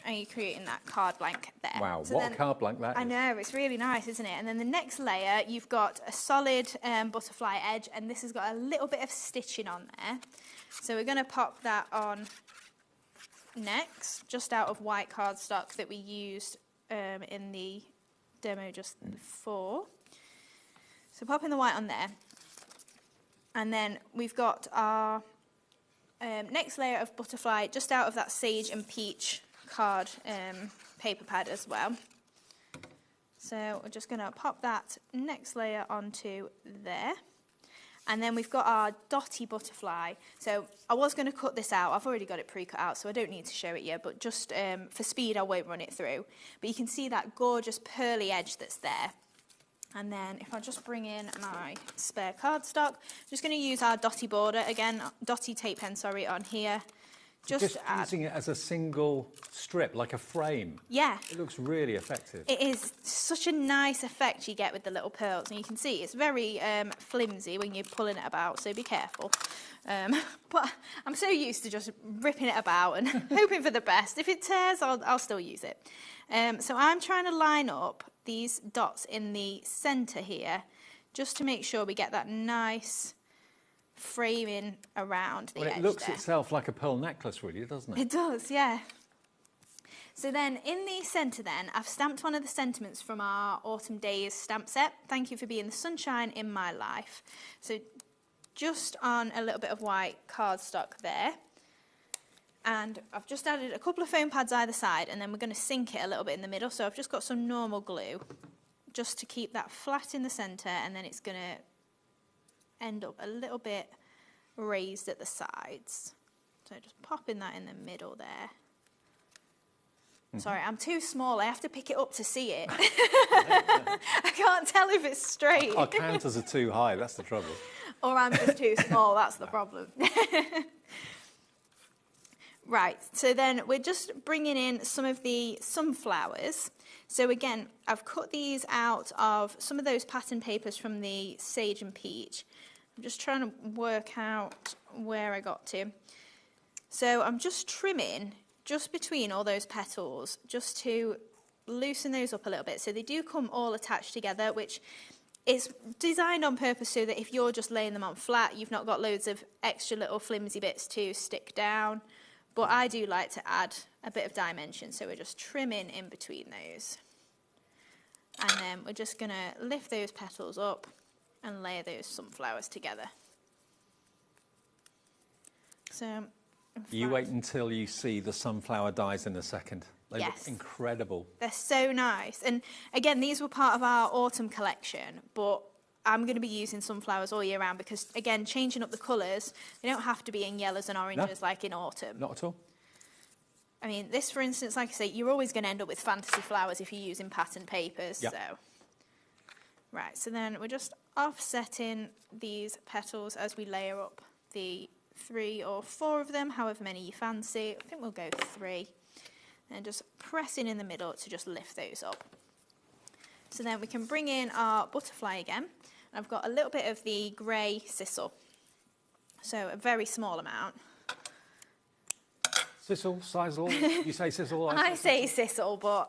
And you're creating that card blank there. Wow, so what a card blank that is. I know, it's really nice, isn't it? And then the next layer, you've got a solid butterfly edge, and this has got a little bit of stitching on there. So we're going to pop that on next, just out of white cardstock that we used in the demo just before. So popping the white on there. And then we've got our next layer of butterfly just out of that sage and peach card paper pad as well. So we're just going to pop that next layer onto there. And then we've got our dotty butterfly. So I was going to cut this out. I've already got it pre-cut out, so I don't need to show it yet. But just for speed, I won't run it through. But you can see that gorgeous pearly edge that's there. And then if I just bring in my spare cardstock, I'm just going to use our dotty border again, dotty tape pen, sorry, on here. Just using it as a single strip, like a frame. Yeah. It looks really effective. It is such a nice effect you get with the little pearls. And you can see it's very flimsy when you're pulling it about, so be careful. But I'm so used to just ripping it about and hoping for the best. If it tears, I'll still use it. So I'm trying to line up these dots in the centre here, just to make sure we get that nice framing around the edge It looks there. itself like a pearl necklace, really, doesn't it? It does, yeah. So then in the centre then, I've stamped one of the sentiments from our Autumn Days stamp set. Thank you for being the sunshine in my life. So just on a little bit of white cardstock there. And I've just added a couple of foam pads either side, and then we're going to sink it a little bit in the middle. So I've just got some normal glue just to keep that flat in the centre, and then it's going to end up a little bit raised at the sides. So just popping that in the middle there. Sorry, I'm too small. I have to pick it up to see it. I can't tell if it's straight. Our counters are too high, that's the trouble. Or I'm just too small, that's the problem. Right, so then we're just bringing in some of the sunflowers. So again, I've cut these out of some of those pattern papers from the Sage and Peach. I'm just trying to work out where I got to. So I'm just trimming just between all those petals, just to loosen those up a little bit. So they do come all attached together, which is designed on purpose so that if you're just laying them on flat, you've not got loads of extra little flimsy bits to stick down. But I do like to add a bit of dimension, so we're just trimming in between those. And then we're just going to lift those petals up and layer those sunflowers together. So you wait until you see the sunflower dies in a second. They yes. look incredible. They're so nice. And again, these were part of our autumn collection, but I'm going to be using sunflowers all year round because, again, changing up the colours, they don't have to be in yellows and oranges like in autumn. Not at all. I mean, this, for instance, like I say, you're always going to end up with fantasy flowers if you're using pattern papers. Yep. So, right, so then we're just offsetting these petals as we layer up the 3 or 4 of them, however many you fancy. I think we'll go 3. And just pressing in the middle to just lift those up. So then we can bring in our butterfly again. I've got a little bit of the grey sisal, so a very small amount. Sisal, sisal, you say sisal? I say sisal, but...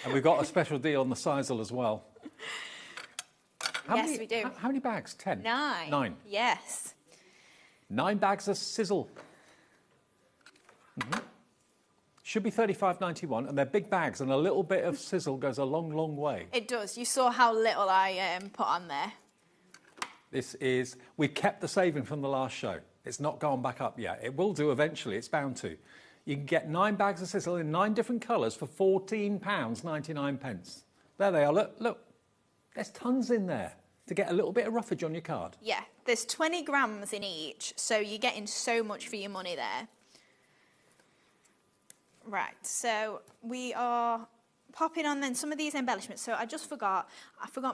And we've got a special deal on the sisal as well. Yes, we do. How many bags? 10? 9. 9. Yes. 9 bags of sizzle. Should be $35.91, and they're big bags, and a little bit of sizzle goes a long, long way. It does. You saw how little I put on there. This is, we kept the saving from the last show. It's not gone back up yet. It will do eventually, it's bound to. You can get 9 bags of sizzle in 9 different colours for £14.99. There they are, look. There's tons in there to get a little bit of roughage on your card. Yeah, there's 20 grams in each, so you're getting so much for your money there. Right, so we are popping on then some of these embellishments. So I forgot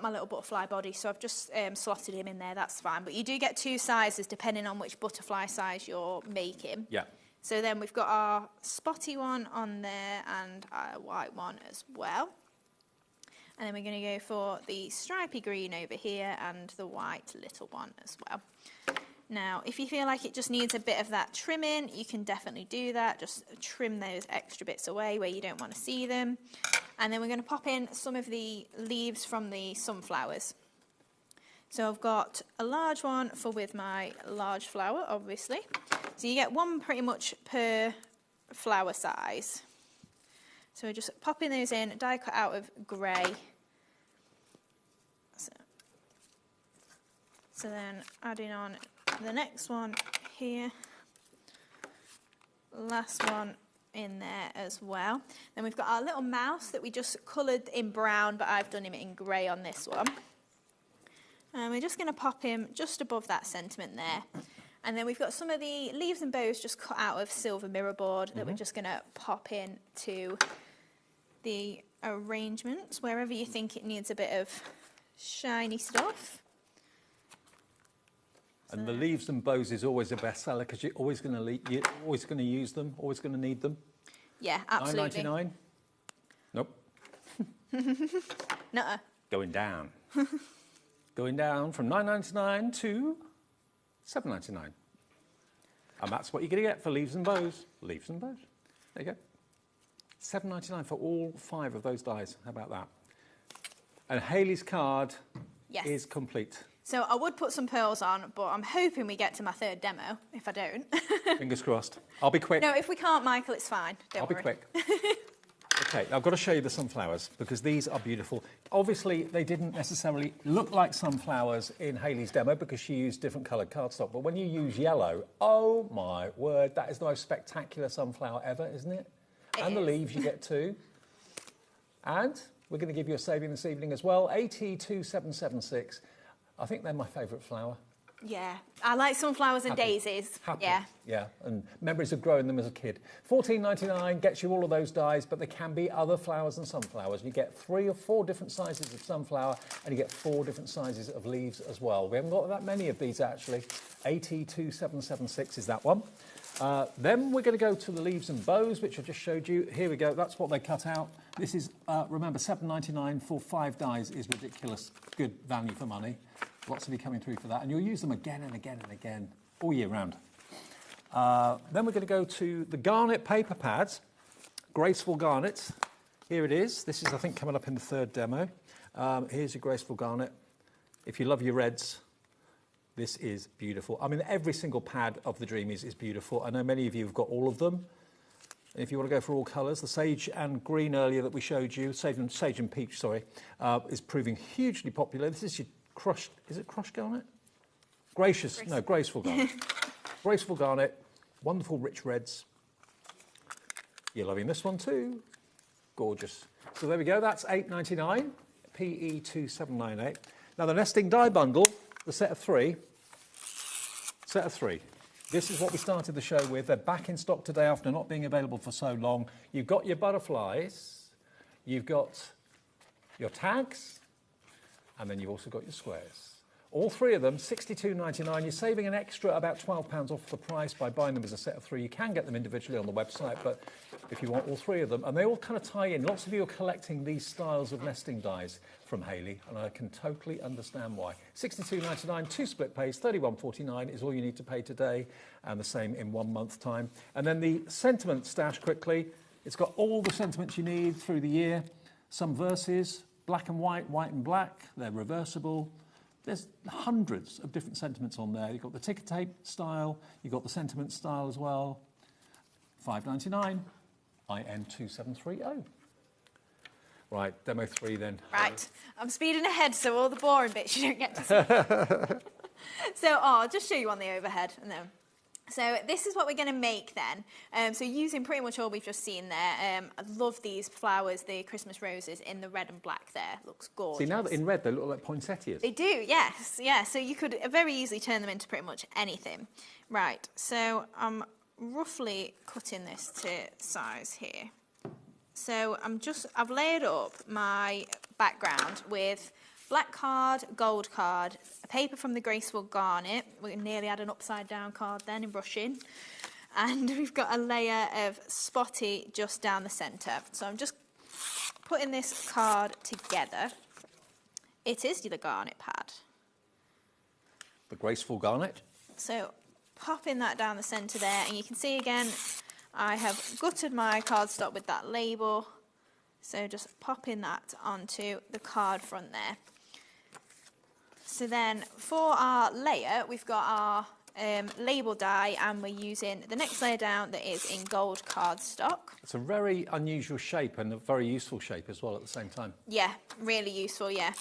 my little butterfly body, so I've just slotted him in there, that's fine. But you do get 2 sizes depending on which butterfly size you're making. Yeah. So then we've got our spotty one on there and a white one as well. And then we're going to go for the stripy green over here and the white little one as well. Now, if you feel like it just needs a bit of that trimming, you can definitely do that. Just trim those extra bits away where you don't want to see them. And then we're going to pop in some of the leaves from the sunflowers. So I've got a large one for with my large flower, obviously. So you get 1 pretty much per flower size. So we're just popping those in, die cut out of grey. So then adding on the next one here. Last one in there as well. Then we've got our little mouse that we just coloured in brown, but I've done him in grey on this one. And we're just going to pop him just above that sentiment there. And then we've got some of the leaves and bows just cut out of silver mirror board that we're just going to pop in to the arrangements wherever you think it needs a bit of shiny stuff. And the leaves and bows is always a bestseller because you're always going to use them, always going to need them. Yeah, absolutely. $9.99? Nope. Nuh-uh. Going down. Going down from $9.99 to $7.99. And that's what you're going to get for leaves and bows. Leaves and bows. There you go. $7.99 for all 5 of those dies. How about that? And Hayley's card is complete. So I would put some pearls on, but I'm hoping we get to my third demo. If I don't. Fingers crossed. I'll be quick. No, if we can't, Michael, it's fine. Don't worry. I'll be quick. Okay, I've got to show you the sunflowers because these are beautiful. Obviously, they didn't necessarily look like sunflowers in Hayley's demo because she used different coloured cardstock. But when you use yellow, oh my word, that is the most spectacular sunflower ever, isn't it? And the leaves you get too. And we're going to give you a saving this evening as well. AT2776. I think they're my favourite flower. Yeah, I like sunflowers and daisies. Happy. Yeah. Yeah, and memories of growing them as a kid. $14.99 gets you all of those dies, but there can be other flowers than sunflowers. You get 3 or 4 different sizes of sunflower, and you get 4 different sizes of leaves as well. We haven't got that many of these, actually. AT2776 is that one. Then we're going to go to the leaves and bows, which I just showed you. Here we go. That's what they cut out. This is, remember, $7.99 for 5 dies is ridiculous. Good value for money. Lots of you coming through for that. And you'll use them again and again and again all year round. Then we're going to go to the garnet paper pads. Graceful garnets. Here it is. This is, I think, coming up in the 3rd demo. Here's your graceful garnet. If you love your reds, this is beautiful. I mean, every single pad of the Dreamies is beautiful. I know many of you have got all of them. And if you want to go for all colours, the sage and green earlier that we showed you, sage and peach, sorry, is proving hugely popular. This is your crushed, is it crushed garnet? Graceful garnet. Graceful garnet, wonderful rich reds. You're loving this one too. Gorgeous. So there we go, that's $8.99, PE2798. Now the nesting die bundle, the set of 3. This is what we started the show with. They're back in stock today after not being available for so long. You've got your butterflies, you've got your tags, and then you've also got your squares. All 3 of them, $62.99. You're saving an extra about £12 off the price by buying them as a set of 3. You can get them individually on the website, but if you want all 3 of them, and they all kind of tie in. Lots of you are collecting these styles of nesting dies from Hayley, and I can totally understand why. $62.99, 2 split pays, $31.49 is all you need to pay today, and the same in 1 month's time. And then the sentiment stash quickly. It's got all the sentiments you need through the year. Some verses, black and white, white and black. They're reversible. There's hundreds of different sentiments on there. You've got the ticker tape style. You've got the sentiment style as well. $5.99, IN2730. Right, demo 3 then. Right, I'm speeding ahead so all the boring bits you don't get to see. So I'll just show you on the overhead and then. So this is what we're going to make then. So using pretty much all we've just seen there. I love these flowers, the Christmas roses in the red and black there. Looks gorgeous. See, now that in red they look like poinsettias. They do, yes. Yeah, so you could very easily turn them into pretty much anything. Right, so I'm roughly cutting this to size here. So I've layered up my background with black card, gold card, a paper from the Graceful Garnet. We nearly had an upside down card then in brushing. And we've got a layer of spotty just down the centre. So I'm just putting this card together. It is the garnet pad. The Graceful Garnet. So popping that down the centre there, and you can see again, I have gutted my cardstock with that label. So just popping that onto the card front there. So then for our layer, we've got our label die, and we're using the next layer down that is in gold cardstock. It's a very unusual shape and a very useful shape as well at the same time. Yeah, really useful, yeah.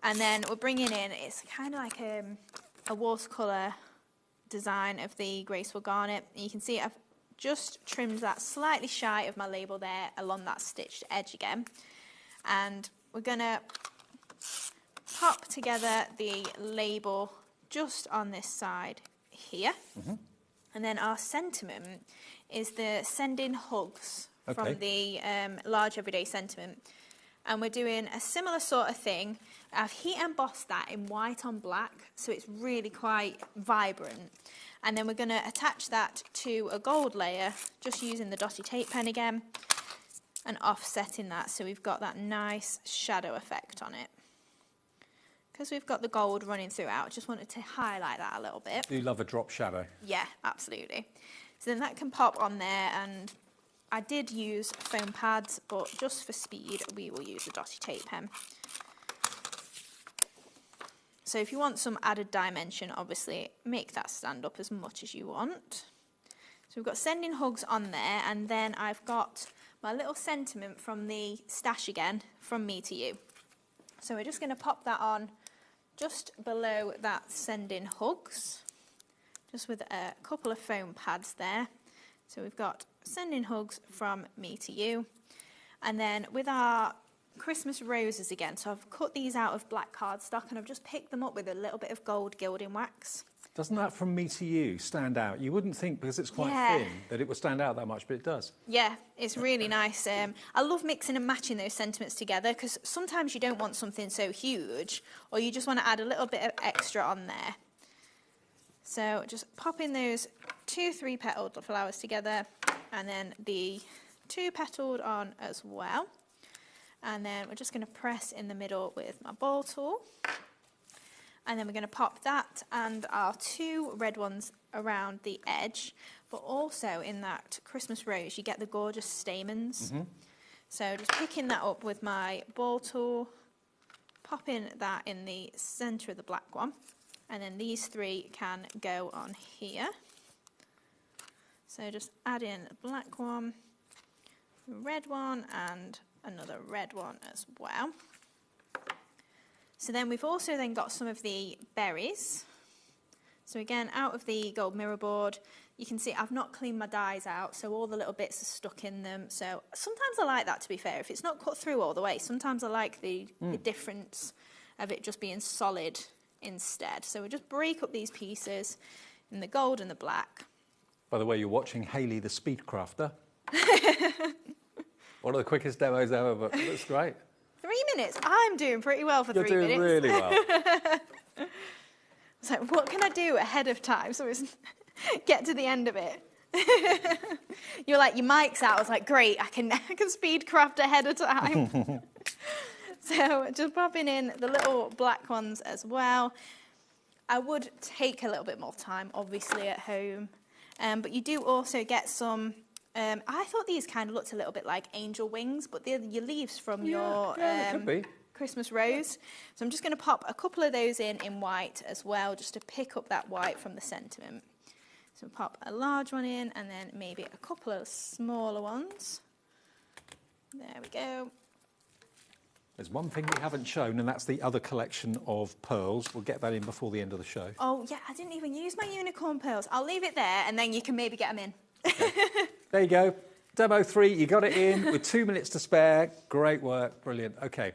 And then we're bringing in, it's kind of like a watercolour design of the Graceful Garnet. And you can see I've just trimmed that slightly shy of my label there along that stitched edge again. And we're going to pop together the label just on this side here. Mm-hmm. And then our sentiment is the sending hugs from the large everyday sentiment. And we're doing a similar sort of thing. I've heat embossed that in white on black, so it's really quite vibrant. And then we're going to attach that to a gold layer, just using the dotty tape pen again, and offsetting that so we've got that nice shadow effect on it. Because we've got the gold running throughout, just wanted to highlight that a little bit. Do you love a drop shadow? Yeah, absolutely. So then that can pop on there, and I did use foam pads, but just for speed, we will use the dotty tape pen. So if you want some added dimension, obviously make that stand up as much as you want. So we've got sending hugs on there, and then I've got my little sentiment from the stash again, from me to you. So we're just going to pop that on just below that sending hugs, just with a couple of foam pads there. So we've got sending hugs from me to you. And then with our Christmas roses again, so I've cut these out of black cardstock and I've just picked them up with a little bit of gold gilding wax. Doesn't that from me to you stand out? You wouldn't think, because it's quite thin, that it would stand out that much, but it does. Yeah, it's really nice. I love mixing and matching those sentiments together, because sometimes you don't want something so huge, or you just want to add a little bit of extra on there. So just popping those 2 3-petaled flowers together, and then the 2-petaled on as well. And then we're just going to press in the middle with my ball tool. And then we're going to pop that and our 2 red ones around the edge. But also in that Christmas rose, you get the gorgeous stamens. So just picking that up with my ball tool, popping that in the centre of the black one. And then these 3 can go on here. So just add in the black one, the red one, and another red one as well. So then we've also then got some of the berries. So again, out of the gold mirror board, you can see I've not cleaned my dies out, so all the little bits are stuck in them. So sometimes I like that, to be fair. If it's not cut through all the way, sometimes I like the difference of it just being solid instead. So we just break up these pieces in the gold and the black. By the way, you're watching Hayley the Speed Crafter. One of the quickest demos ever, but that's great. 3 minutes. I'm doing pretty well for 3 minutes. You're doing really well. So what can I do ahead of time so it's get to the end of it? You're like, your mic's out. I was like, great, I can speed craft ahead of time. So just popping in the little black ones as well. I would take a little bit more time, obviously, at home. But you do also get some... I thought these kind of looked a little bit like angel wings, but they're your leaves from your could be. Christmas rose. So I'm just going to pop a couple of those in white as well, just to pick up that white from the sentiment. So pop a large one in, and then maybe a couple of smaller ones. There we go. There's one thing we haven't shown, and that's the other collection of pearls. We'll get that in before the end of the show. Oh, yeah, I didn't even use my unicorn pearls. I'll leave it there, and then you can maybe get them in. There you go. Demo 3, you got it in with 2 minutes to spare. Great work. Brilliant. OK.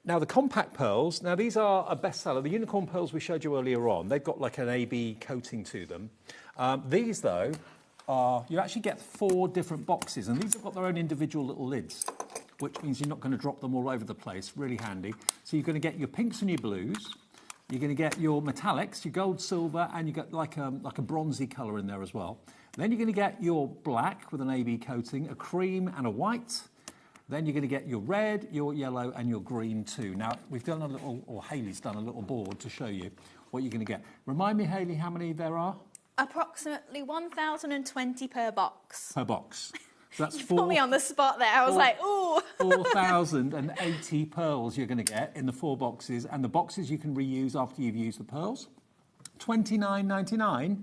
Now, the compact pearls, now these are a bestseller. The unicorn pearls we showed you earlier on, they've got like an AB coating to them. These, though, are, you actually get 4 different boxes, and these have got their own individual little lids, which means you're not going to drop them all over the place. Really handy. So you're going to get your pinks and your blues. You're going to get your metallics, your gold, silver, and you get like a bronzy colour in there as well. Then you're going to get your black with an AB coating, a cream and a white. Then you're going to get your red, your yellow, and your green too. Now, we've done a little, or Hayley's done a little board to show you what you're going to get. Remind me, Hayley, how many there are? Approximately 1,020 per box. Per box. So that's Put me on the spot there. I was like, ooh. 4,080 pearls you're going to get in the 4 boxes, and the boxes you can reuse after you've used the pearls. $29.99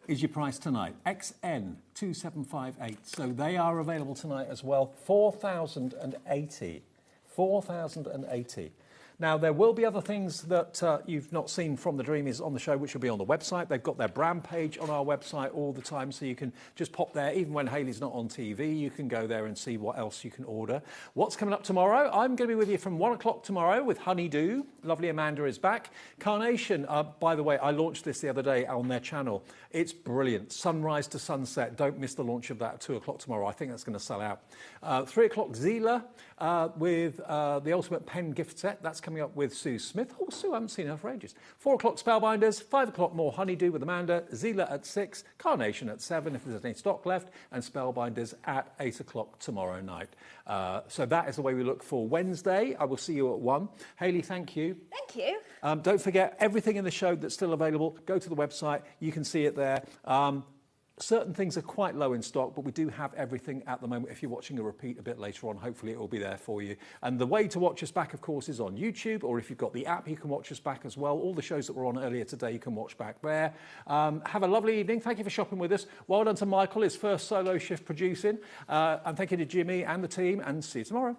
is your price tonight. XN 2758. So they are available tonight as well. 4,080. 4,080. Now, there will be other things that you've not seen from the Dreamies on the show, which will be on the website. They've got their brand page on our website all the time, so you can just pop there. Even when Hayley's not on TV, you can go there and see what else you can order. What's coming up tomorrow? I'm going to be with you from 1 o'clock tomorrow with Honeydew. Lovely Amanda is back. Carnation, by the way, I launched this the other day on their channel. It's brilliant. Sunrise to sunset. Don't miss the launch of that at 2 o'clock tomorrow. I think that's going to sell out. 3 o'clock, Zila with the Ultimate Pen gift set. That's coming up with Sue Smith. Oh, Sue, I haven't seen her for ages. 4 o'clock, Spellbinders. 5 o'clock, more Honeydew with Amanda. Zila at 6. Carnation at 7, if there's any stock left. And Spellbinders at 8 o'clock tomorrow night. So that is the way we look for Wednesday. I will see you at 1. Hayley, thank you. Thank you. Don't forget, everything in the show that's still available, go to the website. You can see it there. Certain things are quite low in stock, but we do have everything at the moment. If you're watching a repeat a bit later on, hopefully it will be there for you. And the way to watch us back, of course, is on YouTube, or if you've got the app, you can watch us back as well. All the shows that were on earlier today, you can watch back there. Have a lovely evening. Thank you for shopping with us. Well done to Michael, his first solo shift producing. And thank you to Jimmy and the team, and see you tomorrow.